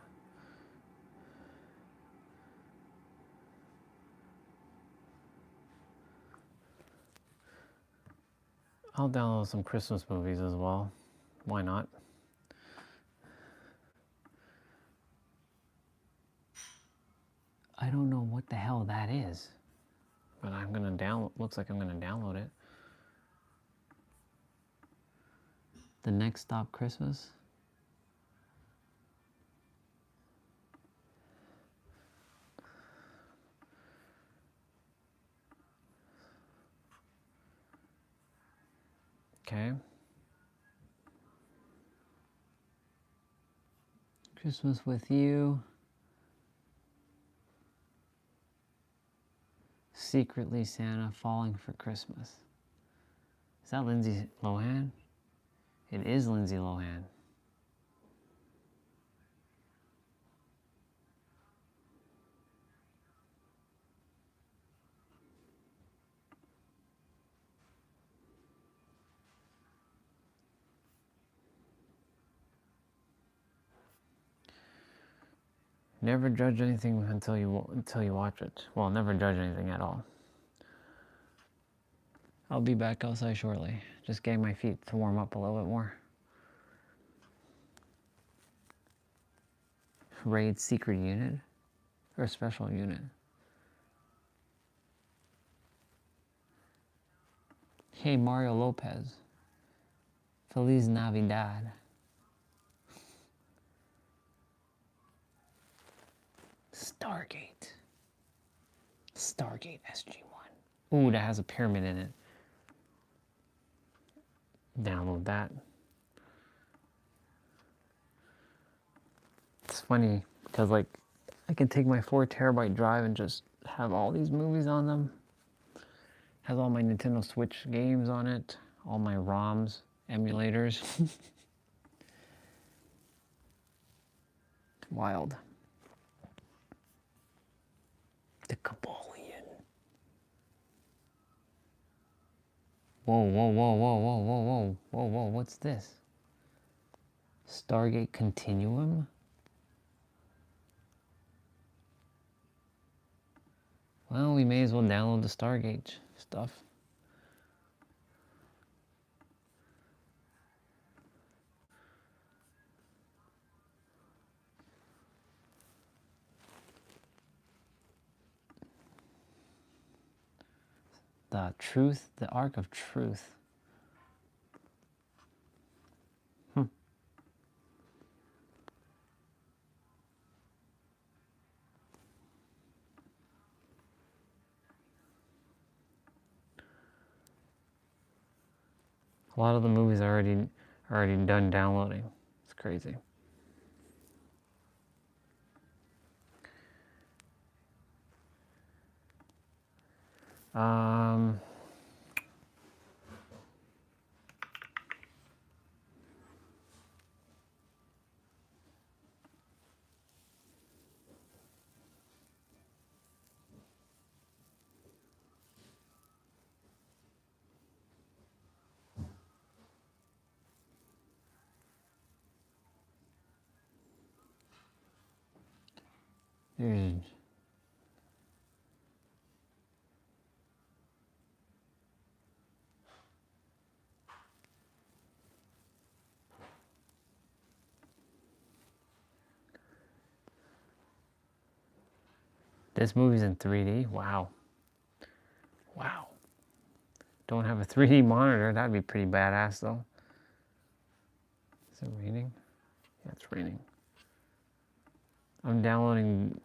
Speaker 16: download some Christmas movies as well. Why not? I don't know what the hell that is, but I'm gonna download. Looks like I'm gonna download it. The Next Stop Christmas. Okay. Christmas with You. Secretly Santa Falling for Christmas. Is that Lindsay Lohan? It is Lindsay Lohan. Never judge anything until you watch it. Well, never judge anything at all. I'll be back outside shortly. Just getting my feet to warm up a little bit more. Raid secret unit or special unit. Hey Mario Lopez. Feliz Navidad. Stargate. Stargate SG-1. Ooh, that has a pyramid in it. Download that. It's funny because like I can take my 4 terabyte drive and just have all these movies on them. Has all my Nintendo Switch games on it, all my ROMs, emulators. Wild. The Kabbalion. Whoa, whoa, whoa, whoa, whoa, whoa, whoa, whoa, whoa, what's this? Stargate Continuum? Well, we may as well download the Stargate stuff. The Truth, the Ark of Truth. A lot of the movies are already done downloading. It's crazy. There's this movie's in 3D. Wow. Wow. Don't have a 3D monitor. That'd be pretty badass though. Is it raining? Yeah, it's raining. I'm downloading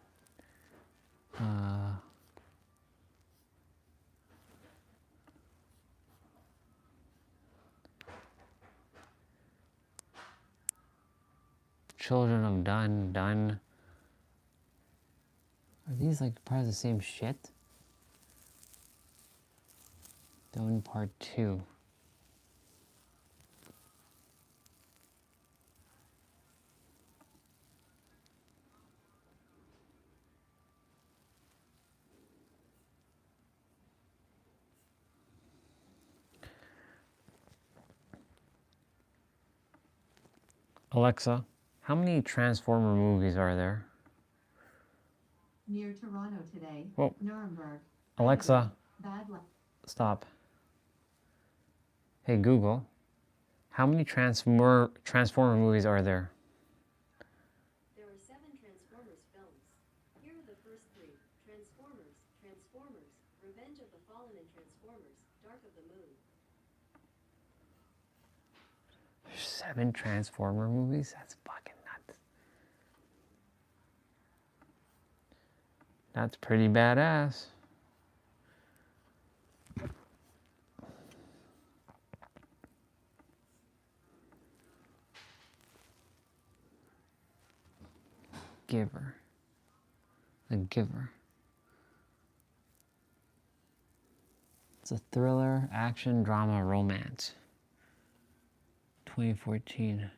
Speaker 16: Children of Dun. Are these like part of the same shit? Dun Part 2. Alexa, how many Transformer movies are there?
Speaker 11: Near Toronto today.
Speaker 16: Whoa.
Speaker 11: Nuremberg.
Speaker 16: Alexa,
Speaker 11: Bad luck.
Speaker 16: stop. Hey Google, how many Transformer movies are there?
Speaker 5: There are 7 Transformers films. Here are the first 3. Transformers, Revenge of the Fallen and Transformers, Dark of the Moon.
Speaker 16: There's 7 Transformer movies? That's fucking nuts. That's pretty badass. Giver. The Giver. It's a thriller, action, drama, romance. 2014.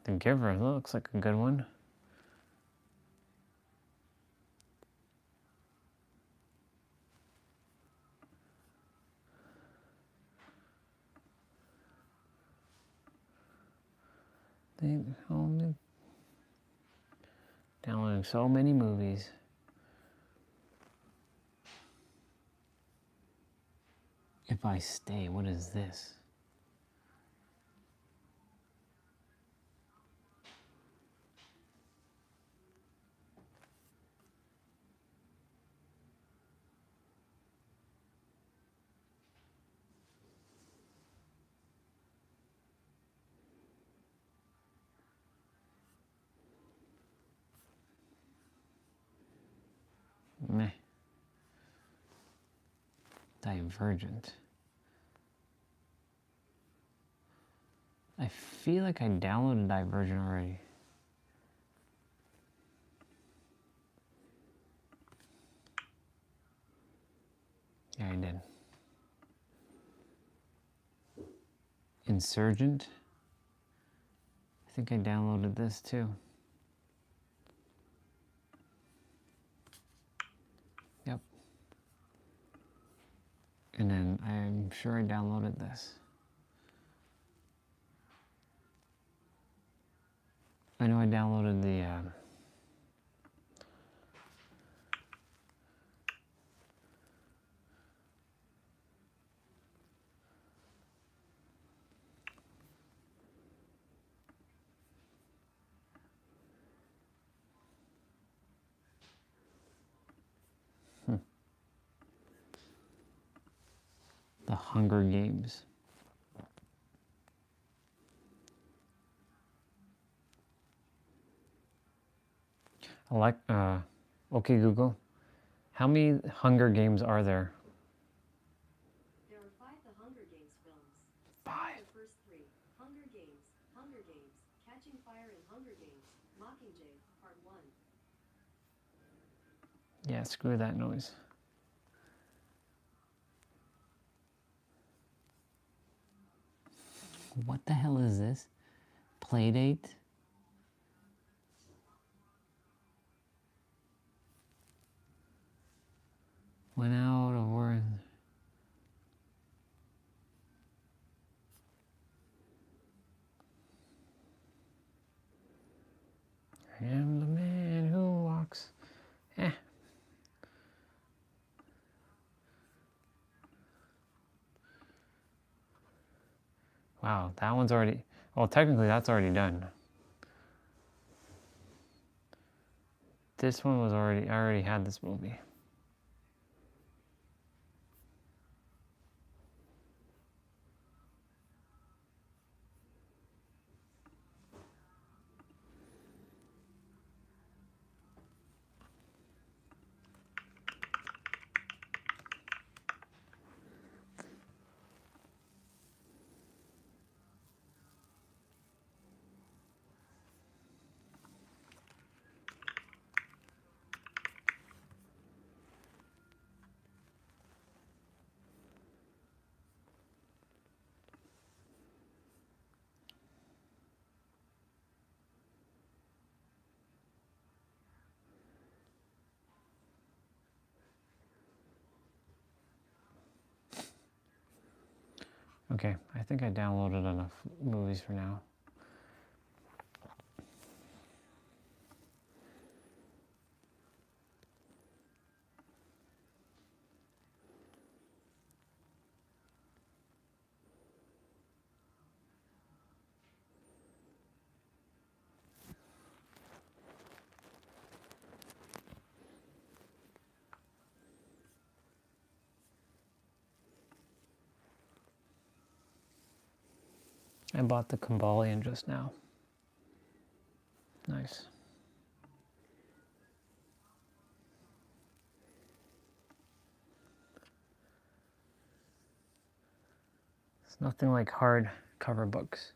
Speaker 16: The Giver looks like a good one. They only downloading so many movies. If I Stay, what is this? Meh. Divergent. I feel like I downloaded Divergent already. Yeah, I did. Insurgent. I think I downloaded this too. Yep. And then I'm sure I downloaded this. I know I downloaded the Hunger Games. I like, okay Google, how many Hunger Games are there?
Speaker 5: There are 5 The Hunger Games films.
Speaker 16: 5.
Speaker 5: The first 3, Hunger Games, Catching Fire in Hunger Games, Mockingjay, Part 1.
Speaker 16: Yeah, screw that noise. What the hell is this? Playdate? Went out of word. I am the man who walks. Eh. Wow, that one's already, well, technically that's already done. This one was already, I already had this movie. Okay, I think I downloaded enough movies for now. I bought the Cambolian just now. Nice. It's nothing like hard cover books.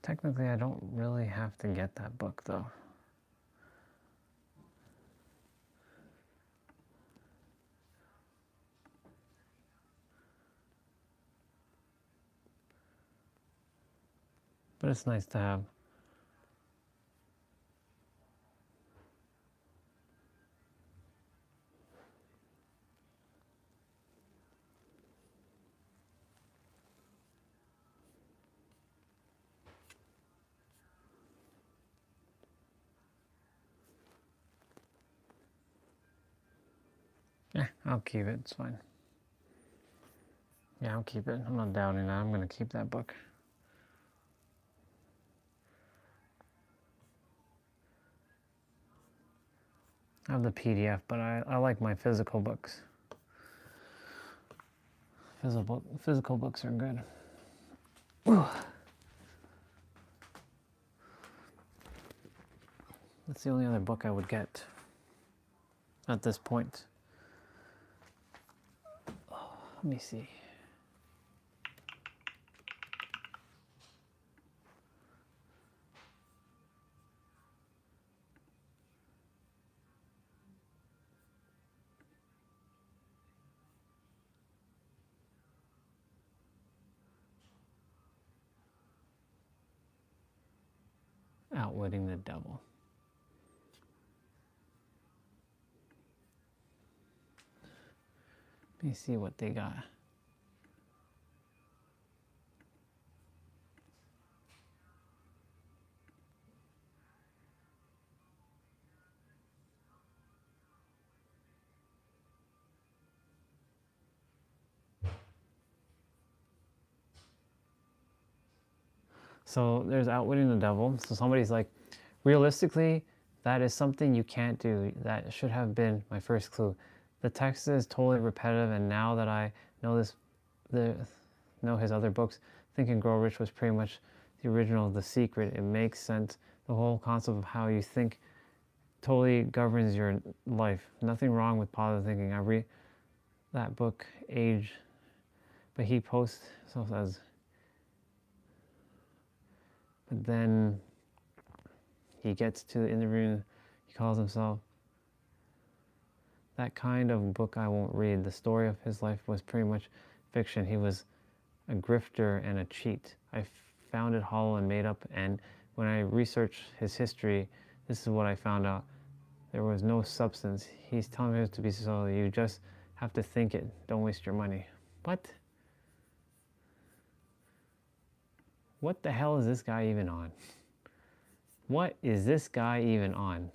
Speaker 16: Technically, I don't really have to get that book though. But it's nice to have. Yeah, I'll keep it. It's fine. Yeah, I'll keep it. I'm not doubting that. I'm going to keep that book. I have the PDF, but I like my physical books. Physical books are good. Whew. That's the only other book I would get at this point. Oh, let me see. Outwitting the Devil. Let me see what they got. So there's Outwitting the Devil. So somebody's like, realistically, that is something you can't do. That should have been my first clue. The text is totally repetitive, and now that I know know his other books, Think and Grow Rich was pretty much the original The Secret. It makes sense. The whole concept of how you think totally governs your life. Nothing wrong with positive thinking. I read that book, Age, but he posts himself as. But then he gets to the interview, he calls himself. That kind of book I won't read. The story of his life was pretty much fiction. He was a grifter and a cheat. I found it hollow and made up, and when I researched his history, this is what I found out. There was no substance. He's telling us to be so. You just have to think it. Don't waste your money. What? What the hell is this guy even on? What is this guy even on?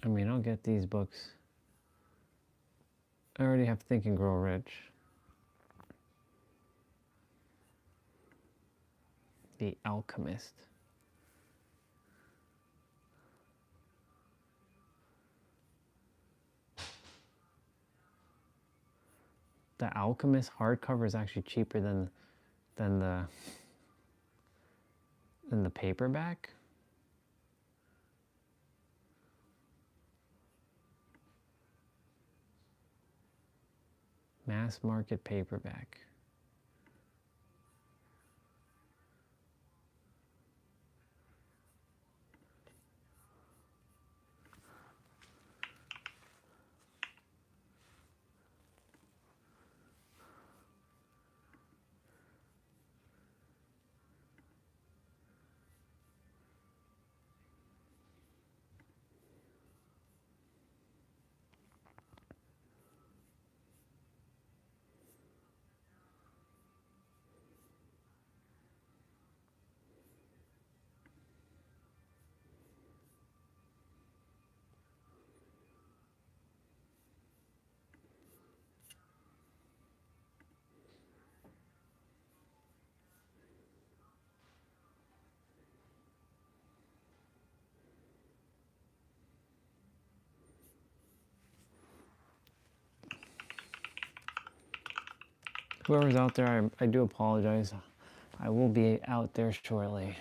Speaker 16: I mean, I'll get these books. I already have Think and Grow Rich. The Alchemist. The Alchemist hardcover is actually cheaper than the paperback. Mass market paperback. Whoever's out there, I do apologize. I will be out there shortly.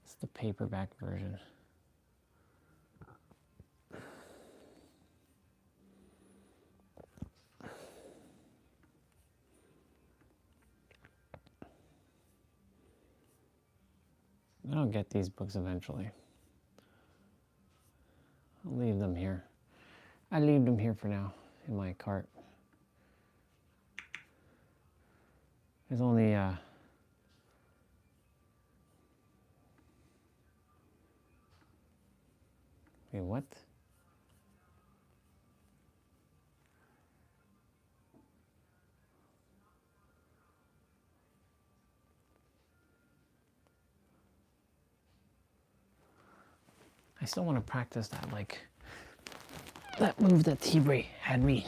Speaker 16: It's the paperback version. I'll get these books eventually. I'll leave them here. I leave them here for now in my cart. There's only wait, what? I still want to practice that, like, that move that T-Bray had me.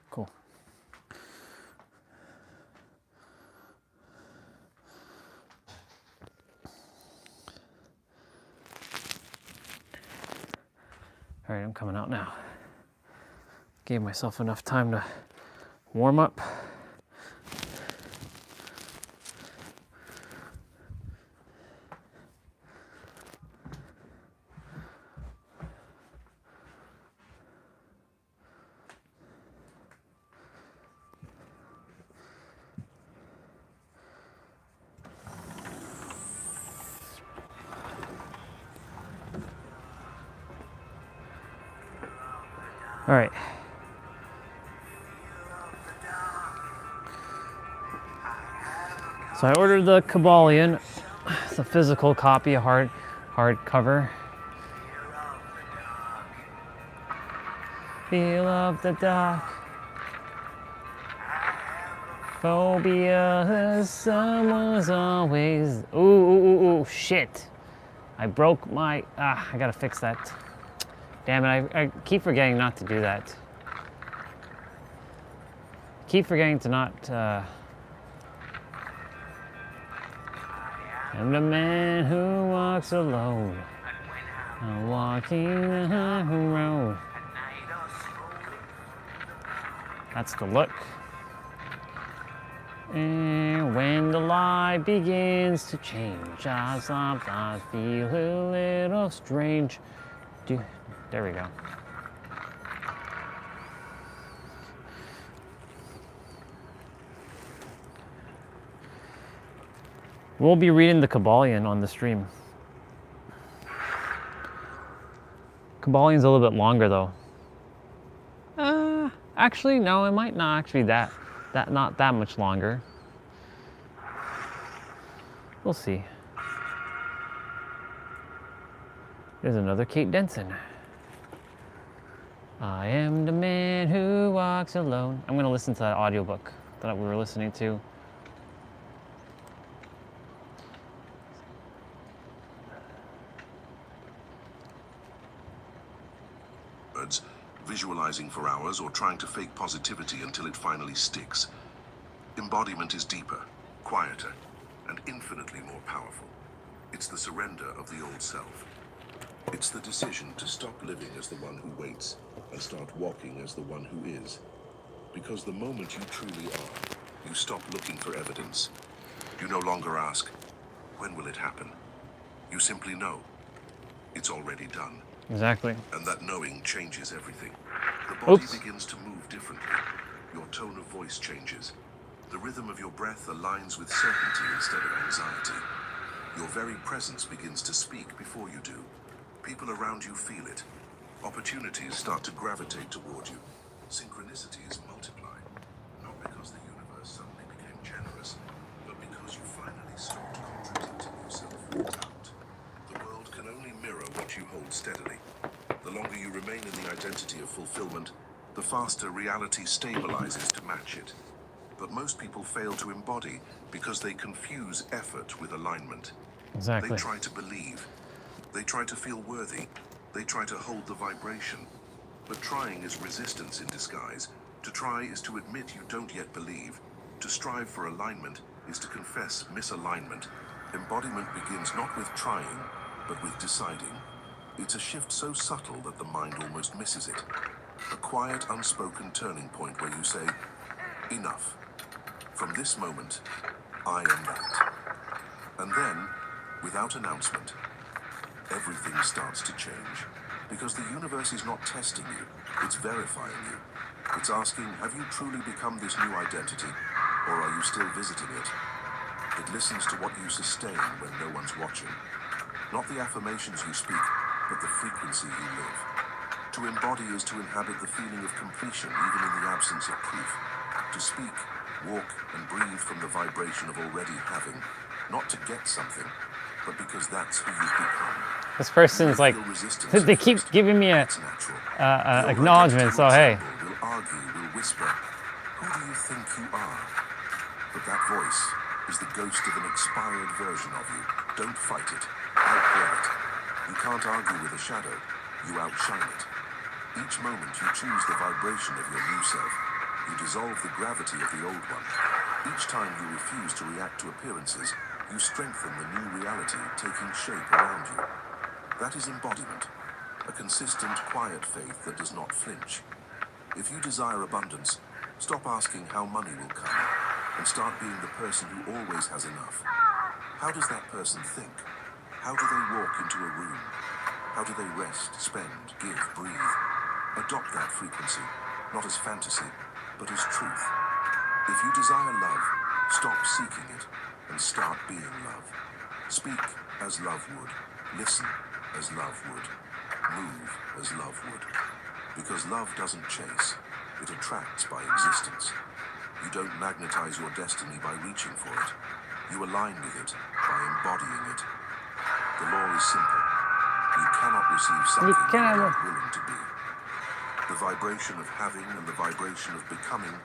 Speaker 16: Cool. All right, I'm coming out now. Gave myself enough time to warm up. All right. So I ordered the Kabbalion. It's a physical copy, a hard cover. Feel of the dark. Phobia, someone's always. Ooh, shit. I broke my. I gotta fix that. Damn it, I keep forgetting not to do that. Keep forgetting to not. I'm the man who walks alone. I'm walking the high road. That's the look. And when the light begins to change, I sometimes feel a little strange. There we go. We'll be reading the Kabbalion on the stream. Kabbalion's a little bit longer though. Actually, no, it might not actually be not that much longer. We'll see. There's another Kate Denson. I am the man who walks alone. I'm gonna listen to that audiobook that we were listening to.
Speaker 19: Visualizing for hours or trying to fake positivity until it finally sticks. Embodiment is deeper, quieter, and infinitely more powerful. It's the surrender of the old self. It's the decision to stop living as the one who waits and start walking as the one who is. Because the moment you truly are, you stop looking for evidence. You no longer ask, when will it happen? You simply know. It's already done.
Speaker 16: Exactly.
Speaker 19: And that knowing changes everything. The body begins to move differently. Your tone of voice changes. The rhythm of your breath aligns with certainty instead of anxiety. Your very presence begins to speak before you do. People around you feel it. Opportunities start to gravitate toward you. Synchronicities multiply. Not because the universe suddenly became generous, but because you finally stopped contradicting yourself with doubt. The world can only mirror what you hold steadily. The longer you remain in the identity of fulfillment, the faster reality stabilizes to match it. But most people fail to embody because they confuse effort with alignment.
Speaker 16: Exactly.
Speaker 19: They try to believe. They try to feel worthy. They try to hold the vibration. But trying is resistance in disguise. To try is to admit you don't yet believe. To strive for alignment is to confess misalignment. Embodiment begins not with trying, but with deciding. It's a shift so subtle that the mind almost misses it. A quiet, unspoken turning point where you say, enough. From this moment, I am that. And then, without announcement, everything starts to change. Because the universe is not testing you, it's verifying you. It's asking, have you truly become this new identity, or are you still visiting it? It listens to what you sustain when no one's watching. Not the affirmations you speak, but the frequency you live. To embody is to inhabit the feeling of completion even in the absence of proof. To speak, walk, and breathe from the vibration of already having, not to get something, but because that's who you've become.
Speaker 16: This person's like, they keep giving me a acknowledgement, so hey.
Speaker 19: Will argue, will whisper, who do you think you are? But that voice is the ghost of an expired version of you. Don't fight it. Outgrow it. You can't argue with a shadow. You outshine it. Each moment you choose the vibration of your new self. You dissolve the gravity of the old one. Each time you refuse to react to appearances, you strengthen the new reality taking shape around you. That is embodiment, a consistent, quiet faith that does not flinch. If you desire abundance, stop asking how money will come, and start being the person who always has enough. How does that person think? How do they walk into a room? How do they rest, spend, give, breathe? Adopt that frequency, not as fantasy, but as truth. If you desire love, stop seeking it and start being love. Speak as love would. Listen as love would. Move as love would. Because love doesn't chase, it attracts by existence. You don't magnetize your destiny by reaching for it. You align with it by embodying it. The law is simple. You cannot receive something you are not willing to be. The vibration of having and the vibration of becoming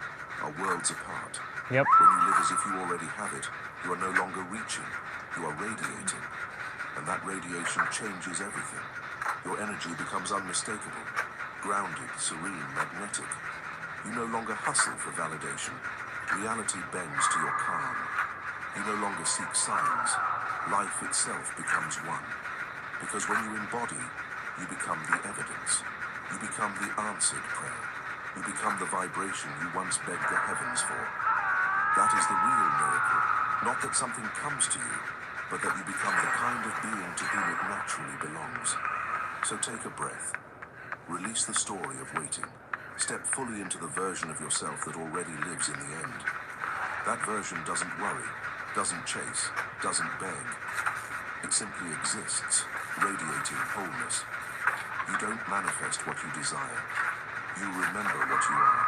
Speaker 19: are worlds apart.
Speaker 16: Yep.
Speaker 19: When you live as if you already have it, you are no longer reaching, you are radiating. And that radiation changes everything. Your energy becomes unmistakable, grounded, serene, magnetic. You no longer hustle for validation. Reality bends to your calm. You no longer seek signs. Life itself becomes one. Because when you embody, you become the evidence. You become the answered prayer. You become the vibration you once begged the heavens for. That is the real miracle. Not that something comes to you, but that you become the kind of being to whom it naturally belongs. So take a breath. Release the story of waiting. Step fully into the version of yourself that already lives in the end. That version doesn't worry, doesn't chase, doesn't beg. It simply exists, radiating wholeness. You don't manifest what you desire. You remember what you are.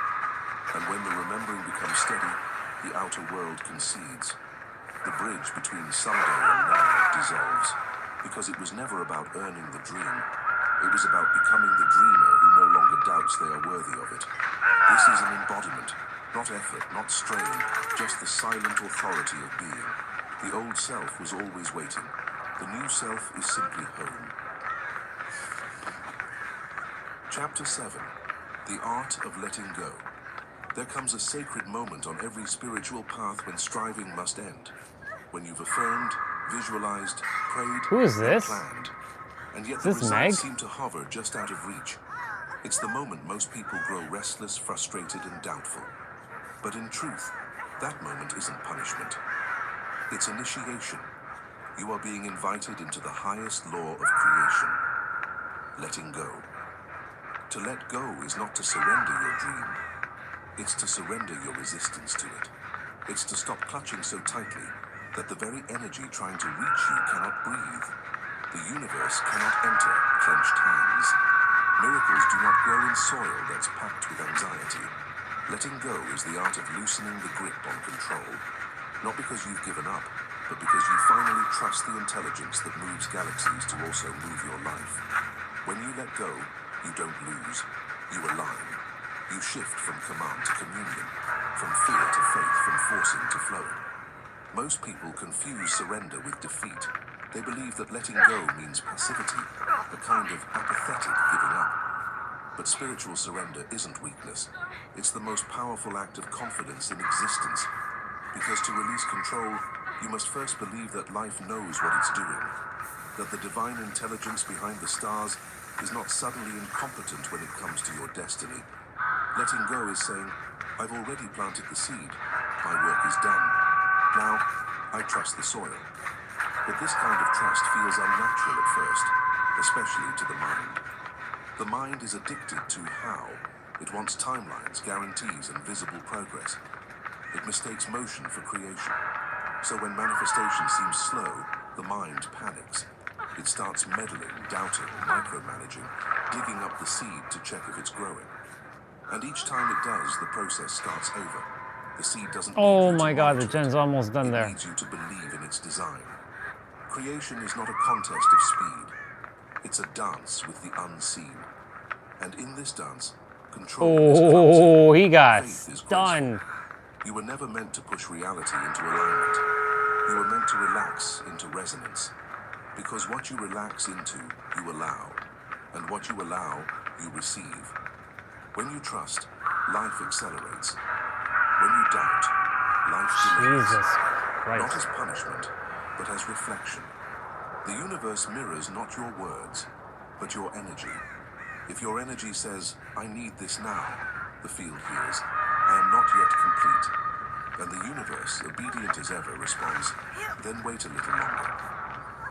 Speaker 19: And when the remembering becomes steady, the outer world concedes. The bridge between someday and now dissolves. Because it was never about earning the dream. It was about becoming the dreamer who no longer doubts they are worthy of it. This is an embodiment, not effort, not strain, just the silent authority of being. The old self was always waiting. The new self is simply home. Chapter 7. The Art of Letting Go. There comes a sacred moment on every spiritual path when striving must end. When you've affirmed, visualized, prayed,
Speaker 16: Who is this?
Speaker 19: planned. And yet
Speaker 16: Is
Speaker 19: the
Speaker 16: this
Speaker 19: results
Speaker 16: Meg?
Speaker 19: seem to hover just out of reach. It's the moment most people grow restless, frustrated, and doubtful. But in truth, that moment isn't punishment. It's initiation. You are being invited into the highest law of creation. Letting go. To let go is not to surrender your dream. It's to surrender your resistance to it. It's to stop clutching so tightly that the very energy trying to reach you cannot breathe. The universe cannot enter clenched hands. Miracles do not grow in soil that's packed with anxiety. Letting go is the art of loosening the grip on control. Not because you've given up, but because you finally trust the intelligence that moves galaxies to also move your life. When you let go, you don't lose. You align. You shift from command to communion, from fear to faith, from forcing to flowing. Most people confuse surrender with defeat. They believe that letting go means passivity, a kind of apathetic giving up. But spiritual surrender isn't weakness. It's the most powerful act of confidence in existence. Because to release control, you must first believe that life knows what it's doing. That the divine intelligence behind the stars is not suddenly incompetent when it comes to your destiny. Letting go is saying, I've already planted the seed. My work is done. Now, I trust the soil. But this kind of trust feels unnatural at first, especially to the mind. The mind is addicted to how. It wants timelines, guarantees, and visible progress. It mistakes motion for creation. So when manifestation seems slow, the mind panics. It starts meddling, doubting, micromanaging, digging up the seed to check if it's growing. And each time it does, the process starts over. The seed doesn't need
Speaker 16: Oh
Speaker 19: you to
Speaker 16: my god, the
Speaker 19: monitor
Speaker 16: gen's almost done
Speaker 19: it.
Speaker 16: there.
Speaker 19: It needs you to believe in its design. Creation is not a contest of speed. It's a dance with the unseen. And in this dance, control is clumsy.
Speaker 16: Oh, he got
Speaker 19: Faith is
Speaker 16: stunned.
Speaker 19: graceful. You were never meant to push reality into alignment. You were meant to relax into resonance. Because what you relax into, you allow. And what you allow, you receive. When you trust, life accelerates. When you doubt, life delays.
Speaker 16: Jesus
Speaker 19: Not
Speaker 16: Christ.
Speaker 19: as punishment, but as reflection. The universe mirrors not your words, but your energy. If your energy says, I need this now, the field hears, I am not yet complete. And the universe, obedient as ever, responds, then wait a little longer.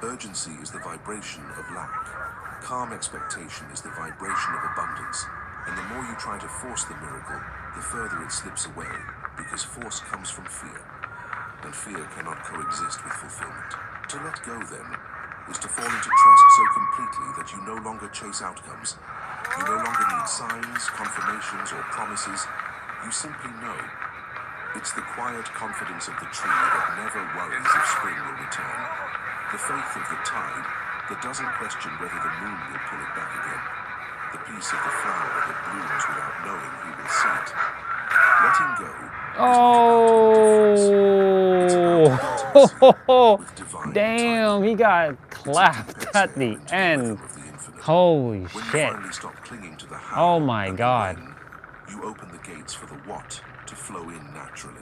Speaker 19: Urgency is the vibration of lack. Calm expectation is the vibration of abundance. And the more you try to force the miracle, the further it slips away, because force comes from fear. And fear cannot coexist with fulfillment. To let go, then, is to fall into trust so completely that you no longer chase outcomes. You no longer need signs, confirmations, or promises. You simply know. It's the quiet confidence of the tree that never worries if spring will return. The faith of the tide that doesn't question whether the moon will pull it back again. The peace of the flower that blooms without knowing who will see it. Letting go
Speaker 16: Oh, damn, he got clapped at the end. Holy shit. Oh my god.
Speaker 19: you open the gates for the what to flow in naturally.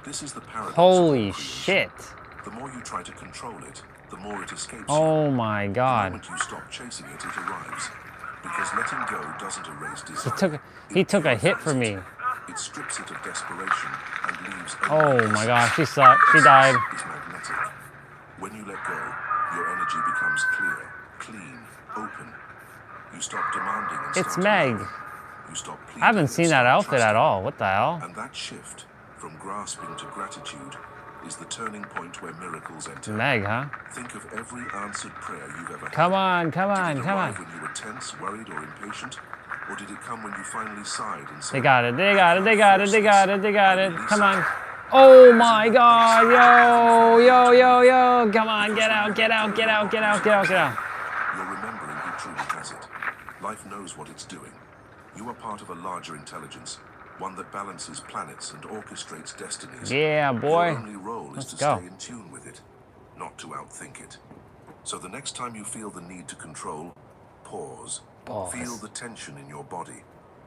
Speaker 19: This is the paradox
Speaker 16: Holy
Speaker 19: of creation.
Speaker 16: shit.
Speaker 19: The more you try to control it, the more it escapes
Speaker 16: Oh
Speaker 19: you.
Speaker 16: my
Speaker 19: The
Speaker 16: god.
Speaker 19: moment you stop chasing it, it arrives. Because letting go doesn't erase desire.
Speaker 16: He took a hit from me.
Speaker 19: It strips it of desperation and leaves
Speaker 16: Oh my gosh, she sucked. She died.
Speaker 19: is magnetic. When you let go, your energy becomes clear, clean, open. You stop demanding and
Speaker 16: It's
Speaker 19: start
Speaker 16: Meg.
Speaker 19: allowing. You stop pleading
Speaker 16: I haven't
Speaker 19: and
Speaker 16: seen that
Speaker 19: start
Speaker 16: outfit at
Speaker 19: trusting.
Speaker 16: all. What the hell?
Speaker 19: And that shift from grasping to gratitude is the turning point where miracles enter.
Speaker 16: Meg, huh?
Speaker 19: Think of every answered prayer you've ever had.
Speaker 16: Come on, come on,
Speaker 19: Did it
Speaker 16: come
Speaker 19: arrive
Speaker 16: on.
Speaker 19: when you were tense, worried, or impatient? Or did it come when you finally sighed and said,
Speaker 16: They got it, they got it, they got it, they got it, they got it. Come on. Oh my god, yo, yo, yo, yo. Come on, get out, get out, get out, get out, get out, get out.
Speaker 19: You're remembering who truly has it. Life knows what it's doing. You are part of a larger intelligence, one that balances planets and orchestrates destinies.
Speaker 16: Yeah, boy.
Speaker 19: Your only role is
Speaker 16: Let's
Speaker 19: to
Speaker 16: go.
Speaker 19: stay in tune with it, not to outthink it. So the next time you feel the need to control, pause.
Speaker 16: Pause.
Speaker 19: Feel the tension in your body,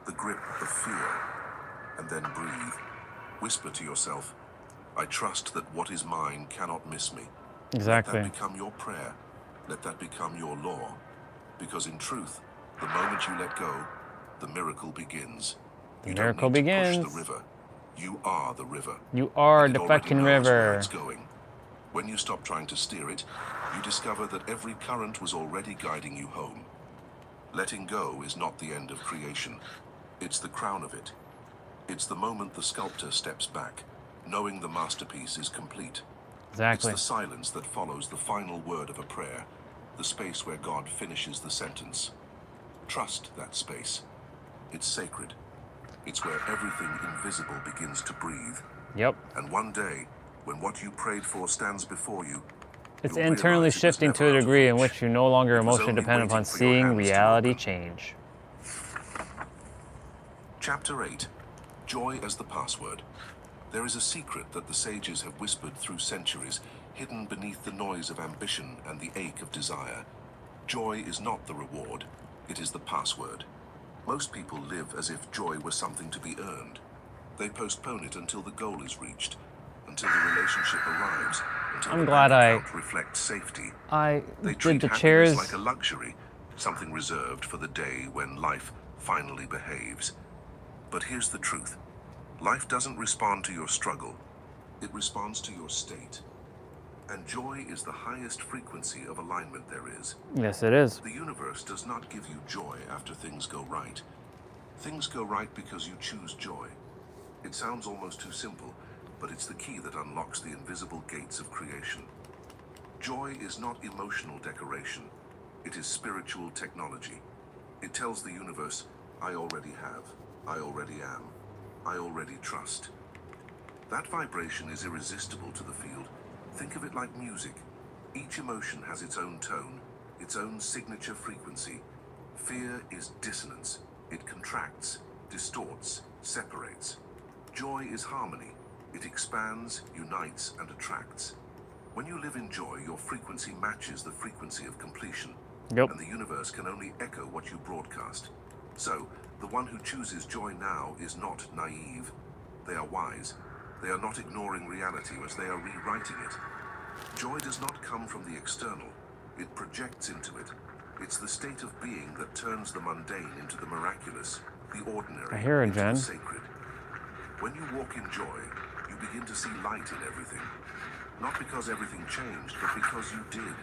Speaker 19: the grip of fear, and then breathe. Whisper to yourself, I trust that what is mine cannot miss me.
Speaker 16: Exactly.
Speaker 19: Let that become your prayer. Let that become your law. Because in truth, the moment you let go, the miracle begins.
Speaker 16: The miracle begins.
Speaker 19: Push the river. You are the river.
Speaker 16: You are
Speaker 19: And it
Speaker 16: the
Speaker 19: already
Speaker 16: fucking
Speaker 19: knows where
Speaker 16: river.
Speaker 19: it's going. When you stop trying to steer it, you discover that every current was already guiding you home. Letting go is not the end of creation. It's the crown of it. It's the moment the sculptor steps back, knowing the masterpiece is complete.
Speaker 16: Exactly.
Speaker 19: It's the silence that follows the final word of a prayer, the space where God finishes the sentence. Trust that space. It's sacred. It's where everything invisible begins to breathe.
Speaker 16: Yep.
Speaker 19: And one day, when what you prayed for stands before you,
Speaker 16: It's
Speaker 19: you'll
Speaker 16: internally
Speaker 19: realize it was
Speaker 16: shifting to
Speaker 19: never
Speaker 16: a
Speaker 19: out of
Speaker 16: degree in
Speaker 19: reach.
Speaker 16: which you're no longer
Speaker 19: It was
Speaker 16: emotionally
Speaker 19: only
Speaker 16: dependent upon
Speaker 19: waiting for your
Speaker 16: seeing
Speaker 19: hands to
Speaker 16: reality
Speaker 19: open.
Speaker 16: change.
Speaker 19: Chapter 8. Joy as the Password. There is a secret that the sages have whispered through centuries, hidden beneath the noise of ambition and the ache of desire. Joy is not the reward, it is the password. Most people live as if joy was something to be earned. They postpone it until the goal is reached, until the relationship arrives, until
Speaker 16: I'm
Speaker 19: the
Speaker 16: glad
Speaker 19: bank account reflects safety.
Speaker 16: I
Speaker 19: They
Speaker 16: did
Speaker 19: treat
Speaker 16: the
Speaker 19: happiness
Speaker 16: chairs.
Speaker 19: like a luxury, something reserved for the day when life finally behaves. But here's the truth. Life doesn't respond to your struggle. It responds to your state. And joy is the highest frequency of alignment there is.
Speaker 16: Yes, it is.
Speaker 19: The universe does not give you joy after things go right. Things go right because you choose joy. It sounds almost too simple, but it's the key that unlocks the invisible gates of creation. Joy is not emotional decoration. It is spiritual technology. It tells the universe, I already have, I already am, I already trust. That vibration is irresistible to the field. Think of it like music. Each emotion has its own tone, its own signature frequency. Fear is dissonance. It contracts, distorts, separates. Joy is harmony. It expands, unites, and attracts. When you live in joy, your frequency matches the frequency of completion.
Speaker 16: Yep.
Speaker 19: And the universe can only echo what you broadcast. So, the one who chooses joy now is not naive. They are wise. They are not ignoring reality as they are rewriting it. Joy does not come from the external. It projects into it. It's the state of being that turns the mundane into the miraculous, the ordinary
Speaker 16: I hear it,
Speaker 19: into
Speaker 16: Jen.
Speaker 19: the sacred. When you walk in joy, you begin to see light in everything. Not because everything changed, but because you did.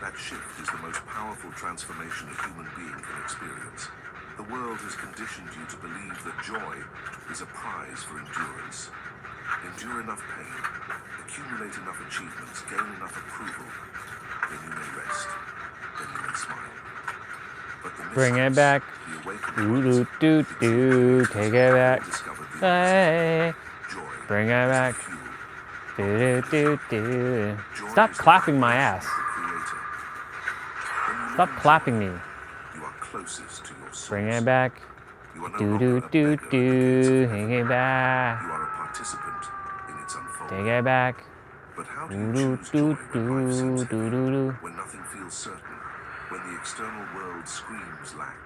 Speaker 19: That shift is the most powerful transformation a human being can experience. The world has conditioned you to believe that joy is a prize for endurance. Endure enough pain, accumulate enough achievements, gain enough approval, then you may rest, then you may smile. But the
Speaker 16: Bring it
Speaker 19: mystics,
Speaker 16: back.
Speaker 19: the awakened
Speaker 16: Do
Speaker 19: ones,
Speaker 16: do do do. Take it back.
Speaker 19: discovered the
Speaker 16: Hey.
Speaker 19: joy
Speaker 16: Bring it
Speaker 19: is the
Speaker 16: back.
Speaker 19: fuel
Speaker 16: Do do do do.
Speaker 19: Joy
Speaker 16: Stop
Speaker 19: is the
Speaker 16: clapping my
Speaker 19: vibration
Speaker 16: ass.
Speaker 19: of the Creator. When you live
Speaker 16: Stop
Speaker 19: in
Speaker 16: clapping me.
Speaker 19: joy, you are closest to your source.
Speaker 16: Bring it back.
Speaker 19: You are no
Speaker 16: Do
Speaker 19: longer
Speaker 16: do
Speaker 19: a
Speaker 16: do
Speaker 19: beggar at the gates
Speaker 16: do.
Speaker 19: of
Speaker 16: Take
Speaker 19: heaven.
Speaker 16: it back.
Speaker 19: You are a participant in its unfolding.
Speaker 16: Take it back.
Speaker 19: But how do
Speaker 16: Do
Speaker 19: you
Speaker 16: do
Speaker 19: choose
Speaker 16: do
Speaker 19: joy when life seems
Speaker 16: do
Speaker 19: heavy,
Speaker 16: do do.
Speaker 19: when nothing feels certain, when the external world screams lack?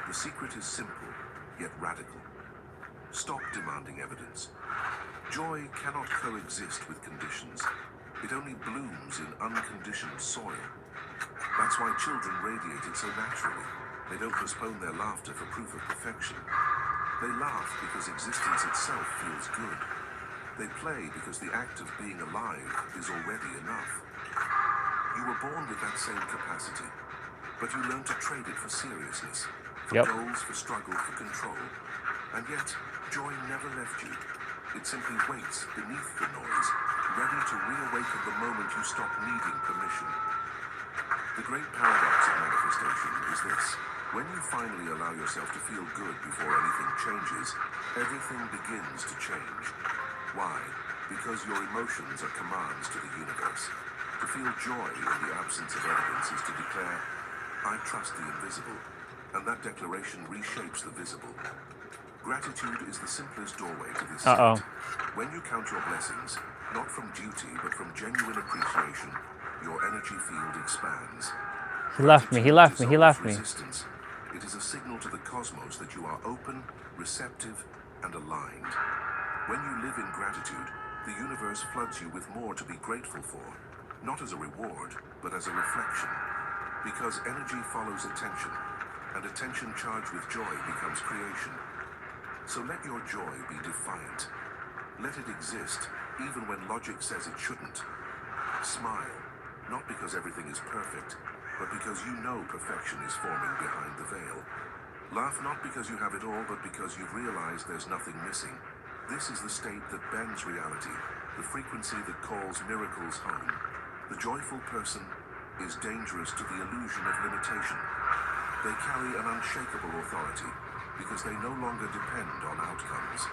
Speaker 19: The secret is simple, yet radical. Stop demanding evidence. Joy cannot coexist with conditions. It only blooms in unconditioned soil. That's why children radiate it so naturally. They don't postpone their laughter for proof of perfection. They laugh because existence itself feels good. They play because the act of being alive is already enough. You were born with that same capacity, but you learned to trade it for seriousness, for
Speaker 16: Yep.
Speaker 19: goals, for struggle, for control. And yet, joy never left you. It simply waits beneath the noise, ready to reawaken the moment you stop needing permission. The great paradox of manifestation is this. When you finally allow yourself to feel good before anything changes, everything begins to change. Why? Because your emotions are commands to the universe. To feel joy in the absence of evidence is to declare, I trust the invisible, and that declaration reshapes the visible. Gratitude is the simplest doorway to this
Speaker 16: Uh-oh.
Speaker 19: state. When you count your blessings, not from duty, but from genuine appreciation, your energy field expands.
Speaker 16: He left me. He left me. He
Speaker 19: Dissolves
Speaker 16: left me.
Speaker 19: resistance. It is a signal to the cosmos that you are open, receptive, and aligned. When you live in gratitude, the universe floods you with more to be grateful for, not as a reward, but as a reflection. Because energy follows attention, and attention charged with joy becomes creation. So let your joy be defiant. Let it exist, even when logic says it shouldn't. Smile, not because everything is perfect, but because you know perfection is forming behind the veil. Laugh not because you have it all, but because you've realized there's nothing missing. This is the state that bends reality, the frequency that calls miracles home. The joyful person is dangerous to the illusion of limitation. They carry an unshakable authority because they no longer depend on outcomes.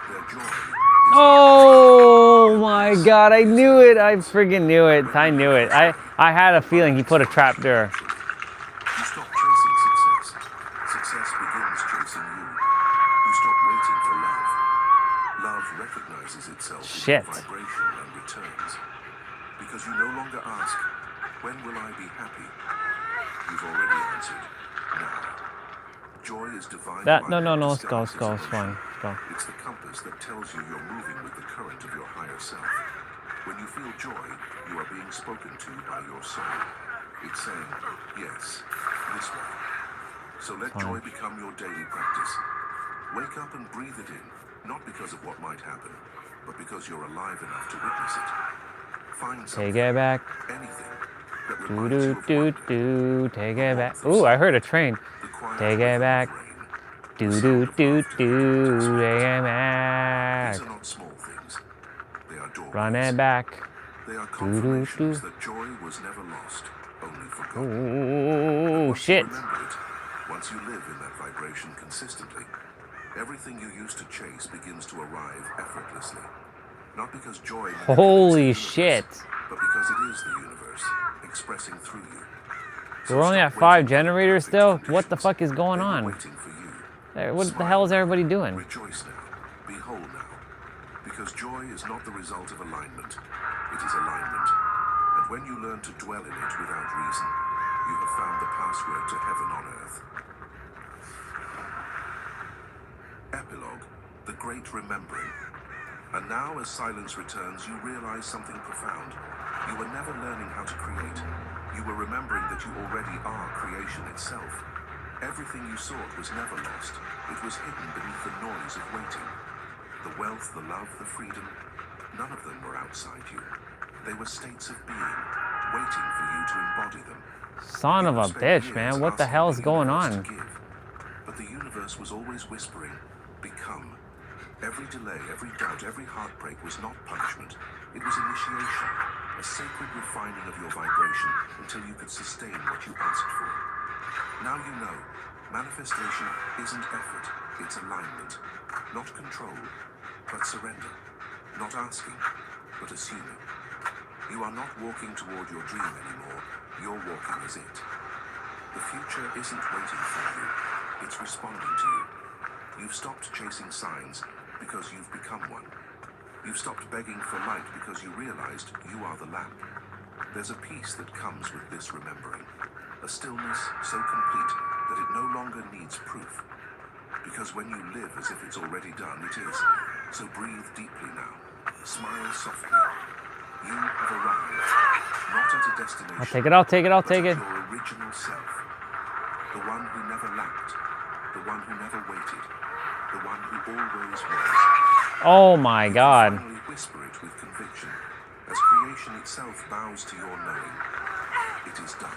Speaker 19: Their joy is
Speaker 1: Oh my God, I knew it. I friggin' knew it. I knew it. I had a feeling he put a trap there.
Speaker 19: You stop chasing success. Success begins chasing you. You stop waiting for love. Love recognizes itself in your vibration and returns. Because you no longer ask, when will I be happy? You've already answered, now. Joy is divine.
Speaker 1: No, let's go. It's fine. Let's go.
Speaker 19: It's the compass that tells you you're moving with the current of your higher self. When you feel joy, you are being spoken to by your soul. It's saying, yes, this way. So let joy become your daily practice. Wake up and breathe it in, not because of what might happen, but because you're alive enough to witness it. Find something,
Speaker 1: Take it back.
Speaker 19: anything that reminds you of wonder.
Speaker 1: Take it back. Ooh, I heard a train. Take it back. Take it back.
Speaker 19: These are not small things. They are doorways.
Speaker 1: Run it back.
Speaker 19: They are confirmations that joy was never lost, only forgotten.
Speaker 1: Ooh, shit.
Speaker 19: Once you live in that vibration consistently, everything you used to chase begins to arrive effortlessly. Not because joy
Speaker 1: Holy shit.
Speaker 19: but because it is the universe expressing through you.
Speaker 1: We're only at 5 generators still? What the fuck is going on? What the hell is everybody doing?
Speaker 19: Rejoice now. Be whole now. Because joy is not the result of alignment. It is alignment. And when you learn to dwell in it without reason, you have found the password to heaven on earth. Epilogue, the great remembering. And now as silence returns, you realize something profound. You were never learning how to create. You were remembering that you already are creation itself. Everything you sought was never lost. It was hidden beneath the noise of waiting. The wealth, the love, the freedom, none of them were outside you. They were states of being, waiting for you to embody them.
Speaker 1: Son of a bitch, man. What the hell is going on?
Speaker 19: But the universe was always whispering, become. Every delay, every doubt, every heartbreak was not punishment. It was initiation, a sacred refining of your vibration until you could sustain what you asked for. Now you know, manifestation isn't effort, it's alignment. Not control, but surrender. Not asking, but assuming. You are not walking toward your dream anymore, you're walking as it. The future isn't waiting for you, it's responding to you. You've stopped chasing signs because you've become one. You've stopped begging for light because you realized you are the lamp. There's a peace that comes with this remembering. A stillness so complete that it no longer needs proof. Because when you live as if it's already done, it is. So breathe deeply now. Smile softly. You have arrived. Not at a destination.
Speaker 1: I'll take it, I'll take it, I'll take it.
Speaker 19: Your original self. The one who never lacked. The one who never waited. The one who always was.
Speaker 1: Oh my God.
Speaker 19: Finally whisper it with conviction, as creation itself bows to your knowing. It is done.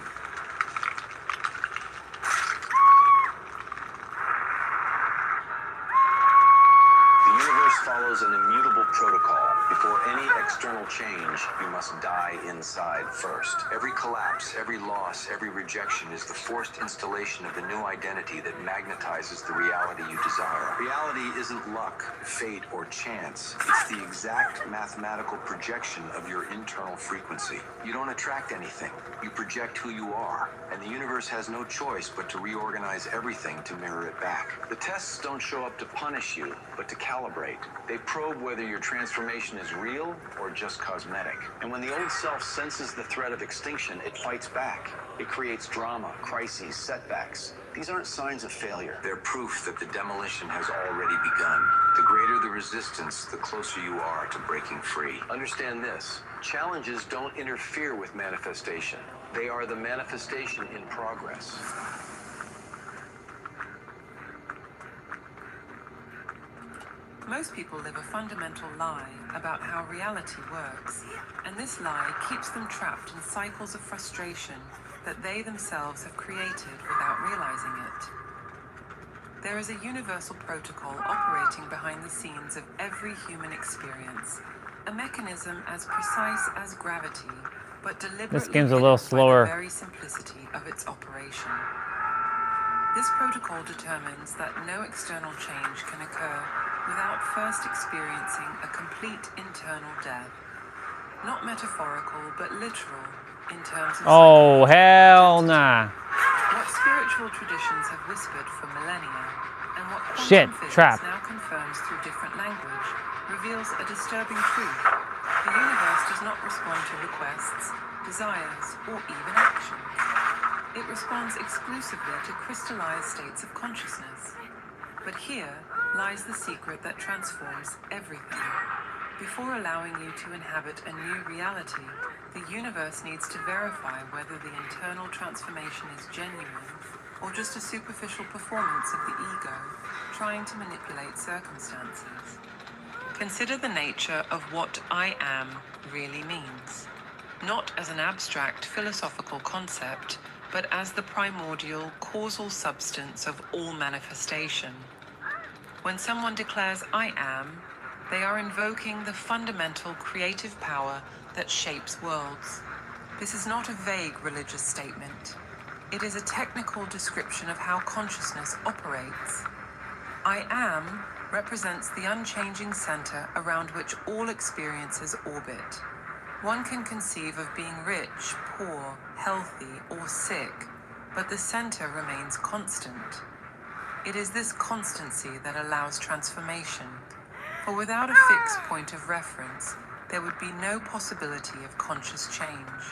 Speaker 12: The universe follows an immutable protocol. Before any external change, you must die inside first. Every collapse, every loss, every rejection is the forced installation of the new identity that magnetizes the reality you desire. Reality isn't luck, fate, or chance. It's the exact mathematical projection of your internal frequency. You don't attract anything. You project who you are, and the universe has no choice but to reorganize everything to mirror it back. The tests don't show up to punish you, but to calibrate. They probe whether your transformation is real or just cosmetic. And when the old self senses the threat of extinction, it fights back. It creates drama, crises, setbacks. These aren't signs of failure. They're proof that the demolition has already begun. The greater the resistance, the closer you are to breaking free. Understand this. Challenges don't interfere with manifestation. They are the manifestation in progress.
Speaker 13: Most people live a fundamental lie about how reality works, and this lie keeps them trapped in cycles of frustration that they themselves have created without realizing it. There is a universal protocol operating behind the scenes of every human experience, a mechanism as precise as gravity, but deliberately
Speaker 1: This game's a little slower.
Speaker 13: by the very simplicity of its operation. This protocol determines that no external change can occur without first experiencing a complete internal death. Not metaphorical, but literal in terms of
Speaker 16: Oh, hell nah.
Speaker 13: what spiritual traditions have whispered for millennia, and what
Speaker 16: Shit,
Speaker 13: quantum physics
Speaker 16: trap.
Speaker 13: now confirms through different language, reveals a disturbing truth. The universe does not respond to requests, desires, or even actions. It responds exclusively to crystallized states of consciousness. But here lies the secret that transforms everything. Before allowing you to inhabit a new reality, the universe needs to verify whether the internal transformation is genuine or just a superficial performance of the ego trying to manipulate circumstances. Consider the nature of what I am really means, not as an abstract philosophical concept, but as the primordial causal substance of all manifestation. When someone declares I am, they are invoking the fundamental creative power that shapes worlds. This is not a vague religious statement. It is a technical description of how consciousness operates. I am represents the unchanging center around which all experiences orbit. One can conceive of being rich, poor, healthy, or sick, but the center remains constant. It is this constancy that allows transformation, for without a fixed point of reference, there would be no possibility of conscious change.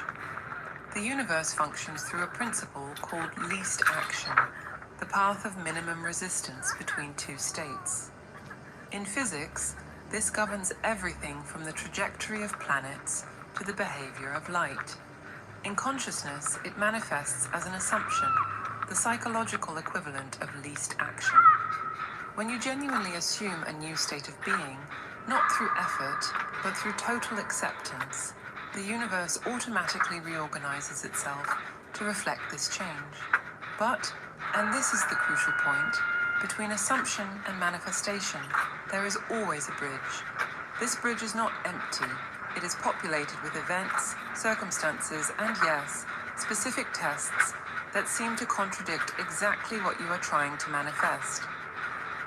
Speaker 13: The universe functions through a principle called least action, the path of minimum resistance between two states. In physics, this governs everything from the trajectory of planets to the behavior of light. In consciousness, it manifests as an assumption, the psychological equivalent of least action. When you genuinely assume a new state of being, not through effort, but through total acceptance, the universe automatically reorganizes itself to reflect this change. But, and this is the crucial point, between assumption and manifestation, there is always a bridge. This bridge is not empty. It is populated with events, circumstances, and yes, specific tests that seem to contradict exactly what you are trying to manifest.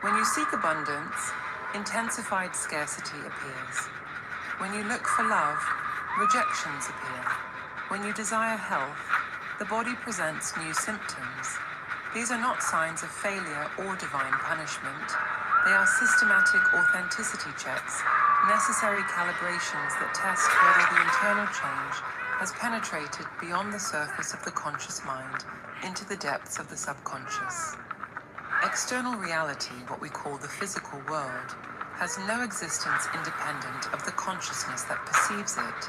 Speaker 13: When you seek abundance, intensified scarcity appears. When you look for love, rejections appear. When you desire health, the body presents new symptoms. These are not signs of failure or divine punishment. They are systematic authenticity checks, necessary calibrations that test whether the internal change has penetrated beyond the surface of the conscious mind into the depths of the subconscious. External reality, what we call the physical world, has no existence independent of the consciousness that perceives it.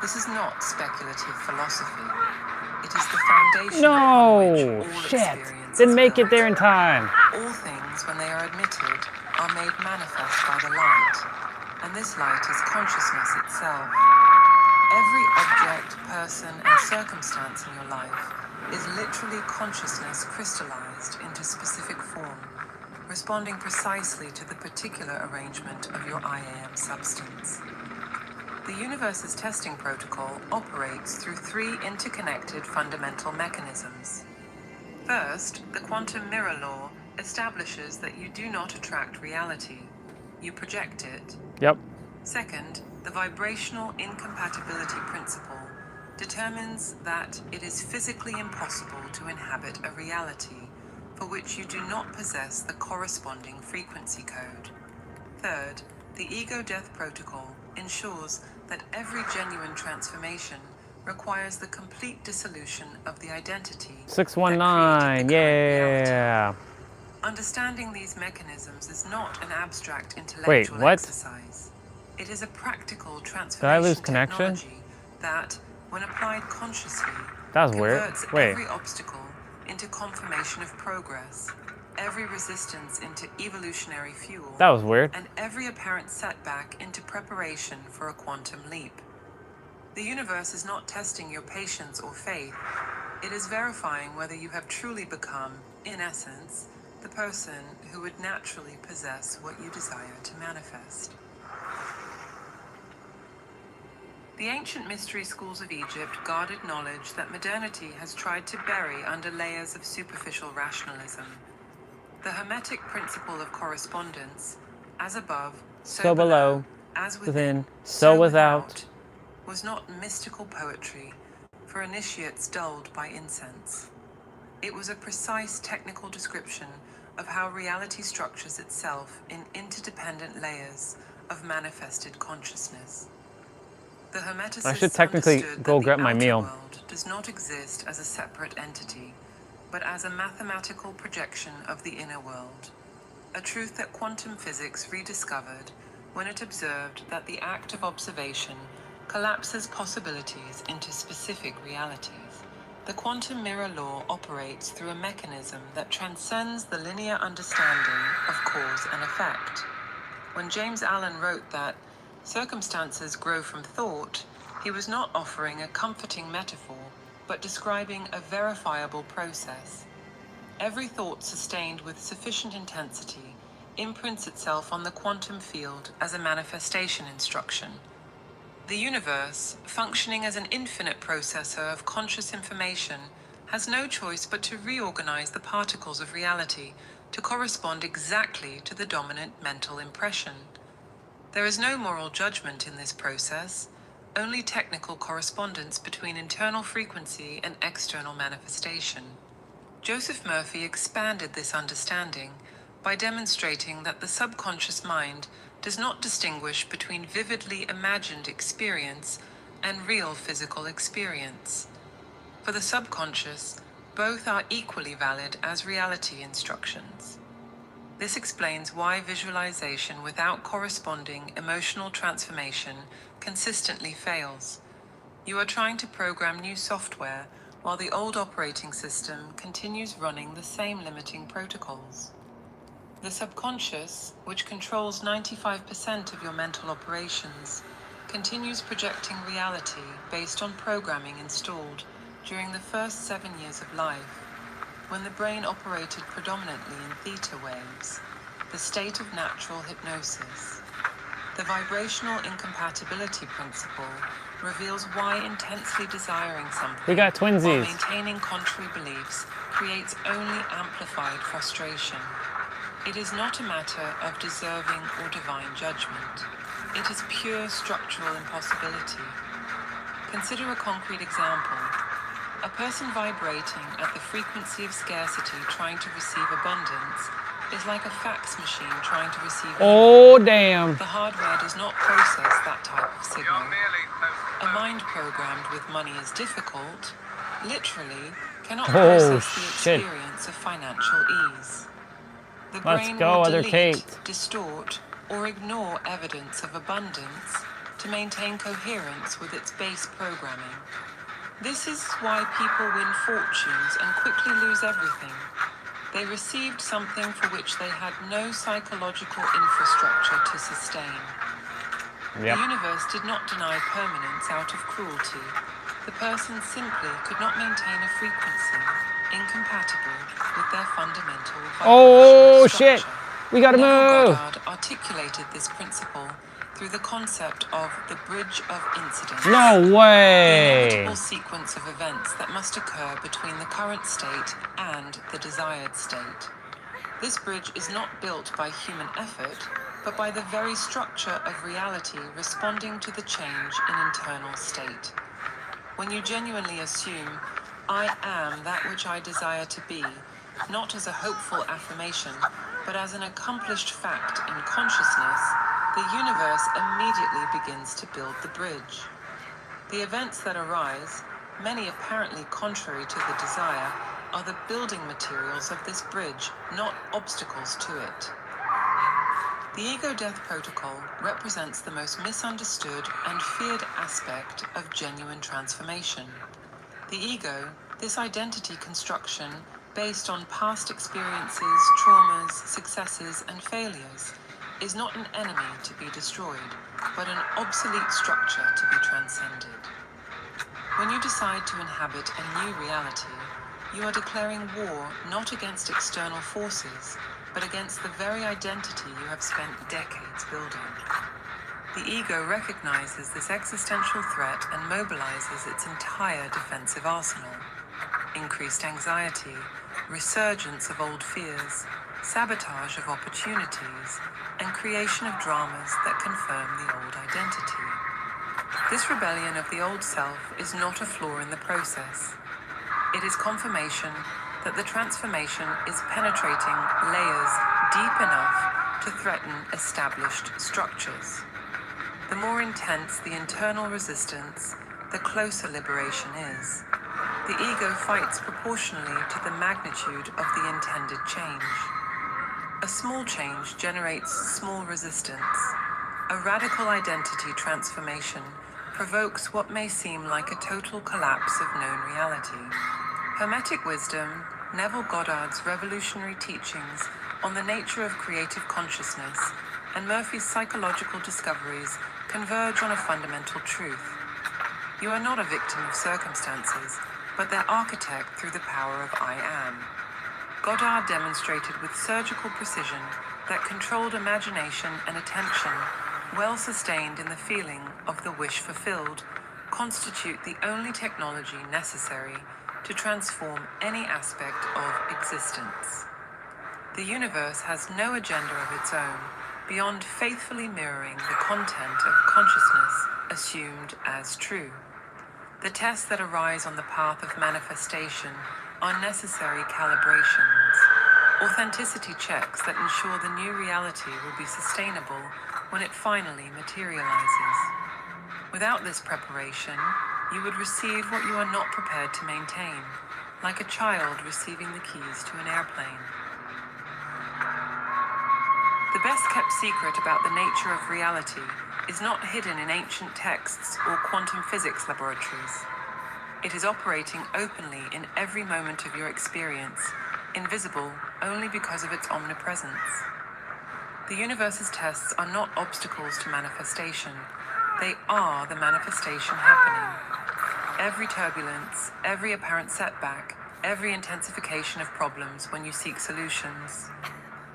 Speaker 13: This is not speculative philosophy. It is the foundation upon which
Speaker 16: No!
Speaker 13: all
Speaker 16: Shit!
Speaker 13: experience
Speaker 16: Didn't
Speaker 13: is
Speaker 16: make it
Speaker 13: built.
Speaker 16: there in time.
Speaker 13: All things, when they are admitted, are made manifest by the light, and this light is consciousness itself. Every object, person, and circumstance in your life is literally consciousness crystallized into specific form, responding precisely to the particular arrangement of your I am substance. The universe's testing protocol operates through three interconnected fundamental mechanisms. First, the quantum mirror law establishes that you do not attract reality, you project it.
Speaker 16: Yep.
Speaker 13: Second, the vibrational incompatibility principle determines that it is physically impossible to inhabit a reality for which you do not possess the corresponding frequency code. Third, the ego death protocol ensures that every genuine transformation requires the complete dissolution of the identity.
Speaker 16: 619, yeah.
Speaker 13: Understanding these mechanisms is not an abstract intellectual
Speaker 16: what?
Speaker 13: exercise. It is a practical
Speaker 16: Did I
Speaker 13: transformation
Speaker 16: lose connection?
Speaker 13: technology that, when applied consciously,
Speaker 16: That was weird.
Speaker 13: converts
Speaker 16: Wait.
Speaker 13: every obstacle into confirmation of progress, every resistance into evolutionary fuel,
Speaker 16: That was weird.
Speaker 13: and every apparent setback into preparation for a quantum leap. The universe is not testing your patience or faith. It is verifying whether you have truly become, in essence, the person who would naturally possess what you desire to manifest. The ancient mystery schools of Egypt guarded knowledge that modernity has tried to bury under layers of superficial rationalism. The Hermetic principle of correspondence, as above,
Speaker 16: So below,
Speaker 13: as
Speaker 16: within, so without,
Speaker 13: was not mystical poetry for initiates dulled by incense. It was a precise technical description of how reality structures itself in interdependent layers of manifested consciousness. The Hermeticists
Speaker 16: I should technically
Speaker 13: understood
Speaker 16: go
Speaker 13: that
Speaker 16: grab
Speaker 13: the
Speaker 16: my
Speaker 13: outer
Speaker 16: meal.
Speaker 13: world does not exist as a separate entity, but as a mathematical projection of the inner world, a truth that quantum physics rediscovered when it observed that the act of observation collapses possibilities into specific realities. The quantum mirror law operates through a mechanism that transcends the linear understanding of cause and effect. When James Allen wrote that circumstances grow from thought, he was not offering a comforting metaphor, but describing a verifiable process. Every thought sustained with sufficient intensity imprints itself on the quantum field as a manifestation instruction. The universe, functioning as an infinite processor of conscious information, has no choice but to reorganize the particles of reality to correspond exactly to the dominant mental impression. There is no moral judgment in this process, only technical correspondence between internal frequency and external manifestation. Joseph Murphy expanded this understanding by demonstrating that the subconscious mind does not distinguish between vividly imagined experience and real physical experience. For the subconscious, both are equally valid as reality instructions. This explains why visualization without corresponding emotional transformation consistently fails. You are trying to program new software while the old operating system continues running the same limiting protocols. The subconscious, which controls 95% of your mental operations, continues projecting reality based on programming installed during the first 7 years of life, when the brain operated predominantly in theta waves, the state of natural hypnosis. The vibrational incompatibility principle reveals why intensely desiring something
Speaker 16: We got
Speaker 13: while
Speaker 16: twinsies.
Speaker 13: maintaining contrary beliefs creates only amplified frustration. It is not a matter of deserving or divine judgment. It is pure structural impossibility. Consider a concrete example. A person vibrating at the frequency of scarcity trying to receive abundance is like a fax machine trying to receive
Speaker 16: Oh, damn.
Speaker 13: The hardware does not process that type of signal. A mind programmed with money is difficult, literally, cannot process the
Speaker 16: shit.
Speaker 13: experience of financial ease. The
Speaker 16: Let's
Speaker 13: brain
Speaker 16: go,
Speaker 13: will
Speaker 16: other
Speaker 13: delete,
Speaker 16: Kate.
Speaker 13: distort, or ignore evidence of abundance to maintain coherence with its base programming. This is why people win fortunes and quickly lose everything. They received something for which they had no psychological infrastructure to sustain.
Speaker 16: Yep.
Speaker 13: The universe did not deny permanence out of cruelty. The person simply could not maintain a frequency incompatible with their fundamental
Speaker 16: Oh,
Speaker 13: vibrational
Speaker 16: shit.
Speaker 13: structure.
Speaker 16: We gotta
Speaker 13: Neville
Speaker 16: move.
Speaker 13: Goddard articulated this principle through the concept of the bridge of incidents.
Speaker 16: No
Speaker 13: The
Speaker 16: way.
Speaker 13: inevitable sequence of events that must occur between the current state and the desired state. This bridge is not built by human effort, but by the very structure of reality responding to the change in internal state. When you genuinely assume, I am that which I desire to be, not as a hopeful affirmation, but as an accomplished fact in consciousness, the universe immediately begins to build the bridge. The events that arise, many apparently contrary to the desire, are the building materials of this bridge, not obstacles to it. The ego death protocol represents the most misunderstood and feared aspect of genuine transformation. The ego, this identity construction based on past experiences, traumas, successes, and failures, is not an enemy to be destroyed, but an obsolete structure to be transcended. When you decide to inhabit a new reality, you are declaring war not against external forces, but against the very identity you have spent decades building. The ego recognizes this existential threat and mobilizes its entire defensive arsenal. Increased anxiety, resurgence of old fears, sabotage of opportunities, and creation of dramas that confirm the old identity. This rebellion of the old self is not a flaw in the process. It is confirmation that the transformation is penetrating layers deep enough to threaten established structures. The more intense the internal resistance, the closer liberation is. The ego fights proportionally to the magnitude of the intended change. A small change generates small resistance. A radical identity transformation provokes what may seem like a total collapse of known reality. Hermetic wisdom, Neville Goddard's revolutionary teachings on the nature of creative consciousness, and Murphy's psychological discoveries converge on a fundamental truth. You are not a victim of circumstances, but their architect through the power of I Am. Goddard demonstrated with surgical precision that controlled imagination and attention, well sustained in the feeling of the wish fulfilled, constitute the only technology necessary to transform any aspect of existence. The universe has no agenda of its own beyond faithfully mirroring the content of consciousness assumed as true. The tests that arise on the path of manifestation are necessary calibrations, authenticity checks that ensure the new reality will be sustainable when it finally materializes. Without this preparation, you would receive what you are not prepared to maintain, like a child receiving the keys to an airplane. The best-kept secret about the nature of reality is not hidden in ancient texts or quantum physics laboratories. It is operating openly in every moment of your experience, invisible only because of its omnipresence. The universe's tests are not obstacles to manifestation. They are the manifestation happening. Every turbulence, every apparent setback, every intensification of problems when you seek solutions.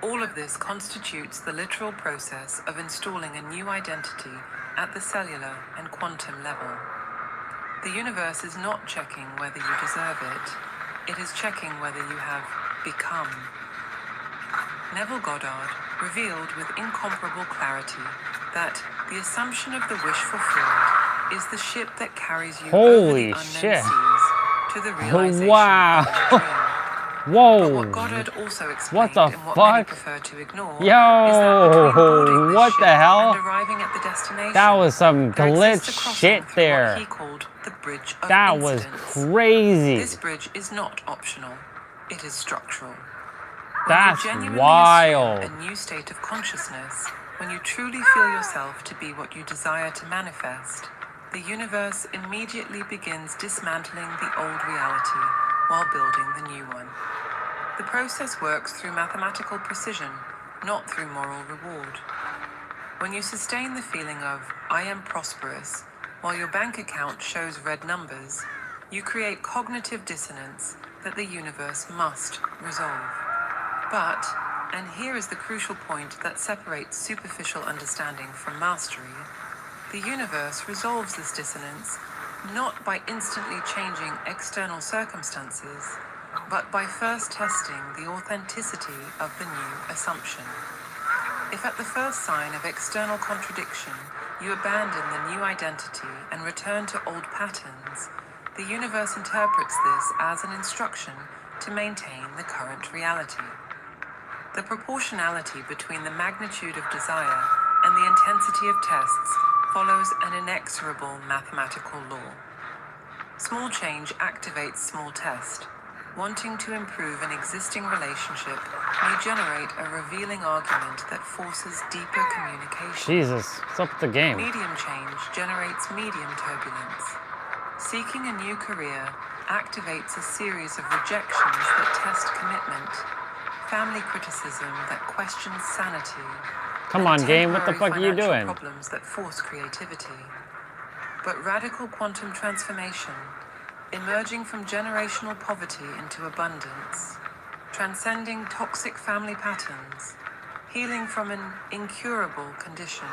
Speaker 13: All of this constitutes the literal process of installing a new identity at the cellular and quantum level. The universe is not checking whether you deserve it. It is checking whether you have become. Neville Goddard revealed with incomparable clarity that the assumption of the wish fulfilled is the ship that carries you over the unknown seas to the realization of your dream.
Speaker 16: Whoa!
Speaker 13: But what Goddard also explained,
Speaker 16: What the
Speaker 13: and what
Speaker 16: fuck?
Speaker 13: many prefer to ignore,
Speaker 16: Yo!
Speaker 13: is that between boarding this
Speaker 16: What
Speaker 13: ship
Speaker 16: the hell?
Speaker 13: and arriving at the destination,
Speaker 16: That was some
Speaker 13: there
Speaker 16: glitch
Speaker 13: exists a crossing
Speaker 16: shit
Speaker 13: through
Speaker 16: there.
Speaker 13: what he called the bridge of
Speaker 16: That was
Speaker 13: incidents.
Speaker 16: crazy.
Speaker 13: This bridge is not optional; it is structural.
Speaker 16: That's
Speaker 13: when you genuinely
Speaker 16: wild.
Speaker 13: assume a new state of consciousness, when you truly feel yourself to be what you desire to manifest, the universe immediately begins dismantling the old reality while building the new one. The process works through mathematical precision, not through moral reward. When you sustain the feeling of, I am prosperous, while your bank account shows red numbers, you create cognitive dissonance that the universe must resolve. But, and here is the crucial point that separates superficial understanding from mastery, the universe resolves this dissonance not by instantly changing external circumstances, but by first testing the authenticity of the new assumption. If at the first sign of external contradiction you abandon the new identity and return to old patterns, the universe interprets this as an instruction to maintain the current reality. The proportionality between the magnitude of desire and the intensity of tests follows an inexorable mathematical law. Small change activates small test. Wanting to improve an existing relationship may generate a revealing argument that forces deeper communication.
Speaker 16: Jesus, what's up with the game?
Speaker 13: Medium change generates medium turbulence. Seeking a new career activates a series of rejections that test commitment, family criticism that questions sanity,
Speaker 16: Come on, game, what the fuck are you doing?
Speaker 13: problems that force creativity. But radical quantum transformation, emerging from generational poverty into abundance, transcending toxic family patterns, healing from an incurable condition,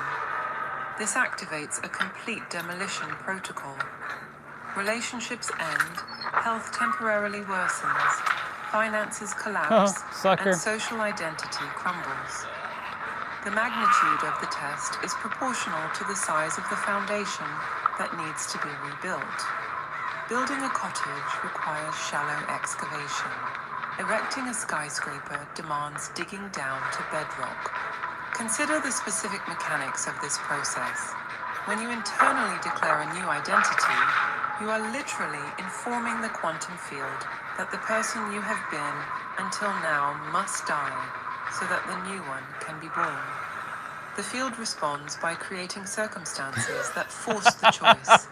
Speaker 13: This activates a complete demolition protocol. Relationships end, health temporarily worsens, finances collapse,
Speaker 16: sucker.
Speaker 13: and social identity crumbles. The magnitude of the test is proportional to the size of the foundation that needs to be rebuilt. Building a cottage requires shallow excavation. Erecting a skyscraper demands digging down to bedrock. Consider the specific mechanics of this process. When you internally declare a new identity, you are literally informing the quantum field that the person you have been until now must die so that the new one can be born. The field responds by creating circumstances that force the choice.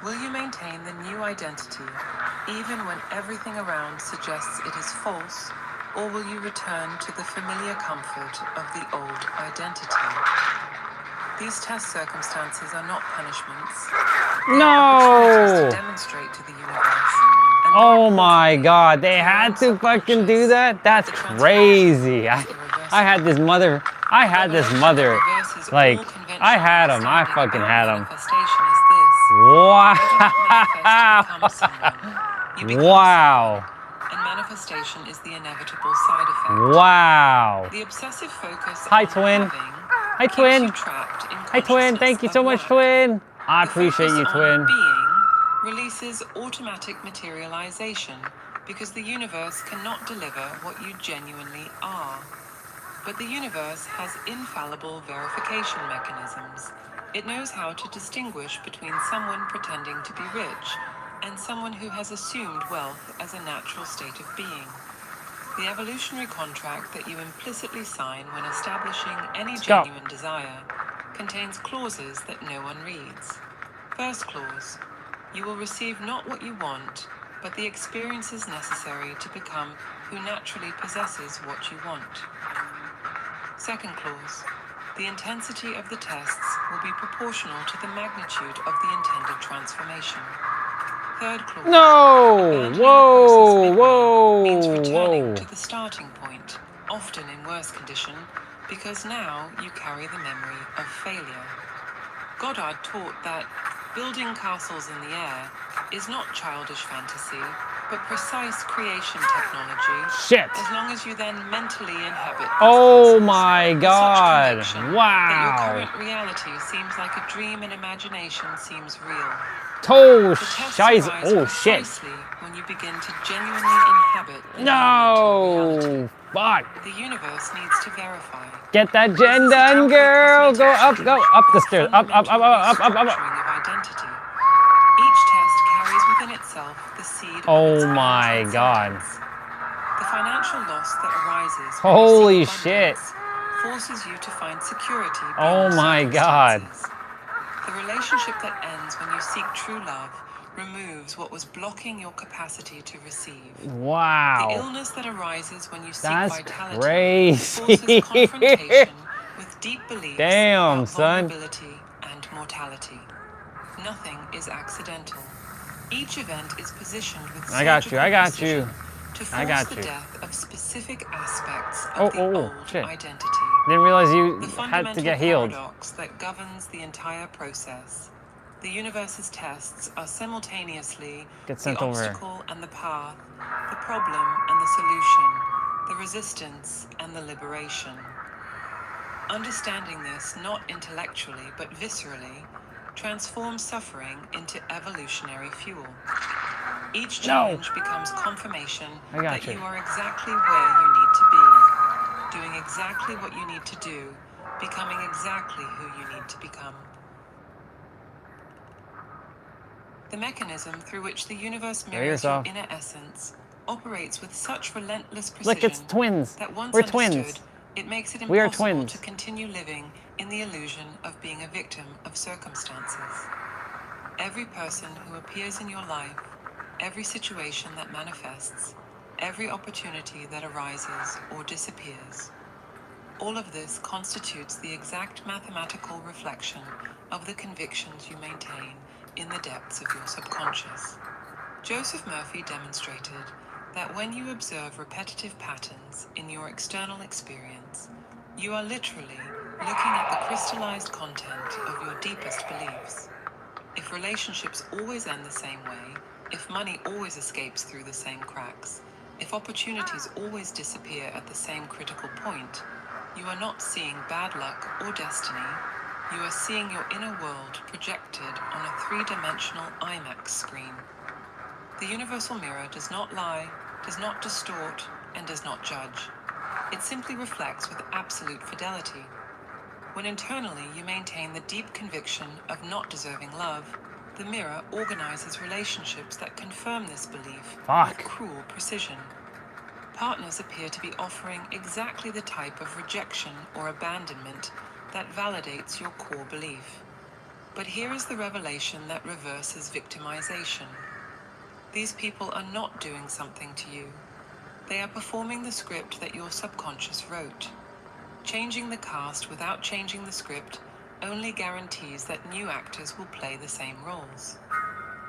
Speaker 13: Will you maintain the new identity even when everything around suggests it is false, or will you return to the familiar comfort of the old identity? These test circumstances are not punishments. They are opportunities to demonstrate to the universe.
Speaker 16: Oh my God, they had to fucking do that? That's crazy. I had this mother, like, I had him, I fucking had him. Wow. Wow.
Speaker 13: And manifestation is the inevitable side effect.
Speaker 16: Wow.
Speaker 13: The obsessive focus
Speaker 16: Hi,
Speaker 13: on
Speaker 16: twin.
Speaker 13: having
Speaker 16: Hi, twin.
Speaker 13: keeps you trapped in
Speaker 16: Hi, twin. Thank you so much, twin. I appreciate you, twin.
Speaker 13: Being releases automatic materialization because the universe cannot deliver what you genuinely are. But the universe has infallible verification mechanisms. It knows how to distinguish between someone pretending to be rich and someone who has assumed wealth as a natural state of being. The evolutionary contract that you implicitly sign when establishing any genuine desire contains clauses that no one reads. First clause, you will receive not what you want, but the experiences necessary to become who naturally possesses what you want. Second clause, the intensity of the tests will be proportional to the magnitude of the intended transformation. Third clause,
Speaker 16: No! Whoa!
Speaker 13: means returning
Speaker 16: Whoa!
Speaker 13: to the starting point, often in worse condition, because now you carry the memory of failure. Goddard taught that building castles in the air is not childish fantasy, but precise creation technology.
Speaker 16: Shit!
Speaker 13: As long as you then mentally inhabit these
Speaker 16: Oh
Speaker 13: castles
Speaker 16: my
Speaker 13: with
Speaker 16: God!
Speaker 13: such conviction
Speaker 16: Wow!
Speaker 13: that your current reality seems like a dream and imagination seems real.
Speaker 16: Oh,
Speaker 13: The tests
Speaker 16: scheiße.
Speaker 13: arise
Speaker 16: Oh, shit.
Speaker 13: precisely when you begin to genuinely inhabit the
Speaker 16: No! Fuck.
Speaker 13: The universe needs to verify.
Speaker 16: Get that gen done, girl. Go up the stairs. Up.
Speaker 13: Structuring of identity. Each test carries within itself the seed of
Speaker 16: Oh
Speaker 13: its
Speaker 16: my
Speaker 13: own
Speaker 16: God.
Speaker 13: sentence. The financial loss that arises when
Speaker 16: Holy
Speaker 13: you seek
Speaker 16: shit.
Speaker 13: abundance forces you to find security
Speaker 16: Oh
Speaker 13: beyond
Speaker 16: my God.
Speaker 13: circumstances. The relationship that ends when you seek true love removes what was blocking your capacity to receive.
Speaker 16: Wow.
Speaker 13: The illness that arises when you seek
Speaker 16: That's
Speaker 13: vitality
Speaker 16: crazy.
Speaker 13: forces confrontation with deep beliefs
Speaker 16: Damn,
Speaker 13: about
Speaker 16: son.
Speaker 13: vulnerability and mortality. Nothing is accidental. Each event is positioned with
Speaker 16: I got you.
Speaker 13: precision to
Speaker 16: I
Speaker 13: force
Speaker 16: got
Speaker 13: the
Speaker 16: you.
Speaker 13: death of specific aspects of the old
Speaker 16: Shit.
Speaker 13: identity.
Speaker 16: Didn't realize you
Speaker 13: The
Speaker 16: had to
Speaker 13: fundamental
Speaker 16: get healed.
Speaker 13: paradox that governs the entire process. The universe's tests are simultaneously
Speaker 16: Get
Speaker 13: the
Speaker 16: sent over.
Speaker 13: obstacle and the path, the problem and the solution, the resistance and the liberation. Understanding this not intellectually but viscerally transforms suffering into evolutionary fuel. Each challenge becomes confirmation that you are exactly where you need to be, doing exactly what you need to do, becoming exactly who you need to become. The mechanism through which the universe mirrors your inner essence operates with such relentless precision
Speaker 16: Look, it's twins.
Speaker 13: that once
Speaker 16: We're
Speaker 13: understood,
Speaker 16: twins.
Speaker 13: it makes it
Speaker 16: We are
Speaker 13: impossible
Speaker 16: twins.
Speaker 13: to continue living in the illusion of being a victim of circumstances. Every person who appears in your life, every situation that manifests, every opportunity that arises or disappears, all of this constitutes the exact mathematical reflection of the convictions you maintain in the depths of your subconscious. Joseph Murphy demonstrated that when you observe repetitive patterns in your external experience, you are literally looking at the crystallized content of your deepest beliefs. If relationships always end the same way, if money always escapes through the same cracks, if opportunities always disappear at the same critical point, you are not seeing bad luck or destiny. You are seeing your inner world projected on a three-dimensional IMAX screen. The universal mirror does not lie, does not distort, and does not judge. It simply reflects with absolute fidelity. When internally you maintain the deep conviction of not deserving love, the mirror organizes relationships that confirm this belief with cruel precision. Partners appear to be offering exactly the type of rejection or abandonment that validates your core belief. But here is the revelation that reverses victimization. These people are not doing something to you. They are performing the script that your subconscious wrote. Changing the cast without changing the script only guarantees that new actors will play the same roles.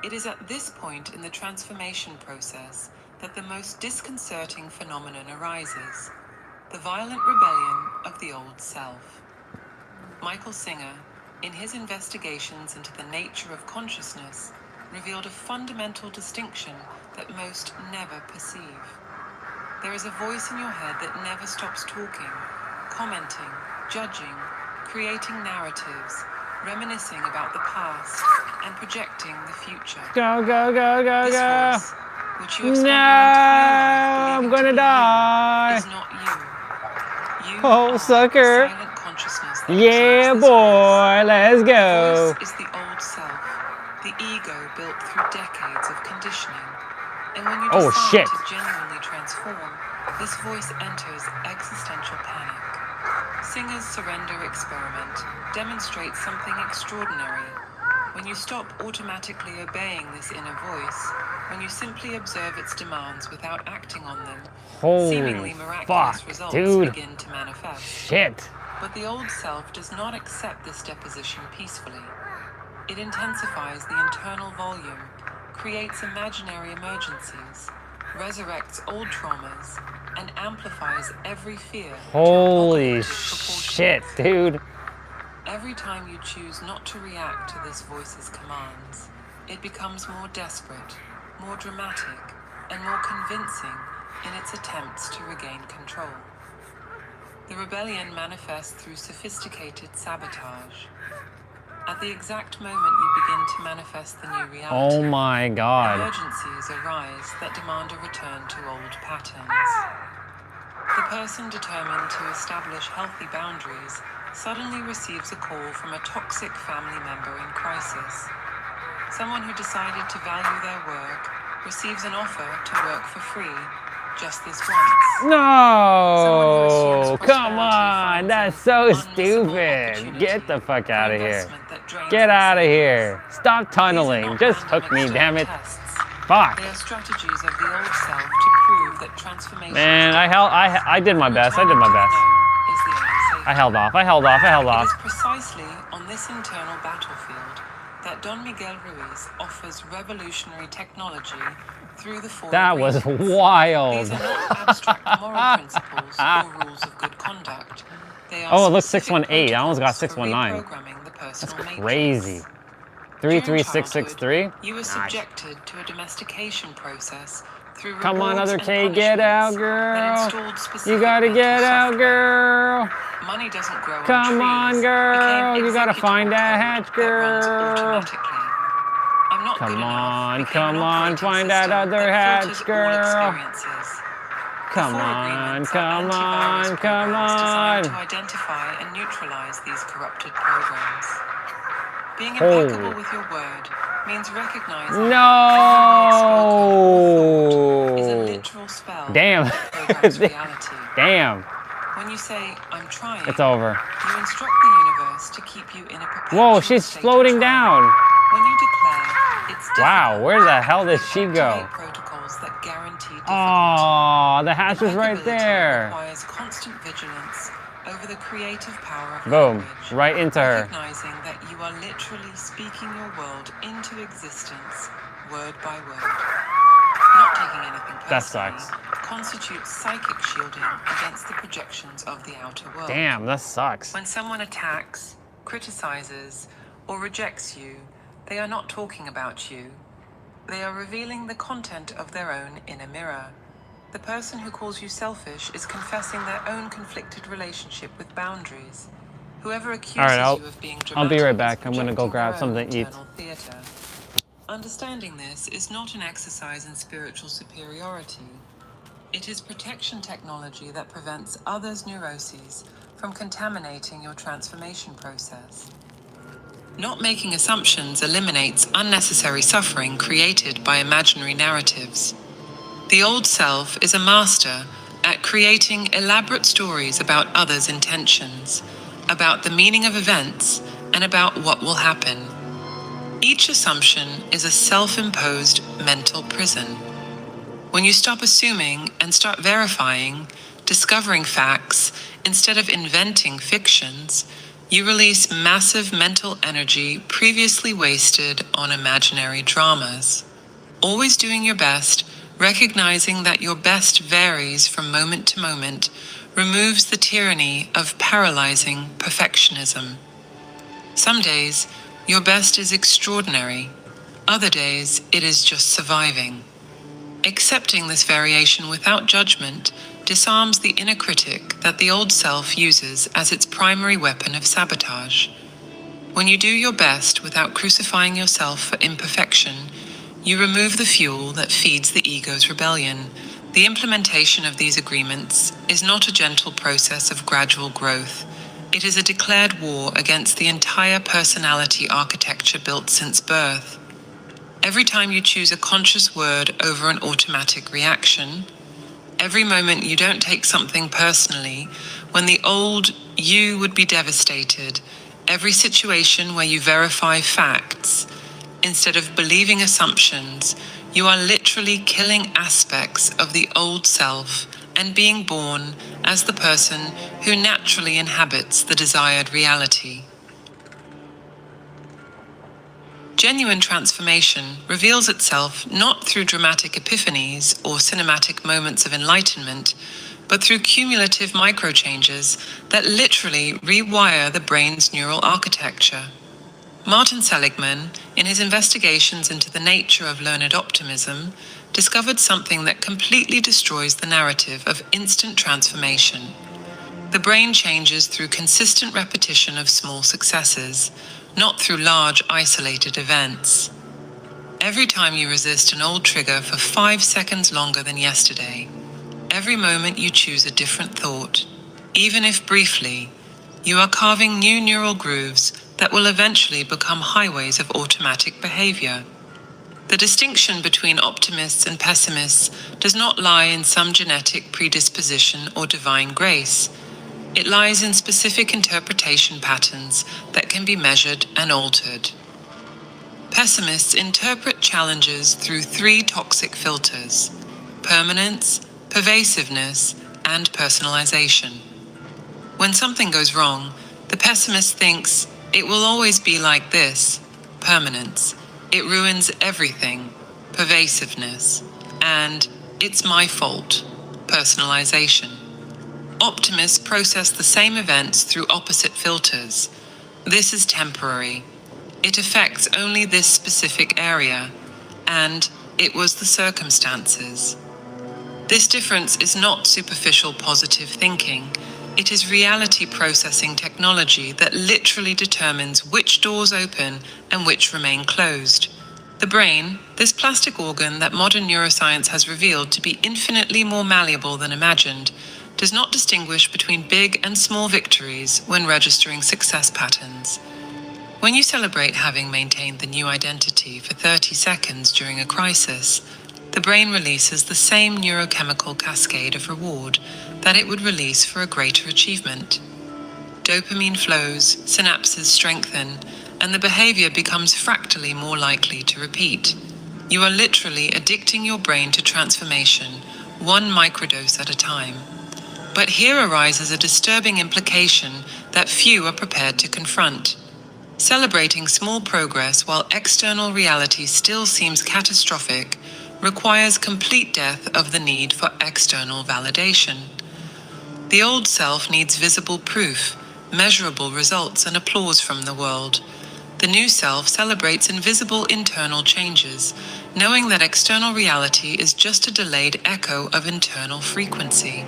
Speaker 13: It is at this point in the transformation process that the most disconcerting phenomenon arises: the violent rebellion of the old self. Michael Singer, in his investigations into the nature of consciousness, revealed a fundamental distinction that most never perceive. There is a voice in your head that never stops talking, commenting, judging, creating narratives, reminiscing about the past, and projecting the future.
Speaker 16: Go, go, go, go,
Speaker 13: This
Speaker 16: go.
Speaker 13: voice, which you have spent your entire life
Speaker 16: I'm
Speaker 13: believing
Speaker 16: gonna
Speaker 13: to be
Speaker 16: die.
Speaker 13: you, is not you. You
Speaker 16: Oh,
Speaker 13: are
Speaker 16: sucker.
Speaker 13: the silent consciousness that
Speaker 16: Yeah,
Speaker 13: resides this
Speaker 16: boy. Let's
Speaker 13: voice.
Speaker 16: go.
Speaker 13: The voice is the old self, the ego built through decades of conditioning. And when you
Speaker 16: Oh,
Speaker 13: decide
Speaker 16: shit.
Speaker 13: to genuinely transform, this voice enters existential panic. Singer's surrender experiment demonstrates something extraordinary. When you stop automatically obeying this inner voice, when you simply observe its demands without acting on them, seemingly
Speaker 16: Holy
Speaker 13: miraculous
Speaker 16: fuck,
Speaker 13: results
Speaker 16: dude.
Speaker 13: begin to manifest.
Speaker 16: Shit.
Speaker 13: But the old self does not accept this deposition peacefully. It intensifies the internal volume, creates imaginary emergencies, resurrects old traumas, and amplifies every fear.
Speaker 16: Holy shit, dude.
Speaker 13: Every time you choose not to react to this voice's commands, it becomes more desperate, more dramatic, and more convincing in its attempts to regain control. The rebellion manifests through sophisticated sabotage. At the exact moment you begin to manifest the new reality,
Speaker 16: Oh my god.
Speaker 13: emergencies arise that demand a return to old patterns. The person determined to establish healthy boundaries suddenly receives a call from a toxic family member in crisis. Someone who decided to value their work receives an offer to work for free just this once.
Speaker 16: No! Come on! That's so stupid! Get the fuck out of here. Get out of here. Stop tunneling. Just hook me, damn it. Fuck.
Speaker 13: They are strategies of the old self to prove that transformation
Speaker 16: Man, I did my best. I did my best. I held off. I held off. I held
Speaker 13: It
Speaker 16: off.
Speaker 13: is precisely on this internal battlefield that Don Miguel Ruiz offers revolutionary technology through the four
Speaker 16: That was
Speaker 13: agreements.
Speaker 16: wild.
Speaker 13: These are not abstract moral principles or rules of good conduct. They are
Speaker 16: Oh, it looks
Speaker 13: specific
Speaker 16: 618. I almost got
Speaker 13: protocols for
Speaker 16: 619.
Speaker 13: reprogramming the
Speaker 16: That's
Speaker 13: personal matrix.
Speaker 16: crazy. 33663?
Speaker 13: You were
Speaker 16: Nice.
Speaker 13: subjected to a domestication process through
Speaker 16: Come on,
Speaker 13: rewards
Speaker 16: other
Speaker 13: and
Speaker 16: K, get out,
Speaker 13: punishments that
Speaker 16: girl.
Speaker 13: installed specific
Speaker 16: You gotta
Speaker 13: mental
Speaker 16: get out,
Speaker 13: software.
Speaker 16: girl.
Speaker 13: Money doesn't grow on
Speaker 16: Come on,
Speaker 13: trees.
Speaker 16: girl.
Speaker 13: Became
Speaker 16: You gotta find that hatch,
Speaker 13: that runs
Speaker 16: girl.
Speaker 13: automatically. I'm not
Speaker 16: Come
Speaker 13: good enough.
Speaker 16: on,
Speaker 13: Became
Speaker 16: come
Speaker 13: an
Speaker 16: on,
Speaker 13: operating
Speaker 16: find that
Speaker 13: system
Speaker 16: other
Speaker 13: that
Speaker 16: hatch,
Speaker 13: filters all
Speaker 16: girl.
Speaker 13: experiences.
Speaker 16: Come on, come on, come
Speaker 13: Designed to
Speaker 16: on.
Speaker 13: identify and neutralize these corrupted programs. Being
Speaker 16: Oh.
Speaker 13: impeccable with your word means recognizing
Speaker 16: No.
Speaker 13: is a literal spell
Speaker 16: Damn.
Speaker 13: that programs reality.
Speaker 16: Damn.
Speaker 13: When you say, I'm trying,
Speaker 16: It's over.
Speaker 13: you instruct the universe to keep you in a perpetual
Speaker 16: Whoa, she's
Speaker 13: state of
Speaker 16: floating
Speaker 13: trial.
Speaker 16: down.
Speaker 13: When you declare, it's
Speaker 16: Wow, where the hell did she go?
Speaker 13: protocols that guarantee
Speaker 16: Oh, the hatch is right there.
Speaker 13: requires constant vigilance over the creative power of
Speaker 16: Boom, right into her.
Speaker 13: recognizing that you are literally speaking your world into existence, word by word. not taking anything personally,
Speaker 16: That sucks.
Speaker 13: constitutes psychic shielding against the projections of the outer world.
Speaker 16: Damn, that sucks.
Speaker 13: When someone attacks, criticizes, or rejects you, they are not talking about you. They are revealing the content of their own inner mirror. The person who calls you selfish is confessing their own conflicted relationship with boundaries. Whoever accuses you of being dramatic
Speaker 16: I'll be right back.
Speaker 13: is
Speaker 16: I'm gonna go
Speaker 13: projecting
Speaker 16: grab
Speaker 13: their
Speaker 16: something
Speaker 13: own
Speaker 16: to eat.
Speaker 13: internal theater. Understanding this is not an exercise in spiritual superiority. It is protection technology that prevents others' neuroses from contaminating your transformation process. Not making assumptions eliminates unnecessary suffering created by imaginary narratives. The old self is a master at creating elaborate stories about others' intentions, about the meaning of events, and about what will happen. Each assumption is a self-imposed mental prison. When you stop assuming and start verifying, discovering facts, instead of inventing fictions, you release massive mental energy previously wasted on imaginary dramas. Always doing your best, recognizing that your best varies from moment to moment, removes the tyranny of paralyzing perfectionism. Some days, your best is extraordinary. Other days, it is just surviving. Accepting this variation without judgment disarms the inner critic that the old self uses as its primary weapon of sabotage. When you do your best without crucifying yourself for imperfection, you remove the fuel that feeds the ego's rebellion. The implementation of these agreements is not a gentle process of gradual growth. It is a declared war against the entire personality architecture built since birth. Every time you choose a conscious word over an automatic reaction, every moment you don't take something personally, when the old you would be devastated, every situation where you verify facts, instead of believing assumptions, you are literally killing aspects of the old self and being born as the person who naturally inhabits the desired reality. Genuine transformation reveals itself not through dramatic epiphanies or cinematic moments of enlightenment, but through cumulative micro-changes that literally rewire the brain's neural architecture. Martin Seligman, in his investigations into the nature of learned optimism, discovered something that completely destroys the narrative of instant transformation. The brain changes through consistent repetition of small successes, not through large isolated events. Every time you resist an old trigger for 5 seconds longer than yesterday, every moment you choose a different thought, even if briefly, you are carving new neural grooves that will eventually become highways of automatic behavior. The distinction between optimists and pessimists does not lie in some genetic predisposition or divine grace. It lies in specific interpretation patterns that can be measured and altered. Pessimists interpret challenges through 3 toxic filters: permanence, pervasiveness, and personalization. When something goes wrong, the pessimist thinks, it will always be like this, permanence, it ruins everything, pervasiveness, and it's my fault, personalization. Optimists process the same events through opposite filters. This is temporary. It affects only this specific area, and it was the circumstances. This difference is not superficial positive thinking. It is reality processing technology that literally determines which doors open and which remain closed. The brain, this plastic organ that modern neuroscience has revealed to be infinitely more malleable than imagined, does not distinguish between big and small victories when registering success patterns. When you celebrate having maintained the new identity for 30 seconds during a crisis, the brain releases the same neurochemical cascade of reward that it would release for a greater achievement. Dopamine flows, synapses strengthen, and the behavior becomes fractally more likely to repeat. You are literally addicting your brain to transformation, 1 microdose at a time. But here arises a disturbing implication that few are prepared to confront. Celebrating small progress while external reality still seems catastrophic requires complete death of the need for external validation. The old self needs visible proof, measurable results, and applause from the world. The new self celebrates invisible internal changes, knowing that external reality is just a delayed echo of internal frequency.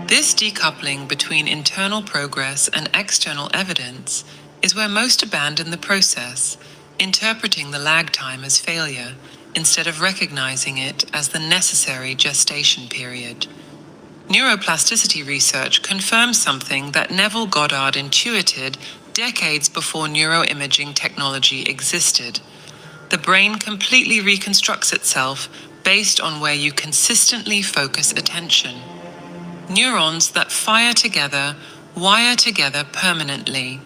Speaker 13: This decoupling between internal progress and external evidence is where most abandon the process, interpreting the lag time as failure instead of recognizing it as the necessary gestation period. Neuroplasticity research confirms something that Neville Goddard intuited decades before neuroimaging technology existed. The brain completely reconstructs itself based on where you consistently focus attention. Neurons that fire together wire together permanently.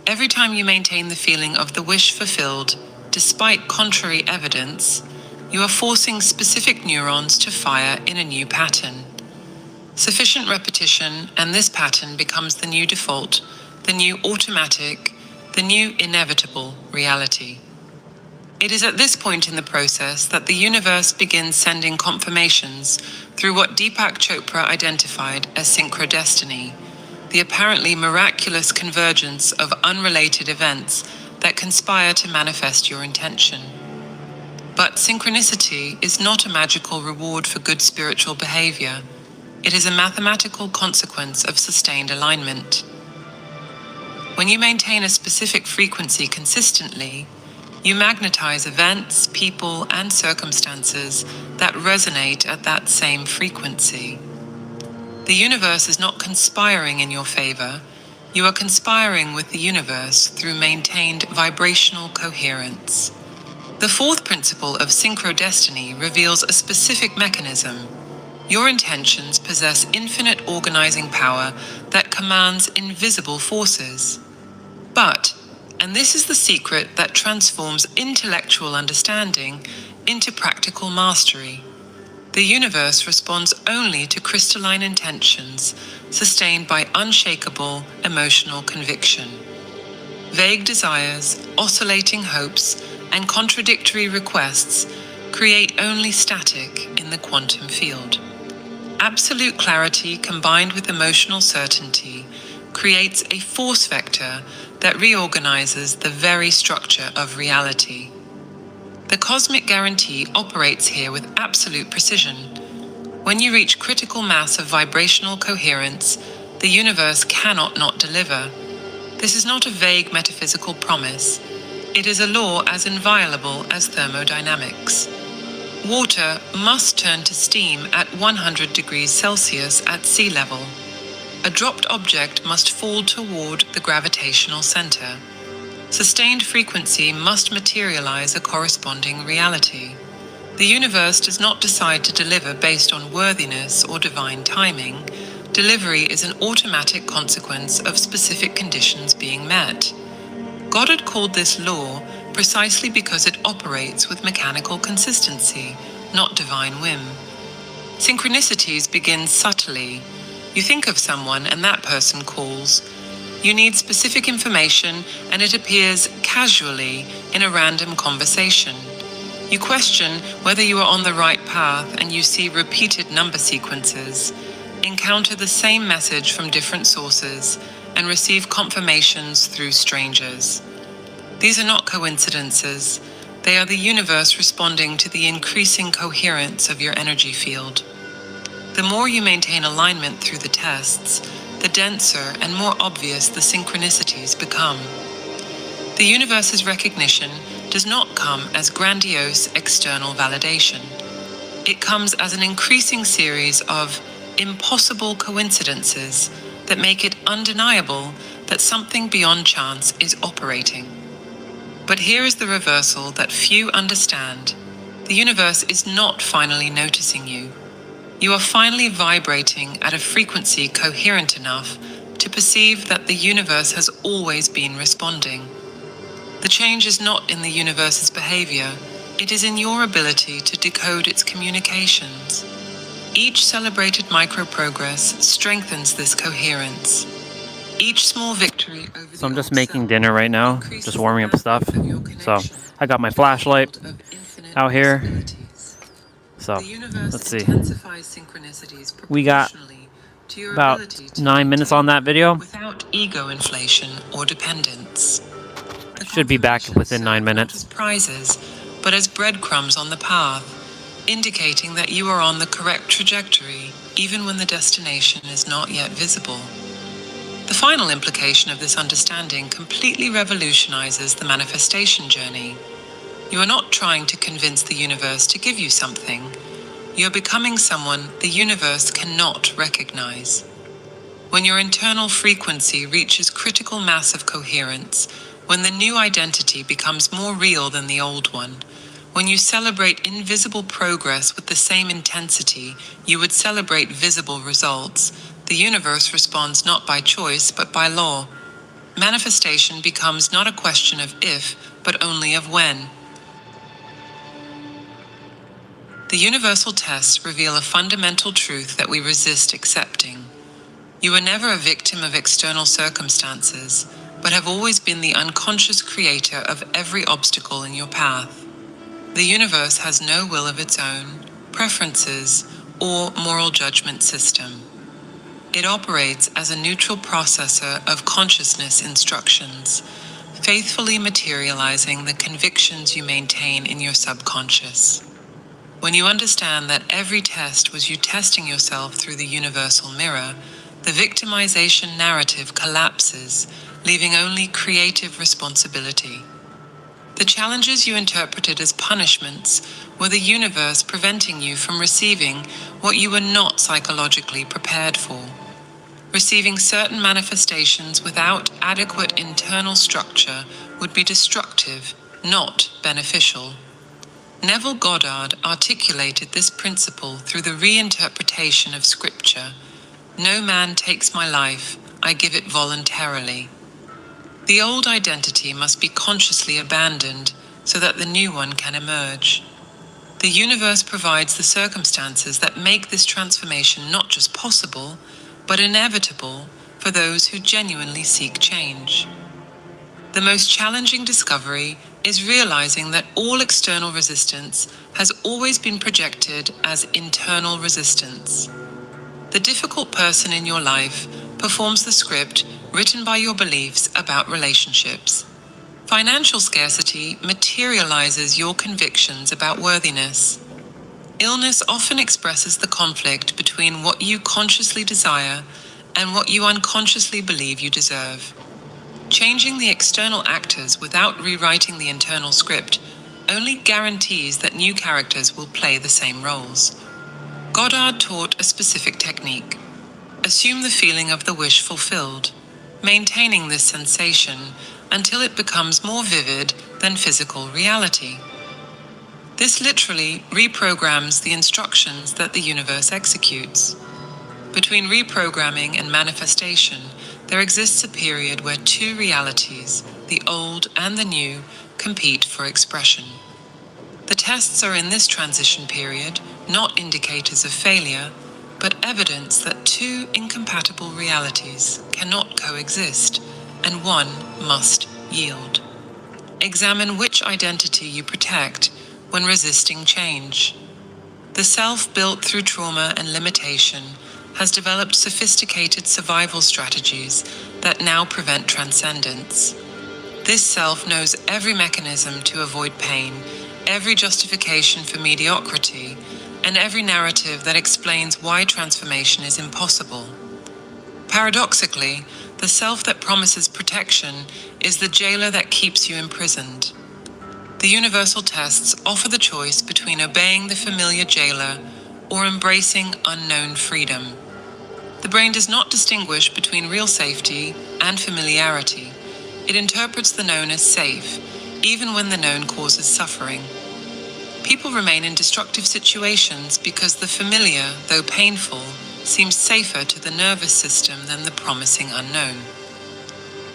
Speaker 13: Every time you maintain the feeling of the wish fulfilled, despite contrary evidence, you are forcing specific neurons to fire in a new pattern. Sufficient repetition, and this pattern becomes the new default, the new automatic, the new inevitable reality. It is at this point in the process that the universe begins sending confirmations through what Deepak Chopra identified as synchrodestiny, the apparently miraculous convergence of unrelated events that conspire to manifest your intention. But synchronicity is not a magical reward for good spiritual behavior. It is a mathematical consequence of sustained alignment. When you maintain a specific frequency consistently, you magnetize events, people, and circumstances that resonate at that same frequency. The universe is not conspiring in your favor. You are conspiring with the universe through maintained vibrational coherence. The fourth principle of synchrodestiny reveals a specific mechanism. Your intentions possess infinite organizing power that commands invisible forces. But, and this is the secret that transforms intellectual understanding into practical mastery, the universe responds only to crystalline intentions sustained by unshakable emotional conviction. Vague desires, oscillating hopes, and contradictory requests create only static in the quantum field. Absolute clarity combined with emotional certainty creates a force vector that reorganizes the very structure of reality. The cosmic guarantee operates here with absolute precision. When you reach critical mass of vibrational coherence, the universe cannot not deliver. This is not a vague metaphysical promise. It is a law as inviolable as thermodynamics. Water must turn to steam at 100 degrees Celsius at sea level. A dropped object must fall toward the gravitational center. Sustained frequency must materialize a corresponding reality. The universe does not decide to deliver based on worthiness or divine timing. Delivery is an automatic consequence of specific conditions being met. Goddard called this law precisely because it operates with mechanical consistency, not divine whim. Synchronicities begin subtly. You think of someone and that person calls. You need specific information and it appears casually in a random conversation. You question whether you are on the right path and you see repeated number sequences, encounter the same message from different sources, and receive confirmations through strangers. These are not coincidences. They are the universe responding to the increasing coherence of your energy field. The more you maintain alignment through the tests, the denser and more obvious the synchronicities become. The universe's recognition does not come as grandiose external validation. It comes as an increasing series of impossible coincidences that make it undeniable that something beyond chance is operating. But here is the reversal that few understand. The universe is not finally noticing you. You are finally vibrating at a frequency coherent enough to perceive that the universe has always been responding. The change is not in the universe's behavior, it is in your ability to decode its communications. Each celebrated micro-progress strengthens this coherence. Each small victory over
Speaker 16: So I'm just making dinner right now, just warming up stuff. So I got my flashlight out here. So,
Speaker 13: The universe
Speaker 16: let's see.
Speaker 13: intensifies synchronicities
Speaker 16: We got
Speaker 13: proportionally to your
Speaker 16: about
Speaker 13: ability to
Speaker 16: 9 minutes on that video.
Speaker 13: without ego inflation or dependence. The
Speaker 16: Should be back within 9 minutes.
Speaker 13: as prizes, but as breadcrumbs on the path, indicating that you are on the correct trajectory, even when the destination is not yet visible. The final implication of this understanding completely revolutionizes the manifestation journey. You are not trying to convince the universe to give you something. You are becoming someone the universe cannot recognize. When your internal frequency reaches critical mass of coherence, when the new identity becomes more real than the old one, when you celebrate invisible progress with the same intensity you would celebrate visible results, the universe responds not by choice but by law. Manifestation becomes not a question of if, but only of when. The universal tests reveal a fundamental truth that we resist accepting. You are never a victim of external circumstances, but have always been the unconscious creator of every obstacle in your path. The universe has no will of its own, preferences, or moral judgment system. It operates as a neutral processor of consciousness instructions, faithfully materializing the convictions you maintain in your subconscious. When you understand that every test was you testing yourself through the universal mirror, the victimization narrative collapses, leaving only creative responsibility. The challenges you interpreted as punishments were the universe preventing you from receiving what you were not psychologically prepared for. Receiving certain manifestations without adequate internal structure would be destructive, not beneficial. Neville Goddard articulated this principle through the reinterpretation of Scripture. No man takes my life, I give it voluntarily. The old identity must be consciously abandoned so that the new one can emerge. The universe provides the circumstances that make this transformation not just possible, but inevitable for those who genuinely seek change. The most challenging discovery is realizing that all external resistance has always been projected as internal resistance. The difficult person in your life performs the script written by your beliefs about relationships. Financial scarcity materializes your convictions about worthiness. Illness often expresses the conflict between what you consciously desire and what you unconsciously believe you deserve. Changing the external actors without rewriting the internal script only guarantees that new characters will play the same roles. Goddard taught a specific technique. Assume the feeling of the wish fulfilled, maintaining this sensation until it becomes more vivid than physical reality. This literally reprograms the instructions that the universe executes. Between reprogramming and manifestation, there exists a period where two realities, the old and the new, compete for expression. The tests are in this transition period, not indicators of failure, but evidence that two incompatible realities cannot coexist, and one must yield. Examine which identity you protect when resisting change. The self built through trauma and limitation has developed sophisticated survival strategies that now prevent transcendence. This self knows every mechanism to avoid pain, every justification for mediocrity, and every narrative that explains why transformation is impossible. Paradoxically, the self that promises protection is the jailer that keeps you imprisoned. The universal tests offer the choice between obeying the familiar jailer or embracing unknown freedom. The brain does not distinguish between real safety and familiarity. It interprets the known as safe, even when the known causes suffering. People remain in destructive situations because the familiar, though painful, seems safer to the nervous system than the promising unknown.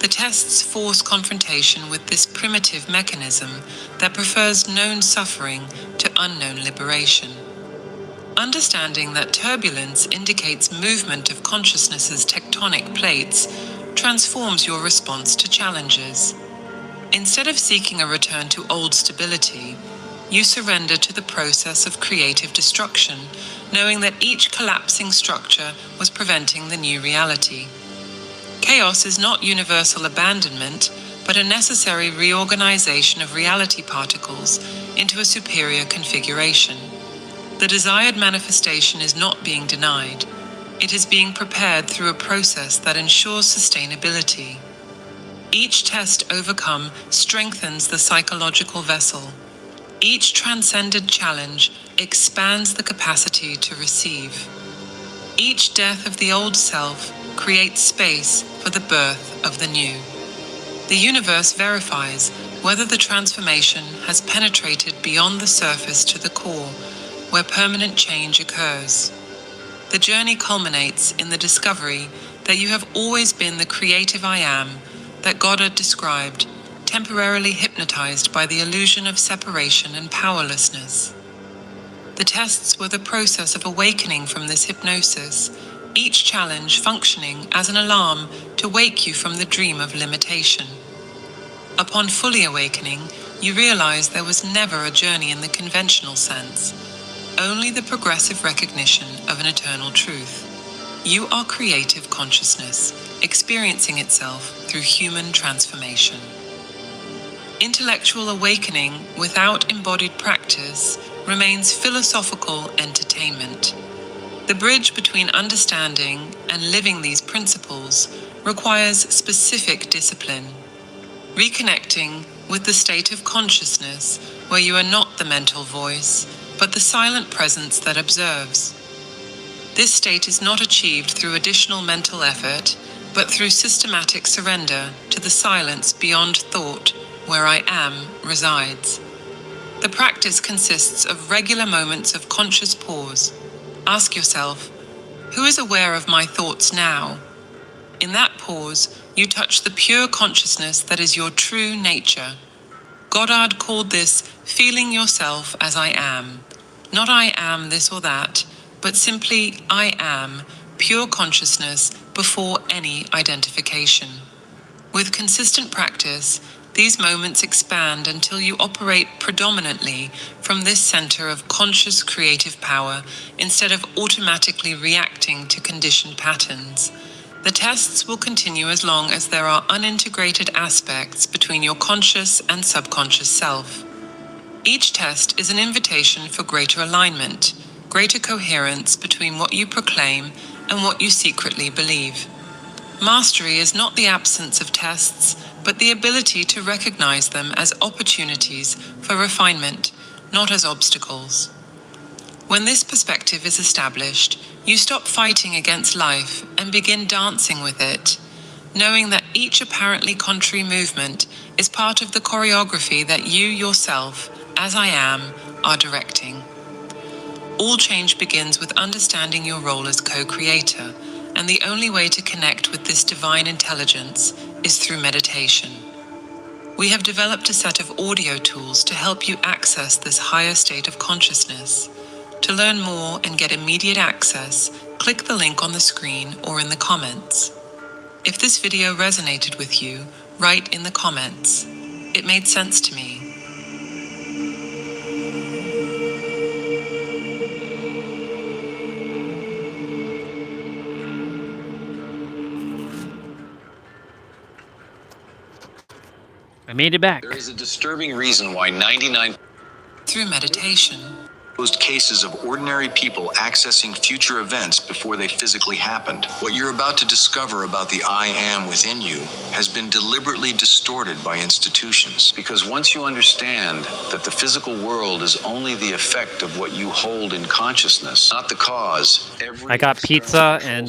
Speaker 13: The tests force confrontation with this primitive mechanism that prefers known suffering to unknown liberation. Understanding that turbulence indicates movement of consciousness's tectonic plates transforms your response to challenges. Instead of seeking a return to old stability, you surrender to the process of creative destruction, knowing that each collapsing structure was preventing the new reality. Chaos is not universal abandonment, but a necessary reorganization of reality particles into a superior configuration. The desired manifestation is not being denied. It is being prepared through a process that ensures sustainability. Each test overcome strengthens the psychological vessel. Each transcended challenge expands the capacity to receive. Each death of the old self creates space for the birth of the new. The universe verifies whether the transformation has penetrated beyond the surface to the core, where permanent change occurs. The journey culminates in the discovery that you have always been the creative I am that Goddard described, temporarily hypnotized by the illusion of separation and powerlessness. The tests were the process of awakening from this hypnosis, each challenge functioning as an alarm to wake you from the dream of limitation. Upon fully awakening, you realize there was never a journey in the conventional sense, only the progressive recognition of an eternal truth. You are creative consciousness, experiencing itself through human transformation. Intellectual awakening without embodied practice remains philosophical entertainment. The bridge between understanding and living these principles requires specific discipline. Reconnecting with the state of consciousness where you are not the mental voice, but the silent presence that observes. This state is not achieved through additional mental effort, but through systematic surrender to the silence beyond thought where I am resides. The practice consists of regular moments of conscious pause. Ask yourself, who is aware of my thoughts now? In that pause, you touch the pure consciousness that is your true nature. Goddard called this feeling yourself as I am. Not I am this or that, but simply I am, pure consciousness before any identification. With consistent practice, these moments expand until you operate predominantly from this center of conscious creative power instead of automatically reacting to conditioned patterns. The tests will continue as long as there are unintegrated aspects between your conscious and subconscious self. Each test is an invitation for greater alignment, greater coherence between what you proclaim and what you secretly believe. Mastery is not the absence of tests, but the ability to recognize them as opportunities for refinement, not as obstacles. When this perspective is established, you stop fighting against life and begin dancing with it, knowing that each apparently contrary movement is part of the choreography that you yourself, as I am, are directing. All change begins with understanding your role as co-creator, and the only way to connect with this divine intelligence is through meditation. We have developed a set of audio tools to help you access this higher state of consciousness. To learn more and get immediate access, click the link on the screen or in the comments. If this video resonated with you, write in the comments, "It made sense to me."
Speaker 16: I made it back.
Speaker 12: There is a disturbing reason why 99
Speaker 13: Through meditation,
Speaker 2: cases of ordinary people accessing future events before they physically happened. What you're about to discover about the I am within you has been deliberately distorted by institutions. Because once you understand that the physical world is only the effect of what you hold in consciousness, not the cause,
Speaker 16: I got pizza and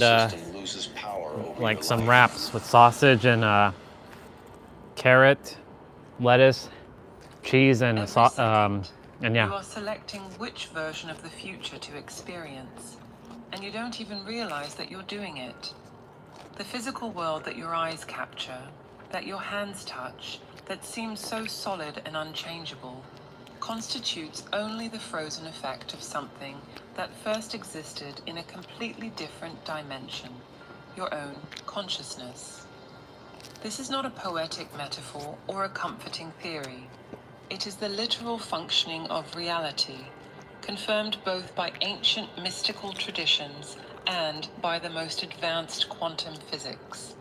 Speaker 16: like some wraps with sausage and carrot, lettuce, cheese, and yeah.
Speaker 13: you are selecting which version of the future to experience, and you don't even realize that you're doing it. The physical world that your eyes capture, that your hands touch, that seems so solid and unchangeable, constitutes only the frozen effect of something that first existed in a completely different dimension, your own consciousness. This is not a poetic metaphor or a comforting theory. It is the literal functioning of reality, confirmed both by ancient mystical traditions and by the most advanced quantum physics.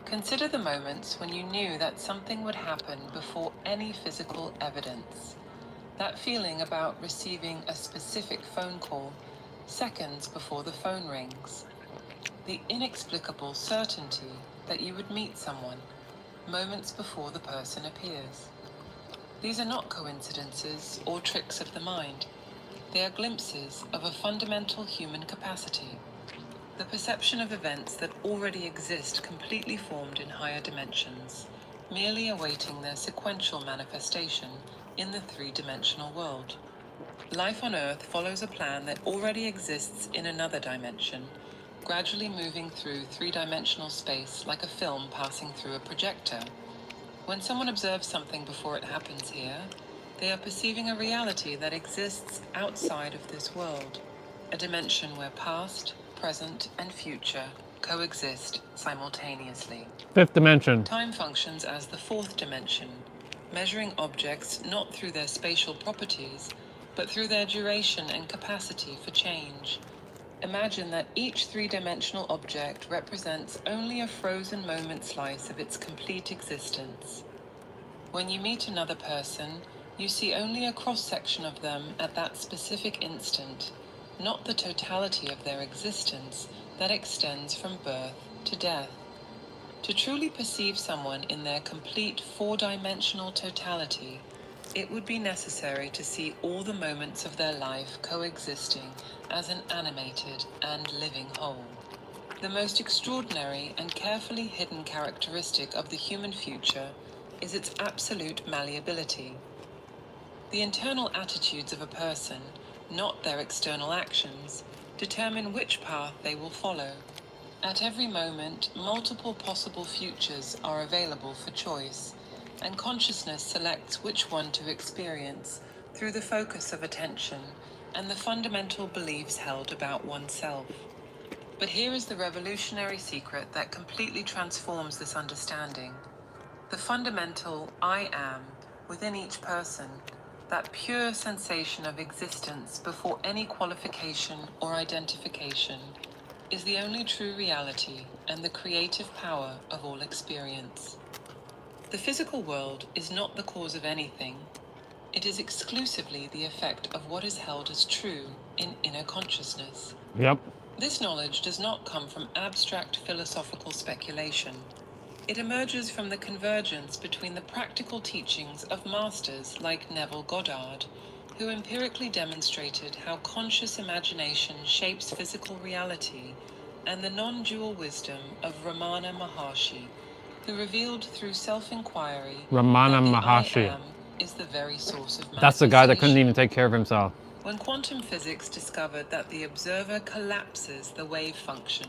Speaker 13: Consider the moments when you knew that something would happen before any physical evidence. That feeling about receiving a specific phone call seconds before the phone rings. The inexplicable certainty that you would meet someone moments before the person appears. These are not coincidences or tricks of the mind. They are glimpses of a fundamental human capacity, the perception of events that already exist completely formed in higher dimensions, merely awaiting their sequential manifestation in the three-dimensional world. Life on Earth follows a plan that already exists in another dimension, gradually moving through three-dimensional space like a film passing through a projector. When someone observes something before it happens here, they are perceiving a reality that exists outside of this world, a dimension where past, present, and future coexist simultaneously.
Speaker 16: Fifth dimension.
Speaker 13: Time functions as the fourth dimension, measuring objects not through their spatial properties, but through their duration and capacity for change. Imagine that each three-dimensional object represents only a frozen moment slice of its complete existence. When you meet another person, you see only a cross-section of them at that specific instant, not the totality of their existence that extends from birth to death. To truly perceive someone in their complete four-dimensional totality, it would be necessary to see all the moments of their life coexisting as an animated and living whole. The most extraordinary and carefully hidden characteristic of the human future is its absolute malleability. The internal attitudes of a person, not their external actions, determine which path they will follow. At every moment, multiple possible futures are available for choice, and consciousness selects which one to experience through the focus of attention and the fundamental beliefs held about oneself. But here is the revolutionary secret that completely transforms this understanding. The fundamental I am within each person, that pure sensation of existence before any qualification or identification, is the only true reality and the creative power of all experience. The physical world is not the cause of anything. It is exclusively the effect of what is held as true in inner consciousness.
Speaker 16: Yep.
Speaker 13: This knowledge does not come from abstract philosophical speculation. It emerges from the convergence between the practical teachings of masters like Neville Goddard, who empirically demonstrated how conscious imagination shapes physical reality, and the non-dual wisdom of Ramana Maharshi, who revealed through self-inquiry
Speaker 16: Ramana
Speaker 13: that the
Speaker 16: Maharshi.
Speaker 13: I am is the very source of manifestation.
Speaker 16: That's the guy that couldn't even take care of himself.
Speaker 13: When quantum physics discovered that the observer collapses the wave function,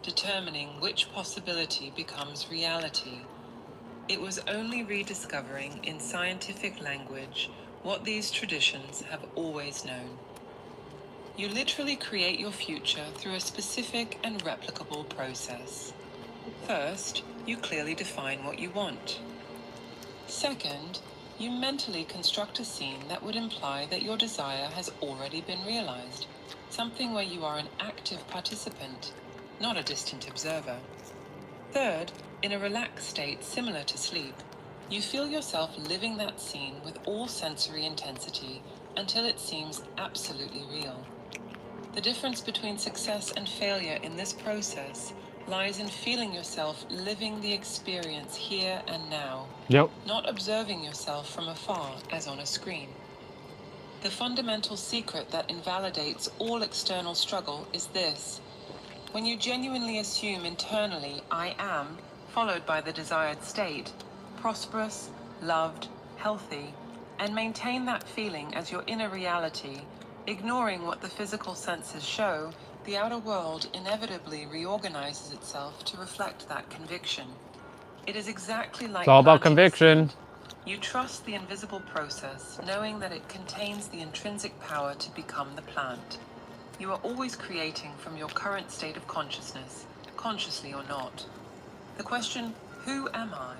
Speaker 13: determining which possibility becomes reality, it was only rediscovering in scientific language what these traditions have always known. You literally create your future through a specific and replicable process. First, you clearly define what you want. Second, you mentally construct a scene that would imply that your desire has already been realized, something where you are an active participant, not a distant observer. Third, in a relaxed state similar to sleep, you feel yourself living that scene with all sensory intensity until it seems absolutely real. The difference between success and failure in this process lies in feeling yourself living the experience here and now, not observing yourself from afar as on a screen. The fundamental secret that invalidates all external struggle is this: when you genuinely assume internally I am, followed by the desired state, prosperous, loved, healthy, and maintain that feeling as your inner reality, ignoring what the physical senses show, the outer world inevitably reorganizes itself to reflect that conviction. It is exactly like
Speaker 16: It's all about
Speaker 13: planting a
Speaker 16: conviction.
Speaker 13: seed. You trust the invisible process, knowing that it contains the intrinsic power to become the plant. You are always creating from your current state of consciousness, consciously or not. The question, who am I,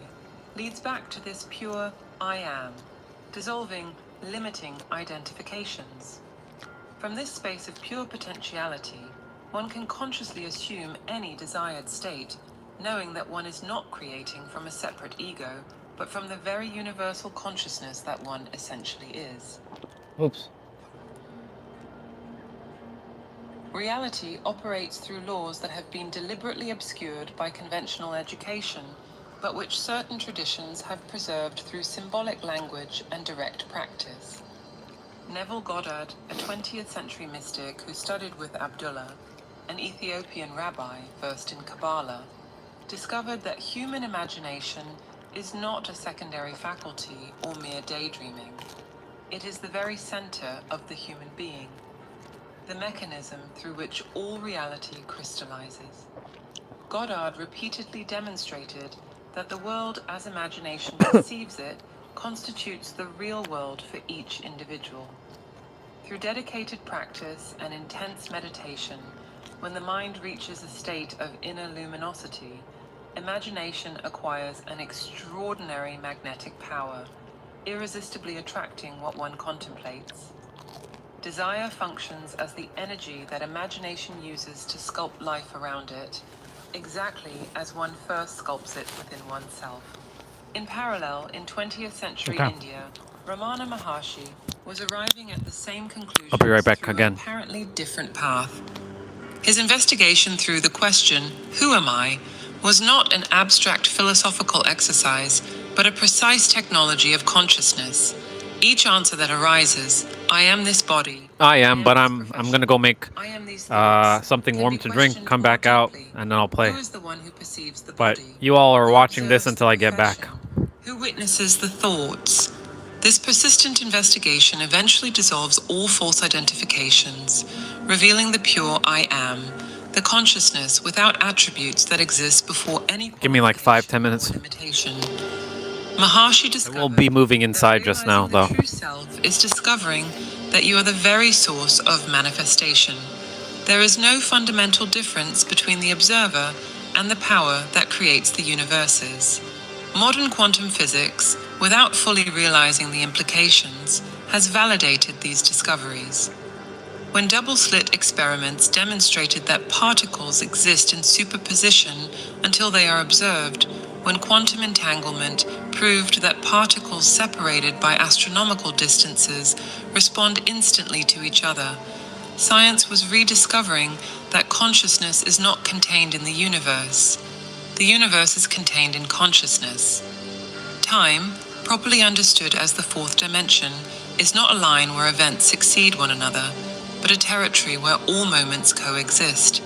Speaker 13: leads back to this pure I am, dissolving limiting identifications. From this space of pure potentiality, one can consciously assume any desired state, knowing that one is not creating from a separate ego, but from the very universal consciousness that one essentially is.
Speaker 16: Oops.
Speaker 13: Reality operates through laws that have been deliberately obscured by conventional education, but which certain traditions have preserved through symbolic language and direct practice. Neville Goddard, a 20th century mystic who studied with Abdullah, an Ethiopian rabbi versed in Kabbalah, discovered that human imagination is not a secondary faculty or mere daydreaming. It is the very center of the human being, the mechanism through which all reality crystallizes. Goddard repeatedly demonstrated that the world as imagination perceives it constitutes the real world for each individual. Through dedicated practice and intense meditation, when the mind reaches a state of inner luminosity, imagination acquires an extraordinary magnetic power, irresistibly attracting what one contemplates. Desire functions as the energy that imagination uses to sculpt life around it, exactly as one first sculpts it within oneself. In parallel, in 20th century India, Ramana Maharshi was arriving at the same conclusion
Speaker 16: I'll be right back
Speaker 13: through
Speaker 16: again.
Speaker 13: an apparently different path. His investigation through the question, "Who am I?" was not an abstract philosophical exercise, but a precise technology of consciousness. Each answer that arises, "I am this body,"
Speaker 16: I am, but I'm gonna go make something warm to drink, come back out, and then I'll play.
Speaker 13: who is the one who perceives the
Speaker 16: But
Speaker 13: body?
Speaker 16: you all are
Speaker 13: Who
Speaker 16: watching this
Speaker 13: observes
Speaker 16: until I get back.
Speaker 13: Who witnesses the thoughts? This persistent investigation eventually dissolves all false identifications, revealing the pure I am, the consciousness without attributes that exists before any
Speaker 16: Give me like 5-10 minutes.
Speaker 13: limitation. Maharshi
Speaker 16: I
Speaker 13: discovered
Speaker 16: will be moving inside just now,
Speaker 13: the
Speaker 16: though.
Speaker 13: true self is discovering that you are the very source of manifestation. There is no fundamental difference between the observer and the power that creates the universes. Modern quantum physics, without fully realizing the implications, has validated these discoveries. When double-slit experiments demonstrated that particles exist in superposition until they are observed, when quantum entanglement proved that particles separated by astronomical distances respond instantly to each other, science was rediscovering that consciousness is not contained in the universe. The universe is contained in consciousness. Time, properly understood as the fourth dimension, is not a line where events succeed one another, but a territory where all moments coexist.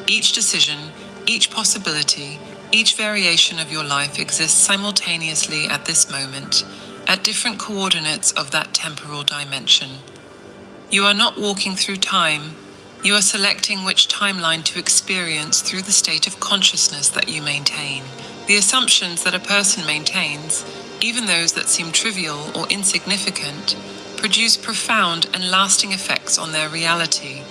Speaker 13: Each decision, each possibility, each variation of your life exists simultaneously at this moment, at different coordinates of that temporal dimension. You are not walking through time. You are selecting which timeline to experience through the state of consciousness that you maintain. The assumptions that a person maintains, even those that seem trivial or insignificant, produce profound and lasting effects on their reality.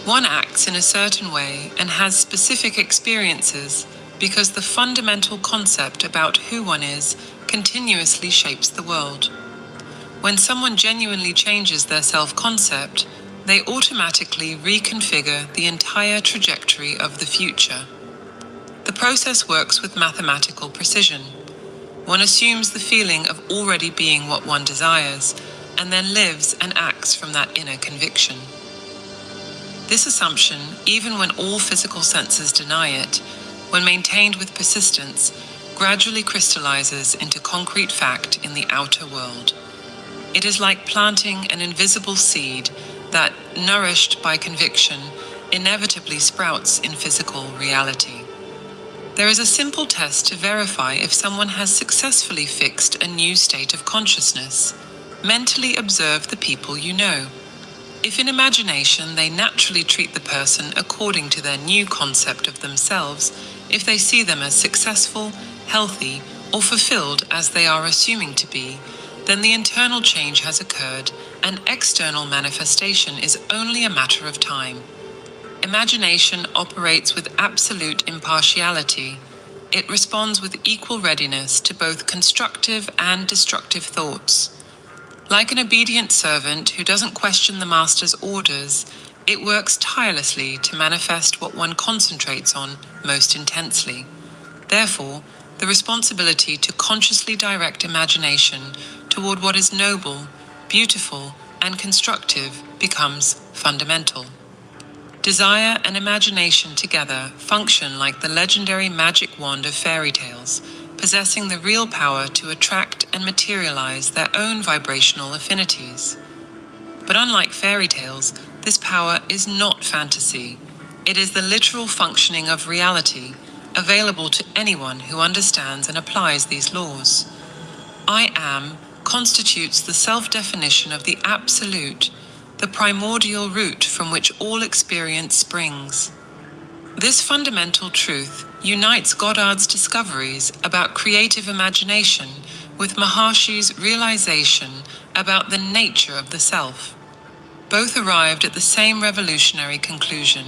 Speaker 13: One acts in a certain way and has specific experiences because the fundamental concept about who one is continuously shapes the world. When someone genuinely changes their self-concept, they automatically reconfigure the entire trajectory of the future. The process works with mathematical precision. One assumes the feeling of already being what one desires, and then lives and acts from that inner conviction. This assumption, even when all physical senses deny it, when maintained with persistence, gradually crystallizes into concrete fact in the outer world. It is like planting an invisible seed that, nourished by conviction, inevitably sprouts in physical reality. There is a simple test to verify if someone has successfully fixed a new state of consciousness. Mentally observe the people you know. If in imagination they naturally treat the person according to their new concept of themselves, if they see them as successful, healthy, or fulfilled as they are assuming to be, then the internal change has occurred and external manifestation is only a matter of time. Imagination operates with absolute impartiality. It responds with equal readiness to both constructive and destructive thoughts. Like an obedient servant who doesn't question the master's orders, it works tirelessly to manifest what one concentrates on most intensely. Therefore, the responsibility to consciously direct imagination toward what is noble, beautiful, and constructive becomes fundamental. Desire and imagination together function like the legendary magic wand of fairy tales, possessing the real power to attract and materialize their own vibrational affinities. But unlike fairy tales, this power is not fantasy. It is the literal functioning of reality, available to anyone who understands and applies these laws. I am constitutes the self-definition of the absolute, the primordial root from which all experience springs. This fundamental truth unites Goddard's discoveries about creative imagination with Maharshi's realization about the nature of the self. Both arrived at the same revolutionary conclusion.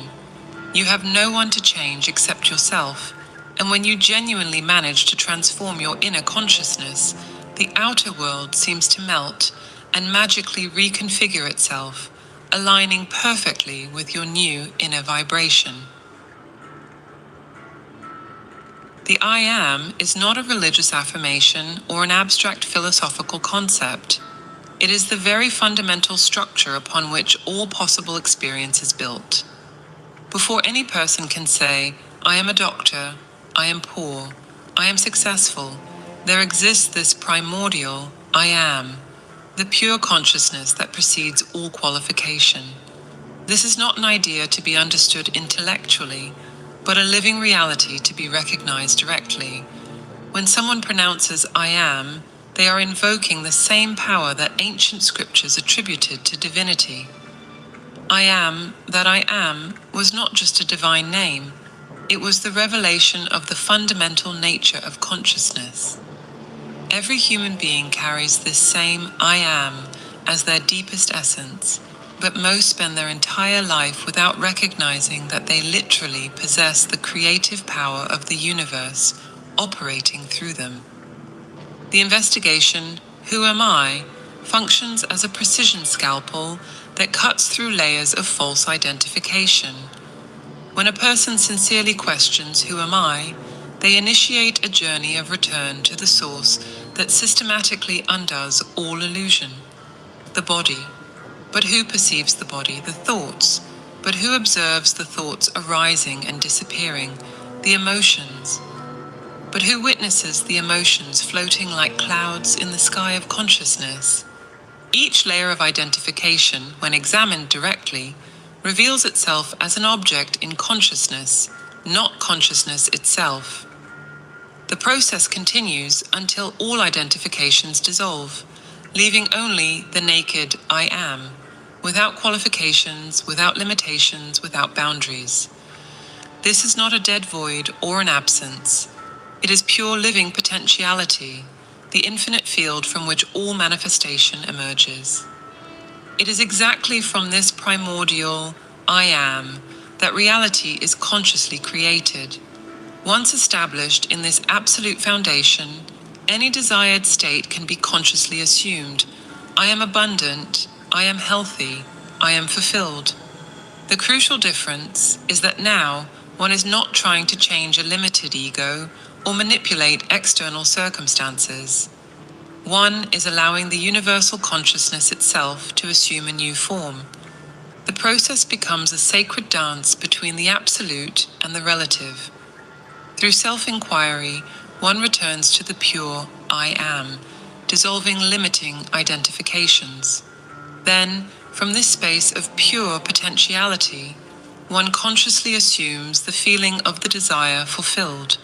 Speaker 13: You have no one to change except yourself, and when you genuinely manage to transform your inner consciousness, the outer world seems to melt and magically reconfigure itself, aligning perfectly with your new inner vibration. The I am is not a religious affirmation or an abstract philosophical concept. It is the very fundamental structure upon which all possible experience is built. Before any person can say, I am a doctor, I am poor, I am successful, there exists this primordial I am, the pure consciousness that precedes all qualification. This is not an idea to be understood intellectually, but a living reality to be recognized directly. When someone pronounces I am, they are invoking the same power that ancient scriptures attributed to divinity. I am that I am was not just a divine name, it was the revelation of the fundamental nature of consciousness. Every human being carries this same I am as their deepest essence, but most spend their entire life without recognizing that they literally possess the creative power of the universe operating through them. The investigation, Who Am I?, functions as a precision scalpel that cuts through layers of false identification. When a person sincerely questions who am I, they initiate a journey of return to the source that systematically undoes all illusion, the body. But who perceives the body? The thoughts. But who observes the thoughts arising and disappearing? The emotions. But who witnesses the emotions floating like clouds in the sky of consciousness? Each layer of identification, when examined directly, reveals itself as an object in consciousness, not consciousness itself. The process continues until all identifications dissolve, leaving only the naked I am, without qualifications, without limitations, without boundaries. This is not a dead void or an absence. It is pure living potentiality, the infinite field from which all manifestation emerges. It is exactly from this primordial I am that reality is consciously created. Once established in this absolute foundation, any desired state can be consciously assumed. I am abundant, I am healthy, I am fulfilled. The crucial difference is that now one is not trying to change a limited ego or manipulate external circumstances. One is allowing the universal consciousness itself to assume a new form. The process becomes a sacred dance between the absolute and the relative. Through self-inquiry, one returns to the pure I am, dissolving limiting identifications. Then, from this space of pure potentiality, one consciously assumes the feeling of the desire fulfilled.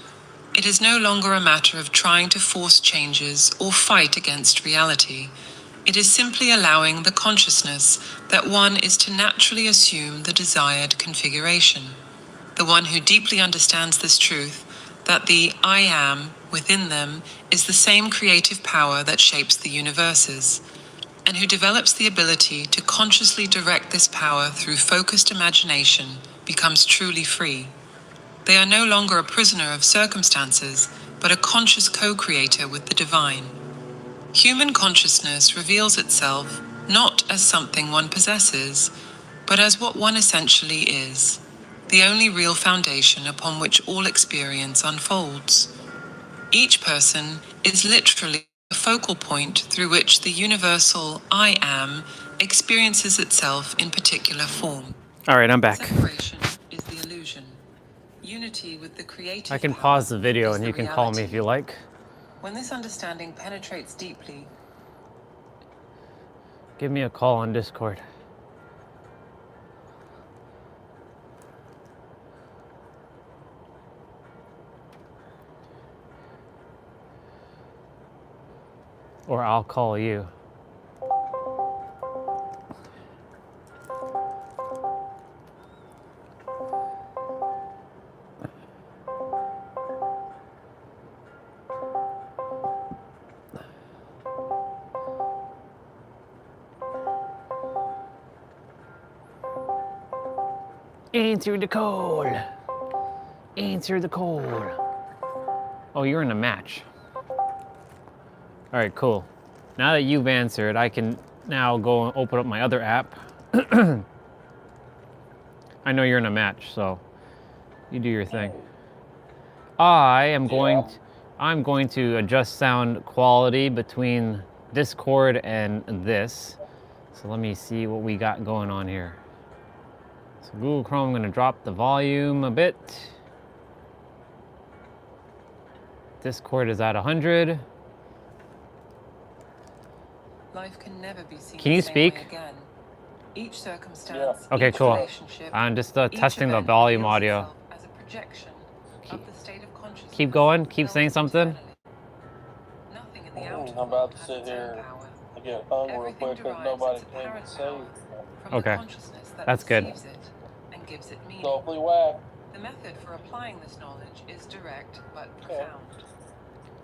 Speaker 13: It is no longer a matter of trying to force changes or fight against reality. It is simply allowing the consciousness that one is to naturally assume the desired configuration. The one who deeply understands this truth, that the I am within them is the same creative power that shapes the universes, and who develops the ability to consciously direct this power through focused imagination, becomes truly free. They are no longer a prisoner of circumstances, but a conscious co-creator with the divine. Human consciousness reveals itself not as something one possesses, but as what one essentially is, the only real foundation upon which all experience unfolds. Each person is literally a focal point through which the universal I am experiences itself in particular form.
Speaker 16: All right, I'm back.
Speaker 13: Separation is the illusion. Unity with the creative
Speaker 16: I can
Speaker 13: power
Speaker 16: pause the video
Speaker 13: is
Speaker 16: and
Speaker 13: the
Speaker 16: you can call me if
Speaker 13: reality.
Speaker 16: you like.
Speaker 13: When this understanding penetrates deeply,
Speaker 16: Give me a call on Discord. Or I'll call you. Answer the call. Answer the call. Oh, you're in a match. All right, cool. Now that you've answered, I can now go and open up my other app. I know you're in a match, so you do your thing. I'm going to adjust sound quality between Discord and this. So let me see what we got going on here. So Google Chrome, I'm going to drop the volume a bit. Discord is at 100.
Speaker 13: life can never be seen
Speaker 16: Can you
Speaker 13: the same way
Speaker 16: speak?
Speaker 13: again. Each circumstance,
Speaker 16: Okay,
Speaker 13: each
Speaker 16: cool.
Speaker 13: relationship,
Speaker 16: I'm just
Speaker 13: each
Speaker 16: testing the
Speaker 13: event
Speaker 16: volume
Speaker 13: reveals
Speaker 16: audio.
Speaker 13: itself as a projection of the state of consciousness.
Speaker 16: Keep going. Keep saying something.
Speaker 13: Nothing in the outer
Speaker 21: I'm
Speaker 13: world
Speaker 21: about to
Speaker 13: has
Speaker 21: sit
Speaker 13: its own
Speaker 21: here
Speaker 13: power.
Speaker 21: and get hung real
Speaker 13: Everything
Speaker 21: quick because
Speaker 13: derives
Speaker 21: nobody
Speaker 13: its
Speaker 21: came and
Speaker 13: apparent
Speaker 21: saved
Speaker 13: power
Speaker 21: me.
Speaker 13: from
Speaker 16: Okay.
Speaker 13: the consciousness that
Speaker 16: That's good.
Speaker 13: perceives it and gives it meaning.
Speaker 21: Softly whack.
Speaker 13: The method for applying this knowledge is direct but profound.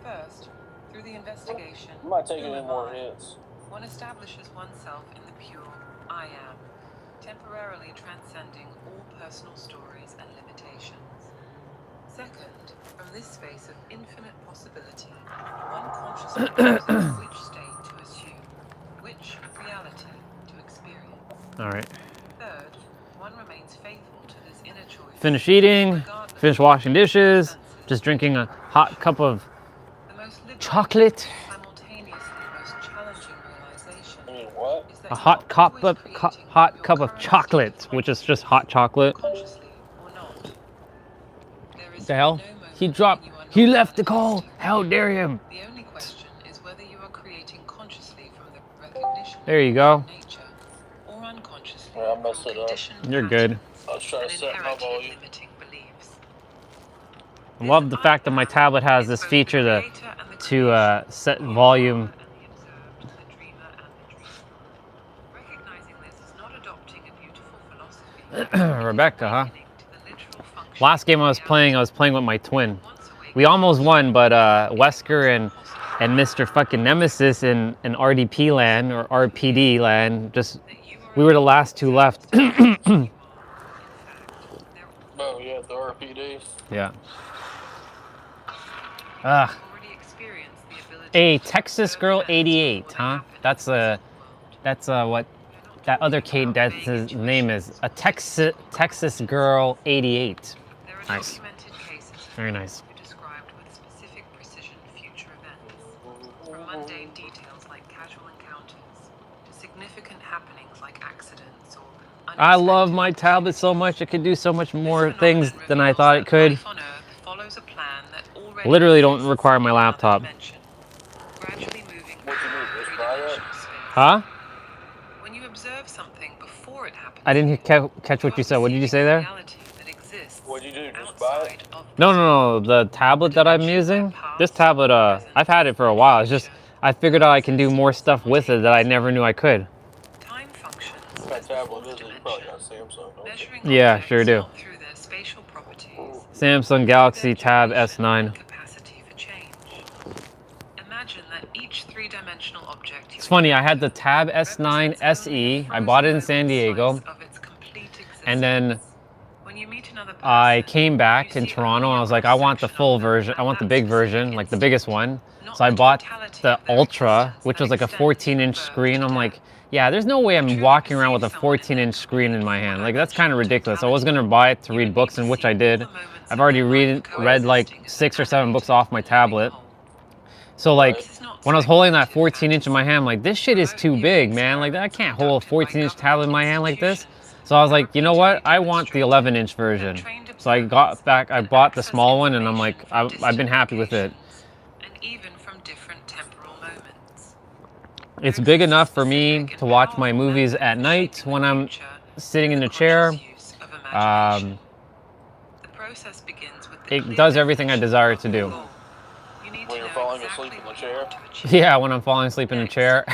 Speaker 13: First, through the investigation,
Speaker 21: I'm not taking
Speaker 13: who
Speaker 21: any
Speaker 13: am
Speaker 21: more
Speaker 13: I?
Speaker 21: hits.
Speaker 13: One establishes oneself in the pure I am, temporarily transcending all personal stories and limitations. Second, from this space of infinite possibility, one consciously chooses which state to assume, which reality to experience.
Speaker 16: All right.
Speaker 13: Third, one remains faithful to this inner choice.
Speaker 16: Finish eating, finish washing dishes, just drinking a hot cup of chocolate. A hot cup of chocolate, which is just hot chocolate. What the hell? He left the call. How dare him?
Speaker 13: The only question is whether you are creating consciously from the recognition
Speaker 16: There you go.
Speaker 13: of nature, or unconsciously
Speaker 21: I messed
Speaker 13: from
Speaker 21: it up.
Speaker 13: conditioned
Speaker 16: You're good.
Speaker 21: I was trying to set my volume.
Speaker 13: limiting beliefs.
Speaker 16: I love the fact that my tablet has this feature to set volume.
Speaker 13: Recognizing this is not adopting a beautiful philosophy.
Speaker 16: Rebecca, huh? Last game I was playing with my twin. We almost won, but Wesker and Mr. fucking Nemesis in RDP land or RPD land, we were the last two left.
Speaker 21: Oh, yeah, the RPD.
Speaker 16: Yeah. Hey, Texas Girl 88, huh? That's what that other Kate Detz's name is. A Texas Girl 88. Nice. Very nice.
Speaker 13: Described with specific precision future events, from mundane details like casual encounters to significant happenings like accidents or
Speaker 16: I love my tablet so much. It could do so much more things than I thought it could.
Speaker 13: follows a plan that already
Speaker 16: Literally don't require my laptop.
Speaker 13: gradually moving
Speaker 21: What you do, just buy it?
Speaker 16: Huh?
Speaker 13: When you observe something before it happens,
Speaker 16: I didn't catch what you said. What did you say there?
Speaker 21: What'd you do, just buy it?
Speaker 16: No. The tablet that I'm using, this tablet, I've had it for a while. It's just, I figured out I can do more stuff with it that I never knew I could.
Speaker 21: What tablet is it? You probably got Samsung, don't you?
Speaker 16: Yeah, sure do. Samsung Galaxy Tab S9.
Speaker 13: Imagine that each three-dimensional object
Speaker 16: It's funny, I had the Tab S9 SE. I bought it in San Diego. And then I came back in Toronto and I was like, I want the full version. I want the big version, like the biggest one. So I bought the Ultra, which was like a 14-inch screen. I'm like, yeah, there's no way I'm walking around with a 14-inch screen in my hand. Like, that's kind of ridiculous. I was going to buy it to read books, in which I did. I've already read like 6 or 7 books off my tablet. So like, when I was holding that 14-inch in my hand, I'm like, this shit is too big, man. Like, I can't hold a 14-inch tablet in my hand like this. So I was like, you know what? I want the 11-inch version. So I bought the small one, and I'm like, I've been happy with it. It's big enough for me to watch my movies at night when I'm sitting in the chair. It does everything I desire it to do.
Speaker 21: When you're falling asleep in the chair?
Speaker 16: Yeah, when I'm falling asleep in the chair.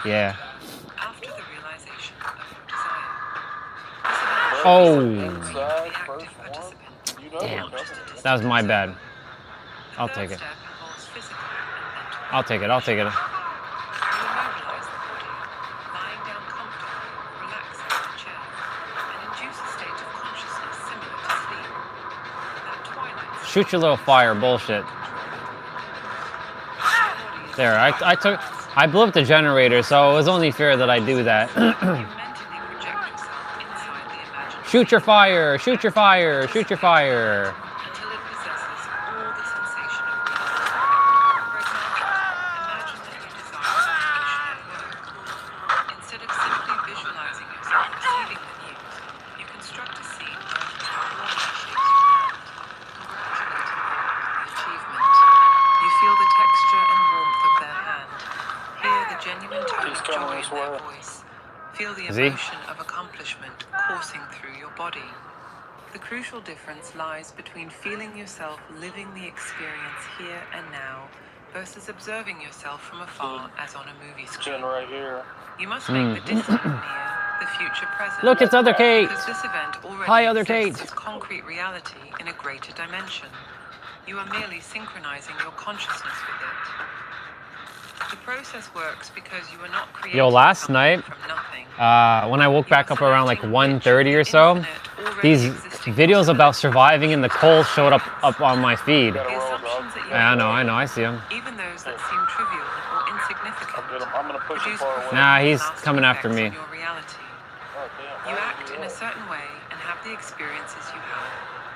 Speaker 16: Yeah. Oh. Damn. That was my bad. I'll take it. I'll take it. I'll take it. Shoot your little fire bullshit. There, I blew up the generator, so it was only fair that I do that. Shoot your fire, shoot your fire, shoot your fire.
Speaker 13: Feel the emotion of accomplishment coursing through your body. The crucial difference lies between feeling yourself living the experience here and now versus observing yourself from afar as on a movie screen.
Speaker 21: Right here.
Speaker 13: You must make the distant near, the future present.
Speaker 16: Look, it's other Kate.
Speaker 13: Because this event already
Speaker 16: Hi, other
Speaker 13: exists
Speaker 16: Kate.
Speaker 13: as concrete reality in a greater dimension. You are merely synchronizing your consciousness with it. The process works because you are not creating
Speaker 16: last night, when I woke back up around like 1:30 or so, these videos about surviving in the cold showed up on my feed. Yeah, I know, I see them.
Speaker 13: Even those that seem trivial or insignificant,
Speaker 21: I'm gonna push it far away.
Speaker 16: Nah, he's coming after me.
Speaker 13: You act in a certain way and have the experiences you have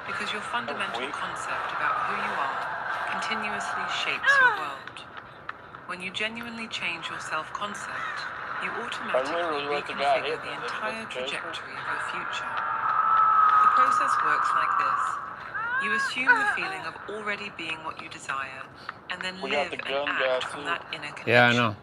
Speaker 13: because your fundamental concept about who you are continuously shapes your world. When you genuinely change your self-concept, you automatically reconfigure the entire trajectory of your future. The process works like this. You assume the feeling of already being what you desire, and then live and act from that inner conviction.
Speaker 16: Yeah, I know.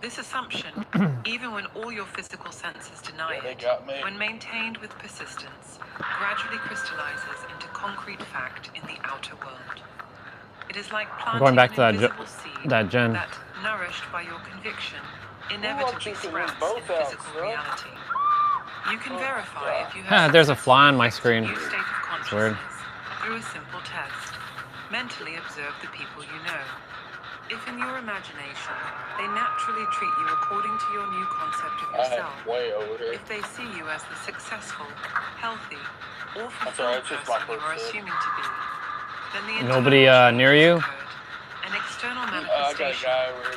Speaker 13: This assumption, even when all your physical senses deny it, when maintained with persistence, gradually crystallizes into concrete fact in the outer world. It is like planting
Speaker 16: I'm going back to that gen.
Speaker 13: that, nourished by your conviction, inevitably sprouts in physical reality. You can verify if you have
Speaker 16: There's a fly on my screen.
Speaker 13: new state of
Speaker 16: It's weird.
Speaker 13: consciousness through a simple test. Mentally observe the people you know. If in your imagination they naturally treat you according to your new concept of yourself, if they see you as the successful, healthy, or fulfilled person you are assuming to be, then the
Speaker 16: Nobody near you?
Speaker 13: an external manifestation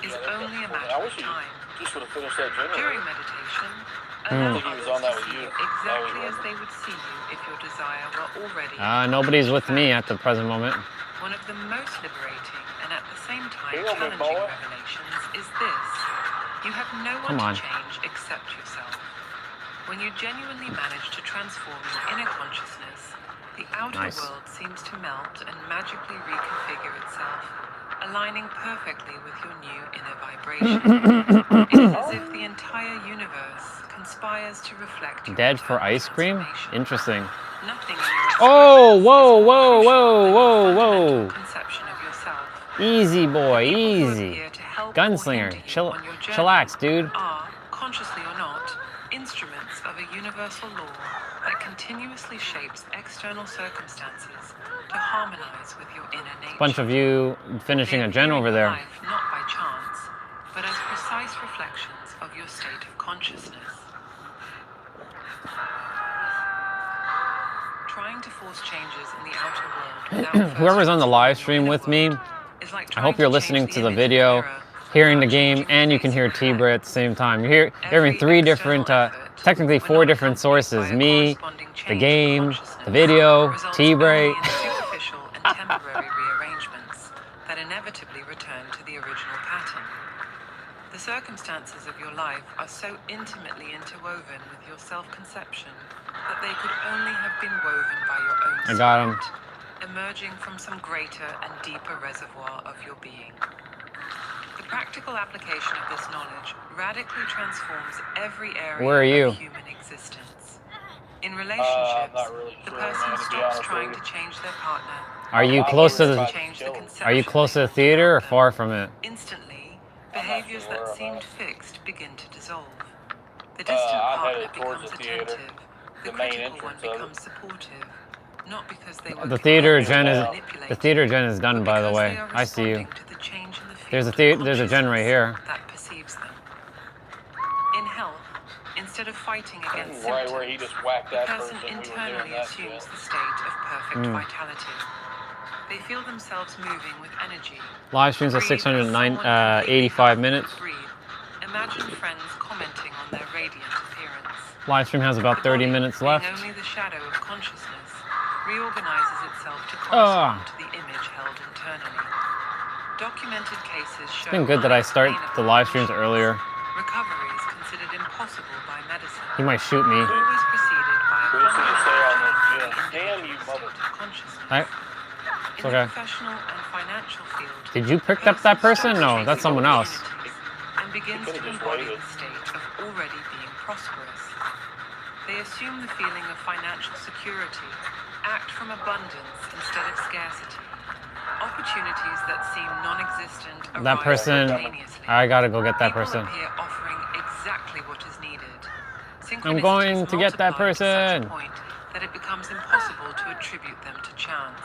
Speaker 13: is only a matter of time.
Speaker 21: Just would have finished that generator.
Speaker 13: During meditation,
Speaker 21: I think he was on that with you.
Speaker 13: exactly as they would see you if your desire were already.
Speaker 16: Nobody's with me at the present moment.
Speaker 13: One of the most liberating and at the same time challenging revelations is this. You have no one to change except yourself. When you genuinely manage to transform your inner consciousness, the outer world seems to melt and magically reconfigure itself, aligning perfectly with your new inner vibration. It is as if the entire universe conspires to reflect your
Speaker 16: Dead for ice cream? Interesting.
Speaker 13: nothing in your
Speaker 16: Oh, whoa, whoa, whoa, whoa, whoa.
Speaker 13: conception of yourself.
Speaker 16: Easy, boy, easy. Gunslinger, chillax, dude.
Speaker 13: Are, consciously or not, instruments of a universal law that continuously shapes external circumstances to harmonize with your inner nature.
Speaker 16: Bunch of you finishing a gen over there.
Speaker 13: Life not by chance, but as precise reflections of your state of consciousness. Trying to force changes in the outer world without
Speaker 1: Whoever's on the live stream with me, I hope you're listening to the video, hearing the game, and you can hear T-Bray at the same time. You're hearing three different, technically four different sources. Me, the game, the video, T-Bray.
Speaker 13: superficial and temporary rearrangements that inevitably return to the original pattern. The circumstances of your life are so intimately interwoven with your self-conception that they could only have been woven by your own
Speaker 1: I got him.
Speaker 13: spirit, emerging from some greater and deeper reservoir of your being. The practical application of this knowledge radically transforms every area of human existence. In relationships, the person stops trying to change their partner.
Speaker 1: Are you close to the theater or far from it?
Speaker 13: Instantly, behaviors that seemed fixed begin to dissolve. The distant partner becomes attentive. The critical one becomes supportive. Not because they were
Speaker 1: The theater gen is done, by the way. I see you. There's a gen right here.
Speaker 13: That perceives them. In health, instead of fighting against symptoms,
Speaker 21: where he just whacked that
Speaker 13: the person
Speaker 21: person,
Speaker 13: internally assumes the state of perfect vitality. They feel themselves moving with energy.
Speaker 1: Live streams at 85 minutes.
Speaker 13: Imagine friends commenting on their radiant appearance.
Speaker 1: Live stream has about 30 minutes left.
Speaker 13: Being only the shadow of consciousness, reorganizes itself to correspond to the image held internally. Documented cases show
Speaker 1: It's been good that I start the live streams earlier.
Speaker 13: recovery is considered impossible by medicine.
Speaker 1: He might shoot me.
Speaker 13: Always preceded by a
Speaker 21: Damn you, mother.
Speaker 1: Right? It's okay.
Speaker 13: professional and financial field.
Speaker 1: Did you pick up that person? No, that's someone else.
Speaker 13: And begins to embody the state of already being prosperous. They assume the feeling of financial security, act from abundance instead of scarcity. Opportunities that seem non-existent
Speaker 1: That person, I gotta go get that
Speaker 13: People
Speaker 1: person.
Speaker 13: appear offering exactly what is needed.
Speaker 1: I'm going to get that person.
Speaker 13: Point that it becomes impossible to attribute them to chance.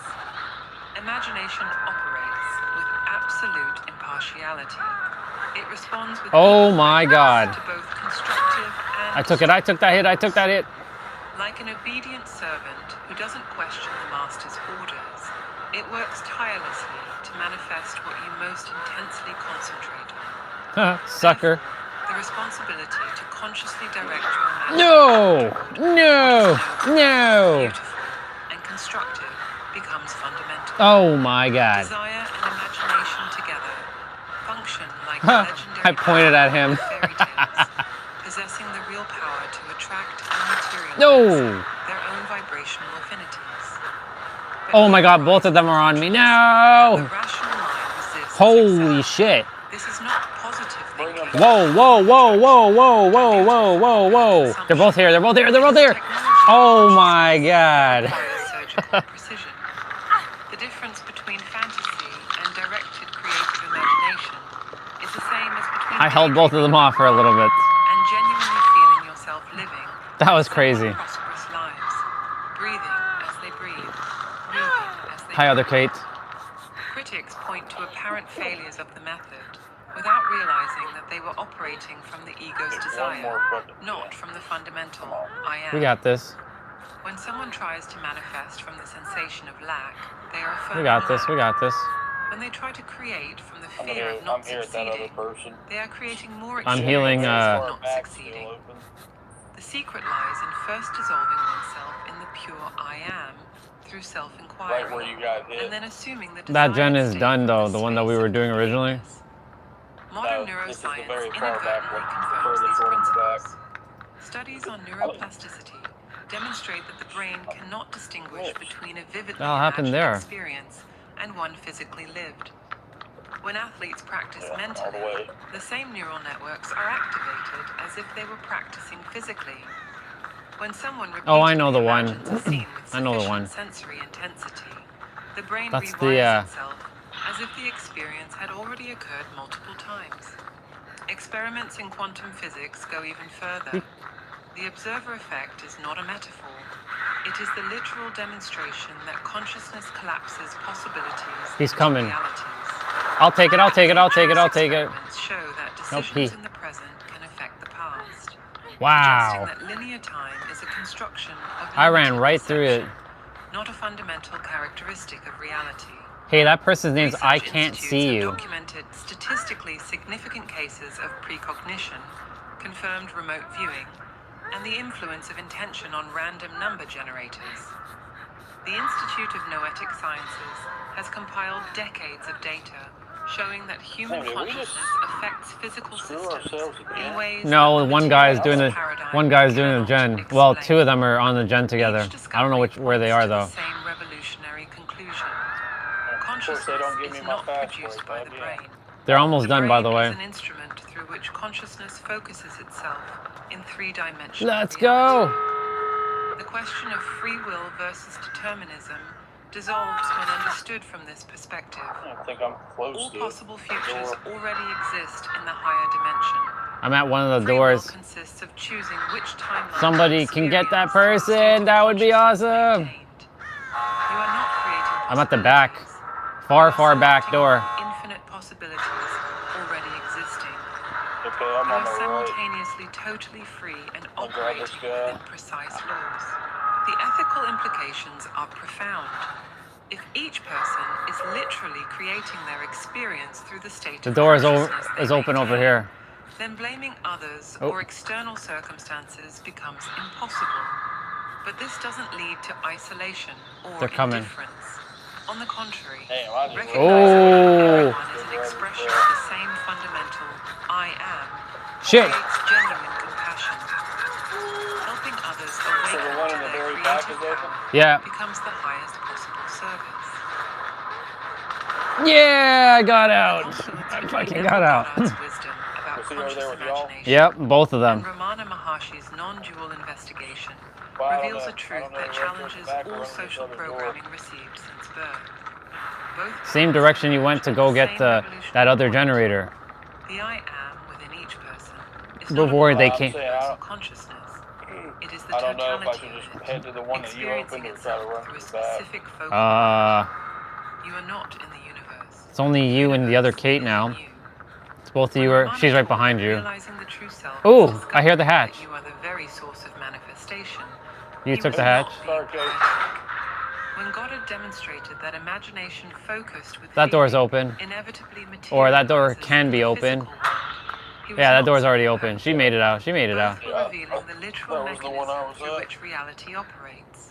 Speaker 13: Imagination operates with absolute impartiality. It responds with
Speaker 1: Oh my God.
Speaker 13: to both constructive and
Speaker 1: I took that hit.
Speaker 13: like an obedient servant who doesn't question the master's orders, it works tirelessly to manifest what you most intensely concentrate on.
Speaker 1: Sucker.
Speaker 13: The responsibility to consciously direct your
Speaker 1: No!
Speaker 13: imagination
Speaker 1: No!
Speaker 13: and constructive becomes fundamental.
Speaker 1: Oh my God.
Speaker 13: Desire and imagination together function like legendary
Speaker 1: I pointed at him.
Speaker 13: fairy tales, possessing the real power to attract and materialize
Speaker 1: No!
Speaker 13: their own vibrational affinities.
Speaker 1: Oh my God, both of them are on me. No! Holy shit.
Speaker 13: This is not positive thinking.
Speaker 1: Whoa, whoa, whoa, whoa, whoa, whoa, whoa, whoa, whoa. They're both here. Oh my God.
Speaker 13: Surgical precision. The difference between fantasy and directed creative imagination is the same as between
Speaker 1: I held both of them off for a little bit.
Speaker 13: and genuinely feeling yourself living
Speaker 1: That was crazy.
Speaker 13: prosperous lives, breathing as they breathe, moving as they
Speaker 1: Hi, other Kate.
Speaker 13: Critics point to apparent failures of the method without realizing that they were operating from the ego's desire, not from the fundamental I am.
Speaker 1: We got this.
Speaker 13: When someone tries to manifest from the sensation of lack, they are
Speaker 1: We got this. We got this.
Speaker 13: When they try to create from the fear of not succeeding, they are creating more
Speaker 1: I'm healing,
Speaker 13: experiences of not succeeding. The secret lies in first dissolving oneself in the pure I am through self-inquiry,
Speaker 21: Right where you got hit.
Speaker 13: and then assuming the
Speaker 1: That gen
Speaker 13: desired
Speaker 1: is
Speaker 13: state
Speaker 1: done
Speaker 13: from
Speaker 1: though,
Speaker 13: the
Speaker 1: the one that we were doing originally.
Speaker 13: Modern
Speaker 21: This is the
Speaker 13: neuroscience
Speaker 21: very far back
Speaker 13: inadvertently
Speaker 21: one.
Speaker 13: confirms
Speaker 21: The
Speaker 13: these
Speaker 21: furthest one in the
Speaker 13: principles. Studies on neuroplasticity demonstrate that the brain cannot distinguish between a vividly
Speaker 1: What happened
Speaker 13: imagined
Speaker 1: there?
Speaker 13: experience and one physically lived. When athletes practice mentally, the same neural networks are activated as if they were practicing physically. When someone
Speaker 1: Oh, I know the one.
Speaker 13: imagines a scene with
Speaker 1: I know the one.
Speaker 13: sufficient sensory intensity, the brain
Speaker 1: That's
Speaker 13: rewires
Speaker 1: the,
Speaker 13: itself as if the experience had already occurred multiple times. Experiments in quantum physics go even further. The observer effect is not a metaphor. It is the literal demonstration that consciousness collapses possibilities
Speaker 1: He's
Speaker 13: into
Speaker 1: coming.
Speaker 13: realities.
Speaker 1: I'll take it.
Speaker 13: Experiments show that
Speaker 1: Nope,
Speaker 13: decisions
Speaker 1: he.
Speaker 13: in the present can affect the past.
Speaker 1: Wow.
Speaker 13: Suggesting that linear time is a construction of
Speaker 1: I ran
Speaker 13: limited
Speaker 1: right through it.
Speaker 13: perception. not a fundamental characteristic of reality.
Speaker 16: Hey, that person's name's I
Speaker 13: Research
Speaker 16: Can't
Speaker 13: institutes
Speaker 16: See
Speaker 13: have
Speaker 16: You.
Speaker 13: documented statistically significant cases of precognition, confirmed remote viewing, and the influence of intention on random number generators. The Institute of Noetic Sciences has compiled decades of data showing that human consciousness affects physical systems in ways
Speaker 16: No,
Speaker 13: that the
Speaker 16: one guy's
Speaker 13: materials
Speaker 16: doing the
Speaker 13: paradigm
Speaker 16: one guy's doing the
Speaker 13: cannot
Speaker 16: gen. Well,
Speaker 13: explain.
Speaker 16: two of them are on the gen together. I don't know where they are though.
Speaker 13: Same revolutionary conclusion.
Speaker 21: Of course, they
Speaker 13: Consciousness
Speaker 21: don't give me
Speaker 13: is
Speaker 21: my
Speaker 13: not
Speaker 21: passport,
Speaker 13: produced by the
Speaker 21: but
Speaker 13: brain.
Speaker 16: They're almost done, by the
Speaker 13: brain
Speaker 16: way.
Speaker 13: is an instrument through which consciousness focuses itself in three-dimensional
Speaker 16: Let's
Speaker 13: reality.
Speaker 16: go.
Speaker 13: The question of free will versus determinism dissolves when understood from this perspective.
Speaker 21: I think I'm close
Speaker 13: All
Speaker 21: to
Speaker 13: possible futures
Speaker 21: door.
Speaker 13: already exist in the higher dimension.
Speaker 16: I'm at one of the
Speaker 13: Free will
Speaker 16: doors.
Speaker 13: consists of choosing which timeline
Speaker 16: Somebody
Speaker 13: to
Speaker 16: can get that
Speaker 13: experience through the state
Speaker 16: person.
Speaker 13: of
Speaker 16: That would be awesome.
Speaker 13: You are not creating
Speaker 16: I'm at the back. Far back door.
Speaker 13: infinite possibilities already existing.
Speaker 21: Okay,
Speaker 13: You
Speaker 21: I'm
Speaker 13: are
Speaker 21: on the right.
Speaker 13: simultaneously totally free and
Speaker 21: I'll grab
Speaker 13: operating
Speaker 21: this guy.
Speaker 13: within precise laws. The ethical implications are profound. If each person is literally creating their experience through the state
Speaker 16: The
Speaker 13: of
Speaker 16: door is
Speaker 13: consciousness they
Speaker 16: open over
Speaker 13: maintain,
Speaker 16: here.
Speaker 13: then blaming others
Speaker 16: Oh.
Speaker 13: or external circumstances becomes impossible. But this doesn't lead to isolation or
Speaker 16: They're coming.
Speaker 13: indifference. On the contrary,
Speaker 21: Damn, I just
Speaker 13: recognizing that
Speaker 16: Oh.
Speaker 13: everyone is an expression of the same fundamental I am
Speaker 16: Shit.
Speaker 13: creates genuine compassion. Helping others awaken
Speaker 21: the one
Speaker 13: to
Speaker 21: in the
Speaker 13: their
Speaker 21: very back
Speaker 13: creative
Speaker 21: is open?
Speaker 13: power
Speaker 16: Yeah.
Speaker 13: becomes the highest possible service.
Speaker 16: Yeah, I got out. I fucking got out.
Speaker 13: Wisdom about
Speaker 21: Was he over
Speaker 13: conscious
Speaker 21: there with y'all?
Speaker 13: imagination.
Speaker 16: Yep, both of
Speaker 13: And
Speaker 16: them.
Speaker 13: Ramana Maharshi's non-dual investigation
Speaker 21: Well, I don't
Speaker 13: reveals
Speaker 21: know.
Speaker 13: a truth
Speaker 21: I don't know
Speaker 13: that
Speaker 21: the rest of
Speaker 13: challenges
Speaker 21: the back or
Speaker 13: all
Speaker 21: run this
Speaker 13: social
Speaker 21: other door.
Speaker 13: programming received since birth. Both
Speaker 16: Same direction you went to go get that other generator.
Speaker 13: the I am within each person is
Speaker 16: Before
Speaker 13: not
Speaker 16: they
Speaker 13: a
Speaker 16: came.
Speaker 13: universal consciousness. It is the
Speaker 21: I don't know if I
Speaker 13: totality
Speaker 21: should
Speaker 13: of
Speaker 21: just
Speaker 13: it,
Speaker 21: head to the one that you
Speaker 13: experiencing
Speaker 21: opened or try to
Speaker 13: itself
Speaker 21: run
Speaker 13: through a
Speaker 21: to the back.
Speaker 13: specific focal point. You are not in the universe.
Speaker 16: It's only you and the other Kate now. It's both of you are. She's right behind you.
Speaker 13: Realizing the true self is
Speaker 16: Oh, I
Speaker 13: discovering
Speaker 16: hear the hatch.
Speaker 13: that you are the very source of manifestation.
Speaker 16: You
Speaker 13: He
Speaker 16: took
Speaker 13: was
Speaker 16: the
Speaker 13: not
Speaker 16: hatch.
Speaker 13: being poetic. When God had demonstrated that imagination focused with
Speaker 16: That door's
Speaker 13: feeling
Speaker 16: open.
Speaker 13: inevitably
Speaker 16: Or that door
Speaker 13: materializes
Speaker 16: can
Speaker 13: in
Speaker 16: be
Speaker 13: the
Speaker 16: open.
Speaker 13: physical world, he was
Speaker 16: Yeah, that
Speaker 13: not
Speaker 16: door's already
Speaker 13: so
Speaker 16: open. She made it out. She made it out.
Speaker 13: Both were revealing the literal
Speaker 21: That was the one I
Speaker 13: mechanism
Speaker 21: was
Speaker 13: through
Speaker 21: at.
Speaker 13: which reality operates.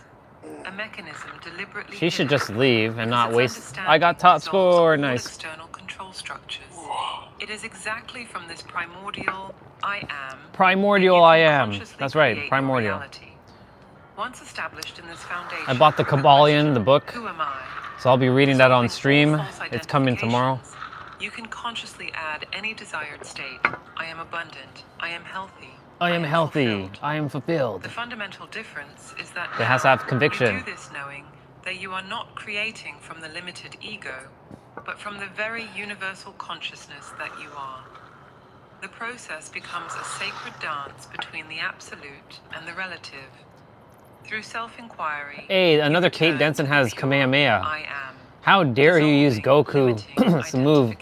Speaker 13: A mechanism deliberately
Speaker 16: She should
Speaker 13: hidden
Speaker 16: just leave and not
Speaker 13: because
Speaker 16: waste.
Speaker 13: its
Speaker 16: I got
Speaker 13: understanding
Speaker 16: top
Speaker 13: dissolves
Speaker 16: score.
Speaker 13: all
Speaker 16: Nice.
Speaker 13: external control structures. It is exactly from this primordial I am.
Speaker 16: Primordial I am. That's right. Primordial.
Speaker 13: Once established in this foundation,
Speaker 16: I bought the Kabbalion, the book.
Speaker 13: who am I?
Speaker 16: So I'll be reading that on stream. It's coming tomorrow.
Speaker 13: You can consciously add any desired state. I am abundant. I am healthy.
Speaker 16: I am healthy. I am fulfilled.
Speaker 13: The fundamental difference is that
Speaker 16: It has to have
Speaker 13: now
Speaker 16: conviction.
Speaker 13: you do this knowing that you are not creating from the limited ego, but from the very universal consciousness that you are. The process becomes a sacred dance between the absolute and the relative. Through self-inquiry,
Speaker 16: Hey, another Kate Denson has Kamehameha. How dare you use Goku's move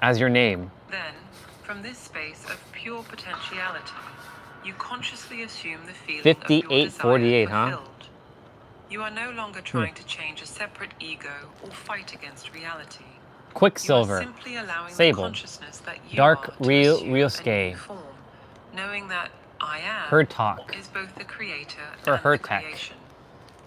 Speaker 16: as your name?
Speaker 13: Then, from this space of pure potentiality, you consciously assume the feeling of your
Speaker 16: 5848,
Speaker 13: desire
Speaker 16: huh?
Speaker 13: fulfilled. You are no longer trying to change a separate ego or fight against reality.
Speaker 16: Quicksilver,
Speaker 13: You are simply allowing the
Speaker 16: Sable,
Speaker 13: consciousness that you
Speaker 16: Dark
Speaker 13: are to assume a new
Speaker 16: Ryosuke,
Speaker 13: form, knowing that I am
Speaker 16: Her Talk,
Speaker 13: is both the creator
Speaker 16: or
Speaker 13: and
Speaker 16: Her
Speaker 13: the
Speaker 16: Tech,
Speaker 13: creation.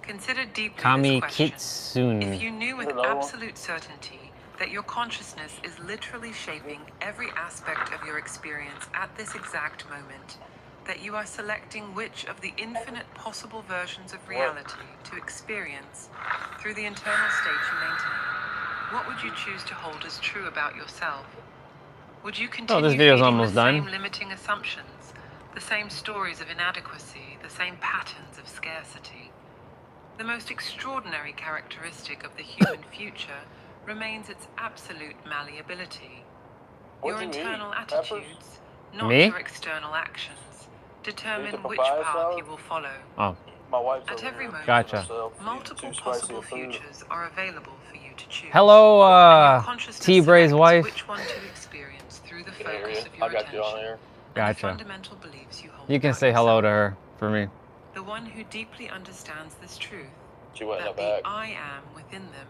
Speaker 13: Consider deeply
Speaker 16: Kami
Speaker 13: this question.
Speaker 16: Kitsune.
Speaker 13: If you knew with absolute certainty that your consciousness is literally shaping every aspect of your experience at this exact moment, that you are selecting which of the infinite possible versions of reality to experience through the internal state you maintain, what would you choose to hold as true about yourself? Would you continue
Speaker 16: this video's
Speaker 13: feeding
Speaker 16: almost
Speaker 13: the
Speaker 16: done.
Speaker 13: same limiting assumptions, the same stories of inadequacy, the same patterns of scarcity? The most extraordinary characteristic of the human future remains its absolute malleability. Your
Speaker 21: What'd you
Speaker 13: internal
Speaker 21: eat?
Speaker 13: attitudes, not
Speaker 16: Me?
Speaker 13: your external actions, determine
Speaker 21: Eat the
Speaker 13: which
Speaker 21: papaya
Speaker 13: path
Speaker 21: salad?
Speaker 13: you will follow.
Speaker 16: Oh,
Speaker 21: My wife's
Speaker 13: At
Speaker 21: over
Speaker 13: every
Speaker 21: here.
Speaker 13: moment,
Speaker 16: Gotcha.
Speaker 13: multiple
Speaker 21: Too spicy
Speaker 13: possible
Speaker 21: of food.
Speaker 13: futures are available for you to choose.
Speaker 16: hello,
Speaker 13: And your consciousness
Speaker 16: T-Bray's
Speaker 13: selects
Speaker 16: wife.
Speaker 13: which one to experience through the
Speaker 21: Can you hear
Speaker 13: focus
Speaker 21: you?
Speaker 13: of your
Speaker 21: I got you on
Speaker 13: attention
Speaker 21: there.
Speaker 13: and the
Speaker 16: Gotcha.
Speaker 13: fundamental beliefs you hold
Speaker 16: You can
Speaker 13: about
Speaker 16: say hello
Speaker 13: yourself.
Speaker 16: to her for me.
Speaker 13: The one who deeply understands this truth
Speaker 21: She went in
Speaker 13: that
Speaker 21: the
Speaker 13: the
Speaker 21: back.
Speaker 13: I am within them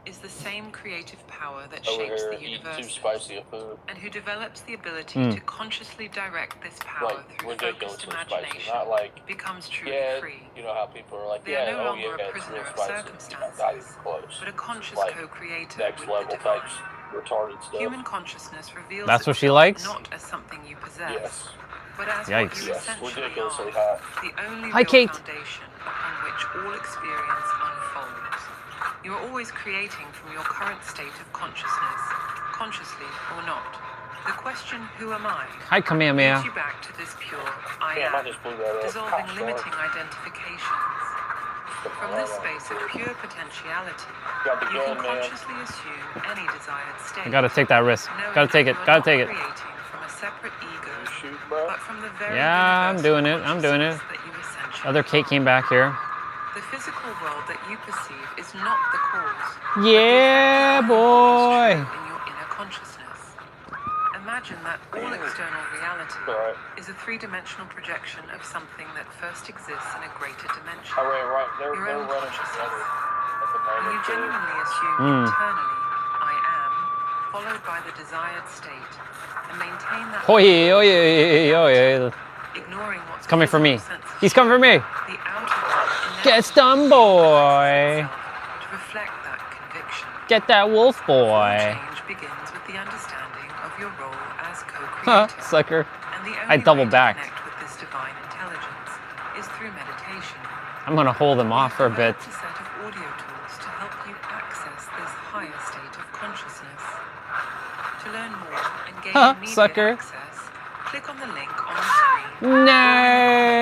Speaker 13: is the same creative power that
Speaker 21: Over
Speaker 13: shapes
Speaker 21: here
Speaker 13: the
Speaker 21: eating
Speaker 13: universe
Speaker 21: too spicy of food.
Speaker 13: and who develops the ability
Speaker 1: Mm.
Speaker 13: to consciously direct this power
Speaker 21: Like
Speaker 13: through focused
Speaker 21: ridiculously spicy.
Speaker 13: imagination
Speaker 21: Not like,
Speaker 13: becomes truly
Speaker 21: yeah,
Speaker 13: free.
Speaker 21: you know how people are like,
Speaker 13: They
Speaker 21: yeah,
Speaker 13: are no
Speaker 21: oh
Speaker 13: longer
Speaker 21: yeah,
Speaker 13: a
Speaker 21: it's
Speaker 13: prisoner
Speaker 21: real
Speaker 13: of
Speaker 21: spicy.
Speaker 13: circumstances,
Speaker 21: Not even close.
Speaker 13: but a conscious
Speaker 21: Like,
Speaker 13: co-creator
Speaker 21: next
Speaker 13: with the
Speaker 21: level type
Speaker 13: divine.
Speaker 21: retarded stuff.
Speaker 13: Human consciousness reveals
Speaker 1: That's what she
Speaker 13: itself
Speaker 1: likes?
Speaker 13: not as something you possess,
Speaker 21: Yes.
Speaker 13: but as
Speaker 1: Yikes.
Speaker 13: what you
Speaker 21: Yes,
Speaker 13: essentially
Speaker 21: ridiculously
Speaker 13: are,
Speaker 21: hot.
Speaker 13: the only
Speaker 1: Hi,
Speaker 13: real
Speaker 1: Kate.
Speaker 13: foundation upon which all experience unfolds. You are always creating from your current state of consciousness, consciously or not. The question, who am I,
Speaker 1: Hi, Kamehameha.
Speaker 13: leads you back to this pure I
Speaker 21: Damn, I
Speaker 13: am,
Speaker 21: just blew that up.
Speaker 13: dissolving
Speaker 21: Sorry.
Speaker 13: limiting identifications. From this space of pure potentiality,
Speaker 21: Got the
Speaker 13: you
Speaker 21: gun,
Speaker 13: can
Speaker 21: man.
Speaker 13: consciously assume any desired state.
Speaker 1: I gotta take that risk.
Speaker 13: knowing
Speaker 1: Gotta take
Speaker 13: that
Speaker 1: it.
Speaker 13: you are
Speaker 1: Gotta
Speaker 13: not
Speaker 1: take it.
Speaker 13: creating from a separate ego,
Speaker 21: Shoot, bro.
Speaker 13: but from the very
Speaker 1: Yeah, I'm doing it. I'm doing it.
Speaker 13: that you essentially
Speaker 1: Other Kate
Speaker 13: are.
Speaker 1: came back here.
Speaker 13: The physical world that you perceive is not the cause.
Speaker 1: Yeah, boy.
Speaker 13: In your inner consciousness. Imagine that all external reality is a three-dimensional projection of something that first exists in a greater dimension.
Speaker 21: I ran right. They're
Speaker 13: Your own
Speaker 21: running together at the
Speaker 13: When you
Speaker 21: moment, too.
Speaker 13: genuinely assume internally, I am, followed by the desired state, and maintain that
Speaker 1: Oh yeah, oh yeah, oh yeah.
Speaker 13: ignoring what's
Speaker 1: He's coming for me.
Speaker 13: physical sense
Speaker 1: He's coming for me.
Speaker 13: the outer world
Speaker 1: Get stung, boy.
Speaker 13: to reflect that conviction.
Speaker 1: Get that wolf, boy.
Speaker 13: Change begins with the understanding of your role as
Speaker 1: Huh,
Speaker 13: co-creator.
Speaker 1: sucker.
Speaker 13: And the
Speaker 1: I
Speaker 13: only
Speaker 1: double
Speaker 13: way to
Speaker 1: backed.
Speaker 13: connect with this divine intelligence is through meditation.
Speaker 1: I'm gonna hold him off for a bit.
Speaker 13: Developed a set of audio tools to help you access this higher state of consciousness. To learn more and gain
Speaker 1: Huh,
Speaker 13: immediate
Speaker 1: sucker.
Speaker 13: access, click on the link on the screen.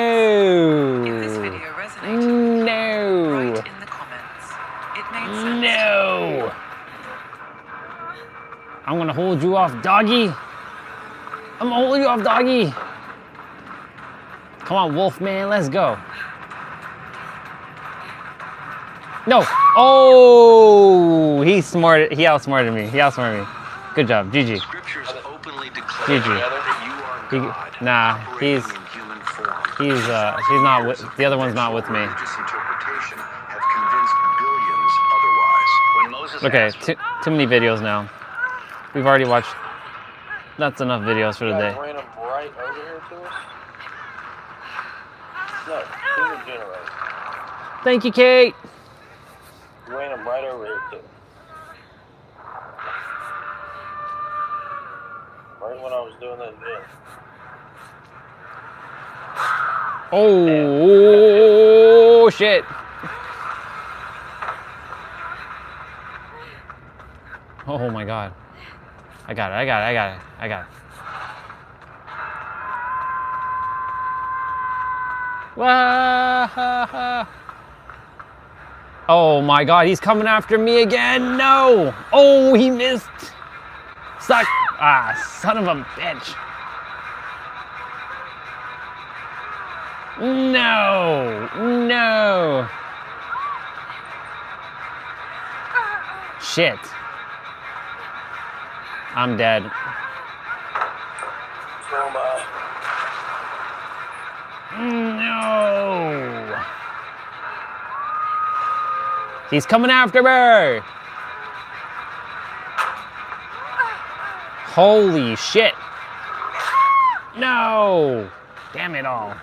Speaker 1: No.
Speaker 13: If this video resonated with you,
Speaker 1: No.
Speaker 13: write in the comments. It made sense.
Speaker 1: No. I'm gonna hold you off, doggy. I'm gonna hold you off, doggy. Come on, wolf man, let's go. No. Oh, he's smart. He outsmarted me. He outsmarted me. Good job, GG.
Speaker 12: Scriptures openly declare
Speaker 1: GG.
Speaker 12: that you are God.
Speaker 1: Nah, he's
Speaker 12: in human form.
Speaker 1: he's not with the other one's not with me.
Speaker 12: Religious interpretation have convinced billions otherwise. When Moses
Speaker 1: Okay,
Speaker 12: asked
Speaker 1: too many videos now. We've already watched. That's enough videos for the day.
Speaker 21: Ran him right over here to us. No, he was generator.
Speaker 1: Thank you, Kate.
Speaker 21: Ran him right over here too. Right when I was doing that again.
Speaker 1: Oh shit. Oh my god. I got it. Wah! Oh my god, he's coming after me again. No. Oh, he missed. Suck. Ah, son of a bitch. No. Shit. I'm dead. No. He's coming after me. Holy shit. No. Damn it all.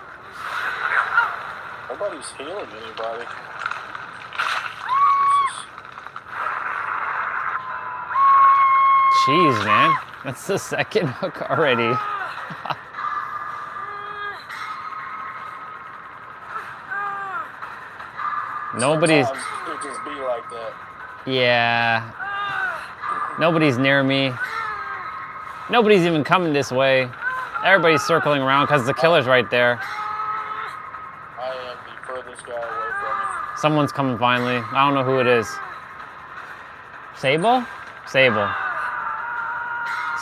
Speaker 21: Nobody's healing anybody.
Speaker 1: Jeez, man. That's the second hook already. Nobody's.
Speaker 21: Sometimes it just be like that.
Speaker 1: Yeah. Nobody's near me. Nobody's even coming this way. Everybody's circling around because the killer's right there.
Speaker 21: I am the furthest guy away from it.
Speaker 1: Someone's coming finally. I don't know who it is. Sable? Sable.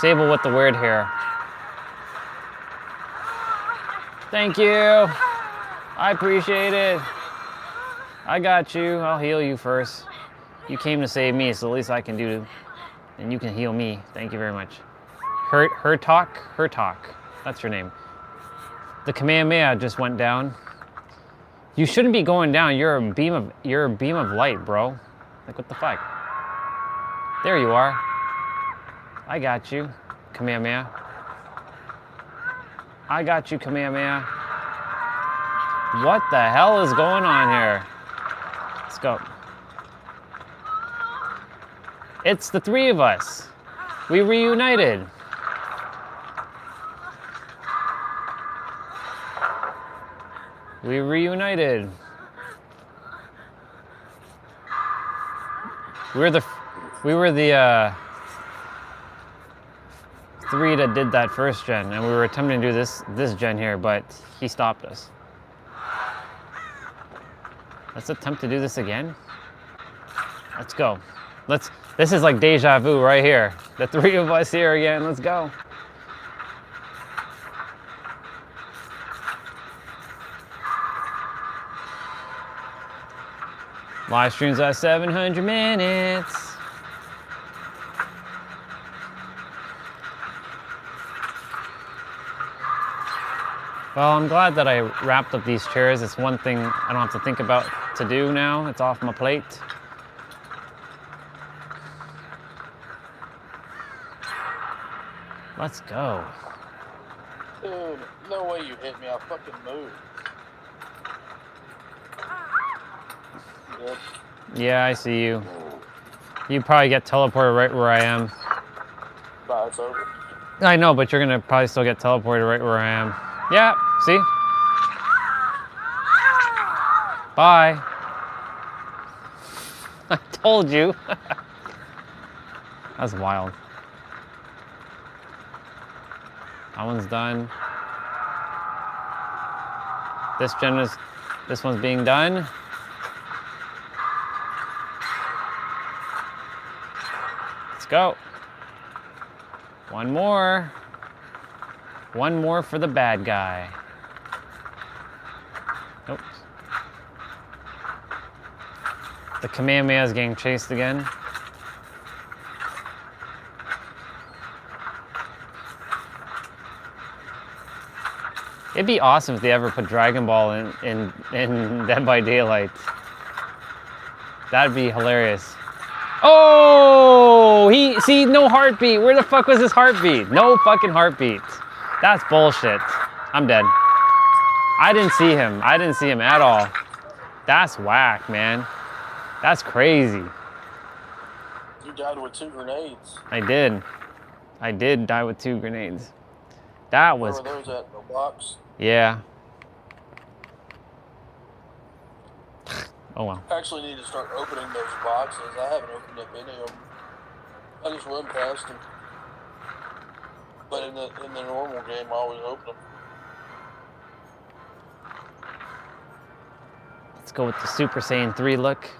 Speaker 1: Sable with the weird hair. Thank you. I appreciate it. I got you. I'll heal you first. You came to save me, so the least I can do, and you can heal me. Thank you very much. Her talk. That's your name. The Kamehameha just went down.
Speaker 16: You shouldn't be going down. You're a beam of light, bro. Like, what the fuck? There you are. I got you, Kamehameha. I got you, Kamehameha. What the hell is going on here? Let's go. It's the three of us. We reunited. We reunited. We were the three that did that first gen, and we were attempting to do this gen here, but he stopped us. Let's attempt to do this again. Let's go. This is like deja vu right here. The three of us here again. Let's go. Live streams at 700 minutes. Well, I'm glad that I wrapped up these chairs. It's one thing I don't have to think about to do now. It's off my plate. Let's go.
Speaker 21: Dude, no way you hit me. I fucking moved. Yep.
Speaker 16: Yeah, I see you. You probably get teleported right where I am.
Speaker 21: Nah, it's over.
Speaker 16: I know, but you're gonna probably still get teleported right where I am. Yeah, see? Bye. I told you. That's wild. That one's done. This one's being done. Let's go. One more. One more for the bad guy. Oops. The Kamehameha is getting chased again. It'd be awesome if they ever put Dragon Ball in Dead by Daylight. That'd be hilarious. Oh, see, no heartbeat. Where the fuck was his heartbeat? No fucking heartbeat. That's bullshit. I'm dead. I didn't see him. I didn't see him at all. That's whack, man. That's crazy.
Speaker 21: You died with 2 grenades.
Speaker 16: I did. I did die with 2 grenades. That was...
Speaker 21: Where were those at? The box?
Speaker 16: Yeah. Oh well.
Speaker 21: I actually need to start opening those boxes. I haven't opened up any of them. I just run past them. But in the normal game, I always open them.
Speaker 16: Let's go with the Super Saiyan 3 look.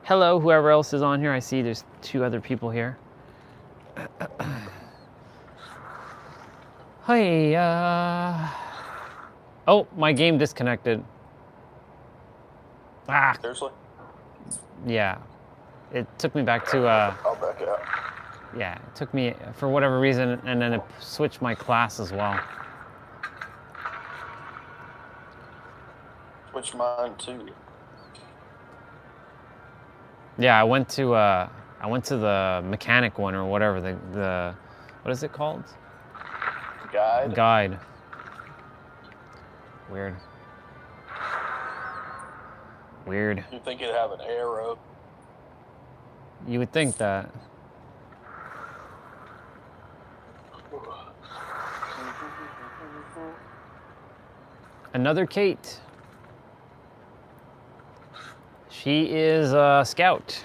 Speaker 16: Hello, whoever else is on here. I see there's 2 other people here. Hey, oh, my game disconnected. Ah.
Speaker 21: Seriously?
Speaker 16: Yeah. It took me back to,
Speaker 21: I'll back out.
Speaker 16: yeah, it took me for whatever reason, and then it switched my class as well.
Speaker 21: Switch mine too.
Speaker 16: Yeah, I went to the mechanic one or whatever, the what is it called? Guide. Weird.
Speaker 21: You think it'd have an arrow?
Speaker 16: You would think that. Another Kate. She is a scout.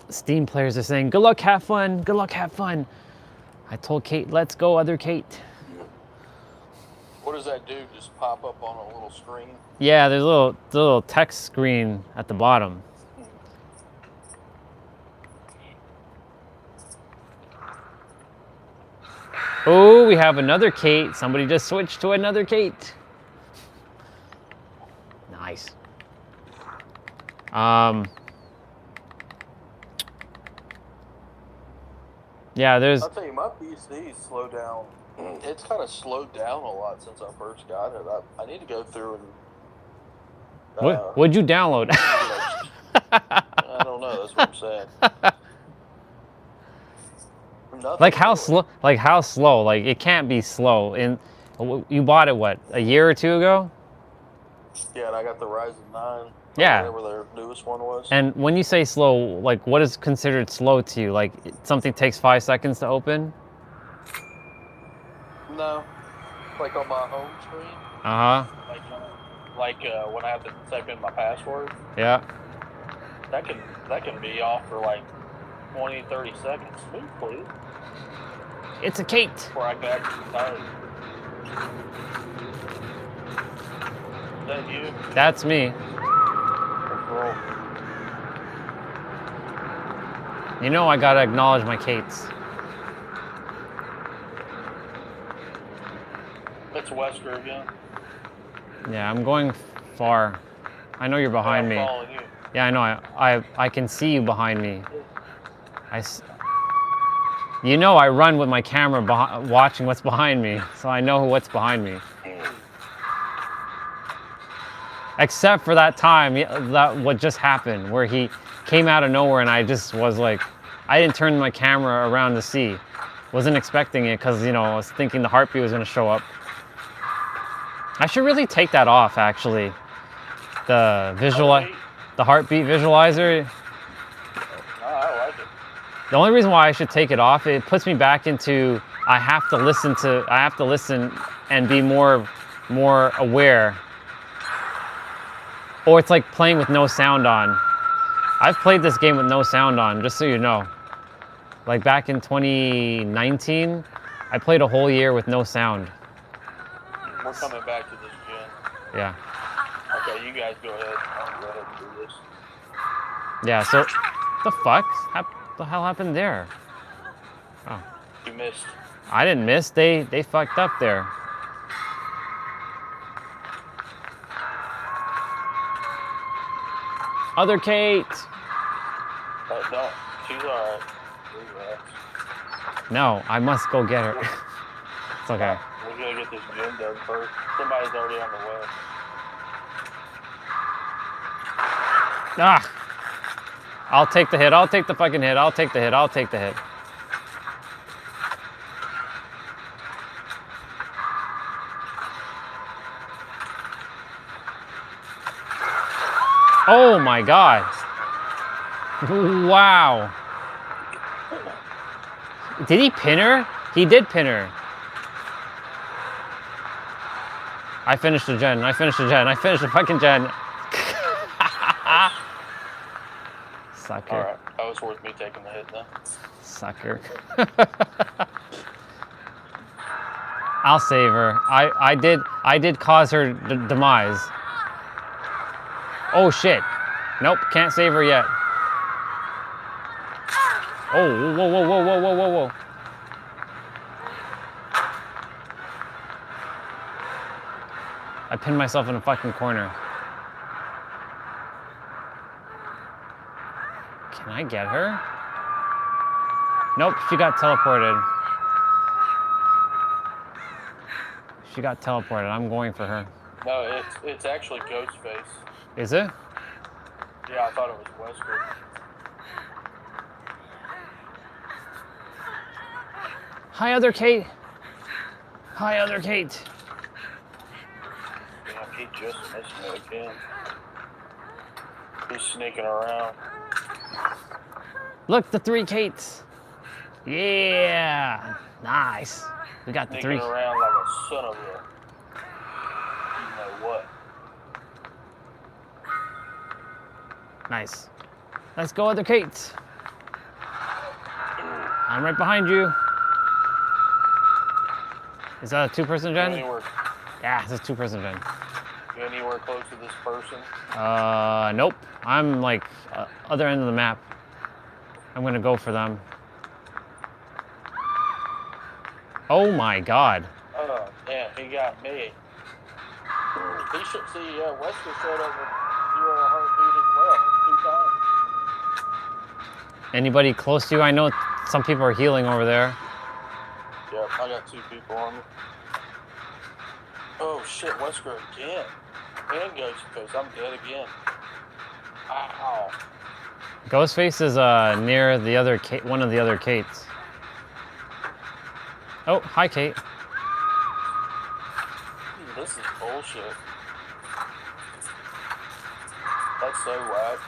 Speaker 16: Steam players are saying, good luck, have fun, good luck, have fun. I told Kate, let's go, other Kate.
Speaker 21: What does that do? Just pop up on a little screen?
Speaker 16: Yeah, there's a little text screen at the bottom. Oh, we have another Kate. Somebody just switched to another Kate. Nice. Yeah, there's.
Speaker 4: I'll tell you, my PC's slowed down. It's kind of slowed down a lot since I first got it. I need to go through and.
Speaker 16: What'd you download?
Speaker 4: I don't know. That's what I'm saying. Nothing
Speaker 16: Like how
Speaker 4: really.
Speaker 16: slow? Like how slow? Like it can't be slow. And you bought it what, a year or two ago?
Speaker 4: Yeah, and I got the Ryzen 9.
Speaker 16: Yeah.
Speaker 4: Whatever their newest one was.
Speaker 16: And when you say slow, like what is considered slow to you? Like something takes 5 seconds to open?
Speaker 4: No, like on my home screen. Like when I have to type in my password.
Speaker 16: Yeah.
Speaker 4: That can be off for like 20, 30 seconds. Move, please.
Speaker 16: It's a Kate.
Speaker 4: Before I can actually type. Is that you?
Speaker 16: That's me.
Speaker 4: Cool.
Speaker 16: You know I gotta acknowledge my Kates.
Speaker 4: It's Wesker again.
Speaker 16: Yeah, I'm going far. I know you're behind me.
Speaker 4: I'm following you.
Speaker 16: Yeah, I know. I can see you behind me. You know I run with my camera watching what's behind me, so I know what's behind me. Except for that time, that what just happened, where he came out of nowhere and I just was like, I didn't turn my camera around to see. Wasn't expecting it because, you know, I was thinking the heartbeat was gonna show up. I should really take that off, actually. The heartbeat visualizer.
Speaker 4: No, I like it.
Speaker 16: The only reason why I should take it off, it puts me back into, I have to listen and be more aware. Or it's like playing with no sound on. I've played this game with no sound on, just so you know. Like back in 2019, I played a whole year with no sound.
Speaker 4: We're coming back to this gen.
Speaker 16: Yeah.
Speaker 4: Okay, you guys go ahead. I'll go ahead and do this.
Speaker 16: Yeah, so, the fuck? What the hell happened there? Oh.
Speaker 4: You missed.
Speaker 16: I didn't miss, they fucked up there. Other Kate!
Speaker 4: No, she's alright.
Speaker 16: No, I must go get her. It's okay.
Speaker 4: We're gonna get this gym done first. Somebody's already on the way.
Speaker 16: Ah! I'll take the hit, I'll take the fucking hit, I'll take the hit, I'll take the hit. Oh my god. Wow. Did he pin her? He did pin her. I finished the gen, I finished the gen, I finished the fucking gen. Sucker.
Speaker 4: Alright, that was worth me taking the hit then.
Speaker 16: Sucker. I'll save her. I did cause her demise. Oh shit. Nope, can't save her yet. Oh, whoa, whoa, whoa, whoa, whoa, whoa, whoa. I pinned myself in a fucking corner. Can I get her? Nope, she got teleported. She got teleported. I'm going for her.
Speaker 4: No, it's actually Ghostface.
Speaker 16: Is it?
Speaker 4: Yeah, I thought it was Wesker.
Speaker 16: Hi, other Kate. Hi, other Kate.
Speaker 4: Damn, he just missed me again. He's sneaking around.
Speaker 16: Look, the 3 Kates. Yeah. Nice. We got the 3.
Speaker 4: Sneaking around like a son of a... You know what?
Speaker 16: Nice. Let's go, other Kates. I'm right behind you. Is that a 2-person gen? Yeah, it's a 2-person gen.
Speaker 4: You anywhere close to this person?
Speaker 16: Nope. I'm like other end of the map. I'm gonna go for them. Oh my God.
Speaker 21: Oh, damn, he got me. He should see Wesker showed up with 0 heartbeat as well, 2 times.
Speaker 16: Anybody close to you? I know some people are healing over there.
Speaker 21: Yep, I got 2 people on me. Oh shit, Wesker again. And Ghostface, I'm dead again. Ow.
Speaker 16: Ghostface is near the other one of the other Kates. Oh, hi Kate.
Speaker 21: This is bullshit. That's so whack.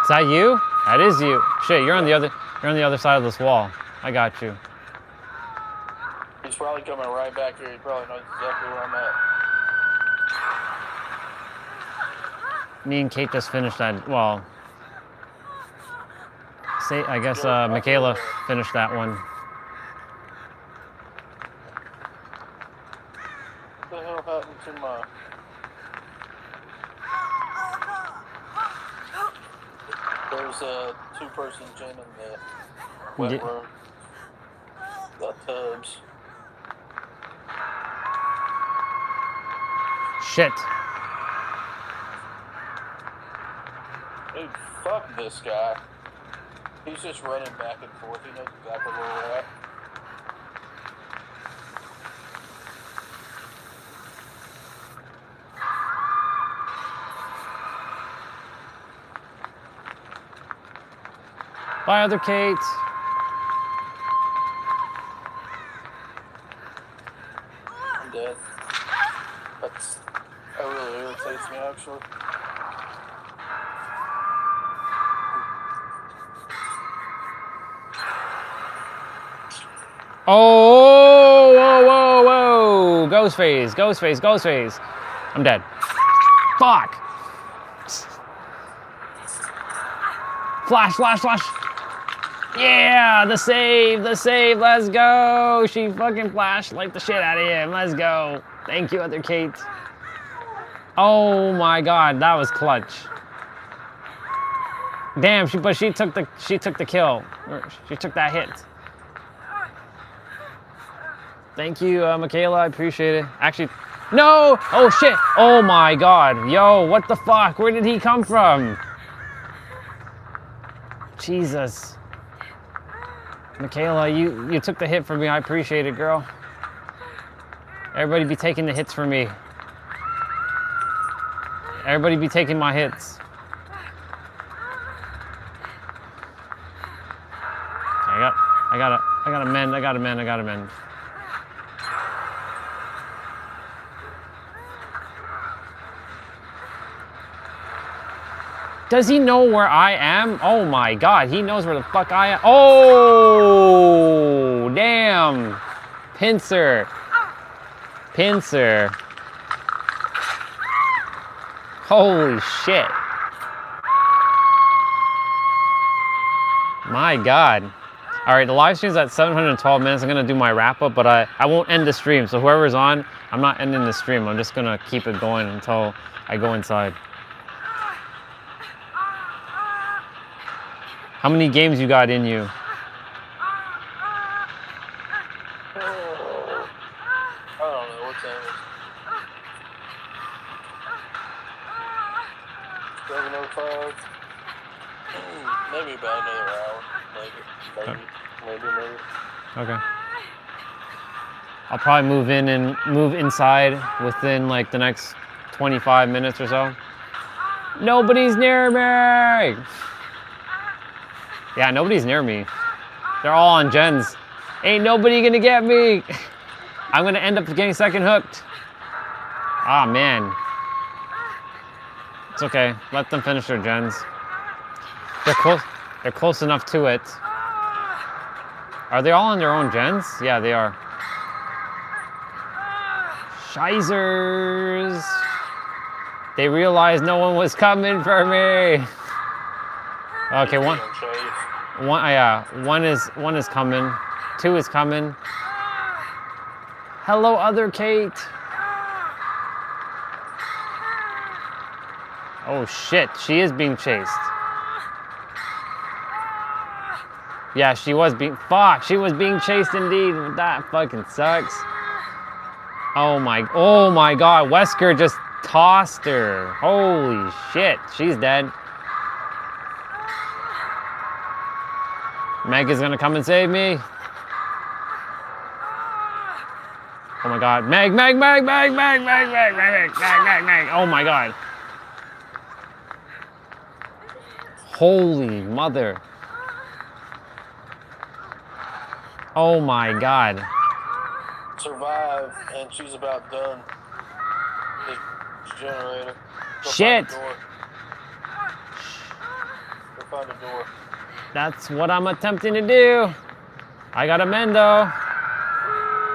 Speaker 16: Is that you? That is you. Shit, you're on the other side of this wall. I got you.
Speaker 21: He's probably coming right back here. He probably knows exactly where I'm at.
Speaker 16: Me and Kate just finished that. Well, I guess Michaela finished that one.
Speaker 21: What the hell happened to my... There's a 2-person gym in the wet room. The tubs.
Speaker 16: Shit.
Speaker 21: Dude, fuck this guy. He's just running back and forth. He knows exactly where we're at.
Speaker 16: Bye, other Kate.
Speaker 21: I'm dead. That really irritates me, actually.
Speaker 16: Oh, whoa, whoa, whoa. Ghostface, Ghostface, Ghostface. I'm dead. Fuck. Flash, flash, flash. Yeah, the save, let's go. She fucking flashed like the shit out of him. Let's go. Thank you, other Kate. Oh my God, that was clutch. Damn, she took the kill. She took that hit. Thank you, Michaela, I appreciate it. Actually, no! Oh shit! Oh my God, yo, what the fuck? Where did he come from? Jesus. Michaela, you took the hit for me. I appreciate it, girl. Everybody be taking the hits for me. Everybody be taking my hits. Okay, I gotta mend. Does he know where I am? Oh my God, he knows where the fuck I am. Oh, damn. Pincer. Holy shit. My God. All right, the live stream's at 712 minutes. I'm gonna do my wrap up, but I won't end the stream. So whoever's on, I'm not ending the stream. I'm just gonna keep it going until I go inside. How many games you got in you?
Speaker 21: I don't know, what time is it? 7:05? Maybe about another hour. Maybe.
Speaker 16: Okay. I'll probably move inside within like the next 25 minutes or so. Nobody's near me! Yeah, nobody's near me. They're all on gens. Ain't nobody gonna get me! I'm gonna end up getting second hooked. Ah, man. It's okay. Let them finish their gens. They're close enough to it. Are they all on their own gens? Yeah, they are. Shizers! They realized no one was coming for me. Okay, one is coming. 2 is coming. Hello, other Kate. Oh shit, she is being chased. Yeah, she was being, fuck, she was being chased indeed. That fucking sucks. Oh my God, Wesker just tossed her. Holy shit, she's dead. Meg is gonna come and save me. Oh my God, Meg. Oh my God. Holy mother. Oh my God.
Speaker 4: Survive, and she's about done. This generator. Go
Speaker 16: Shit.
Speaker 4: Find the door. Go find the door.
Speaker 16: That's what I'm attempting to do. I got a mend though.